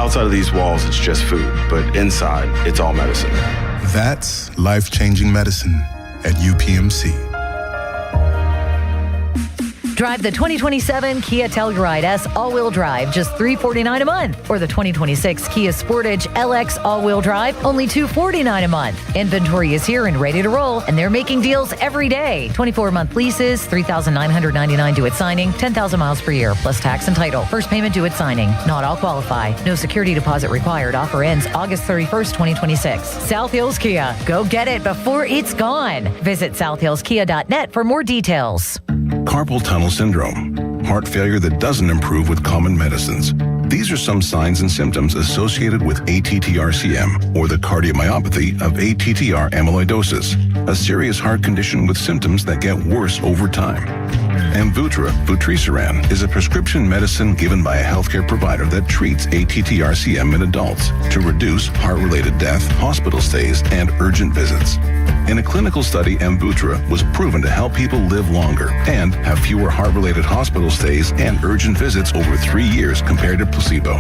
Outside of these walls, it's just food, but inside, it's all medicine. That's life-changing medicine at UPMC. Drive the 2027 Kia Telluride S all-wheel drive, just $349 a month. Or the 2026 Kia Sportage LX all-wheel drive, only $249 a month. Inventory is here and ready to roll, and they're making deals every day. 24-month leases, $3,999 due at signing, 10,000 miles per year, plus tax and title. First payment due at signing. Not all qualify. No security deposit required. Offer ends August 31st, 2026. South Hills Kia. Go get it before it's gone. Visit southhillskia.net for more details. Carpal tunnel syndrome, heart failure that doesn't improve with common medicines. These are some signs and symptoms associated with ATTR-CM, or the cardiomyopathy of ATTR amyloidosis, a serious heart condition with symptoms that get worse over time. Amvuttra, vutrisiran, is a prescription medicine given by a healthcare provider that treats ATTR-CM in adults to reduce heart-related death, hospital stays, and urgent visits. In a clinical study, Amvuttra was proven to help people live longer and have fewer heart-related hospital stays and urgent visits over 3 years compared to placebo.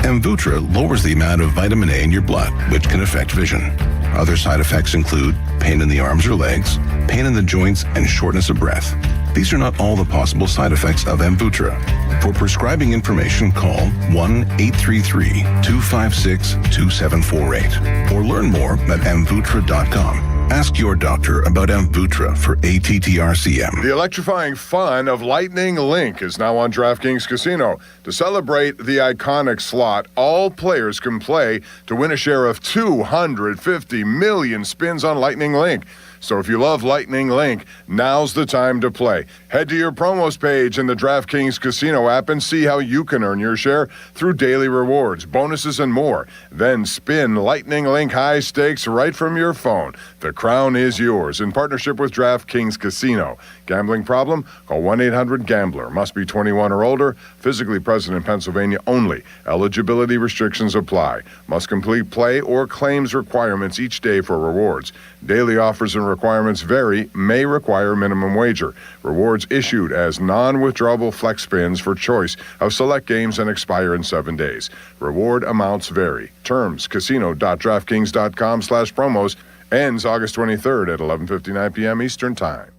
Amvuttra lowers the amount of vitamin A in your blood, which can affect vision. Other side effects include pain in the arms or legs, pain in the joints, and shortness of breath. These are not all the possible side effects of Amvuttra. For prescribing information, call 1-833-256-2748 or learn more at amvuttra.com. Ask your doctor about Amvuttra for ATTR-CM. The electrifying fun of Lightning Link is now on DraftKings Casino. To celebrate the iconic slot, all players can play to win a share of 250 million spins on Lightning Link. So if you love Lightning Link, now's the time to play. Head to your promos page in the DraftKings Casino app and see how you can earn your share through daily rewards, bonuses, and more. Then spin Lightning Link high stakes right from your phone. The crown is yours in partnership with DraftKings Casino. Gambling problem? Call 1-800-GAMBLER. Must be 21 or older. Physically present in Pennsylvania only. Eligibility restrictions apply. Must complete play or claims requirements each day for rewards. Daily offers and requirements vary, may require minimum wager. Rewards issued as non-withdrawable flex spins for choice of select games and expire in 7 days. Reward amounts vary. Terms, casino.draftkings.com/promos. Ends August 23rd at 11:59 p.m. Eastern Time.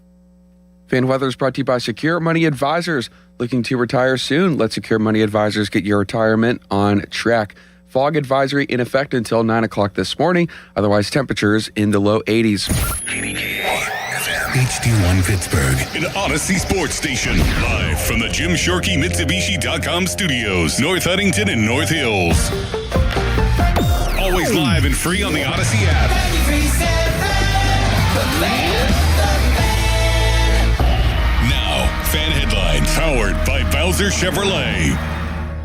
Fan Weather is brought to you by Secure Money Advisors. Looking to retire soon? Let Secure Money Advisors get your retirement on track. Fog advisory in effect until 9 o'clock this morning. Otherwise, temperatures in the low 80s. HD1 Pittsburgh. An Odyssey Sports Station. Live from the Jim Shorkey Mitsubishi.com studios. North Huntington and North Hills. Always live and free on the Odyssey app. Now, Fan Headlines. Powered by Bowser Chevrolet.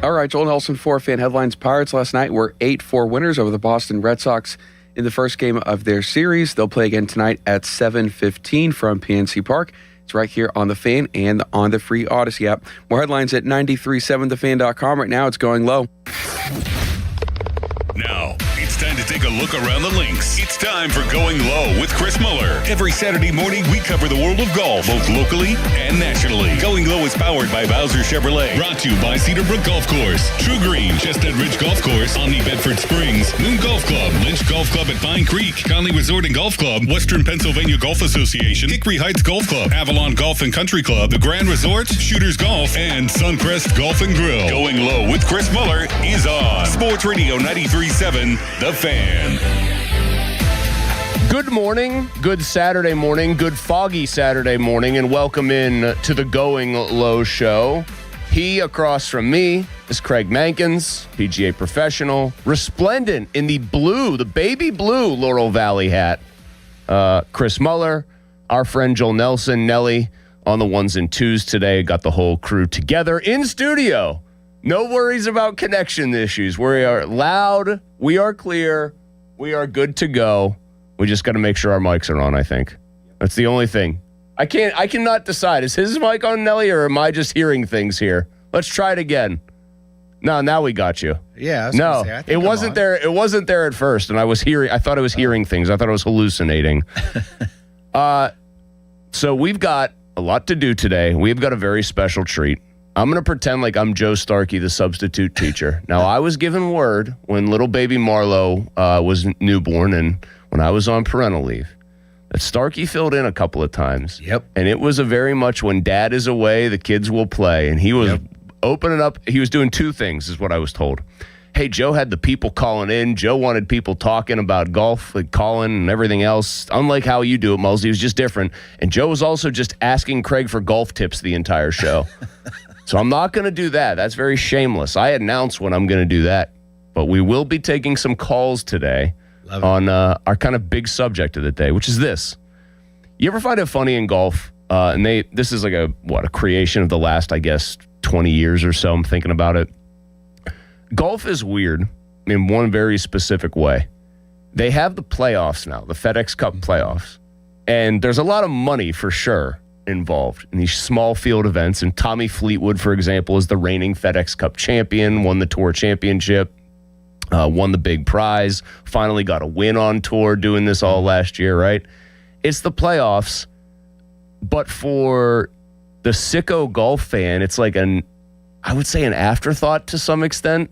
All right, Joel Nelson for Fan Headlines. Pirates last night were 8-4 winners over the Boston Red Sox in the first game of their series. They'll play again tonight at 7:15 from PNC Park. It's right here on the Fan and on the free Odyssey app. More headlines at 937thefan.com. Right now, it's going low. Now, it's time to take a look around the links. It's time for Going Low with Chris Muller. Every Saturday morning, we cover the world of golf, both locally and nationally. Going Low is powered by Bowser Chevrolet. Brought to you by Cedar Brook Golf Course, True Green, Chestnut Ridge Golf Course, Omni Bedford Springs, Moon Golf Club, Lynch Golf Club at Pine Creek, Conley Resort and Golf Club, Western Pennsylvania Golf Association, Hickory Heights Golf Club, Avalon Golf and Country Club, the Grand Resort, Shooters Golf, and Suncrest Golf and Grill. Going Low with Chris Muller is on Sports Radio 93.7, The Fan. Good morning, good Saturday morning, good foggy Saturday morning, and welcome in to the Going Low show. He across from me is Craig Mankins, PGA professional, resplendent in the blue, the baby blue Laurel Valley hat. Chris Muller, our friend Joel Nelson, Nelly, on the ones and twos today. Got the whole crew together in studio. No worries about connection issues. We are loud, we are clear, we are good to go. We just got to make sure our mics are on, I think. That's the only thing. I cannot decide. Is his mic on, Nelly, or am I just hearing things here? Let's try it again. No, now we got you. Yeah. No, it wasn't there. It wasn't there at first, and I thought I was hearing things. I thought I was hallucinating. So we've got a lot to do today. We've got a very special treat. I'm going to pretend like I'm Joe Starkey, the substitute teacher. Now, I was given word when little baby Marlo was newborn and when I was on parental leave that Starkey filled in a couple of times. Yep. And it was a very much when dad is away, the kids will play. And he was opening up. He was doing two things is what I was told. Hey, Joe had the people calling in. Joe wanted people talking about golf, like calling and everything else. Unlike how you do it, Mullsy, was just different. And Joe was also just asking Craig for golf tips the entire show. So I'm not going to do that. That's very shameless. I announced when I'm going to do that. But we will be taking some calls today on our kind of big subject of the day, which is this. You ever find it funny in golf? And this is like a creation of the last, I guess, 20 years or so. I'm thinking about it. Golf is weird in one very specific way. They have the playoffs now, the FedEx Cup playoffs. And there's a lot of money for sure involved in these small field events. And Tommy Fleetwood, for example, is the reigning FedEx Cup champion, won the Tour Championship, won the big prize, finally got a win on tour doing this all last year, right? It's the playoffs. But for the sicko golf fan, it's like I would say an afterthought to some extent.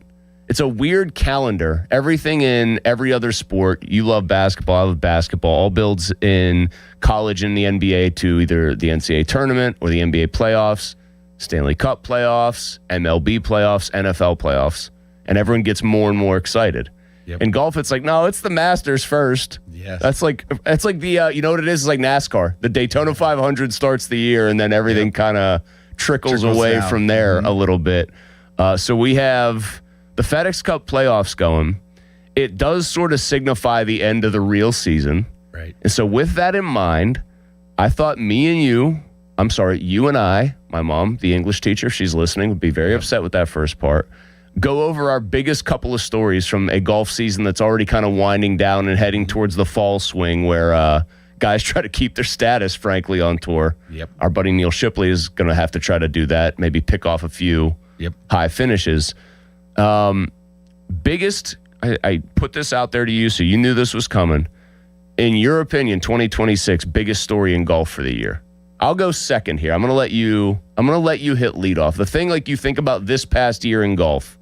It's a weird calendar. Everything in every other sport, you love basketball, I love basketball, all builds in college and the NBA to either the NCAA tournament or the NBA playoffs, Stanley Cup playoffs, MLB playoffs, NFL playoffs, and everyone gets more and more excited. Yep. In golf, it's like, no, it's the Masters first. Yes. That's like the, you know what it is? It's like NASCAR. The Daytona 500 starts the year, and then everything kind of trickles away down from there a little bit. So we have the FedEx Cup playoffs going. It does sort of signify the end of the real season. Right. And so with that in mind, I thought you and I, my mom, the English teacher, if she's listening, would be very upset with that first part, go over our biggest couple of stories from a golf season that's already kind of winding down and heading towards the fall swing where guys try to keep their status, frankly, on tour. Yep. Our buddy Neil Shipley is going to have to try to do that, maybe pick off a few high finishes. Biggest, I put this out there to you so you knew this was coming. In your opinion, 2026, biggest story in golf for the year. I'll go second here. I'm going to let you hit leadoff. The thing like you think about this past year in golf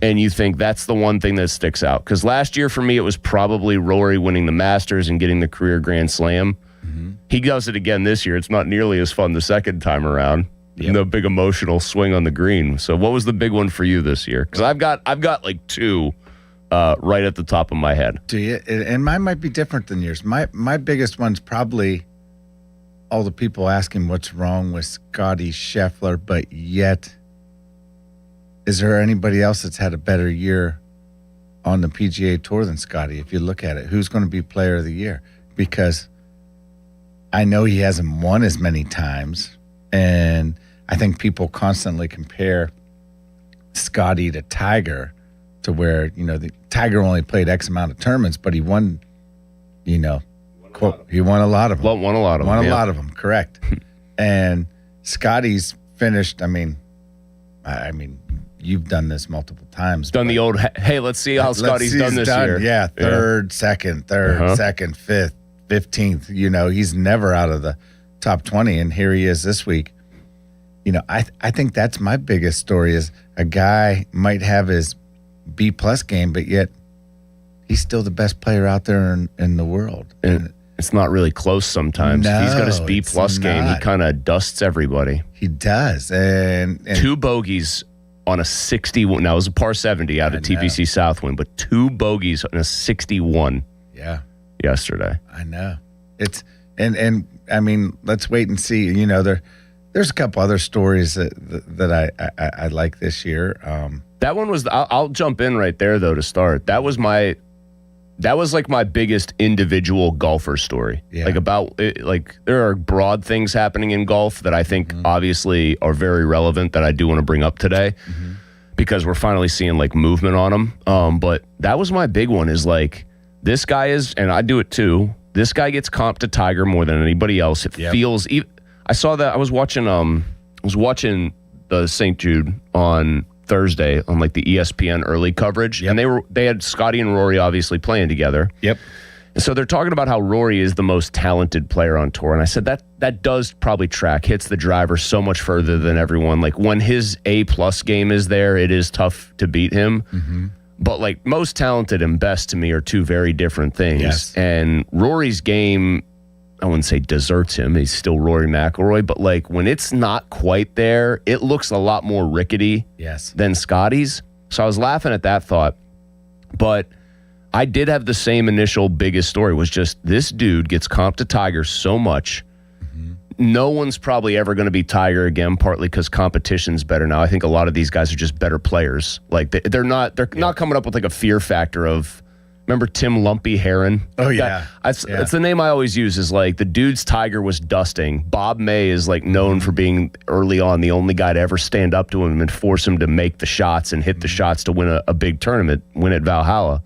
and you think that's the one thing that sticks out. Because last year for me, it was probably Rory winning the Masters and getting the career Grand Slam. Mm-hmm. He does it again this year. It's not nearly as fun the second time around. Yep. No big emotional swing on the green. So what was the big one for you this year? Because I've got like two right at the top of my head. Do you? And mine might be different than yours. My biggest one's probably all the people asking what's wrong with Scotty Scheffler, but yet is there anybody else that's had a better year on the PGA Tour than Scotty? If you look at it, who's going to be player of the year? Because I know he hasn't won as many times, and I think people constantly compare Scotty to Tiger, to where, the Tiger only played X amount of tournaments, but he won, he won a lot of them. Won a lot of them. Won a lot of them, correct. And Scotty's finished, I mean, you've done this multiple times. Done the old, hey, let's see how Scotty's done this year. Yeah, third, second, fifth, 15th. He's never out of the top 20, and here he is this week. I think that's my biggest story is a guy might have his B-plus game, but yet he's still the best player out there in the world. And it's not really close sometimes. No, he's got his B-plus game. He kind of dusts everybody. He does. And two bogeys on a 61. Now, it was a par 70 out of TPC Southwind, but two bogeys on a 61 yesterday. I know. It's and I mean, let's wait and see. There's a couple other stories that I like this year. That one was. I'll jump in right there though to start. That was like my biggest individual golfer story. Yeah. There are broad things happening in golf that I think obviously are very relevant that I do want to bring up today because we're finally seeing like movement on them. But that was my big one is like this guy is, and I do it too. This guy gets comped to Tiger more than anybody else. It feels. I saw that. I was watching the St. Jude on Thursday on like the ESPN early coverage, and they had Scotty and Rory obviously playing together. Yep. So they're talking about how Rory is the most talented player on tour. And I said that does probably track, hits the driver so much further than everyone. Like when his A-plus game is there, it is tough to beat him. Mm-hmm. But like most talented and best to me are two very different things. Yes. And Rory's game, I wouldn't say deserts him. He's still Rory McIlroy. But like when it's not quite there, it looks a lot more rickety than Scotty's. So I was laughing at that thought. But I did have the same initial biggest story, was just this dude gets comped to Tiger so much. Mm-hmm. No one's probably ever going to be Tiger again, partly because competition's better now. I think a lot of these guys are just better players. Like they're not coming up with like a fear factor of, remember Tim Lumpy Heron? Oh, yeah. That's the name I always use, is like the dudes Tiger was dusting. Bob May is like known for being early on the only guy to ever stand up to him and force him to make the shots and hit the shots to win a big tournament, win at Valhalla.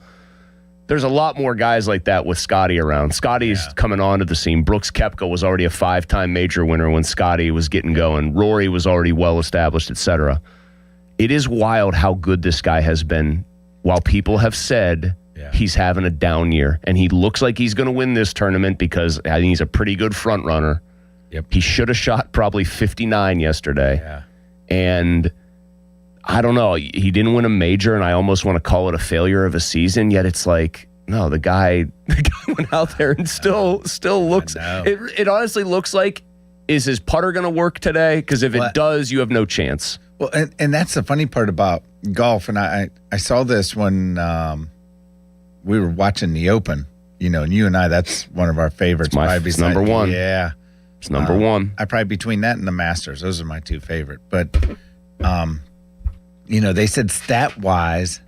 There's a lot more guys like that with Scotty around. Scotty's coming onto the scene. Brooks Koepka was already a 5-time major winner when Scotty was getting going. Rory was already well established, etc. It is wild how good this guy has been, while people have said he's having a down year. And he looks like he's going to win this tournament because I think he's a pretty good front runner. Yep. He should have shot probably 59 yesterday. Yeah. And I don't know. He didn't win a major, and I almost want to call it a failure of a season. Yet it's like, no, the guy went out there and still looks. It honestly looks like, is his putter going to work today? Because if it does, you have no chance. Well, and that's the funny part about golf. And I saw this when we were watching the Open. You know, and you and I, that's one of our favorites. It's number one. Yeah, it's number one. I probably between that and the Masters, those are my two favorite. But you know, they said stat-wise,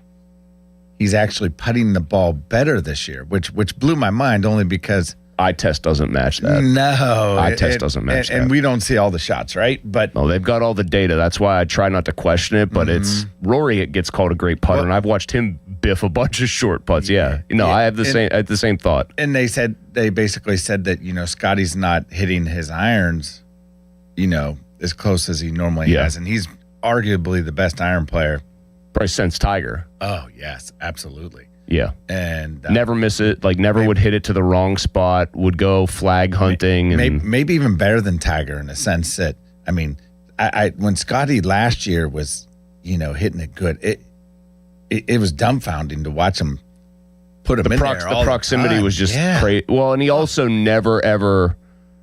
he's actually putting the ball better this year, which blew my mind only because eye test doesn't match that. No, eye test doesn't match that. And we don't see all the shots, right? But no, they've got all the data. That's why I try not to question it. But it's Rory. It gets called a great putter, and I've watched him biff a bunch of short putts. I have the same thought. And they basically said that, you know, Scotty's not hitting his irons, you know, as close as he normally has, and he's arguably the best iron player probably since Tiger. Oh yes, absolutely. Yeah, and never miss it. Like never would hit it to the wrong spot. Would go flag hunting, and maybe even better than Tiger in a sense that, I mean, I when Scotty last year was, you know, hitting it good, it was dumbfounding to watch him put him in there. The proximity was just crazy. Well, and he also never ever,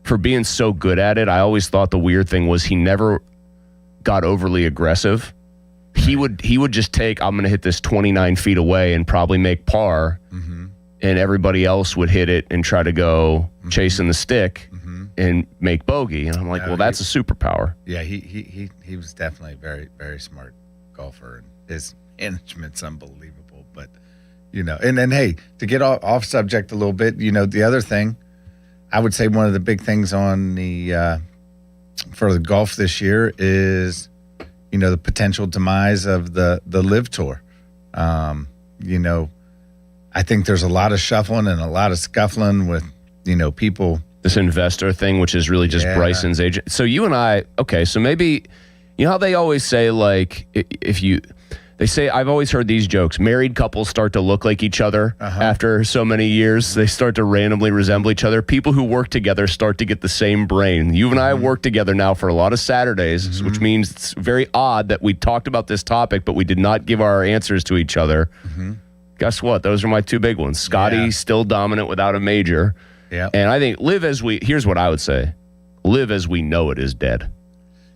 for being so good at it, I always thought the weird thing was he never got overly aggressive. He would just take, I'm going to hit this 29 feet away and probably make par, and everybody else would hit it and try to go chasing the stick and make bogey. And I'm like, well, that's a superpower. Yeah, he was definitely a very, very smart golfer, and his management's unbelievable. But, you know, and then, hey, to get off subject a little bit, you know, the other thing, I would say one of the big things on the for the golf this year is, you know, the potential demise of the LIV Tour. You know, I think there's a lot of shuffling and a lot of scuffling with, you know, people. This investor thing, which is really just Bryson's agent. So you and I, okay, so maybe, you know how they always say, like, they say, I've always heard these jokes, married couples start to look like each other after so many years. They start to randomly resemble each other. People who work together start to get the same brain. You and I have worked together now for a lot of Saturdays, which means it's very odd that we talked about this topic, but we did not give our answers to each other. Guess what? Those are my two big ones. Scotty still dominant without a major. Yeah. And I think here's what I would say. Live as we know it is dead.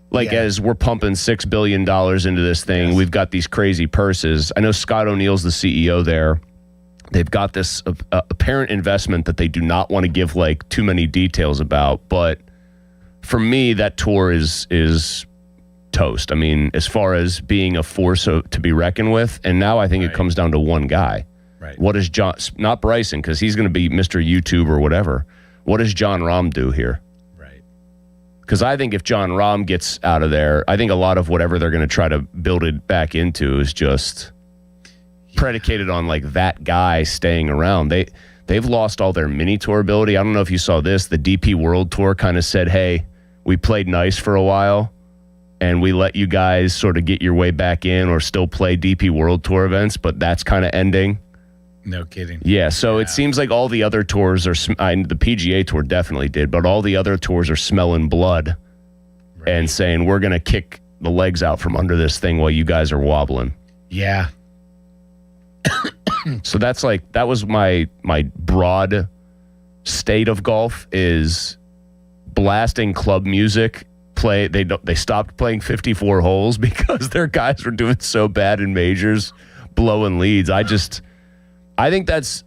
Like, as we're pumping $6 billion into this thing, we've got these crazy purses. I know Scott O'Neill's the CEO there. They've got this apparent investment that they do not want to give, like, too many details about. But for me, that tour is toast. I mean, as far as being a force to be reckoned with. And now I think it comes down to one guy. Right. What does not Bryson, because he's going to be Mr. YouTube or whatever. What does Jon Rahm do here? Because I think if Jon Rahm gets out of there, I think a lot of whatever they're going to try to build it back into is just predicated on, like, that guy staying around. They've lost all their mini tour ability. I don't know if you saw this. The DP World Tour kind of said, hey, we played nice for a while, and we let you guys sort of get your way back in or still play DP World Tour events, but that's kind of ending. No kidding. Yeah, so it seems like all the other tours are, the PGA Tour definitely did, but all the other tours are smelling blood and saying, we're going to kick the legs out from under this thing while you guys are wobbling. Yeah. So that was my broad state of golf is blasting club music. They stopped playing 54 holes because their guys were doing so bad in majors, blowing leads. I think that's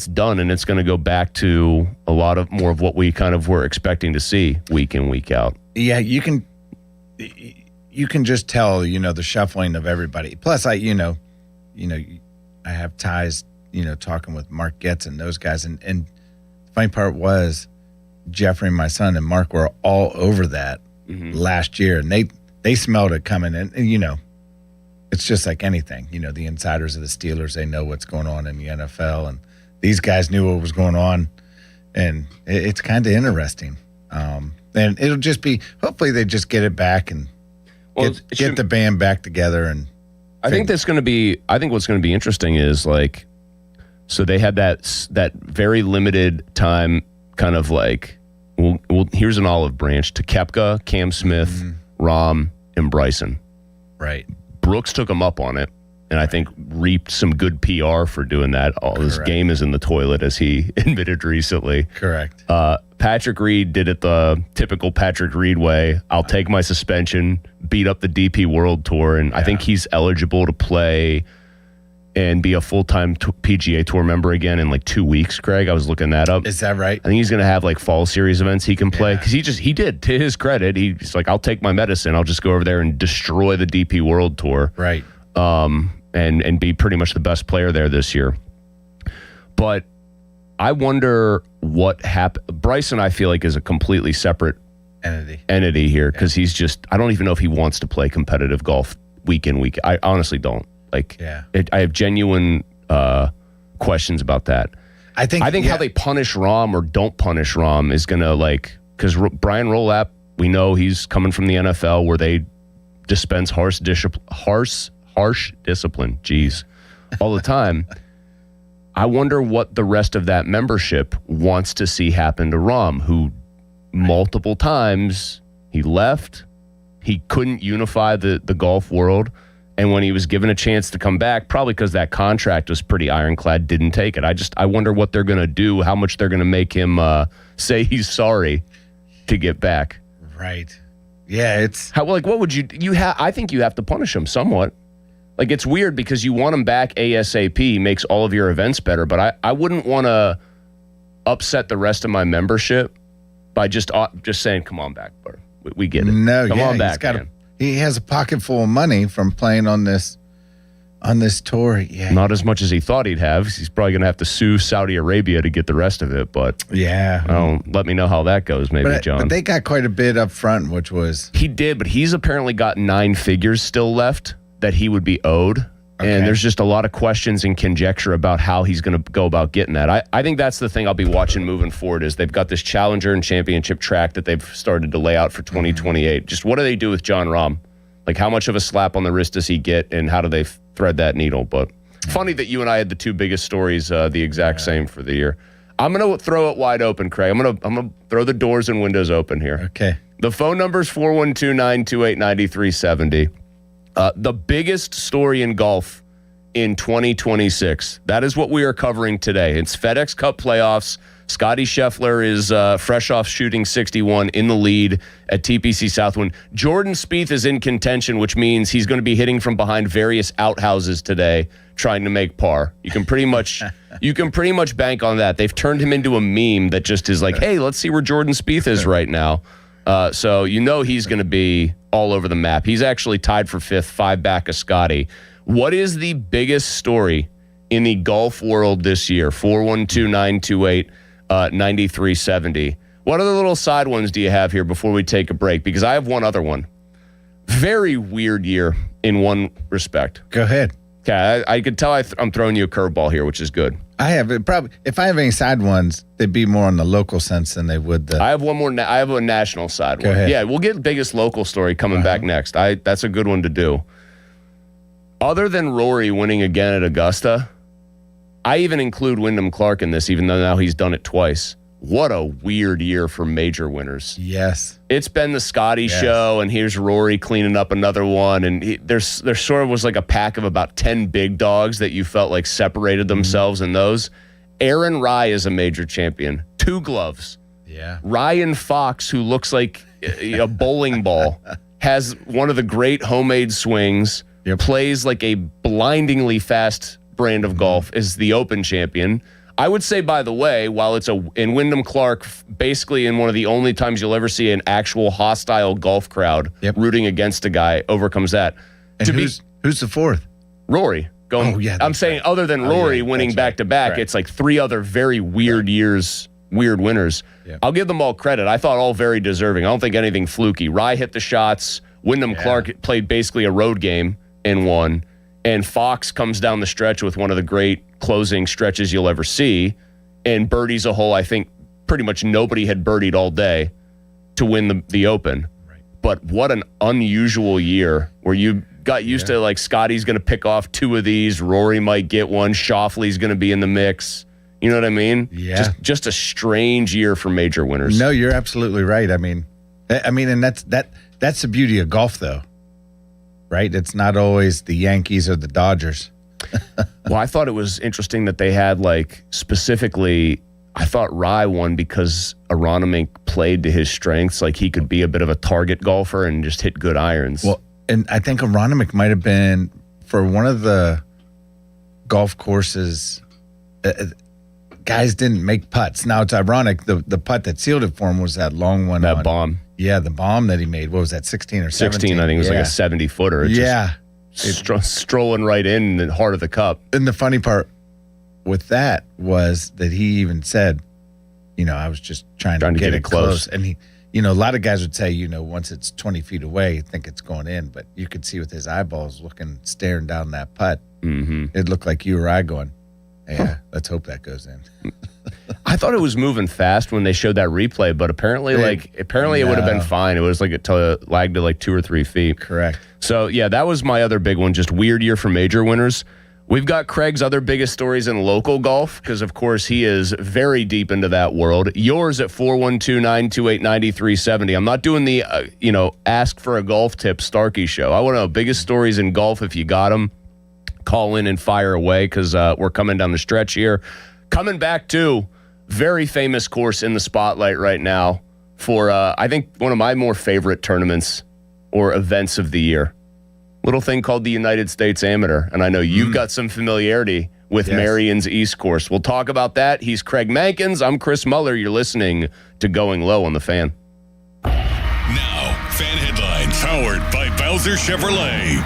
done, and it's going to go back to a lot of more of what we kind of were expecting to see week in, week out. Yeah, you can just tell, the shuffling of everybody. Plus, I have ties, talking with Mark Getz and those guys, and the funny part was Jeffrey, my son, and Mark were all over that last year, and they smelled it coming, and it's just like anything. The insiders of the Steelers, they know what's going on in the NFL, and these guys knew what was going on, and it's kind of interesting. And it'll just be, hopefully they just get it back and get the band back together. And I think what's going to be interesting is so they had that very limited time kind of here's an olive branch to Koepka, Cam Smith, Rahm, and Bryson. Right. Brooks took him up on it, and I think reaped some good PR for doing that. His game is in the toilet, as he admitted recently. Correct. Patrick Reed did it the typical Patrick Reed way. I'll take my suspension, beat up the DP World Tour, and I think he's eligible to play and be a full-time PGA Tour member again in 2 weeks, Craig. I was looking that up. Is that right? I think he's going to have fall series events he can play, because he did, to his credit, he's I'll take my medicine. I'll just go over there and destroy the DP World Tour. Right. And be pretty much the best player there this year. But I wonder what happened. Bryson, I feel is a completely separate entity here, because he's just, I don't even know if he wants to play competitive golf week in, week. I honestly don't. I have genuine questions about that. I think how they punish Rahm or don't punish Rahm is going to because Brian Rolap, we know he's coming from the NFL where they dispense harsh discipline, all the time. I wonder what the rest of that membership wants to see happen to Rahm, who multiple times he left, he couldn't unify the golf world. And when he was given a chance to come back, probably because that contract was pretty ironclad, didn't take it. I wonder what they're going to do, how much they're going to make him say he's sorry to get back. Right. Yeah, it's what would you have? I think you have to punish him somewhat. It's weird because you want him back ASAP, he makes all of your events better, but I wouldn't want to upset the rest of my membership by just saying, come on back, bro. We get it. No, come on back, man. He has a pocket full of money from playing on this tour. Yeah. Not as much as he thought he'd have. He's probably going to have to sue Saudi Arabia to get the rest of it. But let me know how that goes, John. But they got quite a bit up front, which was... He did, but he's apparently got 9 figures still left that he would be owed. Okay. And there's just a lot of questions and conjecture about how he's going to go about getting that. I think that's the thing I'll be watching moving forward is they've got this Challenger and Championship track that they've started to lay out for 2028. Just what do they do with Jon Rahm? How much of a slap on the wrist does he get, and how do they thread that needle? But funny that you and I had the 2 biggest stories the exact same for the year. I'm going to throw it wide open, Craig. I'm going to throw the doors and windows open here. Okay. The phone number is 412-928-9370. The biggest story in golf in 2026. That is what we are covering today. It's FedEx Cup playoffs. Scotty Scheffler is fresh off shooting 61 in the lead at TPC Southwind. Jordan Spieth is in contention, which means he's going to be hitting from behind various outhouses today, trying to make par. You can pretty much bank on that. They've turned him into a meme that just is hey, let's see where Jordan Spieth is right now. So he's going to be all over the map. He's actually tied for 5th, 5 back of Scotty. What is the biggest story in the golf world this year? 412-928-9370. What other little side ones do you have here before we take a break? Because I have one other one. Very weird year in one respect. Go ahead. Okay, I could tell I'm throwing you a curveball here, which is good. I have it probably. If I have any side ones, they'd be more on the local sense than they would the. I have one more. I have a national side one. Ahead. Yeah, we'll get the biggest local story coming back next. That's a good one to do. Other than Rory winning again at Augusta, I even include Wyndham Clark in this, even though now he's done it twice. What a weird year for major winners. Yes. It's been the Scotty show, and here's Rory cleaning up another one. And there sort of was like a pack of about 10 big dogs that you felt like separated themselves in those. Aaron Rye is a major champion. 2 gloves. Yeah. Ryan Fox, who looks like a bowling ball, has one of the great homemade swings, plays like a blindingly fast brand of golf, is the Open champion. I would say, by the way, while it's in Wyndham Clark, basically in one of the only times you'll ever see an actual hostile golf crowd rooting against a guy, overcomes that. And who's the 4th? Rory. I'm saying other than Rory winning back-to-back, it's like 3 other very weird years, weird winners. Yep. I'll give them all credit. I thought all very deserving. I don't think anything fluky. Rye hit the shots. Wyndham Clark played basically a road game and won. And Fox comes down the stretch with one of the great closing stretches you'll ever see. And birdies a hole I think pretty much nobody had birdied all day to win the Open. Right. But what an unusual year where you got used to like Scotty's going to pick off 2 of these. Rory might get one. Shoffley's going to be in the mix. You know what I mean? Yeah. Just a strange year for major winners. No, you're absolutely right. I mean, and that's the beauty of golf, though. Right? It's not always the Yankees or the Dodgers. Well, I thought it was interesting that they had like specifically. I thought Rye won because Aronimink played to his strengths. Like he could be a bit of a target golfer and just hit good irons. Well, and I think Aronimink might have been for one of the golf courses. Guys didn't make putts. Now it's ironic. The putt that sealed it for him was that long one. That bomb. Yeah, the bomb that he made. What was that, 16 or 17? 16, I think it was like a 70-footer. Strolling right in the heart of the cup. And the funny part with that was that he even said, I was just trying to get it close. And he, a lot of guys would say, once it's 20 feet away, you think it's going in. But you could see with his eyeballs staring down that putt, it looked like you or I going, yeah, let's hope that goes in. I thought it was moving fast when they showed that replay, but apparently it would have been fine. It was like it lagged to like 2 or 3 feet. Correct. So yeah, that was my other big one. Just weird year for major winners. We've got Craig's other biggest stories in local golf because, of course, he is very deep into that world. Yours at 412-928-9370. I'm not doing the ask for a golf tip Starkey show. I want to know biggest stories in golf if you got them. Call in and fire away because we're coming down the stretch here. Coming back to very famous course in the spotlight right now for, I think, one of my more favorite tournaments or events of the year. Little thing called the United States Amateur. And I know you've got some familiarity with Marion's East Course. We'll talk about that. He's Craig Mankins. I'm Chris Muller. You're listening to Going Low on the Fan. Now, Fan Headlines, powered by Bowser Chevrolet.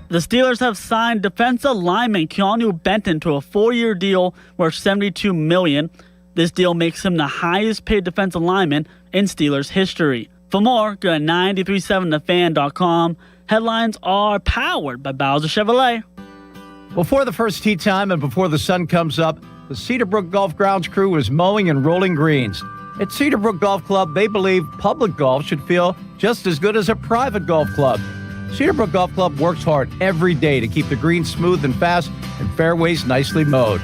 The Steelers have signed defensive lineman Keanu Benton to a 4-year deal worth $72 million. This deal makes him the highest-paid defensive lineman in Steelers history. For more, go to 937thefan.com. Headlines are powered by Bowser Chevrolet. Before the first tee time and before the sun comes up, the Cedarbrook Golf Grounds crew is mowing and rolling greens. At Cedarbrook Golf Club, they believe public golf should feel just as good as a private golf club. Cedarbrook Golf Club works hard every day to keep the greens smooth and fast and fairways nicely mowed.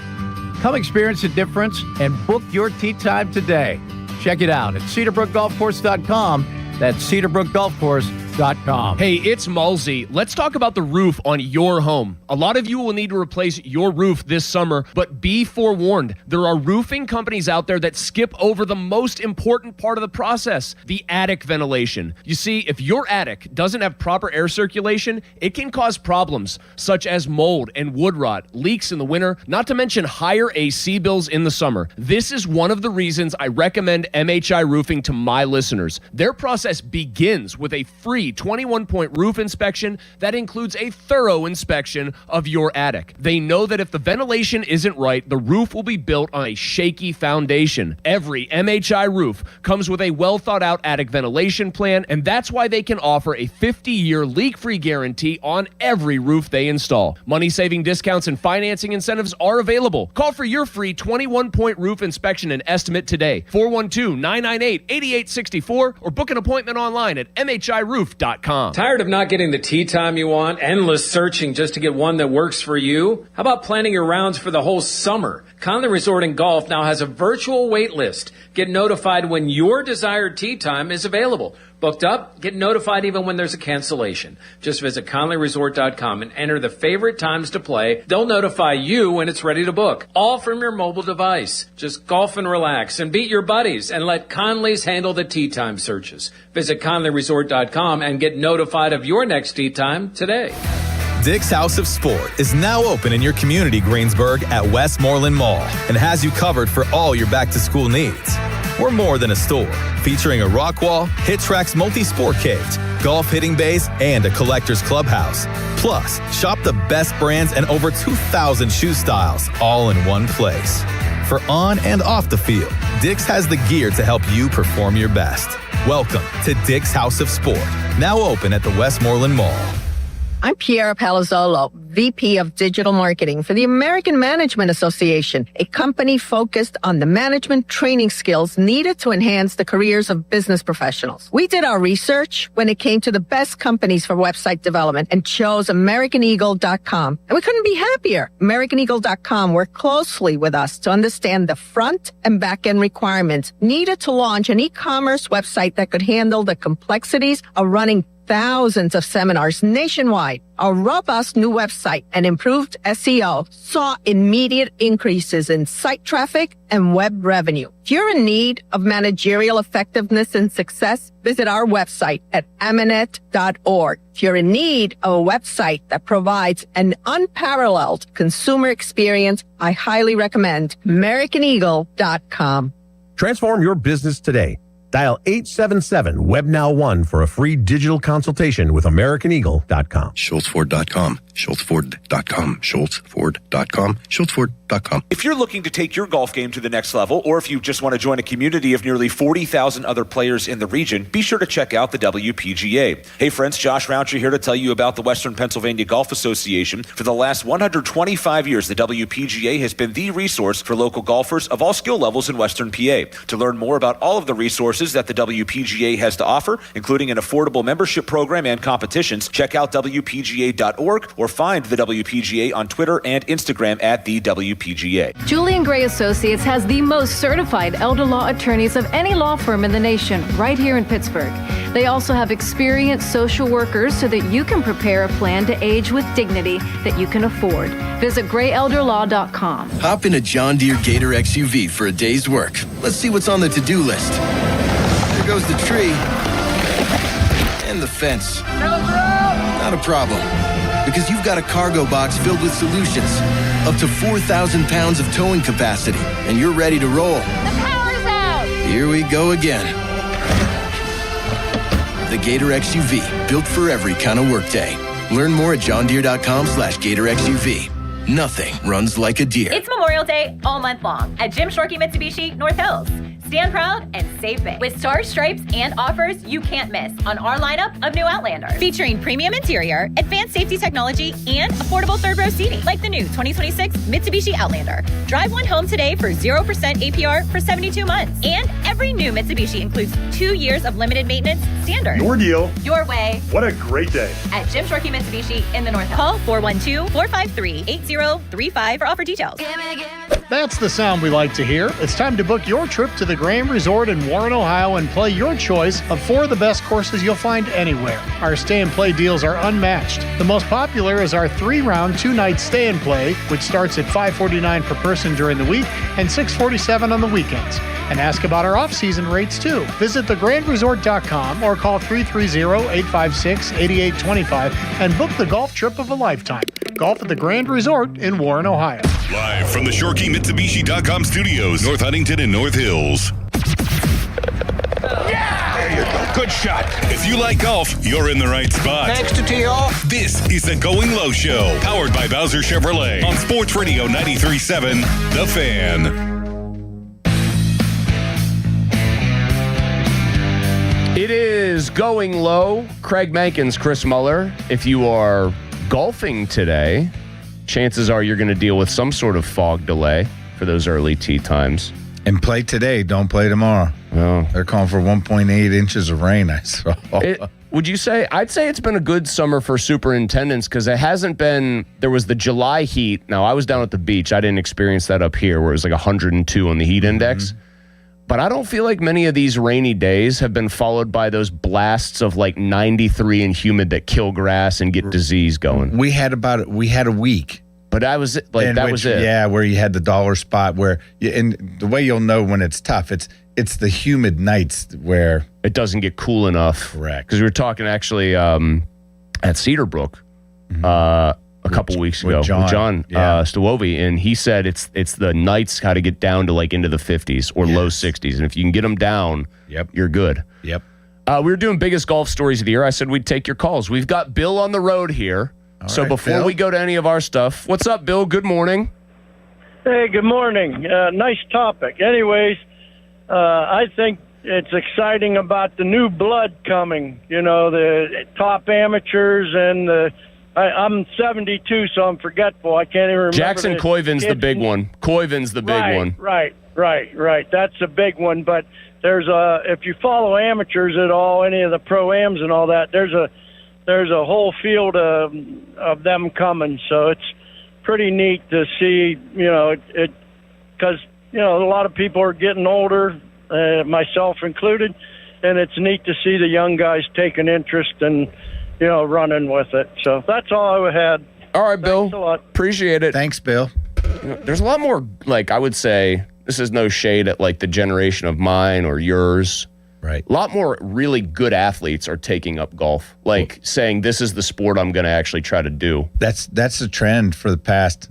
Come experience the difference and book your tee time today. Check it out at cedarbrookgolfcourse.com. That's cedarbrookgolfcourse.com. Hey, it's Malsey. Let's talk about the roof on your home. A lot of you will need to replace your roof this summer, but be forewarned. There are roofing companies out there that skip over the most important part of the process, the attic ventilation. You see, if your attic doesn't have proper air circulation, it can cause problems such as mold and wood rot, leaks in the winter, not to mention higher AC bills in the summer. This is one of the reasons I recommend MHI Roofing to my listeners. Their process begins with a free 21-point roof inspection that includes a thorough inspection of your attic. They know that if the ventilation isn't right, the roof will be built on a shaky foundation. Every MHI roof comes with a well-thought-out attic ventilation plan, and that's why they can offer a 50-year leak-free guarantee on every roof they install. Money-saving discounts and financing incentives are available. Call for your free 21-point roof inspection and estimate today. 412-998-8864 or book an appointment online at mhiroof.com. golfroof.com. Tired of not getting the tee time you want? Endless searching just to get one that works for you? How about planning your rounds for the whole summer? Conley Resort and Golf now has a virtual wait list. Get notified when your desired tee time is available. Booked up? Get notified even when there's a cancellation. Just visit ConleyResort.com and enter the favorite times to play. They'll notify you when it's ready to book. All from your mobile device. Just golf and relax and beat your buddies and let Conley's handle the tee time searches. Visit ConleyResort.com and get notified of your next tee time today. Dick's House of Sport is now open in your community, Greensburg, at Westmoreland Mall and has you covered for all your back-to-school needs. We're more than a store, featuring a rock wall, hit tracks, multi-sport cage, golf hitting bays, and a collector's clubhouse. Plus, shop the best brands and over 2,000 shoe styles, all in one place. For on and off the field, Dick's has the gear to help you perform your best. Welcome to Dick's House of Sport, now open at the Westmoreland Mall. I'm Piera Palazzolo, VP of Digital Marketing for the American Management Association, a company focused on the management training skills needed to enhance the careers of business professionals. We did our research when it came to the best companies for website development and chose AmericanEagle.com. And we couldn't be happier. AmericanEagle.com worked closely with us to understand the front and back end requirements needed to launch an e-commerce website that could handle the complexities of running thousands of seminars nationwide. Our robust new website and improved SEO saw immediate increases in site traffic and web revenue. If you're in need of managerial effectiveness and success, visit our website at amanet.org. If you're in need of a website that provides an unparalleled consumer experience, I highly recommend AmericanEagle.com. Transform your business today. Dial 877-WebNow1 for a free digital consultation with AmericanEagle.com. SchultzFord.com. SchultzFord.com. SchultzFord.com. SchultzFord.com. If you're looking to take your golf game to the next level, or if you just want to join a community of nearly 40,000 other players in the region, be sure to check out the WPGA. Hey friends, Josh Roundtree here to tell you about the Western Pennsylvania Golf Association. For the last 125 years, the WPGA has been the resource for local golfers of all skill levels in Western PA. To learn more about all of the resources that the WPGA has to offer, including an affordable membership program and competitions, check out WPGA.org or find the WPGA on Twitter and Instagram at the WPGA. Julian Gray Associates has the most certified elder law attorneys of any law firm in the nation, right here in Pittsburgh. They also have experienced social workers so that you can prepare a plan to age with dignity that you can afford. Visit grayelderlaw.com. Hop in a John Deere Gator XUV for a day's work. Let's see what's on the to-do list. There goes the tree. And the fence. Not a problem. Because you've got a cargo box filled with solutions. Up to 4,000 pounds of towing capacity. And you're ready to roll. The power's out! Here we go again. The Gator XUV, built for every kind of workday. Learn more at johndeere.com/Gator XUV. Nothing runs like a deer. It's Memorial Day all month long at Jim Shorkey Mitsubishi North Hills. Stand proud and save big with stars, stripes, and offers you can't miss on our lineup of new Outlanders. Featuring premium interior, advanced safety technology, and affordable third row seating, like the new 2026 Mitsubishi Outlander. Drive one home today for 0% APR for 72 months. And every new Mitsubishi includes 2 years of limited maintenance standard. Your deal. Your way. What a great day. At Jim Shorkey Mitsubishi in the North Hills. Call 412-453-8035 for offer details. That's the sound we like to hear. It's time to book your trip to the Grand Resort in Warren, Ohio, and play your choice of 4 of the best courses you'll find anywhere. Our stay and play deals are unmatched. The most popular is our 3-round, 2-night stay and play, which starts at $549 per person during the week and $647 on the weekends. And ask about our off-season rates too. Visit thegrandresort.com or call 330-856-8825 and book the golf trip of a lifetime. Golf at the Grand Resort in Warren, Ohio. Live from the ShorkeyMitsubishy.com studios, North Huntington and North Hills. Yeah! There you go. Good shot. If you like golf, you're in the right spot. Thanks to T.O. This is the Going Low Show, powered by Bowser Chevrolet on Sports Radio 93.7, The Fan. It is Going Low. Craig Mankins, Chris Muller. If you are golfing today, chances are you're going to deal with some sort of fog delay for those early tee times. And play today, don't play tomorrow. Oh. They're calling for 1.8 inches of rain, I saw. would you say? I'd say it's been a good summer for superintendents because it hasn't been. There was the July heat. Now, I was down at the beach. I didn't experience that up here where it was like 102 on the heat index. But I don't feel like many of these rainy days have been followed by those blasts of like 93 and humid that kill grass and get disease going. We had a week. But was it. Yeah, where you had the dollar spot where, and the way you'll know when it's tough, it's the humid nights where it doesn't get cool enough. Correct. Because we were talking actually at Cedar Brook a couple weeks ago with John Stawovi, and he said it's the nights got to get down to like into the 50s or low 60s, and if you can get them down, you're good. Yep. We were doing biggest golf stories of the year. I said we'd take your calls. We've got Bill on the road here. So right, before Bill. we go to any of our stuff, what's up, Bill? Good morning. Hey, good morning. Nice topic. Anyways, I think it's exciting about the new blood coming. You know, the top amateurs and I'm 72, so I'm forgetful. I can't even remember. Jackson Koivin's the big one. Koivin's the big one. Right. That's a big one. But if you follow amateurs at all, any of the pro-ams and all that, there's a whole field of them coming. So it's pretty neat to see, because, a lot of people are getting older, myself included, and it's neat to see the young guys taking interest and, running with it. So that's all I had. All right, Bill. Thanks a lot. Appreciate it. Thanks, Bill. There's a lot more, I would say, this is no shade at, the generation of mine or yours. Right. A lot more really good athletes are taking up golf, saying this is the sport I'm going to actually try to do. That's the trend for the past,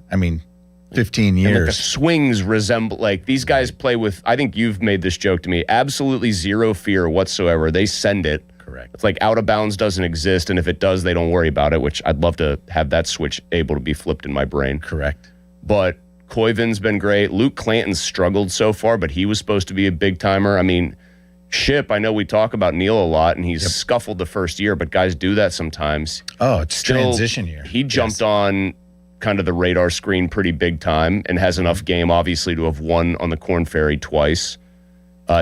15 years. And the swings resemble, these guys play with, I think you've made this joke to me, absolutely zero fear whatsoever. They send it. Correct. It's like out of bounds doesn't exist, and if it does, they don't worry about it, which I'd love to have that switch able to be flipped in my brain. Correct. But Koivin's been great. Luke Clanton's struggled so far, but he was supposed to be a big timer. Ship, I know we talk about Neil a lot, and he's scuffled the first year, but guys do that sometimes. Oh, it's transition year. He jumped on kind of the radar screen pretty big time and has enough game, obviously, to have won on the Korn Ferry twice.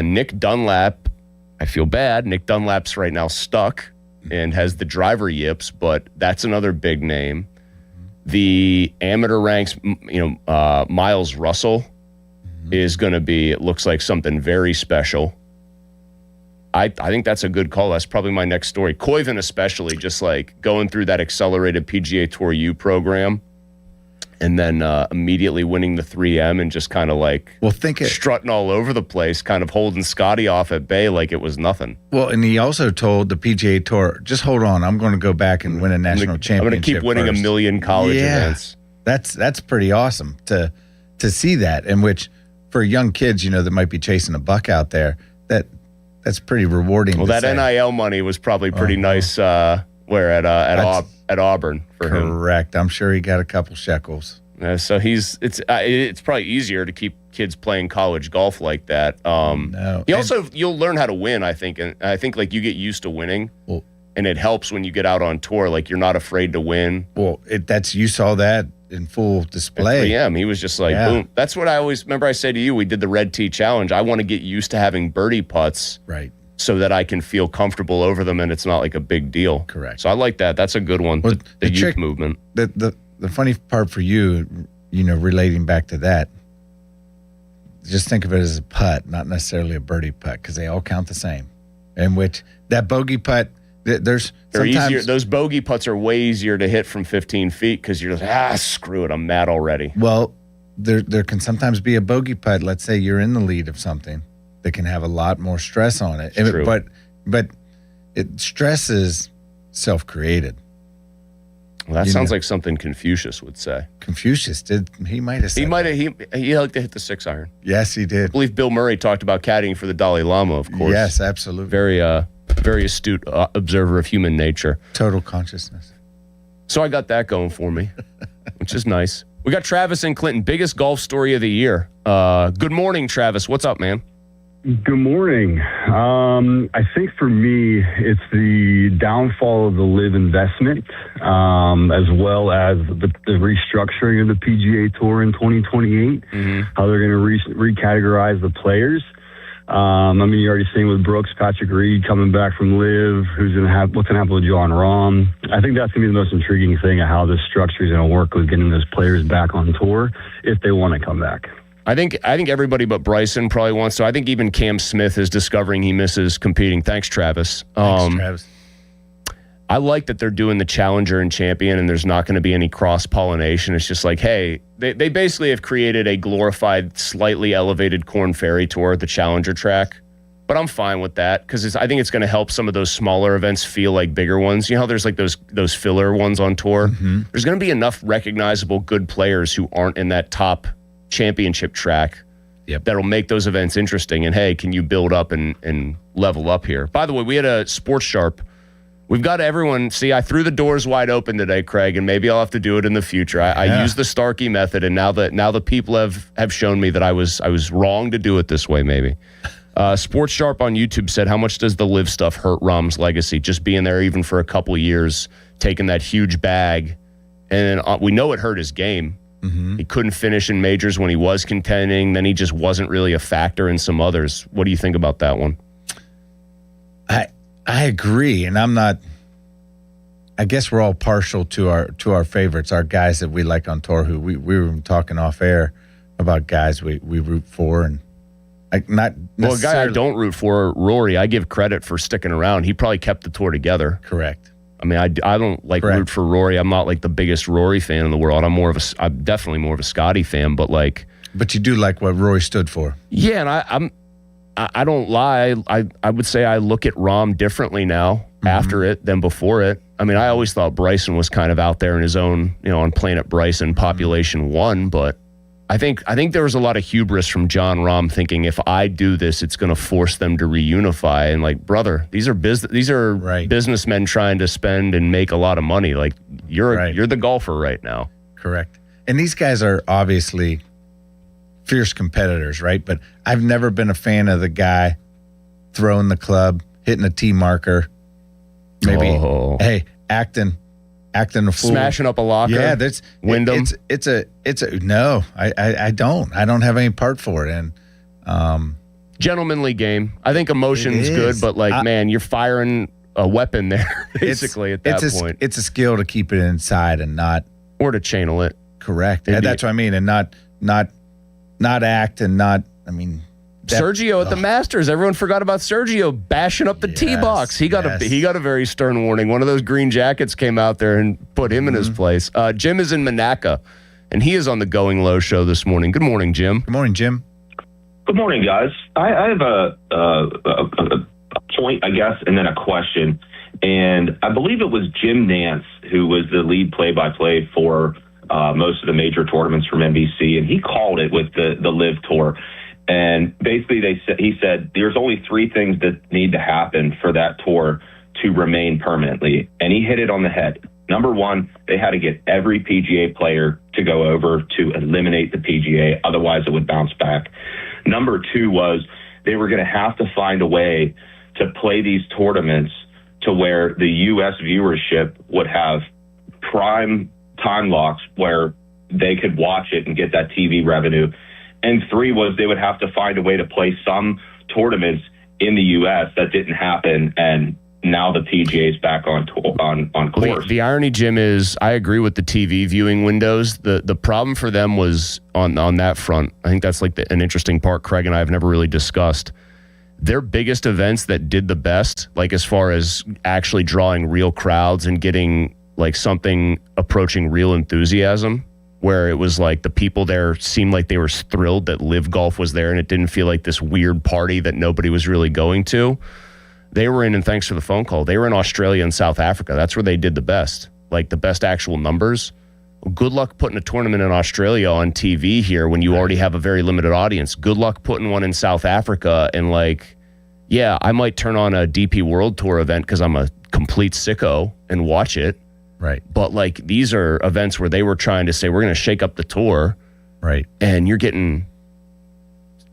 Nick Dunlap, I feel bad. Nick Dunlap's right now stuck and has the driver yips, but that's another big name. The amateur ranks, Miles Russell is going to be, it looks like something very special. I think that's a good call. That's probably my next story. Koivin especially, just going through that accelerated PGA Tour U program and then immediately winning the 3M and just kind of strutting all over the place, kind of holding Scotty off at bay like it was nothing. Well, and he also told the PGA Tour, just hold on, I'm going to go back and win a national championship. I'm going to keep winning first. a million college events. That's pretty awesome to see that, in which for young kids, that might be chasing a buck out there, that's pretty rewarding. Well, that NIL money was probably pretty nice where at Auburn for him. Correct. I'm sure he got a couple shekels. So it's probably easier to keep kids playing college golf like that. You'll learn how to win, I think, and I think you get used to winning, and it helps when you get out on tour. You're not afraid to win. Well, you saw that in full display. At 3M, he was just boom. That's what I always remember. I said to you, we did the Red Tee Challenge. I want to get used to having birdie putts, right, so that I can feel comfortable over them, and it's not like a big deal. Correct. So I like that. That's a good one. Well, the youth movement. The funny part for you, relating back to that, just think of it as a putt, not necessarily a birdie putt, because they all count the same. In which that bogey putt, they're easier. Those bogey putts are way easier to hit from 15 feet because you're just, screw it, I'm mad already. Well, there can sometimes be a bogey putt. Let's say you're in the lead of something that can have a lot more stress on it. True. But stress is self-created. Well, that sounds like something Confucius would say. Confucius he might have said he liked to hit the 6-iron. Yes, he did. I believe Bill Murray talked about caddying for the Dalai Lama, of course. Yes, absolutely. Very astute observer of human nature. Total consciousness. So I got that going for me, which is nice. We got Travis and Clinton, biggest golf story of the year. Good morning, Travis. What's up, man? Good morning. I think for me, it's the downfall of the LIV investment, as well as the restructuring of the PGA Tour in 2028, how they're going to recategorize the players. I mean, you're already seeing with Brooks, Patrick Reed coming back from Live, what's going to happen with John Rahm. I think that's going to be the most intriguing thing of how this structure is going to work with getting those players back on tour if they want to come back. I think everybody but Bryson probably wants to. I think even Cam Smith is discovering he misses competing. Thanks, Travis. Thanks, Travis. I like that they're doing the Challenger and Champion, and there's not going to be any cross-pollination. It's just like, hey, they basically have created a glorified, slightly elevated Korn Ferry Tour, the Challenger track. But I'm fine with that because I think it's going to help some of those smaller events feel like bigger ones. You know how there's like those filler ones on tour? Mm-hmm. There's going to be enough recognizable good players who aren't in that top championship track that'll make those events interesting. And, hey, can you build up and level up here? By the way, we had a Sports Sharp. We've got everyone. See, I threw the doors wide open today, Craig, and maybe I'll have to do it in the future. I used the Starkey method, and now the people have shown me that I was wrong to do it this way. Maybe. Sports Sharp on YouTube said, "How much does the Live stuff hurt Rahm's legacy? Just being there even for a couple of years, taking that huge bag, and we know it hurt his game. Mm-hmm. He couldn't finish in majors when he was contending. Then he just wasn't really a factor in some others. What do you think about that one?" I agree, and I'm not. I guess we're all partial to our favorites, our guys that we like on tour. Who we were talking off air about guys we root for, and not necessarily. Well, a guy I don't root for, Rory. I give credit for sticking around. He probably kept the tour together. Correct. I mean, I don't root for Rory. I'm not like the biggest Rory fan in the world. I'm definitely more of a Scotty fan, but you do like what Rory stood for. Yeah, and I don't lie. I would say I look at Rahm differently now after it than before it. I mean, I always thought Bryson was kind of out there in his own, on Planet Bryson, population one. But I think there was a lot of hubris from John Rahm thinking if I do this, it's going to force them to reunify. And brother, these are businessmen trying to spend and make a lot of money. You're the golfer right now. Correct. And these guys are obviously fierce competitors, right? But I've never been a fan of the guy throwing the club, hitting a tee marker, maybe acting a fool, smashing up a locker. Yeah, that's Wyndham. It's a no. I don't have any part for it. And gentlemanly game. I think emotion's good, but man, you're firing a weapon there basically at that point. It's a skill to keep it inside and not, or to channel it. Correct. That's what I mean, and not act and not. I mean, Sergio at the Masters. Everyone forgot about Sergio bashing up the tee box. He got a very stern warning. One of those green jackets came out there and put him in his place. Jim is in Monaca, and he is on the Going Low show this morning. Good morning, Jim. Good morning, Jim. Good morning, guys. I have a point, I guess, and then a question. And I believe it was Jim Nance who was the lead play-by-play for most of the major tournaments from NBC, and he called it with the Live Tour. And basically, he said there's only three things that need to happen for that tour to remain permanently, and he hit it on the head. Number one, they had to get every PGA player to go over to eliminate the PGA, otherwise it would bounce back. Number two was they were going to have to find a way to play these tournaments to where the U.S. viewership would have prime time locks where they could watch it and get that TV revenue. And three was they would have to find a way to play some tournaments in the U.S. that didn't happen, and now the PGA is back on course. The irony, Jim, is I agree with the TV viewing windows. The problem for them was on that front. I think that's an interesting part Craig and I have never really discussed. Their biggest events that did the best, as far as actually drawing real crowds and getting something approaching real enthusiasm, where it was the people there seemed like they were thrilled that Live Golf was there and it didn't feel like this weird party that nobody was really going to. They were in, and thanks for the phone call, they were in Australia and South Africa. That's where they did the best, the best actual numbers. Good luck putting a tournament in Australia on TV here when you already have a very limited audience. Good luck putting one in South Africa, and I might turn on a DP World Tour event because I'm a complete sicko and watch it. Right. But these are events where they were trying to say, we're going to shake up the tour. Right. And you're getting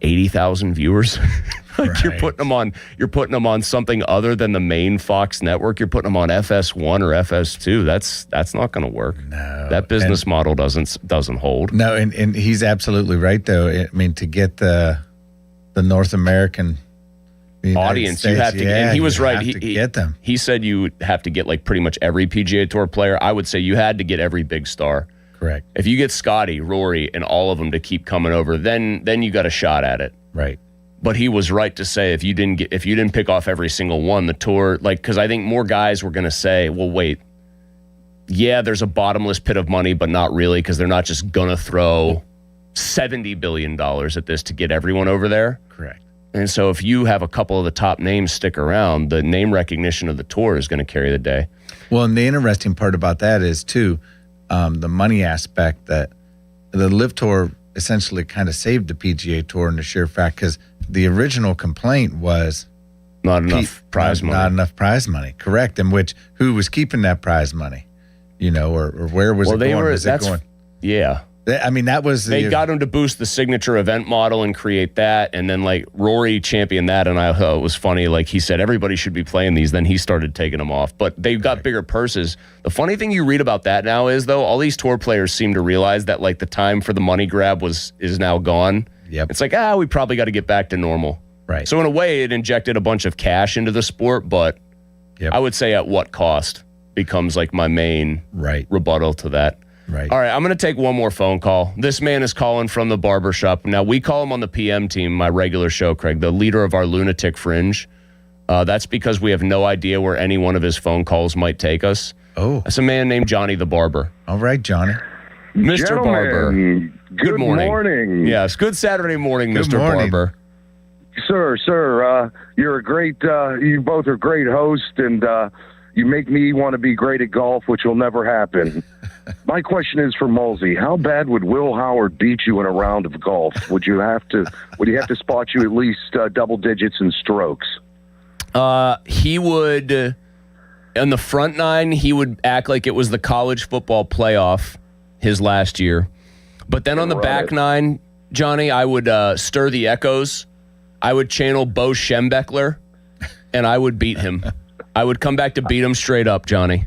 80,000 viewers. You're putting them on something other than the main Fox network. You're putting them on FS1 or FS2. That's not going to work. No. That business model doesn't hold. No, and he's absolutely right though. I mean, to get the the North American audience. You have to, and he was right. He get them. He said you would have to get like pretty much every PGA Tour player. I would say you had to get every big star. Correct. If you get Scotty, Rory, and all of them to keep coming over, then you got a shot at it. Right. But he was right to say if you didn't pick off every single one, the tour, because I think more guys were going to say, well, wait, yeah, there's a bottomless pit of money, but not really, because they're not just going to throw $70 billion at this to get everyone over there. Correct. And so if you have a couple of the top names stick around, the name recognition of the tour is going to carry the day. Well, and the interesting part about that is, too, the money aspect, that the LIV Tour essentially kind of saved the PGA Tour in the sheer fact, because the original complaint was not enough prize money. Not enough prize money, correct. In which, who was keeping that prize money? Or where was it going? Was it going? Yeah. I mean, that was... They got him to boost the signature event model and create that, and then, Rory championed that, and I thought it was funny. He said, everybody should be playing these. Then he started taking them off. But they've got bigger purses. The funny thing you read about that now is, though, all these tour players seem to realize that, the time for the money grab is now gone. Yep. It's we probably got to get back to normal. Right. So, in a way, it injected a bunch of cash into the sport, but I would say at what cost becomes, my main rebuttal to that. Right. All right, I'm going to take one more phone call. This man is calling from the barbershop. Now, we call him on the PM team, my regular show, Craig, the leader of our lunatic fringe. That's because we have no idea where any one of his phone calls might take us. Oh. That's a man named Johnny the Barber. All right, Johnny. Mr. Gentlemen, Barber. Good morning. Yes, good Saturday morning, Good Mr. morning. Barber. Sir, you're a great, you both are great hosts, and you make me want to be great at golf, which will never happen. My question is for Mulsey. How bad would Will Howard beat you in a round of golf? Would he have to spot you at least double digits in strokes? He would, in the front nine, he would act like it was the college football playoff his last year. But then on the back nine, Johnny, I would stir the echoes. I would channel Bo Schembechler, and I would beat him. I would come back to beat him straight up, Johnny.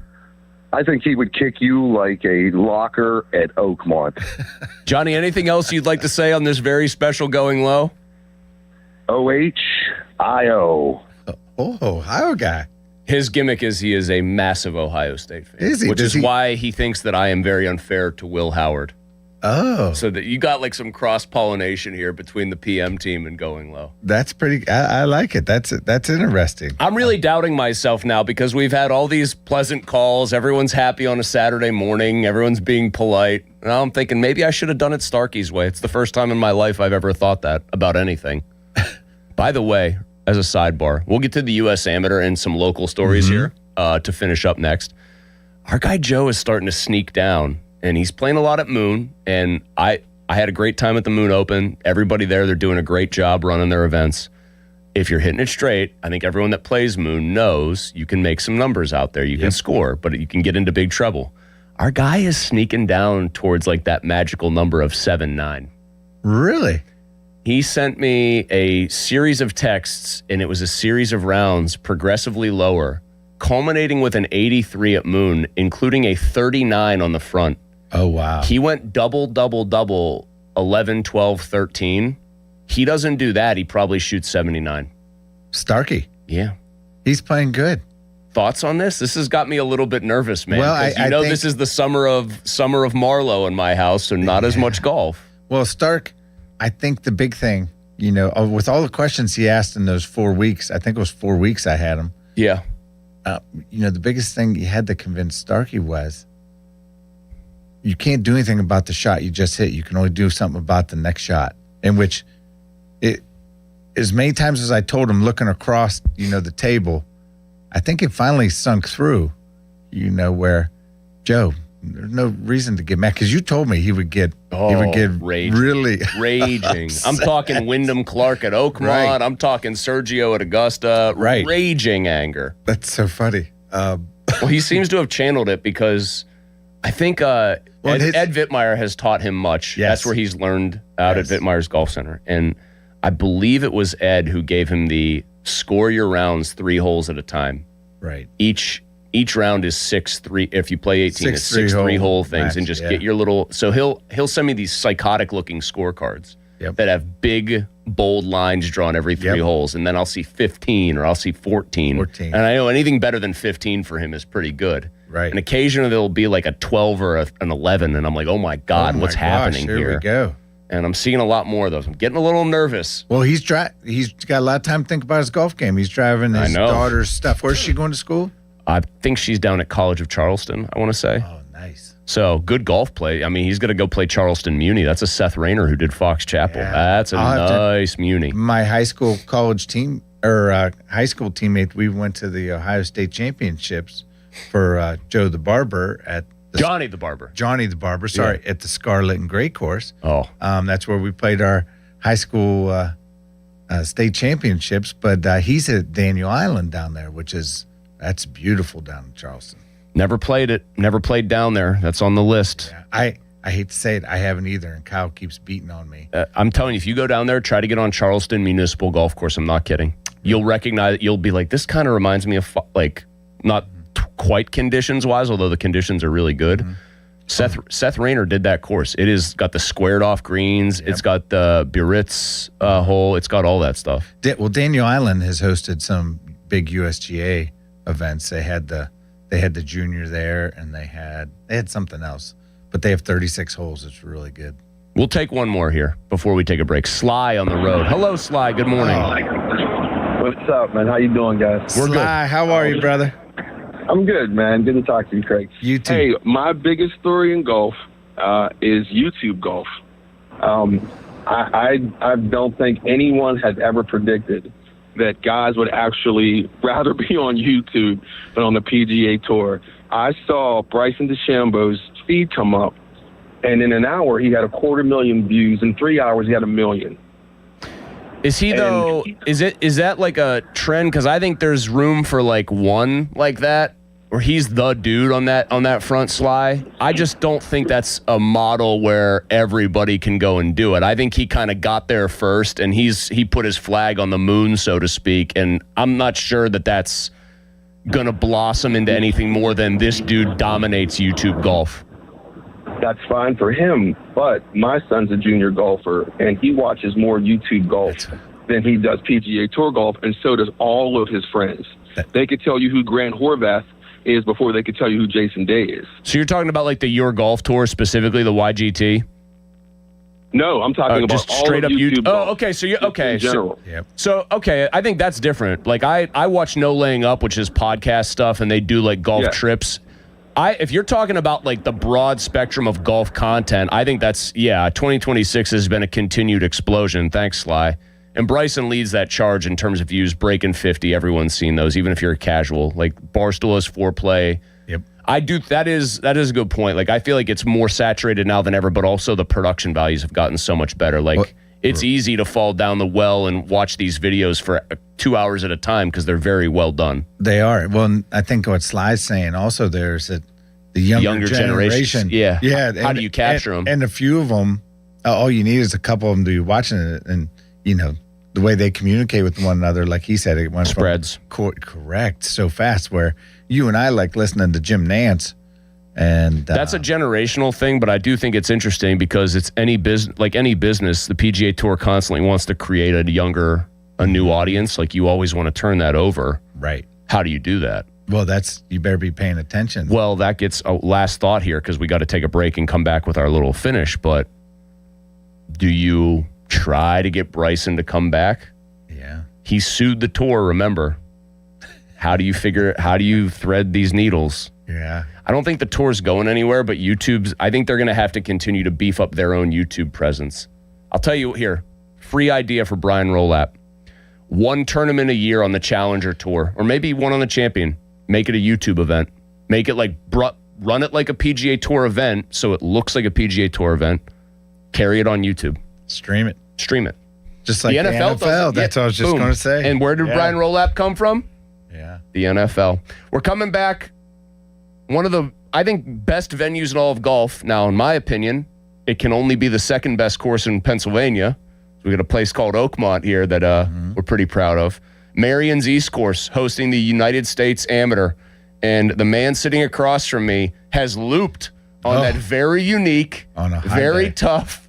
I think he would kick you like a locker at Oakmont. Johnny, anything else you'd like to say on this very special Going Low? OHIO. Oh, Ohio guy. His gimmick is he is a massive Ohio State fan. Is he? Which is why he thinks that I am very unfair to Will Howard. Oh. So that you got some cross-pollination here between the PM team and Going Low. That's pretty... I like it. That's interesting. I'm really doubting myself now because we've had all these pleasant calls. Everyone's happy on a Saturday morning. Everyone's being polite. Now I'm thinking maybe I should have done it Starkey's way. It's the first time in my life I've ever thought that about anything. By the way, as a sidebar, we'll get to the U.S. Amateur and some local stories here to finish up next. Our guy Joe is starting to sneak down. And he's playing a lot at Moon, and I had a great time at the Moon Open. Everybody there, they're doing a great job running their events. If you're hitting it straight, I think everyone that plays Moon knows you can make some numbers out there. You can score, but you can get into big trouble. Our guy is sneaking down towards that magical number of 7-9. Really? He sent me a series of texts, and it was a series of rounds progressively lower, culminating with an 83 at Moon, including a 39 on the front. Oh, wow. He went double, 11, 12, 13. He doesn't do that. He probably shoots 79. Starkey. Yeah. He's playing good. Thoughts on this? This has got me a little bit nervous, man. Well, I think this is the summer of Marlowe in my house, and not as much golf. Well, Stark, I think the big thing, with all the questions he asked in those 4 weeks, I think it was 4 weeks I had him. Yeah. The biggest thing you had to convince Starkey was you can't do anything about the shot you just hit. You can only do something about the next shot. In which, as many times as I told him, looking across, the table, I think it finally sunk through, where, Joe, there's no reason to get mad, because you told me he would get raging. Really raging. I'm talking Wyndham Clark at Oakmont. Right. I'm talking Sergio at Augusta. Right. Raging anger. That's so funny. Well, he seems to have channeled it because I think Ed Vittmeyer has taught him much. Yes. That's where he's learned out at Vittmeyer's Golf Center. And I believe it was Ed who gave him the score your rounds 3 holes at a time. Right. Each round is 6-3. If you play 18, it's 6 3-hole things, and just get your little. So he'll send me these psychotic looking scorecards, that have big, bold lines drawn every 3 holes. And then I'll see 15 or I'll see 14. And I know anything better than 15 for him is pretty good. Right. And occasionally there'll be like a 12 or an 11. And I'm like, oh my God, what's happening here? Here we go. And I'm seeing a lot more of those. I'm getting a little nervous. Well, he's got a lot of time to think about his golf game. He's driving his daughter's stuff. Where's she going to school? I think she's down at College of Charleston, I want to say. Oh, nice. So, good golf play. I mean, he's going to go play Charleston Muni. That's a Seth Rayner who did Fox Chapel. Yeah. That's a nice Muni. My high school teammate, we went to the Ohio State Championships for Joe the Barber at Johnny the Barber, at the Scarlet and Gray course. Oh. That's where we played our high school state championships. But he's at Daniel Island down there, that's beautiful down in Charleston. Never played it. Never played down there. That's on the list. Yeah, I hate to say it, I haven't either, and Kyle keeps beating on me. I'm telling you, if you go down there, try to get on Charleston Municipal Golf Course. I'm not kidding. You'll recognize it. You'll be like, this kind of reminds me of not quite conditions-wise, although the conditions are really good. Seth Rayner did that course. It is got the squared off greens. It's got the Biarritz hole. It's got all that stuff. Well, Daniel Island has hosted some big USGA events. They had the junior there, and they had something else, but they have 36 holes. It's really good. We'll take one more here before we take a break. Sly on the road. Hello, Sly. Good morning. What's up, man? How you doing, guys? We're Sly, good. How are you, brother? I'm good, man. Good to talk to you, Craig. You too. Hey, my biggest story in golf is YouTube golf. I don't think anyone has ever predicted that guys would actually rather be on YouTube than on the PGA Tour. I saw Bryson DeChambeau's feed come up, and in an hour he had 250,000 views. In 3 hours he had 1 million. Is he though? Is that like a trend? Because I think there's room for like one like that, where he's the dude on that front, Sly. I just don't think that's a model where everybody can go and do it. I think he kind of got there first, and he put his flag on the moon, so to speak. And I'm not sure that that's gonna blossom into anything more than this dude dominates YouTube golf. That's fine for him, but my son's a junior golfer, and he watches more YouTube golf than he does PGA Tour golf, and so does all of his friends. They could tell you who Grant Horvath is before they could tell you who Jason Day is. So you're talking about like the Your Golf Tour, specifically the YGT? No, I'm talking about just straight all up YouTube. golf. Oh, okay. So you okay? In general. So okay, I think that's different. Like I watch No Laying Up, which is podcast stuff, and they do like golf trips. If you're talking about like the broad spectrum of golf content, I think that's 2026 has been a continued explosion. Thanks, Sly. And Bryson leads that charge in terms of views, breaking 50. Everyone's seen those, even if you're a casual. Like Barstool has foreplay. Yep. I do. That is a good point. Like I feel like it's more saturated now than ever, but also the production values have gotten so much better. Like it's easy to fall down the well and watch these videos for 2 hours at a time because they're very well done. They are. Well, I think what Sly's saying also there's the younger generation. Yeah. How And, do you capture them? And a few of them, all you need is a couple of them to be watching it, and the way they communicate with one another, like he said, it went spreads. Correct so fast. Where you and I like listening to Jim Nantz, and that's a generational thing. But I do think it's interesting because it's any business, like any business. The PGA Tour constantly wants to create a new audience. Like you always want to turn that over. Right. How do you do that? Well, you better be paying attention. Well, that gets a last thought here because we got to take a break and come back with our little finish. But do you try to get Bryson to come back? Yeah. He sued the tour, remember. How do you thread these needles? Yeah. I don't think the tour's going anywhere, but I think they're going to have to continue to beef up their own YouTube presence. I'll tell you here, free idea for Brian Rolap. One tournament a year on the Challenger Tour, or maybe one on the Champion. Make it a YouTube event. Make it like, run it like a PGA Tour event so it looks like a PGA Tour event. Carry it on YouTube. Stream it. Just like the NFL does. That's what I was just going to say. And where did Brian Rolap come from? Yeah. The NFL. We're coming back. One of the, I think, best venues in all of golf. Now, in my opinion, it can only be the second best course in Pennsylvania. We got a place called Oakmont here that we're pretty proud of. Marion's East Course hosting the United States Amateur. And the man sitting across from me has looped on that very unique, very tough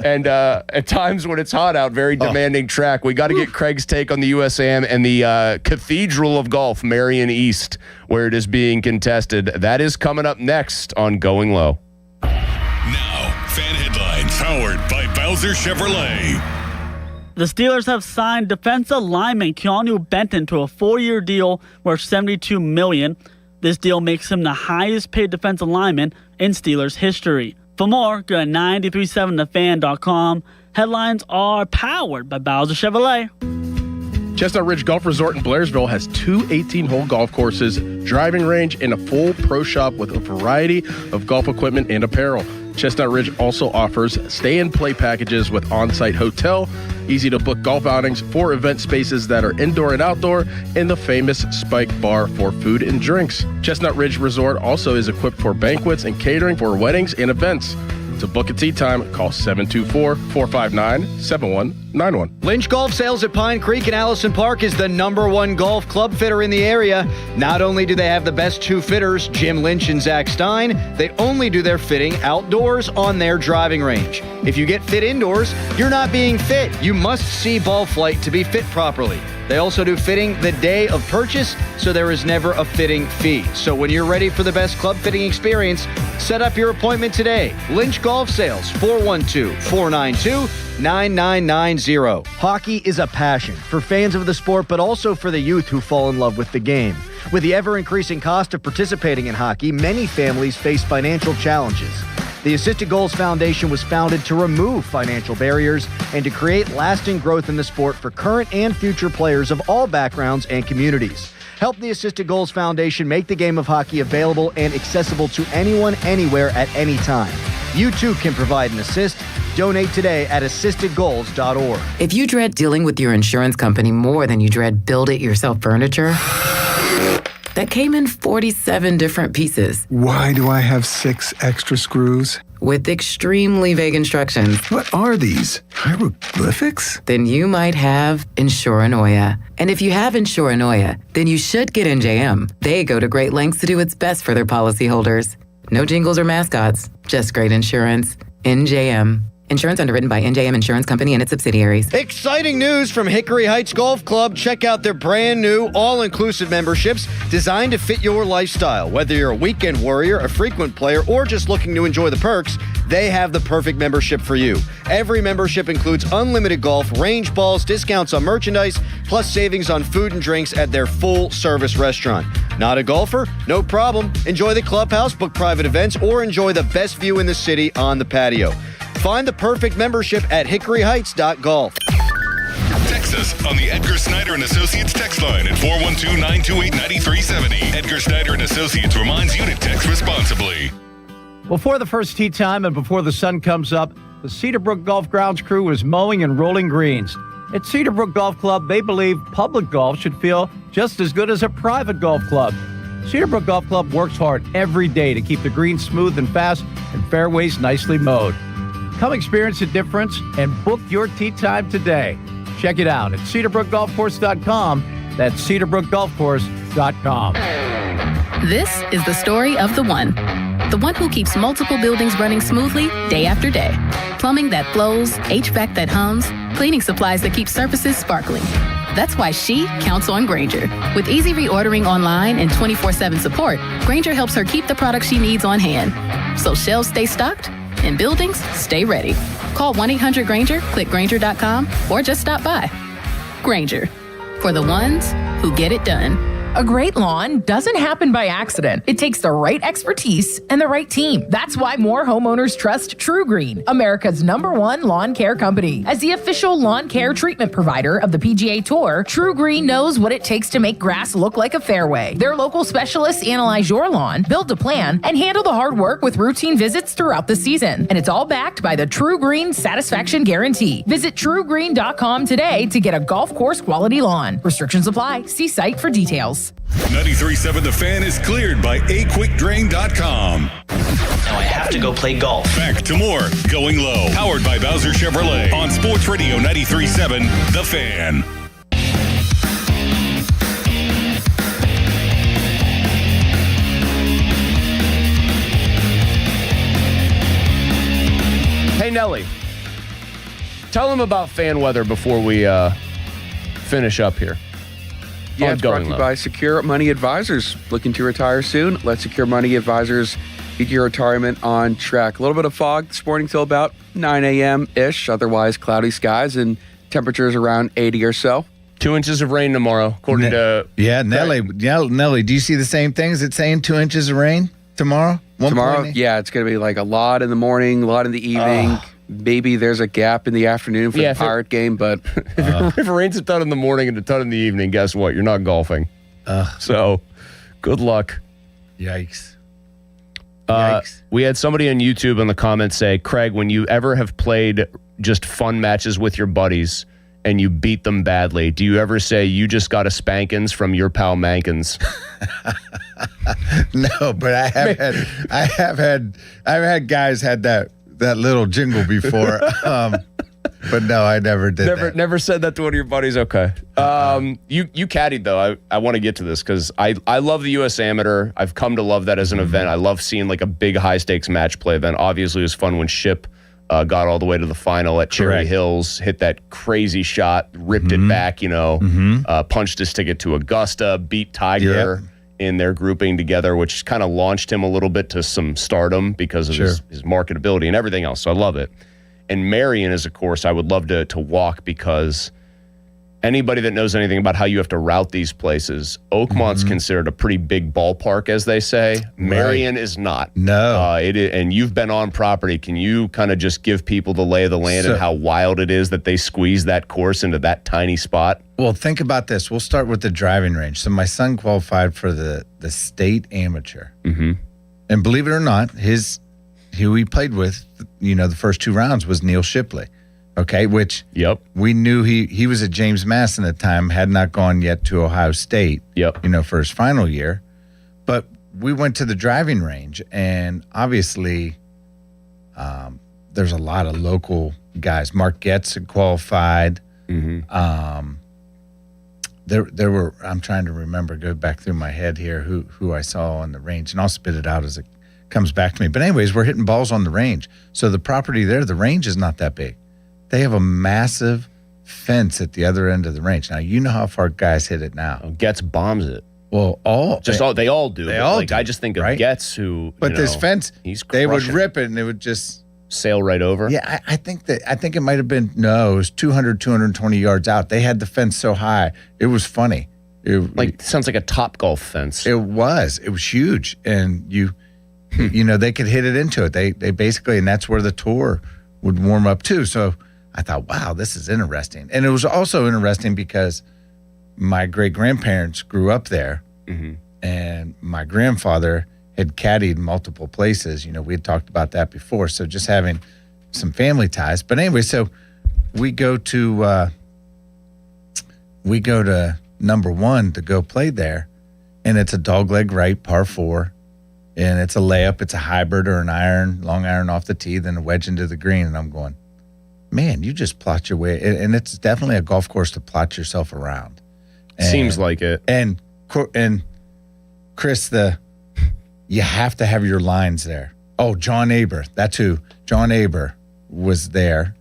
And at times when it's hot out, very demanding track. We got to get Craig's take on the USAM and the Cathedral of Golf, Marion East, where it is being contested. That is coming up next on Going Low. Now, fan headlines powered by Bowser Chevrolet. The Steelers have signed defensive lineman Keanu Benton to a 4-year deal worth $72 million. This deal makes him the highest-paid defensive lineman in Steelers history. For more, go to 937thefan.com. Headlines are powered by Bowser Chevrolet. Chestnut Ridge Golf Resort in Blairsville has 2 18-hole golf courses, driving range, and a full pro shop with a variety of golf equipment and apparel. Chestnut Ridge also offers stay-and-play packages with on-site hotel, easy-to-book golf outings, 4 event spaces that are indoor and outdoor, and the famous Spike Bar for food and drinks. Chestnut Ridge Resort also is equipped for banquets and catering for weddings and events. To book a tee time, call 724-459-7191. Lynch Golf Sales at Pine Creek and Allison Park is the #1 golf club fitter in the area. Not only do they have the best 2 fitters, Jim Lynch and Zach Stein, they only do their fitting outdoors on their driving range. If you get fit indoors, you're not being fit. You must see ball flight to be fit properly. They also do fitting the day of purchase, so there is never a fitting fee. So when you're ready for the best club fitting experience, set up your appointment today. Lynch Golf Sales, 412-492-9990. Hockey is a passion for fans of the sport, but also for the youth who fall in love with the game. With the ever-increasing cost of participating in hockey, many families face financial challenges. The Assisted Goals Foundation was founded to remove financial barriers and to create lasting growth in the sport for current and future players of all backgrounds and communities. Help the Assisted Goals Foundation make the game of hockey available and accessible to anyone, anywhere, at any time. You too can provide an assist. Donate today at assistedgoals.org. If you dread dealing with your insurance company more than you dread build-it-yourself furniture, that came in 47 different pieces. Why do I have 6 extra screws? With extremely vague instructions. What are these? Hieroglyphics? Then you might have Insuranoia. And if you have Insuranoia, then you should get NJM. They go to great lengths to do what's best for their policyholders. No jingles or mascots, just great insurance. NJM. Insurance underwritten by NJM Insurance Company and its subsidiaries. Exciting news from Hickory Heights Golf Club. Check out their brand new all-inclusive memberships designed to fit your lifestyle. Whether you're a weekend warrior, a frequent player, or just looking to enjoy the perks, they have the perfect membership for you. Every membership includes unlimited golf, range balls, discounts on merchandise, plus savings on food and drinks at their full-service restaurant. Not a golfer? No problem. Enjoy the clubhouse, book private events, or enjoy the best view in the city on the patio. Find the perfect membership at hickoryheights.golf. Text us on the Edgar Snyder and Associates text line at 412-928-9370. Edgar Snyder and Associates reminds you to text responsibly. Before the first tee time and before the sun comes up, the Cedarbrook Golf Grounds crew is mowing and rolling greens. At Cedarbrook Golf Club, they believe public golf should feel just as good as a private golf club. Cedarbrook Golf Club works hard every day to keep the greens smooth and fast and fairways nicely mowed. Come experience the difference and book your tee time today. Check it out at cedarbrookgolfcourse.com. That's cedarbrookgolfcourse.com. This is the story of the one who keeps multiple buildings running smoothly day after day. Plumbing that flows, HVAC that hums, cleaning supplies that keep surfaces sparkling. That's why she counts on Grainger. With easy reordering online and 24/7 support, Grainger helps her keep the products she needs on hand. So shelves stay stocked and buildings stay ready. Call 1-800-GRAINGER, click Grainger.com, or just stop by. Grainger, for the ones who get it done. A great lawn doesn't happen by accident. It takes the right expertise and the right team. That's why more homeowners trust TruGreen, America's #1 lawn care company. As the official lawn care treatment provider of the PGA Tour, TruGreen knows what it takes to make grass look like a fairway. Their local specialists analyze your lawn, build a plan, and handle the hard work with routine visits throughout the season. And it's all backed by the TruGreen Satisfaction Guarantee. Visit TruGreen.com today to get a golf course quality lawn. Restrictions apply. See site for details. 93.7 The Fan is cleared by aquickdrain.com. Now I have to go play golf. Back to more Going Low, powered by Bowser Chevrolet on Sports Radio 93.7 The Fan. Hey, Nelly. Tell them about fan weather before we finish up here. Yeah, it's brought to you by Secure Money Advisors. Looking to retire soon? Let Secure Money Advisors get your retirement on track. A little bit of fog this morning till about 9 a.m.-ish. Otherwise, cloudy skies and temperatures around 80 or so. 2 inches of rain tomorrow, according to... Yeah, Nelly. Yeah, Nelly, do you see the same thing? Is it saying 2 inches of rain tomorrow? Tomorrow, yeah, it's going to be like a lot in the morning, a lot in the evening. Maybe there's a gap in the afternoon for the Pirate game, but... if it rains a ton in the morning and a ton in the evening, guess what? You're not golfing. So, good luck. Yikes. We had somebody on YouTube in the comments say, Craig, when you ever have played just fun matches with your buddies and you beat them badly, do you ever say you just got a spankins from your pal Mankins? No, but I've had guys had that little jingle before. But no, I never did that. Never said that to one of your buddies? Okay. You caddied, though. I want to get to this because I love the U.S. Amateur. I've come to love that as an event. I love seeing like a big high-stakes match play event. Obviously, it was fun when Ship got all the way to the final at Cherry Hills, hit that crazy shot, ripped it back, punched his ticket to Augusta, beat Tiger in their grouping together, which kind of launched him a little bit to some stardom because of his marketability and everything else. So I love it. And Marion is a course I would love to walk because anybody that knows anything about how you have to route these places, Oakmont's considered a pretty big ballpark, as they say. Marion is not. No. And you've been on property. Can you kind of just give people the lay of the land and how wild it is that they squeeze that course into that tiny spot? Well, think about this. We'll start with the driving range. So my son qualified for the state amateur. And believe it or not, who he played with, the first 2 rounds was Neil Shipley. Okay, which we knew he was at James Madison at the time, had not gone yet to Ohio State, for his final year. But we went to the driving range, and obviously there's a lot of local guys. Mark Getz had qualified. There were, I'm trying to remember, go back through my head here, who I saw on the range, and I'll spit it out as it comes back to me. But anyways, we're hitting balls on the range. So the property there, the range is not that big. They have a massive fence at the other end of the range. Now, you know how far guys hit it now. Getz bombs it. Well, they all do. They all do. I just think of Getz who, but this fence, they would rip it and it would just sail right over. Yeah, I think it might have been, it was 200, 220 yards out. They had the fence so high. It was funny. It sounds like a Topgolf fence. It was huge. And they could hit it into it. They basically, and that's where the tour would warm up too. So I thought, wow, this is interesting. And it was also interesting because my great-grandparents grew up there, and my grandfather had caddied multiple places. We had talked about that before. So just having some family ties. But anyway, so we go to number 1 to go play there, and it's a dogleg right par 4. And it's a layup. It's a hybrid or an iron, long iron off the tee, then a wedge into the green. And I'm going, man, you just plot your way. And it's definitely a golf course to plot yourself around. Seems like it. And Chris, you have to have your lines there. Oh, John Aber. That's who. John Aber was there.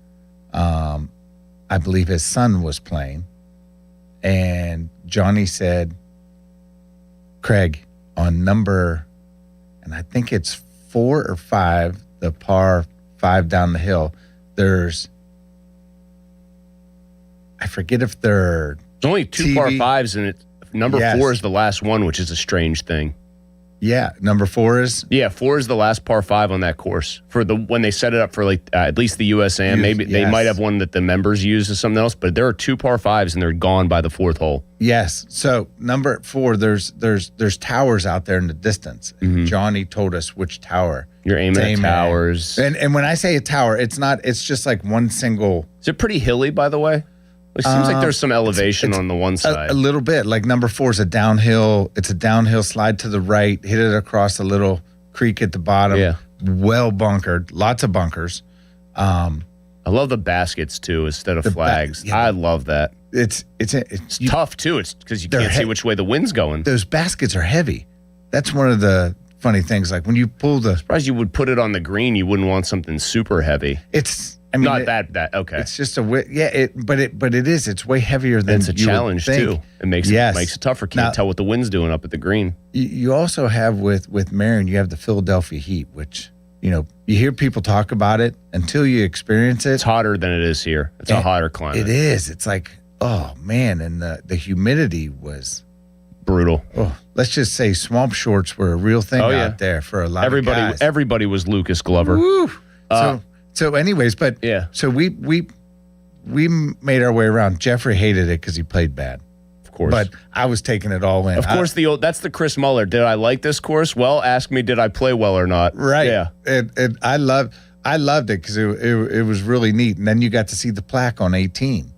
I believe his son was playing. And Johnny said, Craig, on number... and I think it's 4 or 5, the par 5 down the hill. I forget if there's only 2 par 5s, and number 4 is the last one, which is a strange thing. Yeah, number 4 is? Yeah, 4 is the last par 5 on that course. When they set it up for at least the USAM, maybe they might have one that the members use as something else, but there are 2 par 5s and they're gone by the 4th hole. Yes. So number 4, there's towers out there in the distance. And Johnny told us which tower. You're aiming at towers. And when I say a tower, it's just like one single. Is it pretty hilly, by the way? It seems like there's some elevation on the one side. A little bit. Like number 4 is a downhill. It's a downhill slide to the right, hit it across a little creek at the bottom. Yeah. Well bunkered. Lots of bunkers. I love the baskets, too, instead of flags. I love that. It's tough, too. It's because you can't see which way the wind's going. Those baskets are heavy. That's one of the funny things. Like when you pull I'm surprised you would put it on the green. You wouldn't want something super heavy. It's I mean, not that. Okay, it's just but it is. It's way heavier than it's a challenge too. It makes it tougher. Can't tell what the wind's doing up at the green. You also have with Merion, you have the Philadelphia Heat, which you hear people talk about it until you experience it. It's hotter than it is here. It's a hotter climate. It is. It's like, oh man, and the humidity was brutal. Oh, let's just say swamp shorts were a real thing out there for a lot of guys. Everybody was Lucas Glover. Woo. So anyways, but so we made our way around. Jeffrey hated it because he played bad. Of course. But I was taking it all in. Of course, that's the Chris Muller. Did I like this course? Well, ask me, did I play well or not? Right. Yeah. And I loved it because it was really neat. And then you got to see the plaque on 18. Do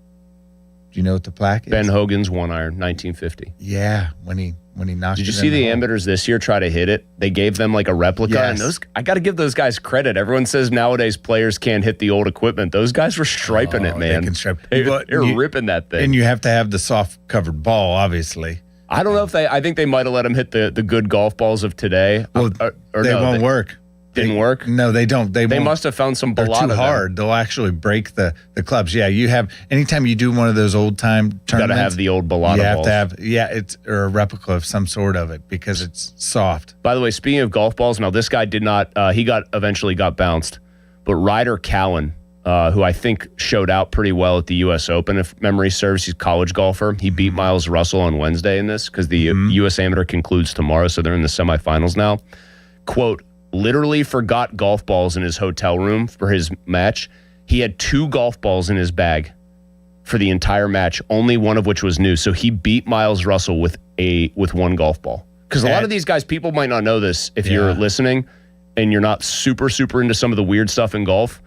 you know what the plaque is? Ben Hogan's 1-iron, 1950. Yeah, when he knocked it. Did you see the amateurs this year try to hit it? They gave them like a replica. Yes. And I got to give those guys credit. Everyone says nowadays players can't hit the old equipment. Those guys were striping it, man. They can stripe. They're ripping that thing. And you have to have the soft covered ball, obviously. I don't know if I think they might have let them hit the good golf balls of today. Well, they won't work. Didn't work? No, they don't. They must have found some They're too hard. They'll actually break the clubs. Yeah, you have anytime you do one of those old time tournaments, you gotta have the old Bellata You have balls. to have it's or a replica of some sort of it because it's soft. By the way, speaking of golf balls, now this guy did not. He eventually got bounced, but Ryder Cowan, who I think showed out pretty well at the U.S. Open, if memory serves, he's a college golfer. He beat Miles Russell on Wednesday in this because the U.S. Amateur concludes tomorrow, so they're in the semifinals now. Quote, literally forgot golf balls in his hotel room for his match. He had 2 golf balls in his bag for the entire match, only one of which was new. So he beat Miles Russell with 1 golf ball. Because a lot of these guys, people might not know this if you're listening and you're not super into some of the weird stuff in golf.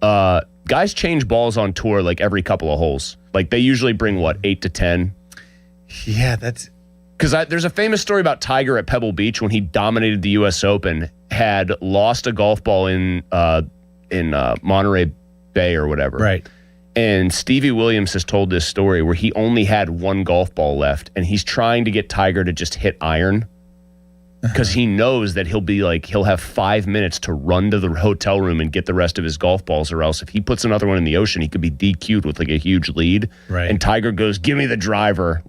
Guys change balls on tour like every couple of holes. Like they usually bring 8 to 10. Yeah, that's... Because there's a famous story about Tiger at Pebble Beach when he dominated the U.S. Open, had lost a golf ball in Monterey Bay or whatever. Right. And Stevie Williams has told this story where he only had 1 golf ball left, and he's trying to get Tiger to just hit iron because he knows that he'll have 5 minutes to run to the hotel room and get the rest of his golf balls, or else if he puts another one in the ocean, he could be DQ'd with a huge lead. Right. And Tiger goes, "Give me the driver,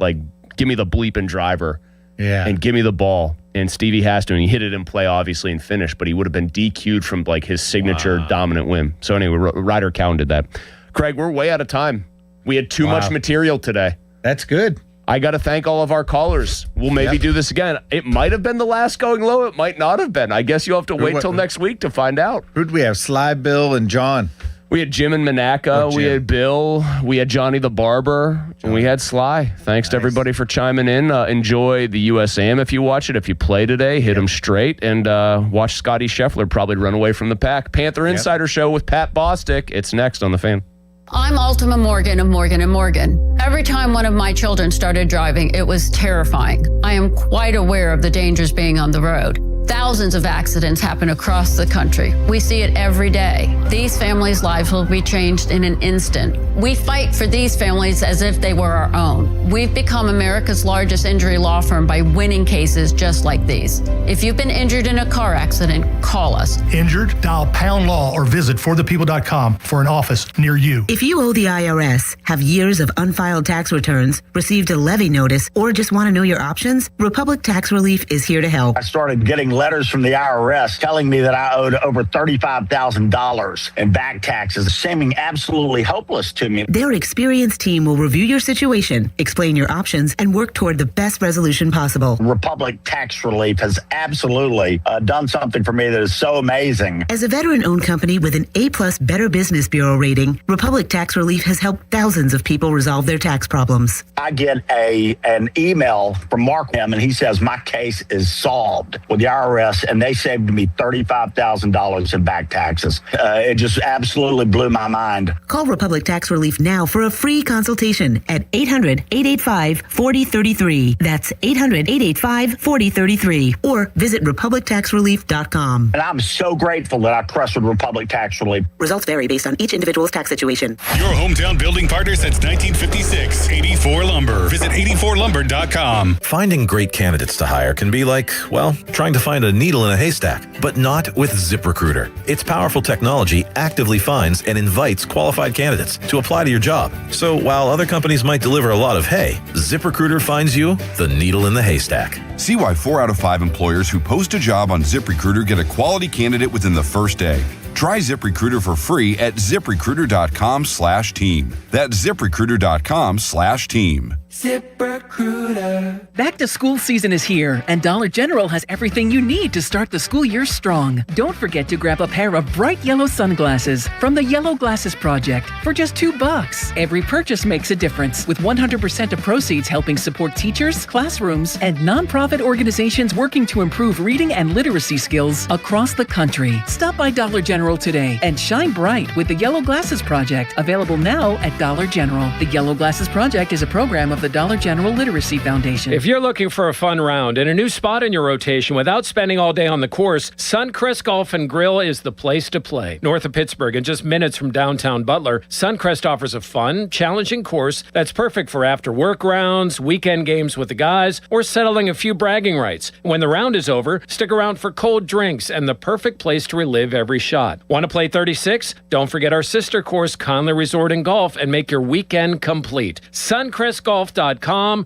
give me the bleeping driver, and give me the ball." And Stevie has to, and he hit it in play, obviously, and finished, but he would have been DQ'd from his signature dominant win. So anyway, Ryder Cowan did that. Craig, we're way out of time. We had too much material today. That's good. I got to thank all of our callers. We'll maybe do this again. It might have been the last Going Low. It might not have been. I guess you'll have to wait till next week to find out. Who'd we have? Sly, Bill, and John. We had Jim and Monaca. We had Bill. We had Johnny the Barber. And we had Sly. Thanks to everybody for chiming in. Enjoy the USAM if you watch it. If you play today, hit them straight. And watch Scotty Scheffler probably run away from the pack. Panther Insider Show with Pat Bostic. It's next on The Fan. I'm Ultima Morgan of Morgan & Morgan. Every time one of my children started driving, it was terrifying. I am quite aware of the dangers being on the road. Thousands of accidents happen across the country. We see it every day. These families' lives will be changed in an instant. We fight for these families as if they were our own. We've become America's largest injury law firm by winning cases just like these. If you've been injured in a car accident, call us. Injured? Dial Pound Law or visit forthepeople.com for an office near you. If you owe the IRS, have years of unfiled tax returns, received a levy notice, or just want to know your options, Republic Tax Relief is here to help. I started getting letters from the IRS telling me that I owed over $35,000 in back taxes, seeming absolutely hopeless to me. Their experienced team will review your situation, explain your options, and work toward the best resolution possible. Republic Tax Relief has absolutely done something for me that is so amazing. As a veteran-owned company with an A+ Better Business Bureau rating, Republic Tax Relief has helped thousands of people resolve their tax problems. I get an email from Mark M, and he says my case is solved with the IRS, and they saved me $35,000 in back taxes. It just absolutely blew my mind. Call Republic Tax Relief now for a free consultation at 800-888 800-885-4033. That's 800-885-4033. Or visit republictaxrelief.com. And I'm so grateful that I trusted Republic Tax Relief. Results vary based on each individual's tax situation. Your hometown building partner since 1956. 84 Lumber. Visit 84lumber.com. Finding great candidates to hire can be like, well, trying to find a needle in a haystack, but not with ZipRecruiter. Its powerful technology actively finds and invites qualified candidates to apply to your job. So while other companies might deliver a lot of hay, ZipRecruiter finds you the needle in the haystack. See why 4 out of 5 employers who post a job on ZipRecruiter get a quality candidate within the first day. Try ZipRecruiter for free at ZipRecruiter.com/team. That's ZipRecruiter.com/team. ZipRecruiter. Back to school season is here, and Dollar General has everything you need to start the school year strong. Don't forget to grab a pair of bright yellow sunglasses from the Yellow Glasses Project for just $2. Every purchase makes a difference, with 100% of proceeds helping support teachers, classrooms, and nonprofit organizations working to improve reading and literacy skills across the country. Stop by Dollar General today and shine bright with the Yellow Glasses Project, available now at Dollar General. The Yellow Glasses Project is a program of the Dollar General Literacy Foundation. If you're looking for a fun round and a new spot in your rotation without spending all day on the course, Suncrest Golf and Grill is the place to play. North of Pittsburgh and just minutes from downtown Butler, Suncrest offers a fun, challenging course that's perfect for after-work rounds, weekend games with the guys, or settling a few bragging rights. When the round is over, stick around for cold drinks and the perfect place to relive every shot. Want to play 36? Don't forget our sister course, Conley Resort and Golf, and make your weekend complete. SuncrestGolf.com.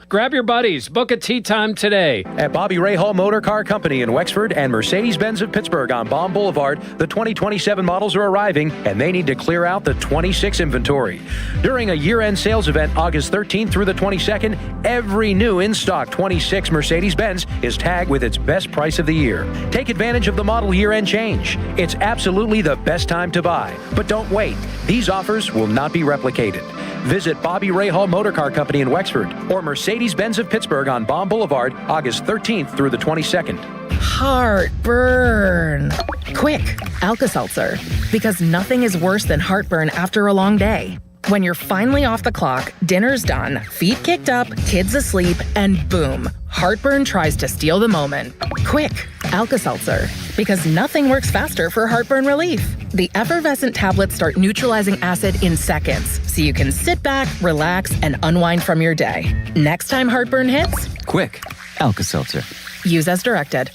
Grab your buddies. Book a tee time today. At Bobby Ray Hall Motor Car Company in Wexford and Mercedes-Benz of Pittsburgh on Baum Boulevard, the 2027 models are arriving, and they need to clear out the 26 inventory. During a year-end sales event August 13th through the 22nd, every new in-stock 26 Mercedes-Benz is tagged with its best price of the year. Take advantage of the model year-end change. It's absolutely the best time to buy. But don't wait. These offers will not be replicated. Visit Bobby Ray Hall Motor Car Company in Wexford or Mercedes-Benz of Pittsburgh on Baum Boulevard, August 13th through the 22nd. Heartburn. Quick, Alka-Seltzer. Because nothing is worse than heartburn after a long day. When you're finally off the clock, dinner's done, feet kicked up, kids asleep, and boom, heartburn tries to steal the moment. Quick, Alka-Seltzer. Because nothing works faster for heartburn relief. The effervescent tablets start neutralizing acid in seconds, so you can sit back, relax, and unwind from your day. Next time heartburn hits, quick, Alka-Seltzer. Use as directed.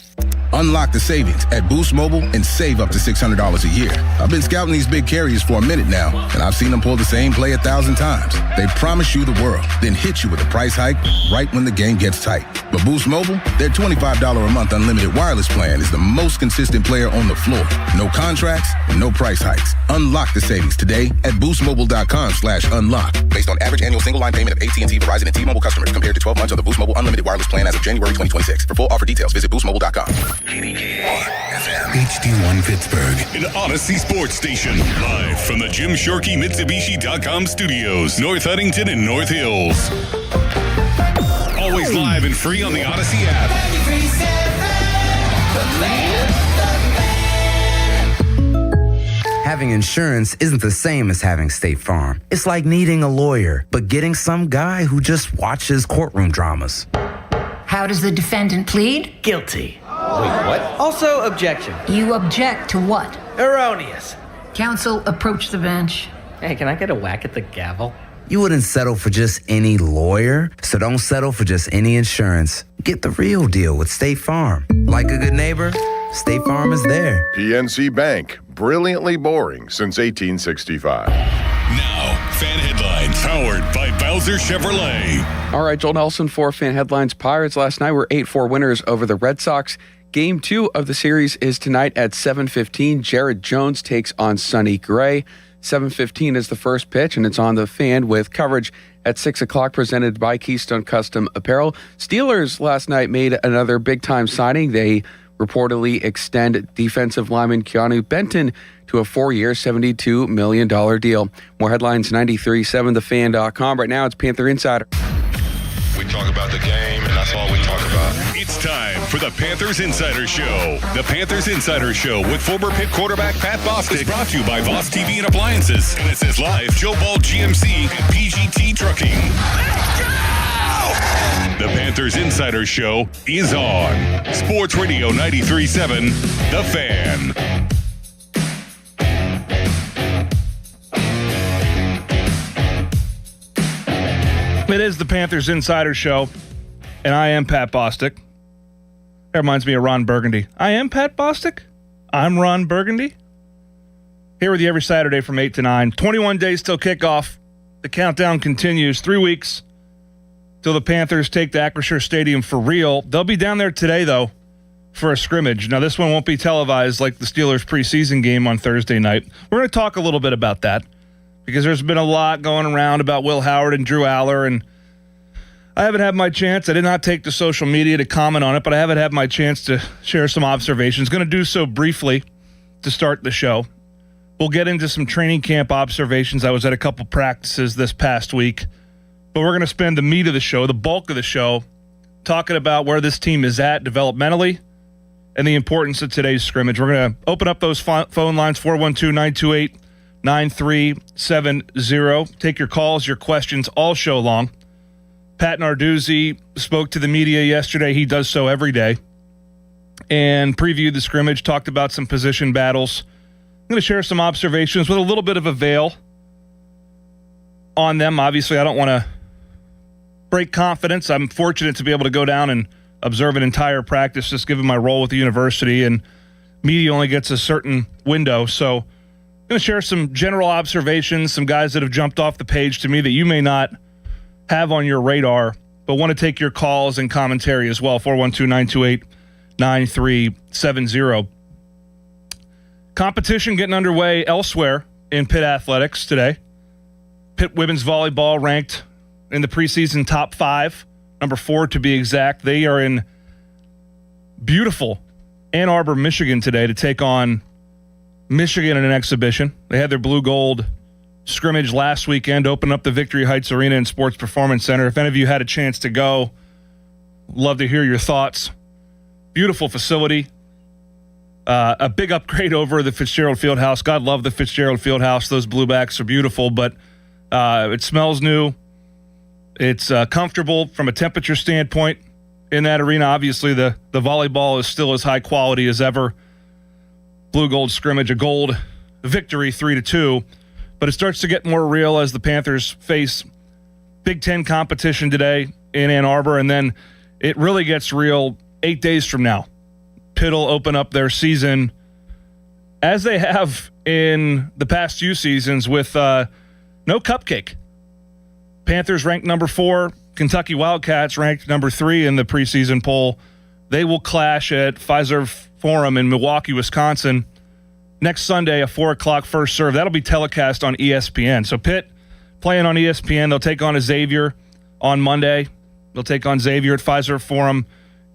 Unlock the savings at Boost Mobile and save up to $600 a year. I've been scouting these big carriers for a minute now, and I've seen them pull the same play 1,000 times. They promise you the world, then hit you with a price hike right when the game gets tight. But Boost Mobile, their $25 a month unlimited wireless plan is the most consistent player on the floor. No contracts and no price hikes. Unlock the savings today at boostmobile.com/unlock. Based on average annual single line payment of AT&T, Verizon, and T-Mobile customers compared to 12 months of the Boost Mobile unlimited wireless plan as of January 2026. For full offer details, visit boostmobile.com. HD1 Pittsburgh, an Odyssey Sports Station. Live from the Jim Shorkey Mitsubishi.com studios, North Huntington and North Hills. Always live and free on the Odyssey app. Having insurance isn't the same as having State Farm. It's like needing a lawyer, but getting some guy who just watches courtroom dramas. How does the defendant plead? Guilty. Wait, what? Also, objection. You object to what? Erroneous. Counsel, approach the bench. Hey, can I get a whack at the gavel? You wouldn't settle for just any lawyer, so don't settle for just any insurance. Get the real deal with State Farm. Like a good neighbor, State Farm is there. PNC Bank, brilliantly boring since 1865. Now, Fan Headlines, powered by Bowser Chevrolet. All right, Joel Nelson for Fan Headlines. Pirates last night were 8-4 winners over the Red Sox. Game 2 of the series is tonight at 7:15. Jared Jones takes on Sonny Gray. 7:15 is the first pitch, and it's on the Fan with coverage at 6 o'clock presented by Keystone Custom Apparel. Steelers last night made another big-time signing. They reportedly extend defensive lineman Keanu Benton to a 4-year, $72 million deal. More headlines, 93.7 thefan.com. Right now, it's Panther Insider. We talk about the game, and that's all we talk about. It's time for the Panthers Insider Show. The Panthers Insider Show with former Pitt quarterback Pat Bostic is brought to you by Voss TV and Appliances. And it says live, Joe Ball GMC and PGT Trucking. Panthers Insider Show is on. Sports Radio 93.7, The Fan. It is the Panthers Insider Show, and I am Pat Bostic. That reminds me of Ron Burgundy. I am Pat Bostic. I'm Ron Burgundy. Here with you every Saturday from 8 to 9. 21 days till kickoff. The countdown continues. 3 weeks till the Panthers take to Acrisure Stadium for real. They'll be down there today, though, for a scrimmage. Now, this one won't be televised like the Steelers preseason game on Thursday night. We're going to talk a little bit about that, because there's been a lot going around about Will Howard and Drew Aller, and I haven't had my chance. I did not take to social media to comment on it, but I haven't had my chance to share some observations. Going to do so briefly to start the show. We'll get into some training camp observations. I was at a couple practices this past week, but we're going to spend the meat of the show, the bulk of the show, talking about where this team is at developmentally and the importance of today's scrimmage. We're going to open up those phone lines, 412-928-9370. Take your calls, your questions all show long. Pat Narduzzi spoke to the media yesterday. He does so every day. And previewed the scrimmage, talked about some position battles. I'm going to share some observations with a little bit of a veil on them. Obviously, I don't want to break confidence. I'm fortunate to be able to go down and observe an entire practice, just given my role with the university, and media only gets a certain window. So I'm going to share some general observations, some guys that have jumped off the page to me that you may not have on your radar, but want to take your calls and commentary as well. 412-928-9370. Competition getting underway elsewhere in Pitt athletics today. Pitt women's volleyball ranked in the preseason top 5, number 4 to be exact. They are in beautiful Ann Arbor, Michigan today to take on Michigan in an exhibition. They had their blue-gold scrimmage last weekend, opened up the Victory Heights Arena and Sports Performance Center. If any of you had a chance to go, love to hear your thoughts. Beautiful facility. A big upgrade over the Fitzgerald Fieldhouse. God love the Fitzgerald Fieldhouse. Those bluebacks are beautiful, but it smells new. It's comfortable from a temperature standpoint in that arena. Obviously, the volleyball is still as high quality as ever. Blue-gold scrimmage, a gold victory, 3-2. But it starts to get more real as the Panthers face Big Ten competition today in Ann Arbor, and then it really gets real 8 days from now. Pitt will open up their season, as they have in the past few seasons, with no cupcake. Panthers ranked number 4. Kentucky Wildcats ranked number 3 in the preseason poll. They will clash at Fiserv Forum in Milwaukee, Wisconsin, next Sunday, a 4 o'clock first serve. That'll be telecast on ESPN. So Pitt playing on ESPN. They'll take on Xavier on Monday. They'll take on Xavier at Fiserv Forum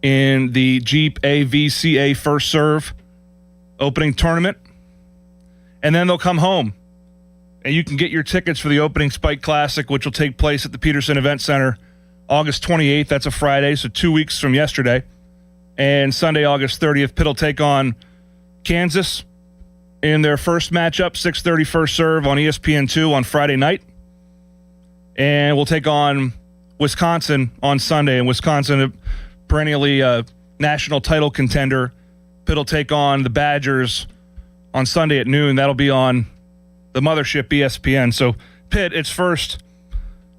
in the Jeep AVCA first serve opening tournament. And then they'll come home. And you can get your tickets for the opening Spike Classic, which will take place at the Peterson Event Center August 28th. That's a Friday, so 2 weeks from yesterday. And Sunday, August 30th, Pitt will take on Kansas in their first matchup, 6:30 first serve on ESPN2 on Friday night. And we'll take on Wisconsin on Sunday. And Wisconsin, perennially a national title contender. Pitt will take on the Badgers on Sunday at noon. That'll be on the mothership ESPN. So Pitt,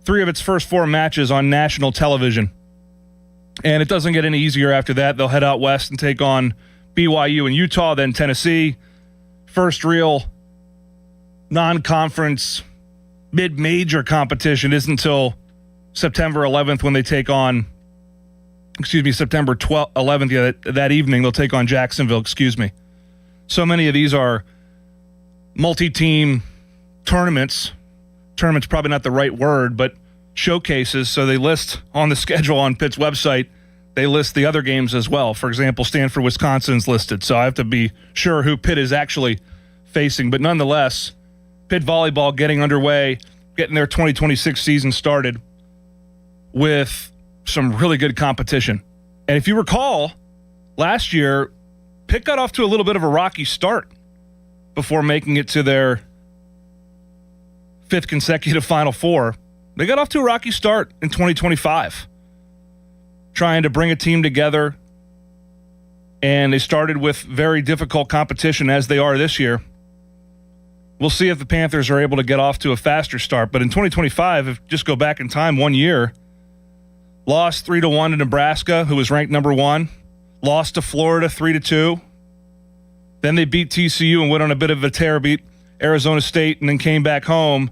three of its first 4 matches on national television. And it doesn't get any easier after that. They'll head out west and take on BYU and Utah, then Tennessee. First real non-conference mid-major competition isn't until September 11th when they take on, September 11th, that evening they'll take on Jacksonville, So many of these are multi-team tournaments. Tournament's probably not the right word, but showcases. So they list on the schedule on Pitt's website, they list the other games as well. For example, Stanford, Wisconsin's listed. So I have to be sure who Pitt is actually facing. But nonetheless, Pitt volleyball getting underway, getting their 2026 season started with some really good competition. And if you recall, last year, Pitt got off to a little bit of a rocky start before making it to their 5th consecutive Final Four. They got off to a rocky start in 2025. trying to bring a team together, and they started with very difficult competition as they are this year. We'll see if the Panthers are able to get off to a faster start. But in 2025, if just go back in time 1 year, lost 3-1 to Nebraska, who was ranked number 1, lost to Florida 3-2. Then they beat TCU and went on a bit of a tear, beat Arizona State, and then came back home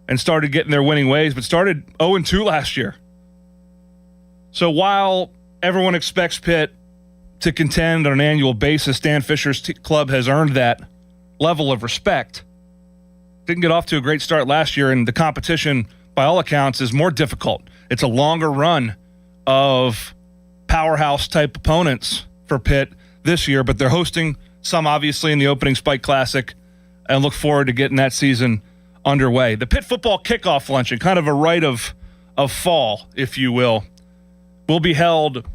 and started getting their winning ways, but started 0-2 last year. So while everyone expects Pitt to contend on an annual basis, Dan Fisher's club has earned that level of respect. Didn't get off to a great start last year, and the competition, by all accounts, is more difficult. It's a longer run of powerhouse-type opponents for Pitt this year, but they're hosting some, obviously, in the opening Spike Classic, and look forward to getting that season underway. The Pitt football kickoff luncheon, kind of a rite of fall, if you will be held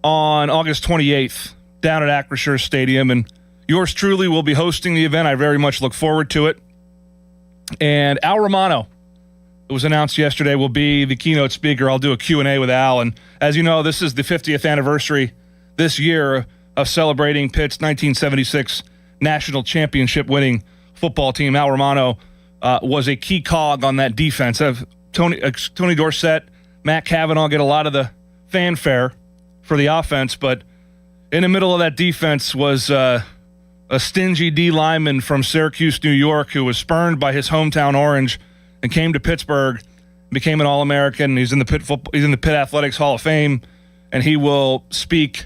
on August 28th down at Acrisure Stadium, and yours truly will be hosting the event. I very much look forward to it. And Al Romano, it was announced yesterday, will be the keynote speaker. I'll do a Q&A with Al, and as you know, this is the 50th anniversary this year of celebrating Pitt's 1976 national championship winning football team. Al Romano was a key cog on that defense. Tony Dorsett, Matt Cavanaugh get a lot of the fanfare for the offense, but in the middle of that defense was a stingy D lineman from Syracuse, New York, who was spurned by his hometown Orange and came to Pittsburgh, became an All-American. He's in the Pitt Athletics Hall of Fame, and he will speak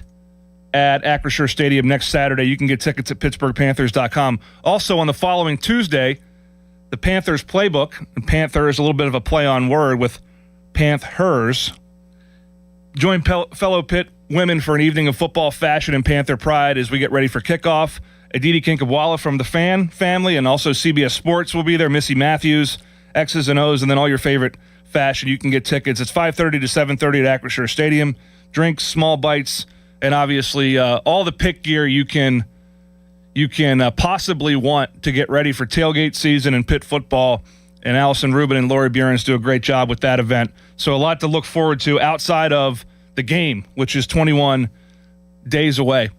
at Acrisure Stadium next Saturday. You can get tickets at PittsburghPanthers.com. Also on the following Tuesday, the Panthers playbook, and Panther is a little bit of a play on word with Panthers. Join fellow Pitt women for an evening of football, fashion, and Panther pride as we get ready for kickoff. Aditi Kinkhabwala from the Fan family, and also CBS Sports will be there. Missy Matthews, X's and O's, and then all your favorite fashion. You can get tickets. It's 5:30 to 7:30 at Acrisure Stadium. Drinks, small bites, and obviously all the Pitt gear you can possibly want to get ready for tailgate season and Pitt football. And Allison Rubin and Lori Burns do a great job with that event. So a lot to look forward to outside of the game, which is 21 days away.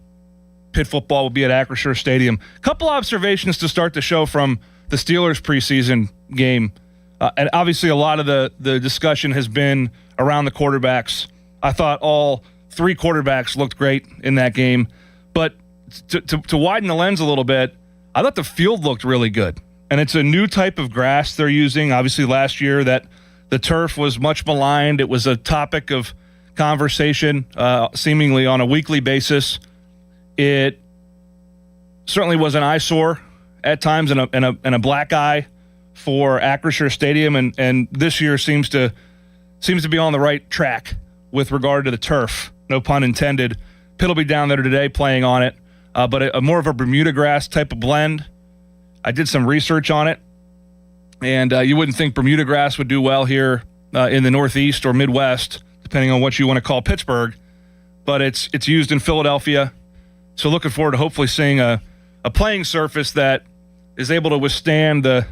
Pitt football will be at Acrisure Stadium. Couple observations to start the show from the Steelers preseason game. And obviously a lot of the discussion has been around the quarterbacks. I thought all three quarterbacks looked great in that game. But to widen the lens a little bit, I thought the field looked really good. And it's a new type of grass they're using. Obviously last year that the turf was much maligned. It was a topic of conversation seemingly on a weekly basis. It certainly was an eyesore at times and a black eye for Acrisure Stadium, and this year seems to be on the right track with regard to the turf. No pun intended. Pitt will be down there today playing on it, but a more of a Bermuda grass type of blend. I did some research on it, and you wouldn't think Bermuda grass would do well here in the Northeast or Midwest, depending on what you want to call Pittsburgh, but it's used in Philadelphia. So looking forward to hopefully seeing a playing surface that is able to withstand the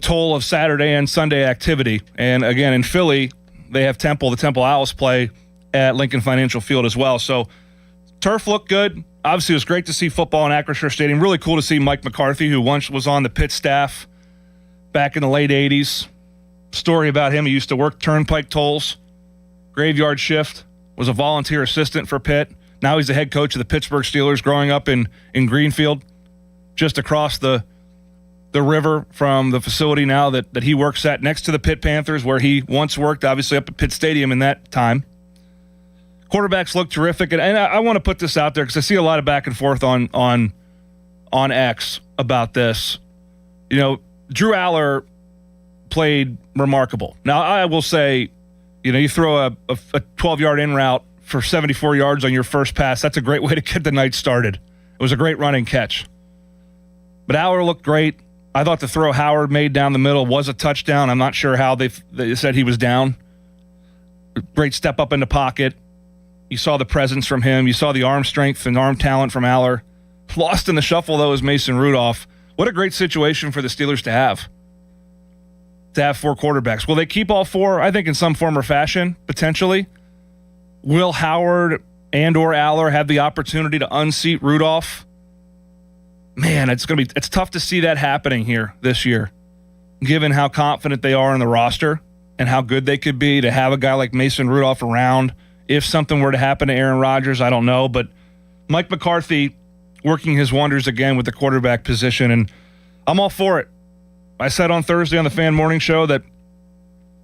toll of Saturday and Sunday activity. And again, in Philly, they have the Temple Owls play at Lincoln Financial Field as well. So turf looked good. Obviously, it was great to see football in Acrisure Stadium. Really cool to see Mike McCarthy, who once was on the Pitt staff back in the late 80s. Story about him, he used to work turnpike tolls, graveyard shift, was a volunteer assistant for Pitt. Now he's the head coach of the Pittsburgh Steelers, growing up in Greenfield, just across the river from the facility now that he works at, next to the Pitt Panthers, where he once worked, obviously up at Pitt Stadium in that time. Quarterbacks look terrific, and I want to put this out there because I see a lot of back and forth on X about this. You know, Drew Aller played remarkable. Now, I will say, you know, you throw a 12-yard in route for 74 yards on your first pass. That's a great way to get the night started. It was a great running catch. But Aller looked great. I thought the throw Howard made down the middle was a touchdown. I'm not sure how they said he was down. Great step up in the pocket. You saw the presence from him. You saw the arm strength and arm talent from Aller. Lost in the shuffle, though, is Mason Rudolph. What a great situation for the Steelers to have four quarterbacks. Will they keep all four? I think in some form or fashion, potentially. Will Howard and or Aller have the opportunity to unseat Rudolph? Man, it's tough to see that happening here this year, given how confident they are in the roster and how good they could be. To have a guy like Mason Rudolph around, if something were to happen to Aaron Rodgers, I don't know. But Mike McCarthy working his wonders again with the quarterback position, and I'm all for it. I said on Thursday on the Fan Morning Show that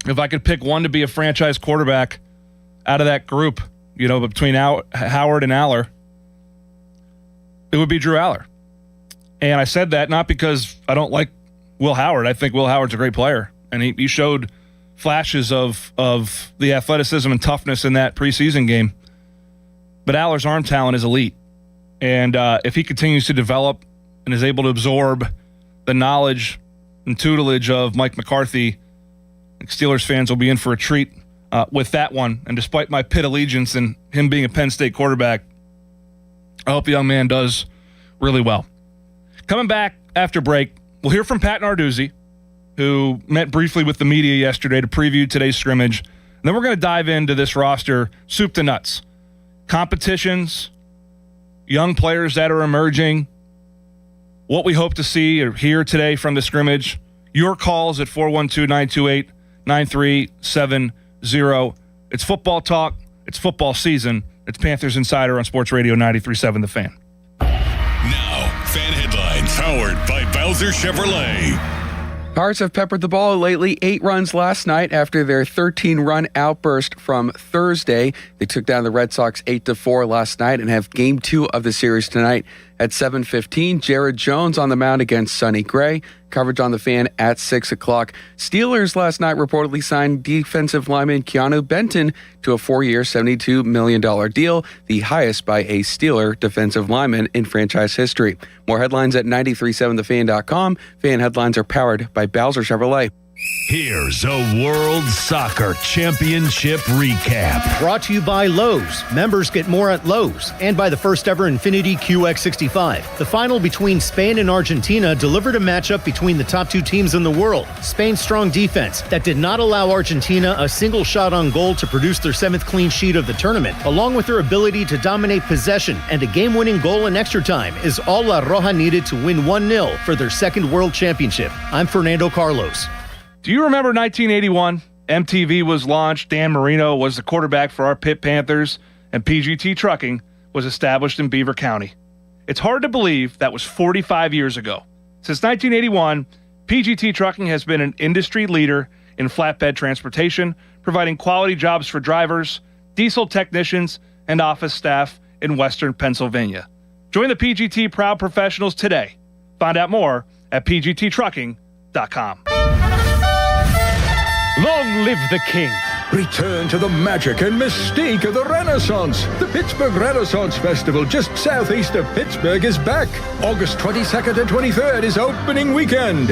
if I could pick one to be a franchise quarterback out of that group, between Howard and Aller, it would be Drew Aller. And I said that not because I don't like Will Howard. I think Will Howard's a great player, and he showed flashes of the athleticism and toughness in that preseason game. But Aller's arm talent is elite. And if he continues to develop and is able to absorb the knowledge and tutelage of Mike McCarthy, I think Steelers fans will be in for a treat with that one. And despite my Pitt allegiance and him being a Penn State quarterback, I hope the young man does really well. Coming back after break, we'll hear from Pat Narduzzi, who met briefly with the media yesterday to preview today's scrimmage. And then we're going to dive into this roster, soup to nuts. Competitions, young players that are emerging, what we hope to see or hear today from the scrimmage. Your calls at 412-928-9370. It's football talk. It's football season. It's Panthers Insider on Sports Radio 93.7 The Fan. Now, Fan Headlines, powered by Bowser Chevrolet. Pirates have peppered the ball lately. 8 runs last night after their 13-run outburst from Thursday. They took down the Red Sox 8-4 last night and have Game 2 of the series tonight at 7:15. Jared Jones on the mound against Sonny Gray. Coverage on the Fan at 6 o'clock. Steelers last night reportedly signed defensive lineman Keanu Benton to a 4-year, $72 million deal, the highest by a Steeler defensive lineman in franchise history. More headlines at 937thefan.com. Fan headlines are powered by Bowser Chevrolet. Here's a World Soccer Championship recap. Brought to you by Lowe's. Members get more at Lowe's. And by the first ever Infiniti QX65. The final between Spain and Argentina delivered a matchup between the top 2 teams in the world. Spain's strong defense that did not allow Argentina a single shot on goal to produce their 7th clean sheet of the tournament, along with their ability to dominate possession and a game-winning goal in extra time, is all La Roja needed to win 1-0 for their 2nd World Championship. I'm Fernando Carlos. Do you remember 1981? MTV was launched. Dan Marino was the quarterback for our Pitt Panthers, and PGT Trucking was established in Beaver County. It's hard to believe that was 45 years ago. Since 1981, PGT Trucking has been an industry leader in flatbed transportation, providing quality jobs for drivers, diesel technicians, and office staff in Western Pennsylvania. Join the PGT Proud Professionals today. Find out more at pgttrucking.com. Long live the king. Return to the magic and mystique of the Renaissance. The Pittsburgh Renaissance Festival, just southeast of Pittsburgh, is back. August 22nd and 23rd is opening weekend.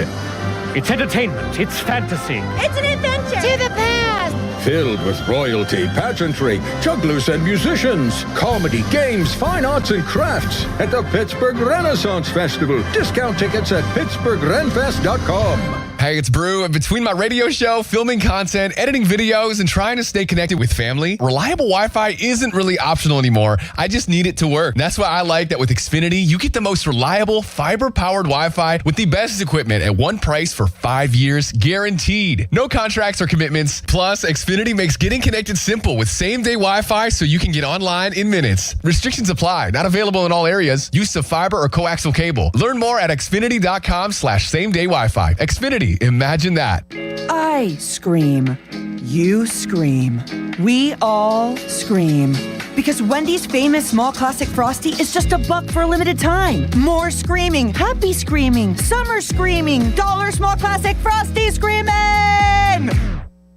It's entertainment. It's fantasy. It's an adventure. To the past. Filled with royalty, pageantry, jugglers and musicians, comedy, games, fine arts and crafts at the Pittsburgh Renaissance Festival. Discount tickets at pittsburghrenfest.com. Hey, it's Brew. Between my radio show, filming content, editing videos, and trying to stay connected with family, reliable Wi-Fi isn't really optional anymore. I just need it to work. That's why I like that with Xfinity, you get the most reliable, fiber-powered Wi-Fi with the best equipment at one price for 5 years, guaranteed. No contracts or commitments. Plus, Xfinity makes getting connected simple with same-day Wi-Fi so you can get online in minutes. Restrictions apply. Not available in all areas. Use of fiber or coaxial cable. Learn more at xfinity.com/same-day Wi-Fi. Xfinity. Imagine that. I scream. You scream. We all scream. Because Wendy's famous small classic Frosty is just $1 for a limited time. More screaming, happy screaming, summer screaming, dollar small classic Frosty screaming!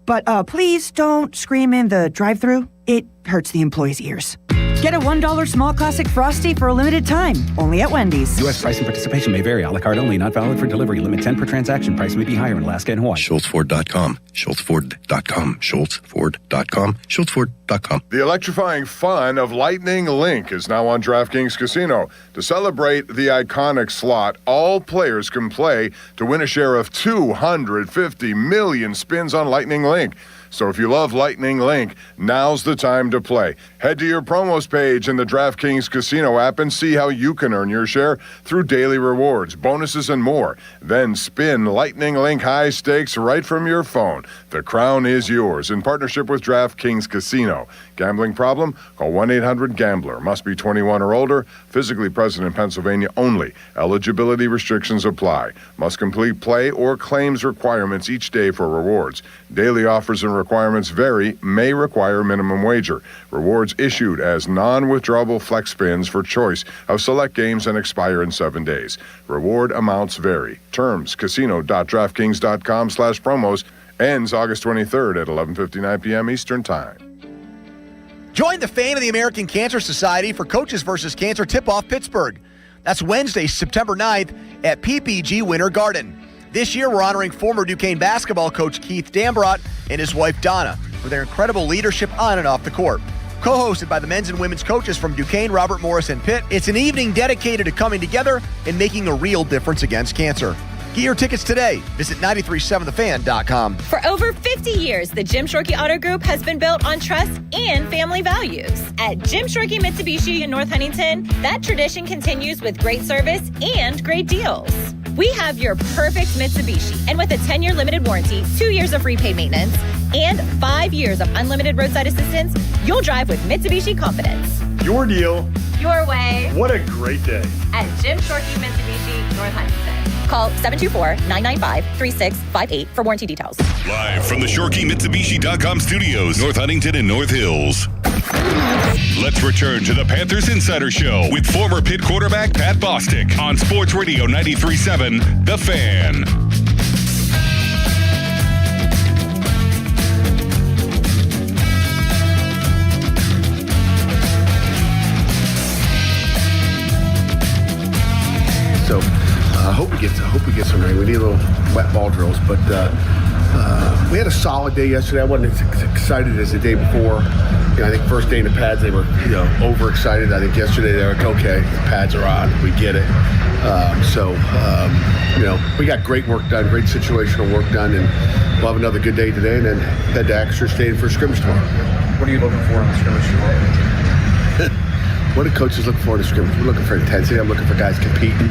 But please don't scream in the drive-thru. It hurts the employees' ears. Get a $1 small classic Frosty for a limited time, only at Wendy's. U.S. price and participation may vary. A la carte only, not valid for delivery. Limit 10 per transaction. Price may be higher in Alaska and Hawaii. SchultzFord.com. SchultzFord.com. SchultzFord.com. SchultzFord.com. The electrifying fun of Lightning Link is now on DraftKings Casino. To celebrate the iconic slot, all players can play to win a share of 250 million spins on Lightning Link. So if you love Lightning Link, now's the time to play. Head to your promos page in the DraftKings Casino app and see how you can earn your share through daily rewards, bonuses, and more. Then spin Lightning Link high stakes right from your phone. The crown is yours in partnership with DraftKings Casino. Gambling problem? Call 1-800-GAMBLER. Must be 21 or older. Physically present in Pennsylvania only. Eligibility restrictions apply. Must complete play or claims requirements each day for rewards. Daily offers and requirements vary, may require minimum wager. Rewards issued as non-withdrawable flex spins for choice of select games and expire in 7 days. Reward amounts vary. Terms, casino.draftkings.com/promos. Ends August 23rd at 11:59 p.m. Eastern Time. Join the Fame of the American Cancer Society for Coaches vs. Cancer Tip-Off Pittsburgh. That's Wednesday, September 9th at PPG Winter Garden. This year, we're honoring former Duquesne basketball coach Keith Dambrot and his wife Donna for their incredible leadership on and off the court. Co-hosted by the men's and women's coaches from Duquesne, Robert Morris, and Pitt, it's an evening dedicated to coming together and making a real difference against cancer. Get your tickets today. Visit 937thefan.com. For over 50 years, the Jim Shorkey Auto Group has been built on trust and family values. At Jim Shorkey Mitsubishi in North Huntington, that tradition continues with great service and great deals. We have your perfect Mitsubishi, and with a 10-year limited warranty, 2 years of free paid maintenance, and 5 years of unlimited roadside assistance, you'll drive with Mitsubishi confidence. Your deal. Your way. What a great day. At Jim Shorkey Mitsubishi, North Huntington. Call 724-995-3658 for warranty details. Live from the ShorkeyMitsubishi.com studios, North Huntington and North Hills. Let's return to the Panthers Insider Show with former Pitt quarterback Pat Bostic on Sports Radio 93.7, The Fan. So I hope we get some rain. We need a little wet ball drills, but we had a solid day yesterday. I wasn't as excited as the day before. I think first day in the pads they were overexcited. I think yesterday they were like, okay, the pads are on, we get it. We got great work done, great situational work done, and we'll have another good day today, and then head to Exeter Stadium for scrimmage tomorrow. What are you looking for in the scrimmage tomorrow? What do coaches look for in the scrimmage? We're looking for intensity. I'm looking for guys competing.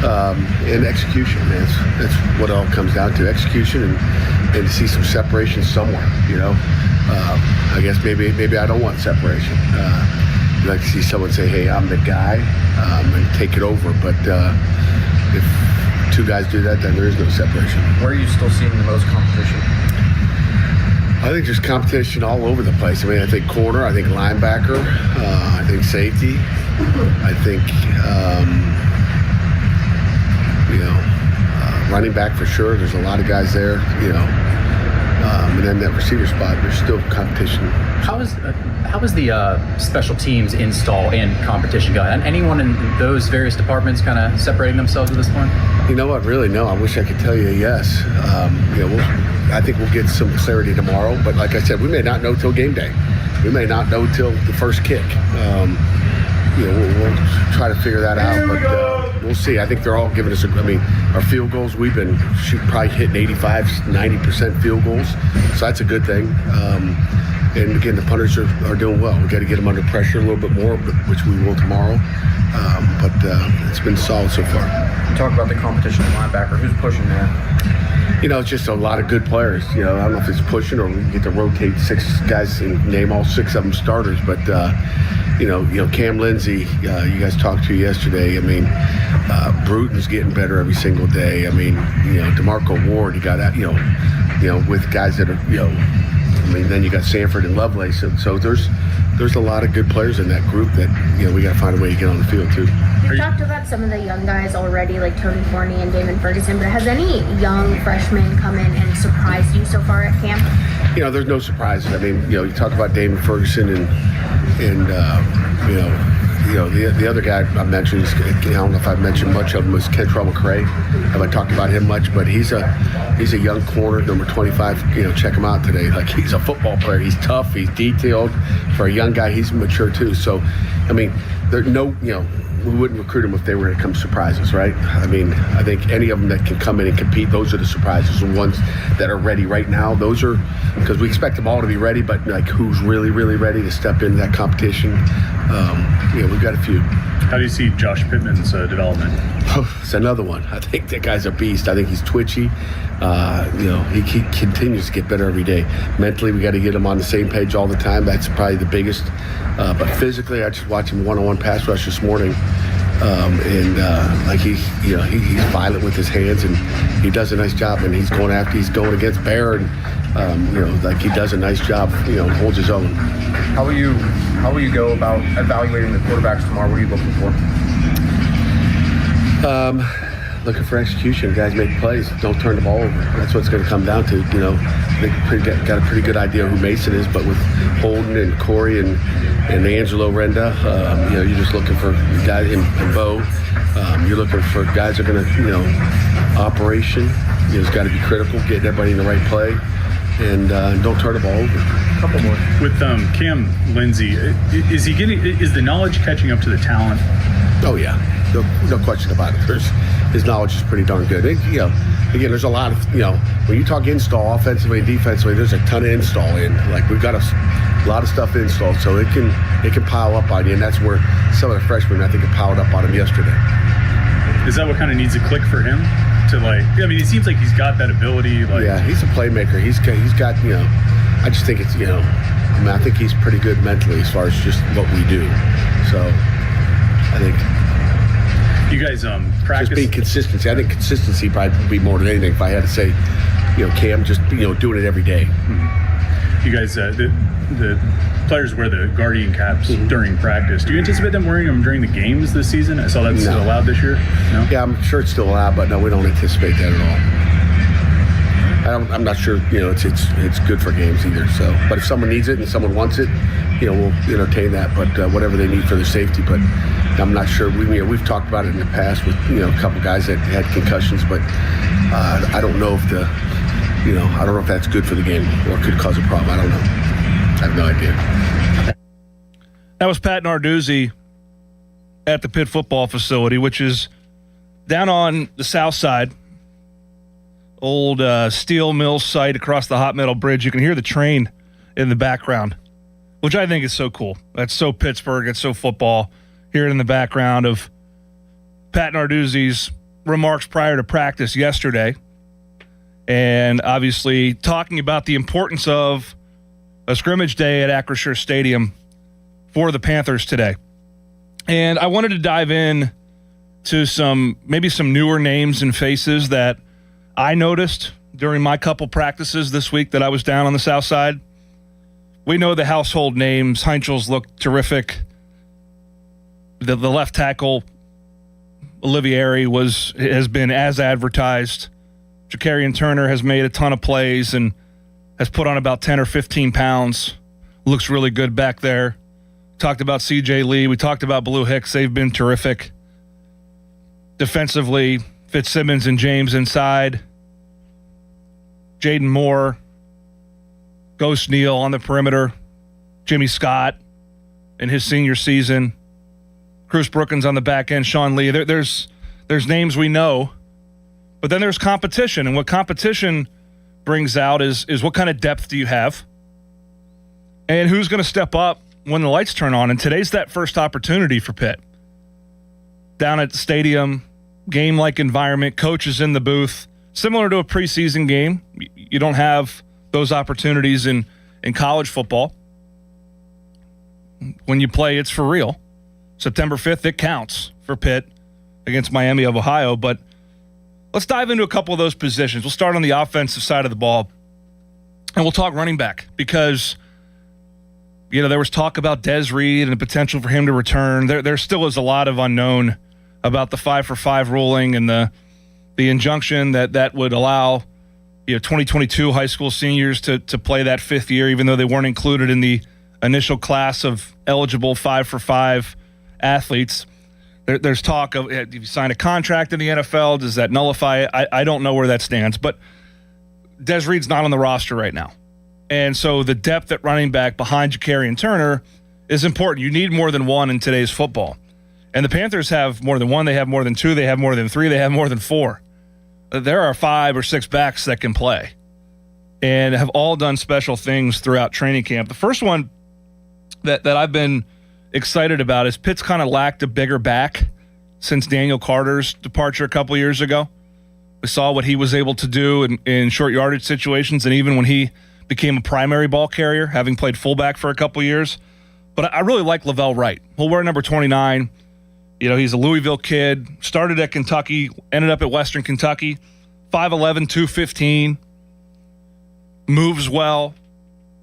And execution, man. That's what it all comes down to, execution and to see some separation somewhere, I guess maybe I don't want separation. I'd like to see someone say, hey, I'm the guy, and take it over. But if two guys do that, then there is no separation. Where are you still seeing the most competition? I think there's competition all over the place. I think corner, I think linebacker, I think safety, I think running back for sure. There's a lot of guys there, and then that receiver spot, there's still competition. How is the special teams install and competition going? And anyone in those various departments kind of separating themselves at this point? You know what? Really, no. I wish I could tell you yes. I think we'll get some clarity tomorrow. But like I said, we may not know till game day. We may not know till the first kick. We'll try to figure that out, but we'll see. I think they're all giving us our field goals, we've been probably hitting 85, 90% field goals, so that's a good thing. And again, the punters are doing well. We got to get them under pressure a little bit more, which we will tomorrow. But it's been solid so far. You talk about the competition at linebacker. Who's pushing there? It's just a lot of good players. I don't know if it's pushing or we get to rotate 6 guys and name all 6 of them starters, but Cam Lindsey, you guys talked to yesterday. Bruton's getting better every single day. DeMarco Ward, you got that, with guys that are, then you got Sanford and Lovelace. So there's a lot of good players in that group that, we got to find a way to get on the field too. You talked about some of the young guys already, like Tony Forney and Damon Ferguson, but has any young freshman come in and surprised you so far at camp? there's no surprises. I mean, you talk about Damon Ferguson and the other guy I mentioned, I don't know if I've mentioned much of him, was Kentrell McRae. Have I talked about him much? But he's a young corner, number 25. Check him out today. Like, he's a football player. He's tough. He's detailed. For a young guy, he's mature too. So, I mean, there's no, we wouldn't recruit them if they were going to come surprises, right? I mean, I think any of them that can come in and compete, those are the surprises. The ones that are ready right now, those are, because we expect them all to be ready, but like, who's really, really ready to step into that competition? We've got a few. How do you see Josh Pittman's development? It's another one. I think that guy's a beast. I think he's twitchy. He continues to get better every day. Mentally, we got to get him on the same page all the time. That's probably the biggest. But physically, I just watched him one-on-one pass rush this morning. He's violent with his hands, and he does a nice job. And he's going against Bear, and he does a nice job. Holds his own. How will you go about evaluating the quarterbacks tomorrow? What are you looking for? Looking for execution. Guys make plays. Don't turn the ball over. That's what it's going to come down to. They got a pretty good idea who Mason is, but with Holden and Corey and Angelo Renda, you're just looking for guys in Bo. You're looking for guys that are going to, operation. It's got to be critical, getting everybody in the right play, and don't turn the ball over. A couple more. With Cam Lindsey, is the knowledge catching up to the talent? Oh yeah, no question about it. His knowledge is pretty darn good. Again, there's a lot of, when you talk install offensively and defensively, there's a ton of install in. Like, we've got a lot of stuff installed, so it can pile up on you, and that's where some of the freshmen, I think, have piled up on him yesterday. Is that what kind of needs to click for him? It seems like he's got that ability. Yeah, he's a playmaker. He's got, I just think it's, I think he's pretty good mentally as far as just what we do. So, I think you guys practice. Just being consistency. I think consistency probably would be more than anything if I had to say, Cam, just, doing it every day. Mm-hmm. You guys, the players wear the Guardian caps during practice. Do you anticipate them wearing them during the games this season? I saw that's still allowed this year. No? Yeah, I'm sure it's still allowed, but no, we don't anticipate that at all. I'm not sure, it's good for games either. So, but if someone needs it and someone wants it, we'll entertain that. But whatever they need for their safety. But I'm not sure. We've talked about it in the past with a couple guys that had concussions, but I don't know if I don't know if that's good for the game or could cause a problem. I don't know. I have no idea. That was Pat Narduzzi at the Pitt football facility, which is down on the south side. Old steel mill site across the Hot Metal Bridge. You can hear the train in the background, which I think is so cool. That's so Pittsburgh. It's so football. Hear it in the background of Pat Narduzzi's remarks prior to practice yesterday. And obviously talking about the importance of a scrimmage day at Acrisure Stadium for the Panthers today. And I wanted to dive in to some newer names and faces that I noticed during my couple practices this week that I was down on the south side. We know the household names. Heinzel's looked terrific. The left tackle, Olivieri, has been as advertised. Jacarian Turner has made a ton of plays and has put on about 10 or 15 pounds. Looks really good back there. Talked about C.J. Lee. We talked about Blue Hicks. They've been terrific. Defensively, Fitzsimmons and James inside. Jaden Moore. Ghost Neal on the perimeter. Jimmy Scott in his senior season. Bruce Brookins on the back end. Sean Lee. There's names we know. But then there's competition. And what competition brings out is what kind of depth do you have? And who's going to step up when the lights turn on? And today's that first opportunity for Pitt. Down at the stadium, game-like environment, coaches in the booth. Similar to a preseason game. You don't have those opportunities in college football. When you play, it's for real. September 5th, it counts for Pitt against Miami of Ohio. But let's dive into a couple of those positions. We'll start on the offensive side of the ball, and we'll talk running back because, there was talk about Des Reed and the potential for him to return. There still is a lot of unknown about the 5-for-5 ruling and the injunction that would allow 2022 high school seniors to play that fifth year, even though they weren't included in the initial class of eligible 5-for-5 athletes. There's talk of, if you sign a contract in the NFL, does that nullify it? I don't know where that stands, but Des Reed's not on the roster right now. And so the depth at running back behind Jakarian Turner is important. You need more than one in today's football. And the Panthers have more than one, they have more than two, they have more than three, they have more than four. There are 5 or 6 backs that can play and have all done special things throughout training camp. The first one that I've been excited about is Pitt's kind of lacked a bigger back since Daniel Carter's departure a couple years ago. We saw what he was able to do in short yardage situations, and even when he became a primary ball carrier, having played fullback for a couple years. But I really like Lavelle Wright. He'll wear number 29. He's a Louisville kid, started at Kentucky, ended up at Western Kentucky, 5'11", 215, moves well.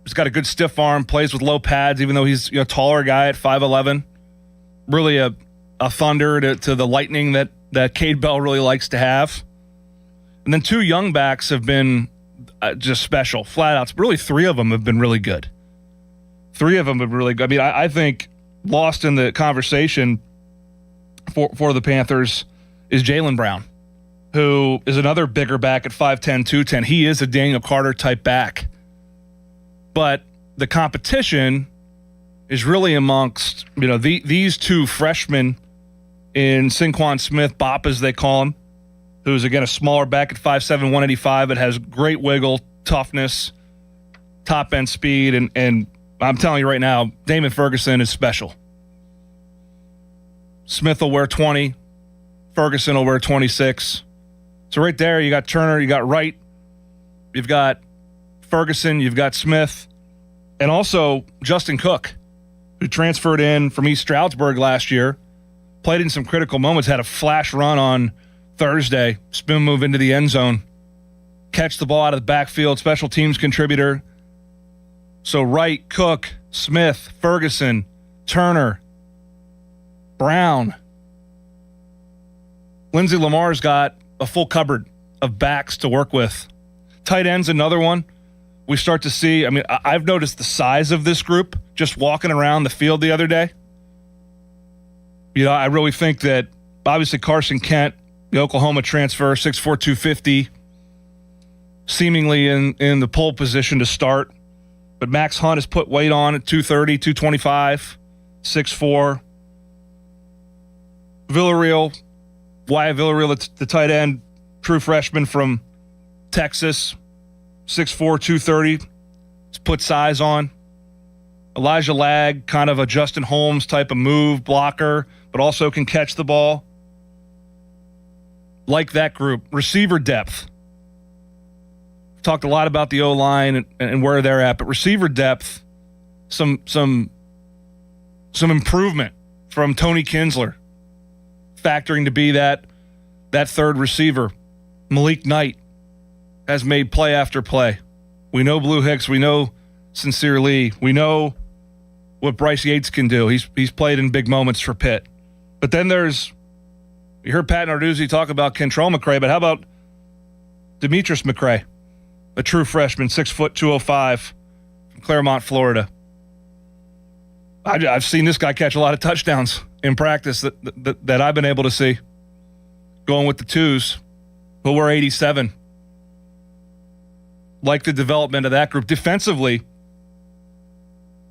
He's got a good stiff arm, plays with low pads, even though he's a taller guy at 5'11". Really a thunder to the lightning that Cade Bell really likes to have. And then 2 young backs have been just special, flat out. Really 3 of them have been really good. 3 of them have been really good. I mean, I think lost in the conversation for the Panthers is Jaylen Brown, who is another bigger back at 5'10", 210. He is a Daniel Carter type back. But the competition is really amongst, these 2 freshmen in Sinquan Smith, Bop as they call him, who's, again, a smaller back at 5'7", 185, but has great wiggle, toughness, top-end speed, and I'm telling you right now, Damon Ferguson is special. Smith will wear 20. Ferguson will wear 26. So right there, you got Turner, you got Wright, you've got Ferguson, you've got Smith, and also Justin Cook, who transferred in from East Stroudsburg last year, played in some critical moments, had a flash run on Thursday, spin move into the end zone, catch the ball out of the backfield, special teams contributor. So Wright, Cook, Smith, Ferguson, Turner, Brown. Lindsey Lamar's got a full cupboard of backs to work with. Tight end's another one. We start to see, I've noticed the size of this group just walking around the field the other day. I really think that, obviously, Carson Kent, the Oklahoma transfer, 6'4", 250, seemingly in the pole position to start. But Max Hunt has put weight on at 230, 225, 6'4". Villarreal, Wyatt Villarreal, the tight end, true freshman from Texas, 6'4", 230. He's put size on. Elijah Lag, kind of a Justin Holmes type of move, blocker, but also can catch the ball. Like that group. Receiver depth. We've talked a lot about the O-line and where they're at, but receiver depth, some improvement from Tony Kinsler, factoring to be that third receiver. Malik Knight has made play after play. We know Blue Hicks. We know Sincere Lee. We know what Bryce Yates can do. He's played in big moments for Pitt. But then you heard Pat Narduzzi talk about Kentrell McCray, but how about Demetrius McCray, a true freshman, 6', 205, from Claremont, Florida. I've seen this guy catch a lot of touchdowns in practice that I've been able to see. Going with the 2s, he'll wear 87. Like the development of that group. Defensively,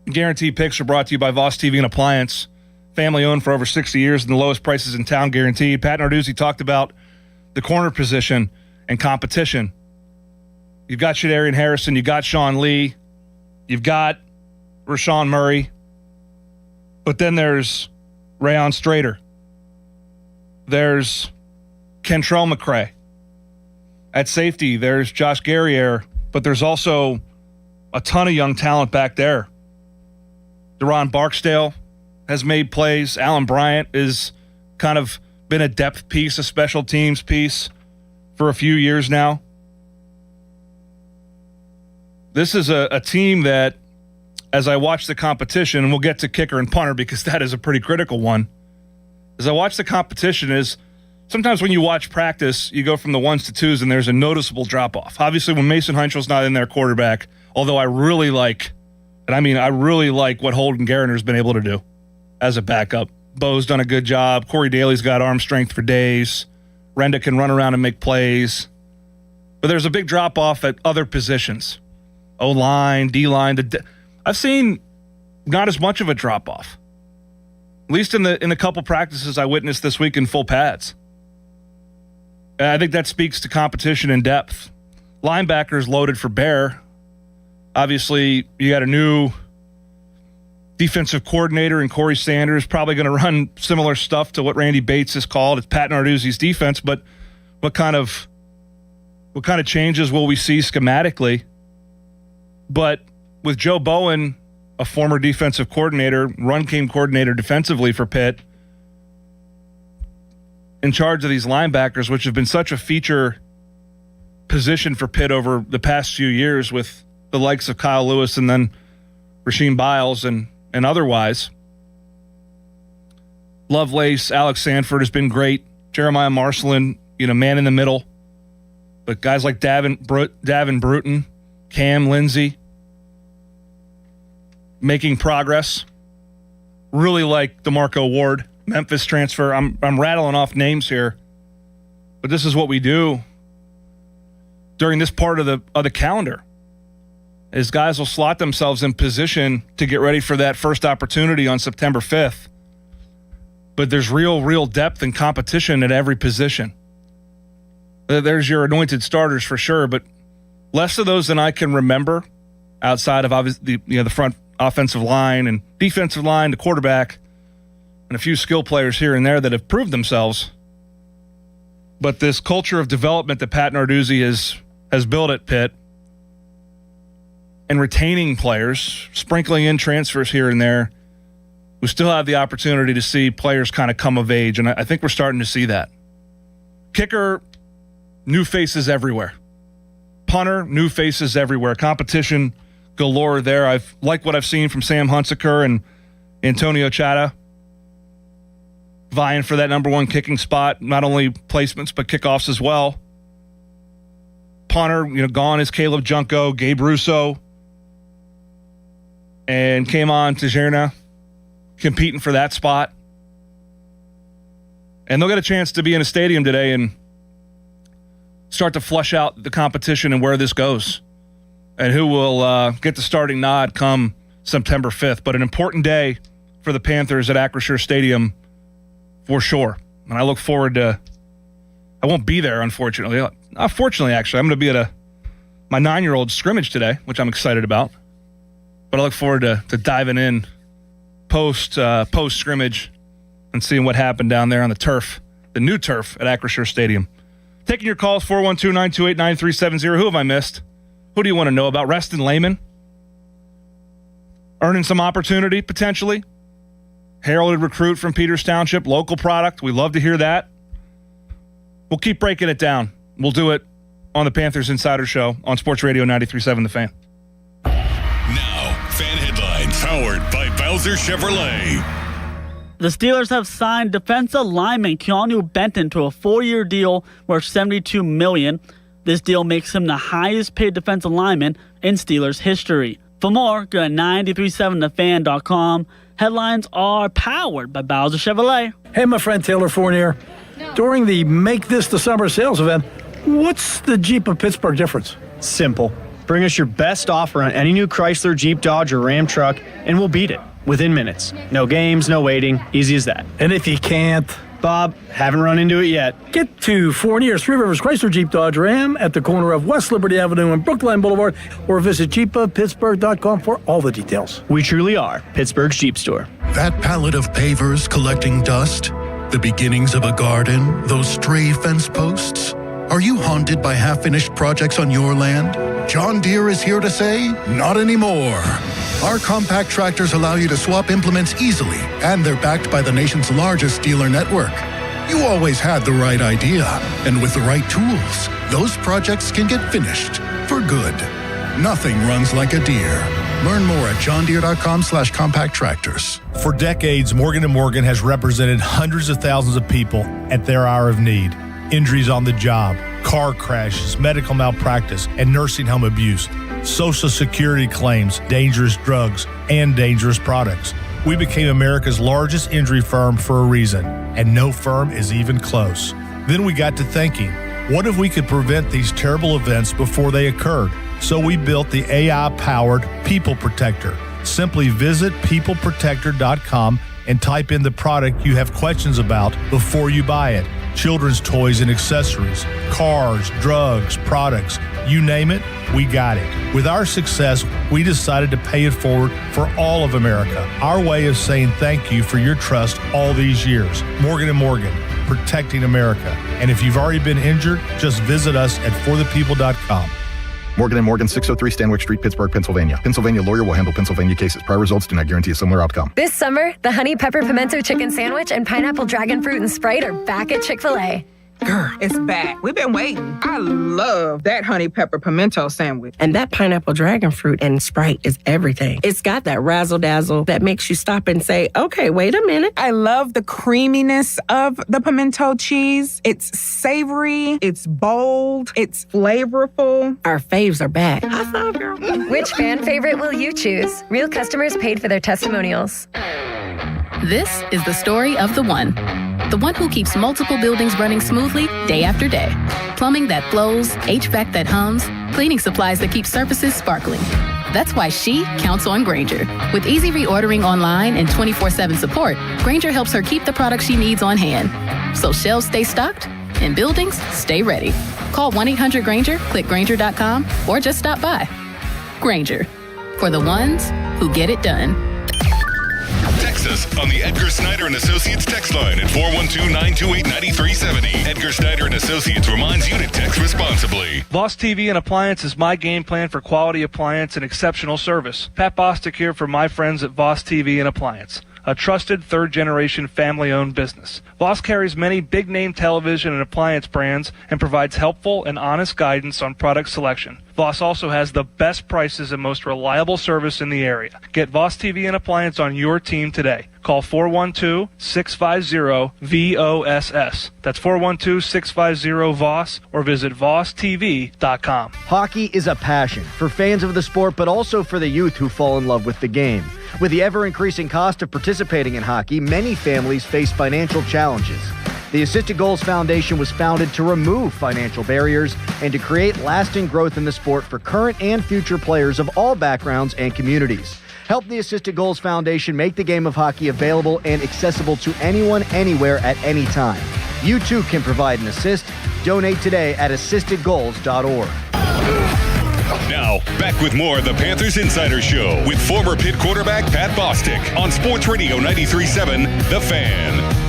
Guaranteed Picks are brought to you by Voss TV and Appliance. Family owned for over 60 years and the lowest prices in town guaranteed. Pat Narduzzi talked about the corner position and competition. You've got Shadarian Harrison. You've got Sean Lee. You've got Rashawn Murray. But then there's Rayon Strader. There's Kentrell McCray. At safety, there's Josh Guerriere. But there's also a ton of young talent back there. Deron Barksdale has made plays. Alan Bryant is kind of been a depth piece, a special teams piece for a few years now. This is a team that, as I watch the competition, and we'll get to kicker and punter because that is a pretty critical one. As I watch the competition, is sometimes when you watch practice, you go from the 1s to 2s, and there's a noticeable drop-off. Obviously, when Mason Heintzel's not in there quarterback, although I really like what Holden Geriner's been able to do as a backup. Bo's done a good job. Corey Daly's got arm strength for days. Renda can run around and make plays. But there's a big drop-off at other positions. O-line, D-line. I've seen not as much of a drop-off. At least in the couple practices I witnessed this week in full pads. And I think that speaks to competition and depth. Linebackers loaded for bear. Obviously, you got a new defensive coordinator in Corey Sanders, probably going to run similar stuff to what Randy Bates has called. It's Pat Narduzzi's defense, but what kind of changes will we see schematically? But with Joe Bowen, a former defensive coordinator, run game coordinator defensively for Pitt, in charge of these linebackers, which have been such a feature position for Pitt over the past few years with the likes of Kyle Lewis and then Rasheem Biles and otherwise. Lovelace, Alex Sanford has been great. Jeremiah Marcelin, man in the middle. But guys like Davin Bruton, Cam Lindsey, making progress. Really like DeMarco Ward, Memphis transfer. I'm rattling off names here, but this is what we do during this part of the calendar. Is guys will slot themselves in position to get ready for that first opportunity on September 5th. But there's real depth and competition at every position. There's your anointed starters for sure, but less of those than I can remember outside of obviously the front offensive line and defensive line, the quarterback, and a few skill players here and there that have proved themselves. But this culture of development that Pat Narduzzi has built at Pitt, and retaining players, sprinkling in transfers here and there, we still have the opportunity to see players kind of come of age, and I think we're starting to see that. Kicker, new faces everywhere. Punter, new faces everywhere. Competition galore there. I've liked what I've seen from Sam Hunsaker and Antonio Chata, vying for that number one kicking spot, not only placements but kickoffs as well. Punter, gone is Caleb Junko, Gabe Russo, and came on Tajerna competing for that spot. And they'll get a chance to be in a stadium today and start to flush out the competition and where this goes and who will get the starting nod come September 5th. But an important day for the Panthers at Acrisure Stadium for sure. And I look forward to – I won't be there, unfortunately. Fortunately, actually, I'm going to be at my 9-year-old scrimmage today, which I'm excited about. But I look forward to diving in post-scrimmage and seeing what happened down there on the turf, the new turf at Acrisure Stadium. Taking your calls, 412-928-9370. Who have I missed? Who do you want to know about? Reston Lehman? Earning some opportunity, potentially. Heralded recruit from Peters Township, local product. We love to hear that. We'll keep breaking it down. We'll do it on the Panthers Insider Show on Sports Radio 93.7 The Fan. Now, Fan Headlines, powered by Bowser Chevrolet. The Steelers have signed defensive lineman Keanu Benton to a 4-year deal worth $72 million. This deal makes him the highest-paid defensive lineman in Steelers history. For more, go to 937thefan.com. Headlines are powered by Bowser Chevrolet. Hey, my friend Taylor Fournier. During the Make This the Summer sales event, what's the Jeep of Pittsburgh difference? Simple. Bring us your best offer on any new Chrysler, Jeep, Dodge, or Ram truck, and we'll beat it within minutes. No games, no waiting. Easy as that. And if you can't? Bob, haven't run into it yet. Get to Fournier's Three Rivers Chrysler Jeep Dodge Ram at the corner of West Liberty Avenue and Brookline Boulevard, or visit jeepofpittsburgh.com for all the details. We truly are Pittsburgh's Jeep store. That pallet of pavers collecting dust, the beginnings of a garden, those stray fence posts. Are you haunted by half-finished projects on your land? John Deere is here to say, not anymore. Our compact tractors allow you to swap implements easily, and they're backed by the nation's largest dealer network. You always had the right idea, and with the right tools, those projects can get finished for good. Nothing runs like a Deere. Learn more at johndeere.com/compact tractors. For decades, Morgan & Morgan has represented hundreds of thousands of people at their hour of need. Injuries on the job, car crashes, medical malpractice, and nursing home abuse, Social Security claims, dangerous drugs, and dangerous products. We became America's largest injury firm for a reason, and no firm is even close. Then we got to thinking, what if we could prevent these terrible events before they occurred? So we built the AI-powered People Protector. Simply visit peopleprotector.com and type in the product you have questions about before you buy it. Children's toys and accessories, cars, drugs, products, you name it, we got it. With our success, we decided to pay it forward for all of America. Our way of saying thank you for your trust all these years. Morgan & Morgan, protecting America. And if you've already been injured, just visit us at forthepeople.com. Morgan & Morgan, 603 Stanwyck Street, Pittsburgh, Pennsylvania. Pennsylvania lawyer will handle Pennsylvania cases. Prior results do not guarantee a similar outcome. This summer, the Honey Pepper Pimento Chicken Sandwich and Pineapple Dragon Fruit and Sprite are back at Chick-fil-A. Girl, it's back. We've been waiting. I love that Honey Pepper Pimento Sandwich. And that Pineapple Dragon Fruit and Sprite is everything. It's got that razzle-dazzle that makes you stop and say, okay, wait a minute. I love the creaminess of the pimento cheese. It's savory, it's bold, it's flavorful. Our faves are back. I saw, girl. Which fan favorite will you choose? Real customers paid for their testimonials. This is the story of the one who keeps multiple buildings running smoothly day after day. Plumbing that flows, HVAC that hums, cleaning supplies that keep surfaces sparkling. That's why she counts on Grainger. With easy reordering online and 24/7 support, Grainger helps her keep the products she needs on hand. So shelves stay stocked and buildings stay ready. Call 1-800-GRAINGER, click Grainger.com, or just stop by. Grainger, for the ones who get it done. Text us on the Edgar Snyder and Associates text line at 412-928-9370. Edgar Snyder and Associates reminds you to text responsibly. Voss TV and Appliance is my game plan for quality appliance and exceptional service. Pat Bostic here for my friends at Voss TV and Appliance, a trusted third-generation family-owned business. Voss carries many big-name television and appliance brands and provides helpful and honest guidance on product selection. Voss also has the best prices and most reliable service in the area. Get Voss TV and Appliance on your team today. Call 412-650-VOSS. That's 412-650-VOSS or visit VossTV.com. Hockey is a passion for fans of the sport, but also for the youth who fall in love with the game. With the ever-increasing cost of participating in hockey, many families face financial challenges. The Assisted Goals Foundation was founded to remove financial barriers and to create lasting growth in the sport for current and future players of all backgrounds and communities. Help the Assisted Goals Foundation make the game of hockey available and accessible to anyone, anywhere, at any time. You too can provide an assist. Donate today at assistedgoals.org. Now, back with more of the Panthers Insider Show with former Pitt quarterback Pat Bostic on Sports Radio 93.7 The Fan.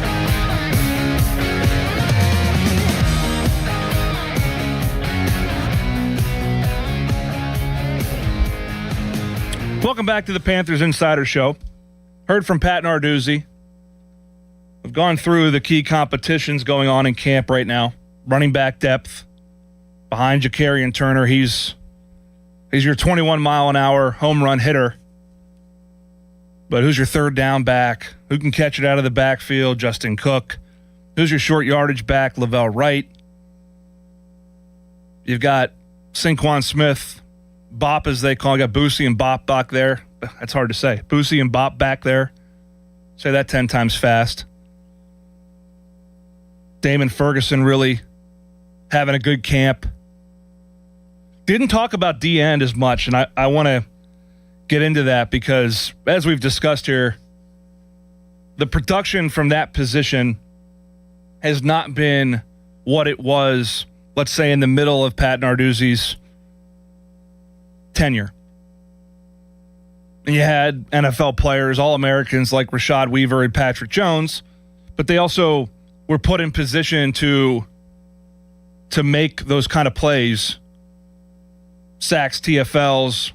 Welcome back to the Panthers Insider Show. Heard from Pat Narduzzi. We've gone through the key competitions going on in camp right now. Running back depth behind Jacarian Turner. He's your 21-mile-an-hour home run hitter. But who's your third down back? Who can catch it out of the backfield? Justin Cook. Who's your short yardage back? Lavelle Wright. You've got Saquon Smith. Bop, as they call it. Got Boosie and Bop back there. That's hard to say. Boosie and Bop back there. Say that 10 times fast. Damon Ferguson really having a good camp. Didn't talk about D-end as much, and I want to get into that because, as we've discussed here, the production from that position has not been what it was, let's say, in the middle of Pat Narduzzi's tenure. And you had NFL players, All-Americans like Rashad Weaver and Patrick Jones, but they also were put in position to make those kind of plays, sacks, TFLs,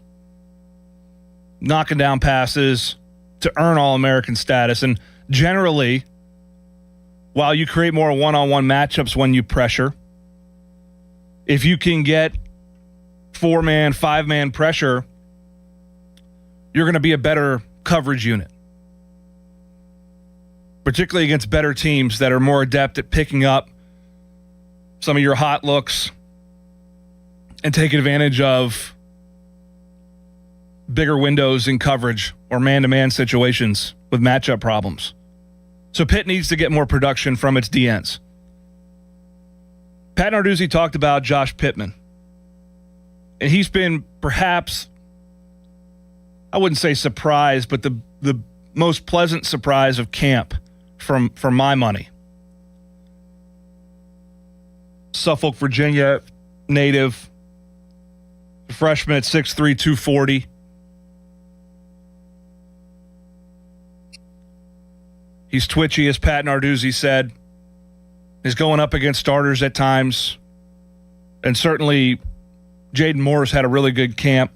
knocking down passes to earn All-American status. And generally, while you create more one-on-one matchups when you pressure, if you can get 4-man, 5-man pressure you're going to be a better coverage unit, particularly against better teams that are more adept at picking up some of your hot looks and taking advantage of bigger windows in coverage or man-to-man situations with matchup problems. So Pitt needs to get more production from its DNs. Pat Narduzzi talked about Josh Pittman. And he's been perhaps, I wouldn't say surprised, but the most pleasant surprise of camp for my money. Suffolk, Virginia native, freshman at 6'3", 240. He's twitchy, as Pat Narduzzi said. He's going up against starters at times. And certainly Jaden Moore's had a really good camp.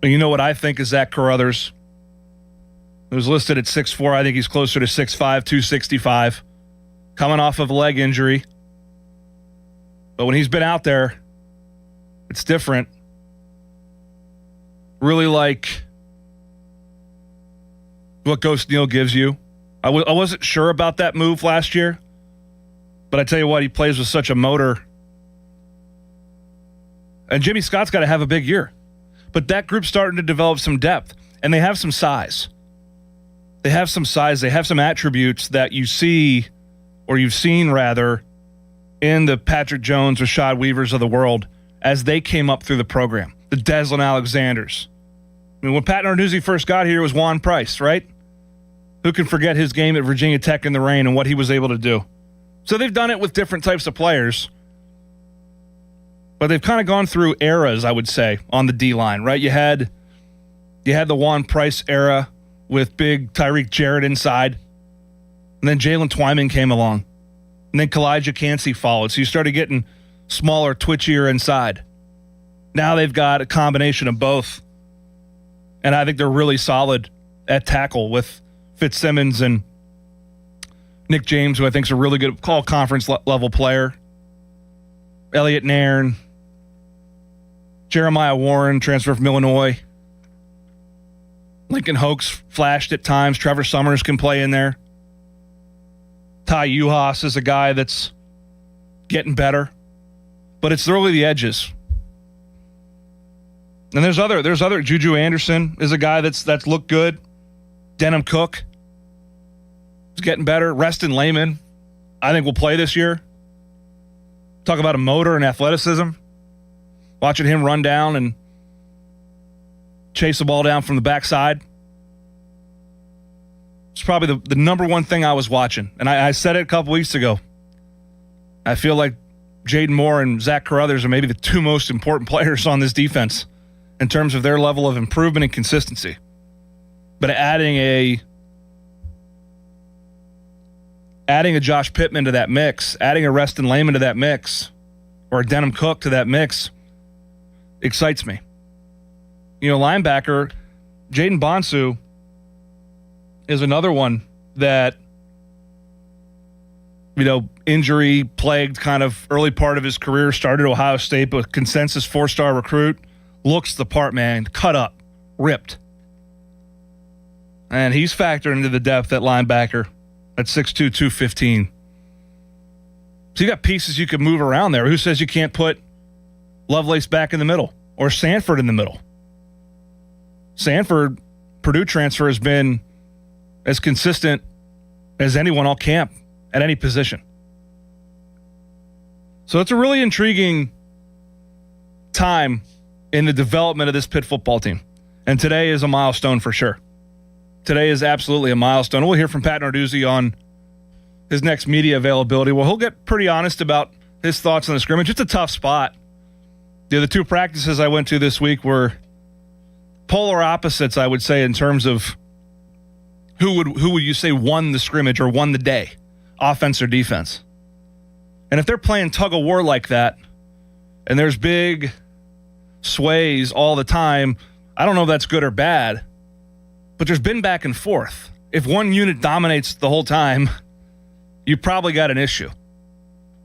And you know what I think is Zach Carruthers. He was listed at 6'4". I think he's closer to 6'5", 265. Coming off of a leg injury. But when he's been out there, it's different. Really like what Ghost Neal gives you. I wasn't sure about that move last year, but I tell you what, he plays with such a motor. And Jimmy Scott's got to have a big year. But that group's starting to develop some depth, and they have some size. They have some size. They have some attributes that you see, or you've seen rather, in the Patrick Jones, Rashad Weavers of the world as they came up through the program. The Deslin Alexanders. I mean, when Pat Narduzzi first got here, it was Juan Price, right? Who can forget his game at Virginia Tech in the rain and what he was able to do? So they've done it with different types of players, but they've kind of gone through eras, I would say, on the D-line, right? You had the Juan Price era with big Tyreek Jarrett inside, and then Jalen Twyman came along, and then Kalijah Cansey followed. So you started getting smaller, twitchier inside. Now they've got a combination of both, and I think they're really solid at tackle with Fitzsimmons and Nick James, who I think is a really good all-conference level player. Elliot Nairn, Jeremiah Warren, transfer from Illinois. Lincoln Hoax flashed at times. Trevor Summers can play in there. Ty Uhas is a guy that's getting better, but it's really the edges. And there's other. Juju Anderson is a guy that's looked good. Denham Cook is getting better. Reston Layman, I think, will play this year. Talk about a motor and athleticism. Watching him run down and chase the ball down from the backside. It's probably the number one thing I was watching. And I said it a couple weeks ago. I feel like Jaden Moore and Zach Carruthers are maybe the two most important players on this defense in terms of their level of improvement and consistency. But adding a Josh Pittman to that mix, adding a Reston Layman to that mix, or a Denham Cook to that mix, excites me. You know, linebacker, Jaden Bonsu is another one that, you know, injury-plagued kind of early part of his career, started at Ohio State, but consensus 4-star recruit, looks the part, man, cut up, ripped. And he's factored into the depth at linebacker at 6'2", 215. So you got pieces you could move around there. Who says you can't put Lovelace back in the middle or Sanford in the middle? Sanford, Purdue transfer, has been as consistent as anyone all camp at any position. So it's a really intriguing time in the development of this Pitt football team. And today is a milestone for sure. Today is absolutely a milestone. We'll hear from Pat Narduzzi on his next media availability. Well, he'll get pretty honest about his thoughts on the scrimmage. It's a tough spot. The two practices I went to this week were polar opposites, I would say, in terms of who would you say won the scrimmage or won the day, offense or defense. And if they're playing tug of war like that, and there's big sways all the time, I don't know if that's good or bad, but there's been back and forth. If one unit dominates the whole time, you probably got an issue.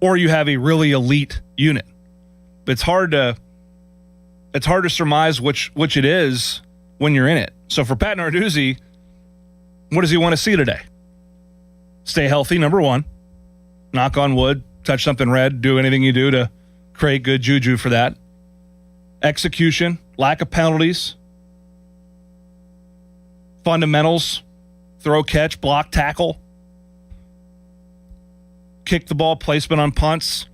Or you have a really elite unit. But it's hard to surmise which it is when you're in it. So for Pat Narduzzi, what does he want to see today? Stay healthy, number one. Knock on wood, touch something red, do anything you do to create good juju for that. Execution, lack of penalties, fundamentals, throw, catch, block, tackle, kick the ball, placement on punts,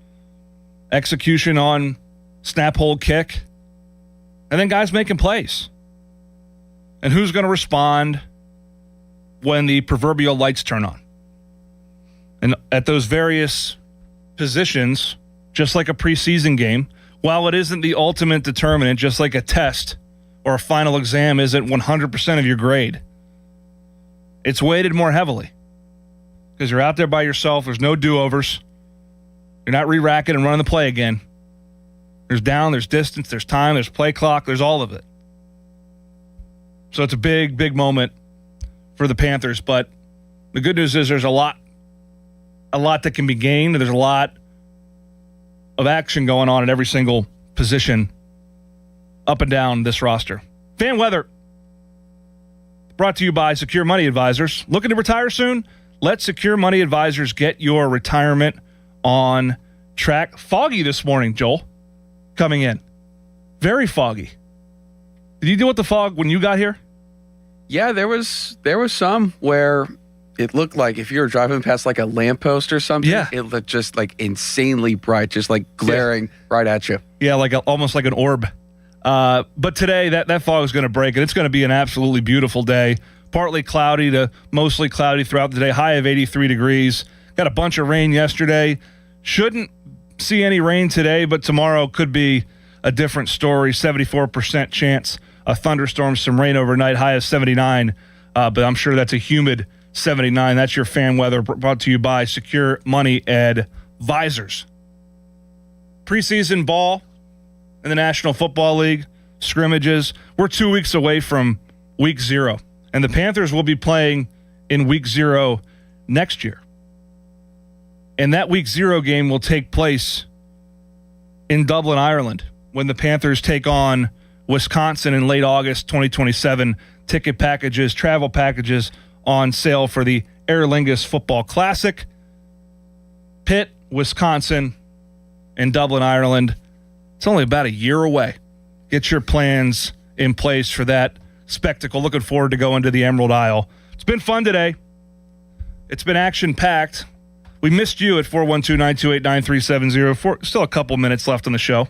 execution on snap, hold, kick, and then guys making plays. And who's going to respond when the proverbial lights turn on? And at those various positions, just like a preseason game, while it isn't the ultimate determinant, just like a test or a final exam isn't 100% of your grade, it's weighted more heavily because you're out there by yourself. There's no do-overs. You're not re-racking and running the play again. There's down, there's distance, there's time, there's play clock, there's all of it. So it's a big, big moment for the Panthers. But the good news is there's a lot that can be gained. There's a lot of action going on at every single position up and down this roster. Fan weather brought to you by Secure Money Advisors. Looking to retire soon? Let Secure Money Advisors get your retirement on track. Foggy this morning, Joel, coming in. Very foggy. Did you deal with the fog when you got here? Yeah, there was some where it looked like if you were driving past like a lamppost or something, it looked just like insanely bright, just like glaring right at you. Yeah, almost like an orb. But today, that fog is going to break, and it's going to be an absolutely beautiful day. Partly cloudy to mostly cloudy throughout the day, high of 83 degrees. Got a bunch of rain yesterday. Shouldn't see any rain today, but tomorrow could be a different story. 74% chance of thunderstorms, some rain overnight, high of 79. But I'm sure that's a humid 79. That's your fan weather brought to you by Secure Money Advisors. Preseason ball in the National Football League, scrimmages. We're 2 weeks away from week 0, and the Panthers will be playing in week 0 next year. And that week 0 game will take place in Dublin, Ireland, when the Panthers take on Wisconsin in late August 2027. Ticket packages, travel packages on sale for the Aer Lingus Football Classic. Pitt, Wisconsin, and Dublin, Ireland. It's only about a year away. Get your plans in place for that spectacle. Looking forward to going to the Emerald Isle. It's been fun today. It's been action-packed. We missed you at 412-928-9370. Still a couple minutes left on the show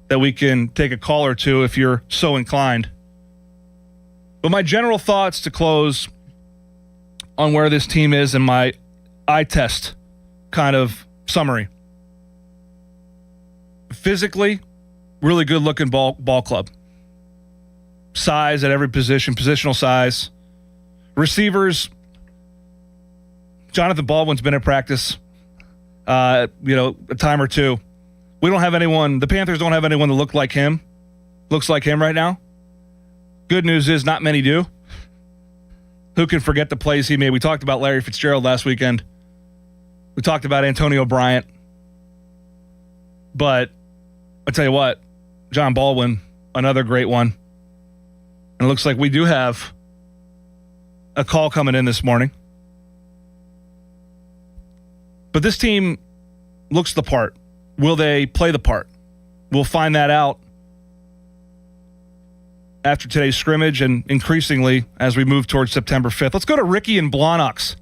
that we can take a call or two if you're so inclined. But my general thoughts to close on where this team is in my eye test kind of summary. Physically, really good-looking ball club. Size at every position, positional size. Receivers, Jonathan Baldwin's been at practice, a time or two. We don't have anyone, the Panthers don't have anyone that looks like him right now. Good news is not many do. Who can forget the plays he made? We talked about Larry Fitzgerald last weekend. We talked about Antonio Bryant. But I'll tell you what, John Baldwin, another great one. And it looks like we do have a call coming in this morning. But this team looks the part. Will they play the part? We'll find that out after today's scrimmage and increasingly as we move towards September 5th. Let's go to Ricky in Blonox.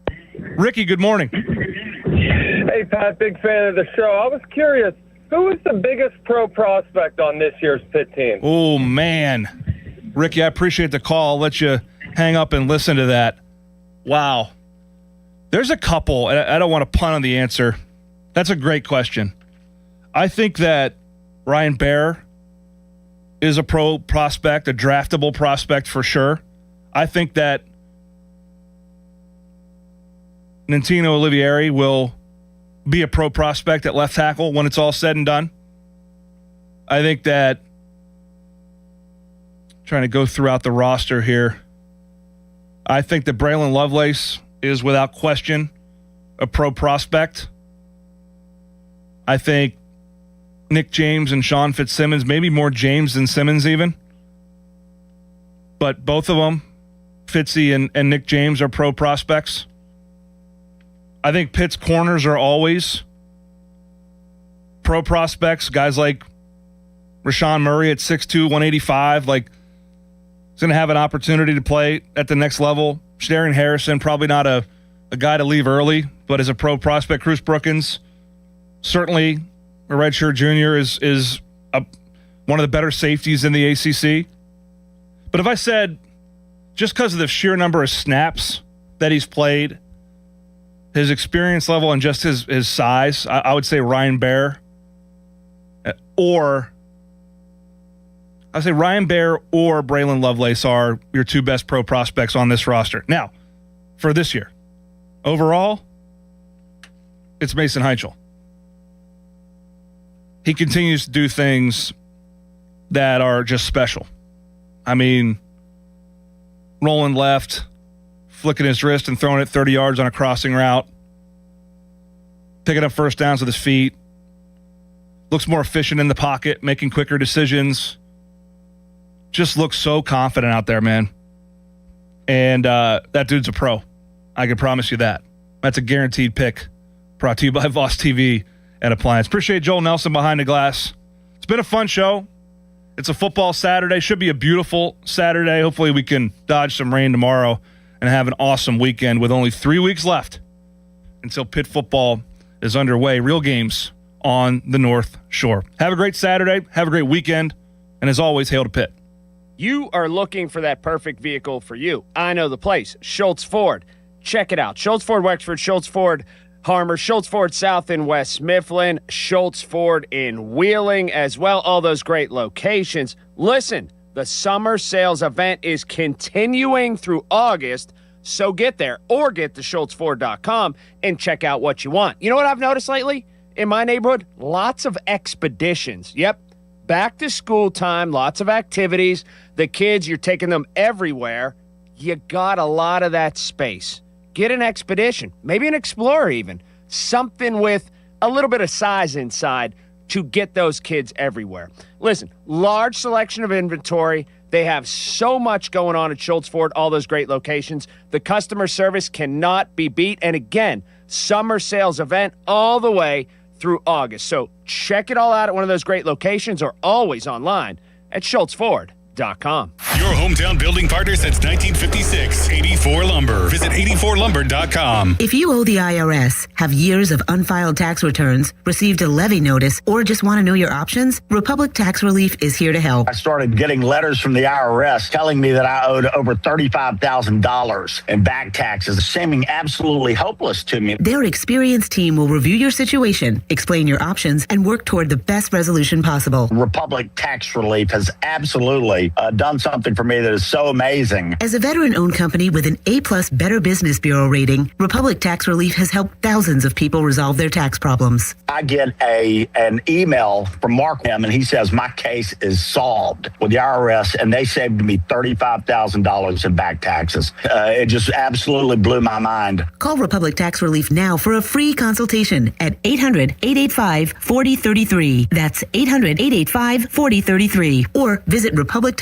Ricky, good morning. Hey, Pat, big fan of the show. I was curious, who is the biggest pro prospect on this year's Pitt team? Oh, man. Ricky, I appreciate the call. I'll let you hang up and listen to that. Wow. There's a couple, and I don't want to punt on the answer. That's a great question. I think that Ryan Baer is a pro prospect, a draftable prospect for sure. I think that Nintino Olivieri will be a pro prospect at left tackle when it's all said and done. I think that, trying to go throughout the roster here, I think that Braylon Lovelace is without question a pro prospect. I think Nick James and Sean Fitzsimmons, maybe more James than Simmons even. but both of them, Fitzy and Nick James, are pro prospects. I think Pitt's corners are always pro prospects. Guys like Rashawn Murray at 6'2", 185, like, he's going to have an opportunity to play at the next level. Shadarian Harrison, probably not a guy to leave early, but as a pro prospect. Cruz Brookins, certainly a redshirt junior, is one of the better safeties in the ACC. But if I said, just because of the sheer number of snaps that he's played, his experience level, and just his size, I would say Ryan Baer or Braylon Lovelace are your two best pro prospects on this roster. Now, for this year, overall, it's Mason Heichel. He continues to do things that are just special. I mean, rolling left, flicking his wrist and throwing it 30 yards on a crossing route, picking up first downs with his feet, looks more efficient in the pocket, making quicker decisions, just looks so confident out there, man. And that dude's a pro. I can promise you that. That's a guaranteed pick. Brought to you by Voss TV and Appliance. Appreciate Joel Nelson behind the glass. It's been a fun show. It's a football Saturday. Should be a beautiful Saturday. Hopefully we can dodge some rain tomorrow and have an awesome weekend with only 3 weeks left until Pitt football is underway. Real games on the North Shore. Have a great Saturday. Have a great weekend. And as always, hail to Pitt. You are looking for that perfect vehicle for you. I know the place, Schultz Ford. Check it out. Schultz Ford Wexford, Schultz Ford Harmer, Schultz Ford South in West Mifflin, Schultz Ford in Wheeling as well. All those great locations. Listen, the summer sales event is continuing through August, so get there or get to SchultzFord.com and check out what you want. You know what I've noticed lately in my neighborhood? Lots of expeditions. Yep. Back to school time, lots of activities. The kids, you're taking them everywhere. You got a lot of that space. Get an Expedition, maybe an Explorer even. Something with a little bit of size inside to get those kids everywhere. Listen, large selection of inventory. They have so much going on at Schultz Ford, all those great locations. The customer service cannot be beat. And again, summer sales event all the way through August. So check it all out at one of those great locations or always online at SchultzFord.com. Your hometown building partner since 1956. 84 Lumber. Visit 84lumber.com. If you owe the IRS, have years of unfiled tax returns, received a levy notice, or just want to know your options, Republic Tax Relief is here to help. I started getting letters from the IRS telling me that I owed over $35,000 in back taxes, seeming absolutely hopeless to me. Their experienced team will review your situation, explain your options, and work toward the best resolution possible. Republic Tax Relief has absolutely done something for me that is so amazing. As a veteran-owned company with an A-plus Better Business Bureau rating, Republic Tax Relief has helped thousands of people resolve their tax problems. I get an email from Mark M, and he says my case is solved with the IRS, and they saved me $35,000 in back taxes. It just absolutely blew my mind. Call Republic Tax Relief now for a free consultation at 800-885-4033. That's 800-885-4033. Or visit RepublicTaxRelief.com.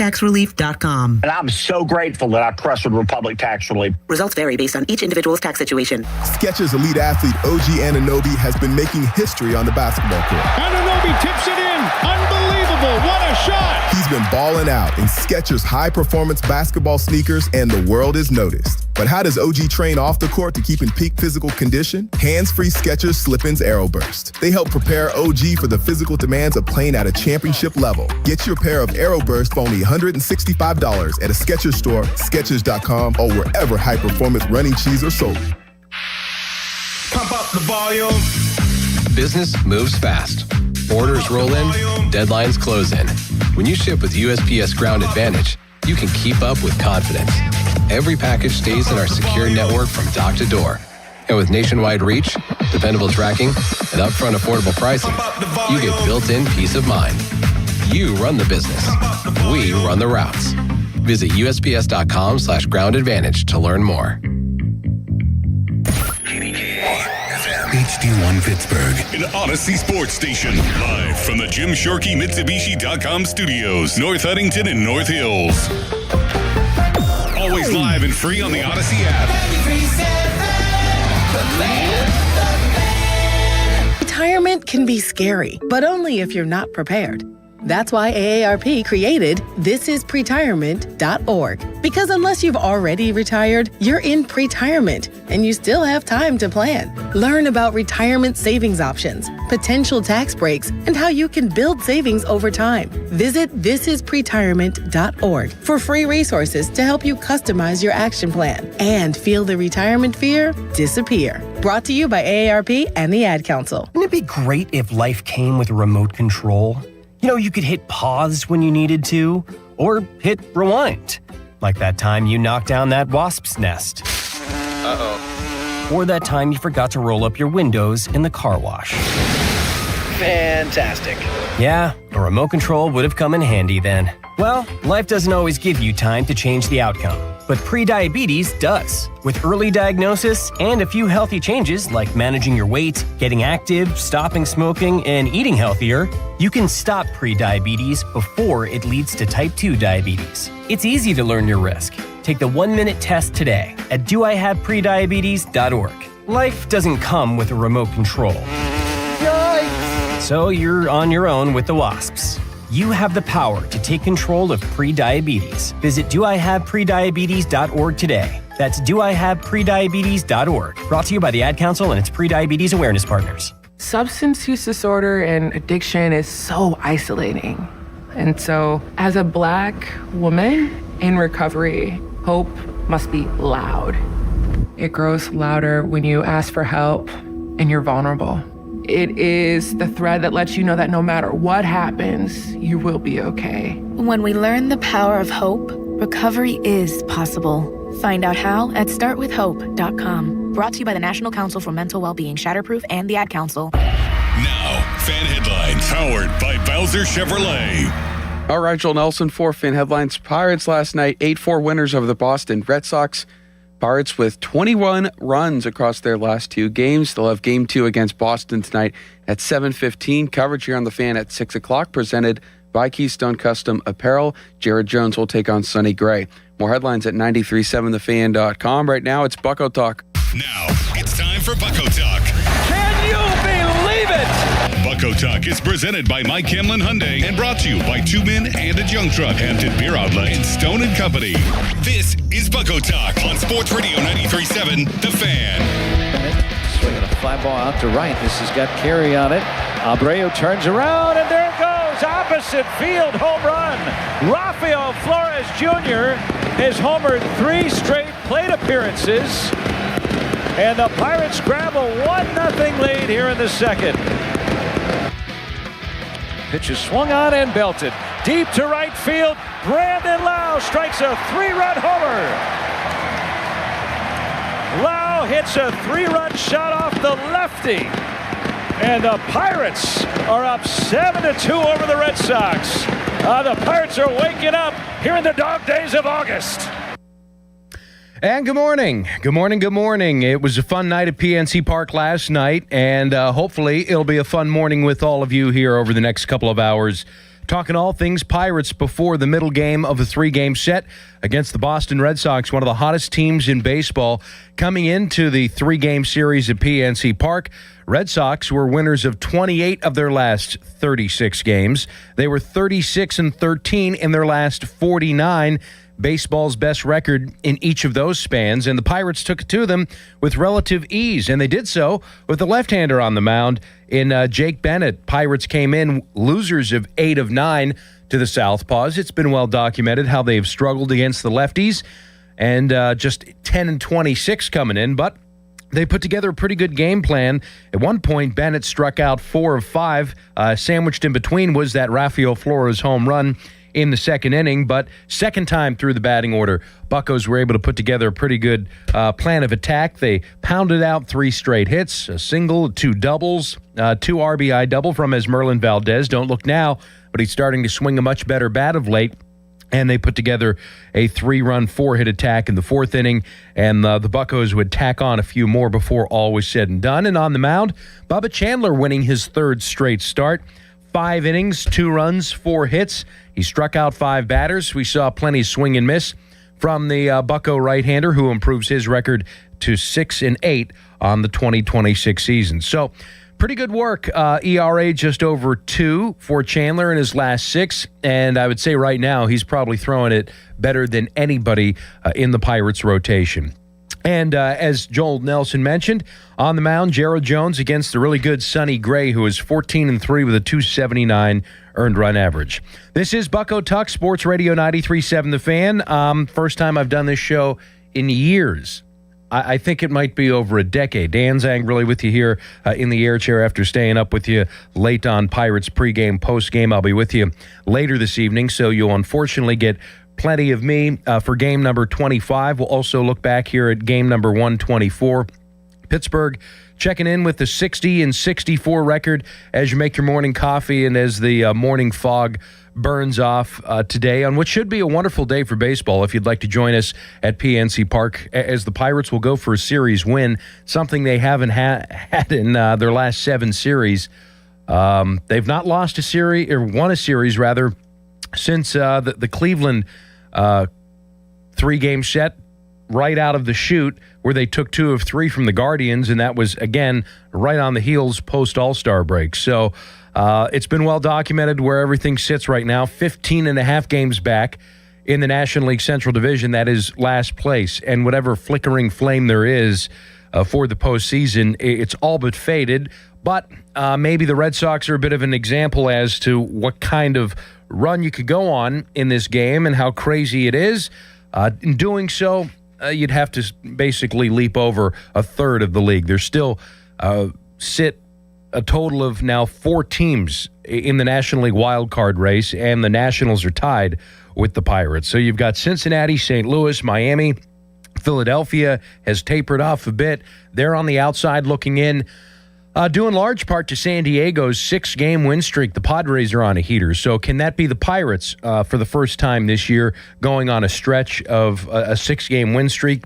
And I'm so grateful that I trusted Republic Tax Relief. Results vary based on each individual's tax situation. Skechers elite athlete OG Anunoby has been making history on the basketball court. Anunoby tips it in. Unbelievable. What a shot. He's been balling out in Skechers high-performance basketball sneakers, and the world is noticed. But how does OG train off the court to keep in peak physical condition? Hands-free Skechers Slip-ins Aeroburst. They help prepare OG for the physical demands of playing at a championship level. Get your pair of Aeroburst for only $165 at a Skechers store, Skechers.com, or wherever high-performance running shoes are sold. Pump up the volume. Business moves fast. Orders roll in, deadlines close in. When you ship with USPS Ground Advantage, you can keep up with confidence. Every package stays in our secure network from dock to door. And with nationwide reach, dependable tracking, and upfront affordable pricing, you get built-in peace of mind. You run the business. We run the routes. Visit USPS.com/Ground Advantage to learn more. HD1 Pittsburgh, an Odyssey sports station. Live from the Jim Shorkey Mitsubishi.com studios, North Huntington and North Hills. live and free on the Odyssey app. Retirement can be scary, but only if you're not prepared. That's why AARP created thisispretirement.org. Because unless you've already retired, you're in pretirement, and you still have time to plan. Learn about retirement savings options, potential tax breaks, and how you can build savings over time. Visit thisispretirement.org for free resources to help you customize your action plan and feel the retirement fear disappear. Brought to you by AARP and the Ad Council. Wouldn't it be great if life came with a remote control? You know, you could hit pause when you needed to, or hit rewind. Like that time you knocked down that wasp's nest. Uh-oh. Or that time you forgot to roll up your windows in the car wash. Fantastic. Yeah, a remote control would have come in handy then. Well, life doesn't always give you time to change the outcome, but prediabetes does. With early diagnosis and a few healthy changes like managing your weight, getting active, stopping smoking, and eating healthier, you can stop prediabetes before it leads to type 2 diabetes. It's easy to learn your risk. Take the 1-minute test today at doihaveprediabetes.org. Life doesn't come with a remote control. Yikes! So you're on your own with the wasps. You have the power to take control of prediabetes. Visit doihaveprediabetes.org today. That's doihaveprediabetes.org. Brought to you by the Ad Council and its prediabetes awareness partners. Substance use disorder and addiction is so isolating. And so, as a Black woman in recovery, hope must be loud. It grows louder when you ask for help and you're vulnerable. It is the thread that lets you know that no matter what happens, you will be okay. When we learn the power of hope, recovery is possible. Find out how at startwithhope.com. Brought to you by the National Council for Mental Wellbeing, Shatterproof, and the Ad Council. Now, fan headlines powered by Bowser Chevrolet. All right, Joel Nelson for Fan Headlines. Pirates last night, 8-4 winners over the Boston Red Sox. Pirates with 21 runs across their last 2 games. They'll have Game 2 against Boston tonight at 7:15. Coverage here on The Fan at 6 o'clock, presented by Keystone Custom Apparel. Jared Jones will take on Sonny Gray. More headlines at 937thefan.com. Right now, it's Bucko Talk. Now, it's time for Bucko Talk. Can you believe it? Bucko Talk is presented by Mike Hamlin Hyundai and brought to you by Two Men and a Junk Truck, Hampton Beer Outlet, and Stone & Company. This is Bucko Talk on Sports Radio 93.7 The Fan. Swinging a fly ball out to right. This has got Carey on it. Abreu turns around, and there it goes. Opposite field home run. Rafael Flores Jr. has homered 3 straight plate appearances. And the Pirates grab a 1-0 lead here in the second. Pitch is swung on and belted. Deep to right field. Brandon Lau strikes a 3-run homer. Lau hits a 3-run shot off the lefty. And the Pirates are up 7-2 over the Red Sox. The Pirates are waking up here in the dog days of August. And good morning. Good morning. Good morning. It was a fun night at PNC Park last night, and hopefully it'll be a fun morning with all of you here over the next couple of hours. Talking all things Pirates before the middle game of the 3-game set against the Boston Red Sox, one of the hottest teams in baseball. Coming into the 3-game series at PNC Park, Red Sox were winners of 28 of their last 36 games. They were 36-13 in their last 49. Baseball's best record in each of those spans, and the Pirates took it to them with relative ease, and they did so with the left-hander on the mound in Jake Bennett. Pirates came in losers of 8 of 9 to the Southpaws. It's been well documented how they've struggled against the lefties, and just 10-26 coming in, but they put together a pretty good game plan. At one point, Bennett struck out 4 of 5. Sandwiched in between was that Rafael Flores home run in the second inning, but second time through the batting order, Buccos were able to put together a pretty good plan of attack. They pounded out 3 straight hits, a single, 2 doubles, 2 RBI double from Esmerlin Valdez. Don't look now, but he's starting to swing a much better bat of late. And they put together a 3-run, 4-hit attack in the 4th inning, and the Buccos would tack on a few more before all was said and done. And on the mound, Bubba Chandler winning his 3rd straight start. 5 innings, 2 runs, 4 hits. He struck out 5 batters. We saw plenty of swing and miss from the Bucco right-hander, who improves his record to 6-8 on the 2026 season. So pretty good work. ERA just over 2 for Chandler in his last 6, and I would say right now he's probably throwing it better than anybody in the Pirates rotation. And as Joel Nelson mentioned, on the mound, Jared Jones against the really good Sonny Gray, who is 14-3 with a 279 earned run average. This is Bucco Tuck, Sports Radio 93.7 The Fan. First time I've done this show in years. I think it might be over a decade. Dan Zangrelli with you here in the air chair after staying up with you late on Pirates pregame, postgame. I'll be with you later this evening, so you'll unfortunately get plenty of me for game number 25. We'll also look back here at game number 124. Pittsburgh checking in with the 60-64 record as you make your morning coffee and as the morning fog burns off today on what should be a wonderful day for baseball. If you'd like to join us at PNC Park, as the Pirates will go for a series win, something they haven't had in their last 7 series. They've not lost a series, or won a series rather, since the Cleveland 3-game set right out of the chute, where they took 2 of 3 from the Guardians, and that was, again, right on the heels post-All-Star break. So it's been well documented where everything sits right now. 15.5 games back in the National League Central Division. That is last place. And whatever flickering flame there is for the postseason, it's all but faded. But maybe the Red Sox are a bit of an example as to what kind of run you could go on in this game and how crazy it is. In doing so, you'd have to basically leap over a third of the league. There's still sit a total of now 4 teams in the National League wild card race, and the Nationals are tied with the Pirates. So you've got Cincinnati, St. Louis, Miami. Philadelphia has tapered off a bit. They're on the outside looking in, due in large part to San Diego's 6-game win streak. The Padres are on a heater. So can that be the Pirates for the first time this year going on a stretch of a 6-game win streak?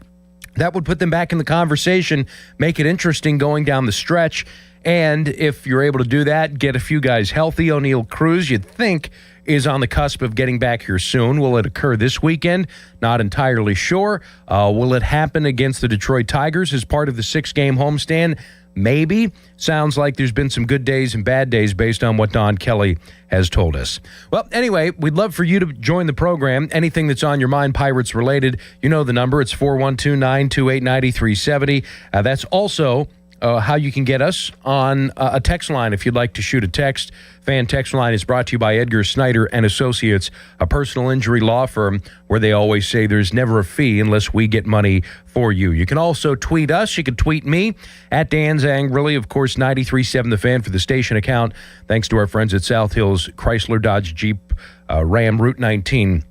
That would put them back in the conversation, make it interesting going down the stretch. And if you're able to do that, get a few guys healthy. O'Neal Cruz, you'd think, is on the cusp of getting back here soon. Will it occur this weekend? Not entirely sure. Will it happen against the Detroit Tigers as part of the 6-game homestand? Maybe. Sounds like there's been some good days and bad days based on what Don Kelly has told us. Well, anyway, we'd love for you to join the program. Anything that's on your mind, Pirates related, you know the number. It's 412-928-9370. That's also how you can get us on a text line if you'd like to shoot a text. Fan text line is brought to you by Edgar Snyder and Associates, a personal injury law firm where they always say there's never a fee unless we get money for you. You can also tweet us. You can tweet me at Dan Zangrelli, of course, 93.7 The Fan for the station account. Thanks to our friends at South Hills Chrysler Dodge Jeep Ram Route 19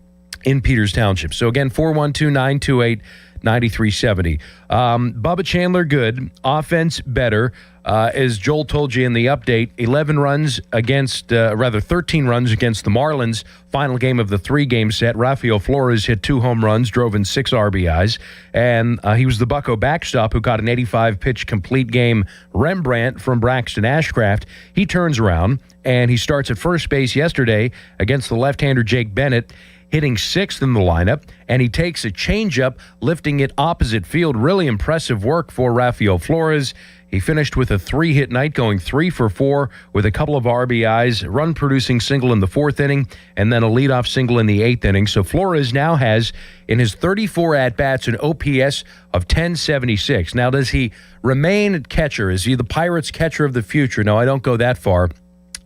in Peters Township. So again, 412-928-9370. Bubba Chandler, good. Offense, better. As Joel told you in the update, 13 runs against the Marlins. Final game of the 3-game set. Rafael Flores hit 2 home runs, drove in 6 RBIs. And he was the Bucco backstop who caught an 85-pitch complete game Rembrandt from Braxton Ashcraft. He turns around, and he starts at first base yesterday against the left-hander Jake Bennett, hitting 6th in the lineup, and he takes a changeup, lifting it opposite field. Really impressive work for Rafael Flores. He finished with a 3-hit night, going 3 for 4 with a couple of RBIs, run-producing single in the 4th inning, and then a leadoff single in the 8th inning. So Flores now has, in his 34 at-bats, an OPS of 1076. Now, does he remain at catcher? Is he the Pirates' catcher of the future? No, I don't go that far.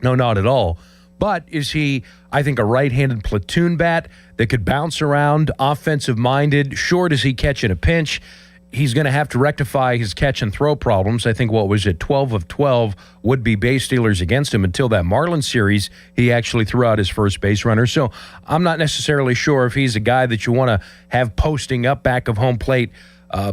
No, not at all. But is he, I think, a right-handed platoon bat that could bounce around, offensive-minded? Sure, does he catch in a pinch? He's going to have to rectify his catch-and-throw problems. I think, 12 of 12 would-be base stealers against him until that Marlins series. He actually threw out his first base runner. So I'm not necessarily sure if he's a guy that you want to have posting up back of home plate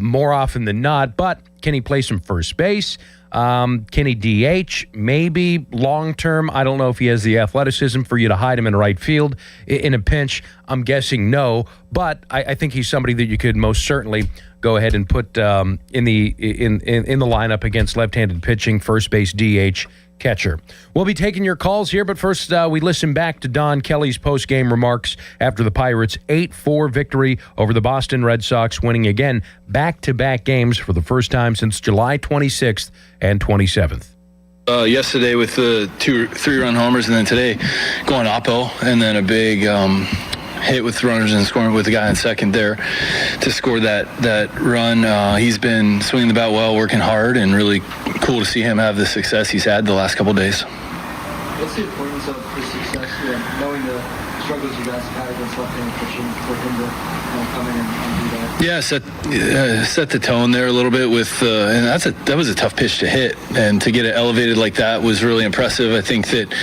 more often than not. But can he play some first base? Can he DH? Maybe long-term. I don't know if he has the athleticism for you to hide him in right field in a pinch. I'm guessing no, but I think he's somebody that you could most certainly go ahead and put in the lineup against left-handed pitching, first base DH catcher. We'll be taking your calls here, but first we listen back to Don Kelly's post-game remarks after the Pirates' 8-4 victory over the Boston Red Sox, winning again back-to-back games for the first time since July 26th and 27th. Yesterday with the 3-run homers, and then today going oppo, and then a big hit with runners and scoring with the guy on second there to score that run. He's been swinging the bat well, working hard, and really cool to see him have the success he's had the last couple of days. What's the importance of the success, knowing the struggles you guys have had against left-handed pitching for him to come in and do that? Yeah, set the tone there a little bit with, and that was a tough pitch to hit, and to get it elevated like that was really impressive. I think that,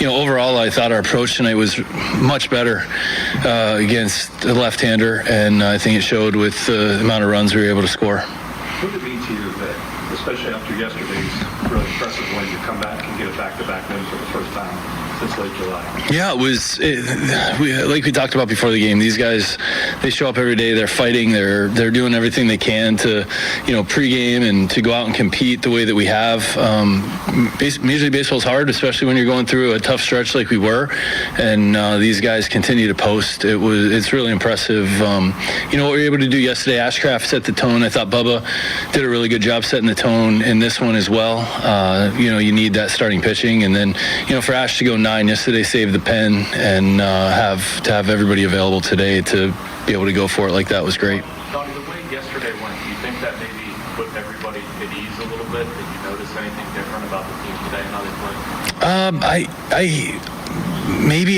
overall, I thought our approach tonight was much better against a left-hander, and I think it showed with the amount of runs we were able to score. What did it mean to you that, especially after yesterday's really impressive win, you come back and get a back-to-back win for the first time since late July? Yeah, like we talked about before the game, these guys, they show up every day, they're fighting, they're doing everything they can to, pregame and to go out and compete the way that we have. Major League Baseball's hard, especially when you're going through a tough stretch like we were, and these guys continue to post. It's really impressive. What we were able to do yesterday, Ashcraft set the tone. I thought Bubba did a really good job setting the tone in this one as well. You need that starting pitching, and then, for Ash to go 9 yesterday, saved the pen, and have everybody available today to be able to go for it like that was great. Donnie, the way yesterday went, do you think that maybe put everybody at ease a little bit? Did you notice anything different about the team today and how they played?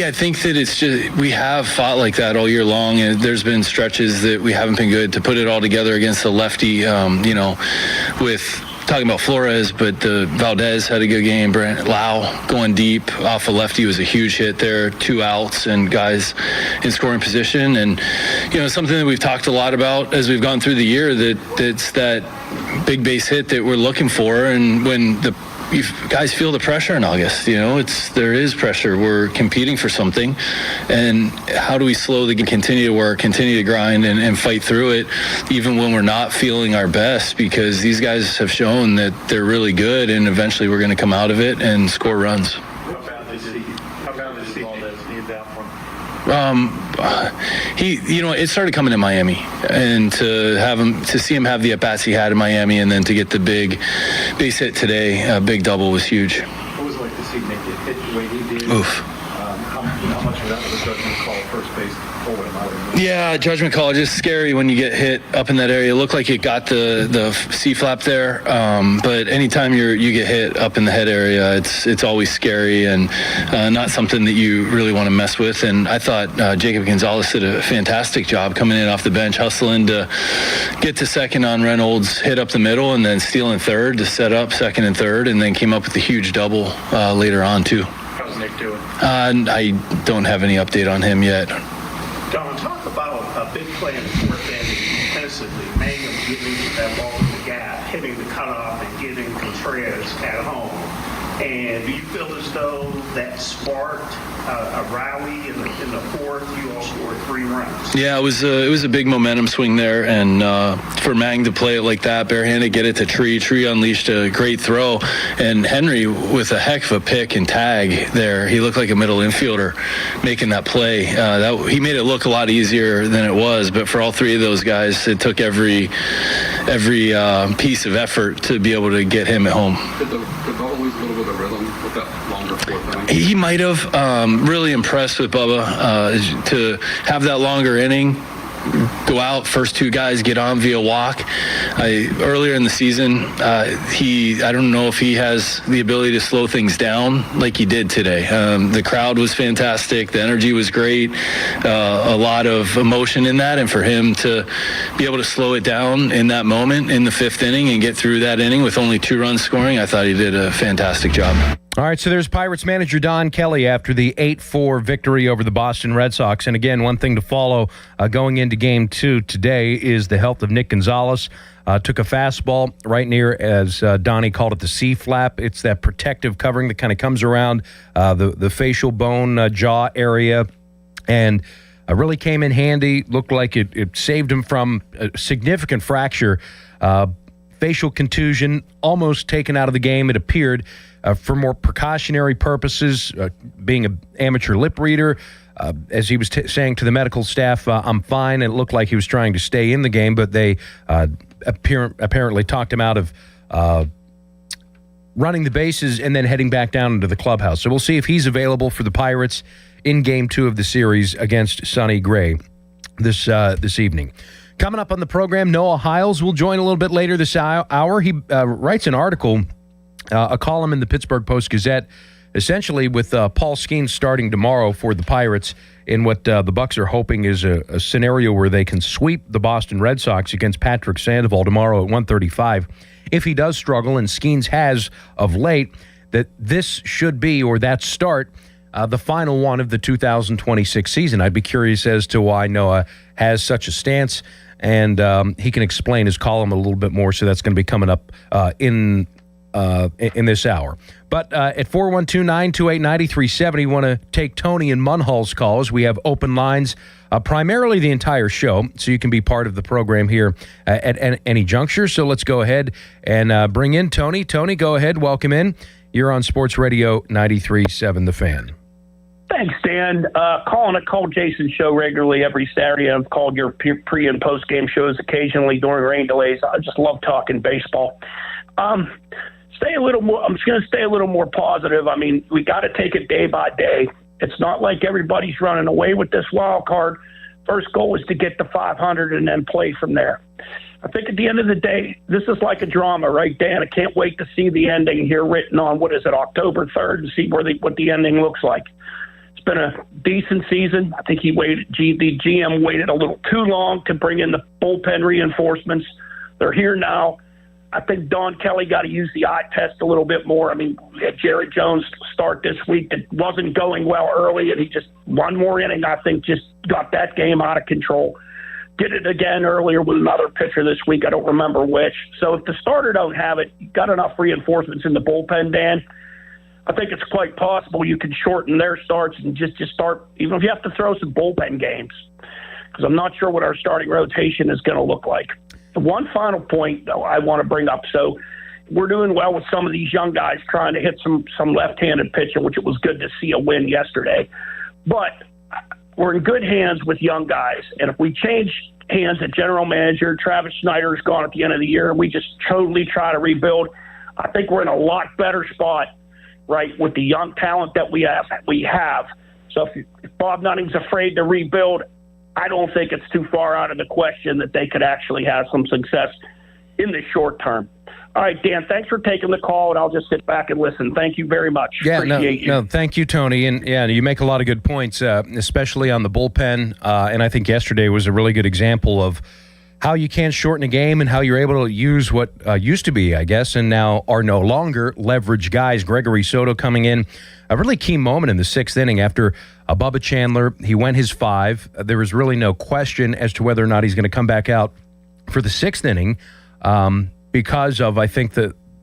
I think that it's just we have fought like that all year long, and there's been stretches that we haven't been good. To put it all together against the lefty, with talking about Flores, but Valdez had a good game. Brent Lau going deep off a lefty was a huge hit there. 2 outs and guys in scoring position, and something that we've talked a lot about as we've gone through the year, that's that big base hit that we're looking for, and when you guys feel the pressure in August. There is pressure. We're competing for something, and how do we slowly continue to work, continue to grind, and fight through it, even when we're not feeling our best? Because these guys have shown that they're really good, and eventually we're going to come out of it and score runs. How bad did Valdez need that one? It started coming in Miami, and to see him have the at-bats he had in Miami, and then to get the big base hit today, a big double, was huge. What was it like to see Nick get hit the way he did? Oof. How much of that was a judgment call, first base, forward and out? Yeah, judgment call. Just scary when you get hit up in that area. It looked like it got the C-flap there, but anytime you get hit up in the head area, it's always scary, and not something that you really want to mess with. And I thought Jacob Gonzalez did a fantastic job coming in off the bench, hustling to get to second on Reynolds, hit up the middle, and then stealing third to set up second and third, and then came up with a huge double later on too. How's Nick doing? I don't have any update on him yet. Don, talk about a big play in the fourth inning defensively, Mangum getting that ball in the gap, hitting the cutoff, and getting Contreras at home. And do you feel as though that sparked a rally in the fourth? You all scored 3 runs. Yeah, it was a big momentum swing there, and for Mang to play it like that, barehanded, get it to Tree. Tree unleashed a great throw, and Henry with a heck of a pick and tag there. He looked like a middle infielder making that play. He made it look a lot easier than it was, but for all 3 of those guys, it took every piece of effort to be able to get him at home. Did the bubble lose a little bit of rhythm with that longer fourth inning? He might have. Really impressed with Bubba to have that longer inning. Go out, first 2 guys get on via walk. Earlier in the season, I don't know if he has the ability to slow things down like he did today. The crowd was fantastic. The energy was great. A lot of emotion in that, and for him to be able to slow it down in that moment in the 5th inning and get through that inning with only 2 runs scoring, I thought he did a fantastic job. All right, so there's Pirates manager Don Kelly after the 8-4 victory over the Boston Red Sox. And again, one thing to follow going into Game 2 today is the health of Nick Gonzalez. Took a fastball right near, as Donnie called it, the C-flap. It's that protective covering that kind of comes around the facial bone jaw area. And really came in handy. Looked like it saved him from a significant fracture. facial contusion, almost taken out of the game, it appeared, for more precautionary purposes, being an amateur lip reader. As he was saying to the medical staff, I'm fine. And it looked like he was trying to stay in the game, but they apparently talked him out of running the bases and then heading back down into the clubhouse. So we'll see if he's available for the Pirates in Game 2 of the series against Sonny Gray this evening. Coming up on the program, Noah Hiles will join a little bit later this hour. He writes an article, a column in the Pittsburgh Post-Gazette, essentially with Paul Skeens starting tomorrow for the Pirates in what the Bucs are hoping is a scenario where they can sweep the Boston Red Sox against Patrick Sandoval tomorrow at 1:35. If he does struggle, and Skeens has of late, that this should be, or that start, the final one of the 2026 season. I'd be curious as to why Noah has such a stance, and he can explain his column a little bit more, so that's going to be coming up in this hour. But at 412-928-9370, you want to take Tony and Munhall's calls. We have open lines primarily the entire show, so you can be part of the program here at any juncture. So let's go ahead and bring in Tony. Tony, go ahead. Welcome in. You're on Sports Radio 93.7 The Fan. Thanks, Dan. I call Jason's show regularly every Saturday. I've called your pre- and post-game shows occasionally during rain delays. I just love talking baseball. I'm just going to stay a little more positive. I mean, we got to take it day by day. It's not like everybody's running away with this wild card. First goal is to get to 500 and then play from there. I think at the end of the day, this is like a drama, right, Dan? I can't wait to see the ending here written on, October 3rd, and see what the ending looks like. It's been a decent season. I think the GM waited a little too long to bring in the bullpen reinforcements. They're here now. I think Don Kelly got to use the eye test a little bit more. I mean, we had Jared Jones start this week that wasn't going well early, and he just one more inning, I think, just got that game out of control. Did it again earlier with another pitcher this week. I don't remember which. So if the starter don't have it, you got enough reinforcements in the bullpen, Dan. I think it's quite possible you can shorten their starts and just start, even if you have to throw some bullpen games, because I'm not sure what our starting rotation is going to look like. One final point, though, I want to bring up. So we're doing well with some of these young guys trying to hit some left-handed pitching, which it was good to see a win yesterday. But we're in good hands with young guys. And if we change hands at general manager, Travis Snyder's gone at the end of the year, and we just totally try to rebuild, I think we're in a lot better spot, right, with the young talent that we have. So if Bob Nunning's afraid to rebuild, I don't think it's too far out of the question that they could actually have some success in the short term. All right, Dan, thanks for taking the call, and I'll just sit back and listen. Thank you very much. Yeah, Appreciate you. No, thank you, Tony. And yeah, you make a lot of good points, especially on the bullpen. And I think yesterday was a really good example of how you can shorten a game and how you're able to use what used to be, I guess, and now are no longer leverage guys. Gregory Soto coming in, a really key moment in the sixth inning after Bubba Chandler. He went his 5. There was really no question as to whether or not he's going to come back out for the sixth inning because of, I think,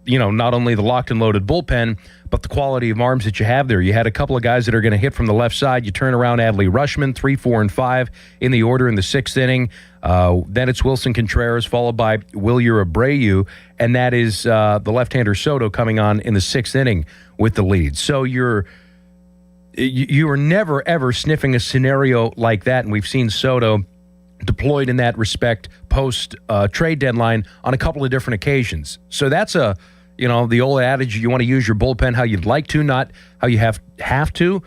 not only the locked and loaded bullpen, but the quality of arms that you have there. You had a couple of guys that are going to hit from the left side. You turn around Adley Rutschman, 3, 4, and 5 in the order in the sixth inning. Then it's Wilson Contreras, followed by Wilyer Abreu, and that is the left-hander Soto coming on in the sixth inning with the lead. So you are never, ever sniffing a scenario like that, and we've seen Soto deployed in that respect post-trade deadline on a couple of different occasions. So that's the old adage, you want to use your bullpen how you'd like to, not how you have to.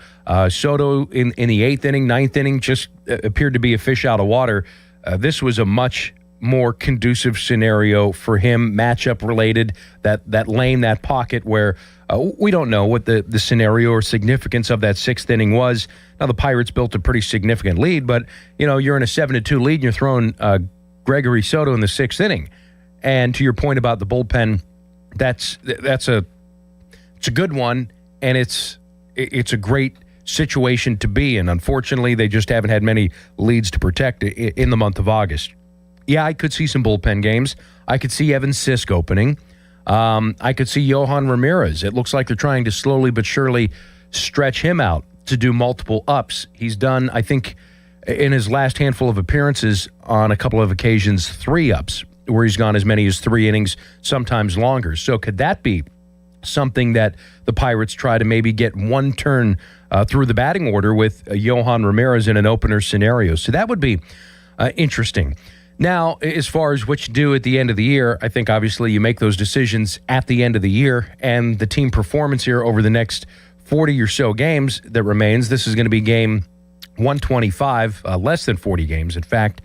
Soto in the 8th inning, 9th inning just appeared to be a fish out of water. This was a much more conducive scenario for him, matchup related, that lane, that pocket where we don't know what the scenario or significance of that sixth inning was. Now the Pirates built a pretty significant lead, but you're in a 7-2 lead and you're throwing Gregory Soto in the sixth inning. And to your point about the bullpen, it's a good one, and it's a great situation to be in. Unfortunately, they just haven't had many leads to protect in the month of August. Yeah, I could see some bullpen games. I could see Evan Sisk opening. I could see Johan Ramirez. It looks like they're trying to slowly but surely stretch him out to do multiple ups. He's done, I think, in his last handful of appearances on a couple of occasions, 3 ups. where he's gone as many as 3 innings, sometimes longer. So could that be something that the Pirates try to maybe get one turn through the batting order with Yohan Ramirez in an opener scenario? So that would be interesting. Now, as far as what you do at the end of the year, I think obviously you make those decisions at the end of the year, and the team performance here over the next 40 or so games that remains. This is going to be game 125, less than 40 games. In fact,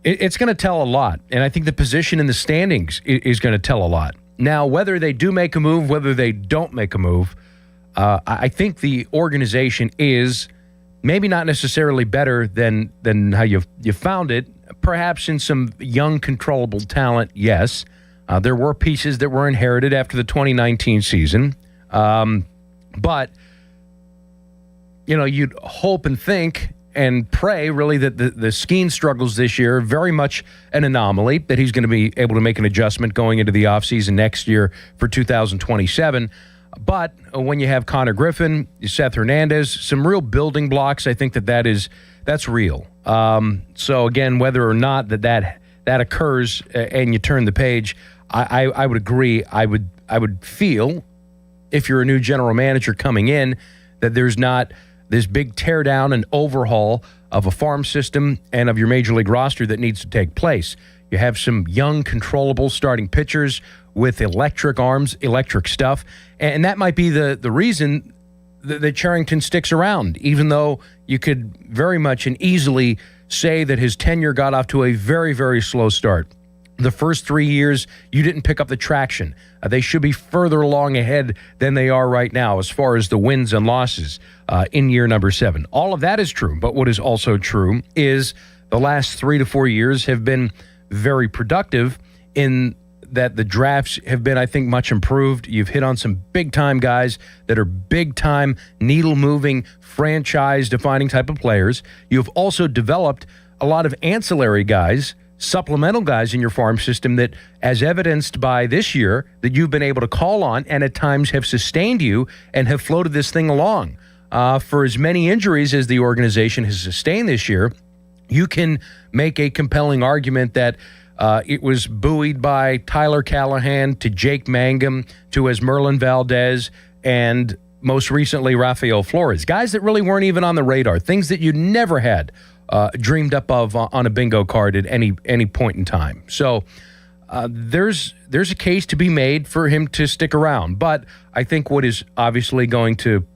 it's going to tell a lot, and I think the position in the standings is going to tell a lot. Now, whether they do make a move, whether they don't make a move, I think the organization is maybe not necessarily better than how you found it. Perhaps in some young, controllable talent, yes. There were pieces that were inherited after the 2019 season. But, you'd hope and think and pray, really, that the Skeen struggles this year are very much an anomaly, that he's going to be able to make an adjustment going into the offseason next year for 2027. But when you have Connor Griffin, Seth Hernandez, some real building blocks, I think that's real. So again, whether or not that occurs and you turn the page, I would agree. I would feel, if you're a new general manager coming in, that there's not this big teardown and overhaul of a farm system and of your major league roster that needs to take place. You have some young, controllable starting pitchers with electric arms, electric stuff, and that might be the reason that Cherington sticks around, even though you could very much and easily say that his tenure got off to a very, very slow start. The first 3 years, you didn't pick up the traction. They should be further along ahead than they are right now as far as the wins and losses in year number 7. All of that is true, but what is also true is the last 3 to 4 years have been very productive in that the drafts have been, I think, much improved. You've hit on some big-time guys that are big-time, needle-moving, franchise-defining type of players. You've also developed a lot of ancillary guys, supplemental guys in your farm system that, as evidenced by this year, that you've been able to call on and at times have sustained you and have floated this thing along. For as many injuries as the organization has sustained this year, you can make a compelling argument that it was buoyed by Tyler Callahan to Jake Mangum to Esmerlin Valdez and most recently Rafael Flores. Guys that really weren't even on the radar, things that you never had dreamed up of on a bingo card at any point in time. So there's a case to be made for him to stick around. But I think what is obviously going to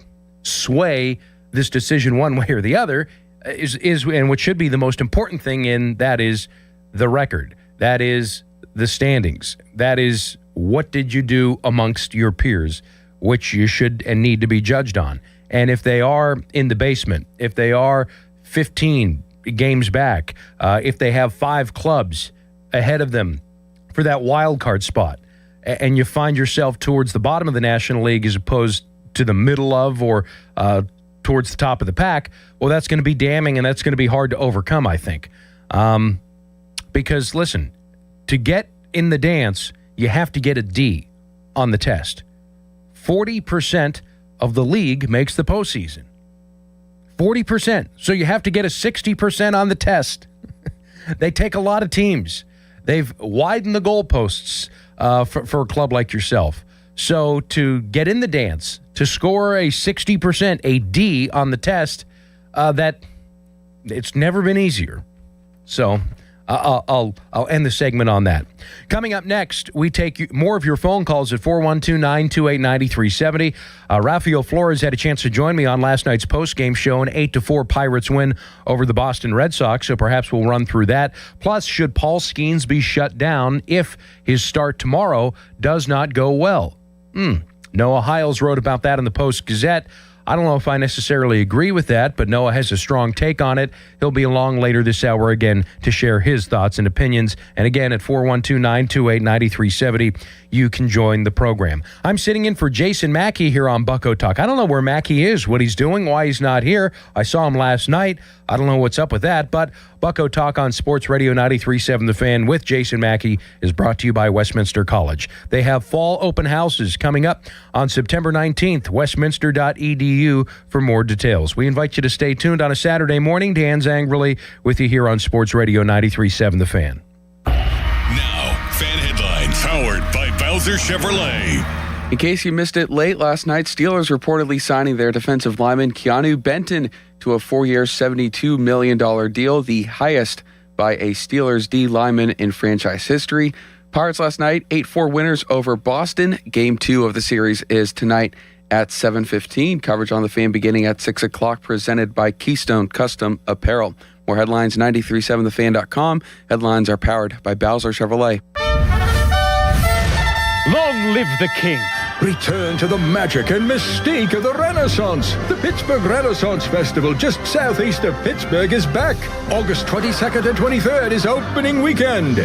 sway this decision one way or the other is and what should be the most important thing in that is the record. That is the standings. That is what did you do amongst your peers, which you should and need to be judged on. And if they are in the basement, if they are 15 games back, if they have 5 clubs ahead of them for that wild card spot, and you find yourself towards the bottom of the National League as opposed to the middle of or towards the top of the pack, well, that's going to be damning and that's going to be hard to overcome, I think. Because, listen, to get in the dance, you have to get a D on the test. 40% of the league makes the postseason. 40%. So you have to get a 60% on the test. They take a lot of teams. They've widened the goalposts for a club like yourself. So to get in the dance, to score a 60%, a D on the test, that it's never been easier. So I'll end the segment on that. Coming up next, we take more of your phone calls at 412-928-9370. Rafael Flores had a chance to join me on last night's postgame show, an 8-4 Pirates win over the Boston Red Sox, so perhaps we'll run through that. Plus, should Paul Skeens be shut down if his start tomorrow does not go well? Noah Hiles wrote about that in the Post-Gazette. I don't know if I necessarily agree with that, but Noah has a strong take on it. He'll be along later this hour again to share his thoughts and opinions. And again, at 412-928-9370, you can join the program. I'm sitting in for Jason Mackey here on Bucko Talk. I don't know where Mackey is, what he's doing, why he's not here. I saw him last night. I don't know what's up with that, but Bucko Talk on Sports Radio 93.7 The Fan with Jason Mackey is brought to you by Westminster College. They have fall open houses coming up on September 19th, westminster.edu for more details. We invite you to stay tuned on a Saturday morning. Dan Zangrelli with you here on Sports Radio 93.7 The Fan. Now Powered by Bowser Chevrolet. In case you missed it late last night, Steelers reportedly signing their defensive lineman Keanu Benton to a 4-year, $72 million deal, the highest by a Steelers D lineman in franchise history. Pirates last night, 8-4 winners over Boston. Game 2 of the series is tonight at 7:15. Coverage on the Fan beginning at 6 o'clock, presented by Keystone Custom Apparel. More headlines, 937thefan.com. Headlines are powered by Bowser Chevrolet. Long live the king. Return to the magic and mystique of the Renaissance. The Pittsburgh Renaissance Festival, just southeast of Pittsburgh, is back. August 22nd and 23rd is opening weekend.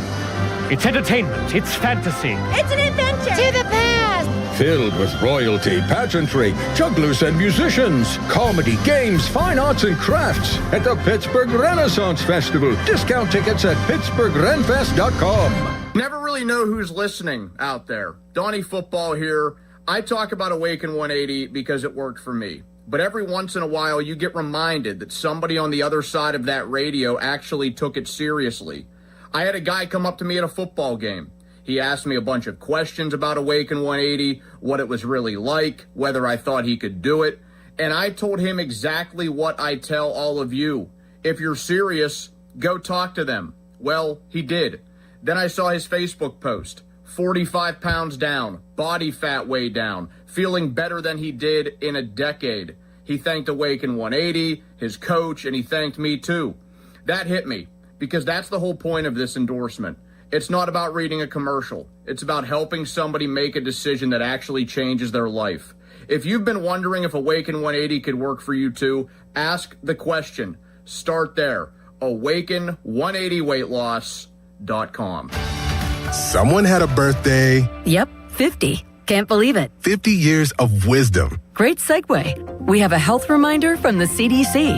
It's entertainment. It's fantasy. It's an adventure. To the past. Filled with royalty, pageantry, jugglers and musicians, comedy, games, fine arts and crafts at the Pittsburgh Renaissance Festival. Discount tickets at pittsburghrenfest.com. Never really know who's listening out there. Donnie Football here. I talk about Awaken 180 because it worked for me. But every once in a while, you get reminded that somebody on the other side of that radio actually took it seriously. I had a guy come up to me at a football game. He asked me a bunch of questions about Awaken 180, what it was really like, whether I thought he could do it. And I told him exactly what I tell all of you. If you're serious, go talk to them. Well, he did. Then I saw his Facebook post. 45 pounds down, body fat way down, feeling better than he did in a decade. He thanked Awaken 180, his coach, and he thanked me too. That hit me, because that's the whole point of this endorsement. It's not about reading a commercial. It's about helping somebody make a decision that actually changes their life. If you've been wondering if Awaken 180 could work for you too, ask the question. Start there. Awaken180weightloss.com. Someone had a birthday. Yep, 50. Can't believe it. 50 years of wisdom. Great segue. We have a health reminder from the CDC.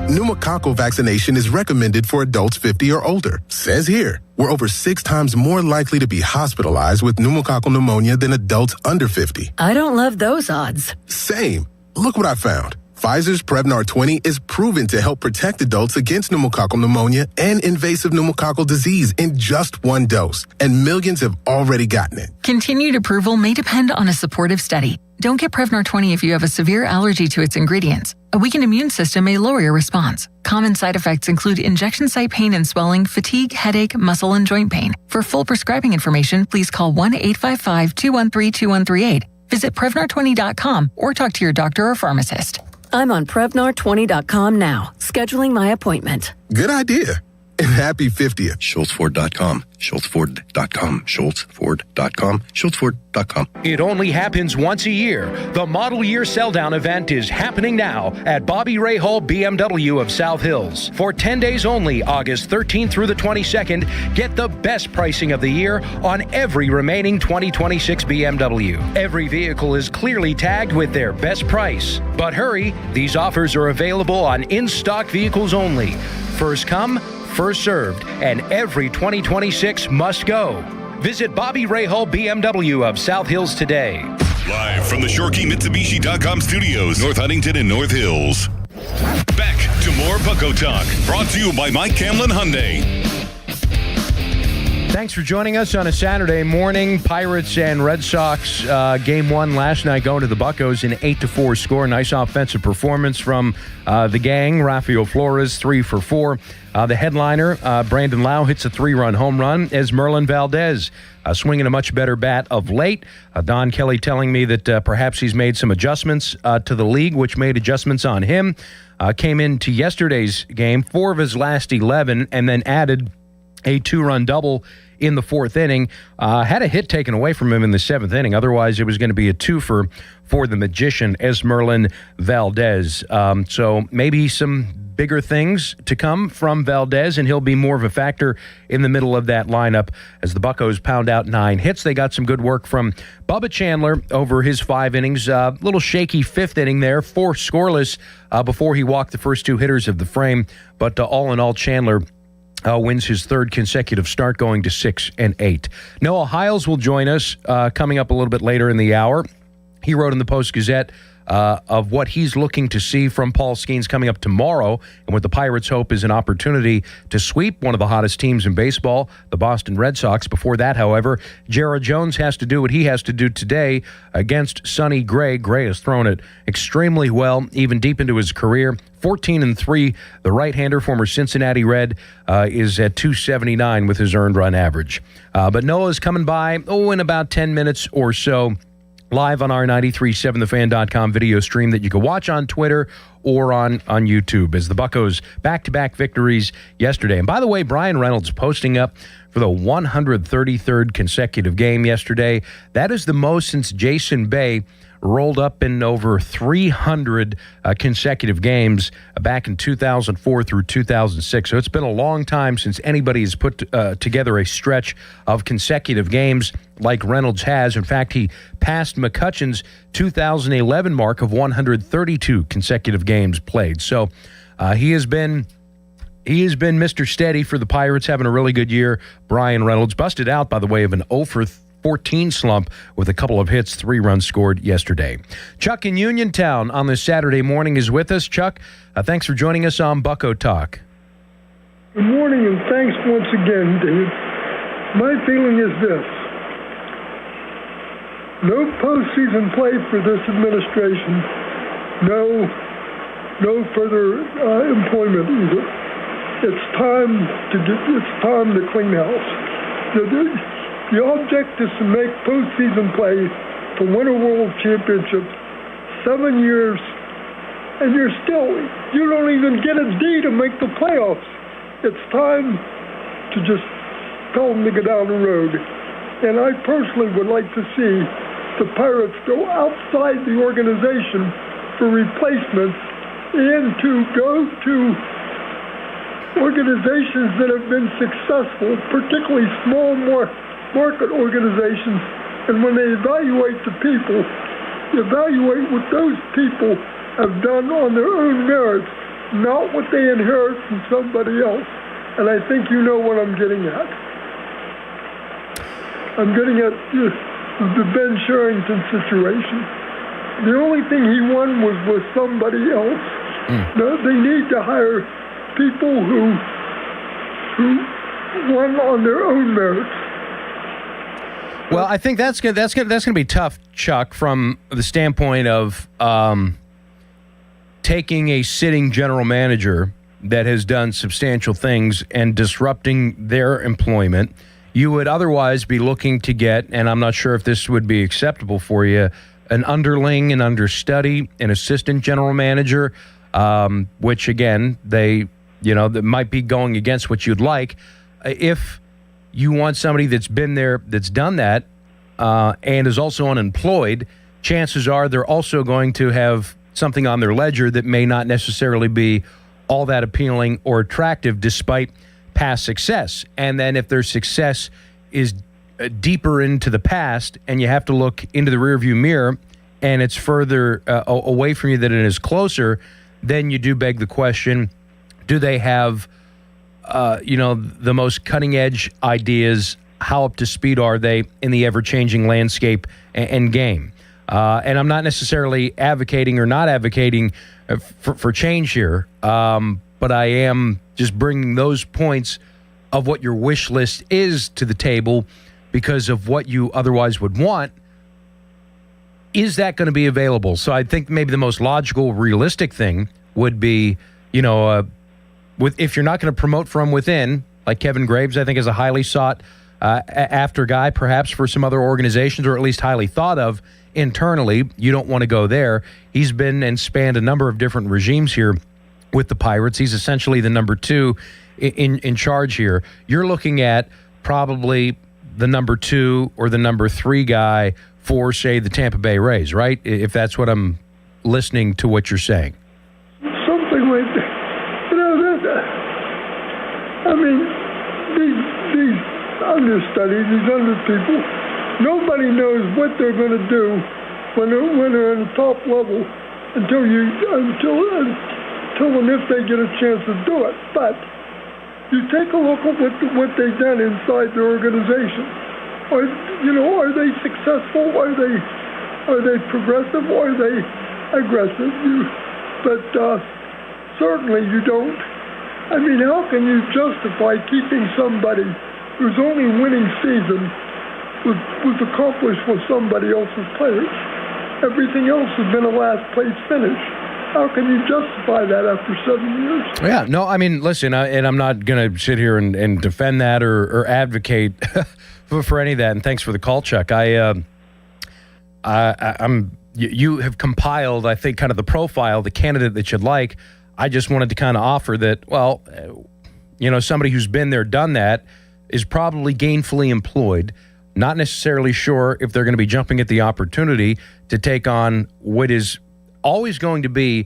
Pneumococcal vaccination is recommended for adults 50 or older. Says here, we're over 6 times more likely to be hospitalized with pneumococcal pneumonia than adults under 50. I don't love those odds. Same. Look what I found. Pfizer's Prevnar 20 is proven to help protect adults against pneumococcal pneumonia and invasive pneumococcal disease in just 1 dose, and millions have already gotten it. Continued approval may depend on a supportive study. Don't get Prevnar 20 if you have a severe allergy to its ingredients. A weakened immune system may lower your response. Common side effects include injection site pain and swelling, fatigue, headache, muscle, and joint pain. For full prescribing information, please call 1-855-213-2138. Visit Prevnar20.com or talk to your doctor or pharmacist. I'm on Prevnar20.com now, scheduling my appointment. Good idea. And happy 50th. SchultzFord.com. SchultzFord.com. SchultzFord.com. SchultzFord.com. It only happens once a year. The Model Year Sell-Down event is happening now at Bobby Ray Hall BMW of South Hills. For 10 days only, August 13th through the 22nd, get the best pricing of the year on every remaining 2026 BMW. Every vehicle is clearly tagged with their best price. But hurry, these offers are available on in-stock vehicles only. First come, first served, and every 2026 must go. Visit Bobby Ray Hall BMW of South Hills today. Live from the ShoreKeyMitsubishi.com studios, North Huntington and North Hills. Back to more Bucko Talk, brought to you by Mike Camlin Hyundai. Thanks for joining us on a Saturday morning. Pirates and Red Sox game 1 last night going to the Buccos in 8-4 score. Nice offensive performance from the gang. Rafael Flores 3 for 4. The headliner, Brandon Lau, hits a 3-run home run as Merlin Valdez swinging a much better bat of late. Don Kelly telling me that perhaps he's made some adjustments to the league, which made adjustments on him. Came into yesterday's game, 4 of his last 11, and then added a 2-run double in the 4th inning. Had a hit taken away from him in the 7th inning. Otherwise, it was going to be a twofer for the magician, Esmerlin Valdez. So maybe some bigger things to come from Valdez, and he'll be more of a factor in the middle of that lineup as the Buccos pound out 9 hits. They got some good work from Bubba Chandler over his 5 innings. Little shaky 5th inning there, 4 scoreless before he walked the first 2 hitters of the frame. But all in all, Chandler wins his 3rd consecutive start, going to 6-8. Noah Hiles will join us coming up a little bit later in the hour. He wrote in the Post-Gazette of what he's looking to see from Paul Skeens coming up tomorrow, and what the Pirates hope is an opportunity to sweep one of the hottest teams in baseball, the Boston Red Sox. Before that, however, Jared Jones has to do what he has to do today against Sonny Gray. Gray has thrown it extremely well, even deep into his career. 14-3. The right-hander, former Cincinnati Red, is at 279 with his earned run average. But Noah's coming by, in about 10 minutes or so, live on our 937thefan.com video stream that you can watch on Twitter or on YouTube, as the Buccos back-to-back victories yesterday. And by the way, Brian Reynolds posting up for the 133rd consecutive game yesterday. That is the most since Jason Bay rolled up in over 300 consecutive games back in 2004 through 2006. So it's been a long time since anybody has put together a stretch of consecutive games like Reynolds has. In fact, he passed McCutcheon's 2011 mark of 132 consecutive games played. So he has been Mr. Steady for the Pirates, having a really good year. Brian Reynolds busted out, by the way, of an 0-for-14 slump with a couple of hits, 3 runs scored yesterday. Chuck in Uniontown on this Saturday morning is with us. Chuck, thanks for joining us on Bucco Talk. Good morning, and thanks once again, Dave. My feeling is this. No postseason play for this administration. No further employment either. It's time to clean house. The object is to make postseason play to win a world championship 7 years, and you don't even get a D to make the playoffs. It's time to just tell them to go down the road. And I personally would like to see the Pirates go outside the organization for replacements and to go to organizations that have been successful, particularly small market organizations, and when they evaluate the people, evaluate what those people have done on their own merits, not what they inherit from somebody else. And I think you know what I'm getting at. I'm getting at the Ben Sherrington situation. The only thing he won was with somebody else. No, they need to hire people who won on their own merits. Well, I think that's gonna be tough, Chuck, from the standpoint of taking a sitting general manager that has done substantial things and disrupting their employment. You would otherwise be looking to get, and I'm not sure if this would be acceptable for you, an underling, an understudy, an assistant general manager, which again, that might be going against what you'd like. If you want somebody that's been there, that's done that, and is also unemployed, chances are they're also going to have something on their ledger that may not necessarily be all that appealing or attractive despite past success. And then if their success is deeper into the past and you have to look into the rearview mirror and it's further away from you than it is closer, then you do beg the question, do they have the most cutting edge ideas? How up to speed are they in the ever-changing landscape and game? And I'm not necessarily advocating or not advocating for change here, but I am just bringing those points of what your wish list is to the table because of what you otherwise would want. Is that going to be available? So I think maybe the most logical, realistic thing would be, if you're not going to promote from within, like Kevin Graves, I think is a highly sought after guy, perhaps for some other organizations, or at least highly thought of internally. You don't want to go there. He's been and spanned a number of different regimes here with the Pirates. He's essentially the number 2 in charge here. You're looking at probably the number 2 or the number 3 guy for, say, the Tampa Bay Rays, right? If that's what I'm listening to what you're saying. Something like that. These understudies, these under people, nobody knows what they're going to do when they're in the top level until and if they get a chance to do it. But you take a look at what they've done inside the organization. Are they successful? Are they progressive? Are they aggressive. But certainly you don't. I mean, how can you justify keeping somebody whose only winning season was accomplished with somebody else's players? Everything else has been a last place finish. How can you justify that after 7 years? Yeah, no, I mean, listen, and I'm not going to sit here and defend that or advocate for any of that. And thanks for the call, Chuck. You have compiled, I think, kind of the profile, the candidate that you'd like. I just wanted to kind of offer that, well, somebody who's been there, done that, is probably gainfully employed, not necessarily sure if they're going to be jumping at the opportunity to take on what is always going to be,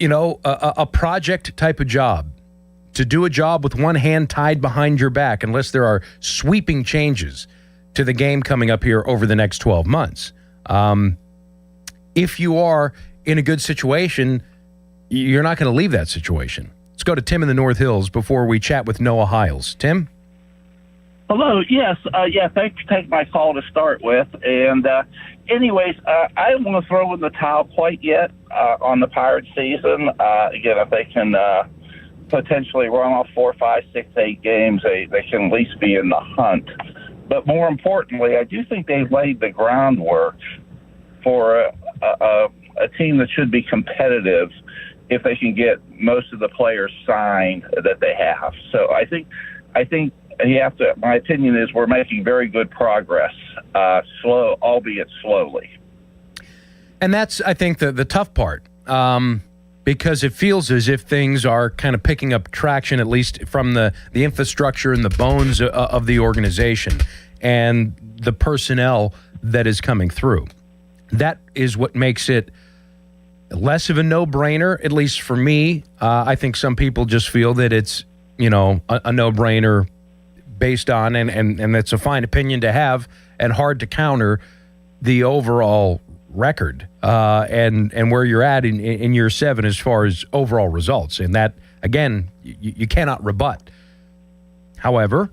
a project type of job, to do a job with one hand tied behind your back, unless there are sweeping changes to the game coming up here over the next 12 months. If you are in a good situation, you're not going to leave that situation. Let's go to Tim in the North Hills before we chat with Noah Hiles. Tim? Hello. Yes. Thanks for taking my call to start with. And anyways, I don't want to throw in the towel quite yet on the Pirates season. Again, if they can potentially run off 4, 5, 6, 8 games, they can at least be in the hunt. But more importantly, I do think they've laid the groundwork for a team that should be competitive if they can get most of the players signed that they have. So I think you have to. My opinion is we're making very good progress, slow, albeit slowly. And that's, I think, the tough part, because it feels as if things are kind of picking up traction, at least from the infrastructure and the bones of the organization and the personnel that is coming through. That is what makes it less of a no-brainer, at least for me. I think some people just feel that it's, a no-brainer based on, and it's a fine opinion to have and hard to counter, the overall record and where you're at in year 7 as far as overall results. And that, again, you cannot rebut. However...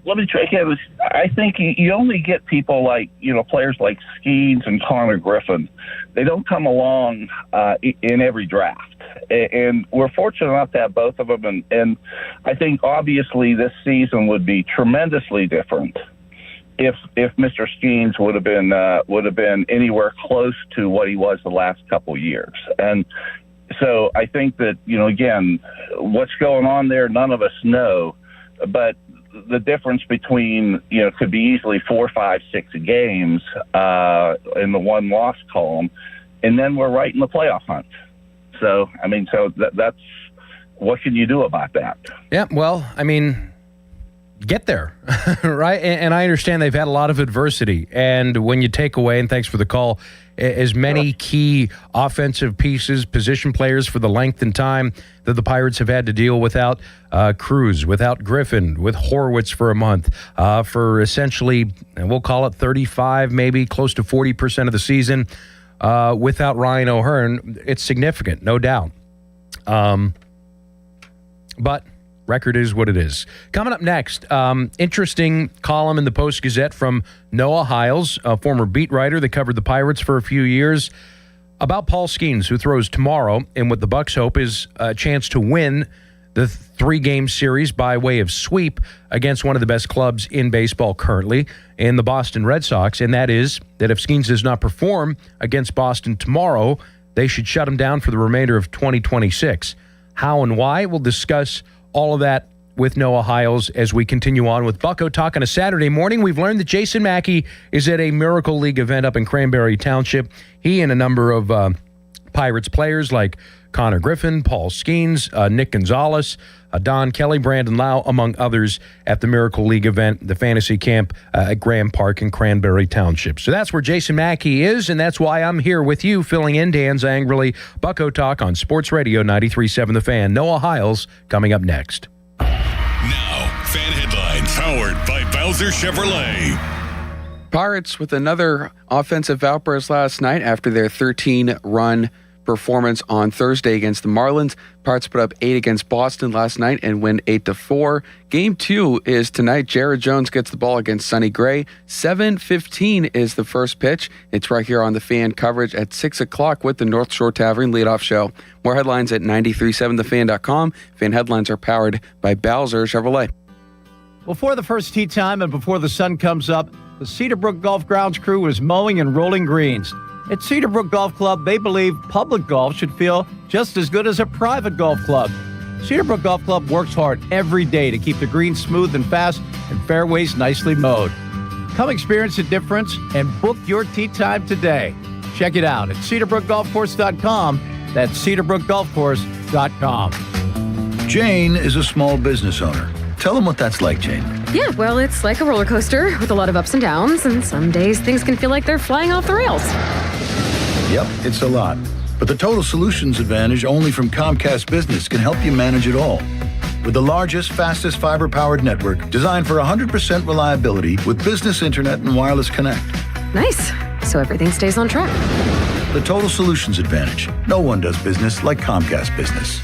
Let me try again. I think you only get people like, players like Skeens and Connor Griffin. They don't come along in every draft. And we're fortunate enough to have both of them. And I think, obviously, this season would be tremendously different if Mr. Skeens would have been anywhere close to what he was the last couple of years. And so I think that, again, what's going on there, none of us know. But the difference between, could be easily 4, 5, 6 games in the one-loss column, and then we're right in the playoff hunt. So, that's what can you do about that? Yeah, well, get there, right? And I understand they've had a lot of adversity. And when you take away, and thanks for the call, as many key offensive pieces, position players for the length and time that the Pirates have had to deal without Cruz, without Griffin, with Horwitz for a month, for essentially, and we'll call it 35, maybe close to 40% of the season, without Ryan O'Hearn, it's significant, no doubt. But record is what it is. Coming up next, interesting column in the Post-Gazette from Noah Hiles, a former beat writer that covered the Pirates for a few years, about Paul Skeens, who throws tomorrow in what the Bucs hope is a chance to win the 3-game series by way of sweep against one of the best clubs in baseball currently, in the Boston Red Sox, and that is that if Skeens does not perform against Boston tomorrow, they should shut him down for the remainder of 2026. How and why? We'll discuss all of that with Noah Hiles as we continue on with Bucko Talk on a Saturday morning. We've learned that Jason Mackey is at a Miracle League event up in Cranberry Township. He and a number of Pirates players like Connor Griffin, Paul Skeens, Nick Gonzalez, Don Kelly, Brandon Lau, among others, at the Miracle League event, the fantasy camp at Graham Park in Cranberry Township. So that's where Jason Mackey is, and that's why I'm here with you, filling in Dan Zangerly. Bucko Talk on Sports Radio 93.7 The Fan. Noah Hiles coming up next. Now, fan headlines powered by Bowser Chevrolet. Pirates with another offensive outburst last night after their 13-run performance on Thursday against the Marlins. Pirates put up 8 against Boston last night and win 8-4. Game 2 is tonight. Jared Jones gets the ball against Sonny Gray. 7:15 is the first pitch. It's right here on the Fan coverage at 6 o'clock with the North Shore Tavern leadoff show. More headlines at 937thefan.com. Fan headlines are powered by Bowser Chevrolet. Before the first tee time and before the sun comes up, the Cedarbrook Golf Grounds crew is mowing and rolling greens. At Cedarbrook Golf Club, they believe public golf should feel just as good as a private golf club. Cedarbrook Golf Club works hard every day to keep the greens smooth and fast and fairways nicely mowed. Come experience the difference and book your tee time today. Check it out at cedarbrookgolfcourse.com. That's cedarbrookgolfcourse.com. Jane is a small business owner. Tell them what that's like, Jane. Yeah, well, it's like a roller coaster with a lot of ups and downs, and some days things can feel like they're flying off the rails. Yep, it's a lot. But the Total Solutions Advantage only from Comcast Business can help you manage it all. With the largest, fastest fiber-powered network designed for 100% reliability with business internet and wireless connect. Nice. So everything stays on track. The Total Solutions Advantage. No one does business like Comcast Business.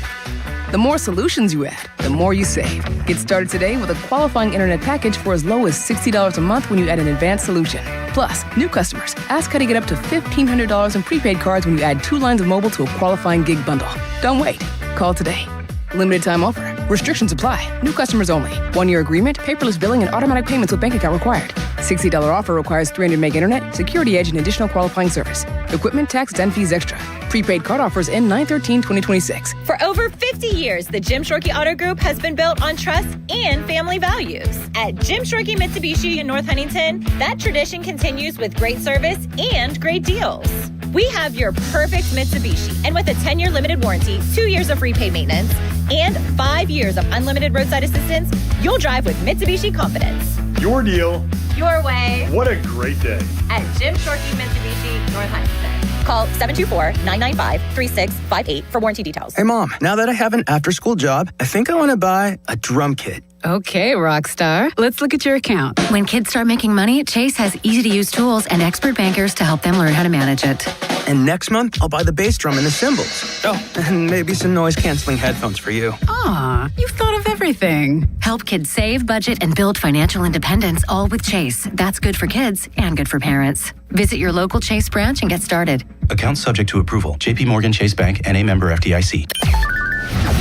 The more solutions you add, the more you save. Get started today with a qualifying internet package for as low as $60 a month when you add an advanced solution. Plus, new customers, ask how to get up to $1,500 in prepaid cards when you add 2 lines of mobile to a qualifying gig bundle. Don't wait. Call today. Limited time offer. Restrictions apply. New customers only. 1-year agreement, paperless billing, and automatic payments with bank account required. $60 offer requires 300 meg internet, security edge, and additional qualifying service. Equipment, tax, and fees extra. Prepaid card offers end 9/13/2026. For over 50 years, the Jim Shorkey Auto Group has been built on trust and family values. At Jim Shorkey Mitsubishi in North Huntington, that tradition continues with great service and great deals. We have your perfect Mitsubishi, and with a 10-year limited warranty, 2 years of free paid maintenance, and 5 years of unlimited roadside assistance, you'll drive with Mitsubishi confidence. Your deal. Your way. What a great day. At Jim Shorkey Mitsubishi, North Huntington. Call 724-995-3658 for warranty details. Hey, Mom, now that I have an after-school job, I think I want to buy a drum kit. Okay, Rockstar. Let's look at your account. When kids start making money, Chase has easy-to-use tools and expert bankers to help them learn how to manage it. And next month, I'll buy the bass drum and the cymbals. Oh, and maybe some noise-canceling headphones for you. Aw, you've thought of everything. Help kids save, budget, and build financial independence, all with Chase. That's good for kids and good for parents. Visit your local Chase branch and get started. Account subject to approval. J.P. Morgan Chase Bank, N.A. member FDIC.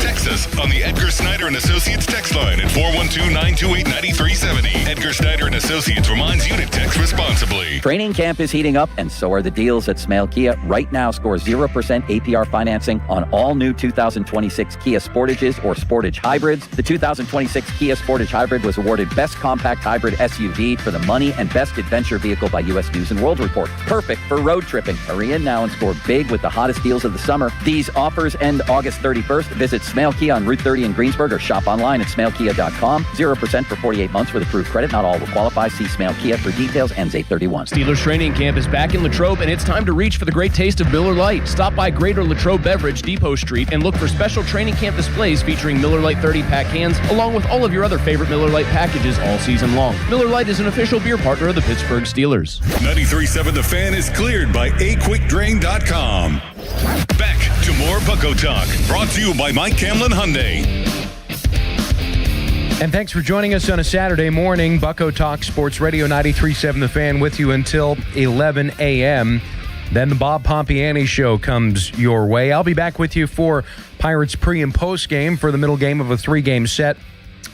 Text us on the Edgar Snyder and Associates text line at 412-928-9370. Edgar Snyder and Associates reminds you to text responsibly. Training camp is heating up, and so are the deals at Smale Kia. Right now, score 0% APR financing on all new 2026 Kia Sportages or Sportage Hybrids. The 2026 Kia Sportage Hybrid was awarded Best Compact Hybrid SUV for the money and Best Adventure Vehicle by U.S. News & World Report. Perfect for road tripping. Hurry in now and score big with the hottest deals of the summer. These offers end August 31st. Visit Smale Kia on Route 30 in Greensburg or shop online at smalekia.com. 0% for 48 months with approved credit. Not all will qualify. See Smale Kia for details. Ends 8/31. Steelers training camp is back in Latrobe, and it's time to reach for the great taste of Miller Lite. Stop by Greater Latrobe Beverage, Depot Street, and look for special training camp displays featuring Miller Lite 30-pack cans, along with all of your other favorite Miller Lite packages all season long. Miller Lite is an official beer partner of the Pittsburgh Steelers. 93.7 The Fan is cleared by aquickdrain.com. Back to more Bucko Talk, brought to you by Mike Camlin Hyundai. And thanks for joining us on a Saturday morning. Bucko Talk Sports Radio 93.7 The Fan with you until 11 a.m. Then the Bob Pompiani Show comes your way. I'll be back with you for Pirates pre- and post-game for the middle game of a 3-game set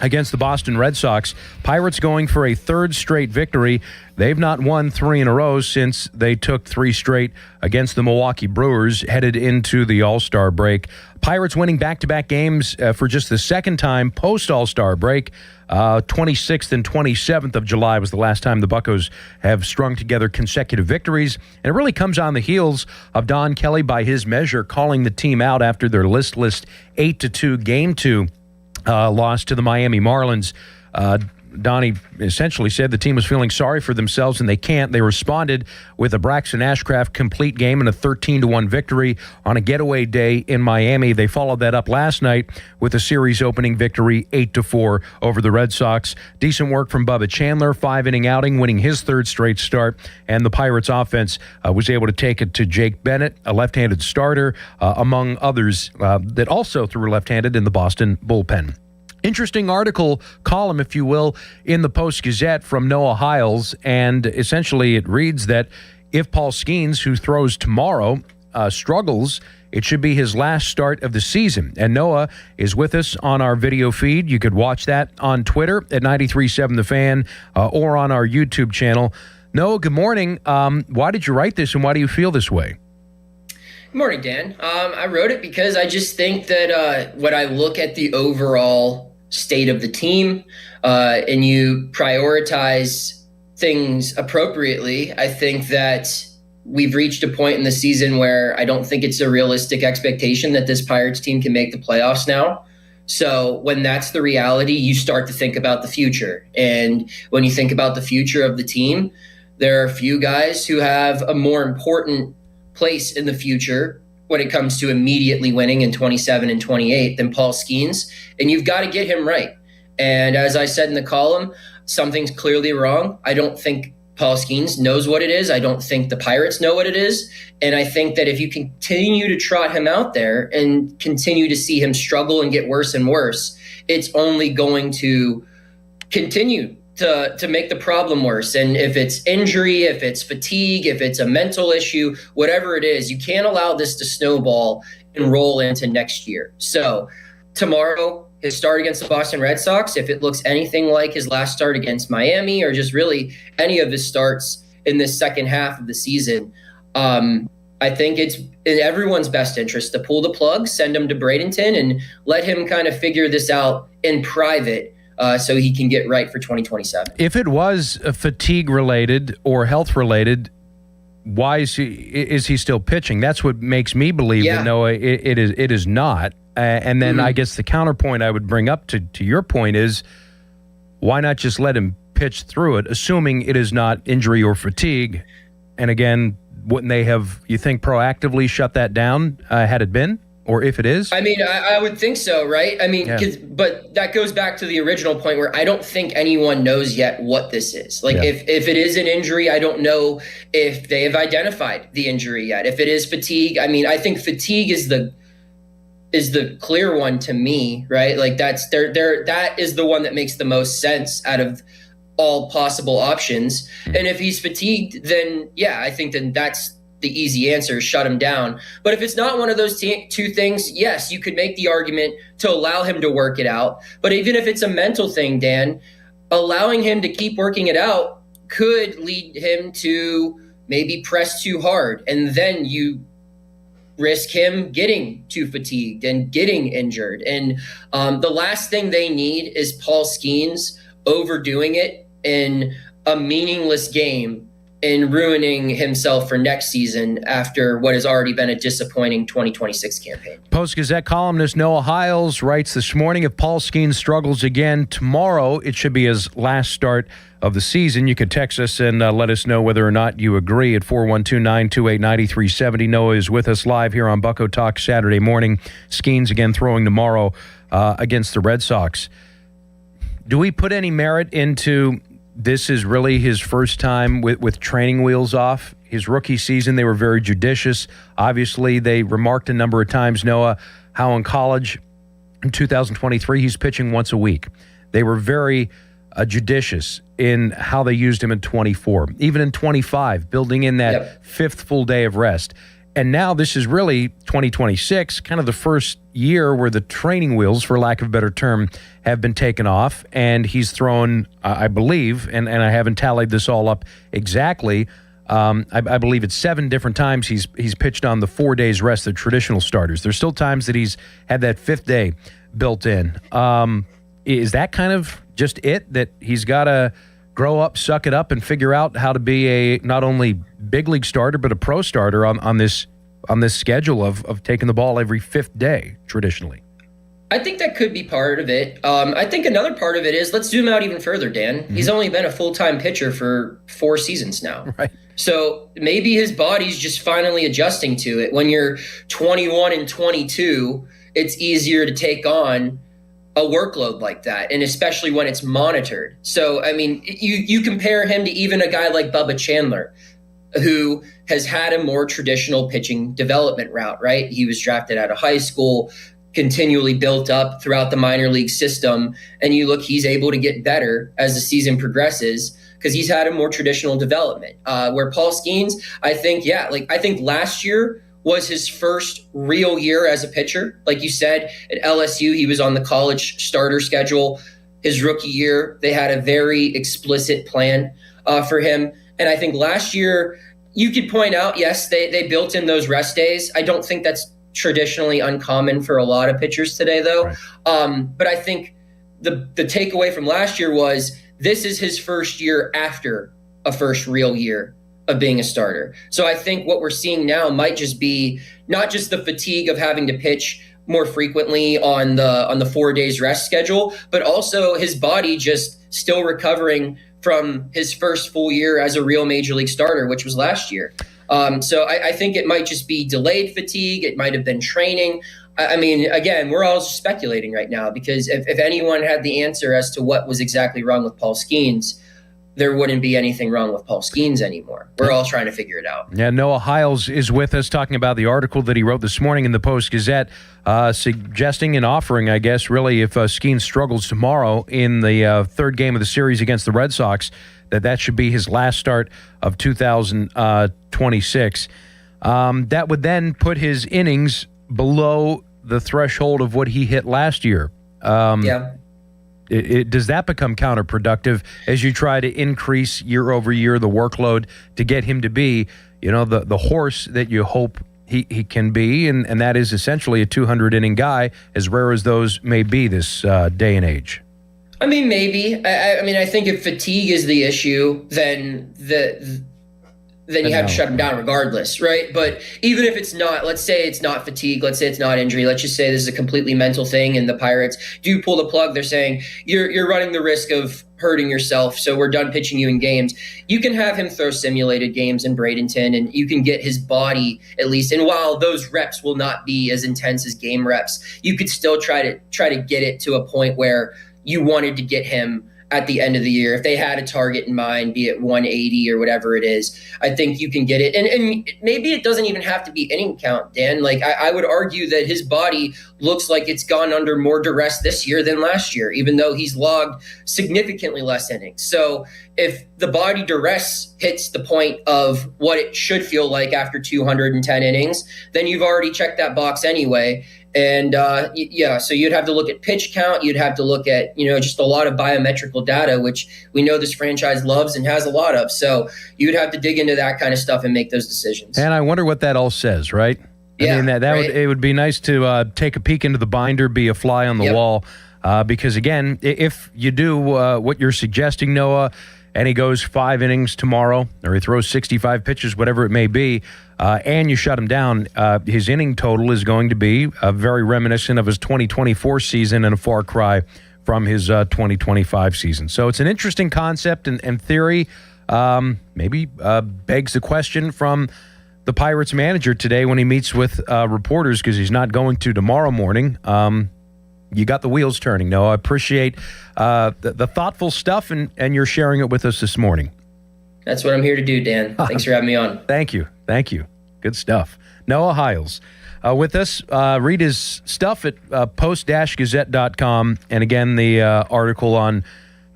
against the Boston Red Sox. Pirates going for a 3rd straight victory. They've not won 3 in a row since they took 3 straight against the Milwaukee Brewers headed into the All-Star break. Pirates winning back-to-back games for just the second time post-All-Star break. 26th and 27th of July was the last time the Buccos have strung together consecutive victories. And it really comes on the heels of Don Kelly, by his measure, calling the team out after their listless 8-2 Game 2 loss to the Miami Marlins. Donnie essentially said the team was feeling sorry for themselves, and they can't. They responded with a Braxton Ashcraft complete game and a 13-1 victory on a getaway day in Miami. They followed that up last night with a series opening victory 8-4 over the Red Sox. Decent work from Bubba Chandler, 5-inning outing, winning his third straight start, and the Pirates offense was able to take it to Jake Bennett, a left-handed starter, among others that also threw left-handed in the Boston bullpen. Interesting article, column, if you will, in the Post-Gazette from Noah Hiles, and essentially it reads that if Paul Skeens, who throws tomorrow, struggles, it should be his last start of the season. And Noah is with us on our video feed. You could watch that on Twitter at 93.7 The Fan or on our YouTube channel. Noah, good morning. Why did you write this, and why do you feel this way? Good morning, Dan. I wrote it because I just think that when I look at the overall state of the team and you prioritize things appropriately, I think that we've reached a point in the season where I don't think it's a realistic expectation that this Pirates team can make the playoffs now. So when that's the reality, you start to think about the future. And when you think about the future of the team, there are a few guys who have a more important place in the future when it comes to immediately winning in 27 and 28 than Paul Skeens, and you've got to get him right. And as I said in the column, something's clearly wrong. I don't think Paul Skeens knows what it is. I don't think the Pirates know what it is. And I think that if you continue to trot him out there and continue to see him struggle and get worse and worse, it's only going to continue to make the problem worse. And if it's injury, if it's fatigue, if it's a mental issue, whatever it is, you can't allow this to snowball and roll into next year. So tomorrow, his start against the Boston Red Sox, if it looks anything like his last start against Miami or just really any of his starts in this second half of the season, I think it's in everyone's best interest to pull the plug, send him to Bradenton, and let him kind of figure this out in private so he can get right for 2027. If it was fatigue-related or health-related, why is he still pitching? That's what makes me believe that Noah, it is not. And then I guess the counterpoint I would bring up to your point is, why not just let him pitch through it, assuming it is not injury or fatigue? And again, wouldn't they have, you think, proactively shut that down had it been? Or if it is? I mean, I would think so, right? I mean, but that goes back to the original point where I don't think anyone knows yet what this is. Like, if it is an injury, I don't know if they have identified the injury yet. If it is fatigue, I mean, I think fatigue is the clear one to me, right? Like that is the one that makes the most sense out of all possible options. And if he's fatigued, then I think then that's the easy answer, shut him down. But if it's not one of those two things, yes, you could make the argument to allow him to work it out. But even if it's a mental thing, Dan, allowing him to keep working it out could lead him to maybe press too hard. And then you risk him getting too fatigued and getting injured. And the last thing they need is Paul Skeens overdoing it in a meaningless game and ruining himself for next season after what has already been a disappointing 2026 campaign. Post-Gazette columnist Noah Hiles writes this morning, if Paul Skeens struggles again tomorrow, it should be his last start of the season. You could text us and let us know whether or not you agree at 412-928-9370. Noah is with us live here on Bucko Talk Saturday morning. Skeens again throwing tomorrow against the Red Sox. Do we put any merit into this is really his first time with training wheels off? His rookie season, they were very judicious. Obviously, they remarked a number of times, Noah, how in college in 2023, he's pitching once a week. They were very judicious in how they used him in 24, even in 25, building in that fifth full day of rest. And now this is really 2026, kind of the first year where the training wheels, for lack of a better term, have been taken off. And he's thrown, I believe, and I haven't tallied this all up exactly, I believe it's 7 different times he's pitched on the 4 days rest of traditional starters. There's still times that he's had that 5th day built in. Is that kind of just it, that he's got to grow up, suck it up, and figure out how to be a not only big league starter but a pro starter on this schedule of taking the ball every 5th day traditionally? I think that could be part of it. I think another part of it is, let's zoom out even further, Dan. Mm-hmm. He's only been a full-time pitcher for 4 seasons now. Right. So maybe his body's just finally adjusting to it. When you're 21 and 22, it's easier to take on a workload like that, and especially when it's monitored. So, I mean, you compare him to even a guy like Bubba Chandler, who has had a more traditional pitching development route, right? He was drafted out of high school, continually built up throughout the minor league system. And you look, he's able to get better as the season progresses because he's had a more traditional development. Where Paul Skeens, I think last year was his first real year as a pitcher. Like you said, at LSU, he was on the college starter schedule. His rookie year, they had a very explicit plan for him. And I think last year, you could point out, yes, they built in those rest days. I don't think that's traditionally uncommon for a lot of pitchers today, though. Right. But I think the takeaway from last year was this is his first year after a first real year of being a starter. So I think what we're seeing now might just be not just the fatigue of having to pitch more frequently on the 4 days rest schedule, but also his body just still recovering from his first full year as a real major league starter, which was last year. So I think it might just be delayed fatigue. It might have been training. I mean, again, we're all speculating right now because if anyone had the answer as to what was exactly wrong with Paul Skeens, there wouldn't be anything wrong with Paul Skeens anymore. We're all trying to figure it out. Yeah, Noah Hiles is with us talking about the article that he wrote this morning in the Post-Gazette, suggesting and offering, I guess, really, if Skeens struggles tomorrow in the third game of the series against the Red Sox, that should be his last start of 2026. That would then put his innings below the threshold of what he hit last year. Yeah. Does that become counterproductive as you try to increase year over year the workload to get him to be, the horse that you hope he can be, and that is essentially a 200-inning guy, as rare as those may be this day and age? I mean, maybe. I think if fatigue is the issue, then you have to shut him down regardless, right? But even if it's not, let's say it's not fatigue, let's say it's not injury, let's just say this is a completely mental thing and the Pirates do pull the plug. They're saying you're running the risk of hurting yourself, so we're done pitching you in games. You can have him throw simulated games in Bradenton, and you can get his body at least. And while those reps will not be as intense as game reps, you could still try to get it to a point where you wanted to get him at the end of the year. If they had a target in mind, be it 180 or whatever it is, I think you can get it. And maybe it doesn't even have to be inning count, Dan. Like I would argue that his body looks like it's gone under more duress this year than last year, even though he's logged significantly less innings. So if the body duress hits the point of what it should feel like after 210 innings, then you've already checked that box anyway. And so you'd have to look at pitch count. You'd have to look at, just a lot of biometrical data, which we know this franchise loves and has a lot of. So you'd have to dig into that kind of stuff and make those decisions. And I wonder what that all says, right? Yeah, I mean, right. It would be nice to take a peek into the binder, be a fly on the wall. Because, again, if you do what you're suggesting, Noah, and he goes 5 innings tomorrow, or he throws 65 pitches, whatever it may be, and you shut him down, his inning total is going to be very reminiscent of his 2024 season and a far cry from his 2025 season. So it's an interesting concept and theory. Maybe begs the question from the Pirates manager today when he meets with reporters, because he's not going to tomorrow morning. You got the wheels turning, Noah. I appreciate the thoughtful stuff, and you're sharing it with us this morning. That's what I'm here to do, Dan. Thanks for having me on. Thank you. Good stuff. Noah Hiles with us. Read his stuff at post-gazette.com. And again, the article on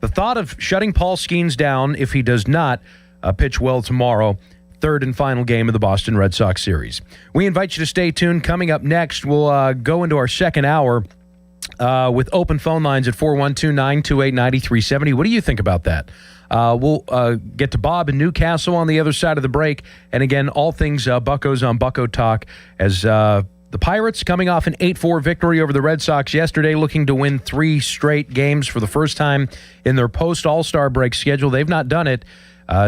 the thought of shutting Paul Skeens down if he does not pitch well tomorrow, third and final game of the Boston Red Sox series. We invite you to stay tuned. Coming up next, we'll go into our second hour with open phone lines at 412-928-9370. What do you think about that? We'll get to Bob in Newcastle on the other side of the break. And again, all things Buccos on Bucco Talk, as the Pirates coming off an 8-4 victory over the Red Sox yesterday, looking to win 3 straight games for the first time in their post-All-Star break schedule. They've not done it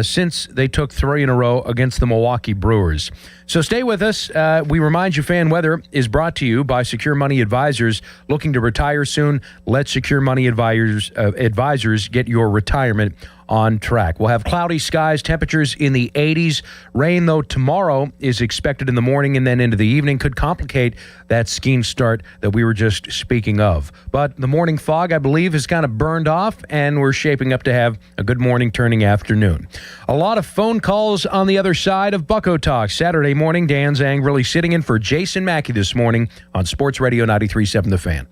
since they took 3 in a row against the Milwaukee Brewers. So stay with us. We remind you fan weather is brought to you by Secure Money Advisors. Looking to retire soon? Let Secure Money Advisors get your retirement on track. We'll have cloudy skies, temperatures in the 80s. Rain, though, tomorrow is expected in the morning and then into the evening. Could complicate that skiing start that we were just speaking of. But the morning fog, I believe, is kind of burned off, and we're shaping up to have a good morning turning afternoon. A lot of phone calls on the other side of Bucko Talk. Saturday morning, Dan Zang really sitting in for Jason Mackey this morning on Sports Radio 93.7 The Fan.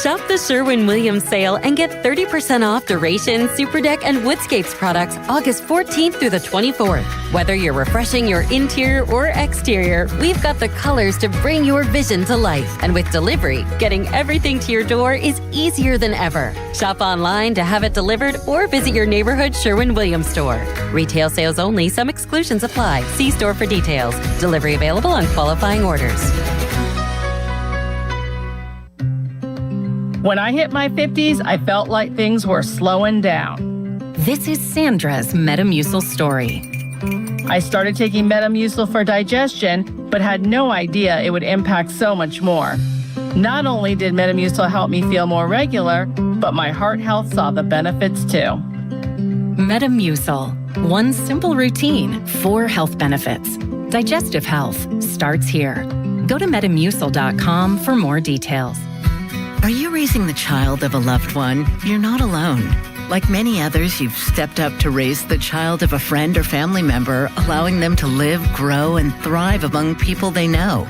Shop the Sherwin-Williams sale and get 30% off Duration, Superdeck, and Woodscapes products August 14th through the 24th. Whether you're refreshing your interior or exterior, we've got the colors to bring your vision to life. And with delivery, getting everything to your door is easier than ever. Shop online to have it delivered or visit your neighborhood Sherwin-Williams store. Retail sales only. Some exclusions apply. See store for details. Delivery available on qualifying orders. When I hit my 50s, I felt like things were slowing down. This is Sandra's Metamucil story. I started taking Metamucil for digestion, but had no idea it would impact so much more. Not only did Metamucil help me feel more regular, but my heart health saw the benefits too. Metamucil. One simple routine, 4 health benefits. Digestive health starts here. Go to Metamucil.com for more details. Are you raising the child of a loved one? You're not alone. Like many others, you've stepped up to raise the child of a friend or family member, allowing them to live, grow, and thrive among people they know.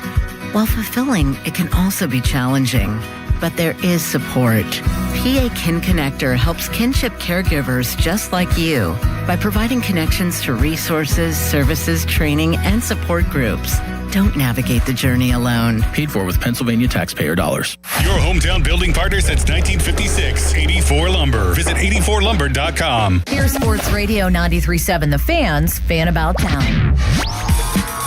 While fulfilling, it can also be challenging. But there is support. PA Kin Connector helps kinship caregivers just like you by providing connections to resources, services, training, and support groups. Don't navigate the journey alone. Paid for with Pennsylvania taxpayer dollars. Your hometown building partner since 1956. 84 Lumber. Visit 84lumber.com. Here's Sports Radio 93.7 The Fan's Fan About Town.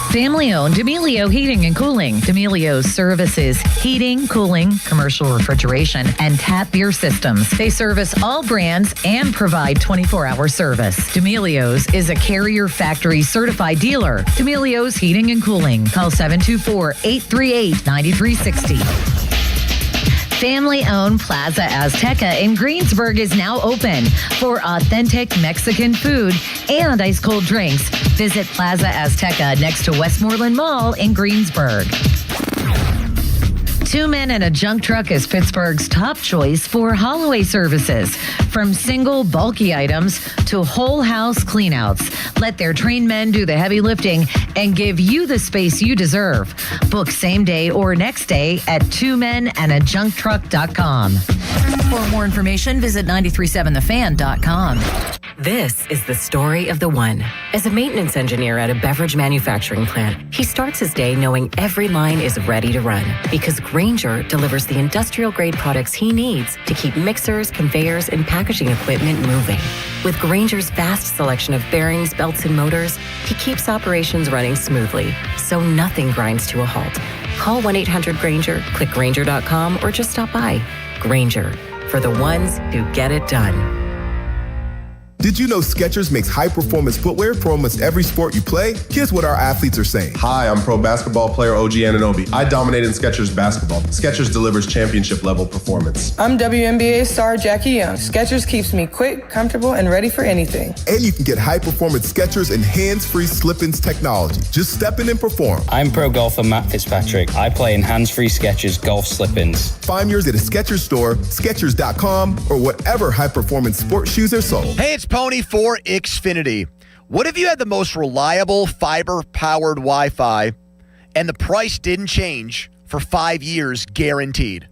Family-owned D'Amelio Heating and Cooling. D'Amelio's services heating, cooling, commercial refrigeration, and tap beer systems. They service all brands and provide 24-hour service. D'Amelio's is a Carrier Factory certified dealer. D'Amelio's Heating and Cooling. Call 724-838-9360. Family-owned Plaza Azteca in Greensburg is now open for authentic Mexican food and ice-cold drinks. Visit Plaza Azteca next to Westmoreland Mall in Greensburg. 2 Men and a Junk Truck is Pittsburgh's top choice for haul-away services. From single, bulky items to whole house cleanouts. Let their trained men do the heavy lifting and give you the space you deserve. Book same day or next day at 2menandajuncktruck.com. For more information, visit 937thefan.com. This is the story of the one. As a maintenance engineer at a beverage manufacturing plant, he starts his day knowing every line is ready to run because Grainger delivers the industrial-grade products he needs to keep mixers, conveyors, and packaging equipment moving. With Grainger's vast selection of bearings, belts, and motors, he keeps operations running smoothly, so nothing grinds to a halt. Call 1-800-GRAINGER, click Grainger.com, or just stop by. Grainger, for the ones who get it done. Did you know Skechers makes high-performance footwear for almost every sport you play? Here's what our athletes are saying. Hi, I'm pro basketball player OG Anunoby. I dominate in Skechers basketball. Skechers delivers championship-level performance. I'm WNBA star Jackie Young. Skechers keeps me quick, comfortable, and ready for anything. And you can get high-performance Skechers and hands-free slip-ins technology. Just step in and perform. I'm pro golfer Matt Fitzpatrick. I play in hands-free Skechers golf slip-ins. Find yours at a Skechers store, Skechers.com, or whatever high-performance sports shoes are sold. Hey, it's Pony for Xfinity. What if you had the most reliable fiber-powered Wi-Fi and the price didn't change for 5 years guaranteed?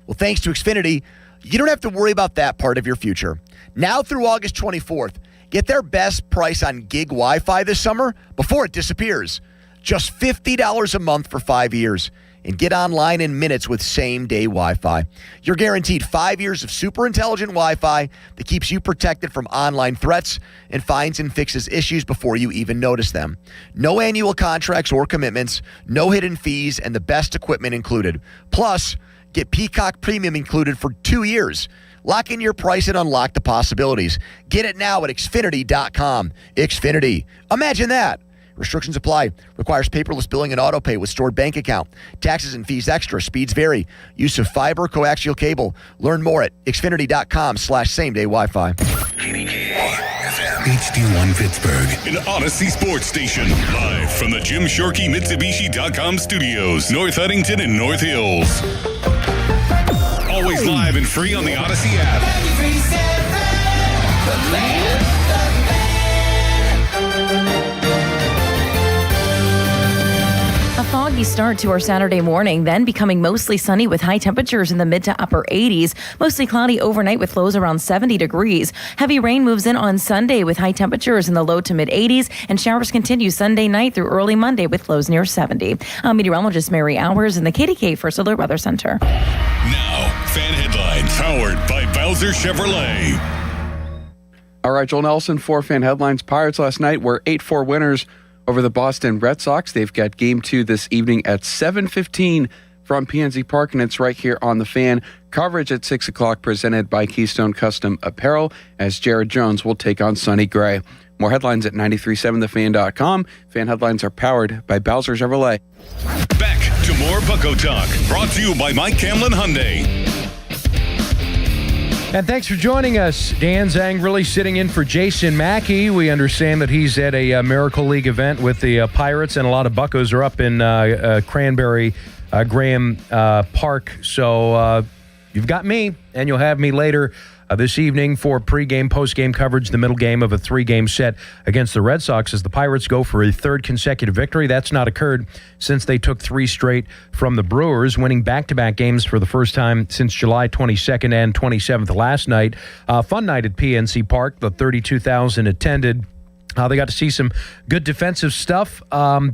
Well, thanks to Xfinity, you don't have to worry about that part of your future. Now through August 24th, get their best price on gig Wi-Fi this summer before it disappears. Just $50 a month for 5 years. And get online in minutes with same-day Wi-Fi. You're guaranteed 5 years of super intelligent Wi-Fi that keeps you protected from online threats and finds and fixes issues before you even notice them. No annual contracts or commitments, no hidden fees, and the best equipment included. Plus, Get Peacock Premium included for 2 years. Lock in your price and unlock the possibilities. Get it now at Xfinity.com. Xfinity. Imagine that. Restrictions apply. Requires paperless billing and auto pay with stored bank account. Taxes and fees extra. Speeds vary. Use of fiber, coaxial cable. Learn more at Xfinity.com/same-day Wi-Fi. HD1 Pittsburgh, an Odyssey sports station. Live from the Jim Shorkey Mitsubishi.com studios, North Huntington and North Hills. Always live and free on the Odyssey app. A foggy start to our Saturday morning, then becoming mostly sunny with high temperatures in the mid to upper 80s. Mostly cloudy overnight with lows around 70 degrees. Heavy rain moves in on Sunday with high temperatures in the low to mid 80s, and showers continue Sunday night through early Monday with lows near 70. I'm meteorologist Mary Hours in the KDK First Alert Weather Center. Now, fan headlines powered by Bowser Chevrolet. All right, Joel Nelson for Fan Headlines. Pirates last night were 8-4 winners over the Boston Red Sox. They've got Game 2 this evening at 7:15 from PNC Park, and it's right here on the Fan. Coverage at 6 o'clock presented by Keystone Custom Apparel as Jared Jones will take on Sonny Gray. More headlines at 937thefan.com. Fan Headlines are powered by Bowser Chevrolet. Back to more Bucko Talk, brought to you by Mike Camlin Hyundai. And thanks for joining us. Dan Zang really sitting in for Jason Mackey. We understand that he's at a Miracle League event with the Pirates, and a lot of Buccos are up in Cranberry Graham Park. So you've got me, and you'll have me later this evening for pregame, postgame coverage, the middle game of a 3-game set against the Red Sox as the Pirates go for a third consecutive victory. That's not occurred since they took 3 straight from the Brewers, winning back-to-back games for the first time since July 22nd and 27th last night. Fun night at PNC Park. The 32,000 attended. They got to see some good defensive stuff.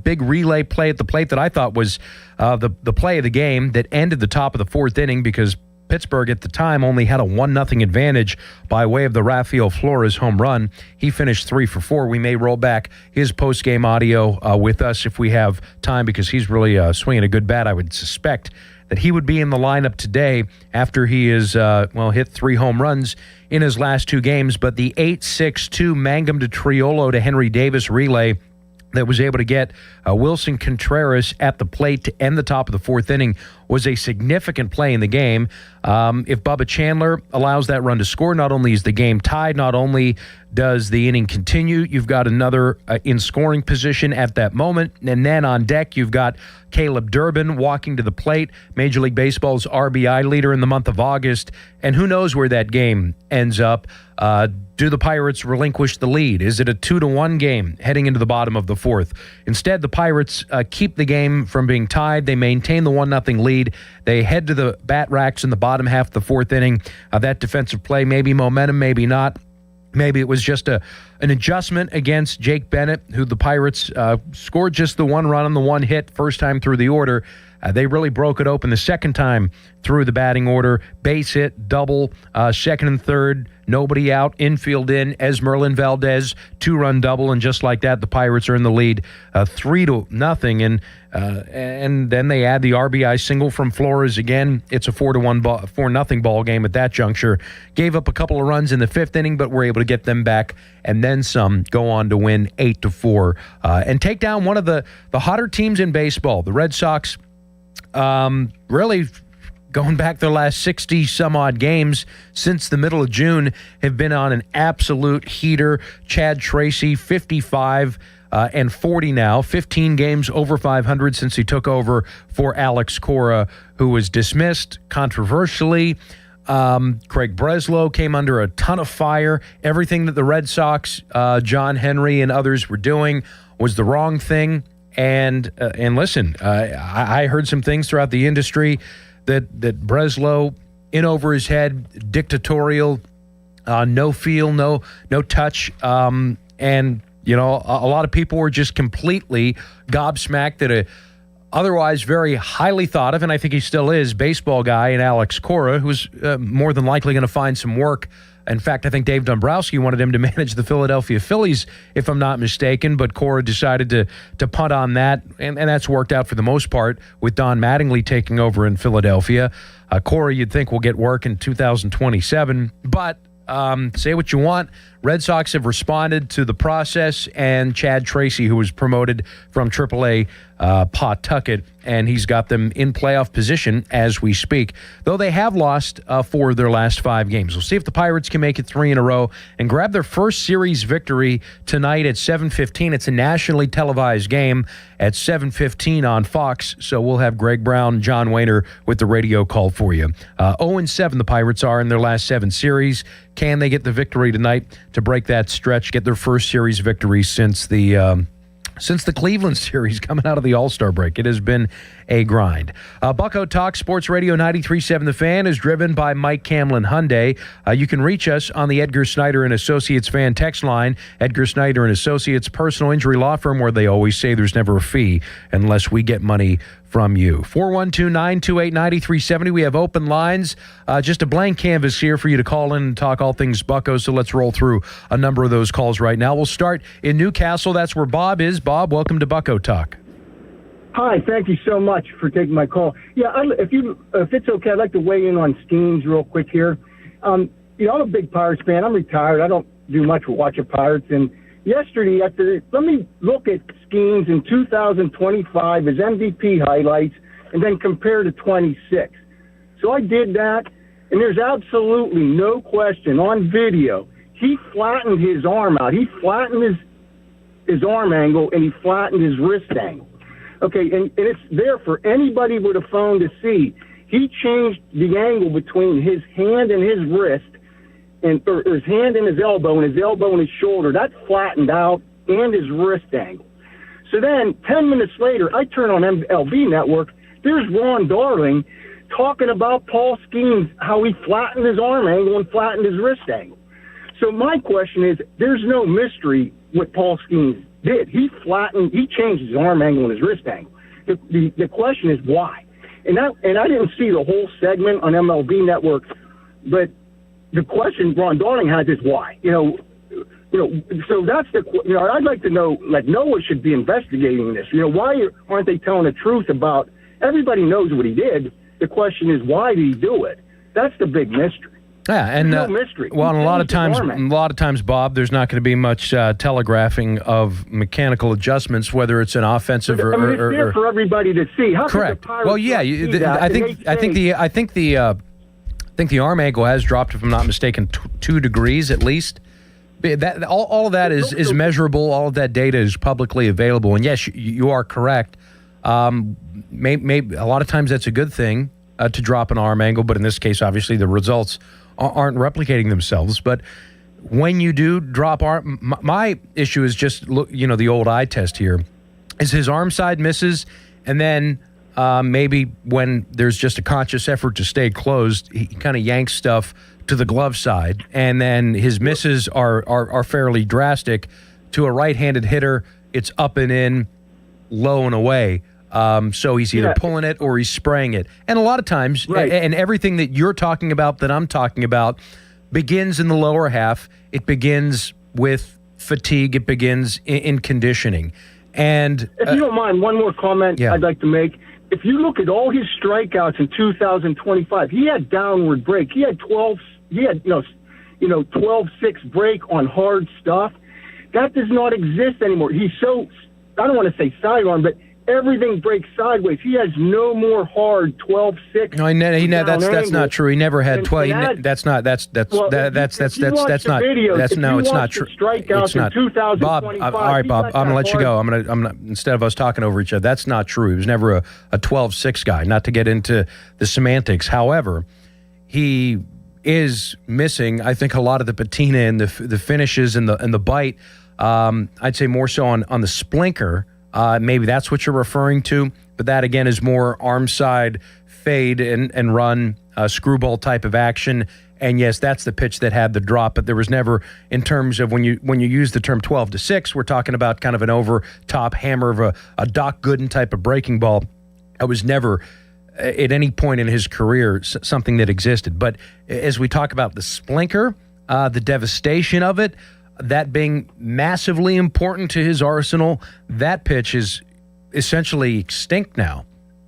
Big relay play at the plate that I thought was the play of the game that ended the top of the 4th inning because Pittsburgh at the time only had a 1-0 advantage by way of the Rafael Flores home run. He finished 3 for 4. We may roll back his post-game audio with us if we have time because he's really swinging a good bat. I would suspect that he would be in the lineup today after he has hit 3 home runs in his last 2 games. But the 8-6-2 Mangum to Triolo to Henry Davis relay that was able to get Wilson Contreras at the plate to end the top of the 4th inning was a significant play in the game. If Bubba Chandler allows that run to score, not only is the game tied, not only does the inning continue, you've got another in scoring position at that moment. And then on deck, you've got Caleb Durbin walking to the plate, Major League Baseball's RBI leader in the month of August. And who knows where that game ends up. Do the Pirates relinquish the lead? Is it a 2-1 game heading into the bottom of the 4th? Instead, the Pirates keep the game from being tied. They maintain the 1-0 lead. They head to the bat racks in the bottom half of the 4th inning. That defensive play, maybe momentum, maybe not. Maybe it was just an adjustment against Jake Bennett, who the Pirates scored just the 1 run on the 1 hit first time through the order. They really broke it open the second time through the batting order. Base hit, double, second and third, nobody out, infield in, Esmeralyn Valdez, 2-run double, and just like that, the Pirates are in the lead 3-0. And then they add the RBI single from Flores again. It's a 4-0 ball game at that juncture. Gave up a couple of runs in the 5th inning, but were able to get them back and then some. Go on to win 8-4 and take down one of the hotter teams in baseball, the Red Sox. Really going back their last 60 some odd games since the middle of June have been on an absolute heater. Chad Tracy, 55 and 40 now, 15 games over 500 since he took over for Alex Cora, who was dismissed controversially. Craig Breslow came under a ton of fire. Everything that the Red Sox, John Henry and others were doing was the wrong thing. And listen, I heard some things throughout the industry that Breslow, in over his head, dictatorial, no feel, no touch, and a lot of people were just completely gobsmacked that otherwise very highly thought of, and I think he still is, baseball guy in Alex Cora, who's more than likely going to find some work. In fact, I think Dave Dombrowski wanted him to manage the Philadelphia Phillies, if I'm not mistaken, but Cora decided to punt on that, and that's worked out for the most part with Don Mattingly taking over in Philadelphia. Cora, you'd think, will get work in 2027, but say what you want. Red Sox have responded to the process, and Chad Tracy, who was promoted from AAA Pawtucket, and he's got them in playoff position as we speak, though they have lost 4 of their last 5 games. We'll see if the Pirates can make it 3 in a row and grab their first series victory tonight at 7:15. It's a nationally televised game at 7:15 on Fox, so we'll have Greg Brown, John Wayner with the radio call for you. 0-7 the Pirates are in their last 7 series. Can they get the victory tonight to break that stretch, get their first series victory since the Cleveland series coming out of the All-Star break? It has been a grind. Bucko Talk, Sports Radio 93.7 The Fan, is driven by Mike Camlin Hyundai. You can reach us on the Edgar Snyder and Associates fan text line. Edgar Snyder and Associates, personal injury law firm where they always say there's never a fee unless we get money from you. 412-928-9370. We have open lines. Just a blank canvas here for you to call in and talk all things Bucko, so let's roll through a number of those calls right now. We'll start in Newcastle. That's where Bob is. Bob, welcome to Bucko Talk. Hi, thank you so much for taking my call. Yeah, if it's okay, I'd like to weigh in on Skeens real quick here. I'm a big Pirates fan. I'm retired. I don't do much with watching Pirates. And yesterday, let me look at Skeens in 2025 as MVP highlights and then compare to 26. So I did that, and there's absolutely no question on video. He flattened his arm out. He flattened his arm angle, and he flattened his wrist angle. Okay, and it's there for anybody with a phone to see. He changed the angle between his hand and his wrist, or his hand and his elbow, and his elbow and his shoulder. That flattened out, and his wrist angle. So then, 10 minutes later, I turn on MLB Network. There's Ron Darling talking about Paul Skeens, how he flattened his arm angle and flattened his wrist angle. So my question is, there's no mystery what Paul Skeens did. He changed his arm angle and his wrist angle. The question is why? And I didn't see the whole segment on MLB Network, but the question Ron Darling has is why. So that's I'd like to know, like, Noah should be investigating this. Why aren't they telling the truth about, everybody knows what he did. The question is, why did he do it? That's the big mystery. Yeah, and no mystery. Well, a lot of times, Bob, there's not going to be much telegraphing of mechanical adjustments, whether it's an offensive it's there for everybody to see. How correct. Could the Pirates well, yeah, I think the arm angle has dropped, if I'm not mistaken, 2 degrees at least. That all of that is measurable. All of that data is publicly available, and yes, you are correct. Maybe a lot of times that's a good thing to drop an arm angle, but in this case, obviously, the results aren't replicating themselves. But when you do drop arm, my issue is just the old eye test here. Is his arm side misses, and then maybe when there's just a conscious effort to stay closed, he kind of yanks stuff to the glove side, and then his misses are fairly drastic. To a right-handed hitter, it's up and in, low and away. So he's either pulling it or he's spraying it. And a lot of times, and everything that you're talking about, that I'm talking about, begins in the lower half. It begins with fatigue. It begins in conditioning. And if you don't mind, one more comment I'd like to make. If you look at all his strikeouts in 2025, he had downward break. He had 12-6 break on hard stuff. That does not exist anymore. He's so, I don't want to say sidearm, but everything breaks sideways. He has no more hard 12-6. No, that's not true. He never had 12. That's not true. It's not. Bob, all right, Bob. I'm gonna let you go. I'm gonna instead of us talking over each other. That's not true. He was never a 12-6 guy. Not to get into the semantics. However, he is missing, I think, a lot of the patina and the finishes and the bite. I'd say more so on the splinker. Maybe that's what you're referring to, but that again is more arm side fade and run screwball type of action. And yes, that's the pitch that had the drop, but there was never, in terms of when you use the term 12-6, we're talking about kind of an over top hammer of a Doc Gooden type of breaking ball. That was never, at any point in his career, something that existed. But as we talk about the splinter, the devastation of it, that being massively important to his arsenal, that pitch is essentially extinct now.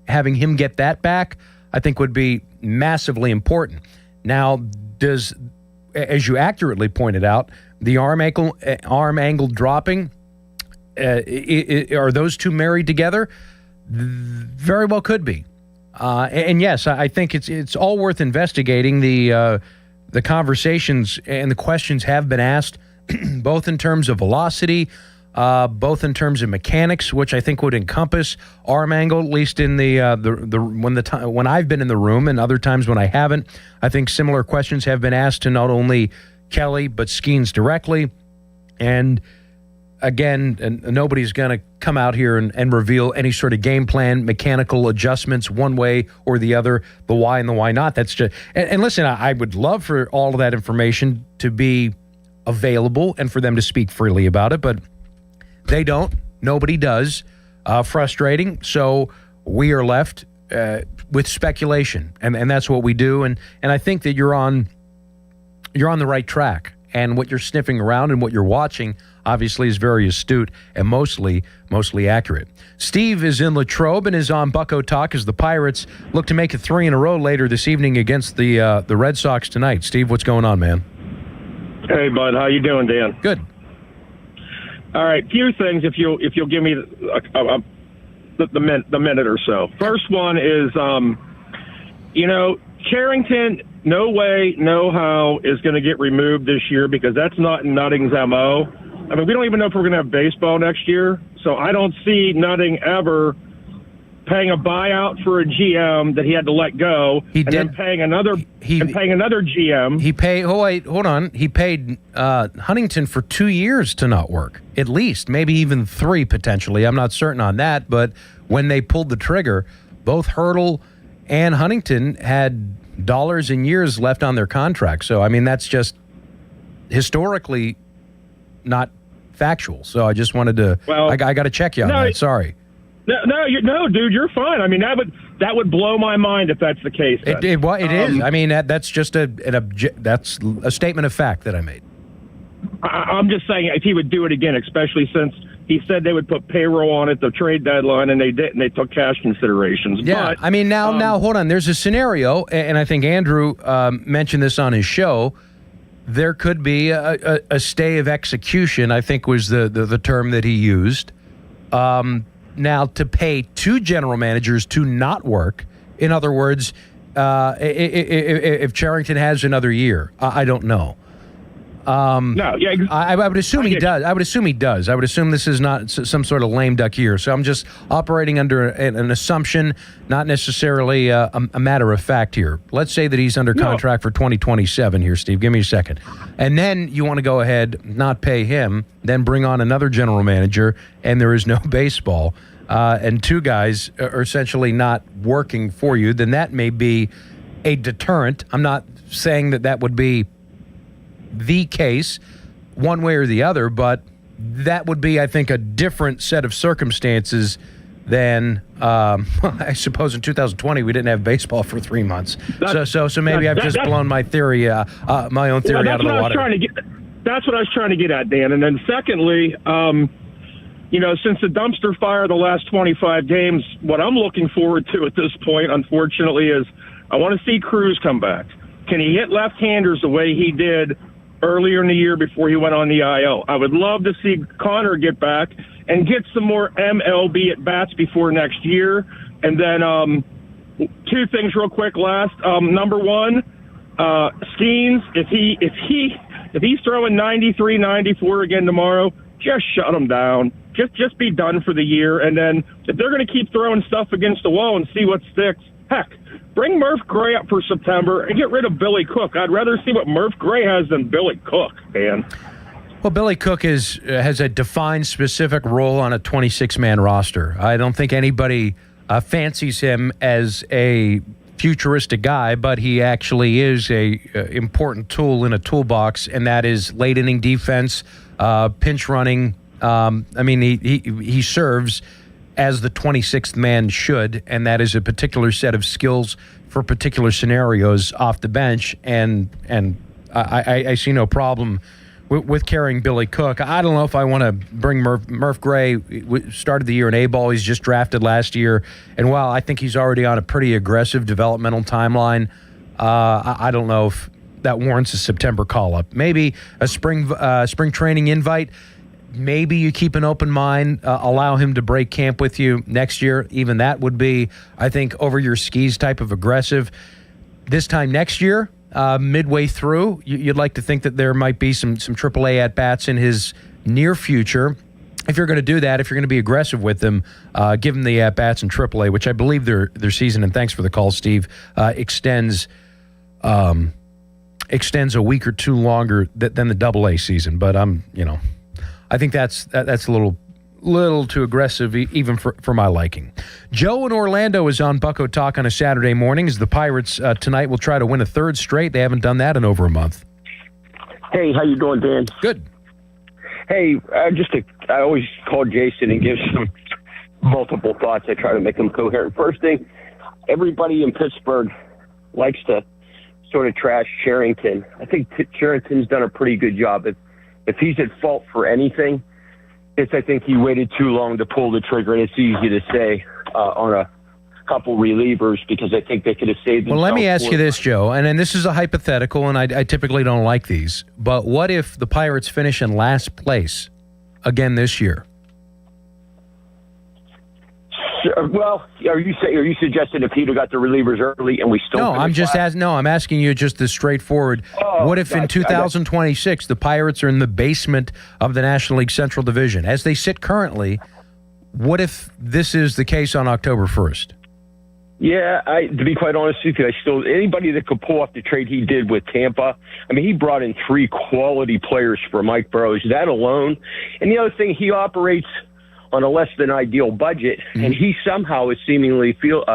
Having him get that back, I think, would be massively important. Now, as you accurately pointed out, the arm angle dropping, are those two married together? Very well could be. And yes, I think it's all worth investigating. The conversations and the questions have been asked, both in terms of velocity, both in terms of mechanics, which I think would encompass arm angle, at least in when I've been in the room, and other times when I haven't. I think similar questions have been asked to not only Kelly but Skeens directly. And again, nobody's going to come out here and reveal any sort of game plan, mechanical adjustments one way or the other, the why and the why not. That's just and listen, I would love for all of that information to be available and for them to speak freely about it, but they don't. Nobody does. Frustrating. So we are left with speculation, and that's what we do. And I think that you're on the right track. And what you're sniffing around and what you're watching obviously is very astute and mostly accurate. Steve is in Latrobe and is on Bucko Talk as the Pirates look to make it 3 in a row later this evening against the Red Sox tonight. Steve, what's going on, man? Hey, bud. How you doing, Dan? Good. All right, few things if you'll give me the minute or so. First one is, Carrington, no way, no how is going to get removed this year because that's not Nutting's MO. I mean, we don't even know if we're going to have baseball next year, so I don't see Nutting ever paying a buyout for a GM that he had to let go, then paying another GM. He paid. Oh wait, hold on. He paid Huntington for 2 years to not work, at least, maybe even 3 potentially. I'm not certain on that, but when they pulled the trigger, both Hurdle and Huntington had dollars and years left on their contract. So I mean, that's just historically not factual. So I just wanted to. Well, I got to check you on that. Sorry. No, dude, you're fine. I mean, that would blow my mind if that's the case. It is. I mean, that's just that's a statement of fact that I made. I'm just saying if he would do it again, especially since he said they would put payroll on it, the trade deadline, and they didn't. They took cash considerations. Yeah, but, I mean, now hold on. There's a scenario, and I think Andrew mentioned this on his show. There could be a stay of execution, I think was the term that he used. Now, to pay 2 general managers to not work, in other words, if Charrington has another year, I don't know. I would assume he does. I would assume he does. I would assume this is not some sort of lame duck year. So I'm just operating under an assumption, not necessarily a matter of fact here. Let's say that he's under contract for 2027 here, Steve. Give me a second. And then you want to go ahead, not pay him, then bring on another general manager, and there is no baseball, and 2 guys are essentially not working for you, then that may be a deterrent. I'm not saying that would be the case one way or the other, but that would be, I think, a different set of circumstances than I suppose in 2020 we didn't have baseball for 3 months. So maybe I've just blown my theory, my own theory out of the water. That's what I was trying to get at, Dan. And then secondly, since the dumpster fire the last 25 games, what I'm looking forward to at this point, unfortunately, is I want to see Cruz come back. Can he hit left-handers the way he did earlier in the year before he went on the IL? I would love to see Connor get back and get some more MLB at bats before next year. And then 2 things real quick. Last, number 1, Skeens. If he's throwing 93, 94 again tomorrow, just shut him down. Just be done for the year. And then if they're going to keep throwing stuff against the wall and see what sticks, heck, bring Murph Gray up for September and get rid of Billy Cook. I'd rather see what Murph Gray has than Billy Cook, man. Well, Billy Cook has a defined specific role on a 26-man roster. I don't think anybody fancies him as a futuristic guy, but he actually is a important tool in a toolbox, and that is late inning defense, pinch running. He serves as the 26th man should, and that is a particular set of skills for particular scenarios off the bench, and I see no problem with carrying Billy Cook. I don't know if I want to bring Murph Gray. Started the year in A-ball. He's just drafted last year, and while I think he's already on a pretty aggressive developmental timeline, I don't know if that warrants a September call-up. Maybe a spring training invite. Maybe you keep an open mind, allow him to break camp with you next year. Even that would be, I think, over your skis type of aggressive. This time next year, midway through, you'd like to think that there might be some AAA at-bats in his near future. If you're going to do that, if you're going to be aggressive with them, give them the at-bats in AAA, which I believe their season, and thanks for the call, Steve, extends a week or two longer than the AA season. But I think that's a little too aggressive, even for my liking. Joe in Orlando is on Bucko Talk on a Saturday morning as the Pirates tonight will try to win a third straight. They haven't done that in over a month. Hey, how you doing, Dan? Good. Hey, I always call Jason and give some multiple thoughts. I try to make them coherent. First thing, everybody in Pittsburgh likes to sort of trash Cherington. I think Cherington's done a pretty good job. If he's at fault for anything, I think he waited too long to pull the trigger, and it's easy to say on a couple relievers because I think they could have saved themselves. Well, let me ask you this, Joe, and then this is a hypothetical, and I typically don't like these, but what if the Pirates finish in last place again this year? Well, are you suggesting if he'd have got the relievers early and we still? No, I'm asking you just this straightforward. What if in 2026 the Pirates are in the basement of the National League Central Division as they sit currently? What if this is the case on October 1st? Yeah, to be quite honest with you, anybody that could pull off the trade he did with Tampa. I mean, he brought in 3 quality players for Mike Burrows. That alone, and the other thing, he operates on a less than ideal budget, and he somehow has seemingly fielded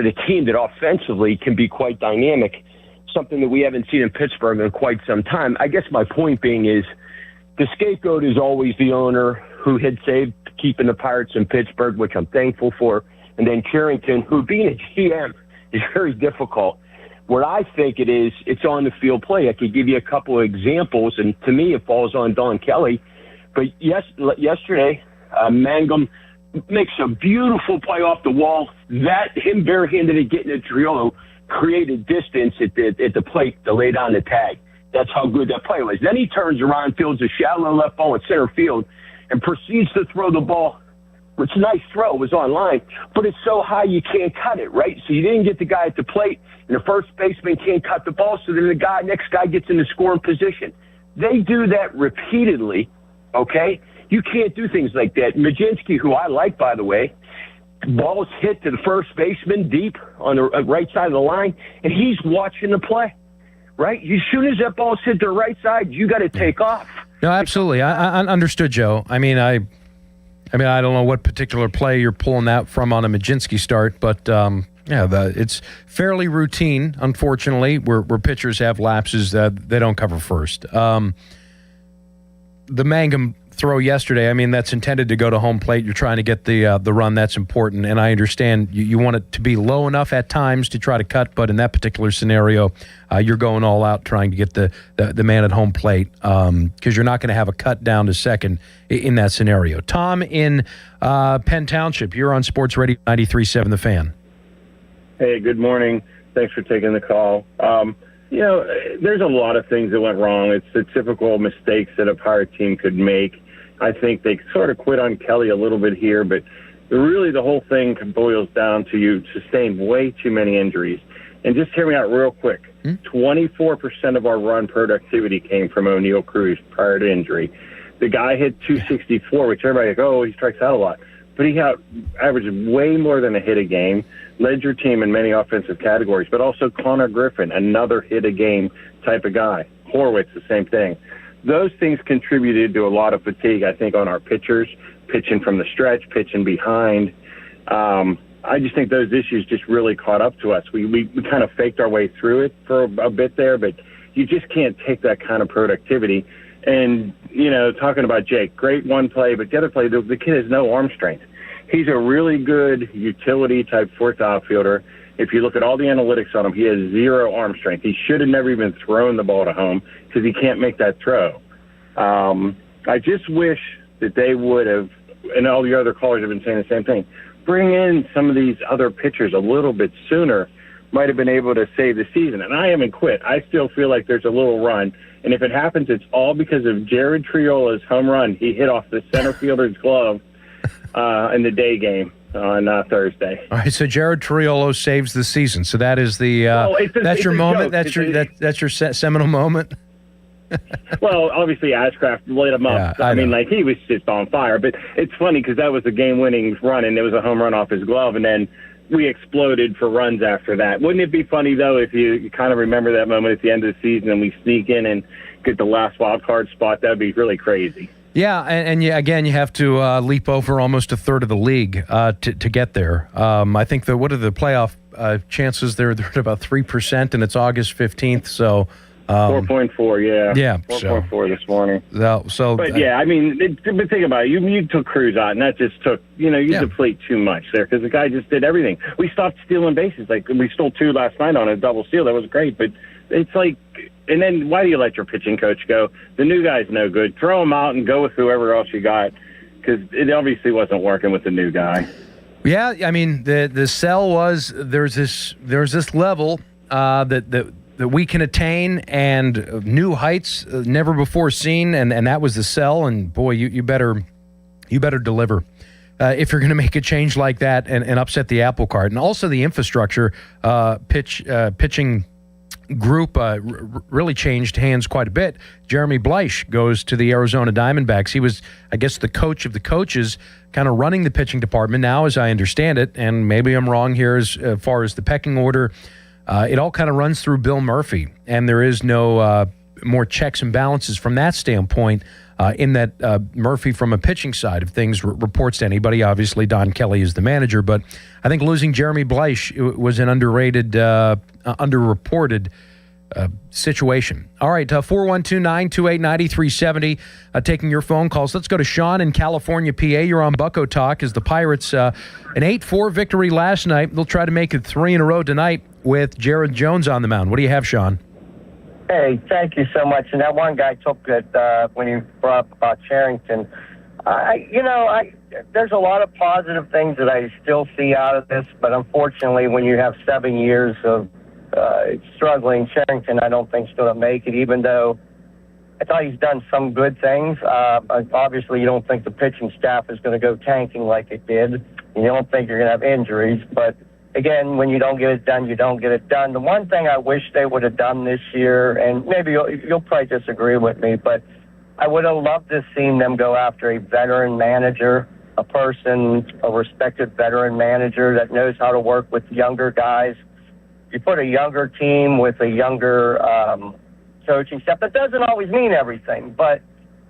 a team that offensively can be quite dynamic, something that we haven't seen in Pittsburgh in quite some time. I guess my point being is the scapegoat is always the owner who had saved keeping the Pirates in Pittsburgh, which I'm thankful for, and then Cherington, who being a GM is very difficult. What I think it is, it's on the field play. I could give you a couple of examples, and to me it falls on Don Kelly. But yesterday, Mangum makes a beautiful play off the wall. Him barehanded it, getting it to Triolo, created distance at the plate to lay down the tag. That's how good that play was. Then he turns around, fields a shallow left ball at center field, and proceeds to throw the ball. It's a nice throw. It was on line, but it's so high you can't cut it, right? So you didn't get the guy at the plate, and the first baseman can't cut the ball, so then the next guy gets in the scoring position. They do that repeatedly, okay? You can't do things like that. Majinski, who I like, by the way, ball's hit to the first baseman deep on the right side of the line, and he's watching the play, right? As soon as that ball's hit the right side, you got to take off. No, absolutely. I understood, Joe. I mean, I don't know what particular play you're pulling that from on a Majinski start, but it's fairly routine, unfortunately, where pitchers have lapses that they don't cover first. The Mangum throw yesterday, I mean, that's intended to go to home plate. You're trying to get the run. That's important, and I understand you want it to be low enough at times to try to cut, but in that particular scenario, you're going all out trying to get the man at home plate because you're not going to have a cut down to second in that scenario. Tom in Penn Township, you're on Sports Radio 93.7 The Fan. Hey, good morning. Thanks for taking the call. There's a lot of things that went wrong. It's the typical mistakes that a Pirate team could make. I think they sort of quit on Kelly a little bit here, but really the whole thing boils down to you sustained way too many injuries. And just hear me out real quick. 24% of our run productivity came from O'Neal Cruz prior to injury. The guy hit 264, which everybody he strikes out a lot. But he averaged way more than a hit a game, led your team in many offensive categories, but also Connor Griffin, another hit a game type of guy. Horwitz, the same thing. Those things contributed to a lot of fatigue, I think, on our pitchers, pitching from the stretch, pitching behind. I just think those issues just really caught up to us. We kind of faked our way through it for a bit there, but you just can't take that kind of productivity. And, talking about Jake, great one play, but the other play, the kid has no arm strength. He's a really good utility-type fourth outfielder. If you look at all the analytics on him, he has 0 arm strength. He should have never even thrown the ball to home because he can't make that throw. I just wish that they would have, and all the other callers have been saying the same thing, bring in some of these other pitchers a little bit sooner, might have been able to save the season. And I haven't quit. I still feel like there's a little run. And if it happens, it's all because of Jared Triola's home run. He hit off the center fielder's glove in the day game on Thursday. All right, so Jared Triolo saves the season. So that is the that's your moment. Joke. That's your seminal moment. Well, obviously Ashcraft lit him up. Yeah, I mean, know. like, he was just on fire. But it's funny because that was a game-winning run, and it was a home run off his glove, and then we exploded for runs after that. Wouldn't it be funny, though, if you kind of remember that moment at the end of the season and we sneak in and get the last wild card spot? That would be really crazy. Yeah, and again, you have to leap over almost a third of the league to get there. I think what are the playoff chances? They're at about 3%, and it's August 15th, so... 4.4, yeah. Yeah. 4.4 this morning. But yeah, I mean, but think about it. You took Cruz out, and that just took, you deplete too much there because the guy just did everything. We stopped stealing bases. Like, we stole 2 last night on a double steal. That was great. But it's like, and then why do you let your pitching coach go? The new guy's no good. Throw him out and go with whoever else you got because it obviously wasn't working with the new guy. Yeah, I mean, the sell was there's this level that we can attain and new heights never before seen, and that was the sell. And boy, you better deliver if you're going to make a change like that and upset the apple cart. And also the infrastructure pitching group really changed hands quite a bit. Jeremy Bleish goes to the Arizona Diamondbacks. He was, I guess, the coach of the coaches, kind of running the pitching department now, as I understand it. And maybe I'm wrong here as far as the pecking order. It all kind of runs through Bill Murphy, and there is no more checks and balances from that standpoint in that Murphy, from a pitching side of things, reports to anybody. Obviously, Don Kelly is the manager, but I think losing Jeremy Bleish was an underrated, underreported situation. All right, 412-928-9370, taking your phone calls. Let's go to Sean in California, PA. You're on Bucko Talk as the Pirates, an 8-4 victory last night. They'll try to make it 3 in a row tonight with Jared Jones on the mound. What do you have, Sean? Hey, thank you so much. And that one guy took it when he brought up about Cherington. There's a lot of positive things that I still see out of this, but unfortunately, when you have 7 years of struggling, Cherington, I don't think is going to make it, even though I thought he's done some good things. Obviously, you don't think the pitching staff is going to go tanking like it did. You don't think you're going to have injuries, but again, when you don't get it done, you don't get it done. The one thing I wish they would have done this year, and maybe you'll probably disagree with me, but I would have loved to have seen them go after a veteran manager, a respected veteran manager that knows how to work with younger guys. You put a younger team with a younger coaching staff. That doesn't always mean everything, but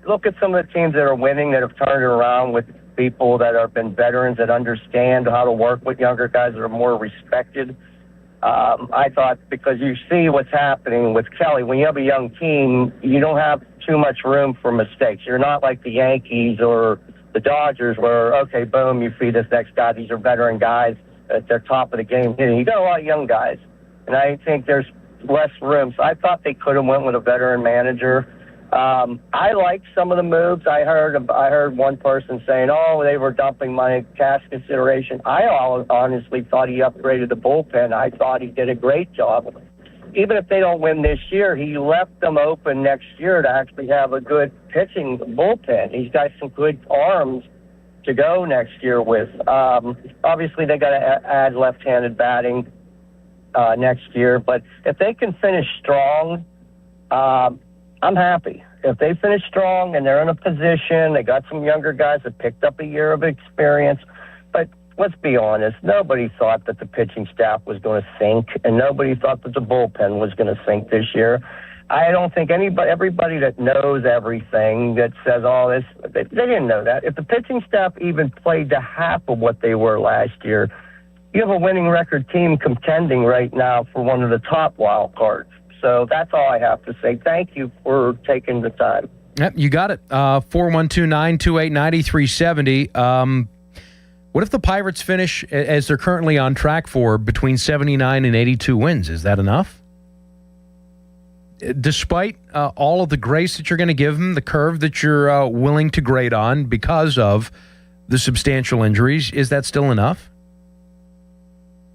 look at some of the teams that are winning that have turned it around with people that have been veterans that understand how to work with younger guys that are more respected. I thought, because you see what's happening with Kelly, when you have a young team, you don't have too much room for mistakes. You're not like the Yankees or the Dodgers where, okay, boom, you feed this next guy. These are veteran guys at their top of the game. You got a lot of young guys, and I think there's less room. So I thought they could have went with a veteran manager. I liked some of the moves. I heard one person saying, "Oh, they were dumping money, cash consideration." I honestly thought he upgraded the bullpen. I thought he did a great job. Even if they don't win this year, he left them open next year to actually have a good pitching bullpen. He's got some good arms to go next year with. Obviously, they got to add left-handed batting next year. But if they can finish strong, I'm happy. If they finish strong and they're in a position, they got some younger guys that picked up a year of experience. But let's be honest, nobody thought that the pitching staff was going to sink, and nobody thought that the bullpen was going to sink this year. I don't think everybody that knows everything that says all this, they didn't know that. If the pitching staff even played to half of what they were last year, you have a winning record team contending right now for one of the top wild cards. So that's all I have to say. Thank you for taking the time. Yep, you got it. 412-928-9370. What if the Pirates finish, as they're currently on track for, between 79 and 82 wins? Is that enough? Despite all of the grace that you're going to give them, the curve that you're willing to grade on because of the substantial injuries, is that still enough?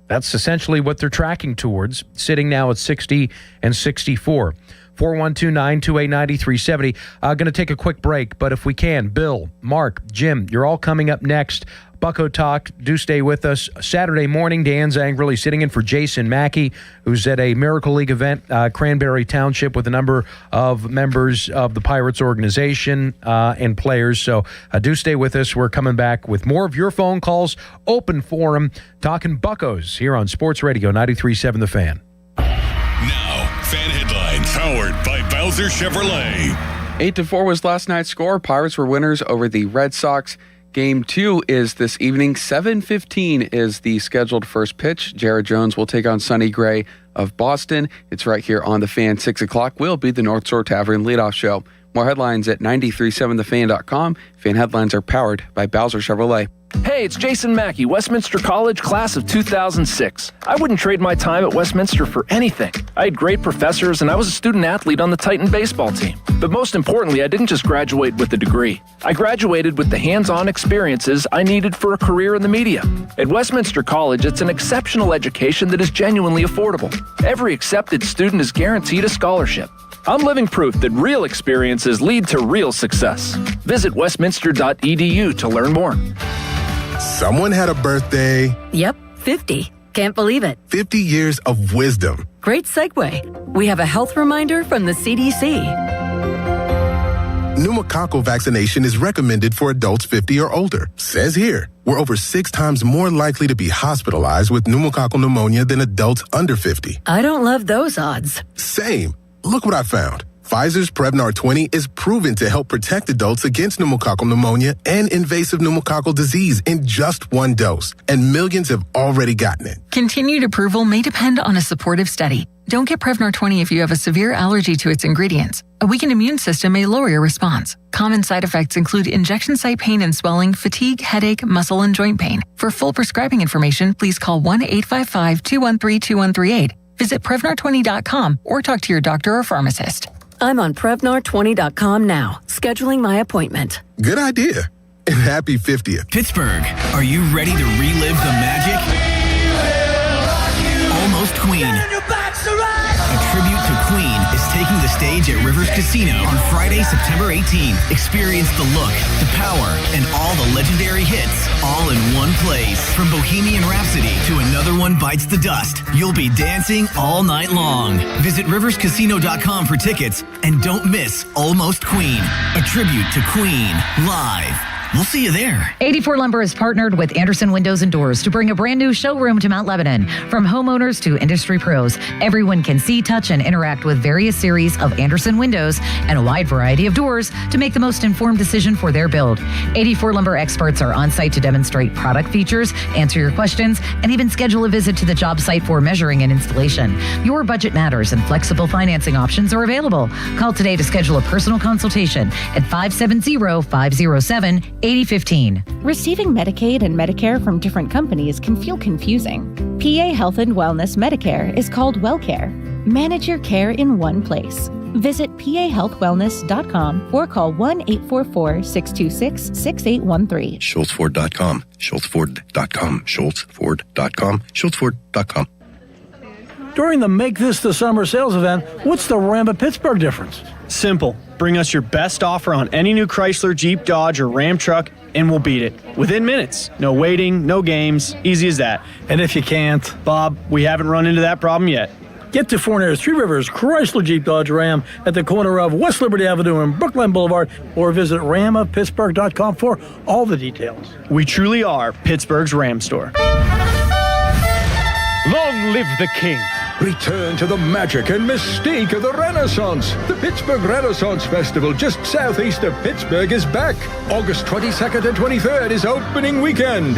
That's essentially what they're tracking towards, sitting now at 60 and 64. 412-928-9370. Going to take a quick break, but if we can, Bill, Mark, Jim, you're all coming up next. Bucko Talk, do stay with us. Saturday morning, Dan Zangrelli sitting in for Jason Mackey, who's at a Miracle League event, Cranberry Township, with a number of members of the Pirates organization and players. So do stay with us. We're coming back with more of your phone calls, open forum, talking Buccos here on Sports Radio 93.7 The Fan. Now, Fan Headlines, powered by Bowser Chevrolet. 8-4 was last night's score. Pirates were winners over the Red Sox. Game 2 is this evening. 7:15 is the scheduled first pitch. Jared Jones will take on Sonny Gray of Boston. It's right here on The Fan. 6 o'clock will be the North Shore Tavern leadoff show. More headlines at 937thefan.com. Fan Headlines are powered by Bowser Chevrolet. Hey, it's Jason Mackey, Westminster College, class of 2006. I wouldn't trade my time at Westminster for anything. I had great professors, and I was a student athlete on the Titan baseball team. But most importantly, I didn't just graduate with a degree. I graduated with the hands-on experiences I needed for a career in the media. At Westminster College, it's an exceptional education that is genuinely affordable. Every accepted student is guaranteed a scholarship. I'm living proof that real experiences lead to real success. Visit westminster.edu to learn more. Someone had a birthday. Yep, 50. Can't believe it. 50 years of wisdom. Great segue. We have a health reminder from the CDC. Pneumococcal vaccination is recommended for adults 50 or older. Says here, we're over 6 times more likely to be hospitalized with pneumococcal pneumonia than adults under 50. I don't love those odds. Same. Look what I found. Pfizer's Prevnar 20 is proven to help protect adults against pneumococcal pneumonia and invasive pneumococcal disease in just 1 dose, and millions have already gotten it. Continued approval may depend on a supportive study. Don't get Prevnar 20 if you have a severe allergy to its ingredients. A weakened immune system may lower your response. Common side effects include injection site pain and swelling, fatigue, headache, muscle, and joint pain. For full prescribing information, please call 1-855-213-2138. Visit Prevnar20.com or talk to your doctor or pharmacist. I'm on Prevnar20.com now, scheduling my appointment. Good idea. And happy 50th. Pittsburgh, are you ready to relive the magic? Almost Queen. A tribute to Queen is taking the stage at Rivers Casino on Friday, September 18th. Experience the look, the power, and all the legendary hits all in one place. From Bohemian Rhapsody to Another One Bites the Dust, you'll be dancing all night long. Visit riverscasino.com for tickets and don't miss Almost Queen, a tribute to Queen, live. We'll see you there. 84 Lumber has partnered with Anderson Windows and Doors to bring a brand new showroom to Mount Lebanon. From homeowners to industry pros, everyone can see, touch, and interact with various series of Anderson windows and a wide variety of doors to make the most informed decision for their build. 84 Lumber experts are on site to demonstrate product features, answer your questions, and even schedule a visit to the job site for measuring and installation. Your budget matters and flexible financing options are available. Call today to schedule a personal consultation at 570-507-8015. Receiving Medicaid and Medicare from different companies can feel confusing. PA Health and Wellness Medicare is called WellCare. Manage your care in one place. Visit pahealthwellness.com or call 1-844-626-6813. SchultzFord.com, SchultzFord.com, SchultzFord.com, SchultzFord.com. During the Make This the Summer sales event, what's the Ram of Pittsburgh difference? Simple. Bring us your best offer on any new Chrysler, Jeep, Dodge, or Ram truck, and we'll beat it. Within minutes. No waiting, no games. Easy as that. And if you can't? Bob, we haven't run into that problem yet. Get to Fournier's Three Rivers Chrysler Jeep Dodge Ram at the corner of West Liberty Avenue and Brookline Boulevard, or visit ramofpittsburgh.com for all the details. We truly are Pittsburgh's Ram store. Long live the king. Return to the magic and mystique of the Renaissance. The Pittsburgh Renaissance Festival, just southeast of Pittsburgh, is back. August 22nd and 23rd is opening weekend.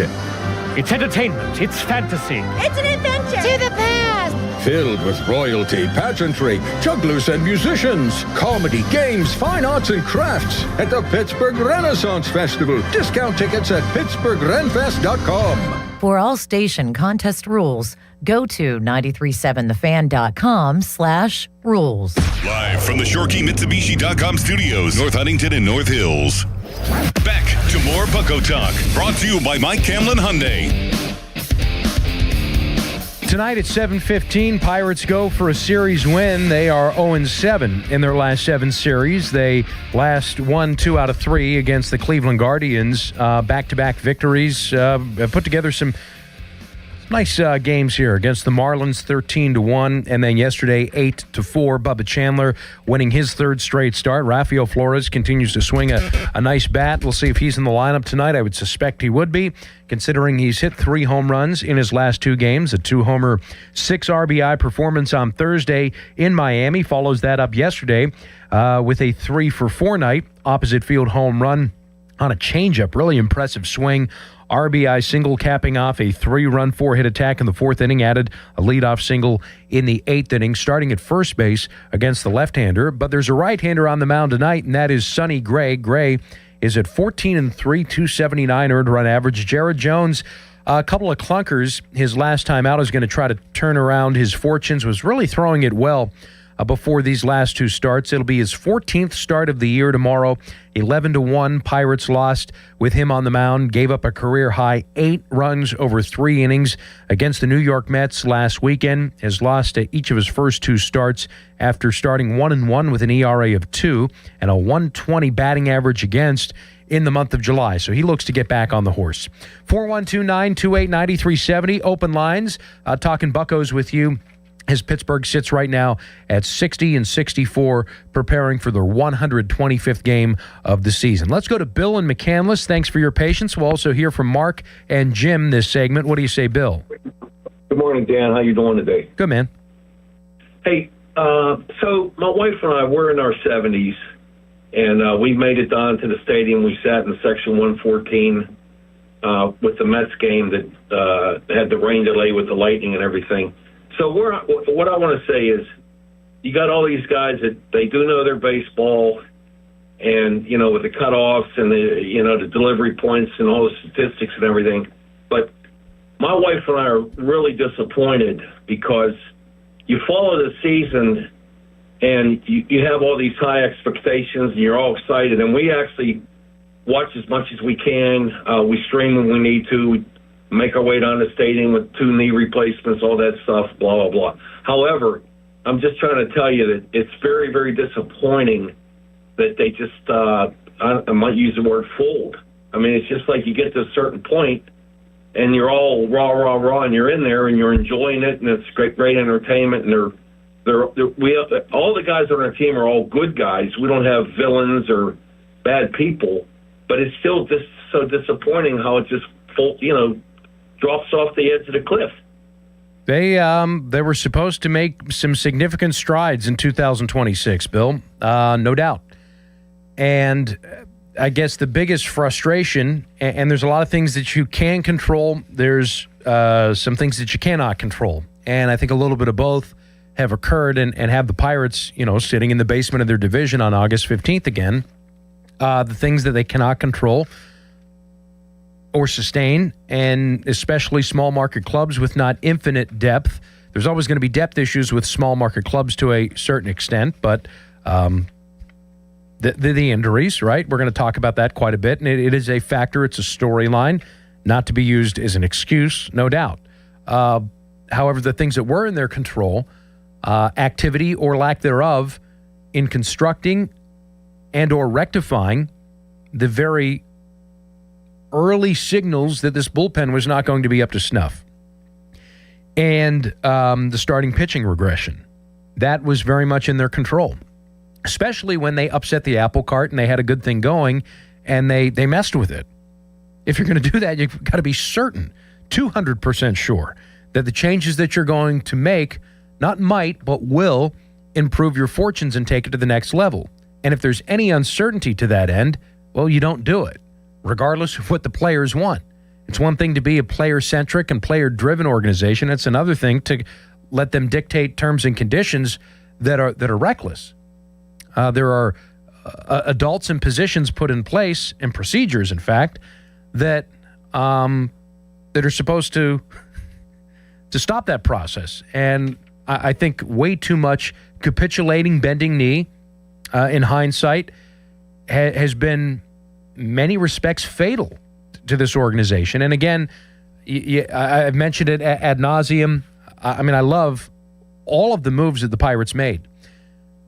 It's entertainment. It's fantasy. It's an adventure. To the past. Filled with royalty, pageantry, jugglers and musicians, comedy, games, fine arts and crafts at the Pittsburgh Renaissance Festival. Discount tickets at pittsburghrenfest.com. For all station contest rules, go to 937thefan.com/rules. Live from the ShoreKeyMitsubishi.com studios, North Huntington and North Hills. Back to more Bucko Talk, brought to you by Mike Camlin Hyundai. Tonight at 7:15, Pirates go for a series win. They are 0-7 in their last 7 series. They last won 2 out of 3 against the Cleveland Guardians. Back-to-back victories. Put together some nice games here against the Marlins, 13-1, and then yesterday 8-4. Bubba Chandler winning his 3rd straight start. Rafael Flores continues to swing a nice bat. We'll see if he's in the lineup tonight. I would suspect he would be, considering he's hit 3 home runs in his last 2 games. A 2-homer, 6 RBI performance on Thursday in Miami follows that up yesterday with a 3-for-4 night opposite field home run on a changeup. Really impressive swing. RBI single capping off a 3-run 4-hit attack in the 4th inning, added a leadoff single in the 8th inning, starting at first base against the left-hander. But there's a right-hander on the mound tonight, and that is Sonny Gray. Gray is at 14-3, 279 earned run average. Jared Jones, a couple of clunkers his last time out, is going to try to turn around his fortunes, was really throwing it well before these last 2 starts. It'll be his 14th start of the year tomorrow. 11-1 Pirates lost with him on the mound, gave up a career-high 8 runs over 3 innings against the New York Mets last weekend. Has lost each of his first 2 starts after starting 1-1 with an ERA of 2 and a 120 batting average against in the month of July. So he looks to get back on the horse. 412-928-9370, open lines, talking Buccos with you, as Pittsburgh sits right now at 60-64, preparing for their 125th game of the season. Let's go to Bill and McCandless. Thanks for your patience. We'll also hear from Mark and Jim this segment. What do you say, Bill? Good morning, Dan. How you doing today? Good, man. Hey, so my wife and I, we're in our 70s, and we made it down to the stadium. We sat in Section 114 with the Mets game that had the rain delay with the lightning and everything. So what I want to say is, you got all these guys that they do know their baseball, and with the cutoffs and the delivery points and all the statistics and everything. But my wife and I are really disappointed because you follow the season and you have all these high expectations and you're all excited, and we actually watch as much as we can. We stream when we need to. We make our way down the stadium with 2 knee replacements, all that stuff, blah, blah, blah. However, I'm just trying to tell you that it's very, very disappointing that they just, I might use the word fooled. I mean, it's just like you get to a certain point and you're all rah, rah, rah, and you're in there and you're enjoying it, and it's great entertainment, and all the guys on our team are all good guys. We don't have villains or bad people, but it's still just so disappointing how it just, drops off the edge of the cliff. They were supposed to make some significant strides in 2026, Bill, no doubt. And I guess the biggest frustration, and there's a lot of things that you can control, there's some things that you cannot control. And I think a little bit of both have occurred and have the Pirates, sitting in the basement of their division on August 15th again. The things that they cannot control or sustain, and especially small market clubs with not infinite depth. There's always going to be depth issues with small market clubs to a certain extent, but the injuries, right? We're going to talk about that quite a bit, and it is a factor. It's a storyline, not to be used as an excuse, no doubt. However, the things that were in their control, activity or lack thereof in constructing and or rectifying the very early signals that this bullpen was not going to be up to snuff. And the starting pitching regression. That was very much in their control, especially when they upset the apple cart and they had a good thing going and they messed with it. If you're going to do that, you've got to be certain, 200% sure, that the changes that you're going to make not might, but will improve your fortunes and take it to the next level. And if there's any uncertainty to that end, well, you don't do it, regardless of what the players want. It's one thing to be a player-centric and player-driven organization. It's another thing to let them dictate terms and conditions that are reckless. There are adults and positions put in place, and procedures, in fact, that are supposed to stop that process. And I think way too much capitulating, bending knee, in hindsight, has been, many respects, fatal to this organization. And again, I've mentioned it ad nauseum. I mean, I love all of the moves that the Pirates made.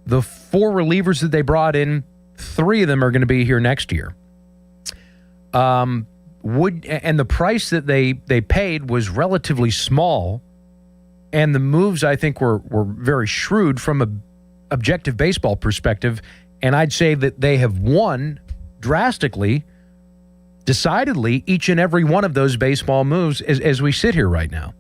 The 4 relievers that they brought in, 3 of them are going to be here next year. And the price that they paid was relatively small, and the moves, I think, were very shrewd from an objective baseball perspective. And I'd say that they have won drastically, decidedly, each and every one of those baseball moves as we sit here right now.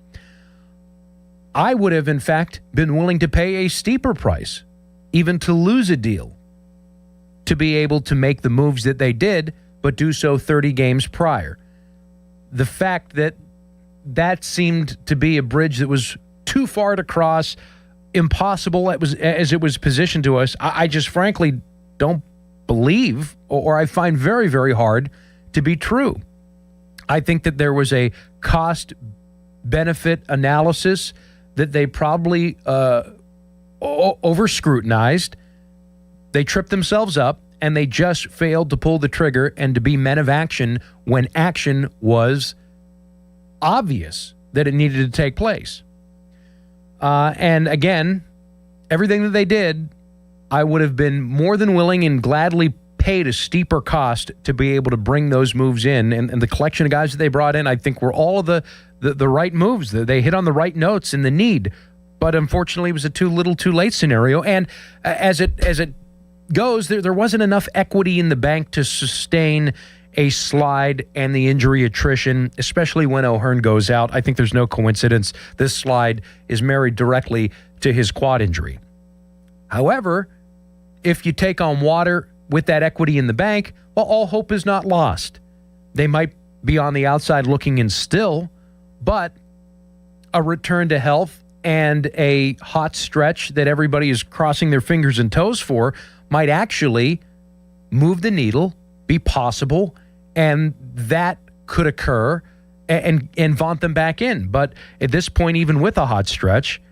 I would have, in fact, been willing to pay a steeper price, even to lose a deal, to be able to make the moves that they did, but do so 30 games prior. The fact that seemed to be a bridge that was too far to cross, impossible as it was positioned to us, I just frankly don't believe, or I find very, very hard to be true. I think that there was a cost-benefit analysis that they probably over-scrutinized. They tripped themselves up, and they just failed to pull the trigger and to be men of action when action was obvious that it needed to take place. And again, everything that they did, I would have been more than willing and gladly paid a steeper cost to be able to bring those moves in. And the collection of guys that they brought in, I think, were all of the right moves. They hit on the right notes in the need. But unfortunately, it was a too little, too late scenario. And as it goes, there wasn't enough equity in the bank to sustain a slide and the injury attrition, especially when O'Hearn goes out. I think there's no coincidence this slide is married directly to his quad injury. However, if you take on water with that equity in the bank, well, all hope is not lost. They might be on the outside looking in still, but a return to health and a hot stretch that everybody is crossing their fingers and toes for might actually move the needle, be possible, and that could occur and vaunt them back in. But at this point, even with a hot stretch,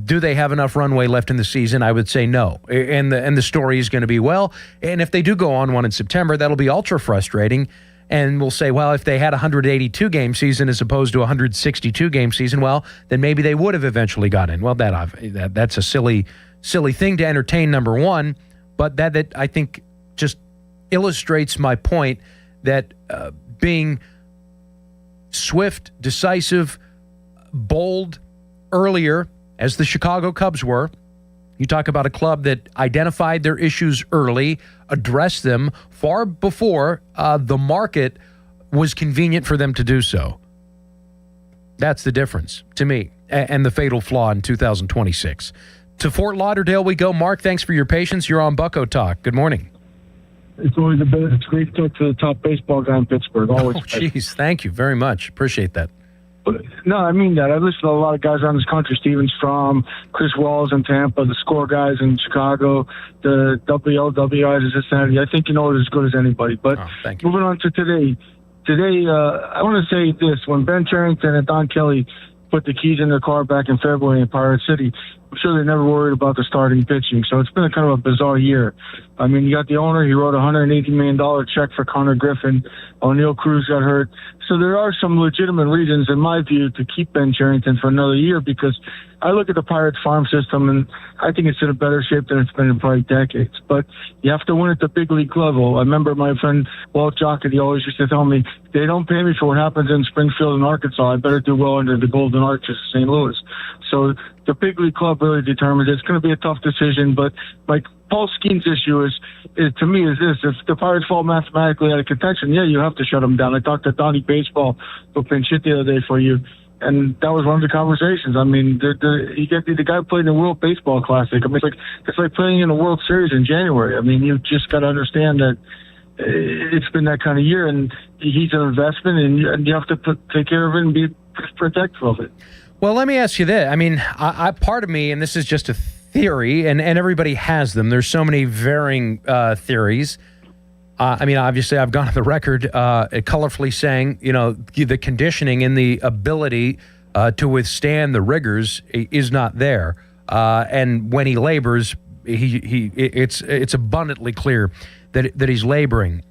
do they have enough runway left in the season? I would say no. And the story is going to be, well, and if they do go on one in September, that'll be ultra frustrating. And we'll say, well, if they had a 182-game season as opposed to a 162-game season, well, then maybe they would have eventually got in. Well, that's a silly thing to entertain, number one. But that I think just illustrates my point that being swift, decisive, bold earlier, as the Chicago Cubs were, you talk about a club that identified their issues early, addressed them far before the market was convenient for them to do so. That's the difference to me, and the fatal flaw in 2026. To Fort Lauderdale we go. Mark, thanks for your patience. You're on Bucko Talk. Good morning. It's always it's great to talk to the top baseball guy in Pittsburgh. Always. Jeez, thank you very much. Appreciate that. No, I mean that. I listen to a lot of guys around this country, Steven Strom, Chris Walls in Tampa, the score guys in Chicago, the WLWIs in Cincinnati. I think you know it as good as anybody. But moving on to today. Today, I want to say this. When Ben Cherington and Don Kelly put the keys in their car back in February in Pirate City, I'm sure they never worried about the starting pitching. So it's been a kind of a bizarre year. I mean, you got the owner. He wrote a $180 million check for Connor Griffin. O'Neal Cruz got hurt. So there are some legitimate reasons, in my view, to keep Ben Cherington for another year, because I look at the Pirates farm system, and I think it's in a better shape than it's been in probably decades. But you have to win at the big league level. I remember my friend Walt Jocketty always used to tell me, they don't pay me for what happens in Springfield and Arkansas. I better do well under the Golden Arches of St. Louis. So the big league club really determines it. It's going to be a tough decision, but like Paul Skeens' issue is to me is this: if the Pirates fall mathematically out of contention, yeah, you have to shut them down. I talked to Donnie Baseball, who pinch hit the other day for you, and that was one of the conversations. I mean, the guy played in the World Baseball Classic. I mean, it's like playing in a World Series in January. I mean, you just got to understand that it's been that kind of year, and he's an investment, and you have to take care of it and be protective of it. Well, let me ask you this. I mean, I part of me, and this is just a theory, and everybody has them. There's so many varying theories. I mean, obviously, I've gone on the record colorfully saying, the conditioning and the ability to withstand the rigors is not there. And when he labors, it's abundantly clear that he's laboring.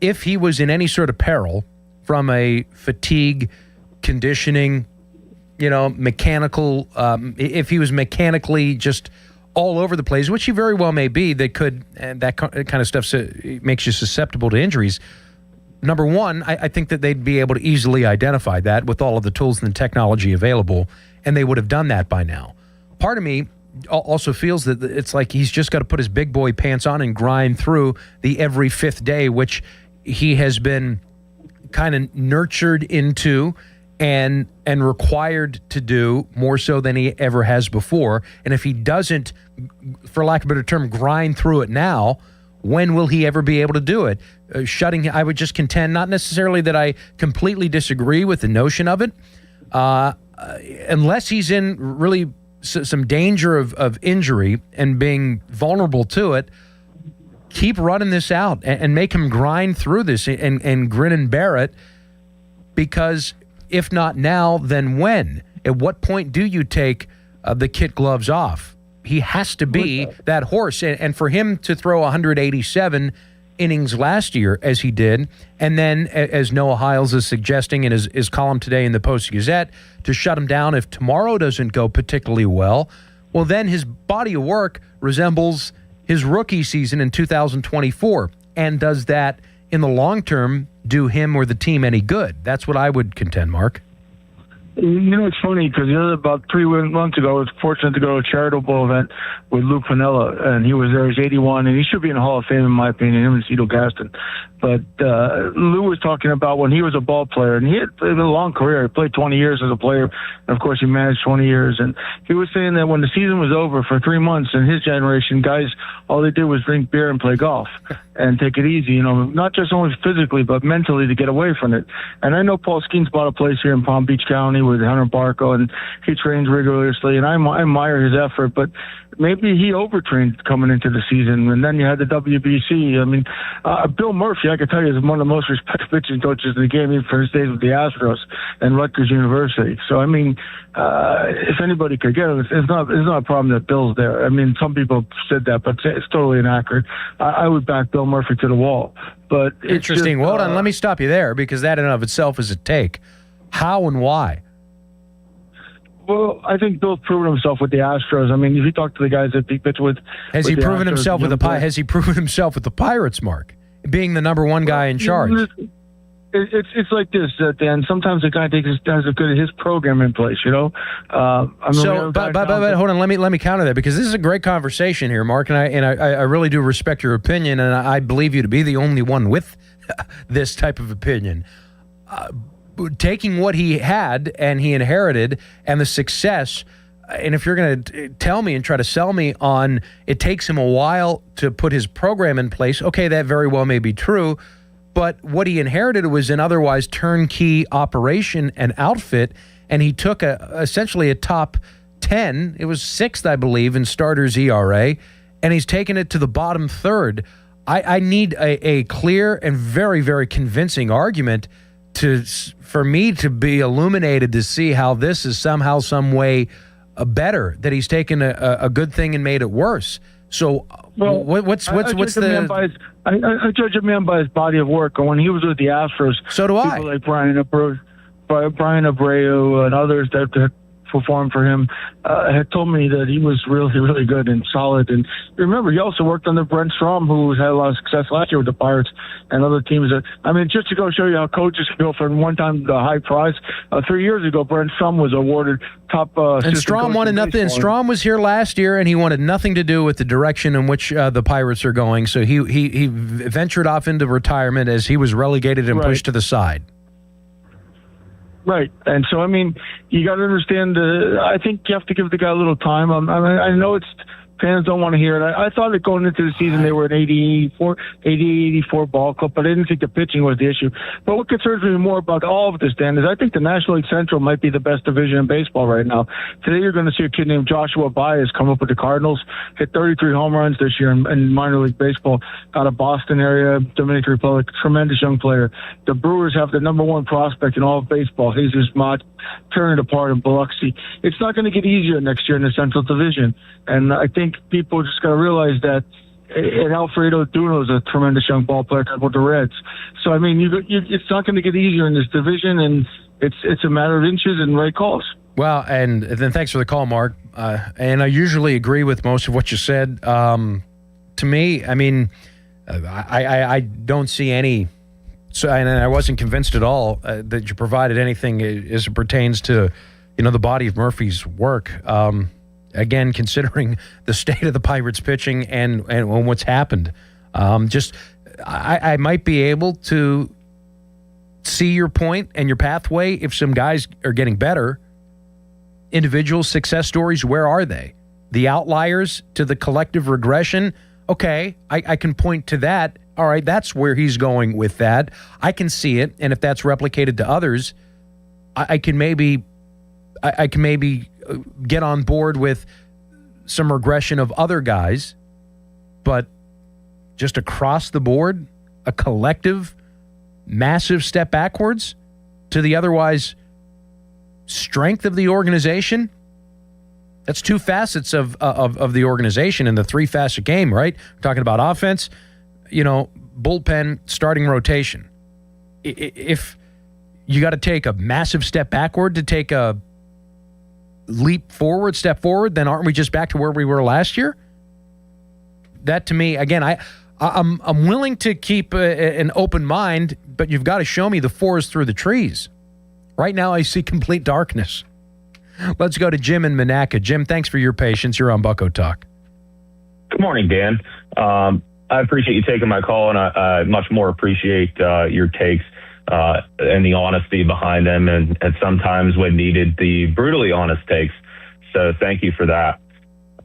If he was in any sort of peril from a fatigue, conditioning, mechanical, if he was mechanically just all over the place, which he very well may be, that kind of stuff makes you susceptible to injuries. Number one, I think that they'd be able to easily identify that with all of the tools and the technology available, and they would have done that by now. Part of me also feels that it's like he's just got to put his big boy pants on and grind through the every fifth day, which he has been kind of nurtured into and required to do more so than he ever has before. And if he doesn't, for lack of a better term, grind through it now, when will he ever be able to do it? I would just contend, not necessarily that I completely disagree with the notion of it, unless he's in really some danger of injury and being vulnerable to it, keep running this out and make him grind through this and grin and bear it, because if not now, then when? At what point do you take the kit gloves off? He has to be that horse. And for him to throw 187 innings last year, as he did, and then, as Noah Hiles is suggesting in his column today in the Post-Gazette, to shut him down if tomorrow doesn't go particularly well, well, then his body of work resembles his rookie season in 2024. And does that, in the long term, do him or the team any good? That's what I would contend, Mark. It's funny because about 3 months ago, I was fortunate to go to a charitable event with Lou Piniella, and he was there. He's 81, and he should be in the Hall of Fame, in my opinion, him and Cito Gaston. But Lou was talking about when he was a ball player, and he had a long career. He played 20 years as a player, and of course, he managed 20 years. And he was saying that when the season was over for 3 months, in his generation, guys, all they did was drink beer and play golf and take it easy, not just only physically, but mentally to get away from it. And I know Paul Skeens bought a place here in Palm Beach County with Hunter Barco, and he trains rigorously, and I admire his effort, but maybe he overtrained coming into the season. And then you had the WBC. I mean, Bill Murphy, I can tell you, is one of the most respected pitching coaches in the game, even for his days with the Astros and Rutgers University. So, I mean, if anybody could get it, it's not a problem that Bill's there. I mean, some people said that, but it's totally inaccurate. I would back Bill Murphy to the wall. But interesting. Well, hold on, let me stop you there, because that in and of itself is a take. How and why? Well, I think Bill's proven himself with the Astros. I mean, if you talk to the guys that he pitched with, has he proven himself with the Has he proven himself with the Pirates, Mark, being the number one guy in charge? It's like this, Dan. Sometimes a guy has a good his program in place, but hold on, let me counter that, because this is a great conversation here, Mark, and I really do respect your opinion, and I believe you to be the only one with this type of opinion. Taking what he had and he inherited and the success, and if you're going to tell me and try to sell me on it takes him a while to put his program in place, okay, that very well may be true, but what he inherited was an otherwise turnkey operation and outfit, and he took essentially a top 10, it was 6th, I believe, in starters ERA, and he's taken it to the bottom third. I need a clear and very, very convincing argument for me to be illuminated to see how this is somehow, some way better, that he's taken a good thing and made it worse. So what's the... I judge a man by his body of work. And when he was with the Astros, so do I. People like Brian Abreu and others that performed for him had told me that he was really, really good and solid. And remember, he also worked under Brent Strom, who had a lot of success last year with the Pirates and other teams. I mean, just to go show you how coaches can go for one time the high prize. 3 years ago, Brent Strom was awarded top. And Strom wanted nothing. And Strom was here last year, and he wanted nothing to do with the direction in which the Pirates are going. So he ventured off into retirement as he was relegated and pushed to the side. Right. And so, I mean, you got to understand, I think you have to give the guy a little time. I know it's fans don't want to hear it. I thought that going into the season they were an 84 ball club, but I didn't think the pitching was the issue. But what concerns me more about all of this, Dan, is I think the National League Central might be the best division in baseball right now. Today you're going to see a kid named Joshua Baez come up with the Cardinals, hit 33 home runs this year in minor league baseball, out of Boston area, Dominican Republic, tremendous young player. The Brewers have the number one prospect in all of baseball, Jesus Mott, tearing it apart in Biloxi. It's not going to get easier next year in the Central Division, and I think people just got to realize that. And Alfredo Duno is a tremendous young ball player with the Reds. So, I mean, it's not going to get easier in this division, and it's a matter of inches and right calls. Well, and then thanks for the call, Mark. And I usually agree with most of what you said. To me, I mean, I don't see any. So, and I wasn't convinced at all that you provided anything as it pertains to, the body of Murphy's work. Again, considering the state of the Pirates pitching and what's happened, I might be able to see your point and your pathway. If some guys are getting better, individual success stories, where are they? The outliers to the collective regression. Okay, I can point to that. All right, that's where he's going with that. I can see it, and if that's replicated to others, I can maybe get on board with some regression of other guys, but just across the board, a collective, massive step backwards to the otherwise strength of the organization. That's two facets of the organization in the three-facet game, right? We're talking about offense, bullpen, starting rotation. If you got to take a massive step backward to take a step forward, then aren't we just back to where we were last year? That to me, again, I'm willing to keep an open mind, but you've got to show me the forest through the trees. Right now, I see complete darkness. Let's go to Jim in Monaca. Jim, thanks for your patience. You're on Bucko Talk. Good morning, Dan. I appreciate you taking my call, and I much more appreciate your takes and the honesty behind them, and sometimes when needed, the brutally honest takes. So thank you for that.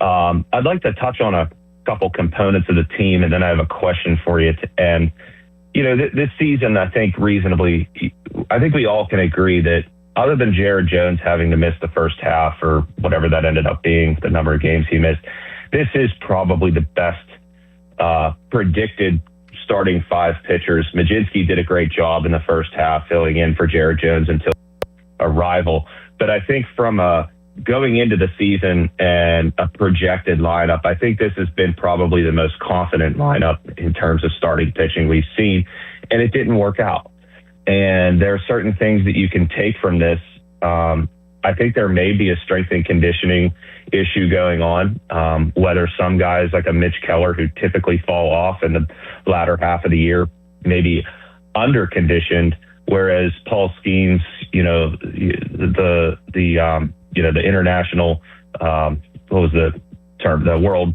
I'd like to touch on a couple components of the team, and then I have a question for you to end. This season, I think we all can agree that other than Jared Jones having to miss the first half or whatever that ended up being, the number of games he missed, this is probably the best predicted starting five pitchers. Majinski did a great job in the first half filling in for Jared Jones until arrival. But I think from going into the season and a projected lineup, I think this has been probably the most confident lineup in terms of starting pitching we've seen, and it didn't work out. And there are certain things that you can take from this. I think there may be a strength and conditioning issue going on, whether some guys like a Mitch Keller, who typically fall off in the latter half of the year, maybe under-conditioned, whereas Paul Skeens, the international, what was the term? The World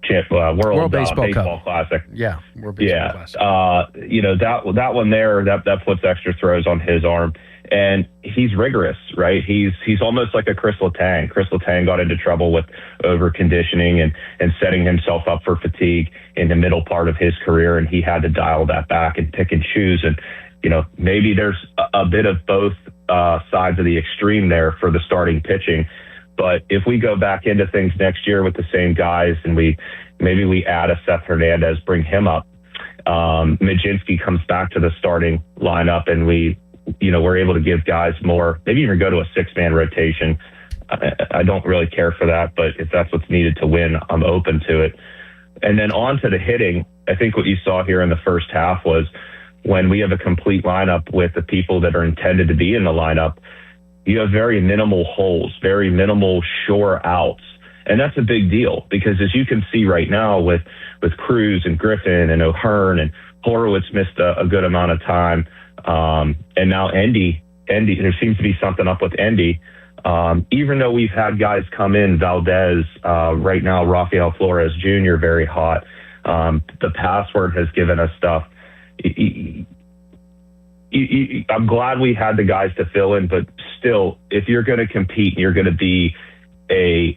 Baseball Classic. Yeah, World Baseball Classic. That one there, that puts extra throws on his arm. And he's rigorous, right? He's almost like a Chris Letang. Chris Letang got into trouble with over-conditioning and setting himself up for fatigue in the middle part of his career, and he had to dial that back and pick and choose. And, maybe there's a bit of both sides of the extreme there for the starting pitching. But if we go back into things next year with the same guys and we add a Seth Hernandez, bring him up, Majinski comes back to the starting lineup, and we're able to give guys more, maybe even go to a six-man rotation. I don't really care for that, but if that's what's needed to win, I'm open to it. And then on to the hitting, I think what you saw here in the first half was when we have a complete lineup with the people that are intended to be in the lineup, you have very minimal holes, very minimal sure outs. And that's a big deal because as you can see right now with Cruz and Griffin and O'Hearn, and Horowitz missed a good amount of time, and now Endy, there seems to be something up with Endy. Even though we've had guys come in, Valdez, right now, Rafael Flores Jr., very hot. The password has given us stuff. I'm glad we had the guys to fill in, but still, if you're going to compete and you're going to be a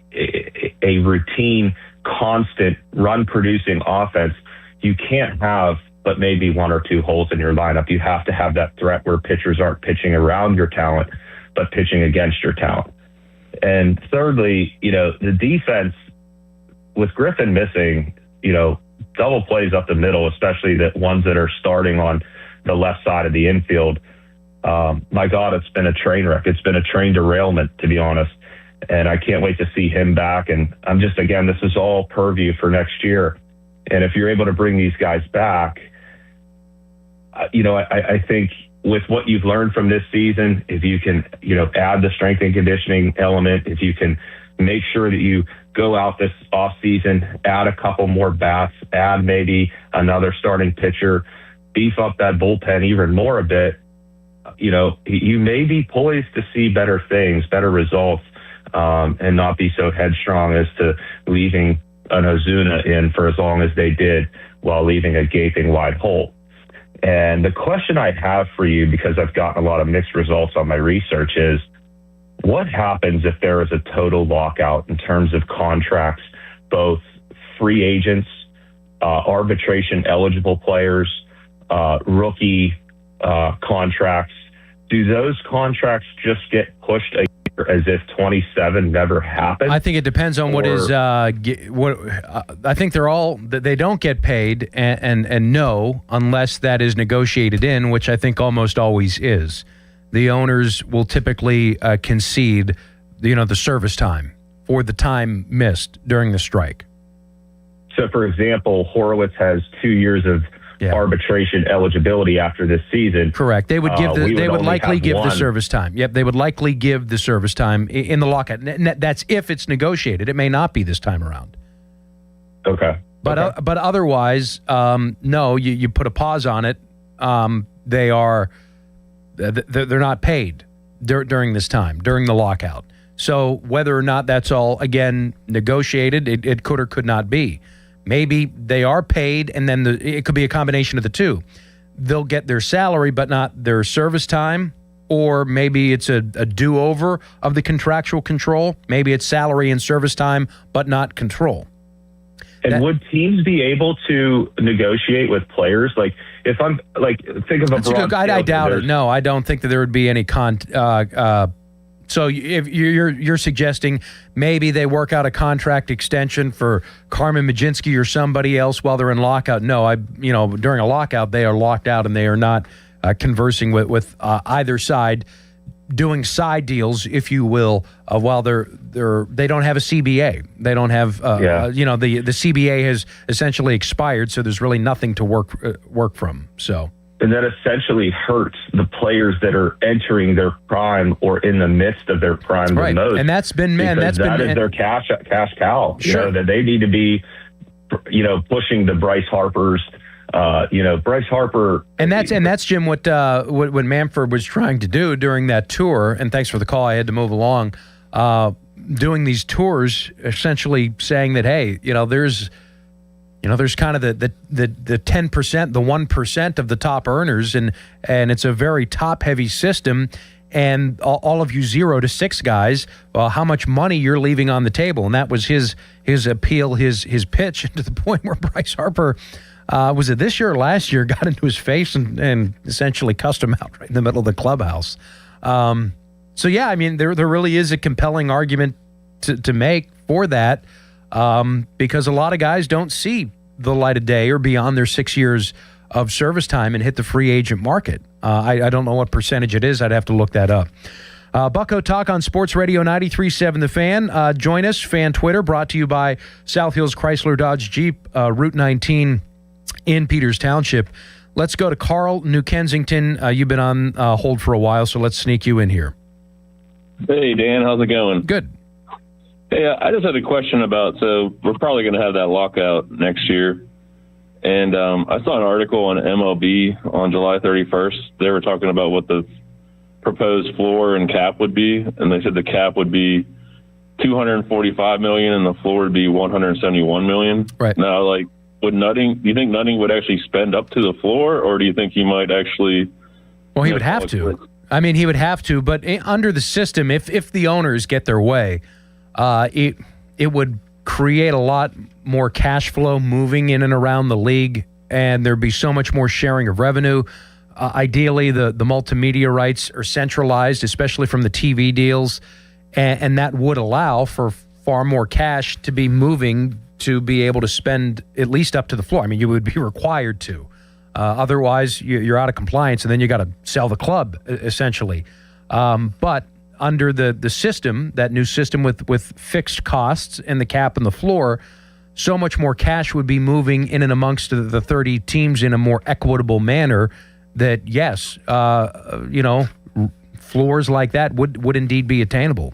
routine constant run-producing offense, you can't have but maybe one or two holes in your lineup. You have to have that threat where pitchers aren't pitching around your talent, but pitching against your talent. And thirdly, the defense, with Griffin missing, double plays up the middle, especially the ones that are starting on the left side of the infield. My God, it's been a train wreck. It's been a train derailment, to be honest. And I can't wait to see him back. And I'm just, again, this is all purview for next year. And if you're able to bring these guys back, I think with what you've learned from this season, if you can, add the strength and conditioning element, if you can make sure that you go out this off season, add a couple more bats, add maybe another starting pitcher, beef up that bullpen even more a bit, you may be poised to see better things, better results, and not be so headstrong as to leaving an Ozuna in for as long as they did while leaving a gaping wide hole. And the question I have for you, because I've gotten a lot of mixed results on my research, is what happens if there is a total lockout in terms of contracts, both free agents, arbitration eligible players, rookie contracts? Do those contracts just get pushed a year as if 27 never happened? I think it depends on what is I think they don't get paid and no, unless that is negotiated in, which I think almost always is. The owners will typically concede, the service time for the time missed during the strike. So, for example, Horowitz has 2 years of arbitration eligibility after this season. Correct. They would give they would likely give the service time. Yep, they would likely give the service time in the lockout. That's if it's negotiated. It may not be this time around. Okay. But otherwise, no. You put a pause on it. They're not paid during this time, during the lockout. So whether or not that's all, again, negotiated, it could or could not be. Maybe they are paid, and then it could be a combination of the two. They'll get their salary, but not their service time, or maybe it's a do-over of the contractual control. Maybe it's salary and service time, but not control. And would teams be able to negotiate with players? Like, if I'm think of I doubt it. No, I don't think that there would be any So if you're suggesting maybe they work out a contract extension for Carmen Majinski or somebody else while they're in lockout. No, during a lockout they are locked out and they are not conversing with either side, doing side deals, if you will, while they don't have a CBA. They don't have the CBA has essentially expired, so there's really nothing to work from. So. And that essentially hurts the players that are entering their prime or in the midst of their prime the most. And that's been is their cash cow. Sure. That they need to be, pushing the Bryce Harpers. Bryce Harper. And that's Jim what Manfred was trying to do during that tour. And thanks for the call. I had to move along. Doing these tours, essentially saying that, hey, there's kind of the 10%, the 1% of the top earners, and it's a very top-heavy system, and all of you 0 to 6 guys, how much money you're leaving on the table. And that was his appeal, his pitch, to the point where Bryce Harper, was it this year or last year, got into his face and essentially cussed him out right in the middle of the clubhouse. So, yeah, I mean, there really is a compelling argument to make for that. Because a lot of guys don't see the light of day or beyond their 6 years of service time and hit the free agent market. I don't know what percentage it is. I'd have to look that up. Bucko Talk on Sports Radio 93.7 The Fan. Join us, Fan Twitter, brought to you by South Hills Chrysler Dodge Jeep, Route 19 in Peters Township. Let's go to Carl, New Kensington. You've been on hold for a while, so let's sneak you in here. Hey, Dan. How's it going? Good. Hey, I just had a question so we're probably going to have that lockout next year. And I saw an article on MLB on July 31st. They were talking about what the proposed floor and cap would be. And they said the cap would be $245 million and the floor would be $171 million. Right. Now, do you think Nutting would actually spend up to the floor, or do you think he might actually... Well, he would have to. I mean, he would have to. But under the system, if the owners get their way... It would create a lot more cash flow moving in and around the league, and there'd be so much more sharing of revenue. Ideally, the multimedia rights are centralized, especially from the TV deals, and that would allow for far more cash to be moving to be able to spend at least up to the floor. I mean, you would be required to. Otherwise, you're out of compliance, and then you got to sell the club, essentially. But under the system, that new system with fixed costs and the cap and the floor, so much more cash would be moving in and amongst the 30 teams in a more equitable manner that, yes, floors like that would indeed be attainable.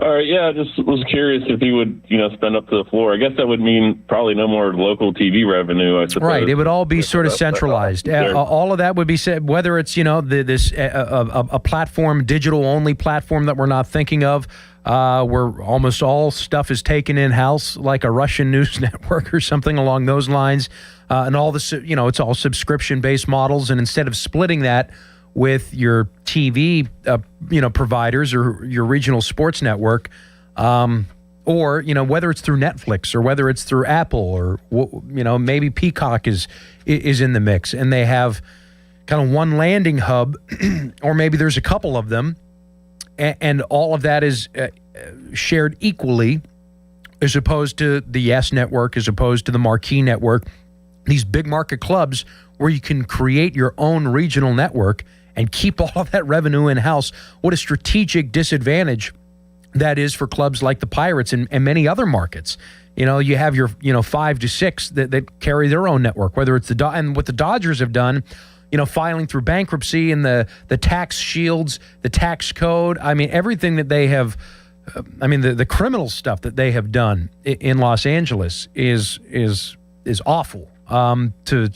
All right, yeah, I just was curious if he would, spend up to the floor. I guess that would mean probably no more local TV revenue, I suppose. Right, it would all be sort of centralized. All of that would be said, whether it's, a platform, digital-only platform that we're not thinking of, where almost all stuff is taken in-house, like a Russian news network or something along those lines, and all the, it's all subscription-based models, and instead of splitting that with your TV, providers or your regional sports network, or whether it's through Netflix or whether it's through Apple or maybe Peacock is in the mix, and they have kind of one landing hub, or maybe there's a couple of them, and all of that is shared equally, as opposed to the Yes Network, as opposed to the Marquee Network. These big market clubs where you can create your own regional network and keep all of that revenue in-house. What a strategic disadvantage that is for clubs like the Pirates and many other markets. You have your 5 to 6 that carry their own network, whether it's and what the Dodgers have done, filing through bankruptcy and the tax shields, the tax code. I mean, everything that they have, the criminal stuff that they have done in Los Angeles is awful. To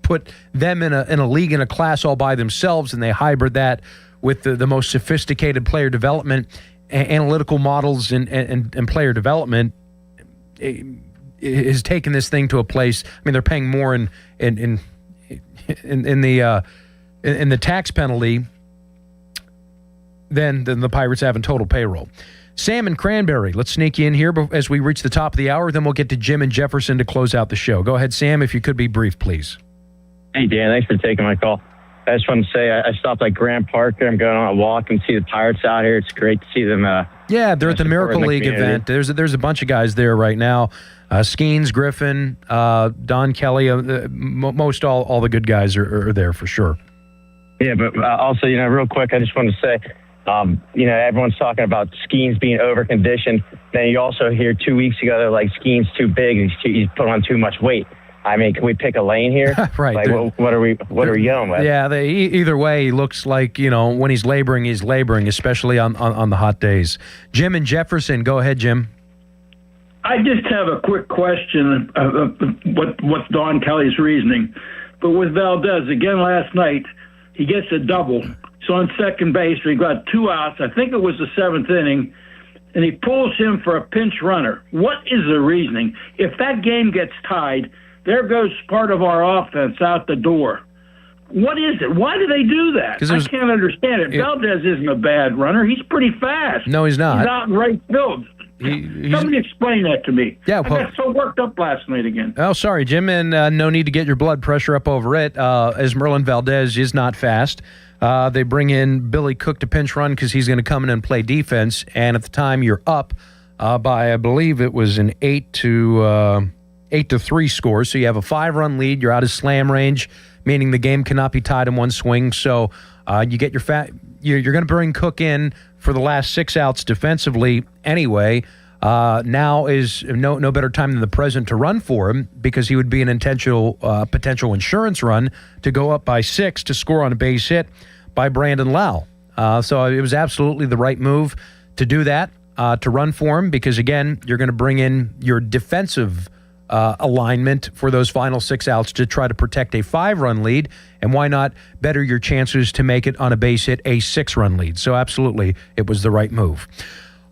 put them in a league, in a class all by themselves, and they hybrid that with the most sophisticated player development, analytical models, and player development, has taken this thing to a place. I mean, they're paying more in the tax penalty than the Pirates have in total payroll. Sam and Cranberry, let's sneak you in here as we reach the top of the hour. Then we'll get to Jim and Jefferson to close out the show. Go ahead, Sam, if you could be brief, please. Hey, Dan, thanks for taking my call. I just want to say I stopped at Grant Park there. I'm going on a walk and see the Pirates out here. It's great to see them. Yeah, they're at the Miracle League event. There's a bunch of guys there right now. Skeens, Griffin, Don Kelly, most all the good guys are there for sure. Yeah, but also, real quick, I just want to say, everyone's talking about Skeens being over-conditioned. Then you also hear 2 weeks ago, they're like, Skeens too big and he's put on too much weight. I mean, can we pick a lane here? Right. Like, what are we going with? Yeah, either way, he looks like, when he's laboring, especially on the hot days. Jim and Jefferson, go ahead, Jim. I just have a quick question of what's Don Kelly's reasoning. But with Valdez, again last night, he gets a double. So on second base, we got 2 outs. I think it was the 7th inning. And he pulls him for a pinch runner. What is the reasoning? If that game gets tied, there goes part of our offense out the door. What is it? Why do they do that? I can't understand it. Valdez isn't a bad runner. He's pretty fast. No, he's not. He's out in right field. Somebody explain that to me. Yeah, I got so worked up last night again. Oh, sorry, Jim, and no need to get your blood pressure up over it, as Merlin Valdez is not fast. They bring in Billy Cook to pinch run because he's going to come in and play defense, and at the time you're up by, I believe it was an 8-3 score, so you have a 5-run lead. You're out of slam range, meaning the game cannot be tied in one swing. So you get you're going to bring Cook in for the last 6 outs defensively anyway. Now is no better time than the present to run for him, because he would be an intentional potential insurance run to go up by 6 to score on a base hit by Brandon Lau. So it was absolutely the right move to do that, to run for him, because again, you're going to bring in your defensive alignment for those final 6 outs to try to protect a 5-run lead, and why not better your chances to make it on a base hit a 6-run lead? So absolutely, it was the right move.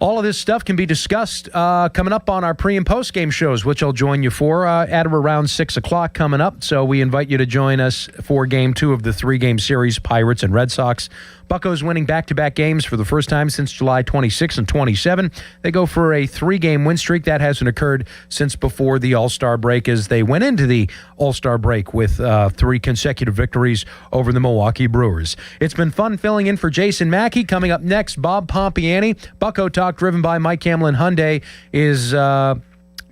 All of this stuff can be discussed coming up on our pre- and post-game shows, which I'll join you for at around 6 o'clock coming up. So we invite you to join us for Game 2 of the 3-game series, Pirates and Red Sox. Buccos winning back-to-back games for the first time since July 26 and 27. They go for a 3-game win streak. That hasn't occurred since before the All-Star break, as they went into the All-Star break with 3 consecutive victories over the Milwaukee Brewers. It's been fun filling in for Jason Mackey. Coming up next, Bob Pompiani. Bucco Talk, driven by Mike Hamlin Hyundai, is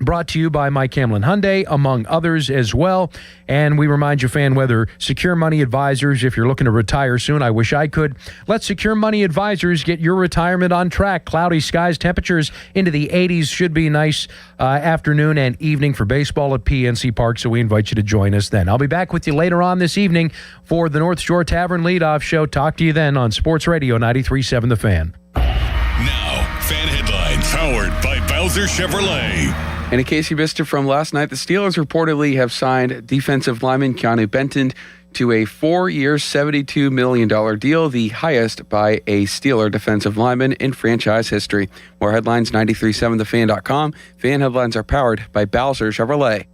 brought to you by Mike Hamlin Hyundai, among others as well. And we remind you, fan weather, Secure Money Advisors, if you're looking to retire soon, I wish I could. Let Secure Money Advisors get your retirement on track. Cloudy skies, temperatures into the 80s. Should be nice afternoon and evening for baseball at PNC Park, so we invite you to join us then. I'll be back with you later on this evening for the North Shore Tavern Leadoff Show. Talk to you then on Sports Radio 93.7 The Fan. Now, Fan Headlines, powered by Bowser Chevrolet. And in case you missed it from last night, the Steelers reportedly have signed defensive lineman Keanu Benton to a 4-year, $72 million deal, the highest by a Steeler defensive lineman in franchise history. More headlines, 937thefan.com. Fan Headlines are powered by Bowser Chevrolet.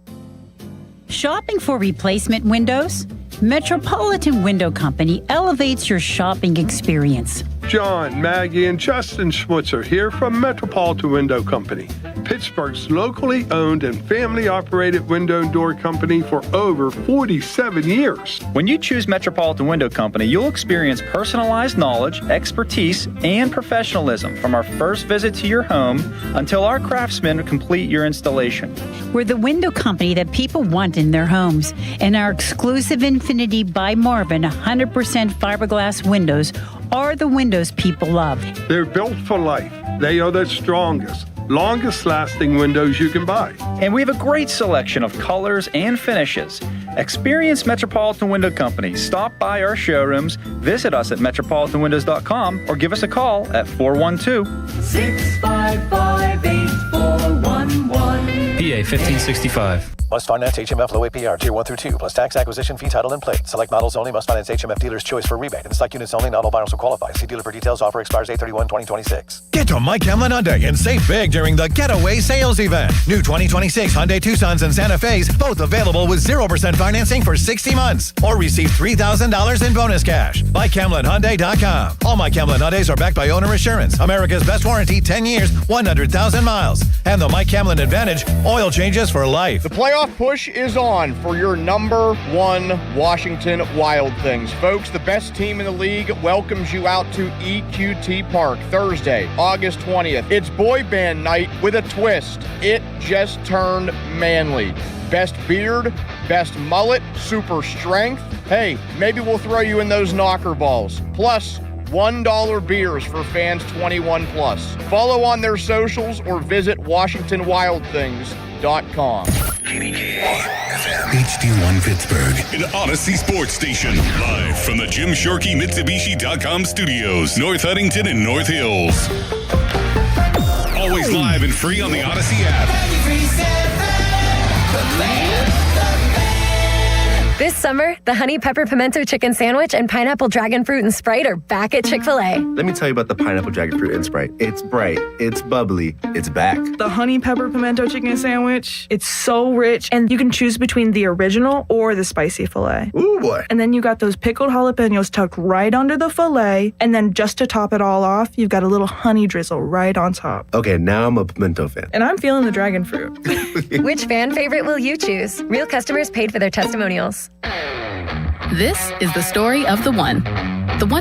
Shopping for replacement windows? Metropolitan Window Company elevates your shopping experience. John, Maggie, and Justin Schmutzer here from Metropolitan Window Company, Pittsburgh's locally owned and family-operated window and door company for over 47 years. When you choose Metropolitan Window Company, you'll experience personalized knowledge, expertise, and professionalism from our first visit to your home until our craftsmen complete your installation. We're the window company that people want in their homes, and our exclusive Infinity by Marvin 100% fiberglass windows are the windows people love. They're built for life. They are the strongest, longest lasting windows you can buy. And we have a great selection of colors and finishes. Experience Metropolitan Window Company. Stop by our showrooms, visit us at metropolitanwindows.com, or give us a call at 412-655-8411. PA 1565. Must finance HMF low APR tier 1 through 2 plus tax, acquisition fee, title, and plate. Select models only. Must finance HMF dealer's choice for rebate. And select units only. Not all buyers will qualify. See dealer for details. Offer expires 8/31/2026. Get to Mike Hamlin Hyundai and save big during the Getaway Sales Event. New 2026 Hyundai Tucsons and Santa Fe's, both available with 0% financing for 60 months. Or receive $3,000 in bonus cash. MikeHamlinHyundai.com. All Mike Hamlin Hyundais are backed by Owner Assurance. America's best warranty, 10 years, 100,000 miles. And the Mike Hamlin Advantage, oil changes for life. The playoff push is on for your number 1 Washington Wild Things. Folks, the best team in the league welcomes you out to EQT Park Thursday, August 20th. It's boy band night with a twist. It just turned manly. Best beard, best mullet, super strength. Hey, maybe we'll throw you in those knocker balls. Plus, $1 beers for fans 21 plus. Follow on their socials or visit WashingtonWildThings.com. HD1 Pittsburgh, an Odyssey sports station, live from the Jim Shorkey Mitsubishi.com studios, North Huntington and North Hills. Always live and free on the Odyssey app. This summer, the Honey Pepper Pimento Chicken Sandwich and Pineapple Dragon Fruit and Sprite are back at Chick-fil-A. Let me tell you about the Pineapple Dragon Fruit and Sprite. It's bright, it's bubbly, it's back. The Honey Pepper Pimento Chicken Sandwich, it's so rich, and you can choose between the original or the spicy filet. Ooh, boy. And then you got those pickled jalapenos tucked right under the filet, and then just to top it all off, you've got a little honey drizzle right on top. Okay, now I'm a pimento fan. And I'm feeling the dragon fruit. Which fan favorite will you choose? Real customers paid for their testimonials. This is the story of the one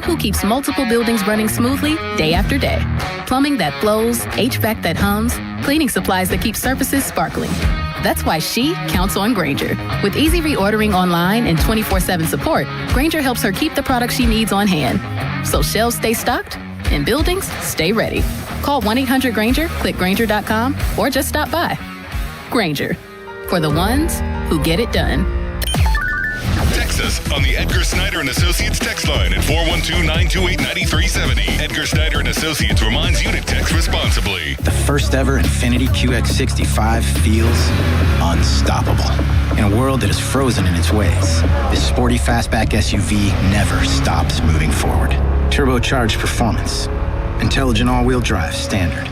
who keeps multiple buildings running smoothly day after day. Plumbing that flows, HVAC that hums, cleaning supplies that keep surfaces sparkling. That's why she counts on Grainger. With easy reordering online and 24/7 support, Grainger helps her keep the products she needs on hand. So shelves stay stocked and buildings stay ready. Call 1-800-GRAINGER, click Grainger.com, or just stop by. Grainger, for the ones who get it done. Text us on the Edgar Snyder and Associates text line at 412-928-9370. Edgar Snyder and Associates reminds you to text responsibly. The first ever Infiniti QX65 feels unstoppable. In a world that is frozen in its ways, this sporty fastback SUV never stops moving forward. Turbocharged performance, intelligent all-wheel drive standard,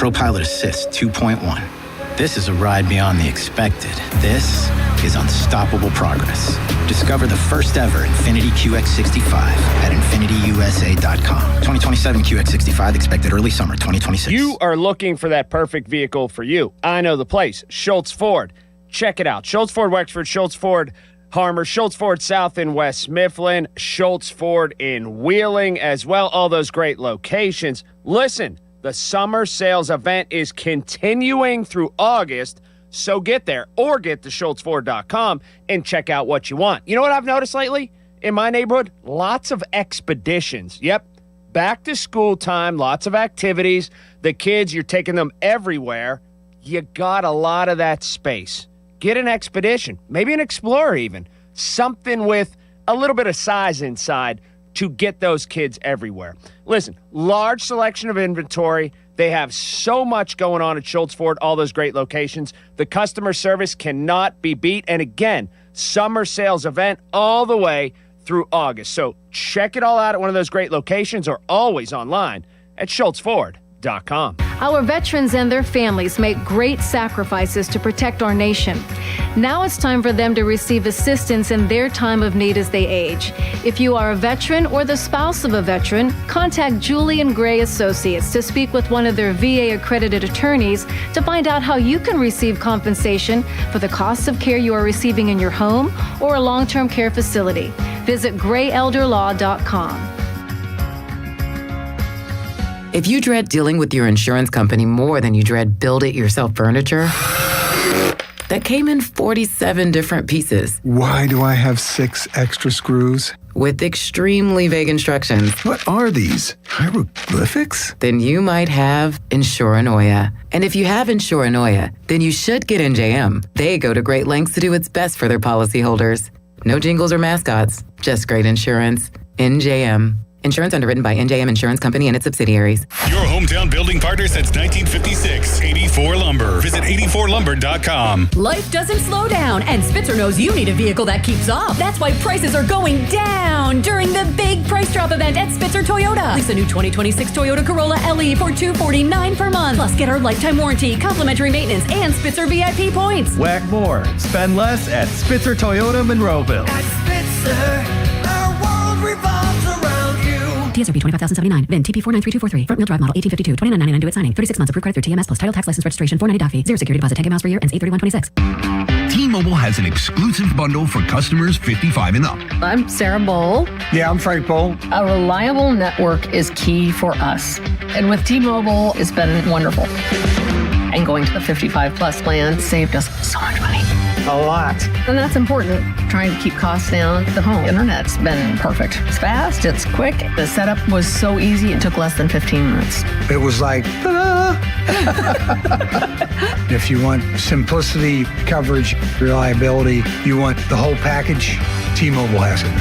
ProPilot Assist 2.1. This is a ride beyond the expected. This is unstoppable progress. Discover the first ever Infiniti QX65 at InfinityUSA.com. 2027 QX65 expected early summer 2026. You are looking for that perfect vehicle for you. I know the place, Schultz Ford. Check it out. Schultz Ford Wexford, Schultz Ford Harmer, Schultz Ford South in West Mifflin, Schultz Ford in Wheeling as well. All those great locations. Listen, the summer sales event is continuing through August, so get there or get to SchultzFord.com and check out what you want. You know what I've noticed lately in my neighborhood? Lots of expeditions. Yep, back to school time, lots of activities. The kids, you're taking them everywhere. You got a lot of that space. Get an Expedition, maybe an Explorer even, something with a little bit of size inside to get those kids everywhere. Listen, large selection of inventory. They have so much going on at Schultz Ford, all those great locations. The customer service cannot be beat. And again, summer sales event all the way through August. So check it all out at one of those great locations or always online at SchultzFord.com. Our veterans and their families make great sacrifices to protect our nation. Now it's time for them to receive assistance in their time of need as they age. If you are a veteran or the spouse of a veteran, contact Julian Gray Associates to speak with one of their VA-accredited attorneys to find out how you can receive compensation for the costs of care you are receiving in your home or a long-term care facility. Visit grayelderlaw.com. If you dread dealing with your insurance company more than you dread build-it-yourself furniture that came in 47 different pieces. Why do I have 6 extra screws? With extremely vague instructions. What are these? Hieroglyphics? Then you might have Insuranoia. And if you have Insuranoia, then you should get NJM. They go to great lengths to do what's best for their policyholders. No jingles or mascots, just great insurance. NJM. Insurance underwritten by NJM Insurance Company and its subsidiaries. Your hometown building partner since 1956. 84 Lumber. Visit 84lumber.com. Life doesn't slow down, and Spitzer knows you need a vehicle that keeps up. That's why prices are going down during the big price drop event at Spitzer Toyota. Lease a new 2026 Toyota Corolla LE for $249 per month. Plus, get our lifetime warranty, complimentary maintenance, and Spitzer VIP points. Whack more. Spend less at Spitzer Toyota Monroeville. At Spitzer, our world revolves around you. TSRP 25,079. VIN TP 493243. Front wheel drive model 1852. $29.99 due at signing. 36 months approved credit through TMS plus title tax license registration. $490 doc fee. 0 security deposit. 10 miles per year. Ends 8/31/26. T-Mobile has an exclusive bundle for customers 55 and up. I'm Sarah Bowl. Yeah, I'm Frank Bowl. A reliable network is key for us. And with T-Mobile, it's been wonderful. And going to the 55 plus plan saved us so much money. A lot. And that's important. Trying to keep costs down. The home internet's been perfect. It's fast, it's quick. The setup was so easy, it took less than 15 minutes. It was like, ta-da! If you want simplicity, coverage, reliability, you want the whole package, T-Mobile has it.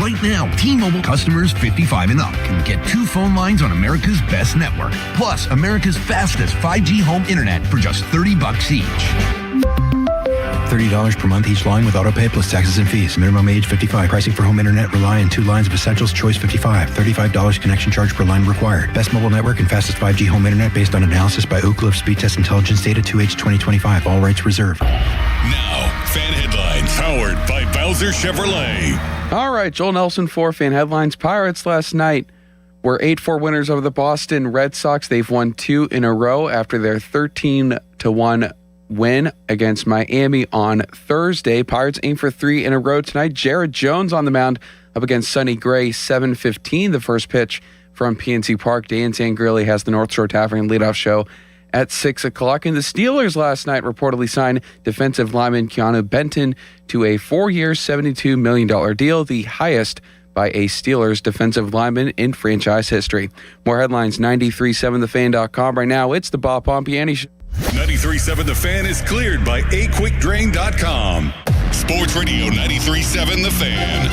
Right now, T-Mobile customers 55 and up can get 2 phone lines on America's best network, plus America's fastest 5G home internet for just $30 each. $30 per month each line with autopay plus taxes and fees. Minimum age 55. Pricing for home internet rely on 2 lines of essentials. Choice 55. $35 connection charge per line required. Best mobile network and fastest 5G home internet based on analysis by Oak Cliff Speed Test Intelligence Data 2H 2025. All rights reserved. Now, fan headlines powered by Bowser Chevrolet. All right, Joel Nelson for Fan Headlines. Pirates last night were 8-4 winners over the Boston Red Sox. They've won 2 in a row after their 13-1 win against Miami on Thursday. Pirates aim for 3 in a row tonight. Jared Jones on the mound up against Sonny Gray, 7:15 the first pitch from PNC Park. Dan Sangrilli has the North Shore Tavern leadoff show at 6 o'clock. And the Steelers last night reportedly signed defensive lineman Keanu Benton to a 4-year, $72 million deal, the highest by a Steelers defensive lineman in franchise history. More headlines, 937thefan.com. Right now, it's the Bob Pompiani Show. 93.7 The Fan is cleared by aquickdrain.com. Sports Radio 93.7 The Fan.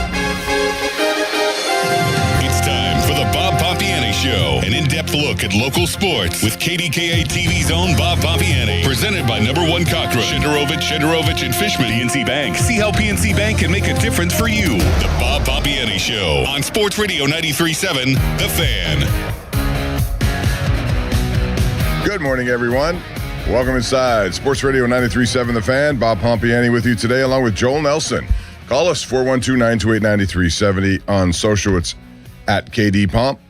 It's time for the Bob Pompiani Show, an in-depth look at local sports with KDKA TV's own Bob Pompiani. Presented by Number One Cockroach, Shenderovich and Fishman, PNC Bank. See how PNC Bank can make a difference for you. The Bob Pompiani Show on Sports Radio 93.7 The Fan. Good morning, everyone. Welcome inside Sports Radio 93.7 The Fan. Bob Pompiani with you today, along with Joel Nelson. Call us 412-928-9370 on social. It's at KD Pomp.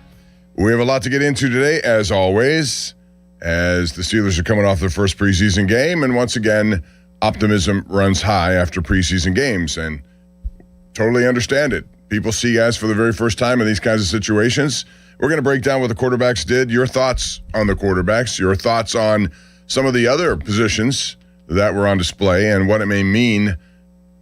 We have a lot to get into today, as always, as the Steelers are coming off their first preseason game, and once again, optimism runs high after preseason games, and totally understand it. People see guys for the very first time in these kinds of situations. We're going to break down what the quarterbacks did, your thoughts on the quarterbacks, your thoughts on some of the other positions that were on display, and what it may mean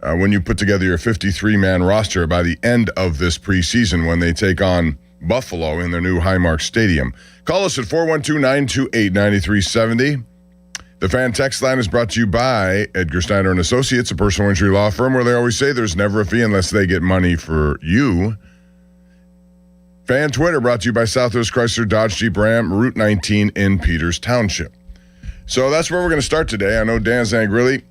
when you put together your 53-man roster by the end of this preseason when they take on Buffalo in their new Highmark Stadium. Call us at 412-928-9370. The Fan text line is brought to you by Edgar Steiner & Associates, a personal injury law firm where they always say there's never a fee unless they get money for you. Fan Twitter brought to you by Southwest Chrysler Dodge Jeep Ram, Route 19 in Peters Township. So that's where we're going to start today. I know Dan Zangrilli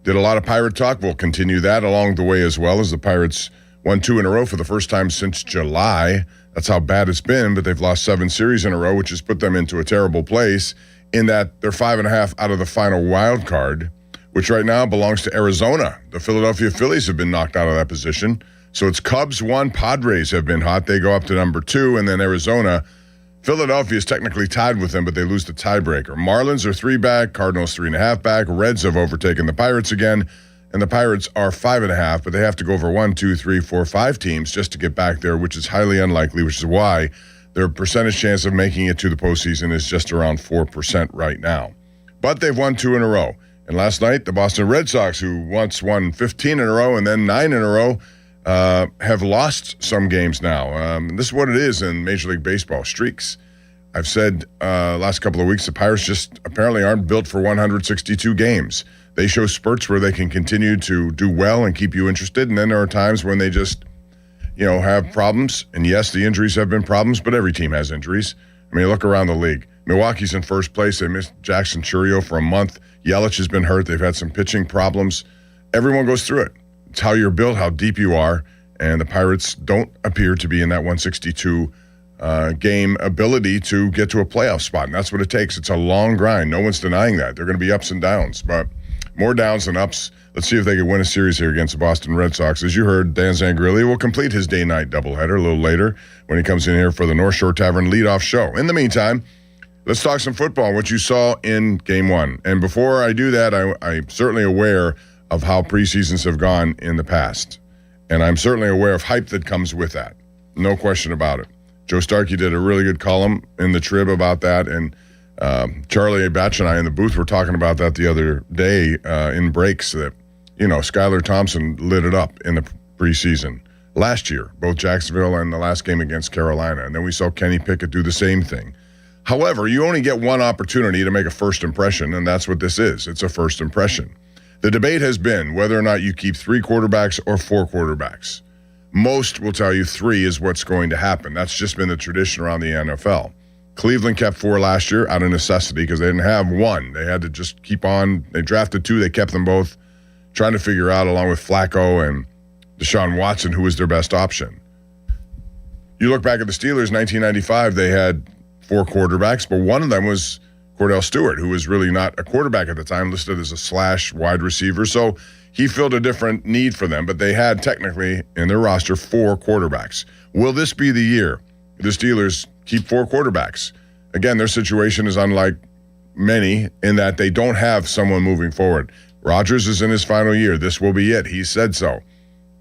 did a lot of Pirate talk. We'll continue that along the way as well, as the Pirates won 2 in a row for the first time since July. That's how bad it's been, but they've lost 7 series in a row, which has put them into a terrible place in that they're 5.5 out of the final wild card, which right now belongs to Arizona. The Philadelphia Phillies have been knocked out of that position. So it's Cubs 1, Padres have been hot. They go up to number 2, and then Arizona. Philadelphia is technically tied with them, but they lose the tiebreaker. Marlins are 3 back, Cardinals 3.5 back. Reds have overtaken the Pirates again, and the Pirates are 5.5, but they have to go over 1, 2, 3, 4, 5 teams just to get back there, which is highly unlikely, which is why their percentage chance of making it to the postseason is just around 4% right now. But they've won 2 in a row. And last night, the Boston Red Sox, who once won 15 in a row and then 9 in a row, have lost some games now. This is what it is in Major League Baseball, streaks. I've said last couple of weeks, the Pirates just apparently aren't built for 162 games. They show spurts where they can continue to do well and keep you interested, and then there are times when they just, have problems. And yes, the injuries have been problems, but every team has injuries. I mean, look around the league. Milwaukee's in first place. They missed Jackson Chourio for a month. Yelich has been hurt. They've had some pitching problems. Everyone goes through it. It's how you're built, how deep you are, and the Pirates don't appear to be in that 162 game ability to get to a playoff spot, and that's what it takes. It's a long grind. No one's denying that. There are going to be ups and downs, but more downs than ups. Let's see if they can win a series here against the Boston Red Sox. As you heard, Dan Zangrilli will complete his day-night doubleheader a little later when he comes in here for the North Shore Tavern leadoff show. In the meantime, let's talk some football, what you saw in Game 1. And before I do that, I'm certainly aware of how preseasons have gone in the past. And I'm certainly aware of hype that comes with that. No question about it. Joe Starkey did a really good column in the Trib about that, and Charlie A. Batch and I in the booth were talking about that the other day in breaks, that, Skylar Thompson lit it up in the preseason last year, both Jacksonville and the last game against Carolina. And then we saw Kenny Pickett do the same thing. However, you only get one opportunity to make a first impression, and that's what this is. It's a first impression. The debate has been whether or not you keep 3 quarterbacks or 4 quarterbacks. Most will tell you 3 is what's going to happen. That's just been the tradition around the NFL. Cleveland kept 4 last year out of necessity because they didn't have 1. They had to just keep on. They drafted 2. They kept them both, trying to figure out, along with Flacco and Deshaun Watson, who was their best option. You look back at the Steelers, 1995, they had 4 quarterbacks, but one of them was Cordell Stewart, who was really not a quarterback at the time, listed as a slash wide receiver. So he filled a different need for them, but they had technically in their roster 4 quarterbacks. Will this be the year the Steelers keep 4 quarterbacks? Again, their situation is unlike many in that they don't have someone moving forward. Rodgers is in his final year. This will be it. He said so.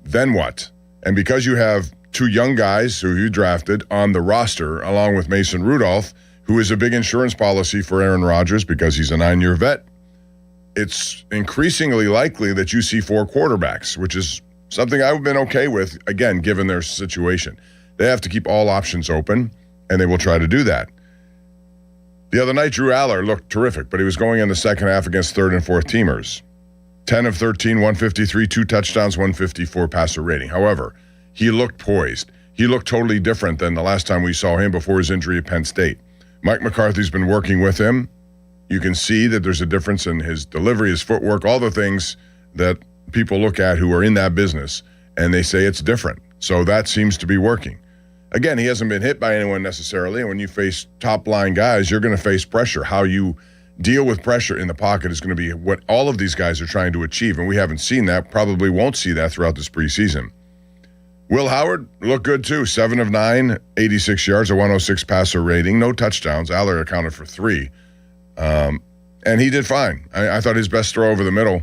Then what? And because you have 2 young guys who you drafted on the roster, along with Mason Rudolph, who is a big insurance policy for Aaron Rodgers because he's a 9-year vet, it's increasingly likely that you see 4 quarterbacks, which is something I've been okay with, again, given their situation. They have to keep all options open, and they will try to do that. The other night, Drew Aller looked terrific, but he was going in the second half against 3rd and 4th teamers. 10 of 13, 153, 2 touchdowns, 154 passer rating. However, he looked poised. He looked totally different than the last time we saw him before his injury at Penn State. Mike McCarthy's been working with him. You can see that there's a difference in his delivery, his footwork, all the things that people look at who are in that business, and they say it's different. So that seems to be working. again, he hasn't been hit by anyone necessarily. And when you face top-line guys, you're going to face pressure. How you deal with pressure in the pocket is going to be what all of these guys are trying to achieve, and we haven't seen that, probably won't see that throughout this preseason. Will Howard looked good too, 7 of 9, 86 yards, a 106 passer rating, no touchdowns. Aller accounted for 3, and he did fine. I thought his best throw over the middle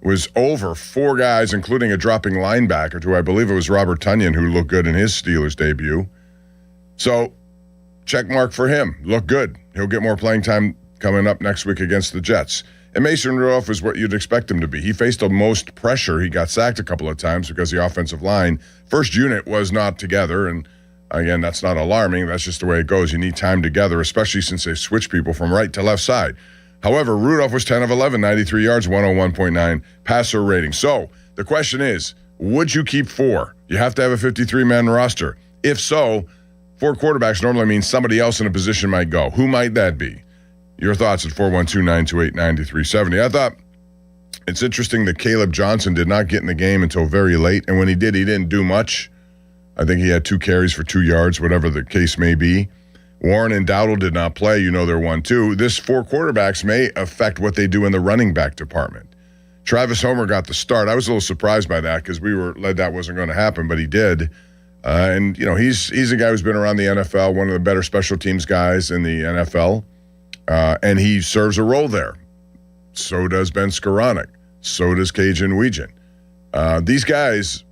was over 4 guys, including a dropping linebacker, who I believe it was Robert Tonyan, who looked good in his Steelers debut. So, check mark for him. Looked good. He'll get more playing time coming up next week against the Jets. And Mason Rudolph is what you'd expect him to be. He faced the most pressure. He got sacked a couple of times because the offensive line, first unit was not together. And again, that's not alarming. That's just the way it goes. You need time together, especially since they switch people from right to left side. However, Rudolph was 10 of 11, 93 yards, 101.9 passer rating. So the question is, would you keep 4? You have to have a 53-man roster. If so, 4 quarterbacks normally means somebody else in a position might go. Who might that be? Your thoughts at 412-928-9370. I thought it's interesting that Caleb Johnson did not get in the game until very late, and when he did, he didn't do much. I think he had 2 carries for 2 yards, whatever the case may be. Warren and Dowdle did not play. You know they're 1-2. This 4 quarterbacks may affect what they do in the running back department. Travis Homer got the start. I was a little surprised by that because we were led that wasn't going to happen, but he did. And, you know, he's a guy who's been around the NFL, one of the better special teams guys in the NFL. And he serves a role there. So does Ben Skoranek. So does Cajun Weejan. These guys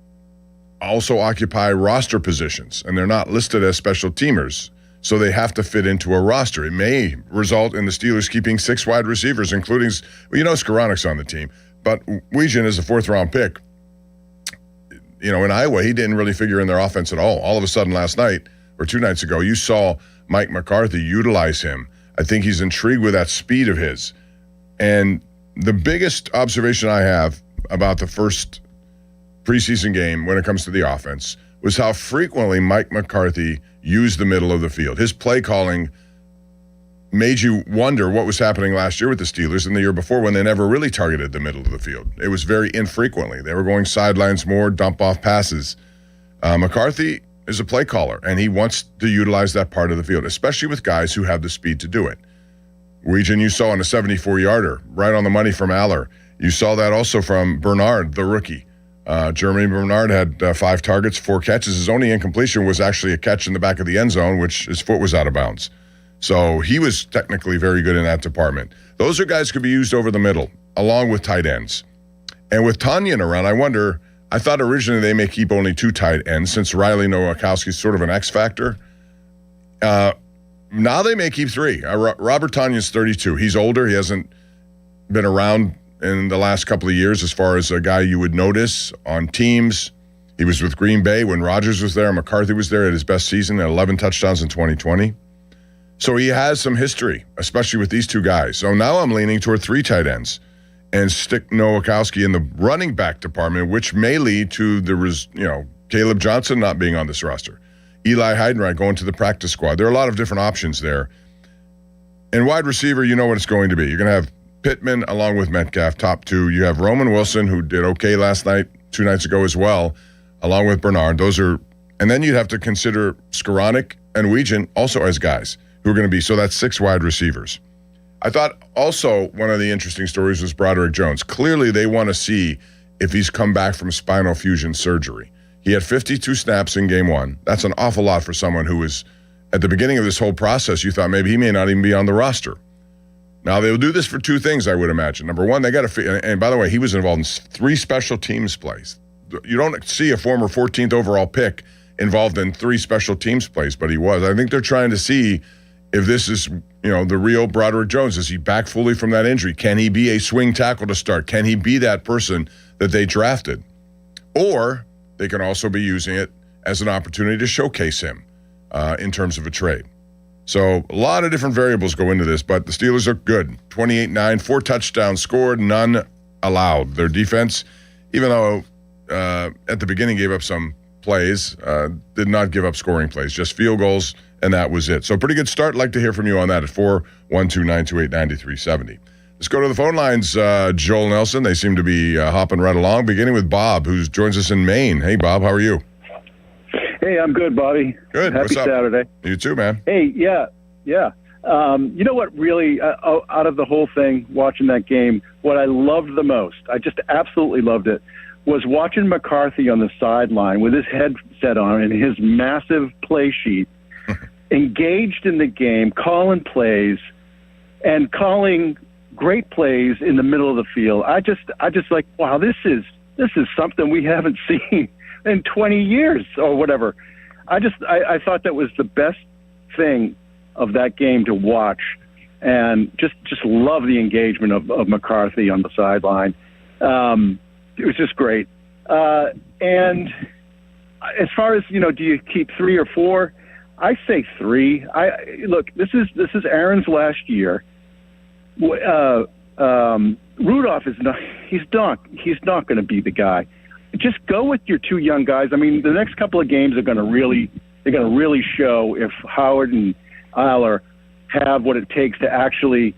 also occupy roster positions, and they're not listed as special teamers, so they have to fit into a roster. It may result in the Steelers keeping 6 wide receivers, including, well, you know Skoranek's on the team, but Weejan is a 4th-round pick. You know, in Iowa, he didn't really figure in their offense at all. All of a sudden last night, or 2 nights ago, you saw Mike McCarthy utilize him. I think he's intrigued with that speed of his. And the biggest observation I have about the first preseason game when it comes to the offense was how frequently Mike McCarthy used the middle of the field. His play calling made you wonder what was happening last year with the Steelers and the year before when they never really targeted the middle of the field. It was very infrequently. They were going sidelines more, dump-off passes. McCarthy is a play caller, and he wants to utilize that part of the field, especially with guys who have the speed to do it. Weejan, you saw on a 74-yarder, right on the money from Aller. You saw that also from Bernard, the rookie. Jeremy Bernard had 5 targets, 4 catches. His only incompletion was actually a catch in the back of the end zone, which his foot was out of bounds. So he was technically very good in that department. Those are guys who could be used over the middle, along with tight ends. And with Tonyan around, I thought originally they may keep only 2 tight ends since Riley Nowakowski's sort of an X factor. Now they may keep 3. Robert Tonyan's 32. He's older. He hasn't been around in the last couple of years as far as a guy you would notice on teams. He was with Green Bay when Rodgers was there. McCarthy was there at his best season at 11 touchdowns in 2020. So he has some history, especially with these 2 guys. So now I'm leaning toward 3 tight ends and stick Nowakowski in the running back department, which may lead to Caleb Johnson not being on this roster. Eli Heidenreich going to the practice squad. There are a lot of different options there. And wide receiver, you know what it's going to be. You're going to have Pittman along with Metcalf, top 2. You have Roman Wilson, who did okay last night, 2 nights ago as well, along with Bernard. And then you'd have to consider Skoranek and Weejan also as guys who are going to be. So that's 6 wide receivers. I thought also one of the interesting stories was Broderick Jones. Clearly they want to see if he's come back from spinal fusion surgery. He had 52 snaps in game 1. That's an awful lot for someone who was, at the beginning of this whole process, you thought maybe he may not even be on the roster. Now, they'll do this for 2 things, I would imagine. Number one, they got to, and by the way, he was involved in 3 special teams plays. You don't see a former 14th overall pick involved in 3 special teams plays, but he was. I think they're trying to see if this is, the real Broderick Jones. Is he back fully from that injury? Can he be a swing tackle to start? Can he be that person that they drafted? Or they can also be using it as an opportunity to showcase him in terms of a trade. So a lot of different variables go into this, but the Steelers are good. 28-9, 4 touchdowns scored, none allowed. Their defense, even though at the beginning gave up some plays, did not give up scoring plays, just field goals, and that was it. So pretty good start. Like to hear from you on that at 412-928-9370. Let's go to the phone lines, Joel Nelson. They seem to be hopping right along, beginning with Bob, who joins us in Maine. Hey, Bob, how are you? Hey, I'm good, Bobby. Good. Happy What's up? Saturday. You too, man. Hey, yeah. You know what really, out of the whole thing, watching that game, what I loved the most, I just absolutely loved it, was watching McCarthy on the sideline with his headset on and his massive play sheet, engaged in the game, calling plays, and calling great plays in the middle of the field. I just like, wow, this is something we haven't seen in 20 years or whatever. I thought that was the best thing of that game to watch, and just love the engagement of McCarthy on the sideline. It was just great. And as far as, do you keep 3 or 4? I say 3. Look, this is Aaron's last year. Rudolph is not. He's not going to be the guy. Just go with your 2 young guys. I mean, the next couple of games are going to really show if Howard and Eiler have what it takes to actually,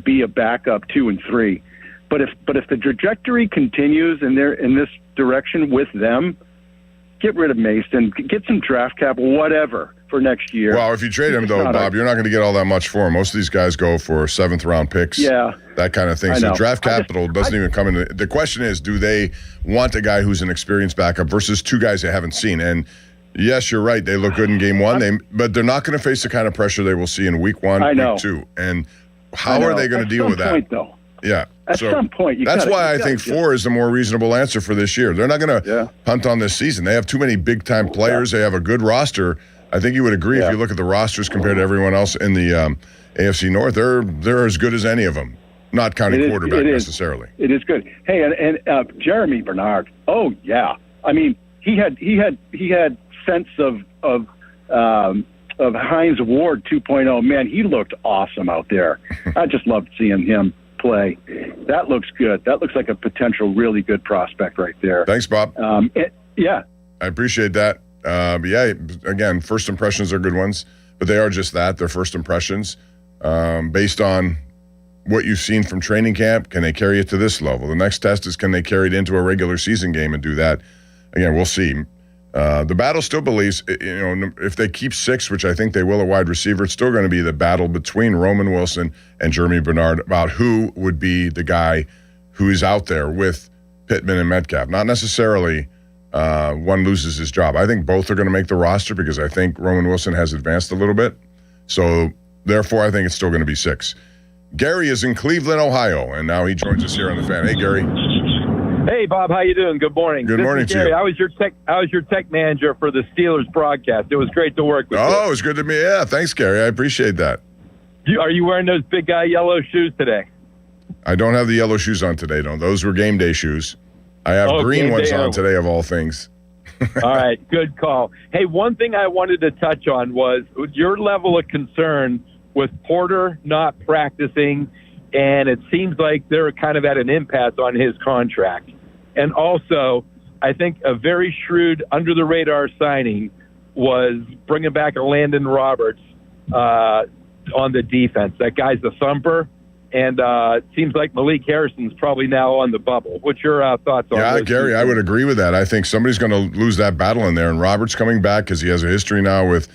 be a backup 2 and 3. But if the trajectory continues and they're in this direction with them, get rid of Mason, get some draft capital, whatever, for next year. Well, if you trade him, though, Bob, you're not going to get all that much for him. Most of these guys go for 7th-round picks, that kind of thing. So draft capital doesn't even come into the question. Is, do they want a guy who's an experienced backup versus 2 guys they haven't seen? And yes, you're right. They look good in game 1, but they're not going to face the kind of pressure they will see in week 1, week 2. And how are they going to deal with that? Point, though. Yeah. At some point, that's why I think 4 is the more reasonable answer for this year. They're not going to punt on this season. They have too many big-time players. They have a good roster. I think you would agree if you look at the rosters compared to everyone else in the AFC North, they're as good as any of them, not counting quarterback necessarily. It is good. Hey, and Jeremy Bernard. Oh yeah, I mean he had sense of Hines Ward 2.0. Man, he looked awesome out there. I just loved seeing him play. That looks good. That looks like a potential really good prospect right there. Thanks, Bob. I appreciate that. But yeah, again, first impressions are good ones, but they are just that. They're first impressions based on what you've seen from training camp. Can they carry it to this level? The next test is, can they carry it into a regular season game and do that? Again, we'll see. The battle still believes, if they keep 6, which I think they will, a wide receiver, it's still going to be the battle between Roman Wilson and Jeremy Bernard about who would be the guy who is out there with Pittman and Metcalf. Not necessarily one loses his job. I think both are going to make the roster because I think Roman Wilson has advanced a little bit. So, therefore, I think it's still going to be 6. Gary is in Cleveland, Ohio, and now he joins us here on The Fan. Hey, Gary. Hey, Bob. How you doing? Good morning. Good morning, Gary. to you. I was your tech manager for the Steelers broadcast. It was great to work with you. Oh, it was good to me. Yeah, thanks, Gary. I appreciate that. Are you wearing those big guy yellow shoes today? I don't have the yellow shoes on today, no. Those were game day shoes. I have green ones on today, of all things. All right, good call. Hey, one thing I wanted to touch on was your level of concern with Porter not practicing, and it seems like they're kind of at an impasse on his contract. And also, I think a very shrewd, under-the-radar signing was bringing back a Landon Roberts on the defense. That guy's a thumper, and it seems like Malik Harrison's probably now on the bubble. What's your thoughts on that? Yeah, Gary, I would agree with that. I think somebody's going to lose that battle in there, and Roberts coming back because he has a history now with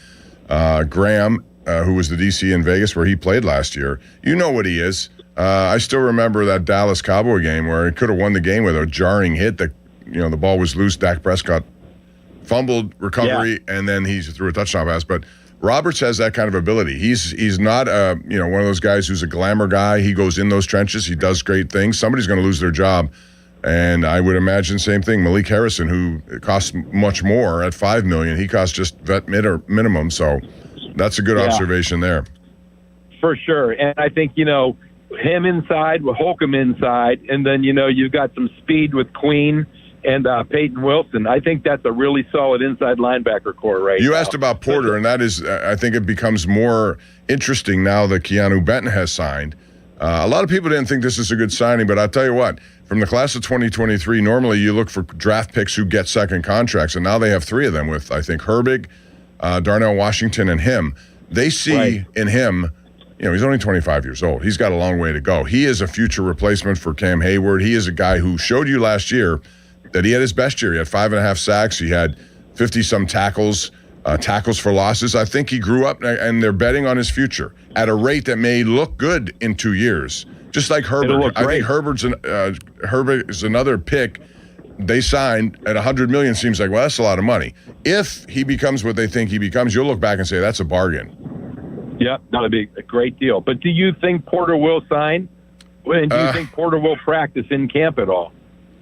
Graham, who was the DC in Vegas where he played last year. You know what he is. I still remember that Dallas Cowboy game where he could have won the game with a jarring hit that, the ball was loose. Dak Prescott fumbled, recovery, and then he threw a touchdown pass. But Roberts has that kind of ability. He's not one of those guys who's a glamour guy. He goes in those trenches. He does great things. Somebody's going to lose their job. And I would imagine same thing. Malik Harrison, who costs much more at $5 million, he costs just vet minimum. So that's a good observation there. For sure. And I think, him inside with Holcomb inside, and then, you've got some speed with Queen and Peyton Wilson. I think that's a really solid inside linebacker core right now. You asked about Porter, and that is, I think it becomes more interesting now that Keanu Benton has signed. A lot of people didn't think this is a good signing, but I'll tell you what, from the class of 2023, normally you look for draft picks who get second contracts, and now they have 3 of them with, I think, Herbig, Darnell Washington, and him. They see in him, he's only 25 years old. He's got a long way to go. He is a future replacement for Cam Hayward. He is a guy who showed you last year that he had his best year. He had 5.5 sacks. He had 50-some tackles, tackles for losses. I think he grew up, and they're betting on his future at a rate that may look good in 2 years. Just like Herbert. I think Herbert is another pick they signed at $100 million. Seems like, well, that's a lot of money. If he becomes what they think he becomes, you'll look back and say that's a bargain. Yeah, that'll be a great deal. But do you think Porter will sign? And do you think Porter will practice in camp at all?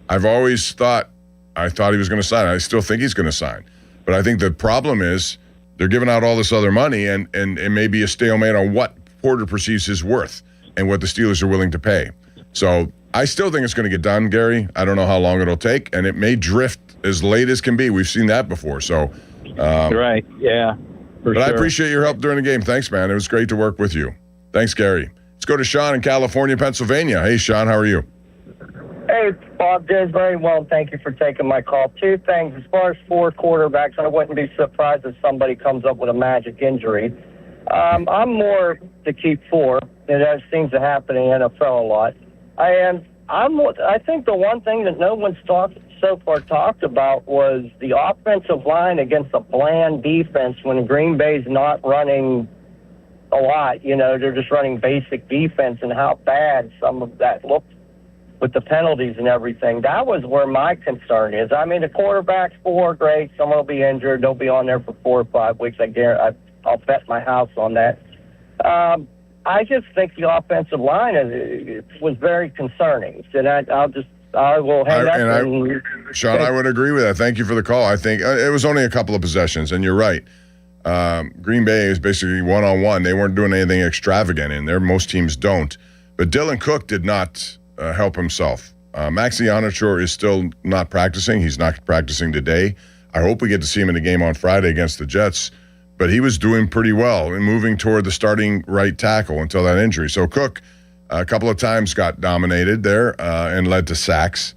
I've always thought he was going to sign. I still think he's going to sign. But I think the problem is they're giving out all this other money, and it may be a stalemate on what Porter perceives his worth and what the Steelers are willing to pay. So I still think it's going to get done, Gary. I don't know how long it'll take, and it may drift as late as can be. We've seen that before. So, right, yeah. But I appreciate your help during the game. Thanks, man. It was great to work with you. Thanks, Gary. Let's go to Sean in California, Pennsylvania. Hey, Sean, how are you? Hey, Bob, does very well. Thank you for taking my call. Two things. As far as 4 quarterbacks, I wouldn't be surprised if somebody comes up with a magic injury. I'm more to keep 4. That seems to happen in the NFL a lot. I think the one thing that no one's so far talked about was the offensive line against a bland defense when Green Bay's not running a lot. They're just running basic defense, and how bad some of that looked with the penalties and everything. That was where my concern is. I mean, the quarterback's 4, great. Someone will be injured. They'll be on there for 4 or 5 weeks. I'll bet my house on that. I just think the offensive line was very concerning. And I will hang up. Sean, I would agree with that. Thank you for the call. I think it was only a couple of possessions, and you're right. Green Bay is basically one-on-one. They weren't doing anything extravagant in there. Most teams don't. But Dylan Cook did not help himself. Maxi Onachor is still not practicing. He's not practicing today. I hope we get to see him in the game on Friday against the Jets. But he was doing pretty well and moving toward the starting right tackle until that injury. So Cook, a couple of times got dominated there and led to sacks.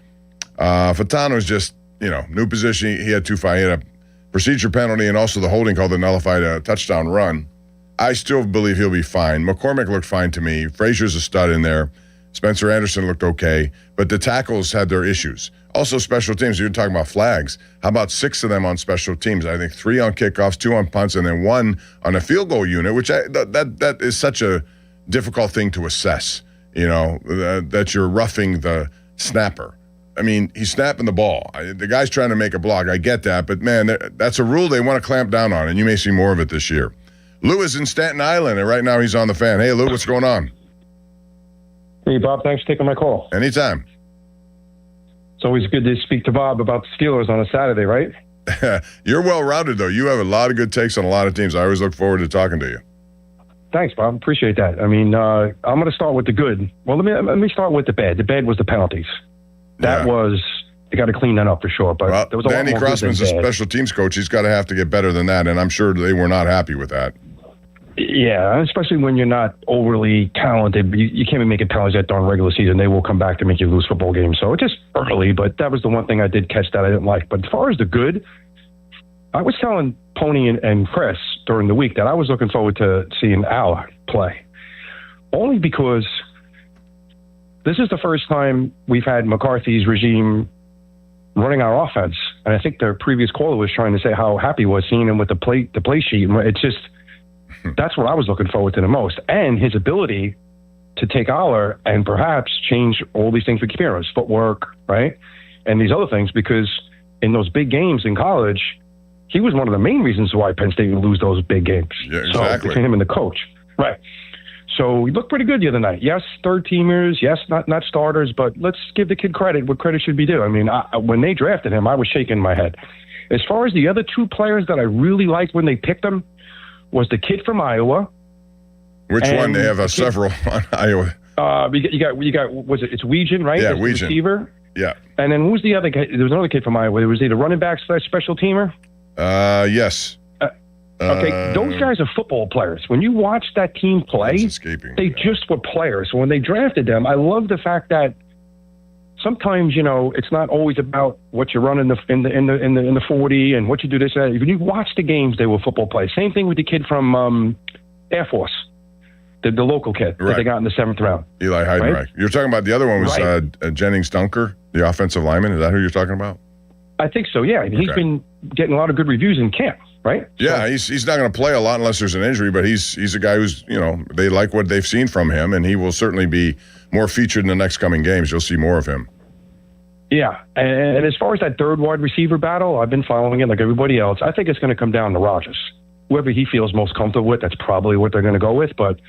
Fatano's just, new position. He had 2 fouls. He had a procedure penalty and also the holding call that nullified a touchdown run. I still believe he'll be fine. McCormick looked fine to me. Frazier's a stud in there. Spencer Anderson looked okay. But the tackles had their issues. Also, special teams. You're talking about flags. How about 6 of them on special teams? I think 3 on kickoffs, 2 on punts, and then 1 on a field goal unit, which that is such a difficult thing to assess, that you're roughing the snapper. I mean, he's snapping the ball. The guy's trying to make a block. I get that. But, man, that's a rule they want to clamp down on, and you may see more of it this year. Lou is in Staten Island, and right now he's on the Fan. Hey, Lou, what's going on? Hey, Bob, thanks for taking my call. Anytime. It's always good to speak to Bob about the Steelers on a Saturday, right? You're well-rounded, though. You have a lot of good takes on a lot of teams. I always look forward to talking to you. Thanks, Bob. Appreciate that. I mean, I'm going to start with the good. Well, let me start with the bad. The bad was the penalties. They got to clean that up for sure. But there was a Danny lot more Crossman's a special teams coach. He's got to have to get better than that, and I'm sure they were not happy with that. Yeah, especially when you're not overly talented. You can't be making penalties that during regular season. They will come back to make you lose football games. So it's just early, but that was the one thing I did catch that I didn't like. But as far as the good, I was telling Pony and Chris during the week that I was looking forward to seeing Al play. Only because this is the first time we've had McCarthy's regime running our offense. And I think the previous caller was trying to say how happy he was seeing him with the play sheet. And it's just, that's what I was looking forward to the most. And his ability to take Aller and perhaps change all these things we keep hearing, his footwork, right? And these other things, because in those big games in college, he was one of the main reasons why Penn State would lose those big games. Yeah, exactly. So between him and the coach. Right. So he looked pretty good the other night. Yes, third-teamers. Yes, not starters, but let's give the kid credit what credit should be due. I mean, when they drafted him, I was shaking my head. As far as the other 2 players that I really liked when they picked them, was the kid from Iowa. Which one? They have several on Iowa. You got. Was it? It's Weegan, right? Yeah, Weegan. Receiver. Yeah. And then who's the other guy? There was another kid from Iowa. Was he the running back / special teamer? Yes. Okay, those guys are football players. When you watch that team play, they just were players. So when they drafted them, I love the fact that sometimes, it's not always about what you run in the 40 and what you do this and that. When you watch the games, they were football players. Same thing with the kid from Air Force, the local kid that they got in the 7th round. Eli Heidenreich. Right? You're talking about the other one was Jennings Dunker, the offensive lineman. Is that who you're talking about? I think so, yeah. He's been getting a lot of good reviews in camp, right? Yeah, he's not going to play a lot unless there's an injury, but he's a guy who's, they like what they've seen from him, and he will certainly be more featured in the next coming games. You'll see more of him. Yeah, and as far as that third wide receiver battle, I've been following it like everybody else. I think it's going to come down to Rodgers. Whoever he feels most comfortable with, that's probably what they're going to go with. But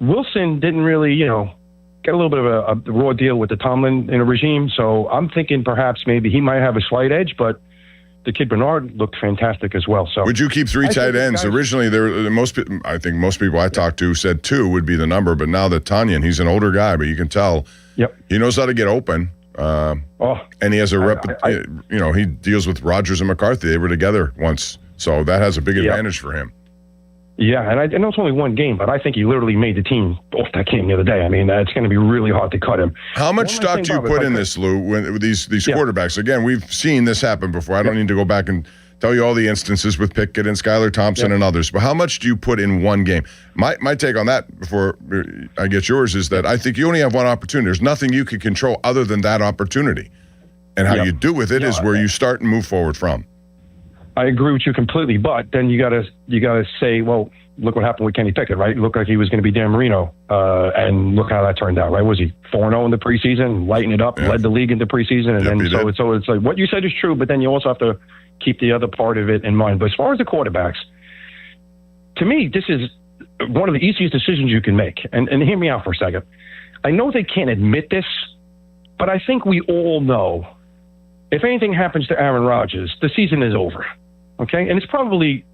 Wilson didn't really, get a little bit of a raw deal with the Tomlin regime. So I'm thinking perhaps maybe he might have a slight edge, but the kid Bernard looked fantastic as well. So would you keep three tight ends? Originally, I think most people I talked to said 2 would be the number, but now that Tanyan, he's an older guy, but you can tell he knows how to get open. And he has a he deals with Rodgers and McCarthy. They were together once, so that has a big advantage for him. Yeah, and I know it's only one game, but I think he literally made the team off that game the other day. I mean, it's going to be really hard to cut him. How much stock do you put in this, Lou, with these quarterbacks? Again, we've seen this happen before. I don't need to go back and tell you all the instances with Pickett and Skylar Thompson and others, but how much do you put in one game? My take on that, before I get yours, is that I think you only have one opportunity. There's nothing you can control other than that opportunity. And how you do with it is where you start and move forward from. I agree with you completely, but then you gotta say, well, look what happened with Kenny Pickett, right? It looked like he was going to be Dan Marino, and look how that turned out, right? Was he 4-0 in the preseason, lighting it up, led the league into preseason, and then so it's like what you said is true, but then you also have to keep the other part of it in mind. But as far as the quarterbacks, to me, this is one of the easiest decisions you can make. And hear me out for a second. I know they can't admit this, but I think we all know if anything happens to Aaron Rodgers, the season is over. Okay? And it's probably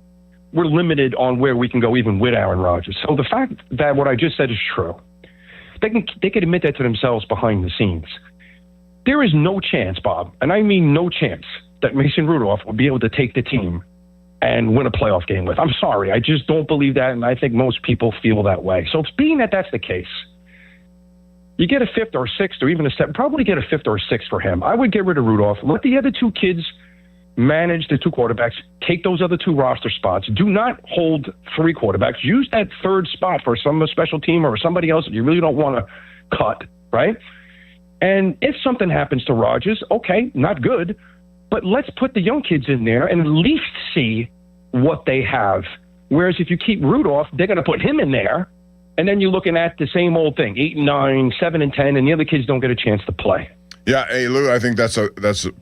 we're limited on where we can go even with Aaron Rodgers. So the fact that what I just said is true, they can admit that to themselves behind the scenes. There is no chance, Bob, and I mean no chance, that Mason Rudolph will be able to take the team and win a playoff game with. I'm sorry. I just don't believe that, and I think most people feel that way. So being that that's the case, you get a 5th or 6th or even a 7th, probably get a 5th or 6th for him. I would get rid of Rudolph. Let the other 2 kids manage the 2 quarterbacks. Take those other 2 roster spots. Do not hold 3 quarterbacks. Use that 3rd spot for some special team or somebody else that you really don't want to cut, right? And if something happens to Rodgers, okay, not good, but let's put the young kids in there and at least see what they have. Whereas if you keep Rudolph, they're going to put him in there, and then you're looking at the same old thing, 8-9, 7-10, and the other kids don't get a chance to play. Yeah, hey, Lou, I think that's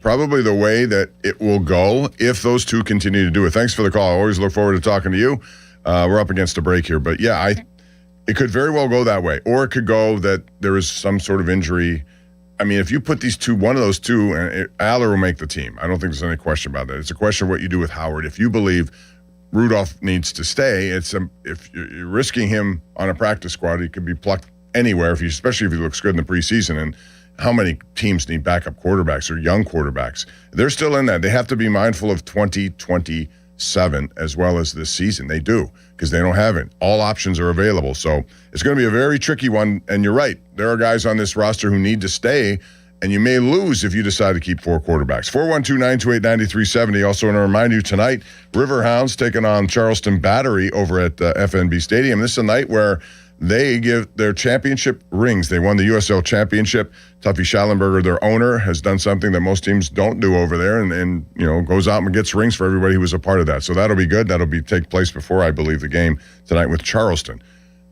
probably the way that it will go if those 2 continue to do it. Thanks for the call. I always look forward to talking to you. We're up against a break here. But, yeah, it could very well go that way. Or it could go that there is some sort of injury. I mean, if you put these 2, one of those 2, Aller will make the team. I don't think there's any question about that. It's a question of what you do with Howard. If you believe Rudolph needs to stay, if you're risking him on a practice squad, he could be plucked anywhere, especially if he looks good in the preseason. And how many teams need backup quarterbacks or young quarterbacks? They're still in that. They have to be mindful of 2027 as well as this season. They do, because they don't have it. All options are available. So it's going to be a very tricky one. And you're right. There are guys on this roster who need to stay, and you may lose if you decide to keep 4 quarterbacks. 412-928-9370. Also want to remind you tonight, Riverhounds taking on Charleston Battery over at FNB Stadium. This is a night where they give their championship rings. They won the USL Championship. Tuffy Schallenberger, their owner, has done something that most teams don't do over there, and goes out and gets rings for everybody who was a part of that. So that'll be good. That'll take place before, I believe, the game tonight with Charleston.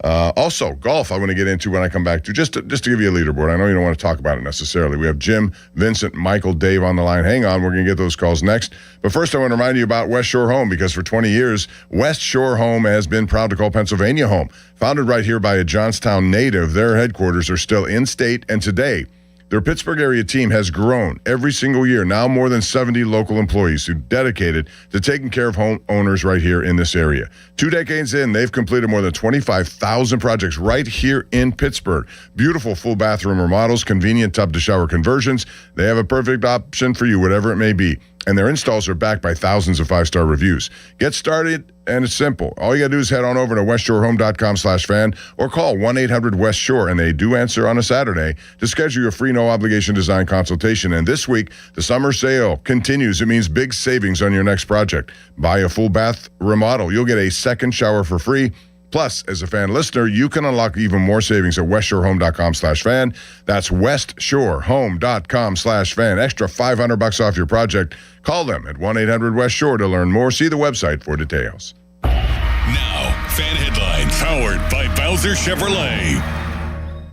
Also, golf I want to get into when I come back to, just to give you a leaderboard. I know you don't want to talk about it necessarily. We have Jim, Vincent, Michael, Dave on the line. Hang on, we're going to get those calls next. But first, I want to remind you about West Shore Home, because for 20 years, West Shore Home has been proud to call Pennsylvania home. Founded right here by a Johnstown native, their headquarters are still in state, and today, their Pittsburgh area team has grown every single year, now more than 70 local employees who dedicated to taking care of homeowners right here in this area. 2 decades in, they've completed more than 25,000 projects right here in Pittsburgh. Beautiful full bathroom remodels, convenient tub-to-shower conversions. They have a perfect option for you, whatever it may be. And their installs are backed by thousands of 5-star reviews. Get started, and it's simple. All you got to do is head on over to westshorehome.com/fan or call 1-800-WEST-SHORE, and they do answer on a Saturday, to schedule your free no-obligation design consultation. And this week, the summer sale continues. It means big savings on your next project. Buy a full bath remodel. You'll get a second shower for free. Plus, as a fan listener, you can unlock even more savings at westshorehome.com/fan. That's westshorehome.com/fan. Extra $500 off your project. Call them at 1-800-WEST-SHORE to learn more. See the website for details. Now, Fan Headlines, powered by Bowser Chevrolet.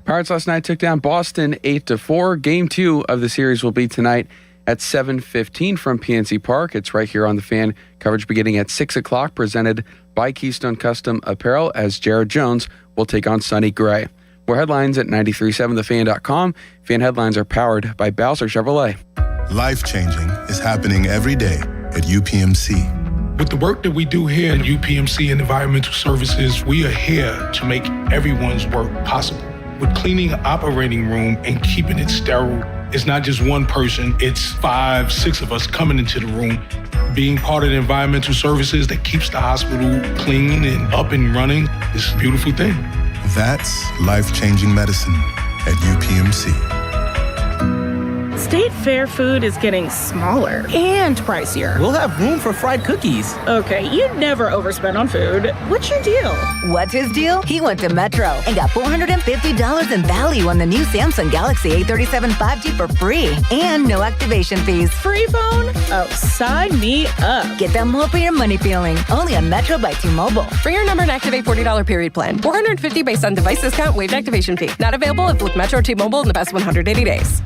Pirates last night took down Boston 8-4. Game 2 of the series will be tonight at 7:15 from PNC Park. It's right here on the Fan. Coverage beginning at 6 o'clock, presented by Keystone Custom Apparel, as Jared Jones will take on Sonny Gray. More headlines at 937thefan.com. Fan Headlines are powered by Bowser Chevrolet. Life-changing is happening every day at UPMC. With the work that we do here at UPMC and Environmental Services, we are here to make everyone's work possible. With cleaning an operating room and keeping it sterile, it's not just one person, it's 5, 6 of us coming into the room. Being part of the environmental services that keeps the hospital clean and up and running is a beautiful thing. That's life-changing medicine at UPMC. State Fair food is getting smaller and pricier. We'll have room for fried cookies. Okay, you never overspend on food. What's your deal? What's his deal? He went to Metro and got $450 in value on the new Samsung Galaxy A37 5G for free and no activation fees. Free phone? Oh, sign me up. Get that more for your money feeling. Only on Metro by T-Mobile. For your number and activate $40 period plan. $450 based on device discount, waived activation fee. Not available if with Metro T-Mobile in the past 180 days.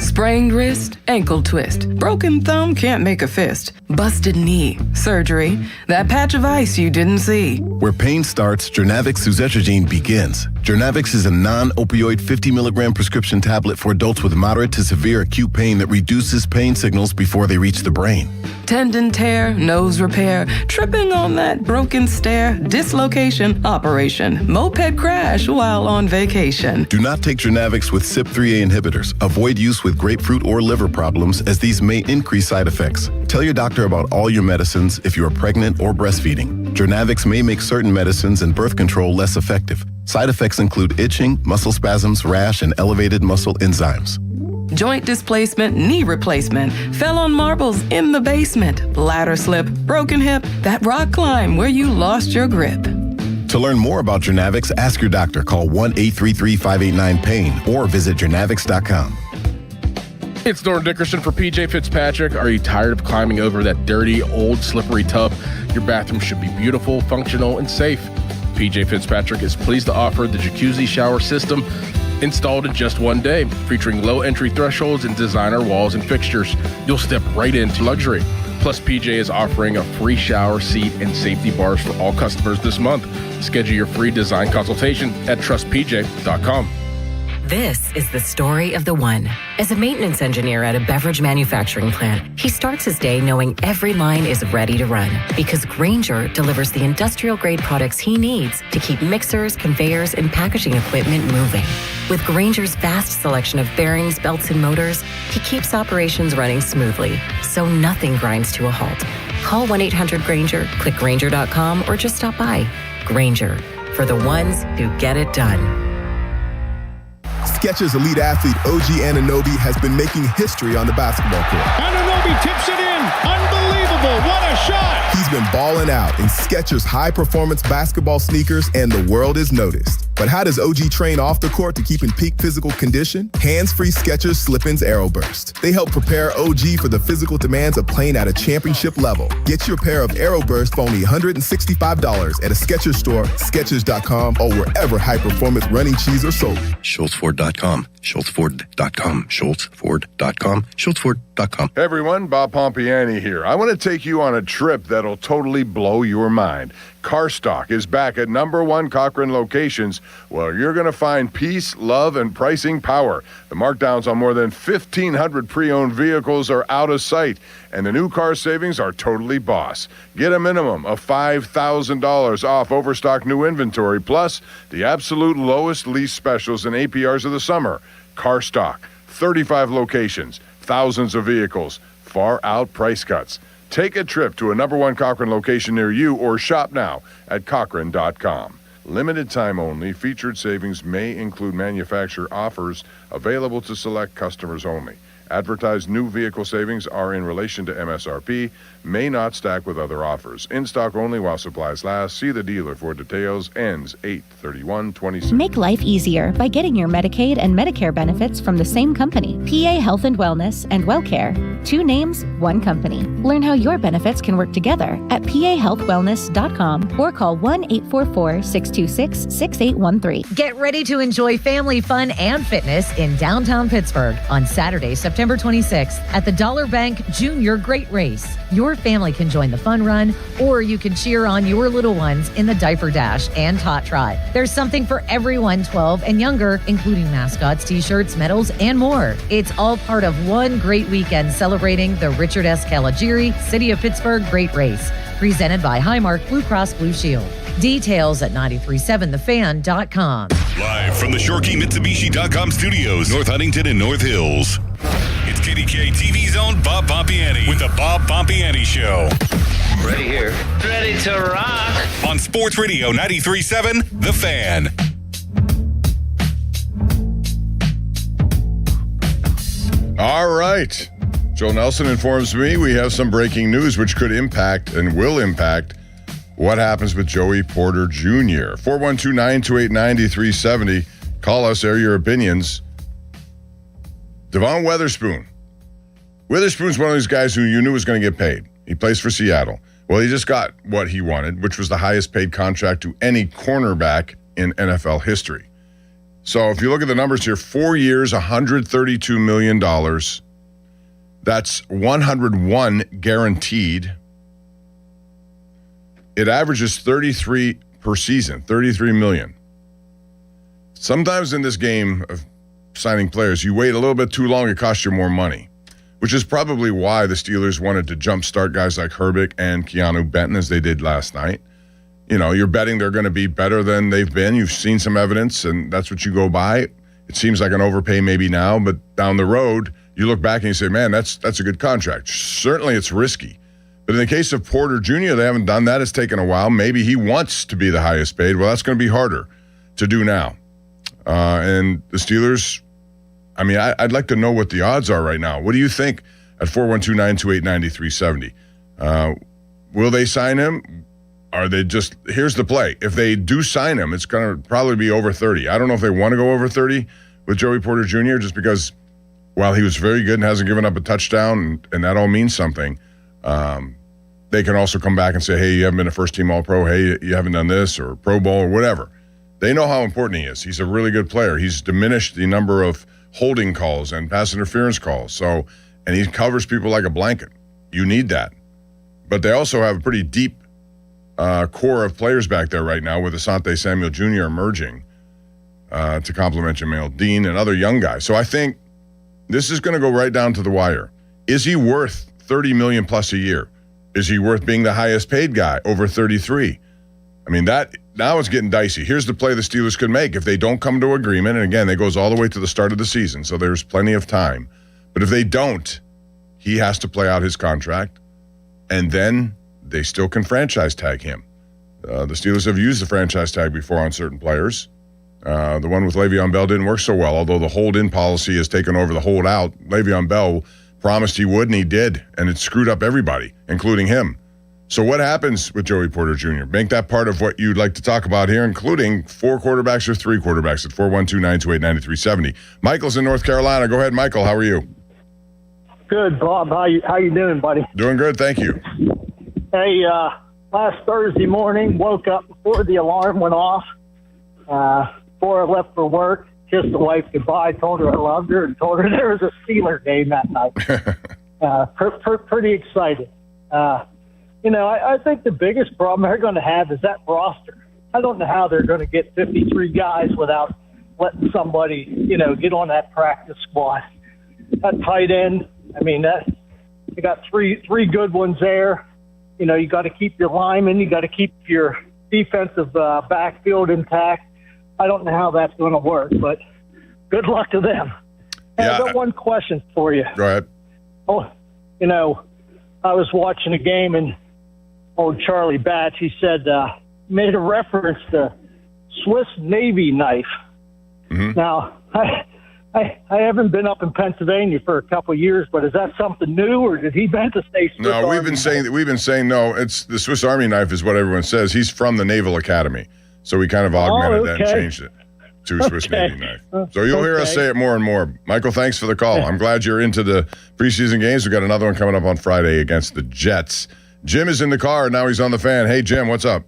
Sprained wrist, ankle twist. Broken thumb, can't make a fist. Busted knee, surgery. That patch of ice you didn't see. Where pain starts, Jernavix suzetrigine begins. Jernavix is a non-opioid 50 milligram prescription tablet for adults with moderate to severe acute pain that reduces pain signals before they reach the brain. Tendon tear, nose repair, tripping on that broken stair, dislocation, operation, moped crash while on vacation. Do not take Jernavix with CYP3A inhibitors. Avoid use with grapefruit or liver problems, as these may increase side effects. Tell your doctor about all your medicines if you are pregnant or breastfeeding. Jernavix may make certain medicines and birth control less effective. Side effects include itching, muscle spasms, rash, and elevated muscle enzymes. Joint displacement, knee replacement, fell on marbles in the basement, ladder slip, broken hip, that rock climb where you lost your grip. To learn more about Jernavix, ask your doctor. Call 1-833-589-PAIN or visit jernavix.com. It's Norm Dickerson for PJ Fitzpatrick. Are you tired of climbing over that dirty, old, slippery tub? Your bathroom should be beautiful, functional, and safe. PJ Fitzpatrick is pleased to offer the jacuzzi shower system installed in just one day, featuring low entry thresholds and designer walls and fixtures. You'll step right into luxury. Plus, PJ is offering a free shower, seat, and safety bars for all customers this month. Schedule your free design consultation at trustpj.com. This is the story of the one. As a maintenance engineer at a beverage manufacturing plant, he starts his day knowing every line is ready to run because Grainger delivers the industrial-grade products he needs to keep mixers, conveyors, and packaging equipment moving. With Grainger's vast selection of bearings, belts, and motors, he keeps operations running smoothly, so nothing grinds to a halt. Call 1-800-GRAINGER, click Grainger.com, or just stop by. Grainger, for the ones who get it done. Skechers elite athlete OG Anunoby has been making history on the basketball court. Anunoby tips it in. Unbelievable. What a shot. He's been balling out in Skechers high-performance basketball sneakers, and the world is noticed. But how does OG train off the court to keep in peak physical condition? Hands-free Skechers Slip-ins Aeroburst. They help prepare OG for the physical demands of playing at a championship level. Get your pair of Aeroburst for only $165 at a Skechers store, Skechers.com, or wherever high-performance running shoes are sold. SchultzFord.com, SchultzFord.com, SchultzFord.com, SchultzFord.com. Hey everyone, Bob Pompiani here. I want to take you on a trip that'll totally blow your mind. CarStock is back at #1 Cochrane locations, where you're going to find peace, love, and pricing power. The markdowns on more than 1,500 pre-owned vehicles are out of sight, and the new car savings are totally boss. Get a minimum of $5,000 off overstock new inventory, plus the absolute lowest lease specials and APRs of the summer. CarStock, 35 locations, thousands of vehicles, far out price cuts. Take a trip to a #1 Cochrane location near you or shop now at Cochrane.com. Limited time only. Featured savings may include manufacturer offers available to select customers only. Advertised new vehicle savings are in relation to MSRP, may not stack with other offers. In stock only while supplies last. See the dealer for details. Ends 8/31/26. Make life easier by getting your Medicaid and Medicare benefits from the same company. PA Health and Wellness and WellCare. 2 names, 1 company. Learn how your benefits can work together at pahealthwellness.com or call 1-844-626-6813. Get ready to enjoy family fun and fitness in downtown Pittsburgh on Saturday, September 26th at the Dollar Bank Junior Great Race. Your family can join the fun run, or you can cheer on your little ones in the Diaper Dash and Tot Trot. There's something for everyone 12 and younger, including mascots, t-shirts, medals, and more. It's all part of one great weekend celebrating the Richard S. Caligiuri City of Pittsburgh Great Race, presented by Highmark Blue Cross Blue Shield. Details at 937thefan.com. Live from the ShoreKeyMitsubishi.com studios, North Huntington and North Hills. It's KDK TV's own Bob Pompiani with the Bob Pompiani Show. Ready here. Ready to rock. On Sports Radio 93.7, The Fan. All right. Joe Nelson informs me we have some breaking news which could impact and will impact what happens with Joey Porter Jr. 412-928-9370. Call us, air your opinions. Devon Witherspoon. Witherspoon's one of these guys who you knew was going to get paid. He plays for Seattle. Well, he just got what he wanted, which was the highest paid contract to any cornerback in NFL history. So if you look at the numbers here, 4 years, $132 million. That's 101 guaranteed. It averages 33 per season, 33 million. Sometimes in this game of signing players, you wait a little bit too long, it costs you more money, which is probably why the Steelers wanted to jumpstart guys like Herbig and Keanu Benton as they did last night. You know, you're betting they're going to be better than they've been. You've seen some evidence, and that's what you go by. It seems like an overpay maybe now, but down the road, you look back and you say, man, that's a good contract. Certainly it's risky. But in the case of Porter Jr., they haven't done that. It's taken a while. Maybe he wants to be the highest paid. Well, that's going to be harder to do now. And the Steelers, I mean, I'd like to know what the odds are right now. What do you think at 412-928-9370? Will they sign him? Are they just, here's the play. If they do sign him, it's going to probably be over 30. I don't know if they want to go over 30 with Joey Porter Jr., just because while he was very good and hasn't given up a touchdown, and that all means something, they can also come back and say, hey, you haven't been a first-team All-Pro. Hey, you haven't done this, or Pro Bowl, or whatever. They know how important he is. He's a really good player. He's diminished the number of holding calls and pass interference calls. So, and he covers people like a blanket. You need that. But they also have a pretty deep core of players back there right now, with Asante Samuel Jr. emerging to complement Jamel Dean and other young guys. So I think this is going to go right down to the wire. Is he worth $30 million plus a year? Is he worth being the highest paid guy, over 33? I mean, that now it's getting dicey. Here's the play the Steelers could make if they don't come to agreement. And again, it goes all the way to the start of the season, so there's plenty of time. But if they don't, he has to play out his contract, and then they still can franchise tag him. The Steelers have used the franchise tag before on certain players. The one with Le'Veon Bell didn't work so well, although the hold-in policy has taken over the hold-out. Le'Veon Bell promised he would, and he did, and it screwed up everybody, including him. So what happens with Joey Porter Jr.? Make that part of what you'd like to talk about here, including 4 quarterbacks or 3 quarterbacks at 412-928-9370. Michael's in North Carolina. Go ahead, Michael. How are you? Good, Bob. How you doing, buddy? Doing good, thank you. Hey, last Thursday morning, woke up before the alarm went off. Before I left for work, kissed the wife goodbye, told her I loved her, and told her there was a Steeler game that night. Pretty excited. I think the biggest problem they're going to have is that roster. I don't know how they're going to get 53 guys without letting somebody, get on that practice squad. That tight end, I mean, you got three good ones there. You got to keep your linemen. You got to keep your defensive backfield intact. I don't know how that's going to work, but good luck to them. And I got one question for you. Go ahead. Oh, I was watching a game, and old Charlie Batch, he said, made a reference to Swiss Navy knife. Mm-hmm. Now, I haven't been up in Pennsylvania for a couple of years, but is that something new, or did he bend to stay Swiss No, Army we've been saying no. It's the Swiss Army knife is what everyone says. He's from the Naval Academy, so we kind of augmented that and changed it to Swiss Navy knife. So you'll hear us say it more and more. Michael, thanks for the call. I'm glad you're into the preseason games. We've got another one coming up on Friday against the Jets. Jim is in the car, and now he's on the fan. Hey, Jim, what's up?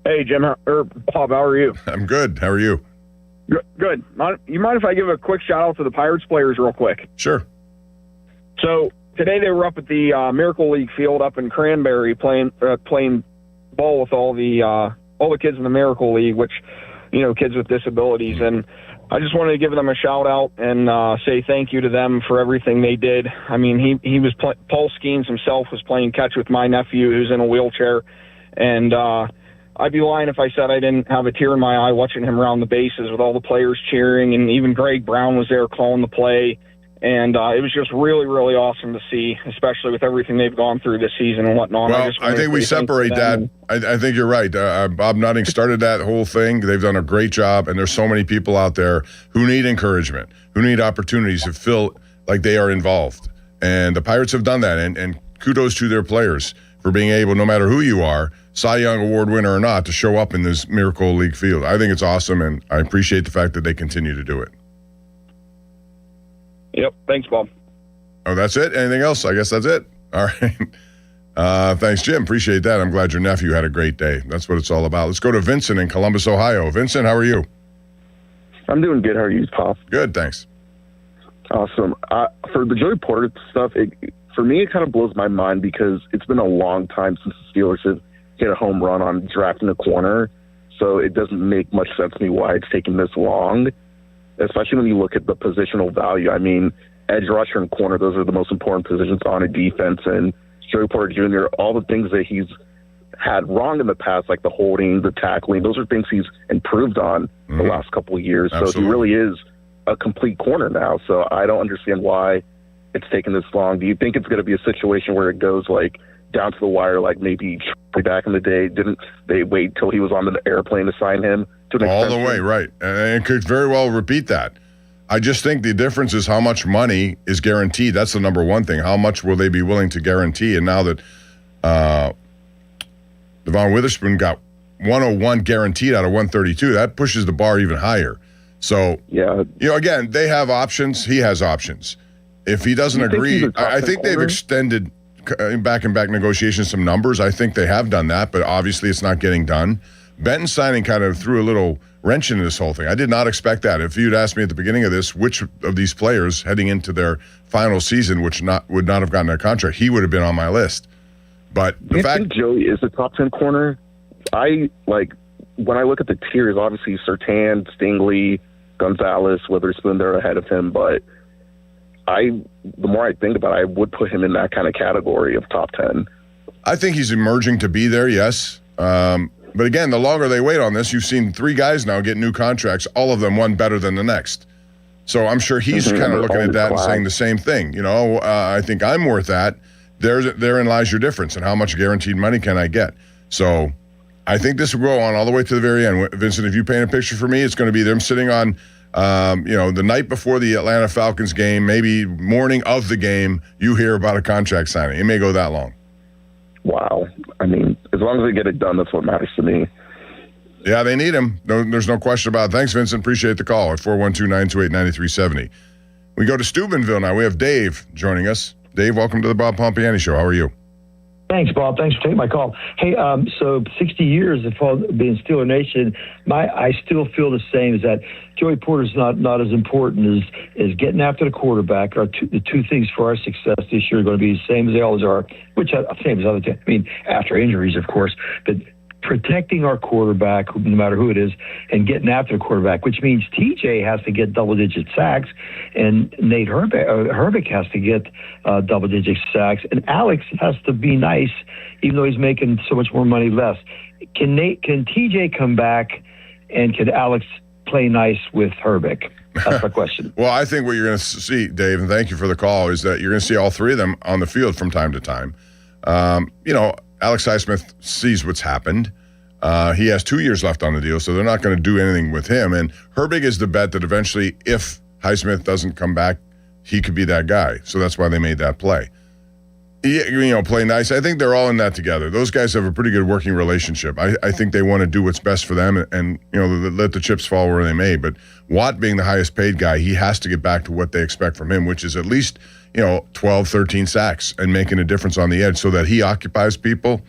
Hey, Jim, Bob, how are you? I'm good. How are you? Good. You mind if I give a quick shout-out to the Pirates players real quick? Sure. So today they were up at the Miracle League field up in Cranberry playing ball with all the kids in the Miracle League, which, kids with disabilities. And I just wanted to give them a shout-out and say thank you to them for everything they did. I mean, he was Paul Skeens himself was playing catch with my nephew who's in a wheelchair, and I'd be lying if I said I didn't have a tear in my eye watching him around the bases with all the players cheering, and even Greg Brown was there calling the play. And it was just really, really awesome to see, especially with everything they've gone through this season and whatnot. Well, I think we separate that. I think you're right. Bob Nutting started that whole thing. They've done a great job, and there's so many people out there who need encouragement, who need opportunities to feel like they are involved. And the Pirates have done that, and kudos to their players for being able, no matter who you are, Cy Young Award winner or not, to show up in this Miracle League field. I think it's awesome, and I appreciate the fact that they continue to do it. Yep. Thanks, Bob. Oh, that's it? Anything else? I guess that's it. All right. Thanks, Jim. Appreciate that. I'm glad your nephew had a great day. That's what it's all about. Let's go to Vincent in Columbus, Ohio. Vincent, how are you? I'm doing good. How are you, Pop? Good, thanks. Awesome. For the Joey Porter stuff, for me, it kind of blows my mind because it's been a long time since the Steelers have hit a home run on drafting a corner. So it doesn't make much sense to me why it's taking this long, especially when you look at the positional value. I mean, edge rusher and corner, those are the most important positions on a defense. And Joey Porter Jr., all the things that he's had wrong in the past, like the holding, the tackling, those are things he's improved on the last couple of years. Absolutely. So he really is a complete corner now. So I don't understand why it's taken this long. Do you think it's going to be a situation where it goes like down to the wire, like maybe back in the day? Didn't they wait till he was on the airplane to sign him to an all extension? the way, right. And it could very well repeat that. I just think the difference is how much money is guaranteed. That's the number one thing. How much will they be willing to guarantee? And now that Devon Witherspoon got 101 guaranteed out of 132, that pushes the bar even higher. So, yeah, again, they have options. He has options. If he doesn't agree, I think they've extended back-and-back negotiations some numbers. I think they have done that, but obviously it's not getting done. Benton signing kind of threw a little wrench into this whole thing. I did not expect that. If you'd asked me at the beginning of this, which of these players heading into their final season would not have gotten a contract, he would have been on my list. But the fact Joey is a top 10 corner, when I look at the tiers, obviously Surtain, Stingley, Gonzalez, Witherspoon, they're ahead of him, but the more I think about it, I would put him in that kind of category of top 10. I think he's emerging to be there, yes. But again, the longer they wait on this, you've seen 3 guys now get new contracts, all of them one better than the next. So I'm sure he's kind of looking at that and saying the same thing. I think I'm worth that. Therein lies your difference, and how much guaranteed money can I get? So I think this will go on all the way to the very end. Vincent, if you paint a picture for me, it's going to be them sitting on the night before the Atlanta Falcons game, maybe morning of the game, you hear about a contract signing. It may go that long. Wow. I mean, as long as they get it done, that's what matters to me. Yeah, they need him. No, there's no question about it. Thanks, Vincent. Appreciate the call at 412-928-9370. We go to Steubenville now. We have Dave joining us. Dave, welcome to the Bob Pompiani Show. How are you? Thanks, Bob. Thanks for taking my call. Hey, so 60 years of being Steeler Nation, I still feel the same, is that Joey Porter's not as important as getting after the quarterback. The two things for our success this year are going to be the same as they always are, which same as other times. I mean, after injuries, of course, but protecting our quarterback, no matter who it is, and getting after the quarterback, which means TJ has to get double-digit sacks, and Nate Herbig has to get double-digit sacks, and Alex has to be nice, even though he's making so much more money less. Can TJ come back, and can Alex play nice with Herbig? That's my question. Well, I think what you're going to see, Dave, and thank you for the call, is that you're going to see all 3 of them on the field from time to time. Alex Highsmith sees what's happened. He has 2 years left on the deal, so they're not going to do anything with him. And Herbig is the bet that eventually, if Highsmith doesn't come back, he could be that guy. So that's why they made that play. Play nice. I think they're all in that together. Those guys have a pretty good working relationship. I think they want to do what's best for them and let the chips fall where they may. But Watt being the highest paid guy, he has to get back to what they expect from him, which is at least 12, 13 sacks and making a difference on the edge so that he occupies people.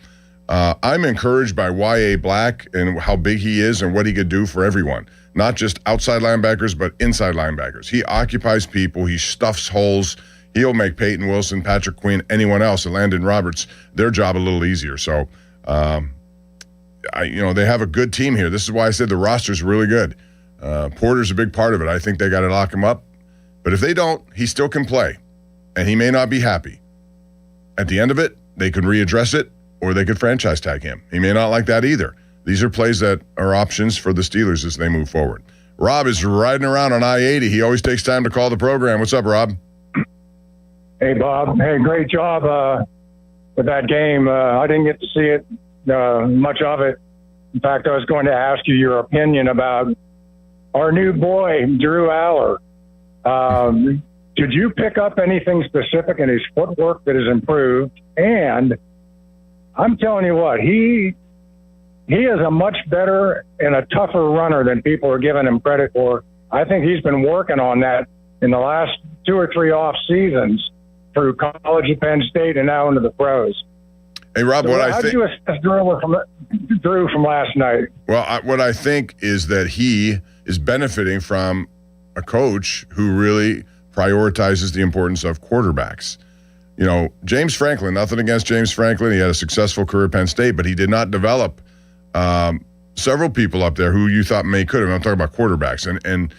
I'm encouraged by Y.A. Black and how big he is and what he could do for everyone, not just outside linebackers, but inside linebackers. He occupies people. He stuffs holes. He'll make Peyton Wilson, Patrick Queen, anyone else, and Landon Roberts, their job a little easier. So, they have a good team here. This is why I said the roster's really good. Porter's a big part of it. I think they got to lock him up. But if they don't, he still can play, and he may not be happy. At the end of it, they could readdress it, or they could franchise tag him. He may not like that either. These are plays that are options for the Steelers as they move forward. Rob is riding around on I-80. He always takes time to call the program. What's up, Rob? Hey, Bob. Hey, great job with that game. I didn't get to see it, much of it. In fact, I was going to ask you your opinion about our new boy, Drew Aller. Did you pick up anything specific in his footwork that has improved? And I'm telling you what, he is a much better and a tougher runner than people are giving him credit for. I think he's been working on that in the last 2 or 3 off seasons through college at Penn State and now into the pros. Hey, Rob, what I think... How do you assess Drew from last night? Well, what I think is that he is benefiting from a coach who really prioritizes the importance of quarterbacks. James Franklin, nothing against James Franklin. He had a successful career at Penn State, but he did not develop several people up there who you thought could have. I'm talking about quarterbacks. And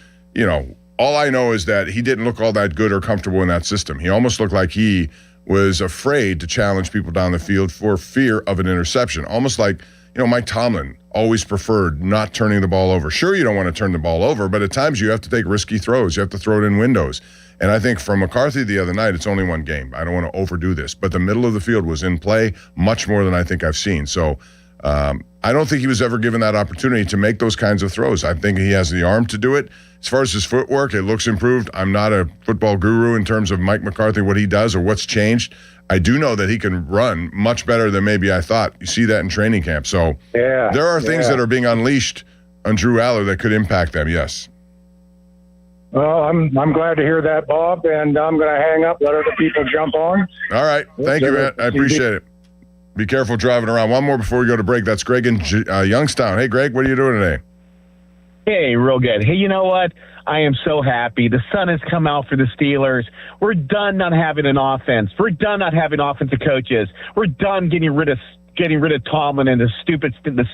all I know is that he didn't look all that good or comfortable in that system. He almost looked like he was afraid to challenge people down the field for fear of an interception. Almost like, Mike Tomlin always preferred not turning the ball over. Sure, you don't want to turn the ball over, but at times you have to take risky throws. You have to throw it in windows. And I think from McCarthy the other night, it's only one game. I don't want to overdo this, but the middle of the field was in play much more than I think I've seen. So I don't think he was ever given that opportunity to make those kinds of throws. I think he has the arm to do it. As far as his footwork, it looks improved. I'm not a football guru in terms of Mike McCarthy, what he does or what's changed. I do know that he can run much better than maybe I thought. You see that in training camp. So there are things that are being unleashed on Drew Aller that could impact them, yes. Well, I'm glad to hear that, Bob, and I'm going to hang up, let other people jump on. All right. Thank you, man. I appreciate it. Be careful driving around. One more before we go to break. That's Greg in Youngstown. Hey, Greg, what are you doing today? Hey, real good. Hey, you know what? I am so happy. The sun has come out for the Steelers. We're done not having an offense. We're done not having offensive coaches. We're done getting rid of Tomlin and the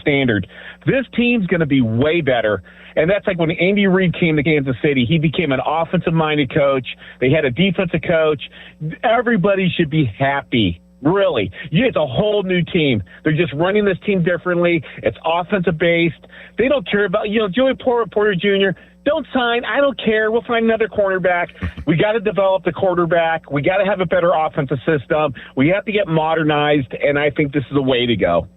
standard. This team's going to be way better. And that's like when Andy Reid came to Kansas City. He became an offensive-minded coach. They had a defensive coach. Everybody should be happy. Really. It's a whole new team. They're just running this team differently. It's offensive-based. They don't care about, Joey Porter Jr., don't sign. I don't care. We'll find another cornerback. We got to develop the quarterback. We got to have a better offensive system. We have to get modernized, and I think this is the way to go.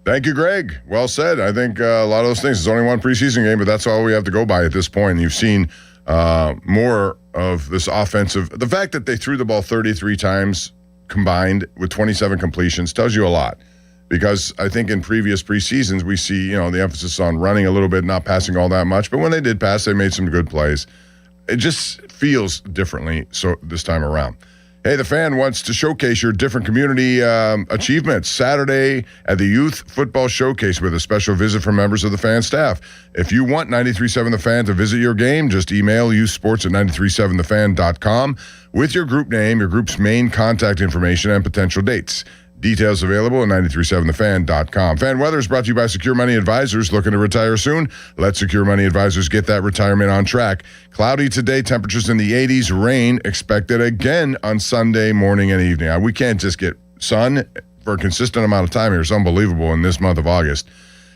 Thank you, Greg. Well said. I think a lot of those things, it's only one preseason game, but that's all we have to go by at this point. You've seen more of this offensive. The fact that they threw the ball 33 times combined with 27 completions tells you a lot. Because I think in previous preseasons, we see, the emphasis on running a little bit, not passing all that much. But when they did pass, they made some good plays. It just feels differently so this time around. Hey, the Fan wants to showcase your different community achievements Saturday at the Youth Football Showcase with a special visit from members of the Fan staff. If you want 93.7 The Fan to visit your game, just email youthsports@937thefan.com with your group name, your group's main contact information, and potential dates. Details available at 937thefan.com. Fan weather is brought to you by Secure Money Advisors. Looking to retire soon? Let Secure Money Advisors get that retirement on track. Cloudy today, temperatures in the 80s. Rain expected again on Sunday morning and evening. We can't just get sun for a consistent amount of time here. It's unbelievable in this month of August.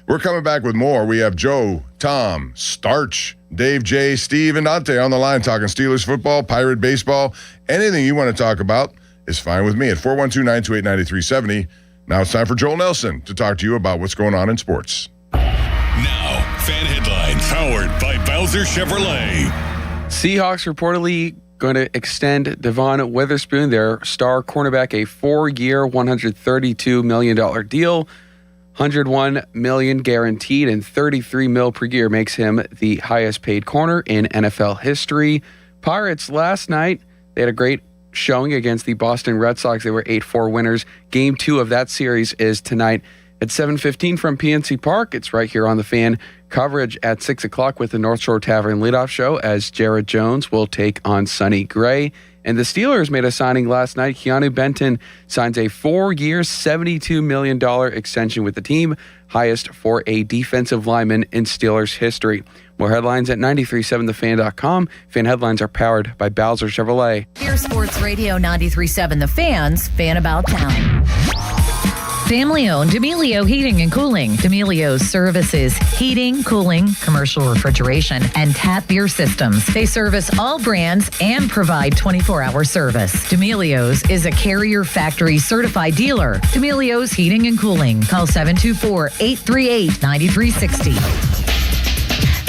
We're coming back with more. We have Joe, Tom, Starch, Dave, Jay, Steve, and Dante on the line talking Steelers football, Pirate baseball, anything you want to talk about is fine with me at 412-928-9370. Now it's time for Joel Nelson to talk to you about what's going on in sports. Now, Fan Headlines, powered by Bowser Chevrolet. Seahawks reportedly going to extend Devon Witherspoon, their star cornerback, a 4-year, $132 million deal. $101 million guaranteed and $33 million per year makes him the highest paid corner in NFL history. Pirates last night, they had a great showing against the Boston Red Sox. They were 8-4 winners. Game 2 of that series is tonight at 7:15 from PNC Park. It's right here on the Fan. Coverage at 6 o'clock with the North Shore Tavern leadoff show as Jared Jones will take on Sonny Gray. And the Steelers made a signing last night. Keanu Benton signs a 4-year, $72 million extension with the team, highest for a defensive lineman in Steelers history. More headlines at 937thefan.com. Fan headlines are powered by Bowser Chevrolet. Here, Sports Radio 93.7 The Fan's Fan About Town. Family-owned D'Amelio Heating and Cooling. D'Amelio's services heating, cooling, commercial refrigeration, and tap beer systems. They service all brands and provide 24-hour service. D'Amelio's is a Carrier Factory certified dealer. D'Amelio's Heating and Cooling. Call 724-838-9360.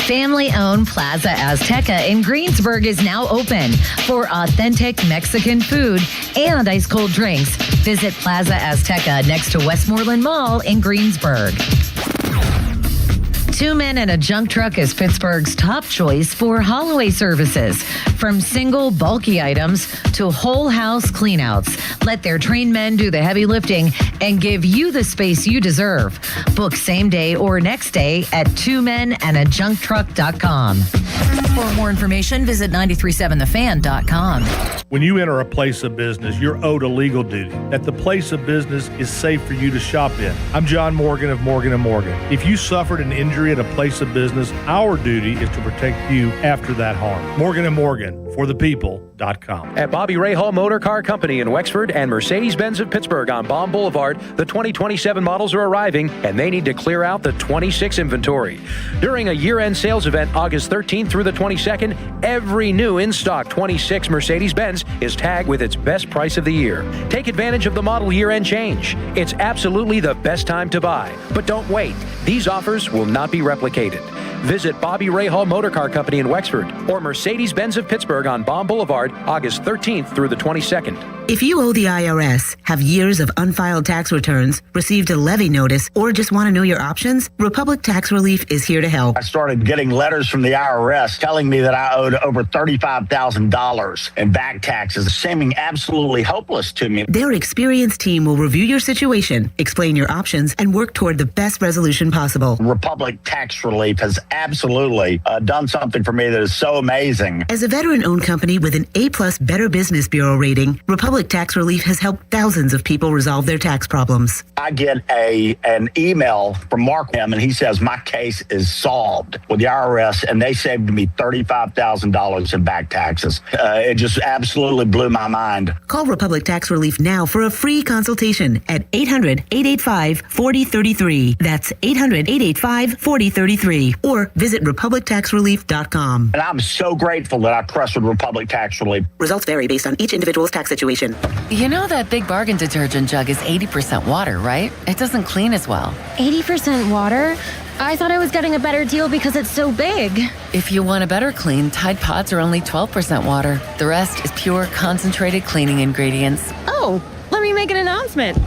Family-owned Plaza Azteca in Greensburg is now open for authentic Mexican food and ice-cold drinks. Visit Plaza Azteca next to Westmoreland Mall in Greensburg. 2 Men and a Junk Truck is Pittsburgh's top choice for haul-away services. From single, bulky items to whole house cleanouts. Let their trained men do the heavy lifting and give you the space you deserve. Book same day or next day at 2menandajuncktruck.com. For more information, visit 937thefan.com. When you enter a place of business, you're owed a legal duty that the place of business is safe for you to shop in. I'm John Morgan of Morgan & Morgan. If you suffered an injury at a place of business, our duty is to protect you after that harm. Morgan & Morgan, for the people.com. At Bobby Ray Hall Motor Car Company in Wexford and Mercedes-Benz of Pittsburgh on Baum Boulevard, the 2027 models are arriving and they need to clear out the 26 inventory. During a year-end sales event August 13th through the 22nd, every new in-stock 26 Mercedes-Benz is tagged with its best price of the year. Take advantage of the model year-end change. It's absolutely the best time to buy. But don't wait. These offers will not be replicated. Visit Bobby Ray Hall Motor Car Company in Wexford or Mercedes-Benz of Pittsburgh on Baum Boulevard, August 13th through the 22nd. If you owe the IRS, have years of unfiled tax returns, received a levy notice, or just want to know your options, Republic Tax Relief is here to help. I started getting letters from the IRS telling me that I owed over $35,000 in back taxes, seeming absolutely hopeless to me. Their experienced team will review your situation, explain your options, and work toward the best resolution possible. Republic Tax Relief has absolutely done something for me that is so amazing. As a veteran-owned company with an A+ Better Business Bureau rating, Republic Tax Relief has helped thousands of people resolve their tax problems. I get an email from Mark M, and he says my case is solved with the IRS, and they saved me $35,000 in back taxes. It just absolutely blew my mind. Call Republic Tax Relief now for a free consultation at 800-885-4033. That's 800-885-4033. Or visit republictaxrelief.com. And I'm so grateful that I trusted Republic Tax Relief. Results vary based on each individual's tax situation. You know that Big Bargain detergent jug is 80% water, right? It doesn't clean as well. 80% water? I thought I was getting a better deal because it's so big. If you want a better clean, Tide Pods are only 12% water. The rest is pure, concentrated cleaning ingredients. Oh, let me make an announcement.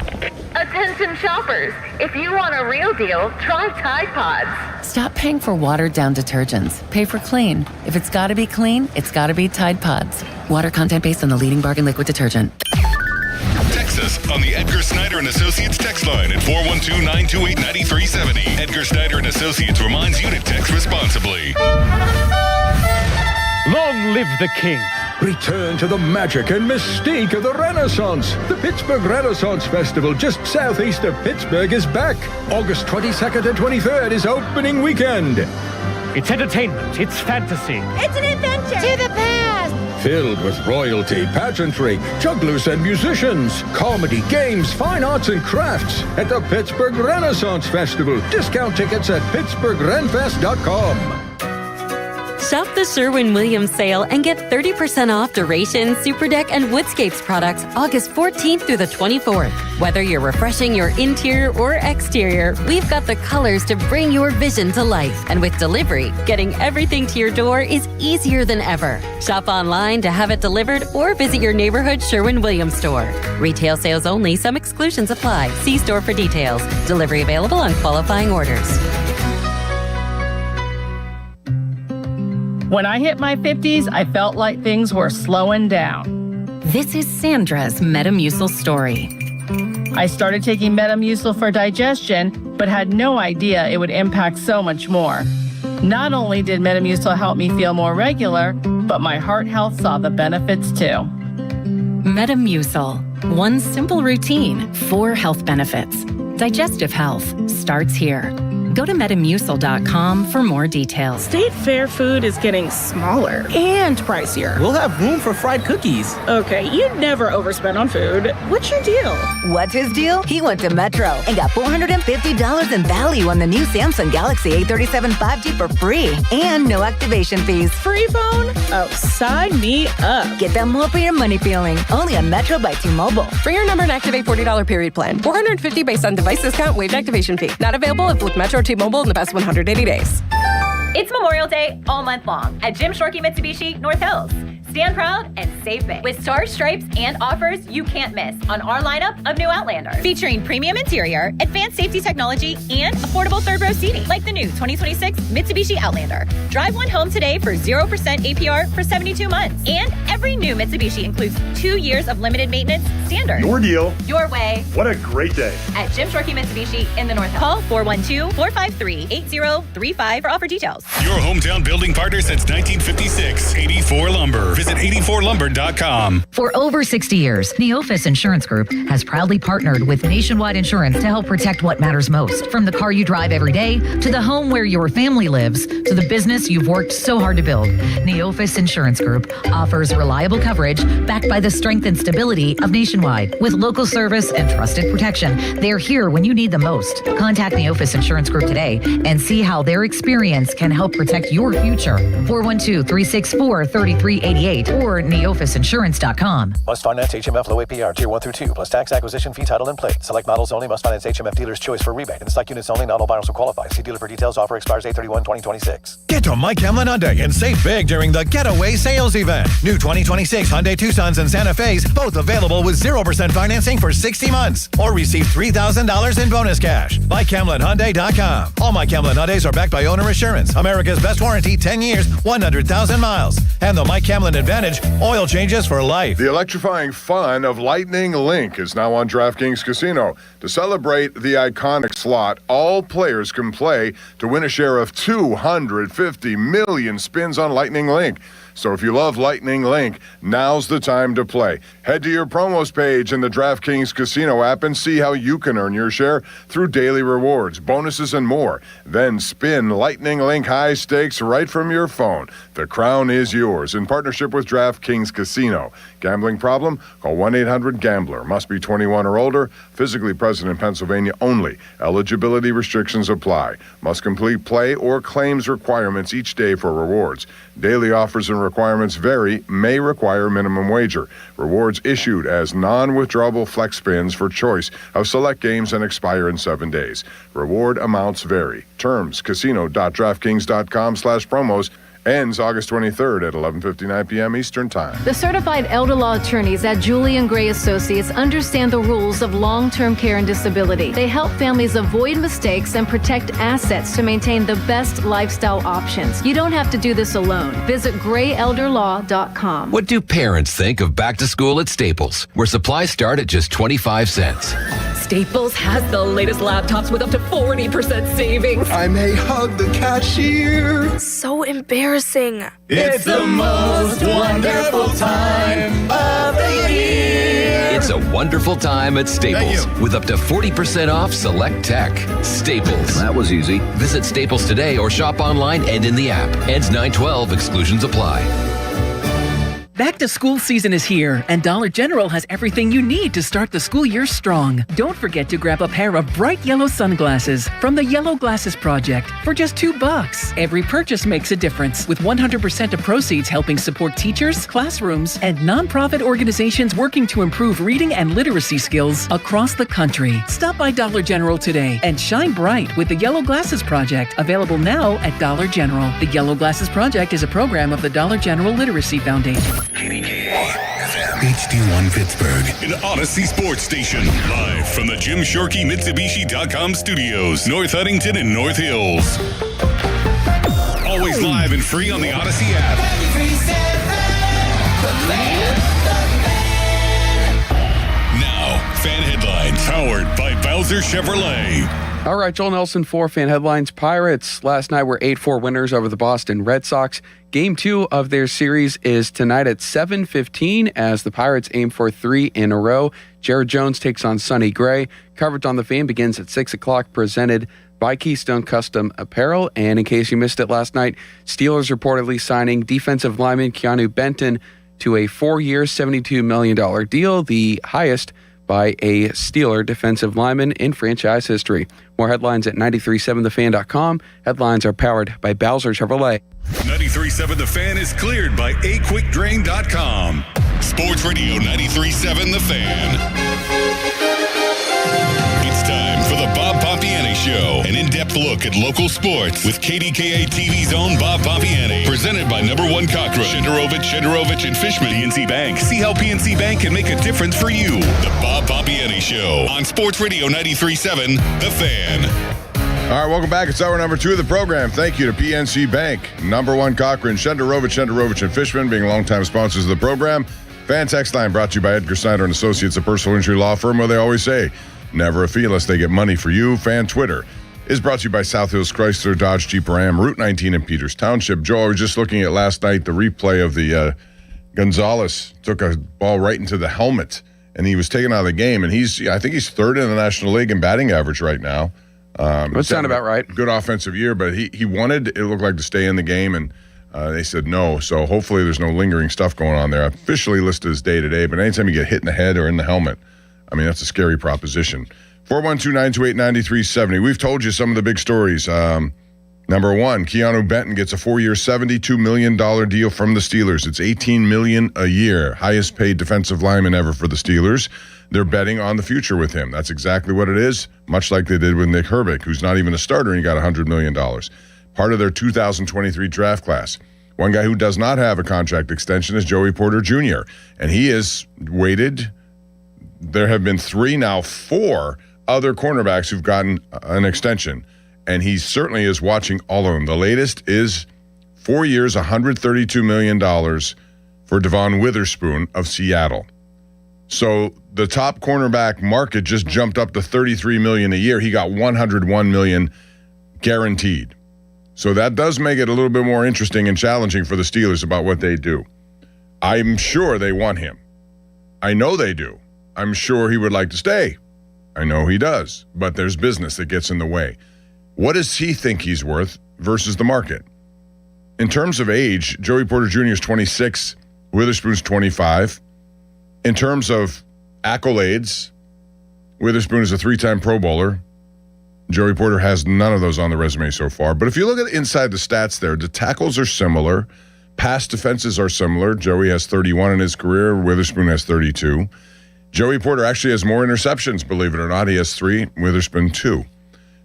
Attention shoppers, if you want a real deal, try Tide Pods. Stop paying for watered-down detergents. Pay for clean. If it's got to be clean, it's got to be Tide Pods. Water content based on the leading bargain liquid detergent. Text us on the Edgar Snyder and Associates text line at 412-928-9370. Edgar Snyder and Associates reminds you to text responsibly. Long live the king. Return to the magic and mystique of the Renaissance. The Pittsburgh Renaissance Festival, just southeast of Pittsburgh, is back. August 22nd and 23rd is opening weekend. It's entertainment. It's fantasy. It's an adventure. To the past. Filled with royalty, pageantry, jugglers and musicians, comedy, games, fine arts and crafts at the Pittsburgh Renaissance Festival. Discount tickets at pittsburghrenfest.com. Shop the Sherwin-Williams sale and get 30% off Duration, Super Deck, and Woodscapes products August 14th through the 24th. Whether you're refreshing your interior or exterior, we've got the colors to bring your vision to life. And with delivery, getting everything to your door is easier than ever. Shop online to have it delivered or visit your neighborhood Sherwin-Williams store. Retail sales only. Some exclusions apply. See store for details. Delivery available on qualifying orders. When I hit my 50s, I felt like things were slowing down. This is Sandra's Metamucil story. I started taking Metamucil for digestion, but had no idea it would impact so much more. Not only did Metamucil help me feel more regular, but my heart health saw the benefits too. Metamucil. One simple routine, 4 health benefits. Digestive health starts here. Go to Metamucil.com for more details. State Fair food is getting smaller and pricier. We'll have room for fried cookies. Okay, you never overspend on food. What's your deal? What's his deal? He went to Metro and got $450 in value on the new Samsung Galaxy A37 5G for free and no activation fees. Free phone? Oh, sign me up. Get that more for your money feeling. Only on Metro by T-Mobile. Bring your number and activate $40 period plan. $450 based on device discount, waived activation fee. Not available if with Metro T-Mobile in the past 180 days. It's Memorial Day all month long at Jim Shorkey Mitsubishi North Hills. Stand proud and save big with stars, stripes, and offers you can't miss on our lineup of new Outlanders. Featuring premium interior, advanced safety technology, and affordable third-row seating, like the new 2026 Mitsubishi Outlander. Drive one home today for 0% APR for 72 months. And every new Mitsubishi includes 2 years of limited maintenance standard. Your deal. Your way. What a great day. At Jim Shorkey Mitsubishi in the North Hills. Call 412-453-8035 for offer details. Your hometown building partner since 1956. 84 Lumber. Visit 84lumber.com. For over 60 years, Neophis Insurance Group has proudly partnered with Nationwide Insurance to help protect what matters most. From the car you drive every day, to the home where your family lives, to the business you've worked so hard to build, Neophis Insurance Group offers reliable coverage backed by the strength and stability of Nationwide. With local service and trusted protection, they're here when you need them most. Contact Neophis Insurance Group today and see how their experience can help protect your future. 412-364-3388 or neophisinsurance.com. Must finance HMF low APR tier 1 through 2 plus tax, acquisition fee, title, and plate. Select models only. Must finance HMF dealer's choice for rebate. And stock units only. Not all buyers will qualify. See dealer for details. Offer expires 8/31/2026. Get to Mike Hamlin Hyundai and save big during the Getaway Sales Event. New 2026 Hyundai Tucsons and Santa Fe's, both available with 0% financing for 60 months. Or receive $3,000 in bonus cash. MikeHamlinHyundai.com. All Mike Hamlin Hyundais are backed by owner assurance. America's best warranty, 10 years, 100,000 miles. And the Mike Hamlin Advantage, oil changes for life. The electrifying fun of Lightning Link is now on DraftKings Casino. To celebrate the iconic slot, all players can play to win a share of 250 million spins on Lightning Link. So if you love Lightning Link, now's the time to play. Head to your promos page in the DraftKings Casino app and see how you can earn your share through daily rewards, bonuses, and more. Then spin Lightning Link high stakes right from your phone. The crown is yours in partnership with DraftKings Casino. Gambling problem? Call 1-800-GAMBLER. Must be 21 or older. Physically present in Pennsylvania only. Eligibility restrictions apply. Must complete play or claims requirements each day for rewards. Daily offers and requirements vary, may require minimum wager. Rewards issued as non-withdrawable flex spins for choice of select games and expire in 7 days. Reward amounts vary. Terms, casino.draftkings.com/promos. Ends August 23rd at 11:59 p.m. Eastern Time. The certified elder law attorneys at Julian Gray Associates understand the rules of long-term care and disability. They help families avoid mistakes and protect assets to maintain the best lifestyle options. You don't have to do this alone. Visit grayelderlaw.com. What do parents think of back to school at Staples, where supplies start at just 25 cents? Staples has the latest laptops with up to 40% savings. I may hug the cashier. So embarrassing. It's the most wonderful time of the year. It's a wonderful time at Staples with up to 40% off select tech. Staples. That was easy. Visit Staples today or shop online and in the app. Ends 9/12. Exclusions apply. Back to school season is here, and Dollar General has everything you need to start the school year strong. Don't forget to grab a pair of bright yellow sunglasses from the Yellow Glasses Project for just $2. Every purchase makes a difference, with 100% of proceeds helping support teachers, classrooms, and nonprofit organizations working to improve reading and literacy skills across the country. Stop by Dollar General today and shine bright with the Yellow Glasses Project, available now at Dollar General. The Yellow Glasses Project is a program of the Dollar General Literacy Foundation. HD1 Pittsburgh, an Odyssey sports station, live from the Jim Shorkey Mitsubishi.com studios, North Huntington and North Hills. Always live and free on the Odyssey app. Now, fan headlines powered by Bowser Chevrolet. All right, Joel Nelson for Fan Headlines. Pirates last night were 8-4 winners over the Boston Red Sox. Game 2 of their series is tonight at 7:15 as the Pirates aim for 3 in a row. Jared Jones takes on Sonny Gray. Coverage on the Fan begins at 6 o'clock, presented by Keystone Custom Apparel. And in case you missed it last night, Steelers reportedly signing defensive lineman Keanu Benton to a 4-year, $72 million deal, the highest by a Steeler defensive lineman in franchise history. More headlines at 937thefan.com. Headlines are powered by Bowser Chevrolet. 93.7 The Fan is cleared by aquickdrain.com. Sports Radio 93.7 The Fan. It's time for the Bob Pompiani Show, an in-depth look at local sports with KDKA TV's own Bob Pompiani. Presented by Number One Cockroach, Shenderovich and Fishman. PNC Bank. See how PNC Bank can make a difference for you. The Bob Pompiani Show on Sports Radio 93.7 The Fan. All right, welcome back. It's hour number 2 of the program. Thank you to PNC Bank, Number One Cochran, Shenderovich and Fishman being longtime sponsors of the program. Fan Text Line brought to you by Edgar Snyder and Associates, a personal injury law firm where they always say, never a fee unless they get money for you. Fan Twitter is brought to you by South Hills Chrysler, Dodge, Jeep, Ram, Route 19 in Peters Township. Joe, I was just looking at last night, the replay of the Gonzalez took a ball right into the helmet, and he was taken out of the game, and I think he's third in the National League in batting average right now. That sound about right. Good offensive year, but he wanted, it looked like, to stay in the game, and they said no. So hopefully there's no lingering stuff going on there. Officially listed as day-to-day, but anytime you get hit in the head or in the helmet, I mean, that's a scary proposition. 412-928-9370. We've told you some of the big stories. Number one, Keanu Benton gets a 4-year, $72 million deal from the Steelers. It's $18 million a year. Highest paid defensive lineman ever for the Steelers. They're betting on the future with him. That's exactly what it is, much like they did with Nick Herbig, who's not even a starter, and he got $100 million. Part of their 2023 draft class. One guy who does not have a contract extension is Joey Porter Jr., and he is waited. There have been 3, now 4 other cornerbacks who've gotten an extension, and he certainly is watching all of them. The latest is 4 years, $132 million for Devon Witherspoon of Seattle. So the top cornerback market just jumped up to $33 million a year. He got $101 million guaranteed. So that does make it a little bit more interesting and challenging for the Steelers about what they do. I'm sure they want him. I know they do. I'm sure he would like to stay. I know he does. But there's business that gets in the way. What does he think he's worth versus the market? In terms of age, Joey Porter Jr. is 26. Witherspoon's 25. In terms of accolades, Witherspoon is a 3-time Pro Bowler. Joey Porter has none of those on the resume so far. But if you look at inside the stats there, the tackles are similar. Pass defenses are similar. Joey has 31 in his career. Witherspoon has 32. Joey Porter actually has more interceptions, believe it or not. He has 3, Witherspoon 2.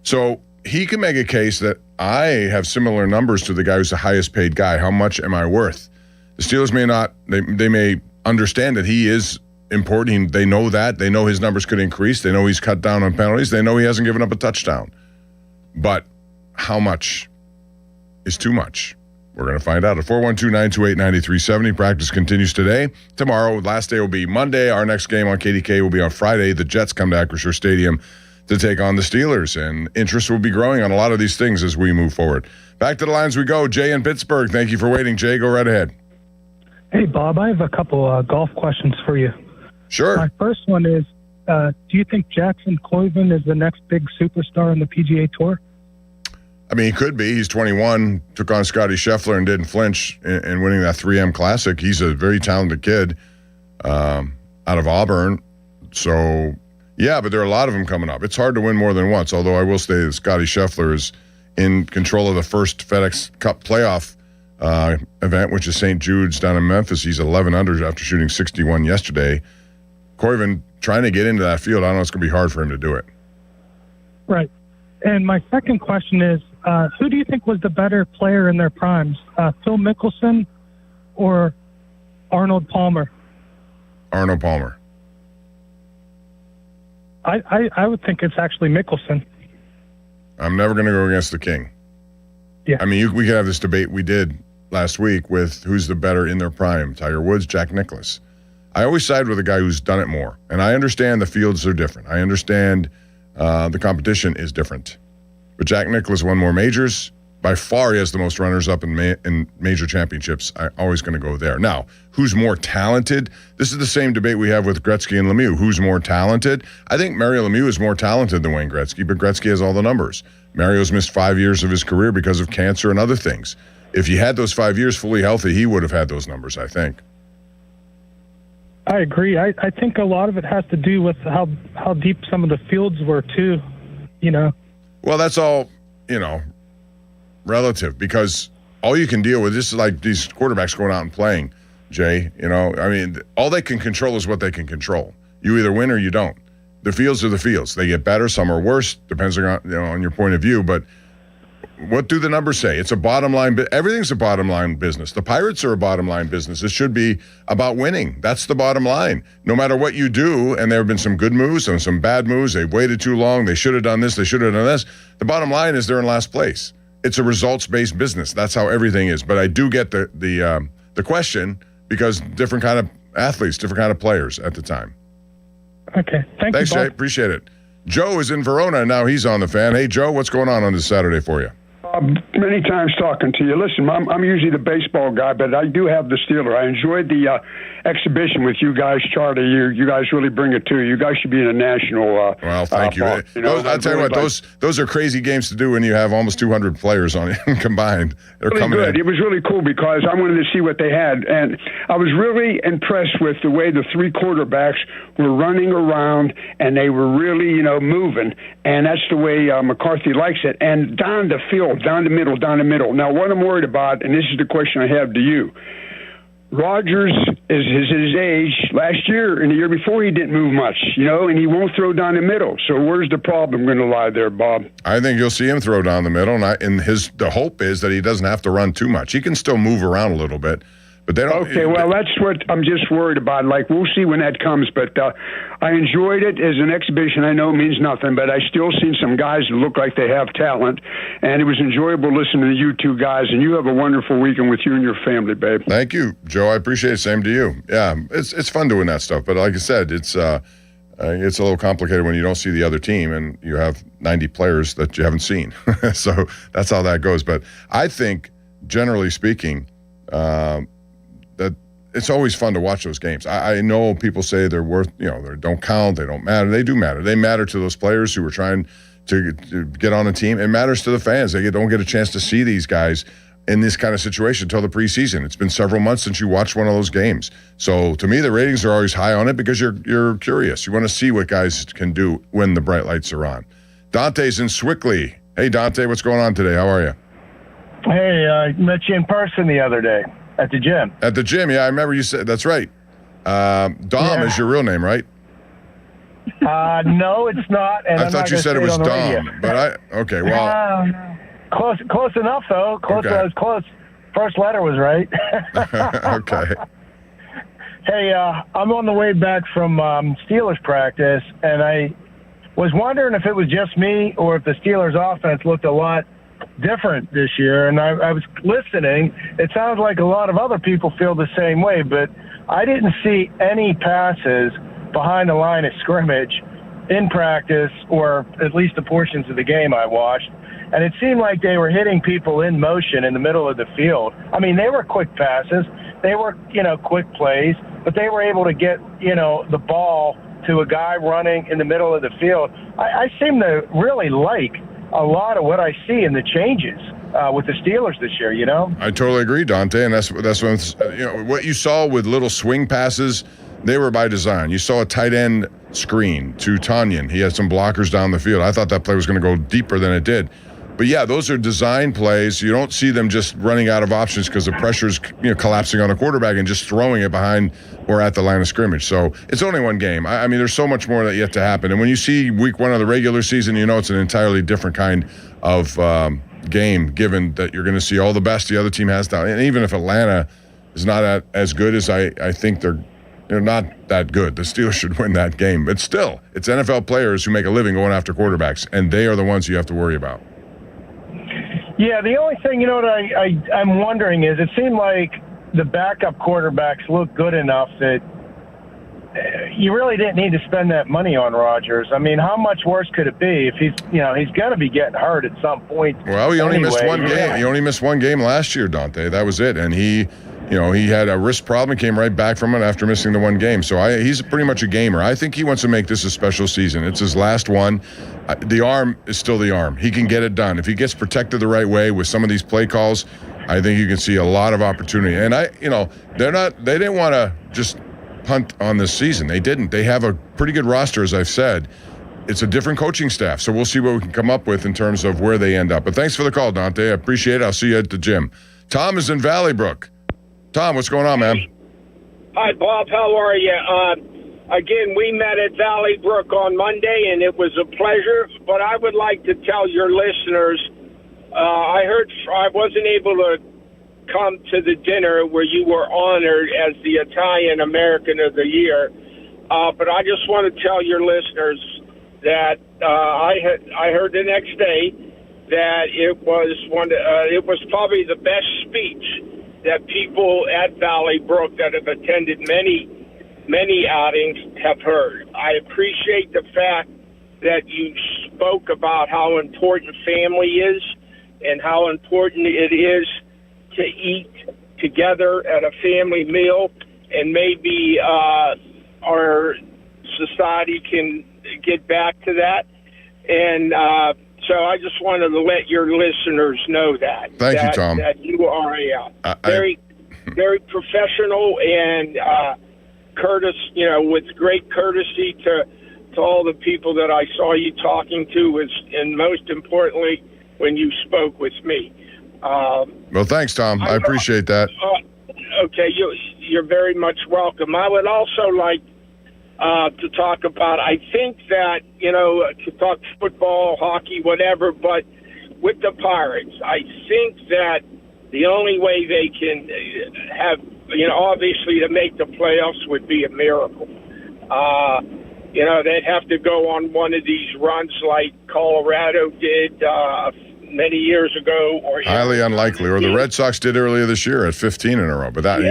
So he can make a case that I have similar numbers to the guy who's the highest paid guy. How much am I worth? The Steelers may not, they may understand that he is important. They know that. They know his numbers could increase. They know he's cut down on penalties. They know he hasn't given up a touchdown. But how much is too much? We're going to find out at 412-928-9370. Practice continues today. Tomorrow, last day will be Monday. Our next game on KDK will be on Friday. The Jets come to Acrisure Stadium to take on the Steelers, and interest will be growing on a lot of these things as we move forward. Back to the lines we go. Jay in Pittsburgh. Thank you for waiting. Jay, go right ahead. Hey, Bob, I have a couple golf questions for you. Sure. My first one is, do you think Jackson Cloyven is the next big superstar on the PGA Tour? I mean, he could be. He's 21, took on Scotty Scheffler and didn't flinch in winning that 3M Classic. He's a very talented kid out of Auburn. So, yeah, but there are a lot of them coming up. It's hard to win more than once, although I will say that Scotty Scheffler is in control of the first FedEx Cup playoff event, which is St. Jude's down in Memphis. He's 11 under after shooting 61 yesterday. Koivu trying to get into that field, I don't know, it's going to be hard for him to do it. Right. And my second question is, who do you think was the better player in their primes, Phil Mickelson or Arnold Palmer? Arnold Palmer. I would think it's actually Mickelson. I'm never going to go against the king. Yeah. I mean, we could have this debate we did last week with who's the better in their prime, Tiger Woods, Jack Nicklaus. I always side with a guy who's done it more. And I understand the fields are different. I understand the competition is different. But Jack Nicklaus won more majors. By far, he has the most runners-up in major championships. I'm always going to go there. Now, who's more talented? This is the same debate we have with Gretzky and Lemieux. Who's more talented? I think Mario Lemieux is more talented than Wayne Gretzky, but Gretzky has all the numbers. Mario's missed 5 years of his career because of cancer and other things. If he had those 5 years fully healthy, he would have had those numbers, I think. I agree. I think a lot of it has to do with how deep some of the fields were, too, you know. Well, that's all, relative, because all you can deal with, this is like these quarterbacks going out and playing, Jay, I mean, all they can control is what they can control. You either win or you don't. The fields are the fields. They get better, some are worse, depends on, on your point of view, but what do the numbers say? It's a bottom line. Everything's a bottom line business. The Pirates are a bottom line business. It should be about winning. That's the bottom line. No matter what you do, and there have been some good moves and some bad moves. They've waited too long. They should have done this. They should have done this. The bottom line is they're in last place. It's a results-based business. That's how everything is. But I do get the question because different kind of athletes, different kind of players at the time. Okay. Thanks, Jay. Appreciate it. Joe is in Verona. Now he's on the Fan. Hey, Joe, what's going on this Saturday for you? Many times talking to you. Listen, I'm usually the baseball guy, but I do have the Steeler. I enjoyed the exhibition with you guys, Charlie. You guys really bring it to you. You guys should be in a national. Well, thank you. I'll tell you what, those are crazy games to do when you have almost 200 players on it combined. They're really coming good. in. It was really cool because I wanted to see what they had, and I was really impressed with the way the three quarterbacks were running around, and they were really, moving, and that's the way McCarthy likes it. And down the field, down the middle. Now, what I'm worried about, and this is the question I have to you, Rodgers is his age. Last year and the year before, he didn't move much, and he won't throw down the middle. So where's the problem going to lie there, Bob? I think you'll see him throw down the middle, and the hope is that he doesn't have to run too much. He can still move around a little bit, but they don't. Okay, well, that's what I'm just worried about. Like, we'll see when that comes, but I enjoyed it as an exhibition. I know it means nothing, but I still seen some guys that look like they have talent, and it was enjoyable listening to you two guys, and you have a wonderful weekend with you and your family, babe. Thank you, Joe. I appreciate it. Same to you. Yeah, it's fun doing that stuff, but like I said, it's a little complicated when you don't see the other team and you have 90 players that you haven't seen. So that's how that goes. But I think, generally speaking, that it's always fun to watch those games. I know people say they're worth, they don't count, they don't matter. They do matter. They matter to those players who are trying to get on a team. It matters to the fans. They don't get a chance to see these guys in this kind of situation until the preseason. It's been several months since you watched one of those games. So to me, the ratings are always high on it because you're curious. You want to see what guys can do when the bright lights are on. Dante's in Swickley. Hey, Dante, what's going on today? How are you? Hey, I met you in person the other day. At the gym. At the gym, yeah, I remember you said, that's right. Dom is your real name, right? No, it's not. And I thought you said it was Dom, but okay, well. Close enough, though. Close. Okay. I was close. First letter was right. Okay. Hey, I'm on the way back from Steelers practice, and I was wondering if it was just me or if the Steelers offense looked a lot different this year, and I was listening. It sounds like a lot of other people feel the same way, but I didn't see any passes behind the line of scrimmage in practice, or at least the portions of the game I watched, and it seemed like they were hitting people in motion in the middle of the field. I mean, they were quick passes, they were, quick plays, but they were able to get, the ball to a guy running in the middle of the field. I seem to really like a lot of what I see in the changes with the Steelers this year, you know? I totally agree, Dante, and that's what you saw with little swing passes. They were by design. You saw a tight end screen to Tanyan. He had some blockers down the field. I thought that play was going to go deeper than it did. But yeah, those are design plays. You don't see them just running out of options because the pressure's collapsing on the quarterback and just throwing it behind or at the line of scrimmage. So it's only one game. I mean, there's so much more that yet to happen. And when you see week 1 of the regular season, you know it's an entirely different kind of game, given that you're going to see all the best the other team has down. And even if Atlanta is not as good as I think they're not that good. The Steelers should win that game. But still, it's NFL players who make a living going after quarterbacks, and they are the ones you have to worry about. Yeah, the only thing, what I'm wondering is it seemed like the backup quarterbacks looked good enough that you really didn't need to spend that money on Rodgers. I mean, how much worse could it be if he's going to be getting hurt at some point? Well, he only missed one game. He only missed one game last year, Dante. That was it. And he had a wrist problem, came right back from it after missing the one game. So he's pretty much a gamer. I think he wants to make this a special season. It's his last one. The arm is still the arm. He can get it done. If he gets protected the right way with some of these play calls, I think you can see a lot of opportunity. And they didn't want to just punt on this season. They didn't. They have a pretty good roster, as I've said. It's a different coaching staff, so we'll see what we can come up with in terms of where they end up. But thanks for the call, Dante. I appreciate it. I'll see you at the gym. Tom is in Valley Brook. Tom, what's going on, man? Hi, Bob. How are you? Again, we met at Valley Brook on Monday, and it was a pleasure. But I would like to tell your listeners, I heard I wasn't able to come to the dinner where you were honored as the Italian American of the Year. But I just want to tell your listeners that I heard the next day that it was probably the best speech that people at Valley Brook that have attended many outings have heard. I appreciate the fact that you spoke about how important family is and how important it is to eat together at a family meal, and maybe our society can get back to that. And so I just wanted to let your listeners know that. Thank you, Tom. That you are very professional and with great courtesy to all the people that I saw you talking to, and most importantly, when you spoke with me. Well, thanks, Tom. I appreciate that. Okay, you're very much welcome. I would also like to talk about, I think that, to talk football, hockey, whatever, but with the Pirates, I think that the only way they can have, obviously to make the playoffs would be a miracle. They'd have to go on one of these runs like Colorado did many years ago. Or highly unlikely. Or the Red Sox did earlier this year at 15 in a row. But that,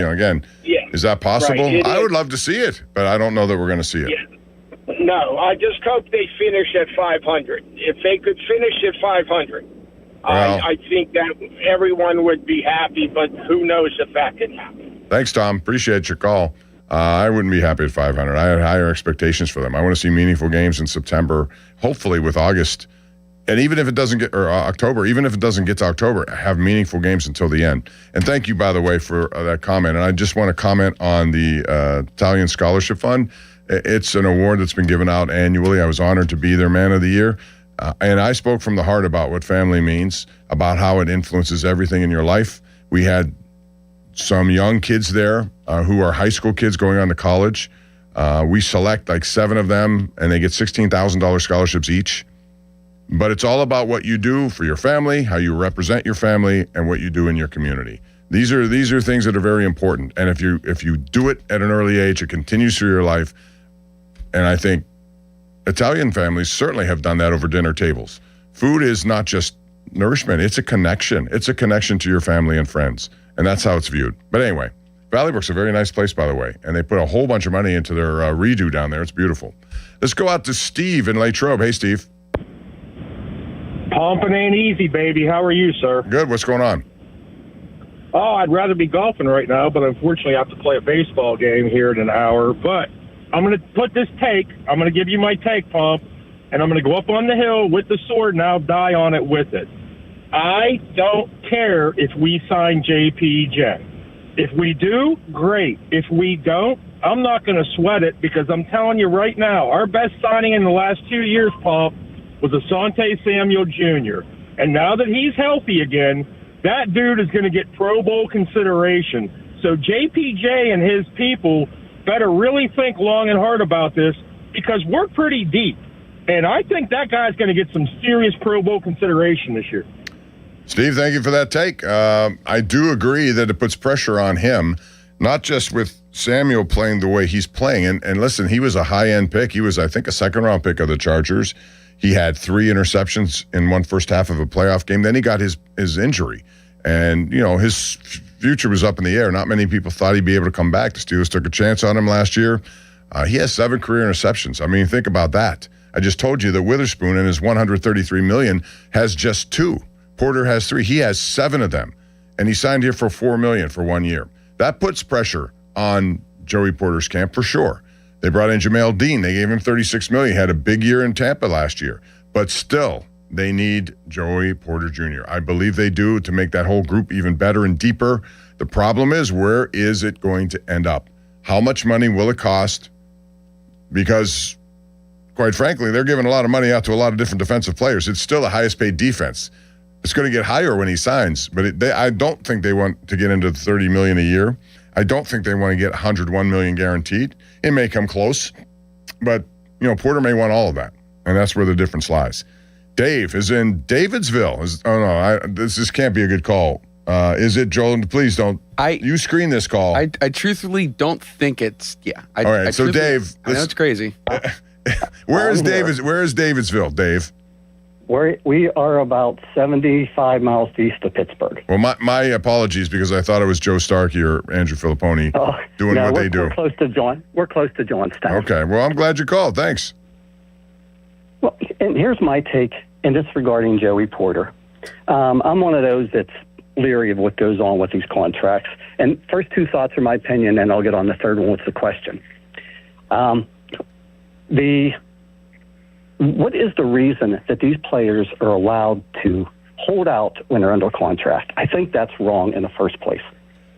is that possible? Right, I would love to see it, but I don't know that we're going to see it. Yeah. No, I just hope they finish at 500. If they could finish at 500, I think that everyone would be happy, but who knows if that can happen. Thanks, Tom. Appreciate your call. I wouldn't be happy at 500. I had higher expectations for them. I want to see meaningful games in September, hopefully with August. And even if it doesn't get, or October, even if it doesn't get to October, have meaningful games until the end. And thank you, by the way, for that comment. And I just want to comment on the Italian Scholarship Fund. It's an award that's been given out annually. I was honored to be their Man of the Year. And I spoke from the heart about what family means, about how it influences everything in your life. We had some young kids there who are high school kids going on to college. We select like 7 of them, and they get $16,000 scholarships each. But it's all about what you do for your family, how you represent your family, and what you do in your community. These are things that are very important. And if you do it at an early age, it continues through your life. And I think Italian families certainly have done that over dinner tables. Food is not just nourishment, it's a connection. It's a connection to your family and friends. And that's how it's viewed. But anyway, Valley Brook's a very nice place, by the way. And they put a whole bunch of money into their redo down there. It's beautiful. Let's go out to Steve in Latrobe. Hey, Steve. Pumping ain't easy, baby. How are you, sir? Good. What's going on? Oh, I'd rather be golfing right now, but unfortunately I have to play a baseball game here in an hour. But I'm going to put this take. I'm going to give you my take, Pump. and I'm going to go up on the hill with the sword, and I'll die on it with it. I don't care if we sign JPJ. If we do, great. If we don't, I'm not going to sweat it, because I'm telling you right now, our best signing in the last 2 years, Paul, was Asante Samuel Jr. And now that he's healthy again, that dude is going to get Pro Bowl consideration. So JPJ and his people better really think long and hard about this, because we're pretty deep. And I think that guy's going to get some serious Pro Bowl consideration this year. Steve, thank you for that take. I do agree that it puts pressure on him, not just with Samuel playing the way he's playing. And listen, he was a high-end pick. He was, I think, a second-round pick of the Chargers. He had 3 interceptions in one first half of a playoff game. Then he got his injury. And, his future was up in the air. Not many people thought he'd be able to come back. The Steelers took a chance on him last year. He has 7 career interceptions. I mean, think about that. I just told you that Witherspoon in his $133 million has just 2. Porter has 3. He has 7 of them. And he signed here for $4 million for 1 year. That puts pressure on Joey Porter's camp for sure. They brought in Jamel Dean. They gave him $36 million. He had a big year in Tampa last year. But still, they need Joey Porter Jr. I believe they do, to make that whole group even better and deeper. The problem is, where is it going to end up? How much money will it cost? Because, quite frankly, they're giving a lot of money out to a lot of different defensive players. It's still the highest paid defense. It's going to get higher when he signs, but I don't think they want to get into $30 million a year. I don't think they want to get $101 million guaranteed. It may come close, but Porter may want all of that, and that's where the difference lies. Dave is in Davidsville. This can't be a good call. Is it, Joel? Please don't. You screen this call. I truthfully don't think it's. Yeah. All right. So Dave, I know it's crazy. Where is Davidsville, Dave? We are about 75 miles east of Pittsburgh. Well, my apologies, because I thought it was Joe Starkey or Andrew Filipponi doing what they do. We're close to Johnstown. Okay. Well, I'm glad you called. Thanks. Well, and here's my take, and this regarding Joey Porter. I'm one of those that's leery of what goes on with these contracts. And first 2 thoughts are my opinion, and I'll get on the third one with the question. What is the reason that these players are allowed to hold out when they're under contract? I think that's wrong in the first place.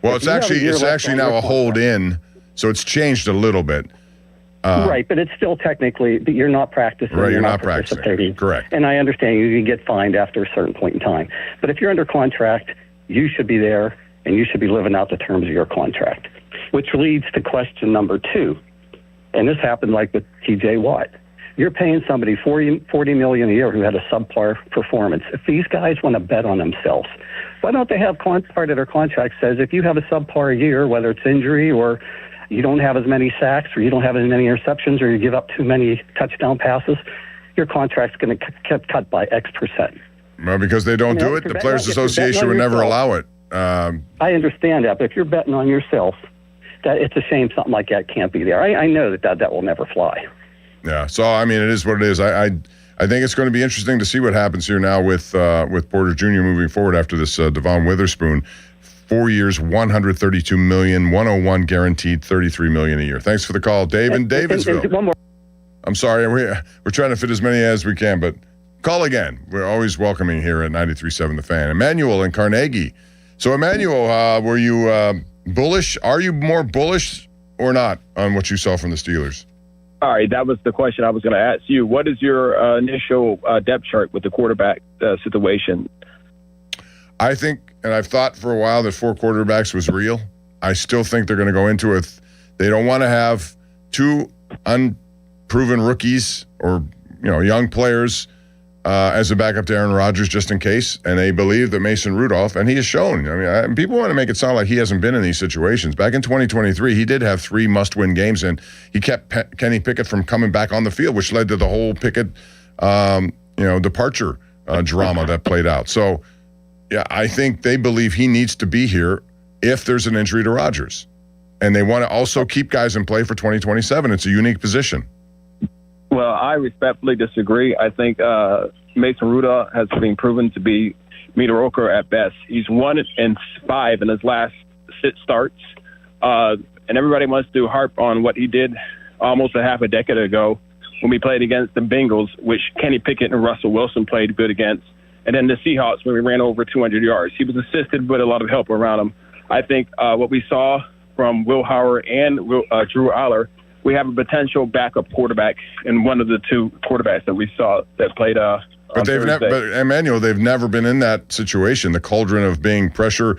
Well, it's actually now a hold in, so it's changed a little bit. Right, but it's still technically that you're not practicing. Right, you're not participating. Practicing. Correct. And I understand you can get fined after a certain point in time. But if you're under contract, you should be there, and you should be living out the terms of your contract. Which leads to question number 2. And this happened like with T.J. Watt. You're paying somebody $40 million a year who had a subpar performance. If these guys want to bet on themselves, why don't they have part of their contract says if you have a subpar year, whether it's injury or you don't have as many sacks or you don't have as many interceptions or you give up too many touchdown passes, your contract's going to get cut by X percent. Well, because they don't do it, the Players Association would never allow it. I understand that, but if you're betting on yourself, that it's a shame something like that can't be there. I know that will never fly. Yeah, so I mean, it is what it is. I think it's going to be interesting to see what happens here now with Porter Jr. moving forward after this Devon Witherspoon. 4 years, $132 million, 101 guaranteed, $33 million a year. Thanks for the call, Dave in Davidsville. And one more. I'm sorry, we're trying to fit as many as we can, but call again. We're always welcoming here at 93.7 The Fan. Emmanuel in Carnegie. So, Emmanuel, were you bullish? Are you more bullish or not on what you saw from the Steelers? All right, that was the question I was going to ask you. What is your initial depth chart with the quarterback situation? I think, and I've thought for a while that 4 quarterbacks was real. I still think they're going to go into it. They don't want to have 2 unproven rookies or young players as a backup to Aaron Rodgers just in case. And they believe that Mason Rudolph, and he has shown. I mean, people want to make it sound like he hasn't been in these situations. Back in 2023, he did have 3 must-win games, and he kept Kenny Pickett from coming back on the field, which led to the whole Pickett, departure drama that played out. So, yeah, I think they believe he needs to be here if there's an injury to Rodgers. And they want to also keep guys in play for 2027. It's a unique position. Well, I respectfully disagree. I think Mason Rudolph has been proven to be mediocre at best. He's 1-5 in his last 6 starts. And everybody wants to harp on what he did almost a half a decade ago. when we played against the Bengals, which Kenny Pickett and Russell Wilson played good against. And then the Seahawks when we ran over 200 yards. He was assisted with a lot of help around him. I think what we saw from Will Howard and Drew Aller, we have a potential backup quarterback in one of the two quarterbacks that we saw that played But they've never, but Emmanuel, they've never been in that situation, the cauldron of being pressure,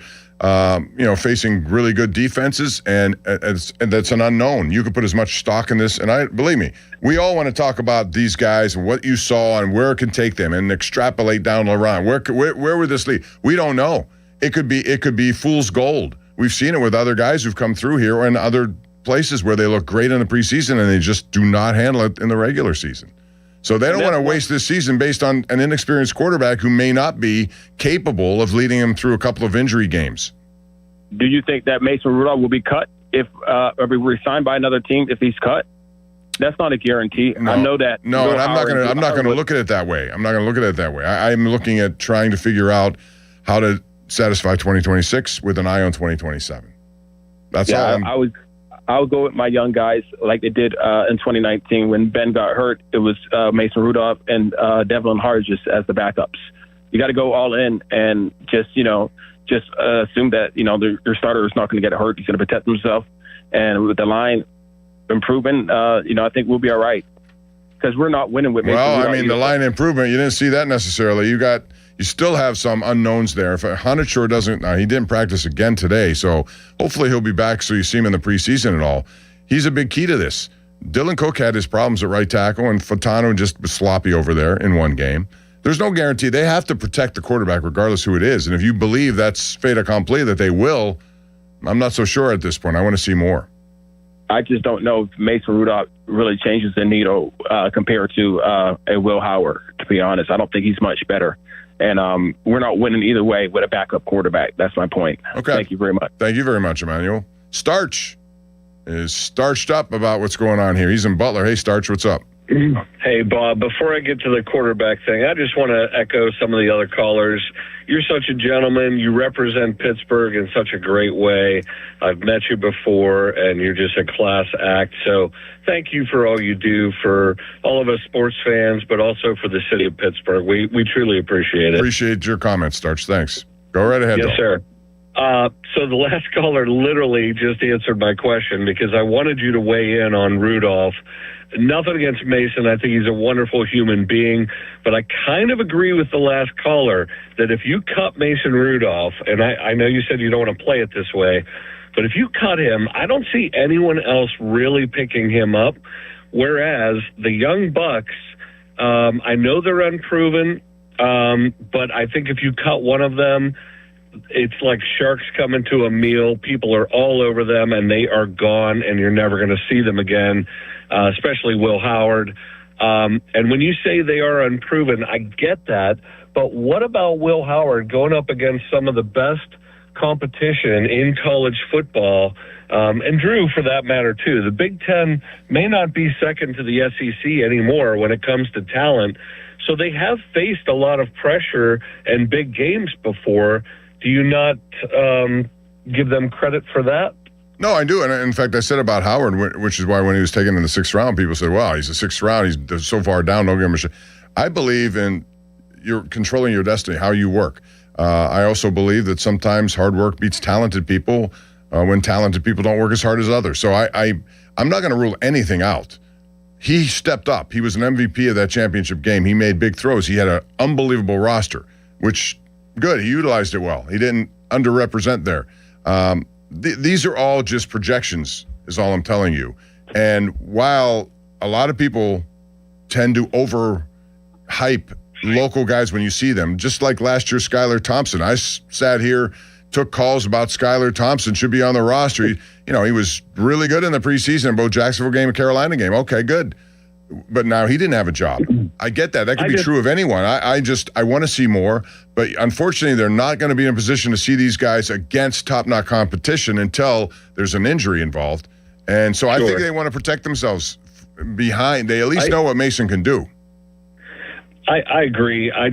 facing really good defenses, and that's an unknown. You could put as much stock in this, and believe me, we all want to talk about these guys and what you saw and where it can take them, and extrapolate down the line. Where would this lead? We don't know. It could be fool's gold. We've seen it with other guys who've come through here and other places where they look great in the preseason and they just do not handle it in the regular season. So they don't want to waste this season based on an inexperienced quarterback who may not be capable of leading him through a couple of injury games. Do you think that Mason Rudolph will be cut if we're signed by another team if he's cut? That's not a guarantee. No, I know that. No, and I'm not going to look at it that way. I'm not going to look at it that way. I'm looking at trying to figure out how to satisfy 2026 with an eye on 2027. That's all. I would go with my young guys like they did in 2019 when Ben got hurt. It was Mason Rudolph and Devlin Hargis as the backups. You got to go all in and just assume that their starter is not going to get hurt. He's going to protect himself, and with the line improving, I think we'll be all right because we're not winning with Mason Rudolph. The line improvement, you didn't see that necessarily. You still have some unknowns there. If Honeyshore doesn't, he didn't practice again today, so hopefully he'll be back so you see him in the preseason and all. He's a big key to this. Dylan Cook had his problems at right tackle, and Fatano just was sloppy over there in one game. There's no guarantee. They have to protect the quarterback regardless who it is, and if you believe that's fait accompli, that they will, I'm not so sure at this point. I want to see more. I just don't know if Mason Rudolph really changes the needle compared to a Will Howard, to be honest. I don't think he's much better. And we're not winning either way with a backup quarterback. That's my point. Okay. Thank you very much. Thank you very much, Emmanuel. Starch is starched up about what's going on here. He's in Butler. Hey, Starch, what's up? Hey, Bob, before I get to the quarterback thing, I just want to echo some of the other callers. You're such a gentleman. You represent Pittsburgh in such a great way. I've met you before, and you're just a class act. So thank you for all you do for all of us sports fans, but also for the city of Pittsburgh. We truly appreciate it. Appreciate your comments, Starch. Thanks. Go right ahead. Yes, sir. So the last caller literally just answered my question because I wanted you to weigh in on Rudolph. Nothing against Mason. I think he's a wonderful human being, but I kind of agree with the last caller that if you cut Mason Rudolph, and I know you said you don't want to play it this way, but if you cut him, I don't see anyone else really picking him up, whereas the young Bucks, I know they're unproven, but I think if you cut one of them, it's like sharks coming to a meal. People are all over them, and they are gone, and you're never going to see them again, especially Will Howard. And when you say they are unproven, I get that. But what about Will Howard going up against some of the best competition in college football, and Drew, for that matter, too? The Big Ten may not be second to the SEC anymore when it comes to talent. So they have faced a lot of pressure and big games before. Do you not give them credit for that? No, I do. And in fact, I said about Howard, which is why when he was taken in the 6th round, people said, wow, he's a 6th round. He's so far down. Don't give him a shot. I believe in you're controlling your destiny, how you work. I also believe that sometimes hard work beats talented people when talented people don't work as hard as others. So I'm not going to rule anything out. He stepped up. He was an MVP of that championship game. He made big throws. He had an unbelievable roster, which good. He utilized it well. He didn't underrepresent there. These are all just projections, is all I'm telling you. And while a lot of people tend to overhype local guys when you see them, just like last year, Skylar Thompson. I sat here, took calls about Skylar Thompson should be on the roster. He was really good in the preseason, both Jacksonville game and Carolina game. Okay, good. But now he didn't have a job. I get that. That could be true of anyone. I want to see more. But unfortunately, they're not going to be in a position to see these guys against top-notch competition until there's an injury involved. And so I think they want to protect themselves behind. They at least know what Mason can do. I agree. I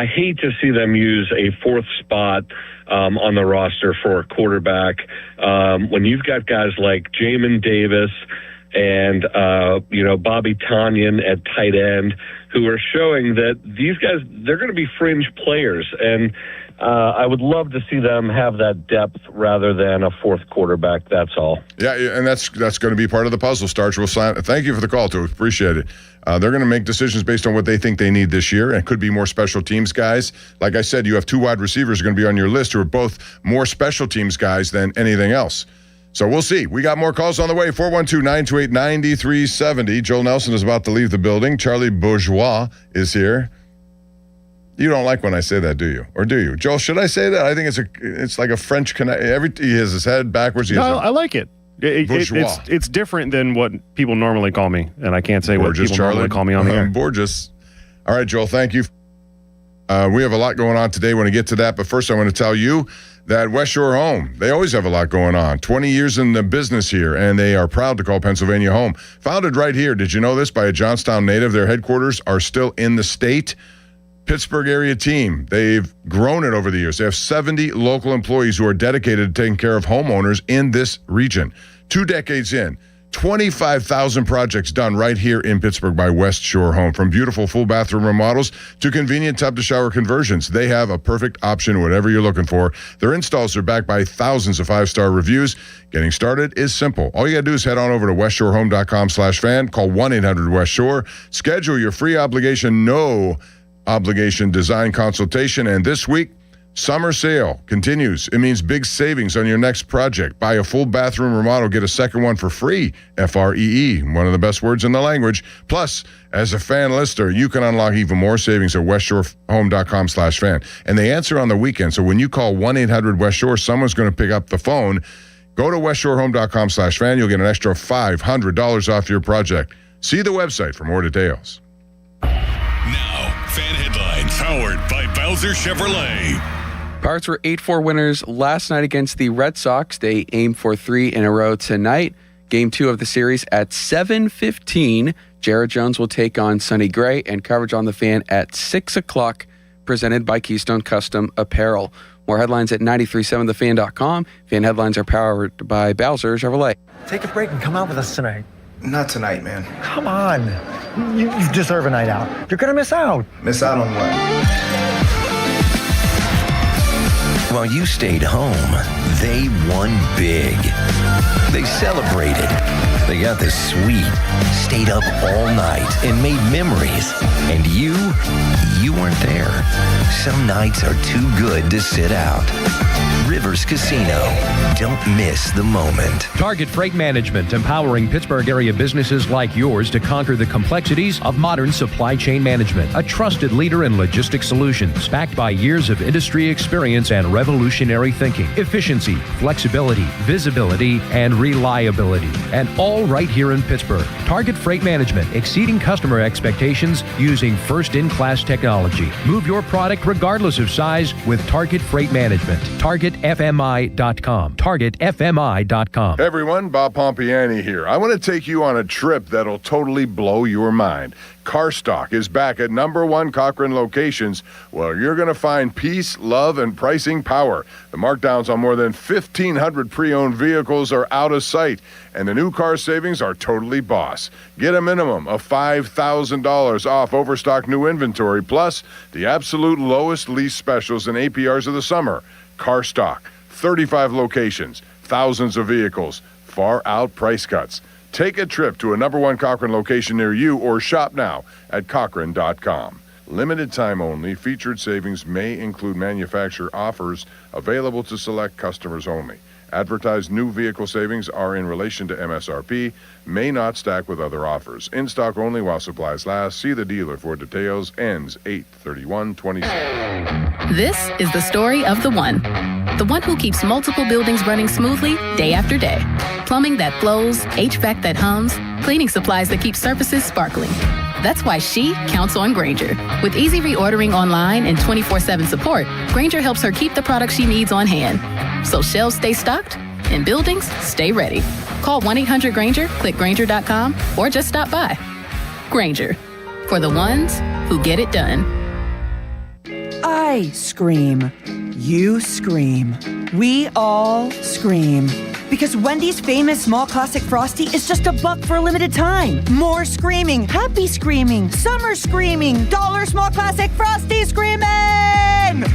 hate to see them use a 4th spot on the roster for a quarterback when you've got guys like Jamin Davis, and Bobby Tonyan at tight end, who are showing that these guys, they're going to be fringe players. And I would love to see them have that depth rather than a fourth quarterback. That's all. Yeah, and that's going to be part of the puzzle, Starch. Thank you for the call, too. Appreciate it. They're going to make decisions based on what they think they need this year, and it could be more special teams guys. Like I said, you have 2 wide receivers going to be on your list who are both more special teams guys than anything else. So we'll see. We got more calls on the way. 412-928-9370. Joel Nelson is about to leave the building. Charlie Bourgeois is here. You don't like when I say that, do you? Or do you? Joel, should I say that? I think it's like a French connect. He has his head backwards. I like it. It's different than what people normally call me, and I can't say Borges, what people normally call me on the air. Borges. All right, Joel, thank you. We have a lot going on today. I want to get to that, but first I want to tell you that West Shore Home, they always have a lot going on. 20 years in the business here, and they are proud to call Pennsylvania home. Founded right here, did you know this, by a Johnstown native. Their headquarters are still in the state. Pittsburgh area team. They've grown it over the years. They have 70 local employees who are dedicated to taking care of homeowners in this region. 2 decades in, 25,000 projects done right here in Pittsburgh by West Shore Home. From beautiful full bathroom remodels to convenient tub-to-shower conversions, they have a perfect option, whatever you're looking for. Their installs are backed by thousands of 5-star reviews. Getting started is simple. All you got to do is head on over to westshorehome.com/fan, call 1-800-WEST-SHORE, schedule your free obligation, no obligation design consultation, and this week, summer sale continues. It means big savings on your next project. Buy a full bathroom remodel, get a second one for free. FREE, one of the best words in the language. Plus, as a fan listener, you can unlock even more savings at westshorehome.com/fan. And they answer on the weekend, so when you call 1-800-WEST-SHORE, someone's going to pick up the phone. Go to westshorehome.com/fan. You'll get an extra $500 off your project. See the website for more details. Now, fan headlines powered by Bowser Chevrolet. Pirates were 8-4 winners last night against the Red Sox. They aim for 3 in a row tonight. Game 2 of the series at 7:15. Jared Jones will take on Sonny Gray, and coverage on the Fan at 6 o'clock, presented by Keystone Custom Apparel. More headlines at 937thefan.com. Fan headlines are powered by Bowser Chevrolet. Take a break and come out with us tonight. Not tonight, man. Come on. You deserve a night out. You're going to miss out. Miss out on what? While you stayed home, they won big. They celebrated. They got the suite, stayed up all night, and made memories. And you weren't there. Some nights are too good to sit out. Rivers Casino. Don't miss the moment. Target Freight Management, empowering Pittsburgh area businesses like yours to conquer the complexities of modern supply chain management. A trusted leader in logistics solutions, backed by years of industry experience and revolutionary thinking. Efficiency, flexibility, visibility, and reliability. And all right here in Pittsburgh. Target Freight Management, exceeding customer expectations using first-in-class technology. Move your product regardless of size with Target Freight Management. TargetFMI.com. TargetFMI.com. Hey everyone, Bob Pompiani here. I want to take you on a trip that'll totally blow your mind. CarStock is back at #1 Cochrane locations, where you're going to find peace, love, and pricing power. The markdowns on more than 1,500 pre-owned vehicles are out of sight, and the new car savings are totally boss. Get a minimum of $5,000 off overstock new inventory, plus the absolute lowest lease specials and APRs of the summer. CarStock, 35 locations, thousands of vehicles, far out price cuts. Take a trip to a #1 Cochrane location near you or shop now at Cochrane.com. Limited time only. Featured savings may include manufacturer offers available to select customers only. Advertised new vehicle savings are in relation to MSRP, may not stack with other offers. In stock only while supplies last. See the dealer for details. Ends 8/31/26. This is the story of the one who keeps multiple buildings running smoothly day after day. Plumbing that flows, HVAC that hums, cleaning supplies that keep surfaces sparkling. That's why she counts on Grainger. With easy reordering online and 24/7 support, Grainger helps her keep the products she needs on hand. So shelves stay stocked and buildings stay ready. Call 1-800-GRAINGER, click Grainger.com, or just stop by. Grainger, for the ones who get it done. I scream. You scream. We all scream. Because Wendy's famous small classic Frosty is just $1 for a limited time. More screaming, happy screaming, summer screaming, dollar small classic Frosty screaming!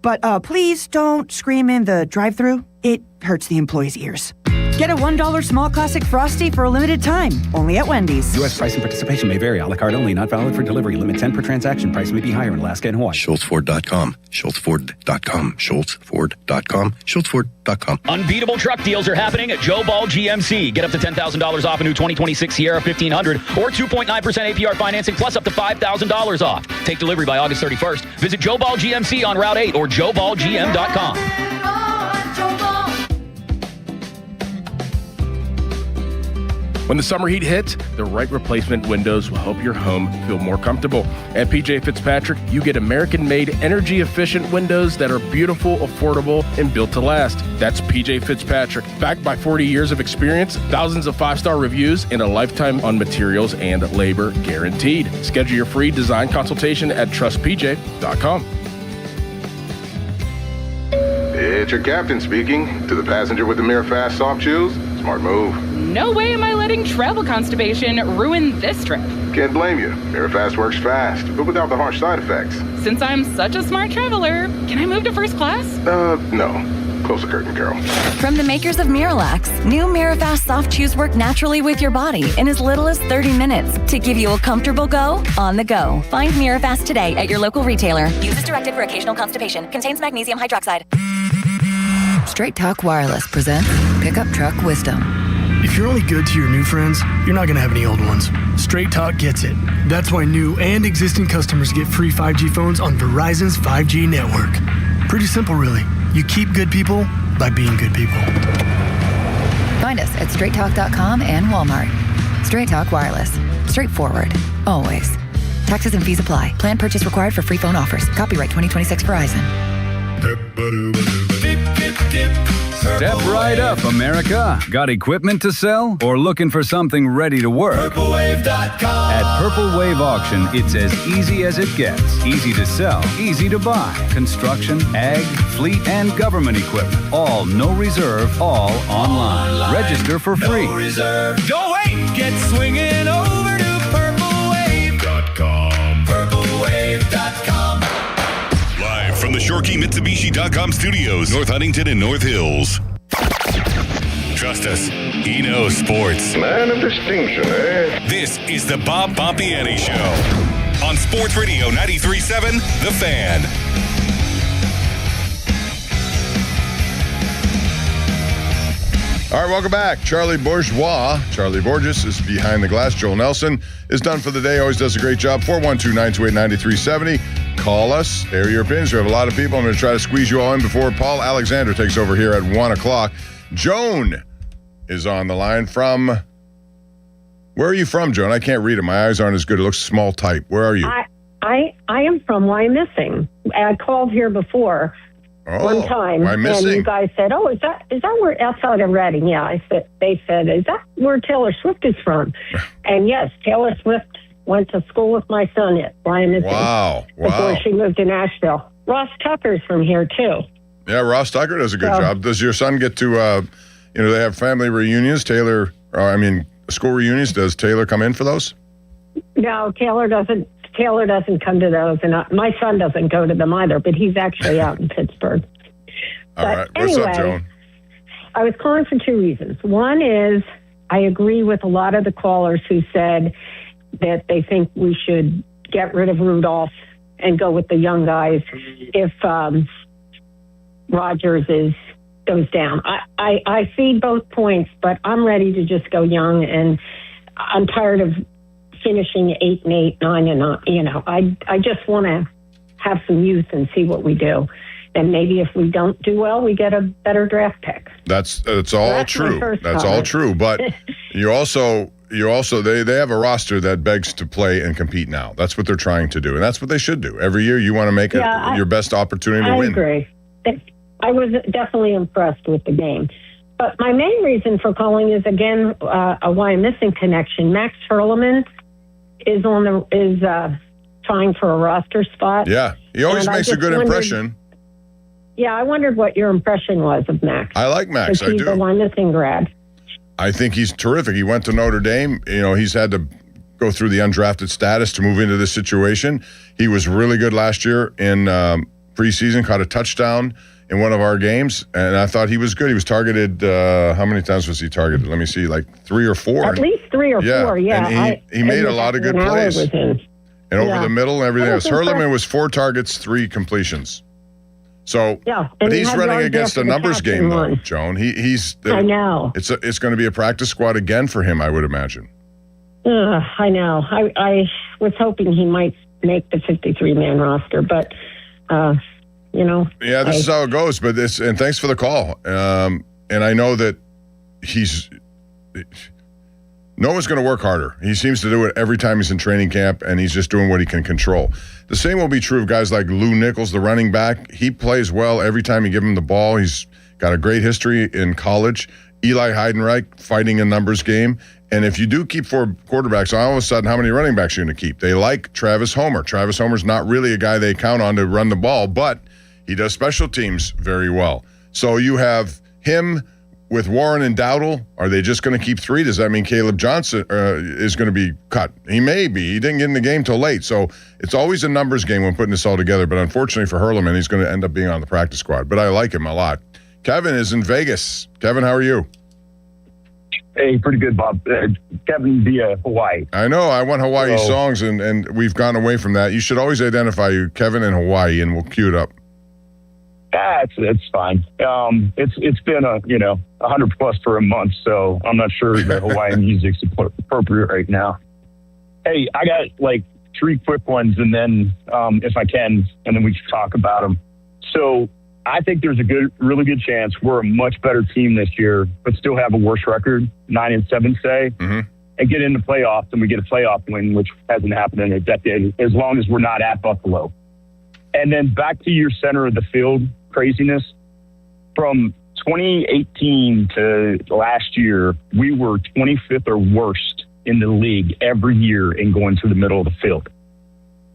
But please don't scream in the drive-thru. It hurts the employees' ears. Get a $1 small classic Frosty for a limited time, only at Wendy's. U.S. price and participation may vary. A la carte only, not valid for delivery. Limit 10 per transaction. Price may be higher in Alaska and Hawaii. SchultzFord.com. SchultzFord.com. SchultzFord.com. SchultzFord.com. Unbeatable truck deals are happening at Joe Ball GMC. Get up to $10,000 off a new 2026 Sierra 1500 or 2.9% APR financing plus up to $5,000 off. Take delivery by August 31st. Visit Joe Ball GMC on Route 8 or joeballgm.com. When the summer heat hits, the right replacement windows will help your home feel more comfortable. At PJ Fitzpatrick, you get American-made, energy-efficient windows that are beautiful, affordable, and built to last. That's PJ Fitzpatrick. Backed by 40 years of experience, thousands of 5-star reviews, and a lifetime on materials and labor guaranteed. Schedule your free design consultation at trustpj.com. It's your captain speaking. To the passenger with the Mirafast soft chews, smart move. No way am I letting travel constipation ruin this trip. Can't blame you. Mirafast works fast, but without the harsh side effects. Since I'm such a smart traveler, can I move to first class? No. Close the curtain, Carol. From the makers of Miralax, new Mirafast soft chews work naturally with your body in as little as 30 minutes to give you a comfortable go on the go. Find Mirafast today at your local retailer. Use as directed for occasional constipation. Contains magnesium hydroxide. Straight Talk Wireless presents Pickup Truck Wisdom. If you're only good to your new friends, you're not going to have any old ones. Straight Talk gets it. That's why new and existing customers get free 5G phones on Verizon's 5G network. Pretty simple, really. You keep good people by being good people. Find us at straighttalk.com and Walmart. Straight Talk Wireless. Straightforward. Always. Taxes and fees apply. Plan purchase required for free phone offers. Copyright 2026 Verizon. Step right up, America. Got equipment to sell or looking for something ready to work? PurpleWave.com. At Purple Wave Auction, it's as easy as it gets. Easy to sell, easy to buy. Construction, ag, fleet, and government equipment. All no reserve, all online. Register for free. No reserve. Don't wait. Get swinging over to PurpleWave.com. PurpleWave.com. Live from the ShoreKeyMitsubishi.com studios, North Huntington and North Hills. Trust us, he knows sports. Man of distinction, eh? This is the Bob Pompiani Show on Sports Radio 93.7, The Fan. All right, welcome back. Charlie Borges is behind the glass. Joel Nelson is done for the day. Always does a great job. 412-928-9370. Call us. Air your opinions. We have a lot of people. I'm going to try to squeeze you all in before Paul Alexander takes over here at 1 o'clock. Joan is on the line from... Where are you from, Joan? I can't read it. My eyes aren't as good. It looks small type. Where are you? I am from Wyomissing. I called here before one time, Wyomissing. and you guys said, "Oh, is that where?" Outside of Reading, yeah. They said, "Is that where Taylor Swift is from?" And yes, Taylor Swift went to school with my son at Wyomissing. Wow! Before she moved to Nashville. Ross Tucker's from here too. Yeah, Ross Tucker does a good job. Does your son get to? They have family reunions. School reunions. Does Taylor come in for those? No, Taylor doesn't. Taylor doesn't come to those, and my son doesn't go to them either. But he's actually out in Pittsburgh. All right. What's up, Joan? I was calling for two reasons. One is I agree with a lot of the callers who said that they think we should get rid of Rudolph and go with the young guys if Rodgers goes down. I see both points, but I'm ready to just go young, and I'm tired of finishing 8-8, 9-9. I just want to have some youth and see what we do. And maybe if we don't do well, we get a better draft pick. That's all true. That's all true. But you also they have a roster that begs to play and compete now. That's what they're trying to do, and that's what they should do. Every year you want to make it your best opportunity to win. I agree. I was definitely impressed with the game. But my main reason for calling is, again, a Wyomissing connection. Max Hurleman is trying for a roster spot. Yeah, he always makes a good impression. Yeah, I wondered what your impression was of Max. I like Max. I He's do. a Wyoming grad. I think he's terrific. He went to Notre Dame. You know, he's had to go through the undrafted status to move into this situation. He was really good last year in preseason, caught a touchdown in one of our games, and I thought he was good. He was targeted, how many times was he targeted? Let me see, like 3 or 4. At least 3 or 4, yeah. And he made a lot of good plays. And over the middle and everything else. Hurleman was 4 targets, 3 completions. So, but he's running against a numbers game, though, Joan. I know. It's going to be a practice squad again for him, I would imagine. I know. I was hoping he might make the 53-man roster, but, you know. Yeah, this is how it goes. But and thanks for the call. And I know that Noah's going to work harder. He seems to do it every time he's in training camp, and he's just doing what he can control. The same will be true of guys like Lou Nichols, the running back. He plays well every time you give him the ball. He's got a great history in college. Eli Heidenreich fighting a numbers game. And if you do keep 4 quarterbacks, all of a sudden, how many running backs are you going to keep? They like Travis Homer. Travis Homer's not really a guy they count on to run the ball, but he does special teams very well. So you have him with Warren and Dowdle. Are they just going to keep 3? Does that mean Caleb Johnson is going to be cut? He may be. He didn't get in the game till late. So it's always a numbers game when putting this all together. But unfortunately for Hurleman, he's going to end up being on the practice squad. But I like him a lot. Kevin is in Vegas. Kevin, how are you? Hey, pretty good, Bob. Kevin via Hawaii. I know. I want Hawaii songs, and we've gone away from that. You should always identify you, Kevin in Hawaii, and we'll cue it up. It's fine. It's been 100+ for a month, so I'm not sure the Hawaiian music's appropriate right now. Hey, I got like 3 quick ones, and then if I can, and then we can talk about them. So I think there's really good chance we're a much better team this year, but still have a worse record, 9-7 say, and get into playoffs, and we get a playoff win, which hasn't happened in a decade, as long as we're not at Buffalo. And then back to your center of the field craziness. From 2018 to last year, we were 25th or worst in the league every year in going to the middle of the field.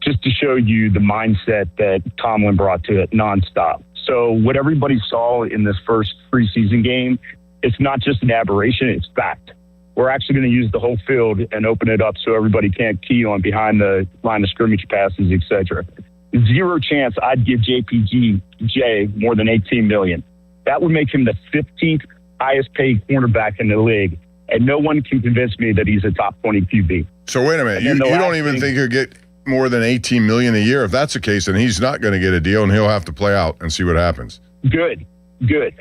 Just to show you the mindset that Tomlin brought to it nonstop. So what everybody saw in this first preseason game, it's not just an aberration, it's fact. We're actually going to use the whole field and open it up so everybody can't key on behind the line of scrimmage passes, etc. 0 chance I'd give JPJ more than $18 million. That would make him the 15th highest paid cornerback in the league, and no one can convince me that he's a top 20 QB. So wait a minute, you don't even think he'll get more than $18 million a year? If that's the case, then he's not going to get a deal, and he'll have to play out and see what happens. Good,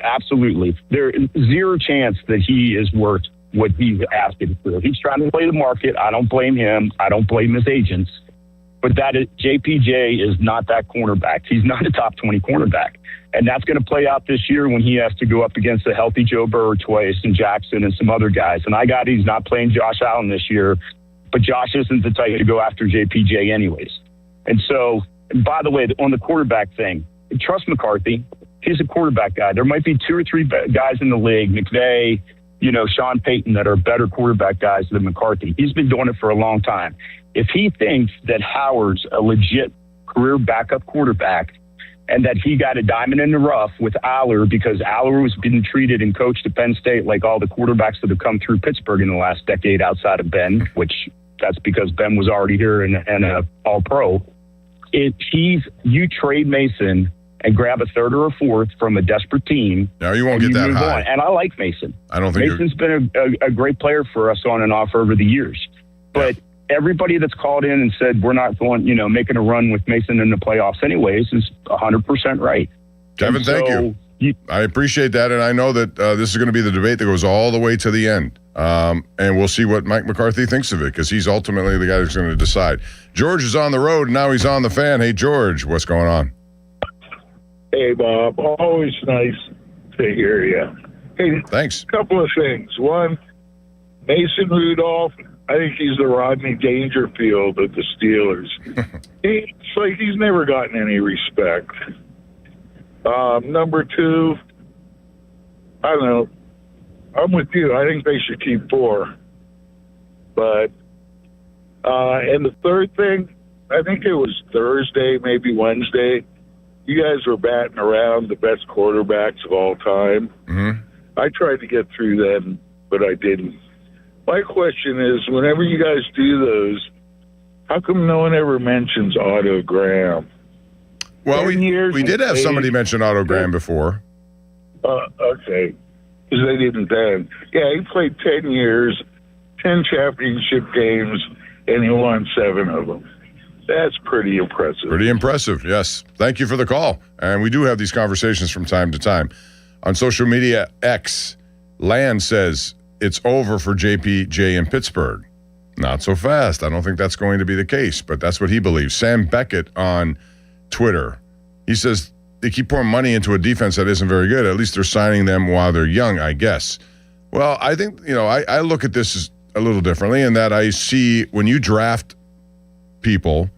absolutely. There is 0 chance that he is worth what he's asking for. He's trying to play the market. I don't blame him. I don't blame his agents. But JPJ is not that cornerback. He's not a top 20 cornerback. And that's going to play out this year when he has to go up against a healthy Joe Burrow twice and Jackson and some other guys. And he's not playing Josh Allen this year, but Josh isn't the type to go after JPJ anyways. And so, by the way, on the quarterback thing, trust McCarthy. He's a quarterback guy. There might be 2 or 3 guys in the league, McVay, Sean Payton, that are better quarterback guys than McCarthy. He's been doing it for a long time. If he thinks that Howard's a legit career backup quarterback and that he got a diamond in the rough with Aller because Aller was being treated and coached at Penn State like all the quarterbacks that have come through Pittsburgh in the last decade outside of Ben, which that's because Ben was already here and a all-pro. You trade Mason and grab a 3rd or a 4th from a desperate team. No, you won't get that high. And I like Mason. I don't think Mason's been a great player for us on and off over the years. But everybody that's called in and said we're not going, making a run with Mason in the playoffs anyways is 100% right. Kevin, thank you. I appreciate that, and I know that this is going to be the debate that goes all the way to the end. And we'll see what Mike McCarthy thinks of it, because he's ultimately the guy who's going to decide. George is on the road, and now he's on the fan. Hey, George, what's going on? Hey, Bob. Always nice to hear you. Hey, thanks. A couple of things. One, Mason Rudolph, I think he's the Rodney Dangerfield of the Steelers. It's like he's never gotten any respect. Number 2, I don't know. I'm with you. I think they should keep 4. But, and the third thing, I think it was Thursday, maybe Wednesday, you guys were batting around the best quarterbacks of all time. Mm-hmm. I tried to get through them, but I didn't. My question is, whenever you guys do those, how come no one ever mentions Otto Graham? Well, we did have somebody mention Otto Graham before. Okay. Because they didn't then. Yeah, he played 10 years, 10 championship games, and he won 7 of them. That's pretty impressive. Pretty impressive, yes. Thank you for the call. And we do have these conversations from time to time. On social media, X, Land says it's over for JPJ in Pittsburgh. Not so fast. I don't think that's going to be the case, but that's what he believes. Sam Beckett on Twitter, he says they keep pouring money into a defense that isn't very good. At least they're signing them while they're young, I guess. Well, I think, I look at this as a little differently in that I see when you draft people,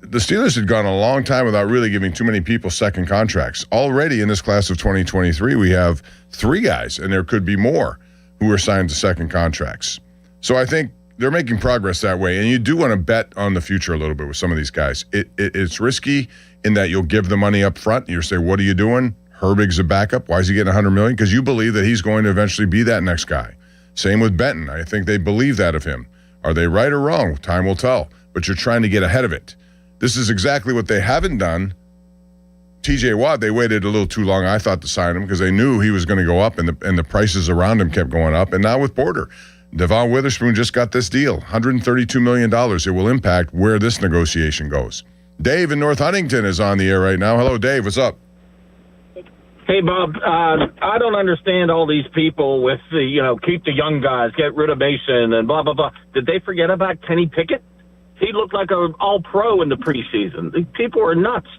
the Steelers had gone a long time without really giving too many people second contracts. Already in this class of 2023, we have 3 guys, and there could be more who are signed to second contracts. So I think they're making progress that way, and you do want to bet on the future a little bit with some of these guys. It's risky in that you'll give the money up front, and you'll say, what are you doing? Herbig's a backup. Why is he getting $100 million? Because you believe that he's going to eventually be that next guy. Same with Benton. I think they believe that of him. Are they right or wrong? Time will tell. But you're trying to get ahead of it. This is exactly what they haven't done. TJ Watt, they waited a little too long, I thought, to sign him because they knew he was going to go up and the prices around him kept going up. And now with Porter, Devon Witherspoon just got this deal, $132 million. It will impact where this negotiation goes. Dave in North Huntington is on the air right now. Hello, Dave. What's up? Hey, Bob. I don't understand all these people with the, keep the young guys, get rid of Mason and blah, blah, blah. Did they forget about Kenny Pickett? He looked like an all-pro in the preseason. These people are nuts.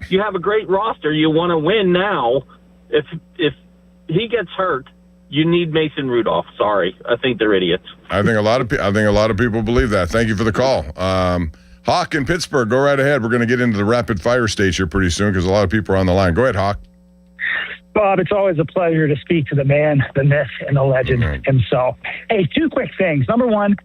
You have a great roster. You want to win now. If he gets hurt, you need Mason Rudolph. Sorry. I think they're idiots. I think a lot of people believe that. Thank you for the call. Hawk in Pittsburgh, go right ahead. We're going to get into the rapid fire stage here pretty soon because a lot of people are on the line. Go ahead, Hawk. Bob, it's always a pleasure to speak to the man, the myth, and the legend himself. Hey, 2 quick things. Number 1,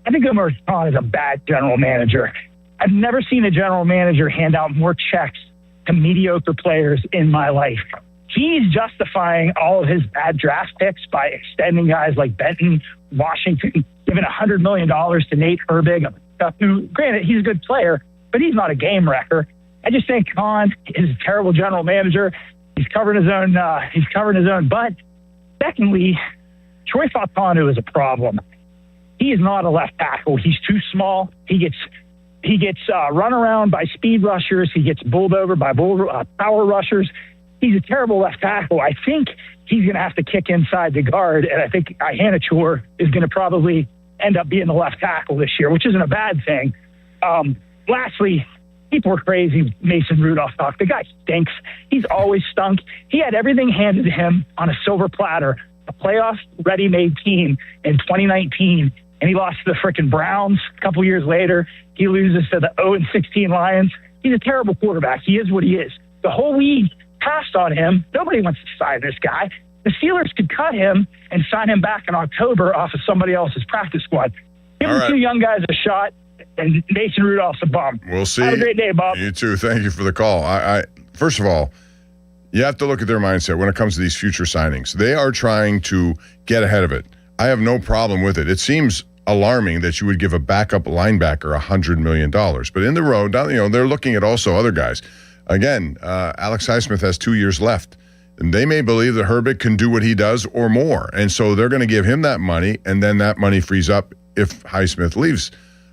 I think Omar Khan is a bad general manager. I've never seen a general manager hand out more checks to mediocre players in my life. He's justifying all of his bad draft picks by extending guys like Benton, Washington, giving $100 million to Nate Herbig, who, granted, he's a good player, but he's not a game wrecker. I just think Khan is a terrible general manager. He's covering his own butt. Secondly, Troy Fautanu is a problem. He is not a left tackle. He's too small. He gets run around by speed rushers. He gets bowled over by power rushers. He's a terrible left tackle. I think he's going to have to kick inside the guard, and I think Hanachur is going to probably end up being the left tackle this year, which isn't a bad thing. Lastly, people are crazy. Mason Rudolph talk. The guy stinks. He's always stunk. He had everything handed to him on a silver platter, a playoff ready-made team in 2019, and he lost to the frickin' Browns. A couple years later, he loses to the 0-16 Lions. He's a terrible quarterback. He is what he is. The whole league passed on him. Nobody wants to sign this guy. The Steelers could cut him and sign him back in October off of somebody else's practice squad. Give the 2 young guys a shot, and Mason Rudolph's a bum. We'll see. Have a great day, Bob. You too. Thank you for the call. First of all, you have to look at their mindset when it comes to these future signings. They are trying to get ahead of it. I have no problem with it. It seems alarming that you would give a backup linebacker $100 million. But in the road, they're looking at also other guys. Again, Alex Highsmith has 2 years left. And they may believe that Herbig can do what he does or more. And so they're going to give him that money, and then that money frees up if Highsmith leaves.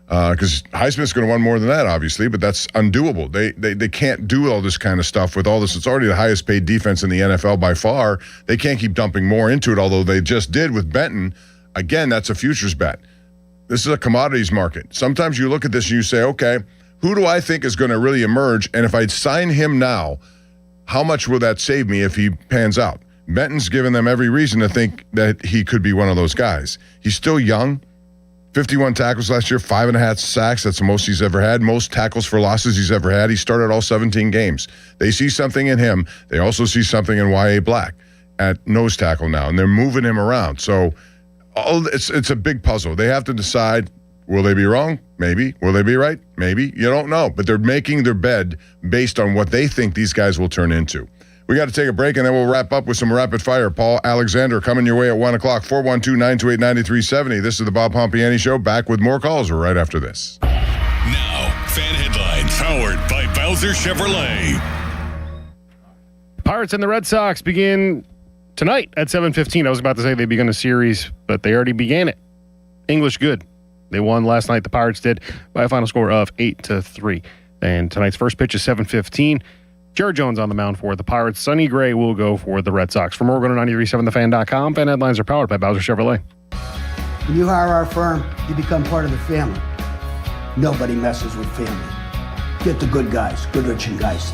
Because Highsmith's going to want more than that, obviously, but that's undoable. They can't do all this kind of stuff with all this. It's already the highest paid defense in the NFL by far. They can't keep dumping more into it, although they just did with Benton. Again, that's a futures bet. This is a commodities market. Sometimes you look at this and you say, okay, who do I think is going to really emerge? And if I sign him now, how much will that save me if he pans out? Benton's given them every reason to think that he could be one of those guys. He's still young. 51 tackles last year, 5.5 sacks. That's the most he's ever had. Most tackles for losses he's ever had. He started all 17 games. They see something in him. They also see something in Y.A. Black at nose tackle now, and they're moving him around. So it's a big puzzle. They have to decide Will they be wrong? Maybe. Will they be right? Maybe. You don't know. But they're making their bed based on what they think these guys will turn into. We got to take a break, and then we'll wrap up with some rapid fire. Paul Alexander coming your way at 1 o'clock, 412-928-9370. This is the Bob Pompiani Show. Back with more calls right after this. Now, fan headlines powered by Bowser Chevrolet. Pirates and the Red Sox begin tonight at 7:15. I was about to say they began a series, but they already began it. English good. They won last night, the Pirates did, by a final score of 8-3. And tonight's first pitch is 7:15. Jared Jones on the mound for the Pirates. Sonny Gray will go for the Red Sox. For more, go to 937thefan.com. Fan headlines are powered by Bowser Chevrolet. When you hire our firm, you become part of the family. Nobody messes with family. Get the good guys, Goodrich and Geist.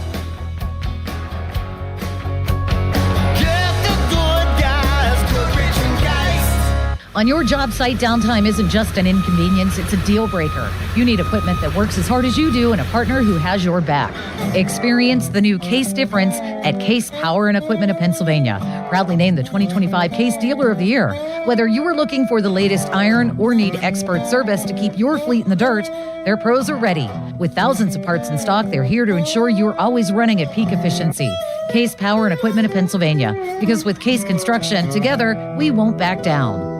On your job site, downtime isn't just an inconvenience, it's a deal breaker. You need equipment that works as hard as you do and a partner who has your back. Experience the new Case difference at Case Power and Equipment of Pennsylvania. Proudly named the 2025 Case Dealer of the Year. Whether you are looking for the latest iron or need expert service to keep your fleet in the dirt, their pros are ready. With thousands of parts in stock, they're here to ensure you're always running at peak efficiency. Case Power and Equipment of Pennsylvania. Because with Case Construction, together, we won't back down.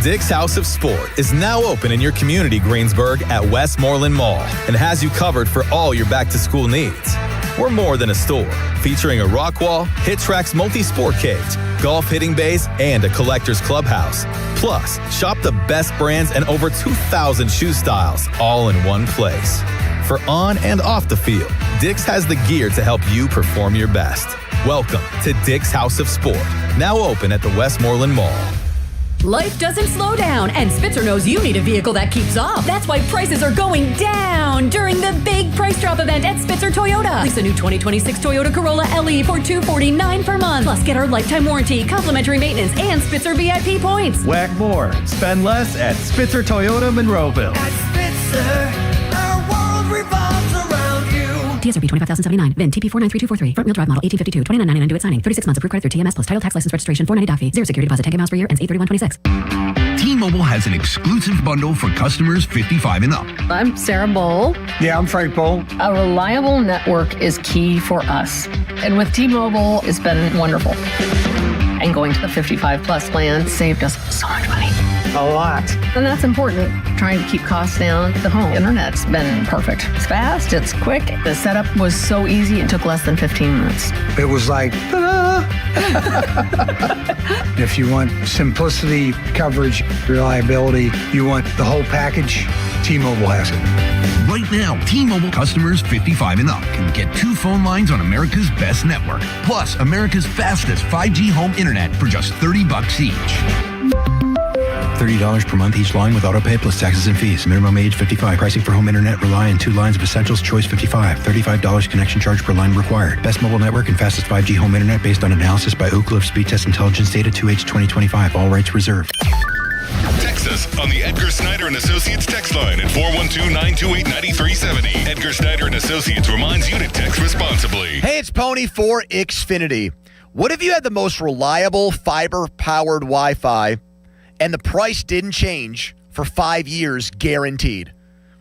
Dick's House of Sport is now open in your community, Greensburg, at Westmoreland Mall, and has you covered for all your back-to-school needs. We're more than a store, featuring a rock wall, Hit Tracks multi-sport cage, golf hitting bays, and a collector's clubhouse. Plus, shop the best brands and over 2,000 shoe styles, all in one place. For on and off the field, Dick's has the gear to help you perform your best. Welcome to Dick's House of Sport, now open at the Westmoreland Mall. Life doesn't slow down, and Spitzer knows you need a vehicle that keeps up. That's why prices are going down during the big price drop event at Spitzer Toyota. Lease a new 2026 Toyota Corolla LE for $249 per month. Plus, get our lifetime warranty, complimentary maintenance, and Spitzer VIP points. Whack more. Spend less at Spitzer Toyota Monroeville. At Spitzer, our world revolves around you. TSRP 20,079. VIN TP 493243. Front wheel drive model 1852. $29.99 due at signing. 36 months approved credit through TMS plus title tax license registration. $490 fee. Zero security deposit. 10 miles per year. Ends 8/31/26. T-Mobile has an exclusive bundle for customers 55 and up. I'm Sarah Bowl. Yeah, I'm Frank Bowl. A reliable network is key for us. And with T-Mobile, it's been wonderful. And going to the 55 plus plan saved us so much money. A lot. And that's important. Trying to keep costs down. The home internet's been perfect. It's fast, it's quick. The setup was so easy, it took less than 15 minutes. It was like, ta-da! If you want simplicity, coverage, reliability, you want the whole package, T-Mobile has it. Right now, T-Mobile customers 55 and up can get 2 phone lines on America's best network, plus America's fastest 5G home internet for just $30 each. $30 per month each line with autopay plus taxes and fees. Minimum age 55. Pricing for home internet rely on 2 lines of essentials. Choice 55. $35 connection charge per line required. Best mobile network and fastest 5G home internet based on analysis by Oak Cliff Speed Test Intelligence Data 2H 2025. All rights reserved. Text us on the Edgar Snyder and Associates text line at 412-928-9370. Edgar Snyder and Associates reminds you to text responsibly. Hey, it's Pony for Xfinity. What if you had the most reliable fiber-powered Wi-Fi and the price didn't change for 5 years guaranteed?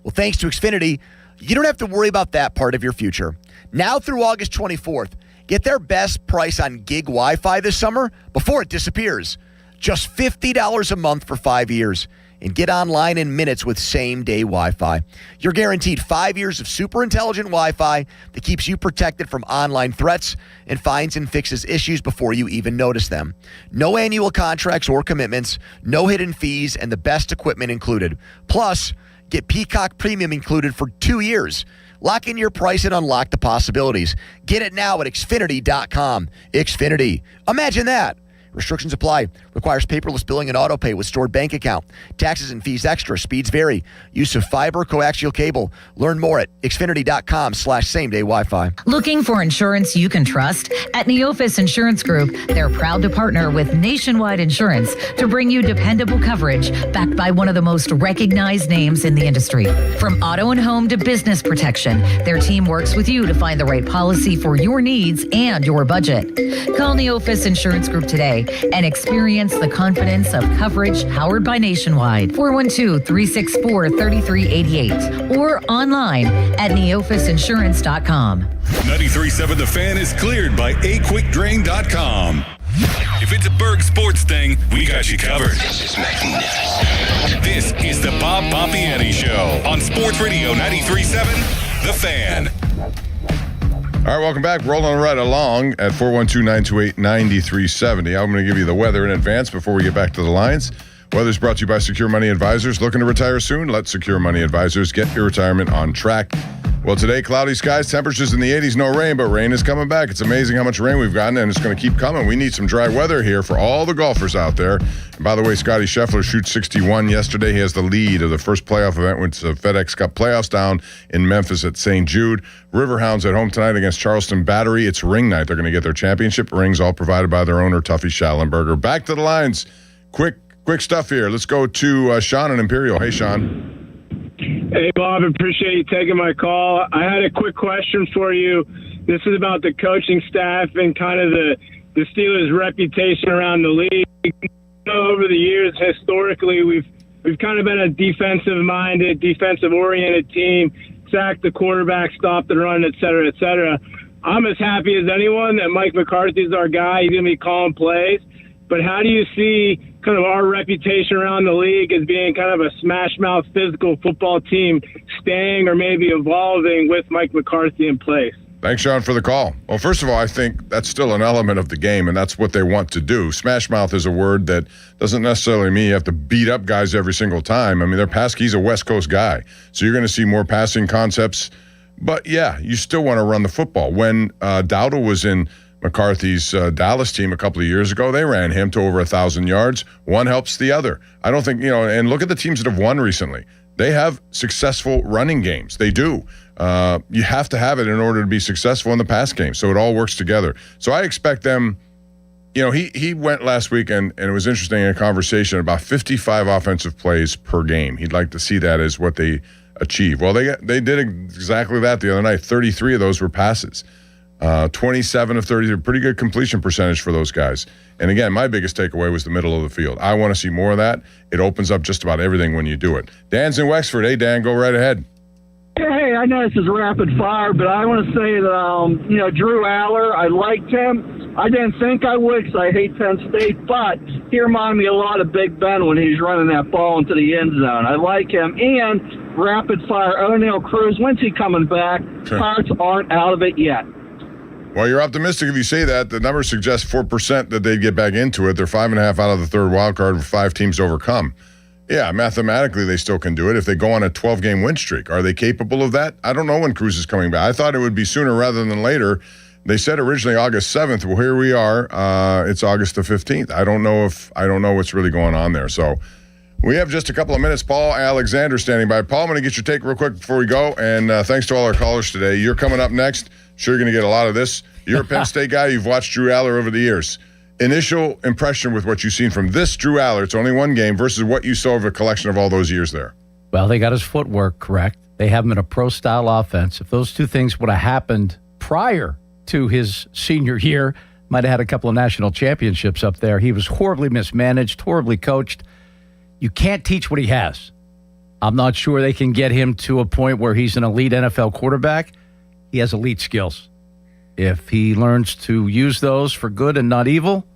Well, thanks to Xfinity, you don't have to worry about that part of your future. Now through August 24th, get their best price on gig Wi-Fi this summer before it disappears. Just $50 a month for 5 years. And get online in minutes with same-day Wi-Fi. You're guaranteed 5 years of super intelligent Wi-Fi that keeps you protected from online threats and finds and fixes issues before you even notice them. No annual contracts or commitments, no hidden fees, and the best equipment included. Plus, get Peacock Premium included for 2 years. Lock in your price and unlock the possibilities. Get it now at Xfinity.com. Xfinity. Imagine that. Restrictions apply. Requires paperless billing and auto pay with stored bank account. Taxes and fees extra. Speeds vary. Use of fiber coaxial cable. Learn more at Xfinity.com/same-day Wi-Fi. Looking for insurance you can trust? At Neophis Insurance Group, they're proud to partner with Nationwide Insurance to bring you dependable coverage backed by one of the most recognized names in the industry. From auto and home to business protection, their team works with you to find the right policy for your needs and your budget. Call Neophis Insurance Group today today and experience the confidence of coverage powered by Nationwide. 412-364-3388 or online at neophysinsurance.com. 93.7 The Fan is cleared by aquickdrain.com. If it's a Berg sports thing, we got you covered. This is magnificent. This is the Bob Pompiani Show on Sports Radio 93.7 The Fan. All right, welcome back. Rolling right along at 412-928-9370. I'm going to give you the weather in advance before we get back to the lines. Weather's brought to you by Secure Money Advisors. Looking to retire soon? Let Secure Money Advisors get your retirement on track. Well, today, cloudy skies, temperatures in the 80s, no rain, but rain is coming back. It's amazing how much rain we've gotten, and it's going to keep coming. We need some dry weather here for all the golfers out there. And by the way, Scotty Scheffler shoots 61 yesterday. He has the lead of the first playoff event, which is the FedEx Cup playoffs down in Memphis at St. Jude. Riverhounds at home tonight against Charleston Battery. It's ring night. They're going to get their championship rings, all provided by their owner, Tuffy Schallenberger. Back to the lines. Quick stuff here. Let's go to Sean in Imperial. Hey, Sean. Hey, Bob, appreciate you taking my call. I had a quick question for you. This is about the coaching staff and kind of the Steelers' reputation around the league. Over the years, historically, we've kind of been a defensive-minded, defensive-oriented team, sacked the quarterback, stopped the run, et cetera, et cetera. I'm as happy as anyone that Mike McCarthy's our guy. He's going to be calling plays. But how do you see kind of our reputation around the league as being kind of a smash-mouth physical football team staying or maybe evolving with Mike McCarthy in place? Thanks, Sean, for the call. Well, first of all, I think that's still an element of the game, and that's what they want to do. Smash mouth is a word that doesn't necessarily mean you have to beat up guys every single time. I mean, he's a West Coast guy, so you're going to see more passing concepts. But, yeah, you still want to run the football. When Dowdle was in McCarthy's Dallas team a couple of years ago, they ran him to over 1,000 yards. One helps the other. I don't think, and look at the teams that have won recently. They have successful running games. They do. You have to have it in order to be successful in the pass game. So it all works together. So I expect them, he went last week and it was interesting in a conversation about 55 offensive plays per game. He'd like to see that as what they achieve. Well, they did exactly that the other night. 33 of those were passes. 27 of 30, pretty good completion percentage for those guys. And again, my biggest takeaway was the middle of the field. I want to see more of that. It opens up just about everything when you do it. Dan's in Wexford. Hey, Dan, go right ahead. Hey, I know this is rapid fire, but I want to say that, Drew Aller, I liked him. I didn't think I would because I hate Penn State, but he reminded me a lot of Big Ben when he's running that ball into the end zone. I like him. And rapid fire, O'Neal Cruz, when's he coming back? Sure. Pirates aren't out of it yet. Well, you're optimistic if you say that. The numbers suggest 4% that they'd get back into it. They're 5.5 out of the third wild card with 5 teams to overcome. Yeah, mathematically they still can do it if they go on a 12-game win streak. Are they capable of that? I don't know when Cruz is coming back. I thought it would be sooner rather than later. They said originally August 7th. Well, here we are. It's August the 15th. I don't know what's really going on there. So we have just a couple of minutes. Paul Alexander standing by. Paul, I'm going to get your take real quick before we go. And thanks to all our callers today. You're coming up next. Sure, you're going to get a lot of this. You're a Penn State guy. You've watched Drew Aller over the years. Initial impression with what you've seen from this Drew Aller, it's only one game, versus what you saw of a collection of all those years there. Well, they got his footwork correct. They have him in a pro-style offense. If those two things would have happened prior to his senior year, might have had a couple of national championships up there. He was horribly mismanaged, horribly coached. You can't teach what he has. I'm not sure they can get him to a point where he's an elite NFL quarterback. He has elite skills. If he learns to use those for good and not evil,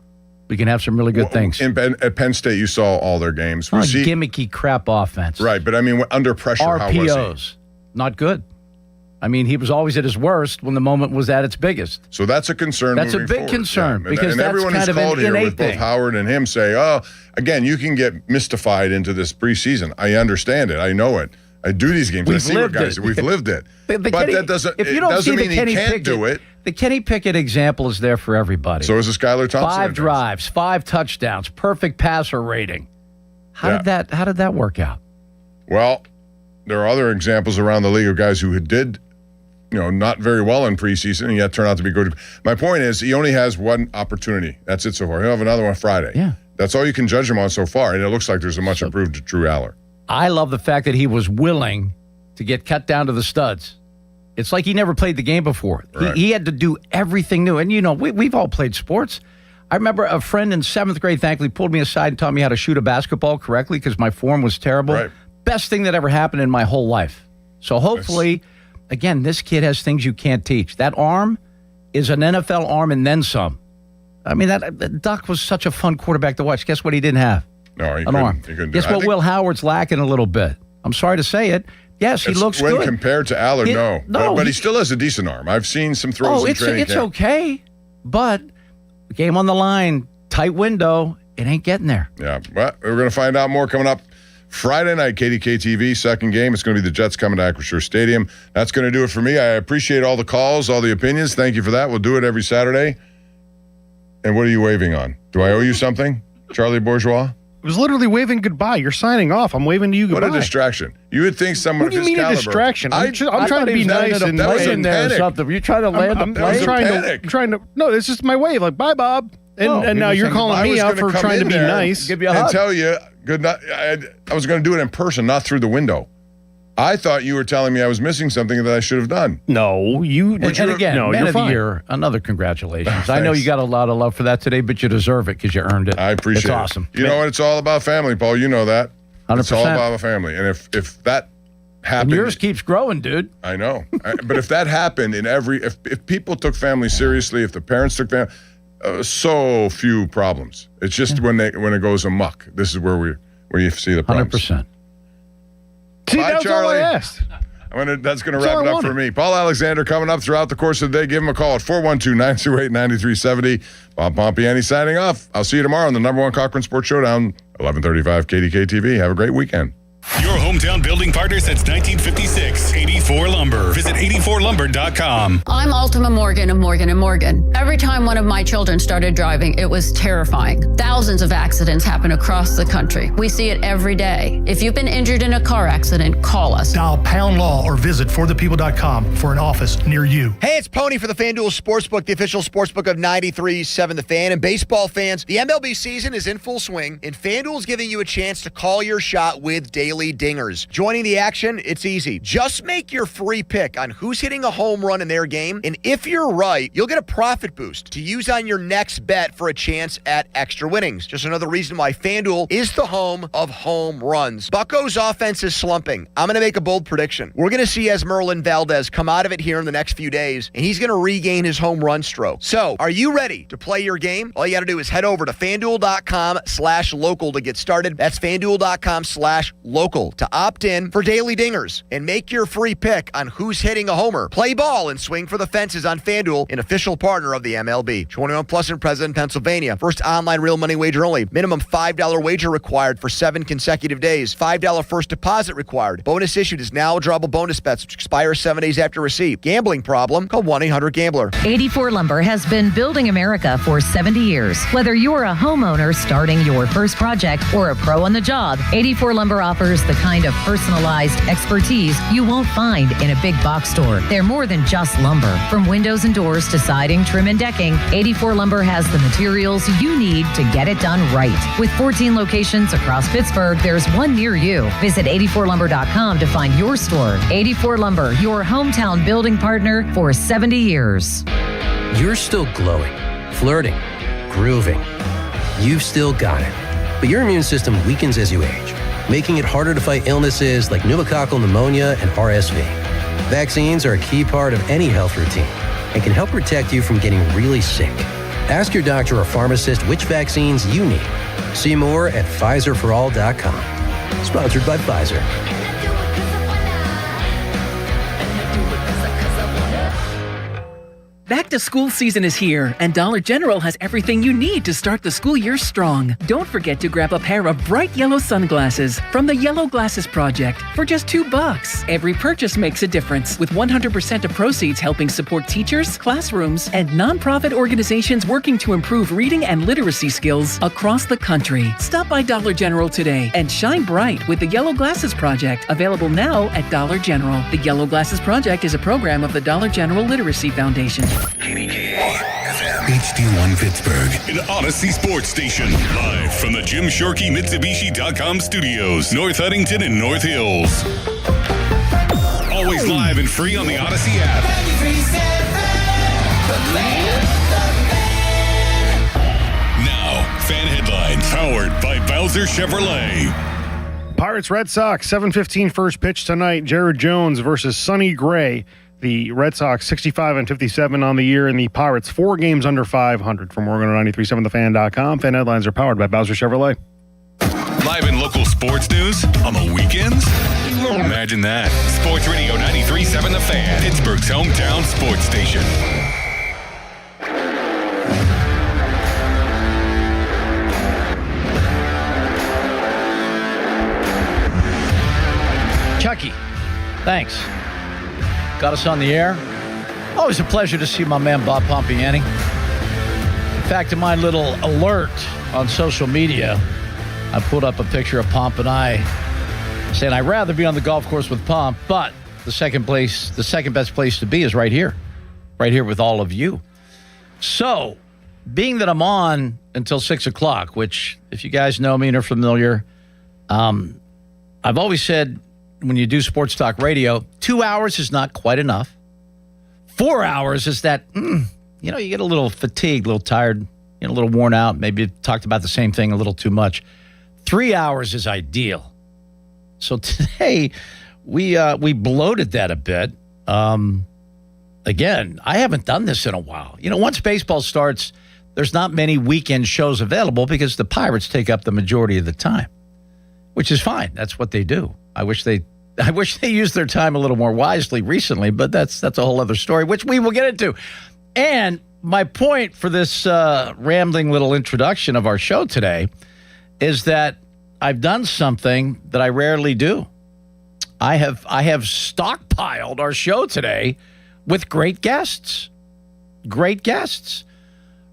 we can have some really good things. At Penn State, you saw all their games. Gimmicky crap offense. Right, but I mean, under pressure, RPOs, how was he? Not good. I mean, he was always at his worst when the moment was at its biggest. So that's a concern. That's a moving big forward. concern because and that's everyone kind who's of an called here innate with both thing. Howard and him say, "Oh, again, you can get mystified into this preseason. I understand it. I know it. I do these games. I see what guys. We've lived it. But that doesn't. If you don't see mean the Kenny he can't Pickett, do it. The Kenny Pickett example is there for everybody. So is the Skylar Thompson. 5 drives, 5 touchdowns, perfect passer rating. How did that work out? Well, there are other examples around the league of guys who did, not very well in preseason and yet turn out to be good. My point is, he only has one opportunity. That's it so far. He'll have another one Friday. Yeah. That's all you can judge him on so far, and it looks like there's a much improved Drew Aller. I love the fact that he was willing to get cut down to the studs. It's like he never played the game before. Right. He had to do everything new. And, we've all played sports. I remember a friend in 7th grade, thankfully, pulled me aside and taught me how to shoot a basketball correctly because my form was terrible. Right. Best thing that ever happened in my whole life. So hopefully, again, this kid has things you can't teach. That arm is an NFL arm and then some. I mean, that Duck was such a fun quarterback to watch. Guess what he didn't have? No, he an arm. couldn't do Guess it. what Will Howard's lacking a little bit? I'm sorry to say it. Yes, he looks when good. compared to Allard, no. No, But he still has a decent arm. I've seen some throws in training it's camp. okay. But game on the line, tight window, it ain't getting there. Yeah, well, we're going to find out more coming up Friday night, KDK-TV, second game. It's going to be the Jets coming to Acrisure Stadium. That's going to do it for me. I appreciate all the calls, all the opinions. Thank you for that. We'll do it every Saturday. And what are you waving on? Do I owe you something, Charlie Bourgeois? It was literally waving goodbye. You're signing off. I'm waving to you goodbye. What a distraction. You would think someone What do you of his mean caliber. a distraction? I'm trying to be nice and in there or something. You're trying to land the plane? I'm trying to. No, it's just my wave. Like, bye, Bob. And now you're calling me out for trying to be nice. Give you a and hug. tell you good night. I was going to do it in person, not through the window. I thought you were telling me I was missing something that I should have done. No, you. And again, no, man you're of fine. the year, another congratulations. I Thanks. know you got a lot of love for that today, but you deserve it because you earned it. I appreciate it's it. awesome. You know what? It's all about family, Paul. You know that. 100%. It's all about a family. And if that happened. And yours keeps growing, dude. I know. But if that happened in if people took family seriously, if the parents took family, so few problems. It's just when it goes amok. This is where you see the problems. 100%. See, Bye, that's Charlie. all I asked. That's going to That's wrap all it I up for wanted. me. Paul Alexander coming up throughout the course of the day. Give him a call at 412-928-9370. Bob Pompiani signing off. I'll see you tomorrow on the #1 Cochran Sports Showdown, 1135 KDK-TV. Have a great weekend. Your hometown building partner since 1956. 84 Lumber. Visit 84lumber.com. I'm Altima Morgan of Morgan & Morgan. Every time one of my children started driving, it was terrifying. Thousands of accidents happen across the country. We see it every day. If you've been injured in a car accident, call us. Dial Pound Law or visit forthepeople.com for an office near you. Hey, it's Pony for the FanDuel Sportsbook, the official sportsbook of 93.7 The Fan. And baseball fans, the MLB season is in full swing, and FanDuel is giving you a chance to call your shot with daily dingers. Joining the action, it's easy. Just make your free pick on who's hitting a home run in their game, and if you're right, you'll get a profit boost to use on your next bet for a chance at extra winnings. Just another reason why FanDuel is the home of home runs. Bucco's offense is slumping. I'm going to make a bold prediction. We're going to see Esmeralda Valdez come out of it here in the next few days, and he's going to regain his home run stroke. So, are you ready to play your game? All you got to do is head over to FanDuel.com/local to get started. That's FanDuel.com/local to opt in for daily dingers and make your free pick on who's hitting a homer. Play ball and swing for the fences on FanDuel, an official partner of the MLB. 21 plus in President, Pennsylvania. First online real money wager only. Minimum $5 wager required for 7 consecutive days. $5 first deposit required. Bonus issued is now drawable bonus bets, which expire 7 days after receipt. Gambling problem? Call 1-800-GAMBLER. 84 Lumber has been building America for 70 years. Whether you're a homeowner starting your first project or a pro on the job, 84 Lumber offers the kind of personalized expertise you won't find in a big box store. They're more than just lumber. From windows and doors to siding, trim, and decking, 84 Lumber has the materials you need to get it done right. With 14 locations across Pittsburgh, there's one near you. Visit 84lumber.com to find your store. 84 Lumber, your hometown building partner for 70 years. You're still glowing, flirting, grooving. You've still got it. But your immune system weakens as you age, making it harder to fight illnesses like pneumococcal pneumonia and RSV. Vaccines are a key part of any health routine and can help protect you from getting really sick. Ask your doctor or pharmacist which vaccines you need. See more at PfizerForAll.com. Sponsored by Pfizer. Back to school season is here, and Dollar General has everything you need to start the school year strong. Don't forget to grab a pair of bright yellow sunglasses from the Yellow Glasses Project for just $2. Every purchase makes a difference, with 100% of proceeds helping support teachers, classrooms, and nonprofit organizations working to improve reading and literacy skills across the country. Stop by Dollar General today and shine bright with the Yellow Glasses Project, available now at Dollar General. The Yellow Glasses Project is a program of the Dollar General Literacy Foundation. HD1 Pittsburgh, an Odyssey Sports Station. Live from the Jim Shorkey Mitsubishi.com studios, North Huntington and North Hills. Always live and free on the Odyssey app. Bowser Chevrolet. Pirates Red Sox, 7:15 first pitch tonight. Jared Jones versus Sonny Gray. The Red Sox 65-57 on the year, and the Pirates 4 games under 500. From Oregon 93.7thefan.com. Fan headlines are powered by Bowser Chevrolet. Live and local sports news on the weekends? Imagine that. Sports Radio 93.7 The Fan, Pittsburgh's hometown sports station. Chucky, thanks. Got us on the air. Always a pleasure to see my man Bob Pompiani. In fact, in my little alert on social media, I pulled up a picture of Pomp and I saying I'd rather be on the golf course with Pomp, but the second best place to be is right here with all of you. So, being that I'm on until 6 o'clock, which if you guys know me and are familiar, I've always said when you do sports talk radio, 2 hours is not quite enough. 4 hours is that, you get a little fatigued, a little tired, a little worn out, maybe talked about the same thing a little too much. 3 hours is ideal. So today, we bloated that a bit. Again, I haven't done this in a while. Once baseball starts, there's not many weekend shows available because the Pirates take up the majority of the time, which is fine. That's what they do. I wish they used their time a little more wisely recently, but that's a whole other story, which we will get into. And my point for this rambling little introduction of our show today is that I've done something that I rarely do. I have stockpiled our show today with great guests. Great guests.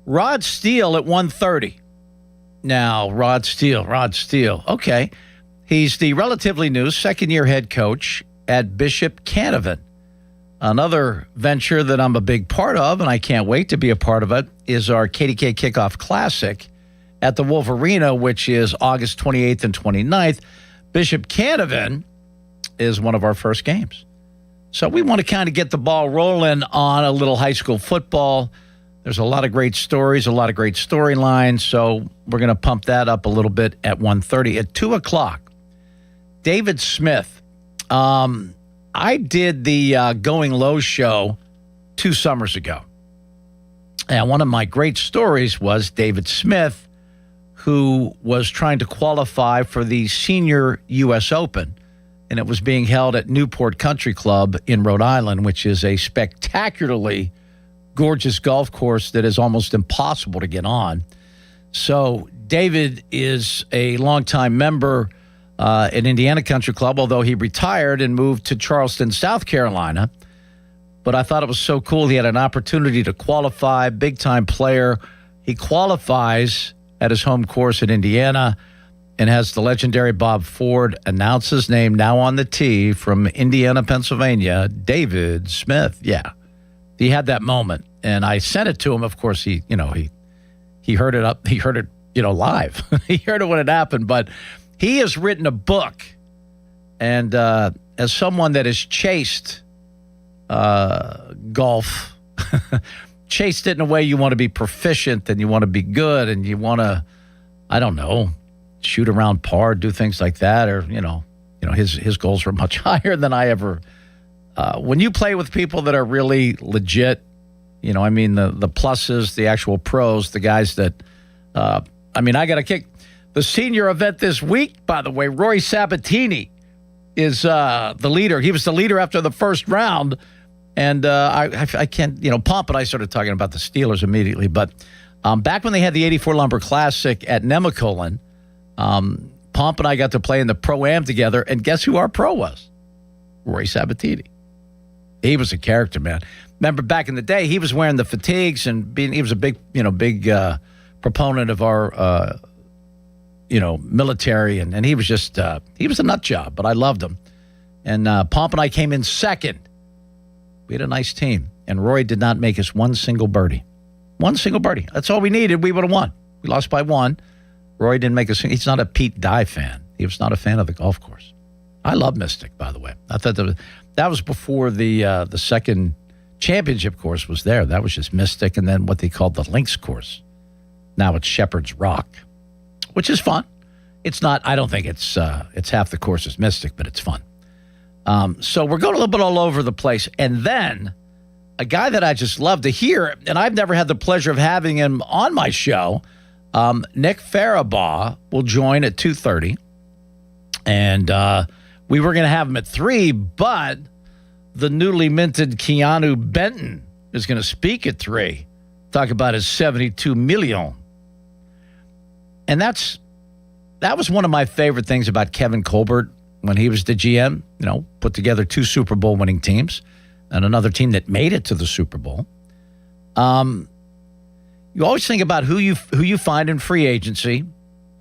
Rod Steele at 1:30. Now, Rod Steele. Okay. He's the relatively new second-year head coach at Bishop Canevin. Another venture that I'm a big part of, and I can't wait to be a part of it, is our KDK Kickoff Classic at the Wolf Arena, which is August 28th and 29th. Bishop Canevin is one of our first games. So we want to kind of get the ball rolling on a little high school football. There's a lot of great stories, a lot of great storylines, so we're going to pump that up a little bit at 1:30. At 2 o'clock, David Smith. I did the Going Low show 2 summers ago. And one of my great stories was David Smith, who was trying to qualify for the Senior U.S. Open. And it was being held at Newport Country Club in Rhode Island, which is a spectacularly gorgeous golf course that is almost impossible to get on. So David is a longtime member at Indiana Country Club, although he retired and moved to Charleston, South Carolina. But I thought it was so cool. He had an opportunity to qualify, big-time player. He qualifies at his home course in Indiana and has the legendary Bob Ford announce his name now on the tee from Indiana, Pennsylvania, David Smith. Yeah, he had that moment, and I sent it to him. Of course, he heard it up. He heard it, live. He heard it when it happened, but he has written a book, and as someone that has chased golf, chased it in a way you want to be proficient and you want to be good and you want to, I don't know, shoot around par, do things like that, or his goals were much higher than I ever. When you play with people that are really legit, the pluses, the actual pros, the guys that, I got to kick. The senior event this week, by the way, Roy Sabatini is the leader. He was the leader after the first round. And I can't, Pomp and I started talking about the Steelers immediately. But back when they had the 84 Lumber Classic at Nemacolin, Pomp and I got to play in the Pro-Am together. And guess who our pro was? Roy Sabatini. He was a character, man. Remember back in the day, he was wearing the fatigues and he was a big proponent of our military, and he was just, he was a nut job, but I loved him. And Pomp and I came in second. We had a nice team, and Roy did not make us one single birdie. One single birdie. That's all we needed. We would have won. We lost by 1. Roy didn't make us. He's not a Pete Dye fan. He was not a fan of the golf course. I love Mystic, by the way. I thought that was before the second championship course was there. That was just Mystic, and then what they called the Links course. Now it's Shepherd's Rock, which is fun. It's not. I don't think it's half the course is Mystic, but it's fun. So we're going a little bit all over the place, and then a guy that I just love to hear, and I've never had the pleasure of having him on my show. Nick Farabaugh will join at 2:30, and we were going to have him at 3, but the newly minted Keanu Benton is going to speak at 3. Talk about his $72 million. And that was one of my favorite things about Kevin Colbert when he was the GM, put together 2 Super Bowl winning teams and another team that made it to the Super Bowl. You always think about who you find in free agency.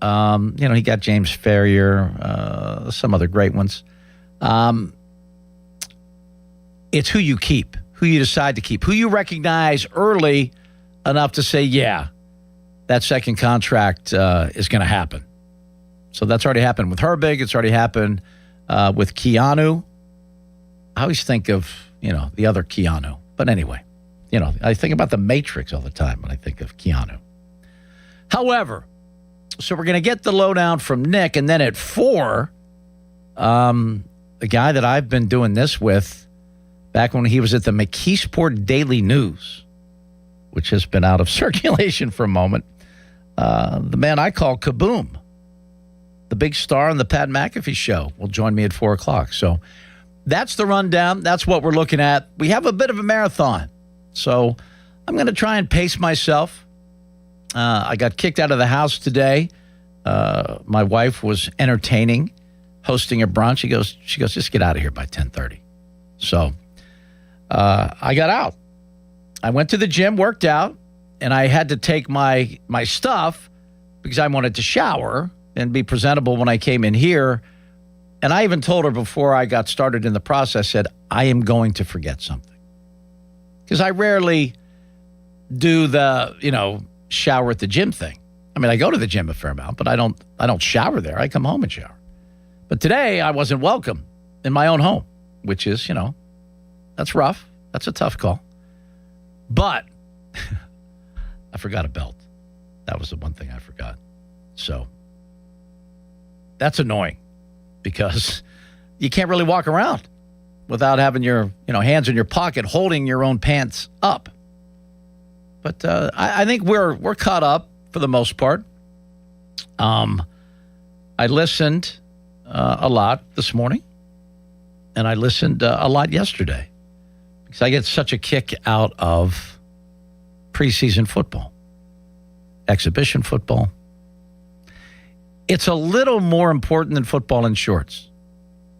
He got James Ferrier, some other great ones. It's who you keep, who you decide to keep, who you recognize early enough to say, yeah, that second contract is going to happen. So that's already happened with Herbig. It's already happened with Keanu. I always think of, the other Keanu. But anyway, I think about the Matrix all the time when I think of Keanu. However, so we're going to get the lowdown from Nick. And then at 4, the guy that I've been doing this with back when he was at the McKeesport Daily News, which has been out of circulation for a moment, the man I call Kaboom, the big star on the Pat McAfee show, will join me at 4 o'clock. So that's the rundown. That's what we're looking at. We have a bit of a marathon. So I'm going to try and pace myself. I got kicked out of the house today. My wife was entertaining, hosting a brunch. She goes, just get out of here by 10:30. So I got out. I went to the gym, worked out, and I had to take my stuff because I wanted to shower and be presentable when I came in here. And I even told her before I got started in the process, said, I am going to forget something. Because I rarely do the, shower at the gym thing. I mean, I go to the gym a fair amount, but I don't shower there. I come home and shower. But today I wasn't welcome in my own home, which is, that's rough. That's a tough call. But I forgot a belt. That was the one thing I forgot. So that's annoying because you can't really walk around without having your hands in your pocket holding your own pants up. But I think we're caught up for the most part. I listened a lot this morning, and I listened a lot yesterday because I get such a kick out of preseason football, exhibition football. It's a little more important than football in shorts,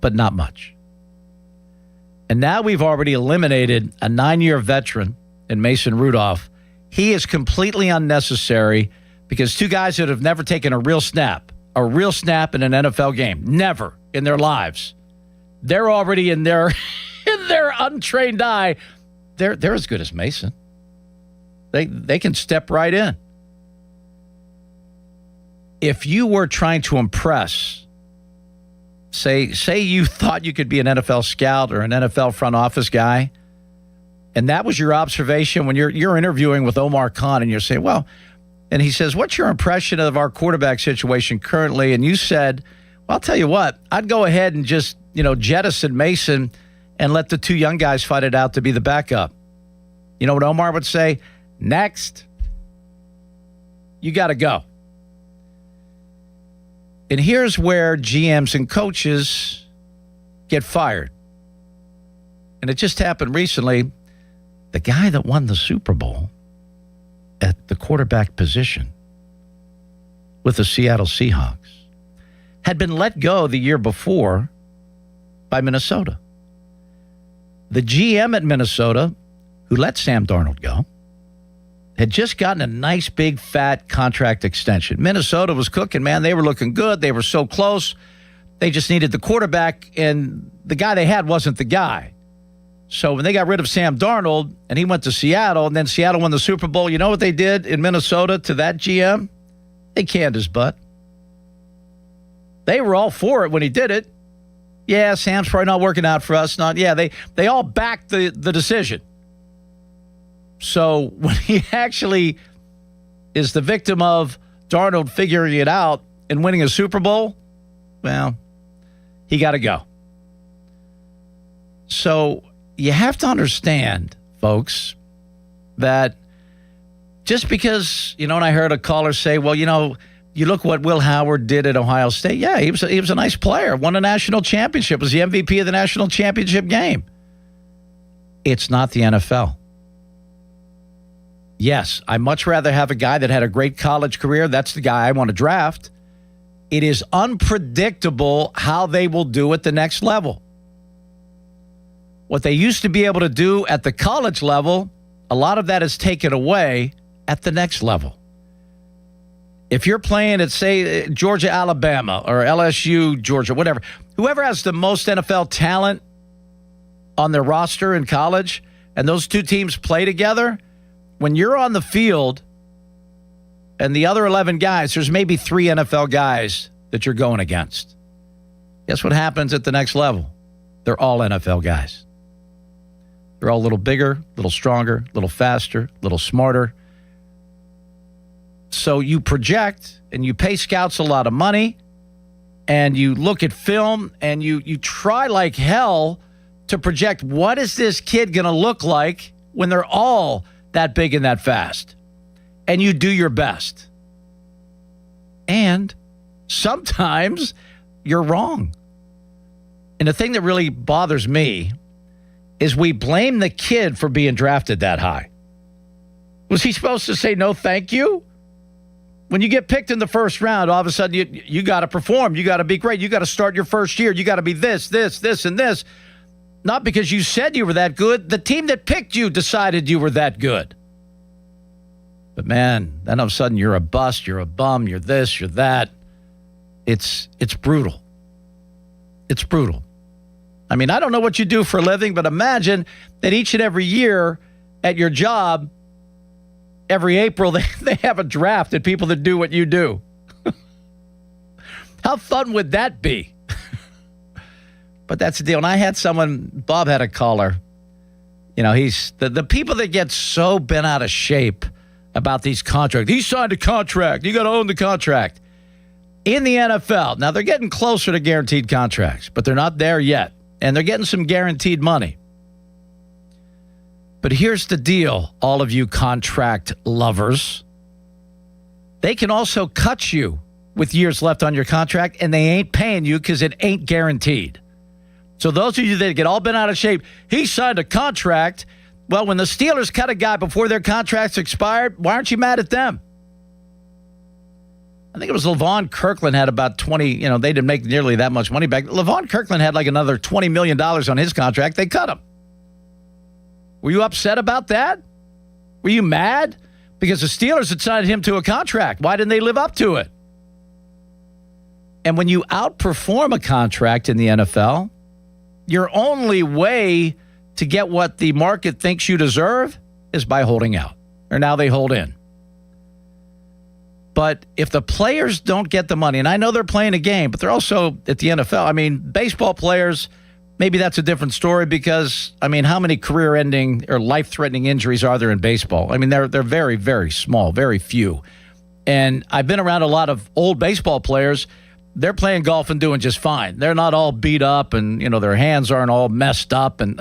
but not much. And now we've already eliminated a 9-year veteran in Mason Rudolph. He is completely unnecessary because 2 guys that have never taken a real snap in an NFL game, never in their lives, they're already in their untrained eye. They're as good as Mason. They can step right in. If you were trying to impress, say you thought you could be an NFL scout or an NFL front office guy, and that was your observation when you're interviewing with Omar Khan and you're saying, well, and he says, what's your impression of our quarterback situation currently? And you said, well, I'll tell you what, I'd go ahead and just, jettison Mason and let the 2 young guys fight it out to be the backup. You know what Omar would say? Next. You got to go. And here's where GMs and coaches get fired. And it just happened recently. The guy that won the Super Bowl at the quarterback position with the Seattle Seahawks had been let go the year before by Minnesota. The GM at Minnesota, who let Sam Darnold go, had just gotten a nice, big, fat contract extension. Minnesota was cooking, man. They were looking good. They were so close. They just needed the quarterback, and the guy they had wasn't the guy. So when they got rid of Sam Darnold, and he went to Seattle, and then Seattle won the Super Bowl, you know what they did in Minnesota to that GM? They canned his butt. They were all for it when he did it. Yeah, Sam's probably not working out for us. They all backed the decision. So when he actually is the victim of Darnold figuring it out and winning a Super Bowl, well, he got to go. So you have to understand, folks, that just because, and I heard a caller say, well, you look what Will Howard did at Ohio State. Yeah, he was a nice player, won a national championship, was the MVP of the national championship game. It's not the NFL. Yes, I'd much rather have a guy that had a great college career. That's the guy I want to draft. It is unpredictable how they will do at the next level. What they used to be able to do at the college level, a lot of that is taken away at the next level. If you're playing at, say, Georgia, Alabama, or LSU, Georgia, whatever, whoever has the most NFL talent on their roster in college, and those two teams play together, when you're on the field and the other 11 guys, there's maybe 3 NFL guys that you're going against. Guess what happens at the next level? They're all NFL guys. They're all a little bigger, a little stronger, a little faster, a little smarter. So you project and you pay scouts a lot of money and you look at film and you try like hell to project what is this kid going to look like when they're all that big and that fast. And you do your best. And sometimes you're wrong. And the thing that really bothers me is we blame the kid for being drafted that high. Was he supposed to say no thank you? When you get picked in the first round, all of a sudden you got to perform. You got to be great. You got to start your first year. You got to be this, and this. Not because you said you were that good. The team that picked you decided you were that good. But man, then all of a sudden you're a bust, you're a bum, you're this, you're that. It's brutal. It's brutal. I mean, I don't know what you do for a living, but imagine that each and every year at your job, every April, they have a draft at people that do what you do. How fun would that be? But that's the deal. And I had Bob had a caller. He's the people that get so bent out of shape about these contracts. He signed a contract. You got to own the contract. In the NFL, now they're getting closer to guaranteed contracts, but they're not there yet. And they're getting some guaranteed money. But here's the deal, all of you contract lovers. They can also cut you with years left on your contract, and they ain't paying you because it ain't guaranteed. So those of you that get all bent out of shape, he signed a contract. Well, when the Steelers cut a guy before their contracts expired, why aren't you mad at them? I think it was LaVon Kirkland had about 20, they didn't make nearly that much money back. LaVon Kirkland had like another $20 million on his contract. They cut him. Were you upset about that? Were you mad? Because the Steelers had signed him to a contract. Why didn't they live up to it? And when you outperform a contract in the NFL, your only way to get what the market thinks you deserve is by holding out. Or now they hold in. But if the players don't get the money, and I know they're playing a game, but they're also at the NFL. I mean, baseball players, maybe that's a different story because, how many career-ending or life-threatening injuries are there in baseball? I mean, they're very, very small, very few. And I've been around a lot of old baseball players. They're playing golf and doing just fine. They're not all beat up and, their hands aren't all messed up. And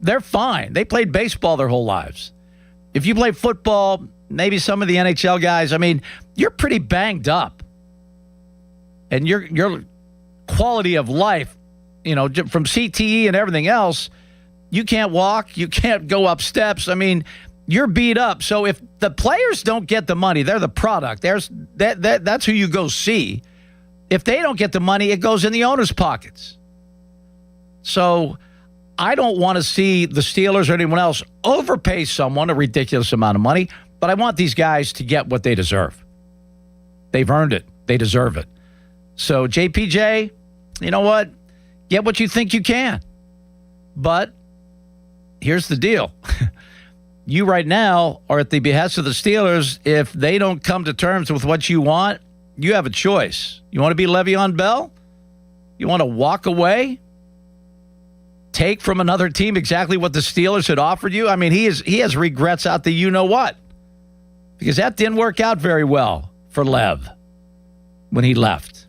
they're fine. They played baseball their whole lives. If you play football, maybe some of the NHL guys, you're pretty banged up. And your quality of life, from CTE and everything else, you can't walk, you can't go up steps. You're beat up. So if the players don't get the money, they're the product. That's who you go see. If they don't get the money, it goes in the owner's pockets. So I don't want to see the Steelers or anyone else overpay someone a ridiculous amount of money, but I want these guys to get what they deserve. They've earned it. They deserve it. So JPJ, you know what? Get what you think you can. But here's the deal. You right now are at the behest of the Steelers. If they don't come to terms with what you want, you have a choice. You want to be Le'Veon Bell? You want to walk away? Take from another team exactly what the Steelers had offered you? He has regrets out the you-know-what. Because that didn't work out very well for Lev. when he left.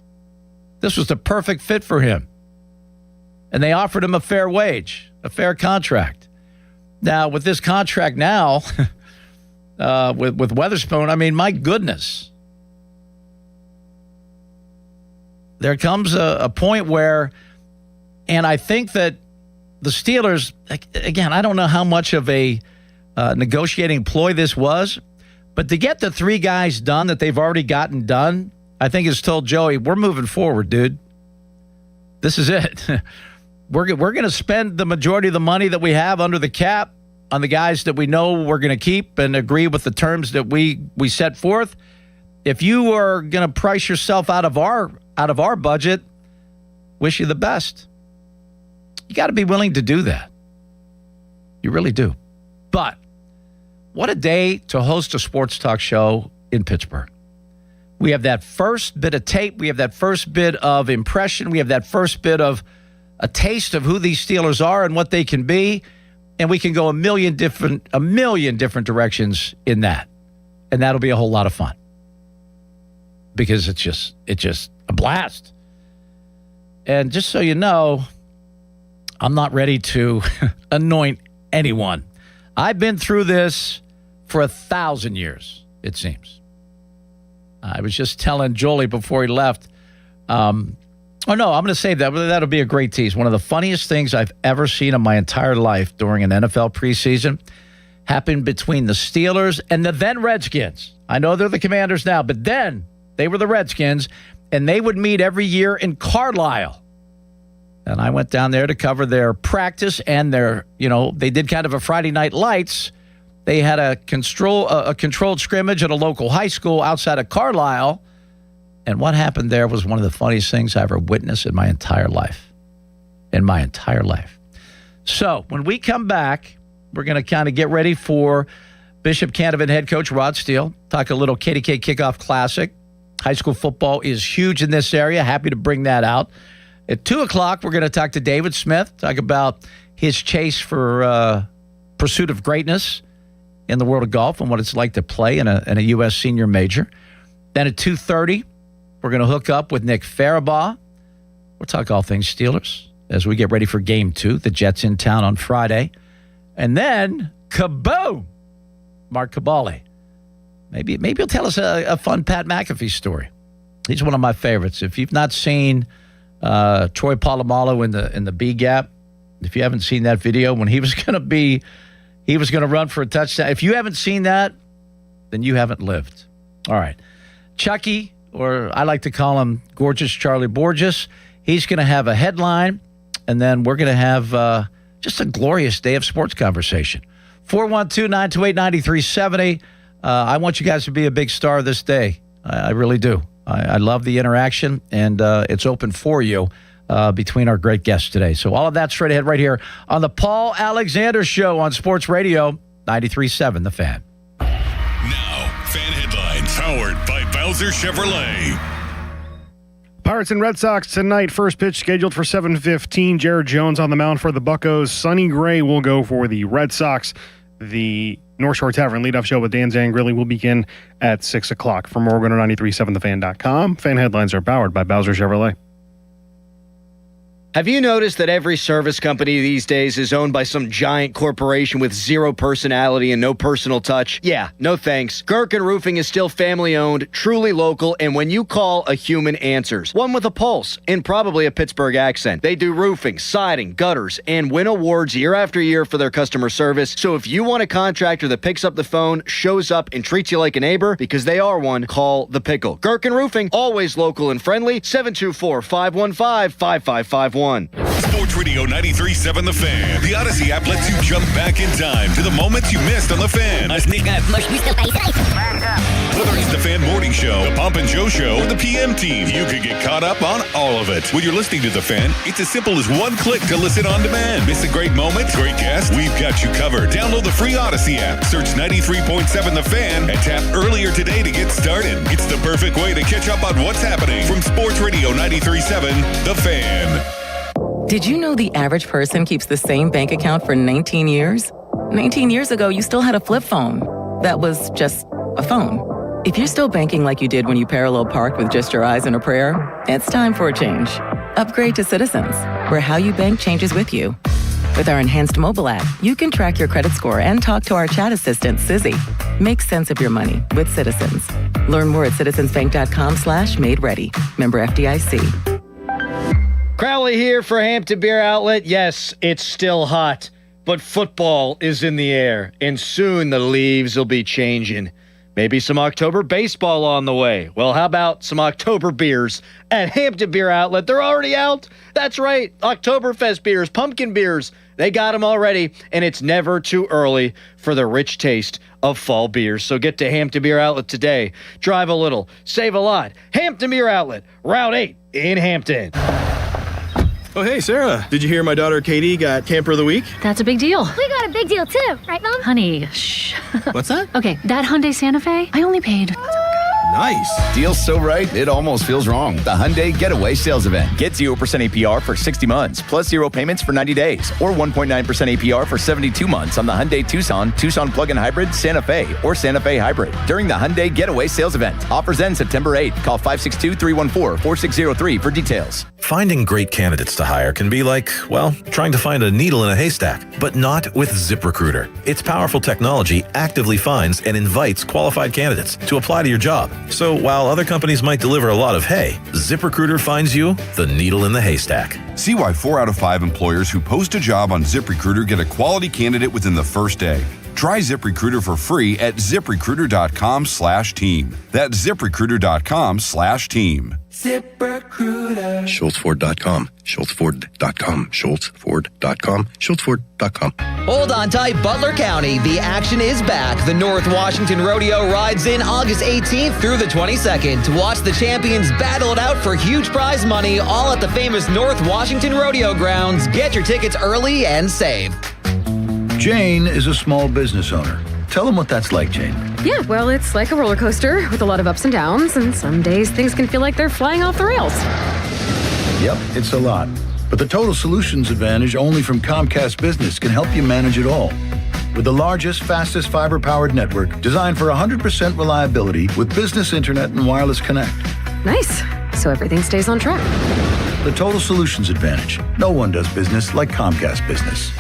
This was the perfect fit for him. And they offered him a fair wage, a fair contract. Now, with this contract now, with Weatherspoon, I mean, my goodness. There comes a point where, and I think that the Steelers, again, I don't know how much of a negotiating ploy this was, but to get the three guys done that they've already gotten done, I think it's told Joey, we're moving forward, dude. This is it. We're going to spend the majority of the money that we have under the cap on the guys that we know we're going to keep and agree with the terms that we set forth. If you are going to price yourself out of our budget, wish you the best. You got to be willing to do that. You really do. But what a day to host a sports talk show in Pittsburgh. We have that first bit of tape. We have that first bit of impression. We have that first bit of a taste of who these Steelers are and what they can be. And we can go a million different directions in that. And that'll be a whole lot of fun. Because it's just a blast. And just so you know, I'm not ready to anoint anyone. I've been through this for 1,000 years, it seems. I was just telling Jolie before he left. I'm going to save that. That'll be a great tease. One of the funniest things I've ever seen in my entire life during an NFL preseason happened between the Steelers and the then Redskins. I know they're the Commanders now, but then they were the Redskins, and they would meet every year in Carlisle. And I went down there to cover their practice and their, they did kind of a Friday Night Lights. They had a controlled scrimmage at a local high school outside of Carlisle. And what happened there was one of the funniest things I ever witnessed in my entire life. So when we come back, we're going to kind of get ready for Bishop Canevin head coach Rod Steele. Talk a little KDK Kickoff Classic. High school football is huge in this area. Happy to bring that out. At 2 o'clock, we're going to talk to David Smith, talk about his chase for pursuit of greatness in the world of golf and what it's like to play in a U.S. senior major. Then at 2:30, we're going to hook up with Nick Farabaugh. We'll talk all things Steelers as we get ready for Game 2. The Jets in town on Friday. And then, kaboom, Mark Cabali. Maybe he'll tell us a fun Pat McAfee story. He's one of my favorites. If you've not seen Troy Polamalu in the B gap, if you haven't seen that video when he was going to run for a touchdown. If you haven't seen that, then you haven't lived. All right. Chucky, or I like to call him Gorgeous Charlie Borges, he's going to have a headline, and then we're going to have just a glorious day of sports conversation. 412-928-9370. I want you guys to be a big star this day. I really do. I love the interaction, and it's open for you between our great guests today. So all of that straight ahead right here on the Paul Alexander Show on Sports Radio 93.7 The Fan. Now, Fan Headlines, powered by Bowser Chevrolet. Pirates and Red Sox tonight. First pitch scheduled for 7:15. Jared Jones on the mound for the Buccos. Sonny Gray will go for the Red Sox. The North Shore Tavern leadoff show with Dan Zangrilli will begin at 6 o'clock. For more, go to 937thefan.com. Fan Headlines are powered by Bowser Chevrolet. Have you noticed that every service company these days is owned by some giant corporation with zero personality and no personal touch? Yeah, no thanks. Gherkin Roofing is still family-owned, truly local, and when you call, a human answers. One with a pulse and probably a Pittsburgh accent. They do roofing, siding, gutters, and win awards year after year for their customer service. So if you want a contractor that picks up the phone, shows up, and treats you like a neighbor, because they are one, call The Pickle. Gherkin Roofing, always local and friendly, 724-515-5551. Sports Radio 93.7 The Fan. The Odyssey app lets you jump back in time to the moments you missed on The Fan. Whether it's the Fan Morning Show, the Pomp and Joe Show, or the PM Team, you can get caught up on all of it. When you're listening to The Fan, it's as simple as one click to listen on demand. Miss a great moment, great guest, we've got you covered. Download the free Odyssey app, search 93.7 The Fan, and tap earlier today to get started. It's the perfect way to catch up on what's happening from Sports Radio 93.7 The Fan. Did you know the average person keeps the same bank account for 19 years? 19 years ago, you still had a flip phone. That was just a phone. If you're still banking like you did when you parallel parked with just your eyes and a prayer, it's time for a change. Upgrade to Citizens, where how you bank changes with you. With our enhanced mobile app, you can track your credit score and talk to our chat assistant, Sizzy. Make sense of your money with Citizens. Learn more at citizensbank.com/made-ready. Member FDIC. Crowley here for Hampton Beer Outlet. Yes, it's still hot, but football is in the air, and soon the leaves will be changing. Maybe some October baseball on the way. Well, how about some October beers at Hampton Beer Outlet? They're already out. That's right. Oktoberfest beers, pumpkin beers. They got them already, and it's never too early for the rich taste of fall beers. So get to Hampton Beer Outlet today. Drive a little, save a lot. Hampton Beer Outlet, Route 8 in Hampton. Oh, hey, Sarah. Did you hear my daughter Katie got Camper of the Week? That's a big deal. We got a big deal too, right, Mom? Honey, shh. What's that? Okay, that Hyundai Santa Fe, I only paid. Nice. Deal's so right, it almost feels wrong. The Hyundai Getaway Sales Event. Get 0% APR for 60 months, plus 0 payments for 90 days, or 1.9% APR for 72 months on the Hyundai Tucson, Tucson Plug-in Hybrid, Santa Fe, or Santa Fe Hybrid during the Hyundai Getaway Sales Event. Offers end September 8th. Call 562-314-4603 for details. Finding great candidates to hire can be like, well, trying to find a needle in a haystack, but not with ZipRecruiter. Its powerful technology actively finds and invites qualified candidates to apply to your job. So while other companies might deliver a lot of hay, ZipRecruiter finds you the needle in the haystack. See why 4 out of 5 employers who post a job on ZipRecruiter get a quality candidate within the first day. Try ZipRecruiter for free at ZipRecruiter.com/team. That's ZipRecruiter.com/team. ZipRecruiter. SchultzFord.com. SchultzFord.com. SchultzFord.com. SchultzFord.com. Hold on tight, Butler County. The action is back. The North Washington Rodeo rides in August 18th through the 22nd to watch the champions battle it out for huge prize money, all at the famous North Washington Rodeo grounds. Get your tickets early and save. Jane is a small business owner. Tell them what that's like, Jane. Yeah, well, it's like a roller coaster with a lot of ups and downs, and some days things can feel like they're flying off the rails. Yep, it's a lot. But the Total Solutions Advantage only from Comcast Business can help you manage it all. With the largest, fastest fiber-powered network designed for 100% reliability with business internet and wireless connect. Nice. So everything stays on track. The Total Solutions Advantage. No one does business like Comcast Business.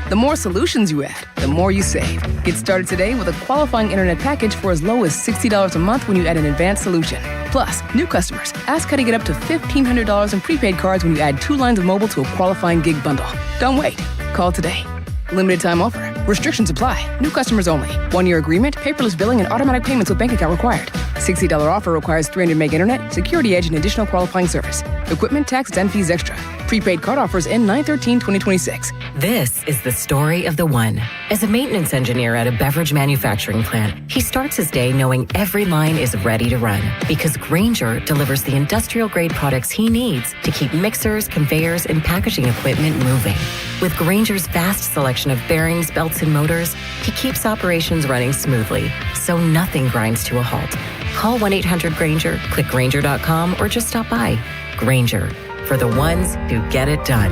The more solutions you add, the more you save. Get started today with a qualifying internet package for as low as $60 a month when you add an advanced solution. Plus, new customers, ask how to get up to $1,500 in prepaid cards when you add 2 lines of mobile to a qualifying gig bundle. Don't wait. Call today. Limited time offer. Restrictions apply. New customers only. 1-year agreement, paperless billing, and automatic payments with bank account required. $60 offer requires 300 meg internet, security edge, and additional qualifying service. Equipment, tax, and fees extra. Prepaid card offers end 9/13/2026. This is the story of the one. As a maintenance engineer at a beverage manufacturing plant, he starts his day knowing every line is ready to run because Grainger delivers the industrial-grade products he needs to keep mixers, conveyors, and packaging equipment moving. With Grainger's vast selection of bearings, belts, and motors, he keeps operations running smoothly, so nothing grinds to a halt. Call 1-800-GRAINGER, click Grainger.com, or just stop by. Grainger, for the ones who get it done.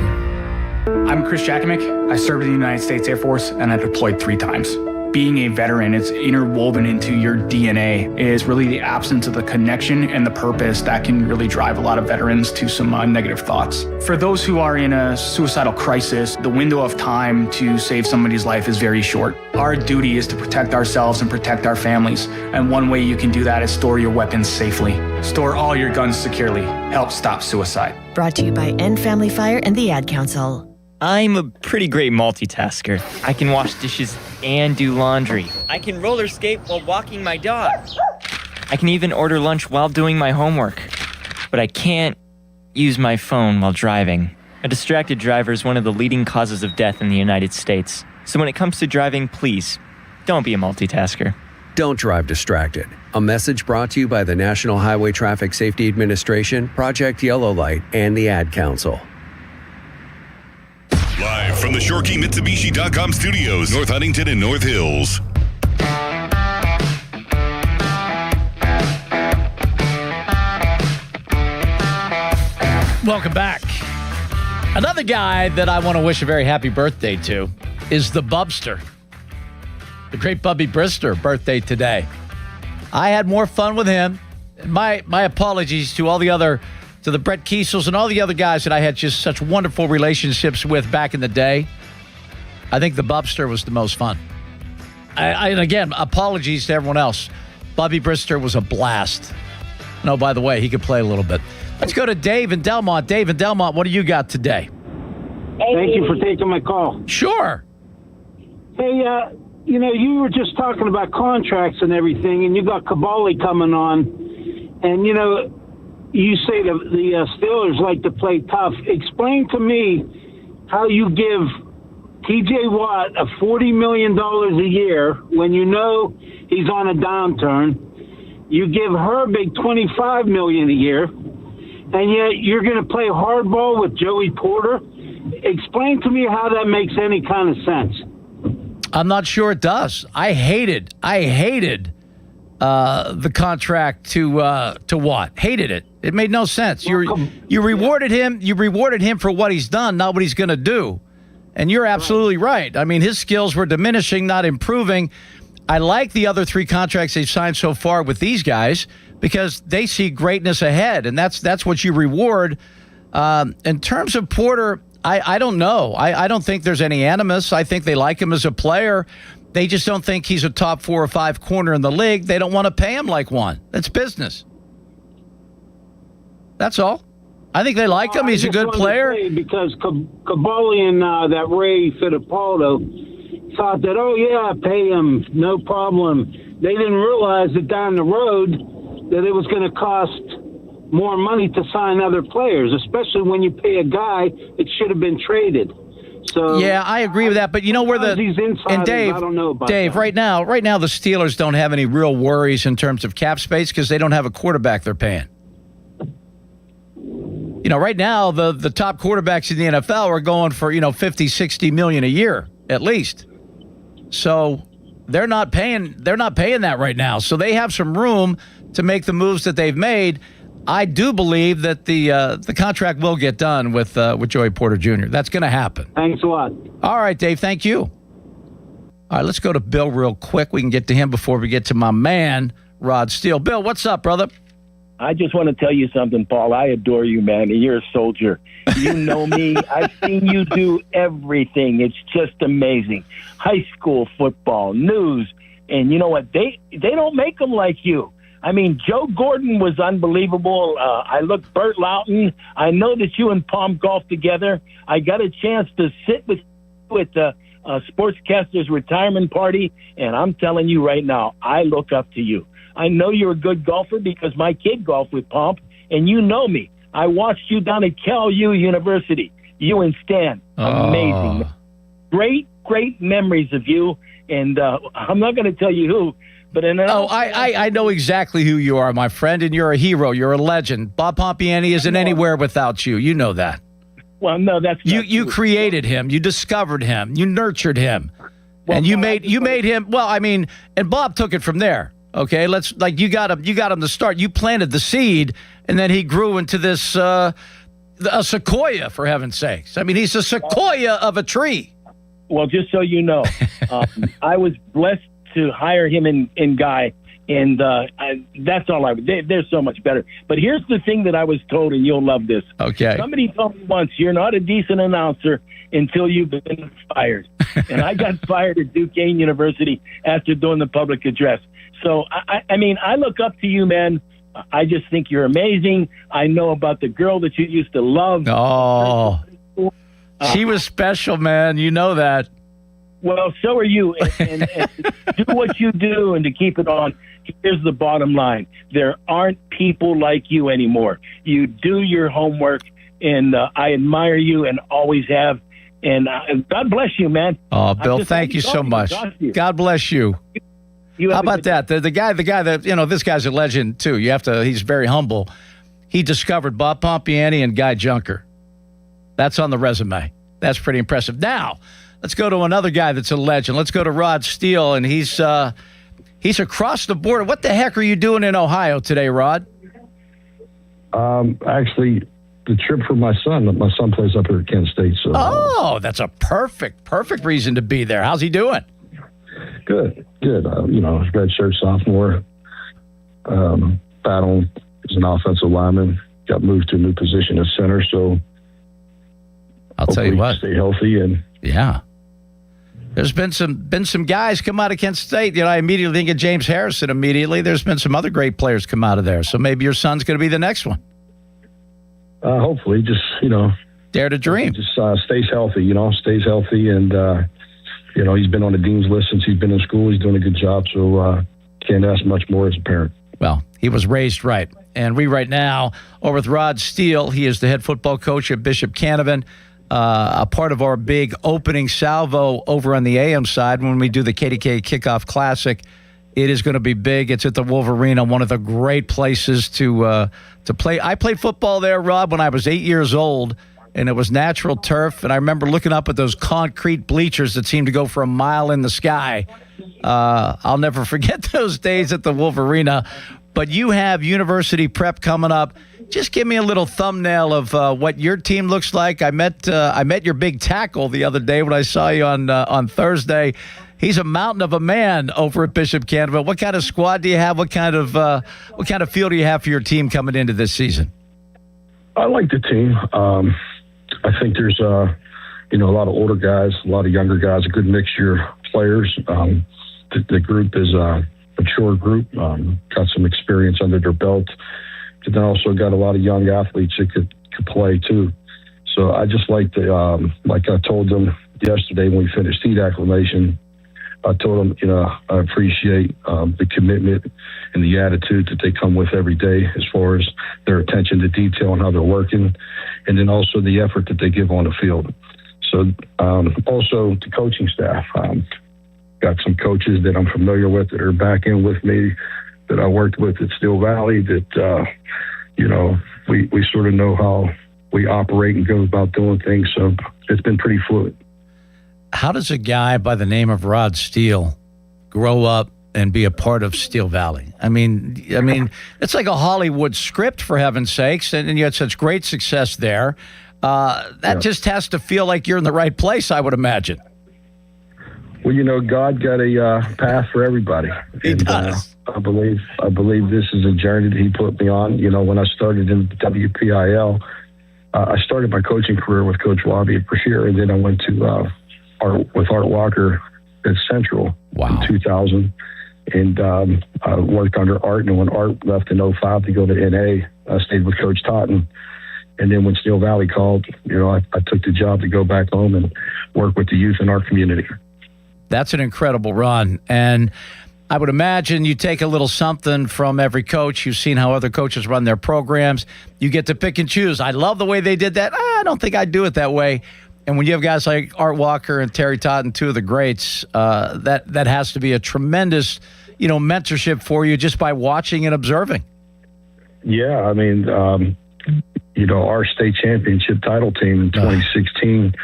I'm Chris Jakimick. I served in the United States Air Force and I deployed 3 times. Being a veteran, it's interwoven into your DNA. It is really the absence of the connection and the purpose that can really drive a lot of veterans to some negative thoughts. For those who are in a suicidal crisis, the window of time to save somebody's life is very short. Our duty is to protect ourselves and protect our families. And one way you can do that is store your weapons safely. Store all your guns securely. Help stop suicide. Brought to you by End Family Fire and the Ad Council. I'm a pretty great multitasker. I can wash dishes and do laundry. I can roller skate while walking my dog. I can even order lunch while doing my homework. But I can't use my phone while driving. A distracted driver is one of the leading causes of death in the United States. So when it comes to driving, please, don't be a multitasker. Don't drive distracted. A message brought to you by the National Highway Traffic Safety Administration, Project Yellow Light, and the Ad Council. Live from the ShoreKeyMitsubishi.com studios, North Huntington and North Hills. Welcome back. Another guy that I want to wish a very happy birthday to is the Bubster. The great Bubby Brister, birthday today. I had more fun with him. My apologies to all the other, to the Brett Kiesels and all the other guys that I had just such wonderful relationships with back in the day. I think the Bubster was the most fun. And again, apologies to everyone else. Bubby Brister was a blast. No, by the way, he could play a little bit. Let's go to Dave in Delmont. Dave in Delmont, what do you got today? Thank you for taking my call. Sure. Hey, you were just talking about contracts and everything, and you got Cabali coming on, and, you say the Steelers like to play tough. Explain to me how you give T.J. Watt a $40 million a year when you know he's on a downturn. You give Herbig $25 million a year, and yet you're going to play hardball with Joey Porter. Explain to me how that makes any kind of sense. I'm not sure it does. I hated the contract to Watt. Hated it. It made no sense. You rewarded him. You rewarded him for what he's done, not what he's going to do. And you're absolutely right. I mean, his skills were diminishing, not improving. I like the other 3 contracts they've signed so far with these guys because they see greatness ahead, and that's what you reward. In terms of Porter, I don't know. I don't think there's any animus. I think they like him as a player. They just don't think he's a top 4 or 5 corner in the league. They don't want to pay him like one. It's business. That's all. I think they like him. He's a good player. Because Cabali and that Ray Fittipaldo thought that, pay him, no problem. They didn't realize that down the road that it was going to cost more money to sign other players, especially when you pay a guy that should have been traded. So yeah, I agree with that. But you know where these insiders, and Dave, I don't know about Dave, that. right now the Steelers don't have any real worries in terms of cap space because they don't have a quarterback they're paying. Right now the top quarterbacks in the NFL are going for 50, 60 million a year at least. So they're not paying that right now. So they have some room to make the moves that they've made. I do believe that the contract will get done with Joey Porter Jr. That's going to happen. Thanks a lot. All right, Dave. Thank you. All right, let's go to Bill real quick. We can get to him before we get to my man, Rod Steele. Bill, what's up, brother? I just want to tell you something, Paul. I adore you, man. You're a soldier. You know me. I've seen you do everything. It's just amazing. High school football, news, and you know what? They don't make them like you. I mean, Joe Gordon was unbelievable. I looked Bert Loughton. I know that you and Palm golfed together. I got a chance to sit with you at the Sportscaster's retirement party, and I'm telling you right now, I look up to you. I know you're a good golfer because my kid golfed with Pomp, and you know me. I watched you down at Cal U University. You and Stan. Amazing. Great memories of you, and I'm not going to tell you who, but I know exactly who you are, my friend, and you're a hero. You're a legend. Bob Pompiani isn't anywhere without you. You know that. Well, no, that's not you true. created him. You discovered him. You nurtured him, and you made him. Well, I mean, and Bob took it from there. Okay, you got him to start. You planted the seed, and then he grew into this a sequoia, for heaven's sakes. I mean, he's a sequoia of a tree. Well, just so you know, I was blessed to hire him in Guy, and that's all they're so much better. But here's the thing that I was told, and you'll love this. Okay. Somebody told me once, you're not a decent announcer until you've been fired. And I got fired at Duquesne University after doing the public address. So, I mean, I look up to you, man. I just think you're amazing. I know about the girl that you used to love. Oh, she was special, man. You know that. Well, so are you. And do what you do and to keep it on. Here's the bottom line. There aren't people like you anymore. You do your homework, and I admire you and always have. And God bless you, man. Oh, Bill, thank you so much. God bless you. How about that? The guy that, this guy's a legend too. He's very humble. He discovered Bob Pompiani and Guy Junker. That's on the resume. That's pretty impressive. Now, let's go to another guy that's a legend. Let's go to Rod Steele, and he's across the border. What the heck are you doing in Ohio today, Rod? Actually, the trip for my son. My son plays up here at Kent State. So. Oh, that's a perfect reason to be there. How's he doing? Good. Redshirt sophomore. battled as an offensive lineman, got moved to a new position at center. So I'll tell you what, stay healthy and There's been some guys come out of Kent State. I immediately think of James Harrison. Immediately, there's been some other great players come out of there. So maybe your son's going to be the next one. Hopefully, just dare to dream. Just stays healthy. Stays healthy, and he's been on the dean's list since he's been in school. He's doing a good job. So can't ask much more as a parent. Well, he was raised right. And we right now are with Rod Steele. He is the head football coach at Bishop Canevin. A part of our big opening salvo over on the AM side when we do the KDK Kickoff Classic. It is going to be big. It's at the Wolverina, one of the great places to play. I played football there, Rob, when I was 8 years old, and it was natural turf. And I remember looking up at those concrete bleachers that seemed to go for a mile in the sky. I'll never forget those days at the Wolverina. But you have University Prep coming up. Just give me a little thumbnail of what your team looks like. I met your big tackle the other day when I saw you on Thursday. He's a mountain of a man over at Bishop Canevin. What kind of squad do you have? What kind of feel do you have for your team coming into this season? I like the team. I think there's a lot of older guys, a lot of younger guys, a good mixture of players. The group is a mature group, got some experience under their belt, but then also got a lot of young athletes that could play too. So I just like like I told them yesterday when we finished seed acclimation, I told them, I appreciate the commitment and the attitude that they come with every day as far as their attention to detail and how they're working, and then also the effort that they give on the field. So also the coaching staff, got some coaches that I'm familiar with that are back in with me that I worked with at Steel Valley that, we sort of know how we operate and go about doing things. So it's been pretty fluid. How does a guy by the name of Rod Steele grow up and be a part of Steel Valley? I mean, it's like a Hollywood script, for heaven's sakes, and you had such great success there. That just has to feel like you're in the right place, I would imagine. Well, God got a path for everybody. He does. I believe this is a journey that he put me on. When I started in WPIL, I started my coaching career with Coach Wabi at Brashear, and then I went to with Art Walker at Central in 2000. And I worked under Art, and when Art left in 2005 to go to NA, I stayed with Coach Totten. And then when Steel Valley called, I took the job to go back home and work with the youth in our community. That's an incredible run. And I would imagine you take a little something from every coach. You've seen how other coaches run their programs. You get to pick and choose. I love the way they did that. I don't think I'd do it that way. And when you have guys like Art Walker and Terry Totten, two of the greats, that has to be a tremendous, mentorship for you just by watching and observing. Yeah, I mean, our state championship title team in 2016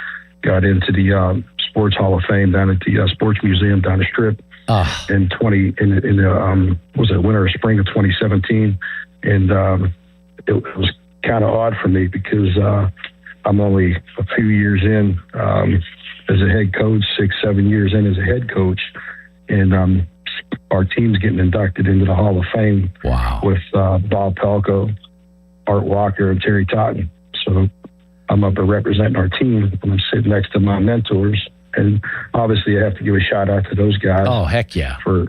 got into the Sports Hall of Fame down at the Sports Museum down the Strip in the winter or spring of 2017, and it was kind of odd for me because I'm only a few years in as a head coach, 6-7 years in as a head coach, and our team's getting inducted into the Hall of Fame with Bob Pelko, Art Walker, and Terry Totten. So I'm up there representing our team, and I'm sitting next to my mentors. And obviously I have to give a shout out to those guys. Oh, heck yeah. I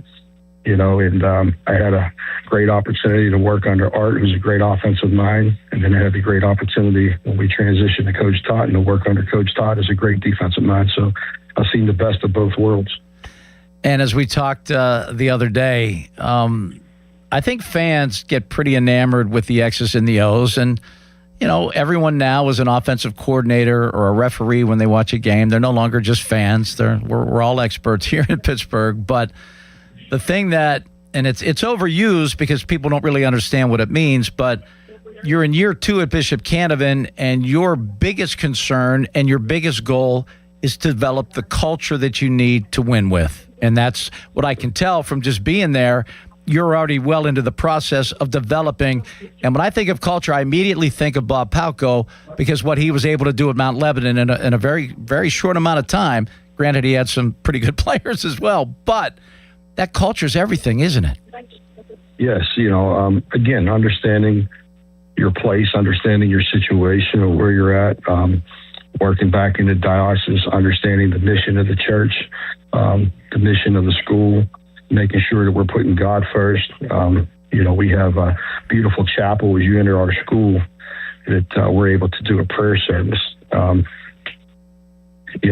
had a great opportunity to work under Art, who's a great offensive mind. And then I had the great opportunity when we transitioned to Coach Totten to work under Coach Todd as a great defensive mind. So I've seen the best of both worlds. And as we talked the other day, I think fans get pretty enamored with the X's and the O's. And, everyone now is an offensive coordinator or a referee when they watch a game. They're no longer just fans. We're all experts here in Pittsburgh. But the thing that, and it's overused because people don't really understand what it means, but you're in year 2 at Bishop Canevin, and your biggest concern and your biggest goal is to develop the culture that you need to win with. And that's what I can tell from just being there. You're already well into the process of developing. And when I think of culture, I immediately think of Bob Palko because what he was able to do at Mount Lebanon in a very, very short amount of time. Granted, he had some pretty good players as well, but that culture is everything, isn't it? yes, again, understanding your place, understanding your situation or where you're at, working back in the diocese, understanding the mission of the church, the mission of the school, making sure that we're putting God first. We have a beautiful chapel as you enter our school that we're able to do a prayer service.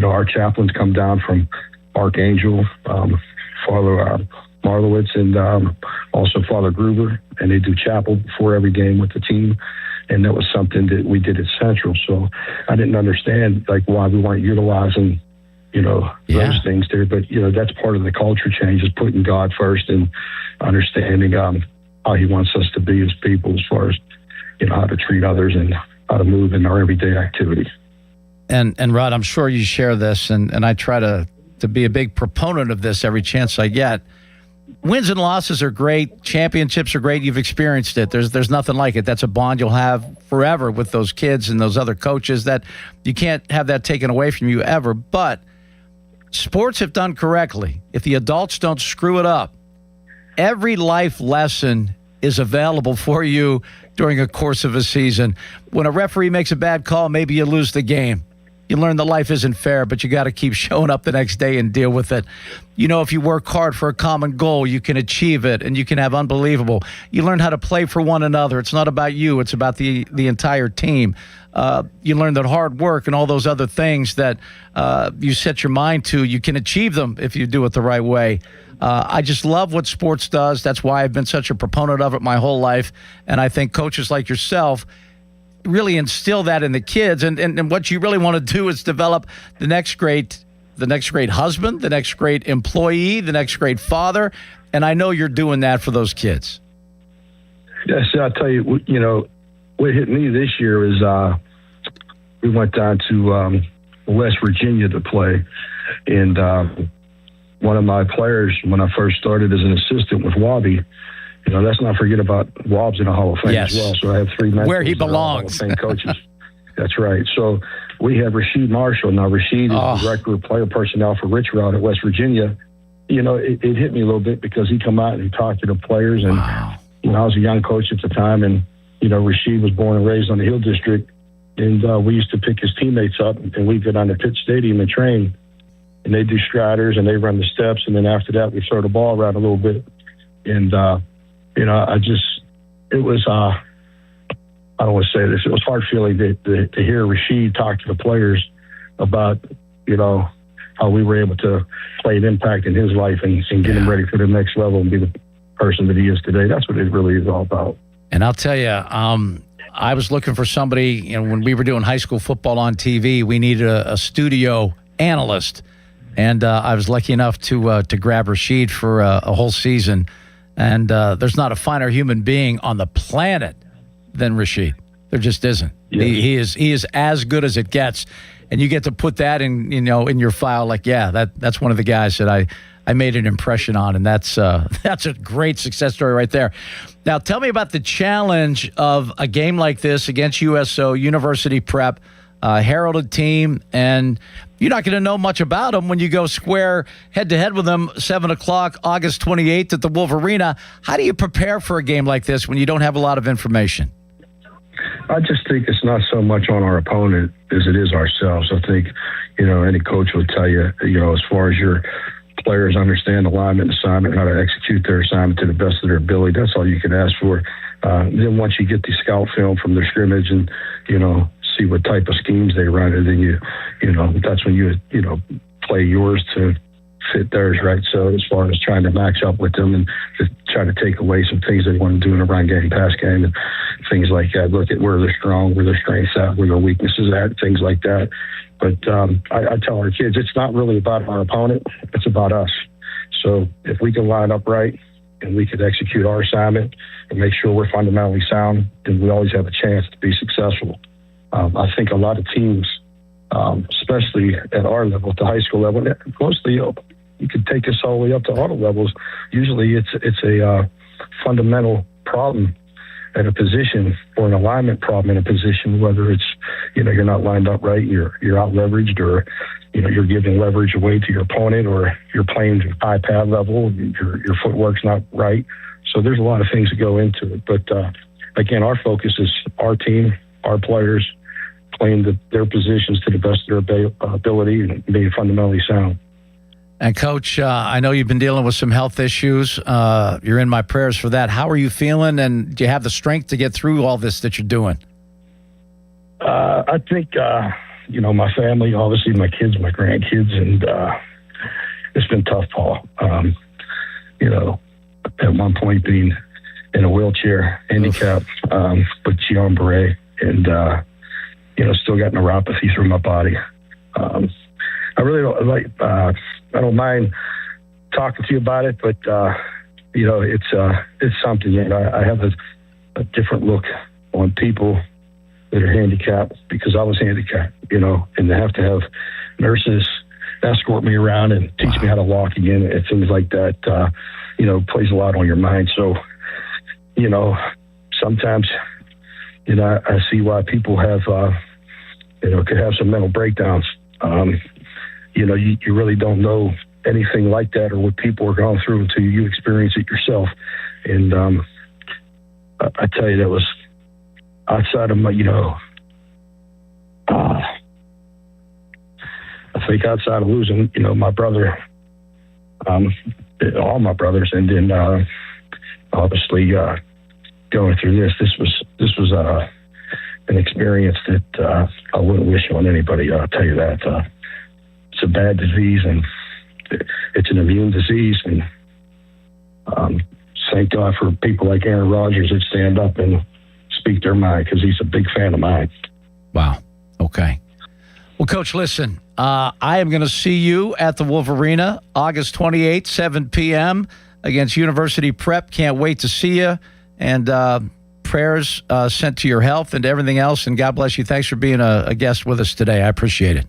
Our chaplains come down from Archangel, Father Marlowitz, and also Father Gruber, and they do chapel before every game with the team. And that was something that we did at Central. So I didn't understand why we weren't utilizing, those things there. But, that's part of the culture change, is putting God first and understanding how he wants us to be as people as far as, how to treat others and how to move in our everyday activity. And Rod, I'm sure you share this, and I try to be a big proponent of this every chance I get. Wins and losses are great. Championships are great. You've experienced it. There's nothing like it. That's a bond you'll have forever with those kids and those other coaches, that you can't have that taken away from you ever. But sports, if done correctly, if the adults don't screw it up, every life lesson is available for you during a course of a season. When a referee makes a bad call, maybe you lose the game. You learn that life isn't fair, but you got to keep showing up the next day and deal with it. If you work hard for a common goal, you can achieve it, and you can have unbelievable. You learn how to play for one another. It's not about you. It's about the entire team. You learn that hard work and all those other things that you set your mind to, you can achieve them if you do it the right way. I just love what sports does. That's why I've been such a proponent of it my whole life, and I think coaches like yourself really instill that in the kids, and what you really want to do is develop the next great husband, the next great employee, the next great father, and I know you're doing that for those kids. Yes, I'll tell you, what hit me this year is we went down to West Virginia to play, and one of my players, when I first started as an assistant with Wabi, let's not forget about Wobb's in the Hall of Fame as well. So I have 3 mentors where he belongs. Hall of Fame coaches. That's right. So we have Rasheed Marshall. Now, Rasheed is the director of player personnel for Rich Rod at West Virginia. It hit me a little bit because he come out and he talked to the players. And, I was a young coach at the time. And, Rasheed was born and raised on the Hill District. And we used to pick his teammates up, and we'd go down to Pitt Stadium and train. And they do striders, and they run the steps. And then after that, we throw the ball around a little bit. And, it was, I don't want to say this, it was hard feeling to hear Rasheed talk to the players about, how we were able to play an impact in his life and get him ready for the next level and be the person that he is today. That's what it really is all about. And I'll tell you, I was looking for somebody, when we were doing high school football on TV, we needed a studio analyst. And I was lucky enough to grab Rasheed for a whole season. And there's not a finer human being on the planet than Rasheed. There just isn't. Yes. He is as good as it gets, and you get to put that in in your file. That's one of the guys that I made an impression on, and that's a great success story right there. Now, tell me about the challenge of a game like this against USO University Prep, heralded team, and you're not going to know much about them when you go square head-to-head with them 7 o'clock, August 28th at the Wolverina. How do you prepare for a game like this when you don't have a lot of information? I just think it's not so much on our opponent as it is ourselves. I think, any coach will tell you, as far as your players understand alignment, assignment, how to execute their assignment to the best of their ability, that's all you can ask for. Then once you get the scout film from the scrimmage and, see what type of schemes they run, and then that's when you play yours to fit theirs, right? So as far as trying to match up with them and to try to take away some things they want to do in a run game, pass game, and things like that. Look at where they're strong, where their strengths at, where their weaknesses at, things like that. But I tell our kids, it's not really about our opponent; it's about us. So if we can line up right and we can execute our assignment and make sure we're fundamentally sound, then we always have a chance to be successful. I think a lot of teams, especially at our level, at the high school level, mostly you could take this all the way up to auto levels. Usually it's a fundamental problem at a position or an alignment problem in a position, whether it's, you're not lined up right, you're out leveraged, or, you're giving leverage away to your opponent, or you're playing high pad level, your footwork's not right. So there's a lot of things that go into it. But, again, our focus is our team, our players, playing their positions to the best of their ability and being fundamentally sound. And, Coach, I know you've been dealing with some health issues. You're in my prayers for that. How are you feeling, and do you have the strength to get through all this that you're doing? I think, my family, obviously my kids, my grandkids, and it's been tough, Paul. At one point being in a wheelchair, handicapped, with Guillain-Barré, and, still got neuropathy through my body. I really don't I don't mind talking to you about it, but, it's something. I have a different look on people that are handicapped because I was handicapped, and they have to have nurses escort me around and teach me how to walk again and things like that, plays a lot on your mind. So, sometimes, I see why people have, could have some mental breakdowns. You really don't know anything like that or what people are going through until you experience it yourself. And I tell you, that was outside of my, I think outside of losing, my brother, all my brothers, and then obviously going through this was an experience that I wouldn't wish on anybody. I'll tell you that. It's a bad disease, and it's an immune disease, and thank God for people like Aaron Rodgers that stand up and speak their mind, because he's a big fan of mine. Wow. Okay. Well, Coach, listen, I am going to see you at the Wolf Arena August 28th, 7 p.m. against University Prep. Can't wait to see you. And prayers sent to your health and everything else. And God bless you. Thanks for being a guest with us today. I appreciate it.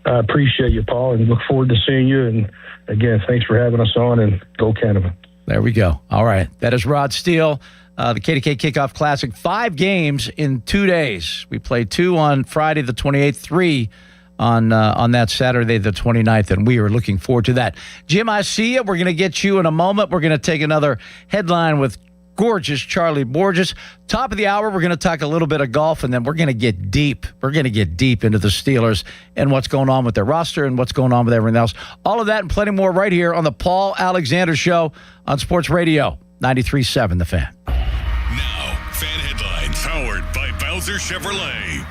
I appreciate you, Paul, and look forward to seeing you. And, again, thanks for having us on, and go Canavan. There we go. All right. That is Rod Steele, the KDK Kickoff Classic. 5 games in 2 days. We played 2 on Friday the 28th, 3 on that Saturday the 29th, and we are looking forward to that. Jim, I see you. We're going to get you in a moment. We're going to take another headline with gorgeous Charlie Borges. Top of the hour, we're going to talk a little bit of golf, and then we're going to get deep. We're going to get deep into the Steelers and what's going on with their roster and what's going on with everything else. All of that and plenty more right here on the Paul Alexander Show on Sports Radio 93.7 The Fan. Now, fan headlines powered by Bowser Chevrolet.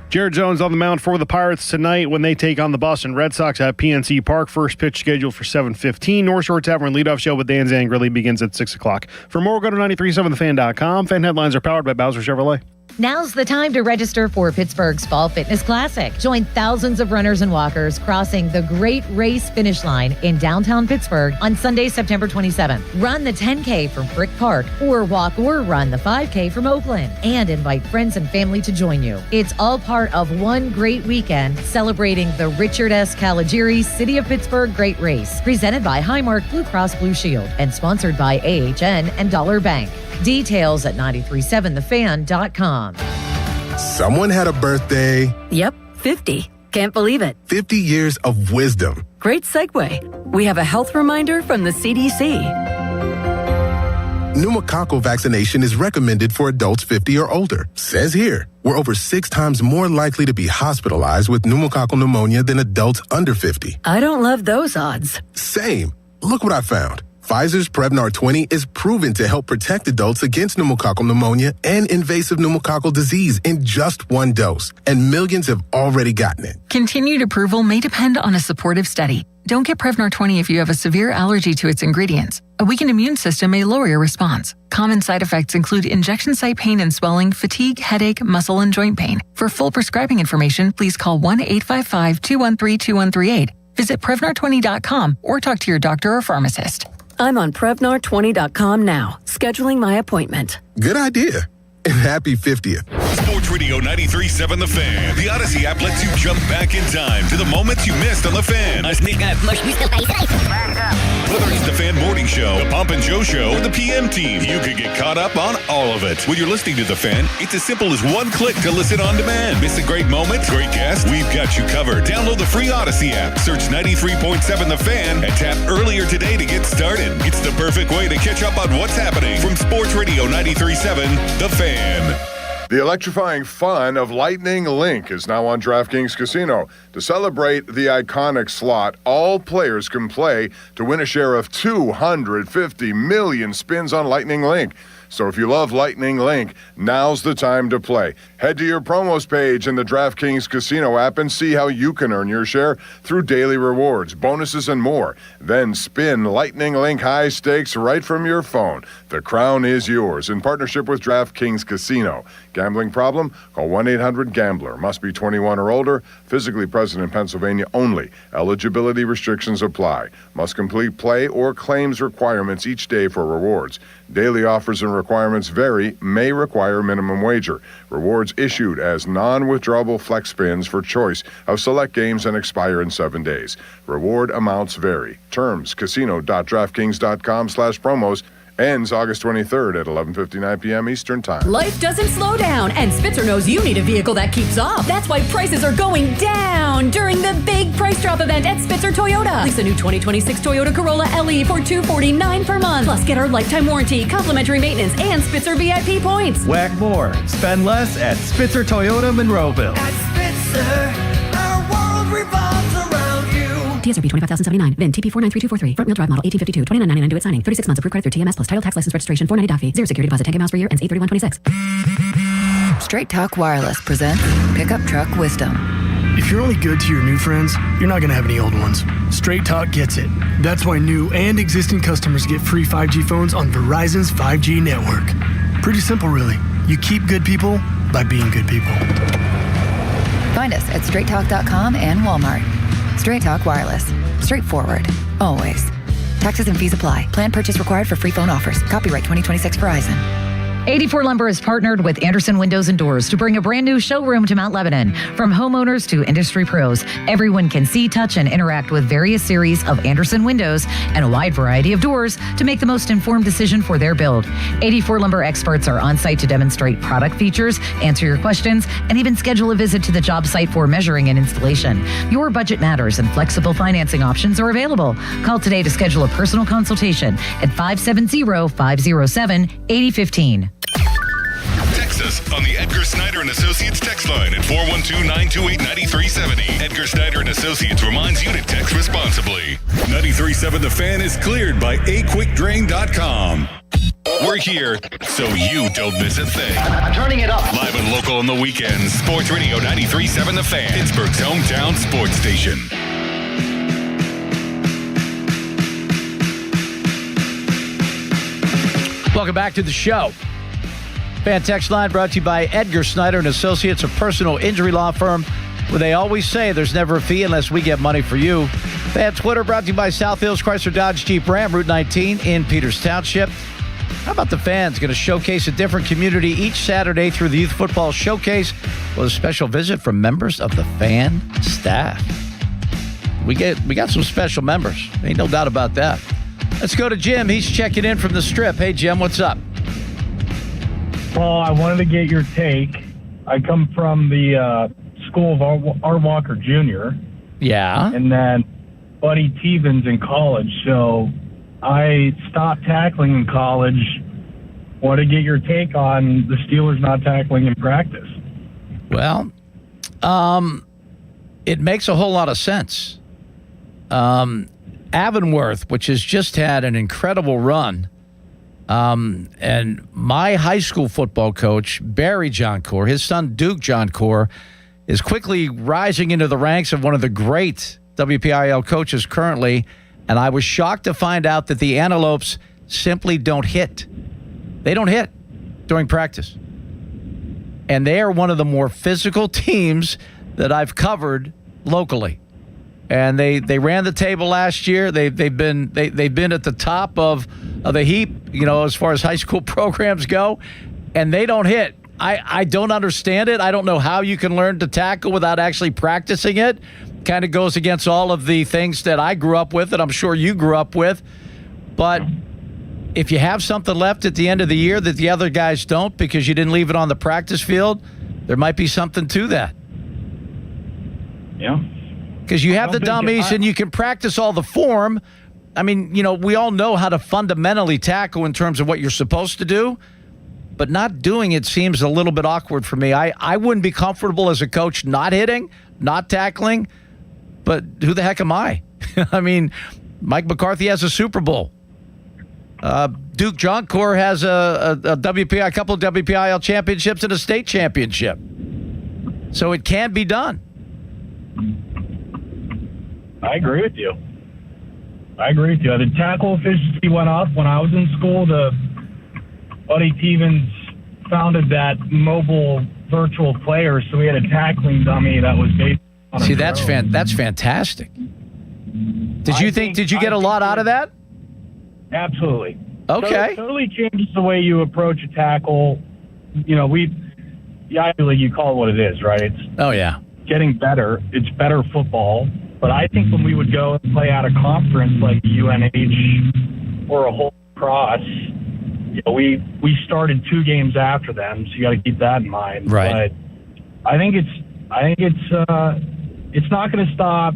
Jared Jones on the mound for the Pirates tonight when they take on the Boston Red Sox at PNC Park. First pitch scheduled for 7:15. North Shore Tavern leadoff show with Dan Zangrilli begins at 6 o'clock. For more, go to 937thefan.com. Fan headlines are powered by Bowser Chevrolet. Now's the time to register for Pittsburgh's Fall Fitness Classic. Join thousands of runners and walkers crossing the Great Race finish line in downtown Pittsburgh on Sunday, September 27th. Run the 10K from Frick Park, or walk or run the 5K from Oakland, and invite friends and family to join you. It's all part of one great weekend celebrating the Richard S. Caligari City of Pittsburgh Great Race, presented by Highmark Blue Cross Blue Shield and sponsored by AHN and Dollar Bank. Details at 937thefan.com. Someone had a birthday. Yep, 50. Can't believe it. 50 years of wisdom. Great segue. We have a health reminder from the CDC. Pneumococcal vaccination is recommended for adults 50 or older. Says here, we're over 6 times more likely to be hospitalized with pneumococcal pneumonia than adults under 50. I don't love those odds. Same. Look what I found. Pfizer's Prevnar 20 is proven to help protect adults against pneumococcal pneumonia and invasive pneumococcal disease in just 1 dose, and millions have already gotten it. Continued approval may depend on a supportive study. Don't get Prevnar 20 if you have a severe allergy to its ingredients. A weakened immune system may lower your response. Common side effects include injection site pain and swelling, fatigue, headache, muscle, and joint pain. For full prescribing information, please call 1-855-213-2138. Visit Prevnar20.com or talk to your doctor or pharmacist. I'm on Prevnar20.com now, scheduling my appointment. Good idea. And happy 50th. Sports Radio 93.7 The Fan. The Odyssey app lets you jump back in time to the moments you missed on The Fan. Whether it's The Fan Morning Show, The Pomp and Joe Show, or The PM Team, you can get caught up on all of it. When you're listening to The Fan, it's as simple as one click to listen on demand. Miss a great moment, great guest? We've got you covered. Download the free Odyssey app, search 93.7 The Fan, and tap earlier today to get started. It's the perfect way to catch up on what's happening from Sports Radio 93.7 The Fan. The electrifying fun of Lightning Link is now on DraftKings Casino. To celebrate the iconic slot, all players can play to win a share of 250 million spins on Lightning Link. So if you love Lightning Link, now's the time to play. Head to your promos page in the DraftKings Casino app and see how you can earn your share through daily rewards, bonuses, and more. Then spin Lightning Link high stakes right from your phone. The crown is yours in partnership with DraftKings Casino. Gambling problem? Call 1-800-GAMBLER. Must be 21 or older. Physically present in Pennsylvania only. Eligibility restrictions apply. Must complete play or claims requirements each day for rewards. Daily offers and requirements vary, may require minimum wager. Rewards issued as non-withdrawable flex spins for choice of select games and expire in 7 days. Reward amounts vary. Terms, casino.draftkings.com/promos. Ends August 23rd at 11:59 p.m. Eastern Time. Life doesn't slow down, and Spitzer knows you need a vehicle that keeps up. That's why prices are going down during the big price drop event at Spitzer Toyota. Lease a new 2026 Toyota Corolla LE for $249 per month. Plus, get our lifetime warranty, complimentary maintenance, and Spitzer VIP points. Whack more. Spend less at Spitzer Toyota Monroeville. At Spitzer, our world revolves around you. TSRP 25,079. VIN TP 493243. Front wheel drive model 1852. 29.99 due at signing. 36 months approved credit through TMS plus title tax license registration 490 fee. Zero security deposit 10K miles per year. Ends 8/31/26. Straight Talk Wireless presents Pickup Truck Wisdom. If you're only good to your new friends, you're not going to have any old ones. Straight Talk gets it. That's why new and existing customers get free 5G phones on Verizon's 5G network. Pretty simple, really. You keep good people by being good people. Find us at straighttalk.com and Walmart. Straight Talk Wireless. Straightforward. Always. Taxes and fees apply. Plan purchase required for free phone offers. Copyright 2026 Verizon. 84 Lumber has partnered with Anderson Windows and Doors to bring a brand new showroom to Mount Lebanon. From homeowners to industry pros, everyone can see, touch, and interact with various series of Anderson windows and a wide variety of doors to make the most informed decision for their build. 84 Lumber experts are on site to demonstrate product features, answer your questions, and even schedule a visit to the job site for measuring and installation. Your budget matters and flexible financing options are available. Call today to schedule a personal consultation at 570-507-8015. Text us on the Edgar Snyder and Associates text line at 412-928-9370. Edgar Snyder and Associates reminds you to text responsibly. 93.7 The Fan is cleared by aquickdrain.com. We're here so you don't miss a thing. I'm turning it up. Live and local on the weekends. Sports Radio 93.7 The Fan, Pittsburgh's hometown sports station. Welcome back to the show. Fan text line brought to you by Edgar Snyder and Associates, a personal injury law firm where they always say there's never a fee unless we get money for you. Fan Twitter brought to you by South Hills Chrysler Dodge Jeep Ram, Route 19 in Peters Township. How about the Fans going to showcase a different community each Saturday through the Youth Football Showcase with a special visit from members of the Fan staff. We got some special members. Ain't no doubt about that. Let's go to Jim. He's checking in from the Strip. Hey, Jim, what's up? Paul, I wanted to get your take. I come from the school of Art Walker Jr. Yeah. And then Buddy Tevens in college. So I stopped tackling in college. Want to get your take on the Steelers not tackling in practice? Well, it makes a whole lot of sense. Avonworth, which has just had an incredible run, and my high school football coach, Barry Johncourt, his son, Duke Johncourt, is quickly rising into the ranks of one of the great WPIL coaches currently, and I was shocked to find out that the Antelopes simply don't hit. They don't hit during practice. And they are one of the more physical teams that I've covered locally. And they ran the table last year. They've been at the top of the heap, as far as high school programs go, and they don't hit. I don't understand it. I don't know how you can learn to tackle without actually practicing it. Kind of goes against all of the things that I grew up with and I'm sure you grew up with. But if you have something left at the end of the year that the other guys don't because you didn't leave it on the practice field, there might be something to that. Yeah. Because you have the dummies and you can practice all the form. I mean, we all know how to fundamentally tackle in terms of what you're supposed to do, but not doing it seems a little bit awkward for me. I wouldn't be comfortable as a coach not hitting, not tackling, but who the heck am I? I mean, Mike McCarthy has a Super Bowl. Duke Joncourt has a WPI, a couple of WPIL championships and a state championship. So it can be done. I agree with you. The tackle efficiency went up when I was in school. Buddy Stevens founded that mobile virtual player, so we had a tackling dummy that was based on See, that's fantastic. Did you get a lot out of that? Absolutely. Okay. So it totally changes the way you approach a tackle. The Ivy League, you call it what it is, right? It's getting better. It's better football. But I think when we would go and play out a conference like UNH or a Holy Cross, we started 2 games after them, so you got to keep that in mind. Right. But I think it's not going to stop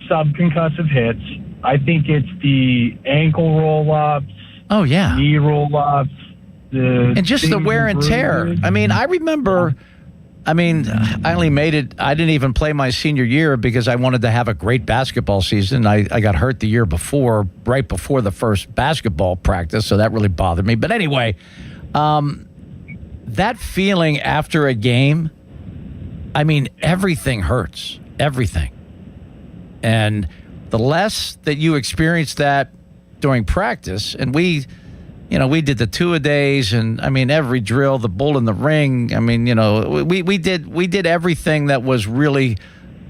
subconcussive hits. I think it's the ankle roll-ups. Oh yeah. Knee roll-ups. And just the wear and tear. I mean, I remember. I only made it. I didn't even play my senior year because I wanted to have a great basketball season. I got hurt the year before, right before the first basketball practice, so that really bothered me. But anyway, that feeling after a game, everything hurts. Everything. And the less that you experience that during practice, and we did the 2-a-days and every drill, the bull in the ring. We did everything that was really,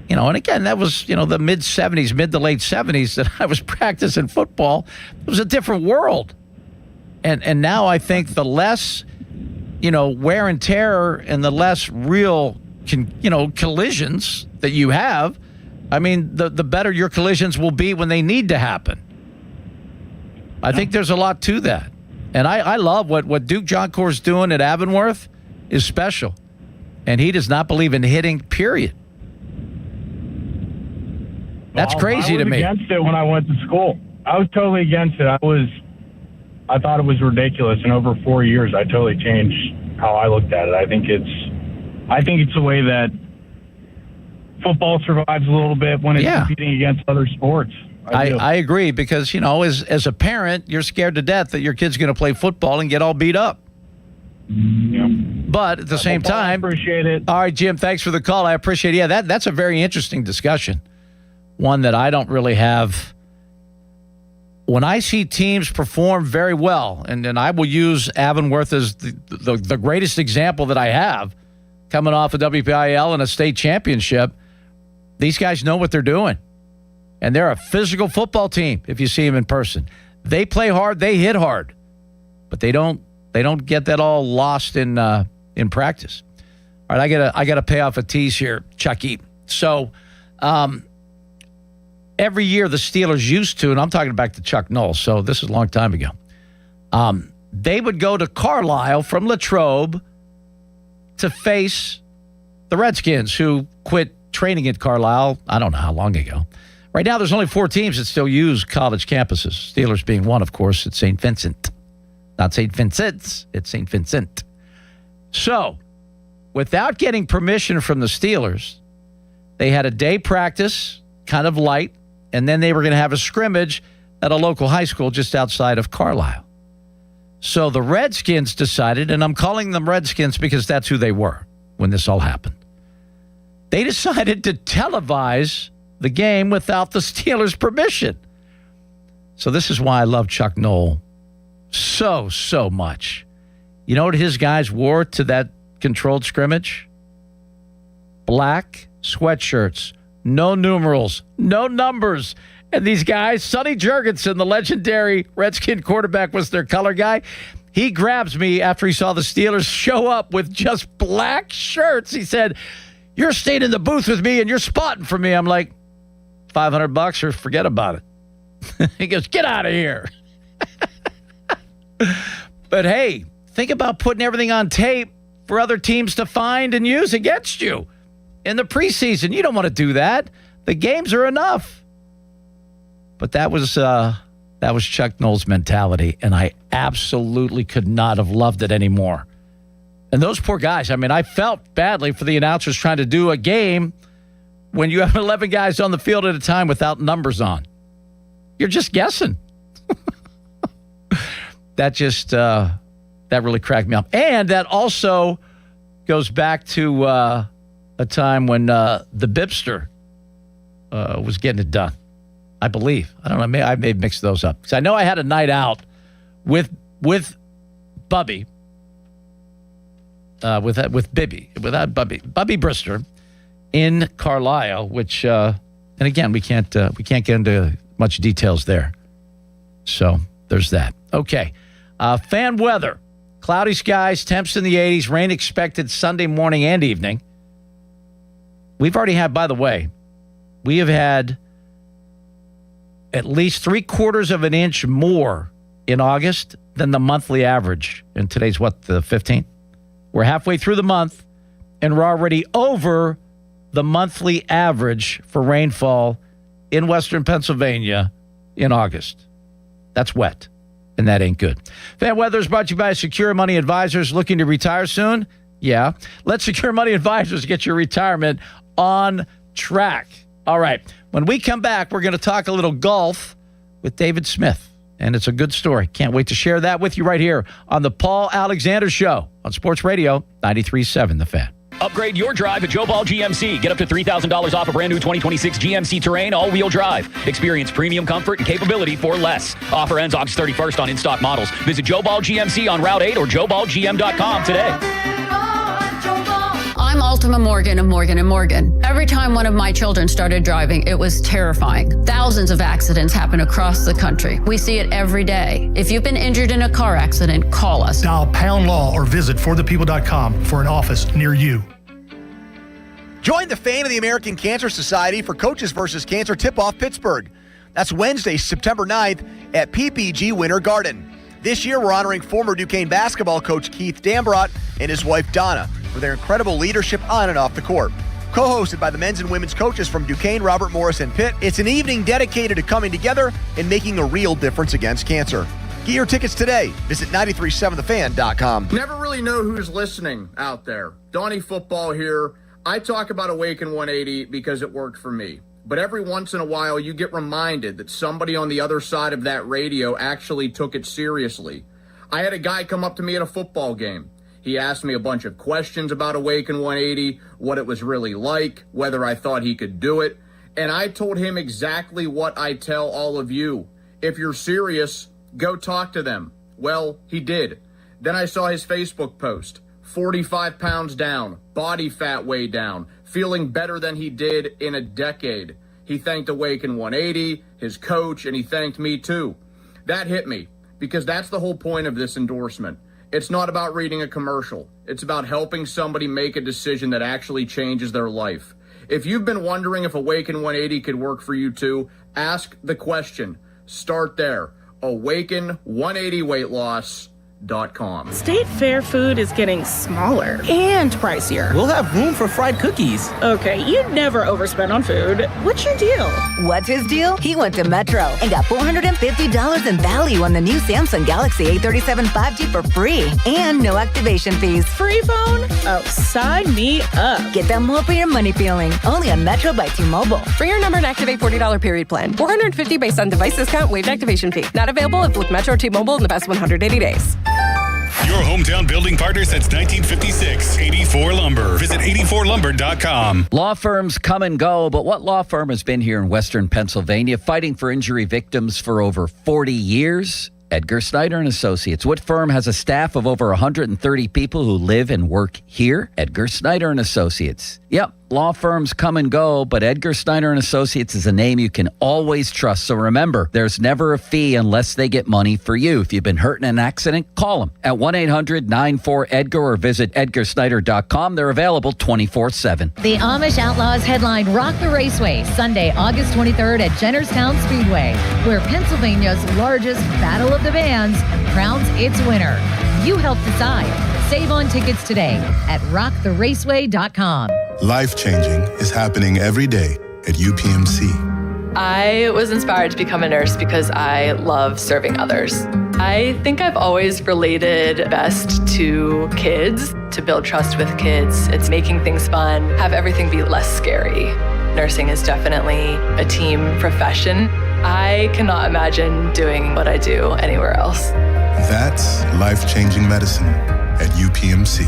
and again, that was, the mid to late 70s that I was practicing football. It was a different world. And now I think the less, wear and tear and the less real, collisions that you have, the better your collisions will be when they need to happen. I think there's a lot to that. And I love what Duke Joncourt's doing at Avonworth is special. And he does not believe in hitting, period. That's crazy to me. I was against it when I went to school. I was totally against it. I thought it was ridiculous. And over 4 years, I totally changed how I looked at it. I think it's the way that football survives a little bit when it's competing against other sports. I agree because, as a parent, you're scared to death that your kid's going to play football and get all beat up. Yeah. But at the same time, I appreciate it. All right, Jim, thanks for the call. I appreciate it. Yeah, that's a very interesting discussion. One that I don't really have. When I see teams perform very well, and I will use Avonworth as the greatest example that I have, coming off a WPIL and a state championship, these guys know what they're doing. And they're a physical football team if you see them in person. They play hard, they hit hard. But they don't get that all lost in practice. All right, I gotta pay off a tease here, Chucky. So every year the Steelers used to, and I'm talking back to Chuck Noll, so this is a long time ago. They would go to Carlisle from Latrobe to face the Redskins, who quit training at Carlisle, I don't know how long ago. Right now, there's only 4 teams that still use college campuses. Steelers being one, of course, at St. Vincent. Not St. Vincent's, it's St. Vincent. So, without getting permission from the Steelers, they had a day practice, kind of light, and then they were going to have a scrimmage at a local high school just outside of Carlisle. So the Redskins decided, and I'm calling them Redskins because that's who they were when this all happened. They decided to televise the game without the Steelers' permission. So this is why I love Chuck Noll so much. You know what his guys wore to that controlled scrimmage? Black sweatshirts, no numerals, no numbers, And these guys, Sonny Jurgensen, the legendary Redskin quarterback, was their color guy. He grabs me after he saw the Steelers show up with just black shirts. He said, "You're staying in the booth with me and you're spotting for me." I'm like, $500 or forget about it. He goes, "Get out of here." But hey, think about putting everything on tape for other teams to find and use against you in the preseason. You don't want to do that. The games are enough. But that was Chuck Noll's mentality, and I absolutely could not have loved it anymore. And those poor guys, I mean, I felt badly for the announcers trying to do a game when you have 11 guys on the field at a time without numbers on. You're just guessing. That really cracked me up. And that also goes back to a time when the Bipster was getting it done, I believe. I don't know. I may have mixed those up. Because I know I had a night out with Bubby, with Bibby, without Bubby Brister in Carlisle, which, and again, we can't get into much details there. So there's that. Okay. Fan weather. Cloudy skies, temps in the 80s, rain expected Sunday morning and evening. We've already had, by the way, we have had at least 3/4 of an inch more in August than the monthly average. And today's what, the 15th? We're halfway through the month, and we're already over the monthly average for rainfall in Western Pennsylvania in August. That's wet. And that ain't good. Fan weather is brought to you by Secure Money Advisors. Looking to retire soon? Yeah. Let Secure Money Advisors get your retirement on track. All right. When we come back, we're going to talk a little golf with David Smith. And it's a good story. Can't wait to share that with you right here on the Paul Alexander Show on Sports Radio 93.7 The Fan. Upgrade your drive at Joe Ball GMC. Get up to $3,000 off a brand new 2026 GMC Terrain all-wheel drive. Experience premium comfort and capability for less. Offer ends August 31st on in-stock models. Visit Joe Ball GMC on Route 8 or joeballgm.com today. I'm Ultima Morgan of Morgan & Morgan. Every time one of my children started driving, it was terrifying. Thousands of accidents happen across the country. We see it every day. If you've been injured in a car accident, call us. Dial #law or visit forthepeople.com for an office near you. Join the Fan of the American Cancer Society for Coaches vs. Cancer Tip-Off Pittsburgh. That's Wednesday, September 9th at PPG Winter Garden. This year, we're honoring former Duquesne basketball coach Keith Dambrot and his wife Donna for their incredible leadership on and off the court. Co-hosted by the men's and women's coaches from Duquesne, Robert Morris, and Pitt, it's an evening dedicated to coming together and making a real difference against cancer. Get your tickets today. Visit 937thefan.com. Never really know who's listening out there. Donnie Football here. I talk about Awaken 180 because it worked for me. But every once in a while, you get reminded that somebody on the other side of that radio actually took it seriously. I had a guy come up to me at a football game. He asked me a bunch of questions about Awaken 180, what it was really like, whether I thought he could do it. And I told him exactly what I tell all of you. If you're serious, go talk to them. Well, he did. Then I saw his Facebook post. 45 pounds down, body fat way down, feeling better than he did in a decade. He thanked Awaken 180, his coach, and he thanked me too. That hit me, because that's the whole point of this endorsement. It's not about reading a commercial. It's about helping somebody make a decision that actually changes their life. If you've been wondering if Awaken 180 could work for you too, ask the question. Start there. Awaken180weightloss.com. State Fair food is getting smaller and pricier. We'll have room for fried cookies. Okay, you'd never overspend on food. What's your deal? What's his deal? He went to Metro and got $450 in value on the new Samsung Galaxy A37 5G for free and no activation fees. Free phone? Oh, sign me up. Get that more for your money feeling. Only on Metro by T-Mobile. For your number and activate $40 period plan. $450 based on device discount, waived activation fee. Not available if with Metro T-Mobile in the past 180 days. Your hometown building partner since 1956, 84 Lumber. Visit 84lumber.com. Law firms come and go, but what law firm has been here in Western Pennsylvania fighting for injury victims for over 40 years? Edgar Snyder and Associates. What firm has a staff of over 130 people who live and work here? Edgar Snyder and Associates. Yep. law firms come and go, but Edgar Snyder and Associates is a name you can always trust. So remember, there's never a fee unless they get money for you. If you've been hurt in an accident, call them at 1-800-94-EDGAR or visit edgarsnyder.com. They're available 24/7. The Amish Outlaws headline Rock the Raceway, Sunday, August 23rd at Jennerstown Speedway, where Pennsylvania's largest Battle of the Bands crowns its winner. You help decide. Save on tickets today at rocktheraceway.com. Life-changing is happening every day at UPMC. I was inspired to become a nurse because I love serving others. I think I've always related best to kids, to build trust with kids. It's making things fun, have everything be less scary. Nursing is definitely a team profession. I cannot imagine doing what I do anywhere else. That's life-changing medicine at UPMC.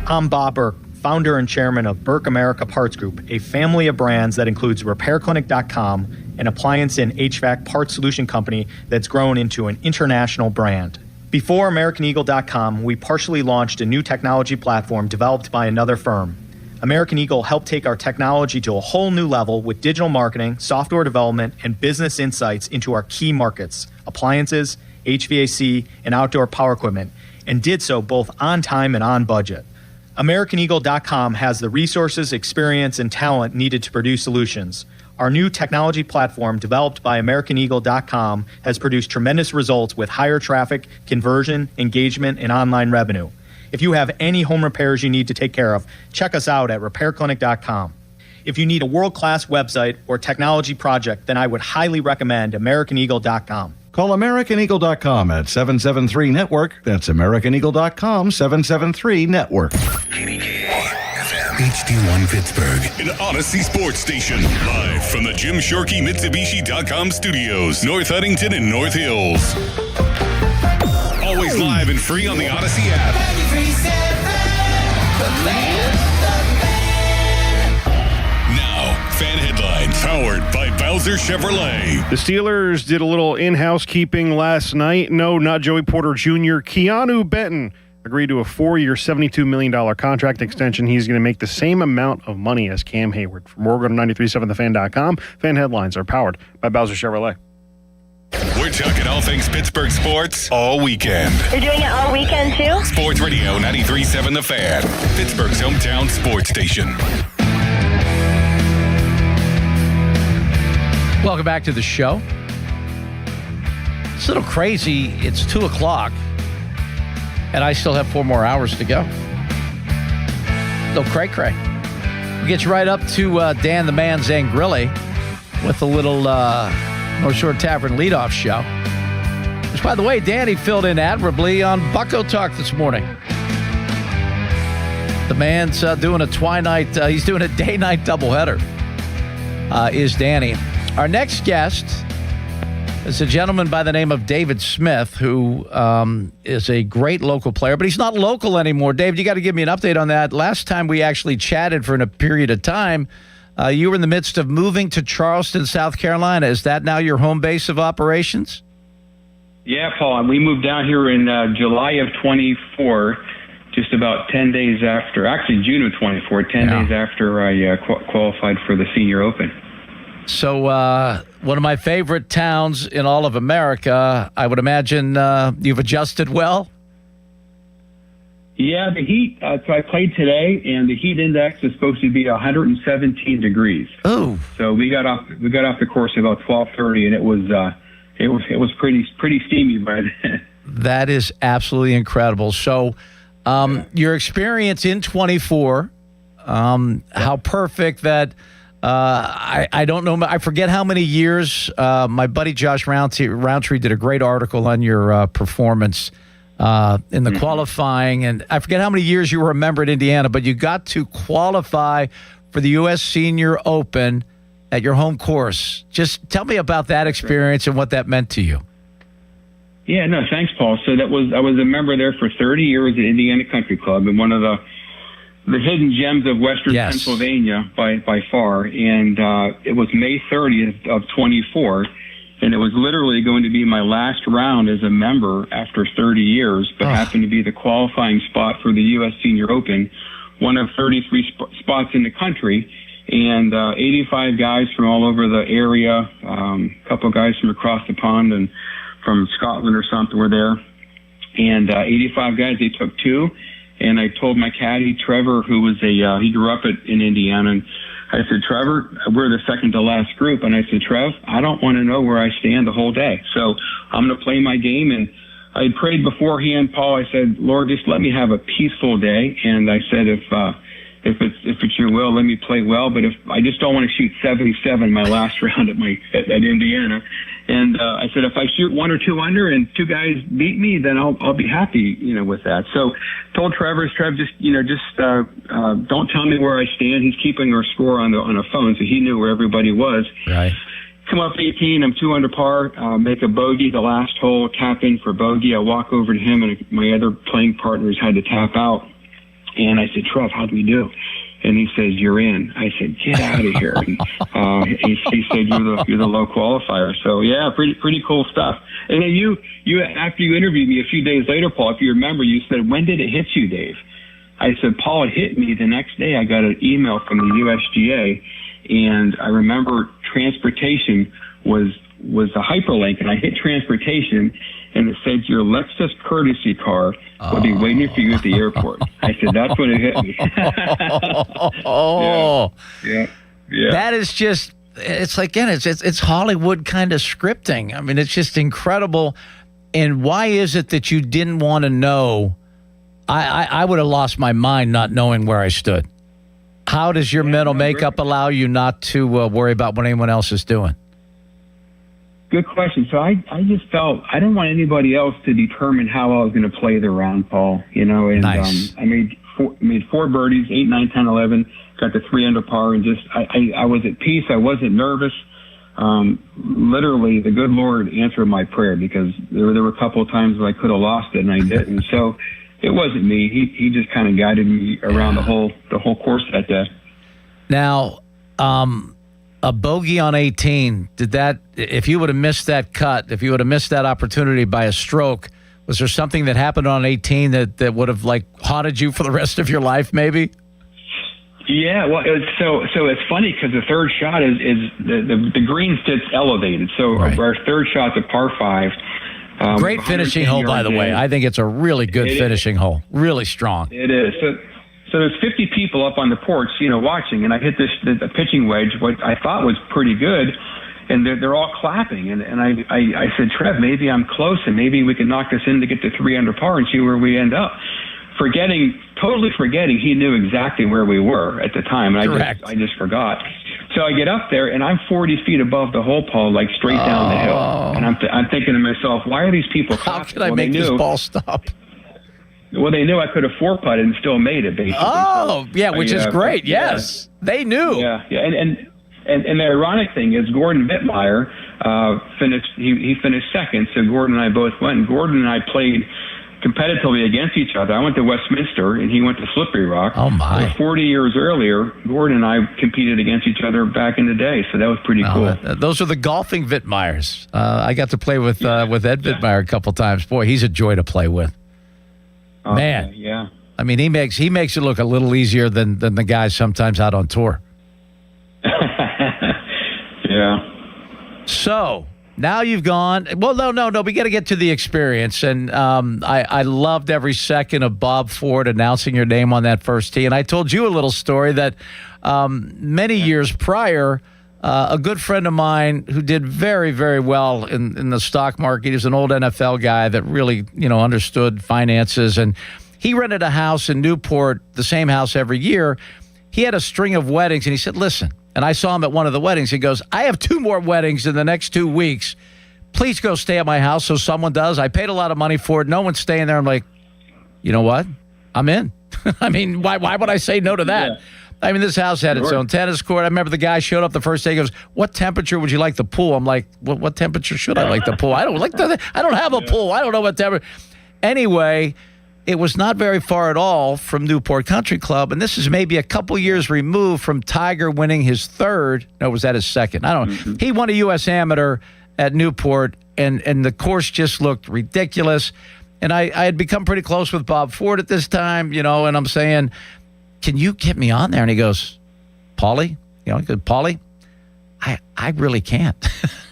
I'm Bob Burke, founder and chairman of Burke America Parts Group, a family of brands that includes RepairClinic.com, an appliance and HVAC parts solution company that's grown into an international brand. Before AmericanEagle.com, we partially launched a new technology platform developed by another firm. American Eagle helped take our technology to a whole new level with digital marketing, software development, and business insights into our key markets, appliances, HVAC, and outdoor power equipment, and did so both on time and on budget. AmericanEagle.com has the resources, experience, and talent needed to produce solutions. Our new technology platform, developed by AmericanEagle.com, has produced tremendous results with higher traffic, conversion, engagement, and online revenue. If you have any home repairs you need to take care of, check us out at RepairClinic.com. If you need a world-class website or technology project, then I would highly recommend AmericanEagle.com. Call AmericanEagle.com at 773-NETWORK. That's AmericanEagle.com, 773-NETWORK. HD1 Pittsburgh, an Odyssey sports station. Live from the Jim Shorkey Mitsubishi.com studios, North Huntington and North Hills. Always live and free on the Odyssey app. Now, fan headlines powered by Bowser Chevrolet. The Steelers did a little in-house keeping last night. No, not Joey Porter Jr. Keanu Benton agreed to a 4-year, $72 million contract extension. He's going to make the same amount of money as Cam Hayward. For more, go to 937thefan.com. Fan headlines are powered by Bowser Chevrolet. We're talking all things Pittsburgh sports all weekend. You're doing it all weekend, too? Sports Radio 93.7 The Fan, Pittsburgh's hometown sports station. Welcome back to the show. It's a little crazy. It's 2 o'clock, and I still have 4 more hours to go. Little cray-cray. We'll get you right up to Dan the Man Zangrilli with a little North Shore Tavern leadoff show. Which, by the way, Danny filled in admirably on Bucko Talk this morning. The man's doing a he's doing a day-night doubleheader, is Danny. Our next guest is a gentleman by the name of David Smith, who is a great local player, but he's not local anymore. Dave, you got to give me an update on that. Last time we actually chatted for a period of time, you were in the midst of moving to Charleston, South Carolina. Is that now your home base of operations? Yeah, Paul, and we moved down here in July of 24, just about 10 days after, actually June of 24, 10 days after I qualified for the Senior Open. So one of my favorite towns in all of America. I would imagine you've adjusted well? Yeah, the heat, so I played today, and the heat index is supposed to be 117 degrees. Oh. So we got off the course at about 12:30, and it was pretty steamy by then. That is absolutely incredible. So your experience in 24, how perfect that I don't know. I forget how many years. My buddy Josh Roundtree did a great article on your performance in the qualifying, and I forget how many years you were a member at Indiana, but you got to qualify for the U.S. Senior Open at your home course. Just tell me about that experience and what that meant to you. Yeah, no, thanks, Paul. So I was a member there for 30 years at Indiana Country Club, and one of the hidden gems of Western Pennsylvania by far. And it was May 30th of 24. And it was literally going to be my last round as a member after 30 years, but happened to be the qualifying spot for the U.S. Senior Open, one of 33 spots in the country. And 85 guys from all over the area, a couple of guys from across the pond and from Scotland or something were there. And 85 guys, they took 2. And I told my caddy, Trevor, who was he grew up in Indiana, and I said, Trevor, we're the second to last group. And I said, Trev, I don't want to know where I stand the whole day. So I'm going to play my game. And I prayed beforehand, Paul. I said, Lord, just let me have a peaceful day. And I said, if it's your will, let me play well. But if I just don't want to shoot 77 my last round at Indiana. And I said, if I shoot 1 or 2 under and 2 guys beat me, then I'll be happy, with that. So told Trev, just don't tell me where I stand. He's keeping our score on a phone, so he knew where everybody was. Right. Come up 18, I'm 2 under par, make a bogey the last hole, tap in for bogey. I walk over to him, and my other playing partners had to tap out. And I said, Trev, how do we do? And he says, you're in. I said, get out of here. And, he said, you're the low qualifier. So yeah, pretty cool stuff. And then you after you interviewed me a few days later, Paul, if you remember, you said, when did it hit you, Dave? I said, Paul, it hit me the next day. I got an email from the USGA, and I remember transportation was a hyperlink, and I hit transportation, and it said your Lexus courtesy car will be waiting for you at the airport. I said, that's when it hit me. Yeah. That is just, it's like, again, it's Hollywood kind of scripting. I mean, it's just incredible. And why is it that you didn't want to know? I would have lost my mind not knowing where I stood. How does your mental makeup allow you not to worry about what anyone else is doing? Good question. So I just felt I didn't want anybody else to determine how I was going to play the round, Paul. And nice. I made 4 birdies, 8, 9, 10, 11. Got the 3 under par, and just I was at peace. I wasn't nervous. Literally, the good Lord answered my prayer, because there were a couple of times where I could have lost it and I didn't. So it wasn't me. He just kind of guided me around the whole course that day. Now, a bogey on 18, if you would have missed that cut, if you would have missed that opportunity by a stroke, was there something that happened on 18 that would have haunted you for the rest of your life, maybe? Yeah, well, so it's funny because the third shot is the green sits elevated. So right. Our third shot's a par 5. Great finishing hole, by the way. I think it's a really good finishing hole. Really strong. It is. So there's 50 people up on the porch, watching, and I hit the pitching wedge, what I thought was pretty good, and they're all clapping, and I said, Trev, maybe I'm close, and maybe we can knock this in to get to 3 under par and see where we end up. Totally forgetting he knew exactly where we were at the time, and I just forgot. So I get up there, and I'm 40 feet above the hole, Paul, straight down the hill, and I'm thinking to myself, why are these people clapping? How can I make this ball stop? Well, they knew I could have 4-putted and still made it, basically. Oh, yeah, which is great. Yes, they knew. Yeah. And the ironic thing is Gordon Wittmeyer finished. He finished second, so Gordon and I both went. And Gordon and I played competitively against each other. I went to Westminster, and he went to Slippery Rock. Oh, my. 40 years earlier, Gordon and I competed against each other back in the day, so that was pretty cool. Those are the golfing Wittmeyers. I got to play with Ed Wittmeyer a couple times. Boy, he's a joy to play with. Man, yeah. I mean, he makes it look a little easier than the guys sometimes out on tour. Yeah. So now you've gone. Well, no. We got to get to the experience, and I loved every second of Bob Ford announcing your name on that first tee. And I told you a little story that many years prior, a good friend of mine who did very, very well in the stock market. He was an old NFL guy that really, understood finances. And he rented a house in Newport, the same house every year. He had a string of weddings, and he said, listen, and I saw him at one of the weddings. He goes, I have 2 more weddings in the next 2 weeks. Please go stay at my house. So someone does. I paid a lot of money for it. No one's staying there. I'm like, you know what? I'm in. I mean, why would I say no to that? Yeah. I mean, this house had its own tennis court. I remember the guy showed up the first day. He goes, what temperature would you like the pool? I'm like, what temperature should I like the pool? I don't have a pool. I don't know what temperature. Anyway, it was not very far at all from Newport Country Club. And this is maybe a couple years removed from Tiger winning his 3rd. No, was that his 2nd? I don't know. Mm-hmm. He won a U.S. Amateur at Newport, and the course just looked ridiculous. And I had become pretty close with Bob Ford at this time, and I'm saying, can you get me on there? And he goes, Paulie, Paulie, I really can't.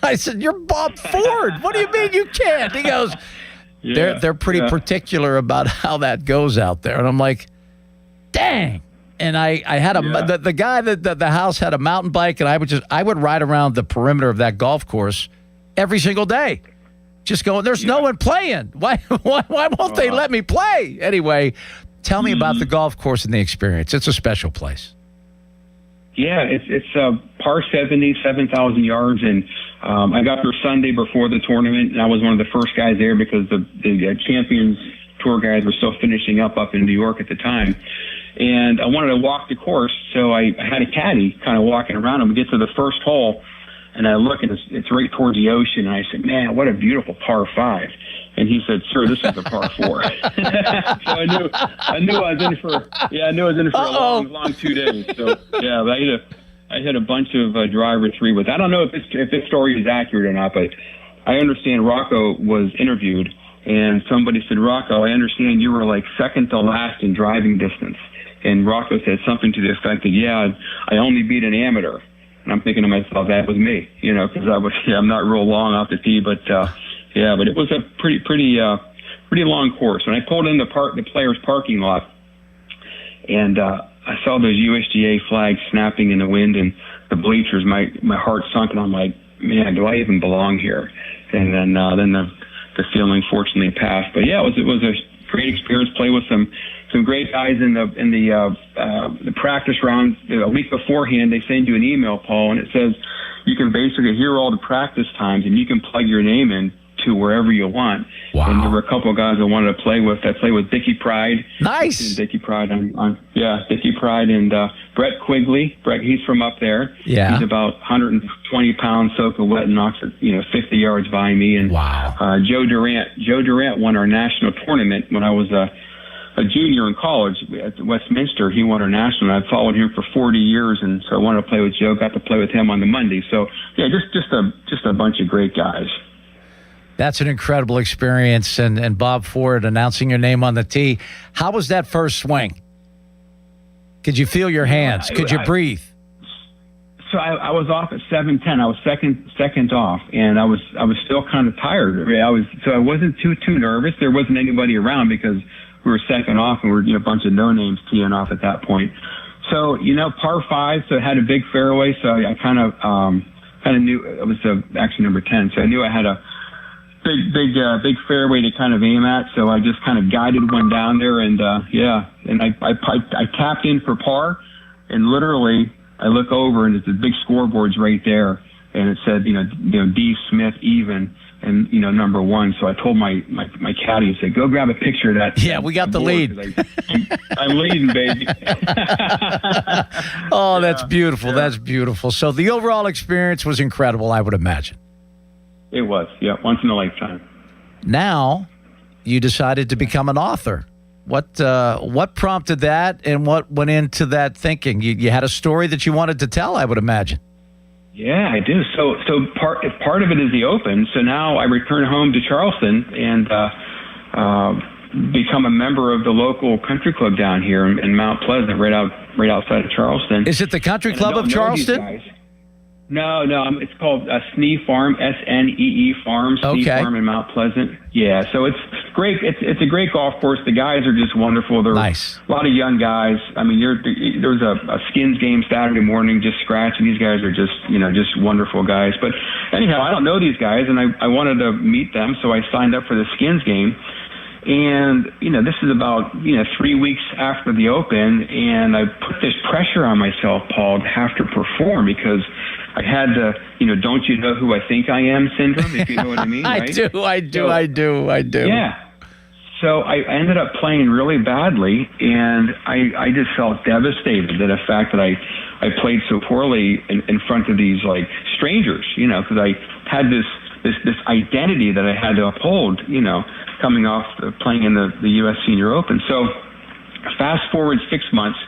I said, you're Bob Ford. What do you mean you can't? He goes, they're pretty particular about how that goes out there. And I'm like, dang. And I had the guy that the house had a mountain bike, and I would ride around the perimeter of that golf course every single day. Just going, there's no one playing. Why won't they let me play? Anyway, tell me about the golf course and the experience. It's a special place. Yeah, it's par 70, 7,000 yards, and I got there Sunday before the tournament, and I was one of the first guys there because the Champions Tour guys were still finishing up in New York at the time. And I wanted to walk the course, so I had a caddy kind of walking around, and we get to the first hole, and I look, and it's right towards the ocean, and I said, man, what a beautiful par 5. And he said, sir, this is a par 4. So I knew I was in for a long 2 days. So yeah, I hit a bunch of driver 3 with. I don't know if this story is accurate or not, but I understand Rocco was interviewed, and somebody said, Rocco, I understand you were like second to last in driving distance. And Rocco said something to the effect that, I only beat an amateur. And I'm thinking to myself, that was me, because I'm not real long off the tee, but it was a pretty long course. When I pulled in the players' parking lot, and I saw those USGA flags snapping in the wind and the bleachers, my heart sunk, and I'm like, man, do I even belong here? And then the feeling fortunately passed. But yeah, it was a great experience. Play with some great guys in the practice rounds. A week beforehand, they send you an email, Paul, and it says you can basically hear all the practice times, and you can plug your name in to wherever you want. Wow. And there were a couple of guys I wanted to play with. I played with Dickie Pride. Nice. Dickie Pride Dickie Pride and Brett Quigley. Brett, he's from up there. Yeah. He's about 120 pounds soaking wet and knocks it, 50 yards by me. And Joe Durant. Joe Durant won our national tournament when I was a junior in college at Westminster. He won our national, and I followed him for 40 years, and so I wanted to play with Joe. Got to play with him on the Monday. So yeah, just a bunch of great guys. That's an incredible experience, and Bob Ford announcing your name on the tee. How was that first swing? Could you feel your hands? Could you breathe? So I was off at 7:10. I was second off, and I was still kind of tired. I wasn't too nervous. There wasn't anybody around because we were second off, and we were a bunch of no names teeing off at that point. So par 5, so it had a big fairway. So I kind of knew it was actually number 10. So I knew I had a big fairway to kind of aim at. So I just kind of guided one down there, and I tapped in for par, and literally I look over, and the big scoreboard's right there, and it said D Smith even. And number 1. So I told my caddy, I said, "Go grab a picture of that." Yeah, we got the lead. I'm leading, baby. Oh, that's beautiful. Yeah. That's beautiful. So the overall experience was incredible, I would imagine. It was, yeah, once in a lifetime. Now, you decided to become an author. What prompted that, and what went into that thinking? You had a story that you wanted to tell, I would imagine. Yeah, I do. So part of it is the Open. So now I return home to Charleston and become a member of the local country club down here in Mount Pleasant, right outside of Charleston. Is it the Country Club of Charleston? No, it's called Snee Farm, SNEE Farm, Snee Farm in Mount Pleasant. Yeah, so it's great. It's a great golf course. The guys are just wonderful. They're nice. A lot of young guys. I mean, there's a skins game Saturday morning, just scratching. These guys are just wonderful guys. But anyhow, I don't know these guys, and I wanted to meet them, so I signed up for the skins game. And, this is about, 3 weeks after the Open, and I put this pressure on myself, Paul, to have to perform because I had the, don't you know who I think I am syndrome, if you know what I mean, right? I do. Yeah. So I ended up playing really badly, and I just felt devastated at the fact that I played so poorly in front of these, strangers, because I had this identity that I had to uphold, coming off playing in the U.S. Senior Open. So fast forward 6 months.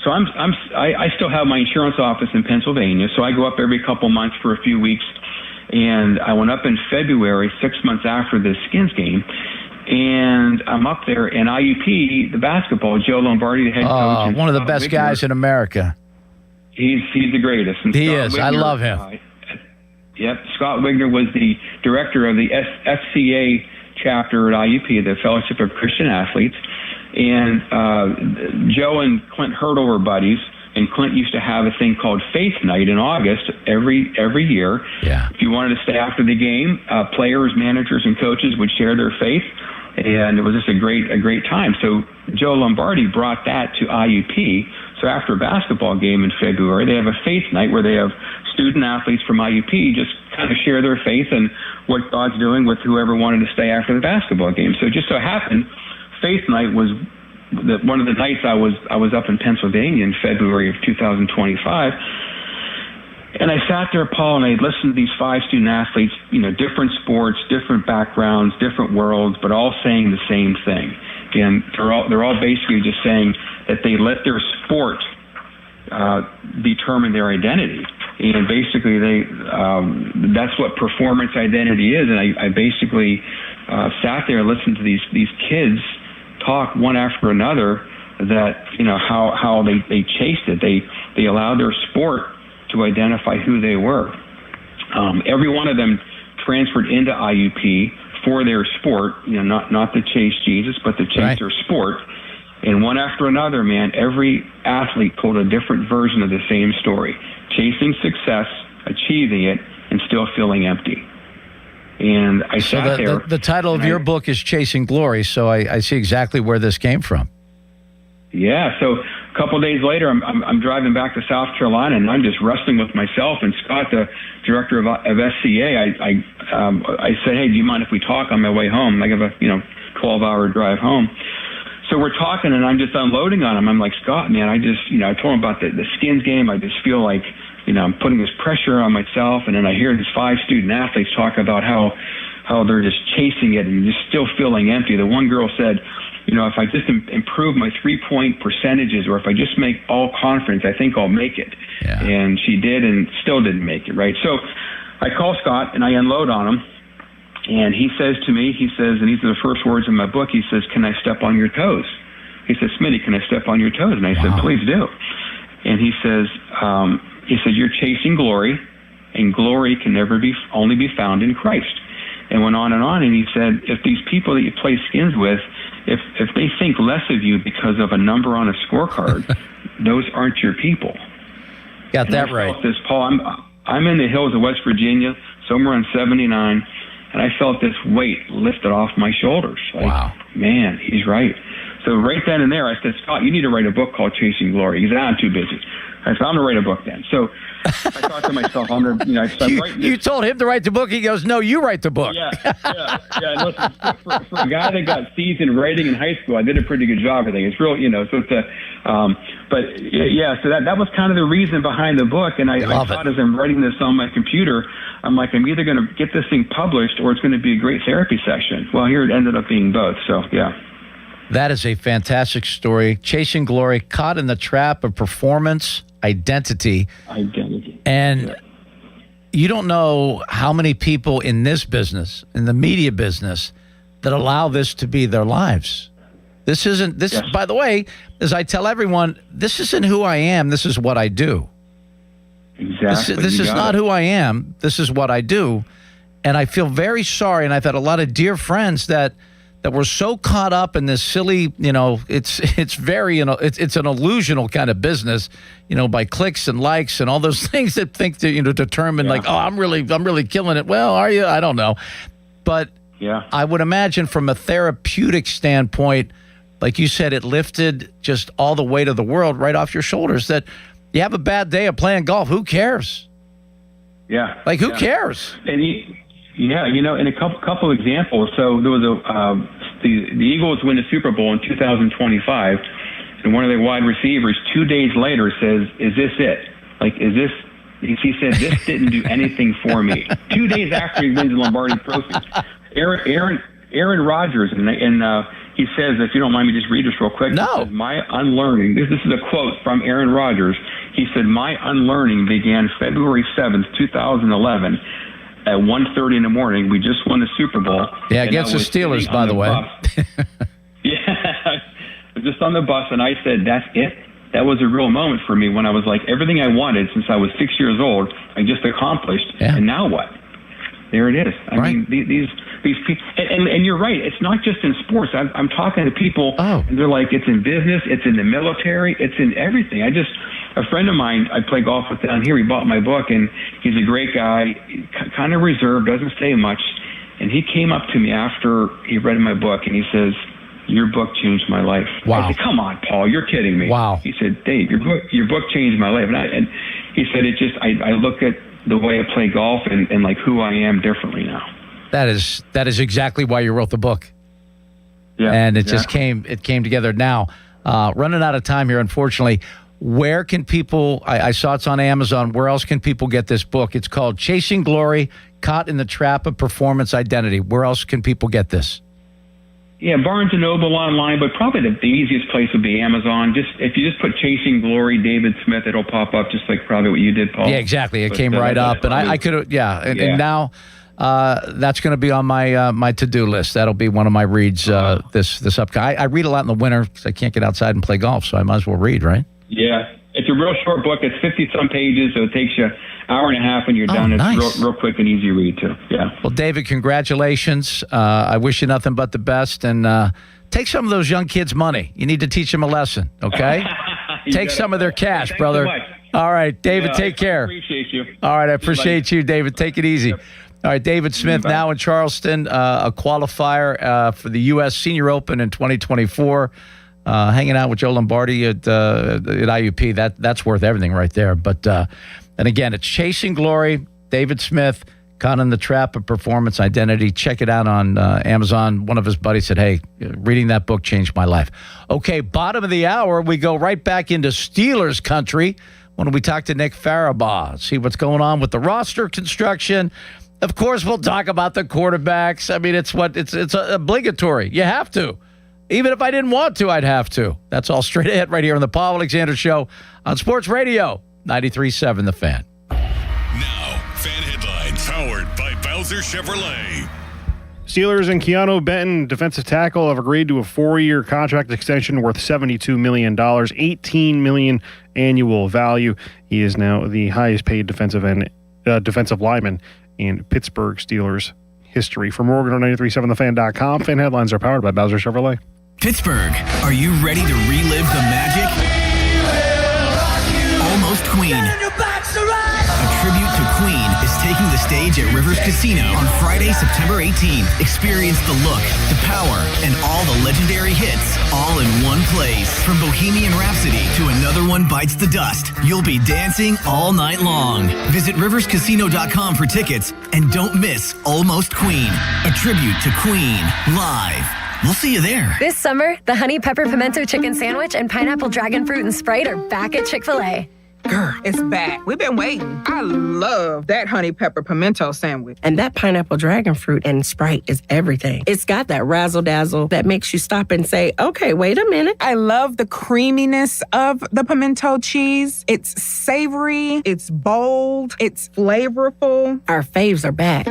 So I still have my insurance office in Pennsylvania. So I go up every couple months for a few weeks. And I went up in February, 6 months after the skins game. And I'm up there, and IUP, the basketball, Joe Lombardi, the head coach. And one of the Scott best Wigner, guys in America. He's the greatest. And He Scott is. Wigner, I love him. Yep. Scott Wigner was the director of the FCA chapter at IUP, the Fellowship of Christian Athletes. And Joe and Clint Hurdle were buddies. And Clint used to have a thing called Faith Night in August every year. Yeah. If you wanted to stay after the game, players, managers, and coaches would share their faith, and it was just a great time. So Joe Lombardi brought that to IUP. So after a basketball game in February, they have a Faith Night where they have student athletes from IUP just kind of share their faith and what God's doing with whoever wanted to stay after the basketball game. So it just so happened, Faith Night was one of the nights I was up in Pennsylvania in February of 2025, and I sat there, Paul, and I listened to these 5 student athletes, different sports, different backgrounds, different worlds, but all saying the same thing. And they're all basically just saying that they let their sport determine their identity, and basically that's what performance identity is. And I basically sat there and listened to these kids talk one after another, that how they chased it. They allowed their sport to identify who they were. Every one of them transferred into IUP for their sport, not to chase Jesus, but to chase their sport. And one after another, man, every athlete told a different version of the same story: chasing success, achieving it, and still feeling empty. And I sat there. The title of your book is Chasing Glory, so I see exactly where this came from. Yeah, so a couple of days later, I'm driving back to South Carolina, and I'm just wrestling with myself. And Scott, the director of SCA, I said, "Hey, do you mind if we talk on my way home?" I have a 12-hour drive home. So we're talking, and I'm just unloading on him. I'm like, "Scott, man, I just I told him about the Skins game. I just feel like I'm putting this pressure on myself." And then I hear these 5 student athletes talk about how they're just chasing it and just still feeling empty. The one girl said, if I just improve my 3-point percentages, or if I just make all conference, I think I'll make it. Yeah. And she did, and still didn't make it, right? So I call Scott, and I unload on him. And he says to me, and these are the first words in my book, he says, "Can I step on your toes?" He says, "Smitty, can I step on your toes?" And I said, "Please do." And he says, "You're chasing glory, and glory can only be found in Christ." And went on, and he said, "If these people that you play skins with, if they think less of you because of a number on a scorecard, those aren't your people." Got that I right. felt this, Paul. I'm in the hills of West Virginia, somewhere on 79, and I felt this weight lifted off my shoulders. Wow. Man, he's right. So right then and there, I said, "Scott, you need to write a book called Chasing Glory." He said, "I'm too busy." I said, "I'm going to write a book then." So I thought to myself, I'm going to, I'm writing this. You told him to write the book. He goes, "No, you write the book." Yeah. Listen, for a guy that got seasoned writing in high school, I did a pretty good job. I think it's real, so it's so that was kind of the reason behind the book. And I thought as I'm writing this on my computer, I'm like, I'm either going to get this thing published or it's going to be a great therapy session. Well, here it ended up being both. So, yeah. That is a fantastic story. Chasing Glory, caught in the trap of performance, identity. And you don't know how many people in this business, in the media business, that allow this to be their lives. This isn't, by the way, as I tell everyone, this isn't who I am. This is what I do. Exactly. This is not who I am. This is what I do. And I feel very sorry. And I've had a lot of dear friends that were so caught up in this silly, it's an illusional kind of business, by clicks and likes and all those things that think to determine like, oh, I'm really killing it. Well, are you? I don't know. But I would imagine from a therapeutic standpoint, like you said, it lifted just all the weight of the world right off your shoulders. That you have a bad day of playing golf. Who cares? Yeah. Like, who cares? And in a couple examples. So there was the Eagles win the Super Bowl in 2025, and one of their wide receivers 2 days later says, "Is this it? Like, is this?" He said, "This didn't do anything for me." 2 days after he wins the Lombardi Trophy, Aaron Rodgers, and he says, if you don't mind me just read this real quick. No. He says, "My unlearning," this is a quote from Aaron Rodgers. He said, "My unlearning began February 7th, 2011, at 1:30 in the morning. We just won the Super Bowl. Yeah, against the Steelers, by the way. Yeah, I was just on the bus, and I said, that's it. That was a real moment for me when I was like, everything I wanted since I was 6 years old, I just accomplished. Yeah. And now what? There it is. I mean, these people, and you're right. It's not just in sports. I'm talking to people, and they're like, it's in business, it's in the military, it's in everything. A friend of mine I play golf with down here, he bought my book, and he's a great guy, kind of reserved, doesn't say much. And he came up to me after he read my book, and he says, your book changed my life. Wow. I said, come on, Paul, you're kidding me. Wow. He said, Dave, your book changed my life. And he said, I look at the way I play golf and like who I am differently now. That is exactly why you wrote the book. Yeah. And it just came together. Now, running out of time here, unfortunately. Where can people, I saw it's on Amazon, where else can people get this book? It's called Chasing Glory, Caught in the Trap of Performance Identity. Where else can people get this? Yeah, Barnes & Noble online, but probably the easiest place would be Amazon. If you just put Chasing Glory, David Smith, it'll pop up just like probably what you did, Paul. Yeah, exactly. It came right up. And I could have, And now that's going to be on my to-do list. That'll be one of my reads this upcoming. I read a lot in the winter because I can't get outside and play golf, so I might as well read, right? Yeah. It's a real short book. It's 50-some pages, so it takes you an hour and a half and you're done. Nice. It's real quick and easy read, too. Yeah. Well, David, congratulations. I wish you nothing but the best. And take some of those young kids' money. You need to teach them a lesson, okay? Take some of their cash, brother. So much. All right, David, take care. I appreciate you. All right, I appreciate you, David. Take it easy. All right, David Smith now in Charleston, a qualifier for the U.S. Senior Open in 2024. Hanging out with Joe Lombardi at IUP, that's worth everything right there. But and again, it's Chasing Glory, David Smith, Caught in the Trap of Performance Identity. Check it out on Amazon. One of his buddies said, hey, reading that book changed my life. Okay, bottom of the hour, we go right back into Steelers country when we talk to Nick Farabaugh, see what's going on with the roster construction. Of course, we'll talk about the quarterbacks. I mean, it's obligatory. You have to. Even if I didn't want to, I'd have to. That's all straight ahead right here on the Paul Alexander Show on Sports Radio 93.7 The Fan. Now, fan headlines powered by Bowser Chevrolet. Steelers and Keanu Benton, defensive tackle, have agreed to a 4-year contract extension worth $72 million, $18 million annual value. He is now the highest paid defensive lineman in Pittsburgh Steelers history. For more, go to 937thefan.com. Fan headlines are powered by Bowser Chevrolet. Pittsburgh, are you ready to relive the magic? Almost Queen. A tribute to Queen is taking the stage at Rivers Casino on Friday, September 18th. Experience the look, the power, and all the legendary hits all in one place. From Bohemian Rhapsody to Another One Bites the Dust, you'll be dancing all night long. Visit riverscasino.com for tickets and don't miss Almost Queen, a tribute to Queen, live. We'll see you there. This summer, the Honey Pepper Pimento Chicken Sandwich and Pineapple Dragon Fruit and Sprite are back at Chick-fil-A. Girl, it's back. We've been waiting. I love that honey pepper pimento sandwich. And that pineapple dragon fruit and Sprite is everything. It's got that razzle-dazzle that makes you stop and say, okay, wait a minute. I love the creaminess of the pimento cheese. It's savory, it's bold, it's flavorful. Our faves are back.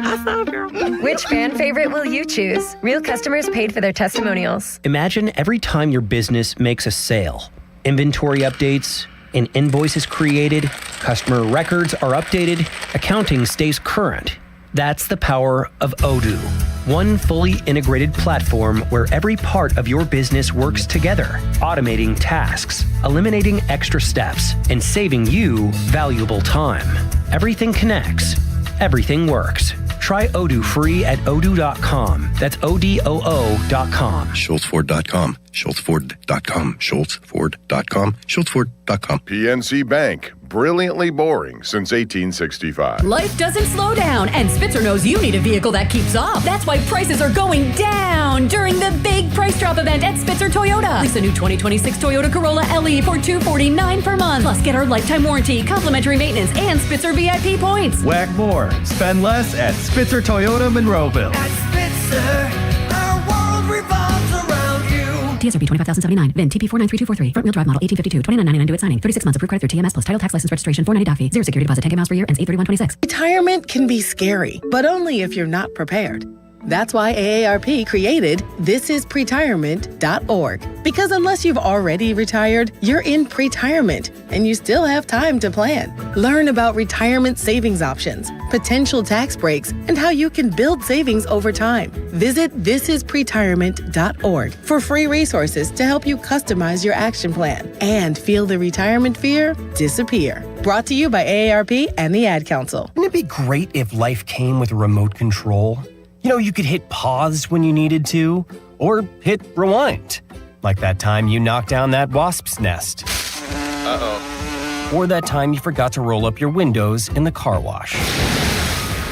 Which fan favorite will you choose? Real customers paid for their testimonials. Imagine every time your business makes a sale. Inventory updates, an invoice is created, customer records are updated, accounting stays current. That's the power of Odoo. One fully integrated platform where every part of your business works together, automating tasks, eliminating extra steps, and saving you valuable time. Everything connects. Everything works. Try Odoo free at odoo.com. That's ODOO.com. SchultzFord.com. SchultzFord.com. SchultzFord.com. SchultzFord.com. PNC Bank. Brilliantly boring since 1865. Life doesn't slow down, and Spitzer knows you need a vehicle that keeps up. That's why prices are going down during the big price drop event at Spitzer Toyota. Lease a new 2026 Toyota Corolla LE for $249 per month. Plus, get our lifetime warranty, complimentary maintenance, and Spitzer VIP points. Whack more. Spend less at Spitzer Toyota Monroeville. At Spitzer, our world revolves around you. TSRP 25,079. VIN TP493243. Front wheel drive model 1852. $29.99 due at signing. 36 months approved credit through TMS plus title tax license registration. $490 fee. Zero security deposit. 10K miles per year. Ends 8/31/26. Retirement can be scary, but only if you're not prepared. That's why AARP created thisispretirement.org. Because unless you've already retired, you're in pretirement and you still have time to plan. Learn about retirement savings options, potential tax breaks, and how you can build savings over time. Visit thisispretirement.org for free resources to help you customize your action plan and feel the retirement fear disappear. Brought to you by AARP and the Ad Council. Wouldn't it be great if life came with a remote control? You know, you could hit pause when you needed to, or hit rewind. Like that time you knocked down that wasp's nest. Uh-oh. Or that time you forgot to roll up your windows in the car wash.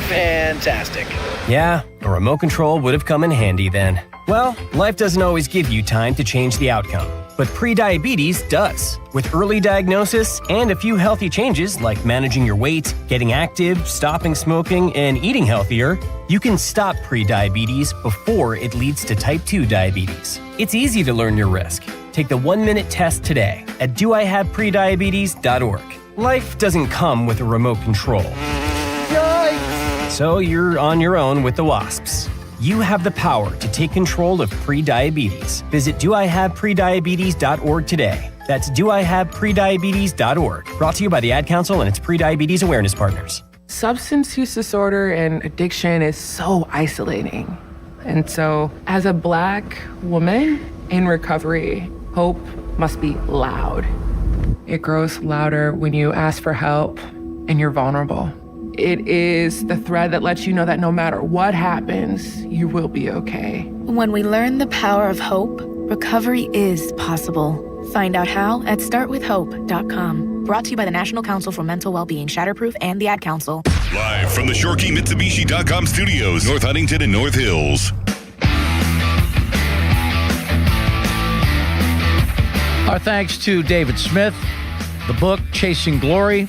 Fantastic. Yeah, a remote control would have come in handy then. Well, life doesn't always give you time to change the outcome, but prediabetes does. With early diagnosis and a few healthy changes like managing your weight, getting active, stopping smoking, and eating healthier, you can stop prediabetes before it leads to type 2 diabetes. It's easy to learn your risk. Take the 1-minute test today at doihaveprediabetes.org. Life doesn't come with a remote control. Yikes! So you're on your own with the wasps. You have the power to take control of prediabetes. Visit doihaveprediabetes.org today. That's doihaveprediabetes.org. Brought to you by the Ad Council and its prediabetes awareness partners. Substance use disorder and addiction is so isolating. And so, as a Black woman in recovery, hope must be loud. It grows louder when you ask for help and you're vulnerable. It is the thread that lets you know that no matter what happens, you will be okay. When we learn the power of hope, recovery is possible. Find out how at startwithhope.com. Brought to you by the National Council for Mental Wellbeing, Shatterproof, and the Ad Council. Live from the ShoreKeyMitsubishi.com studios, North Huntington and North Hills. Our thanks to David Smith, the book Chasing Glory,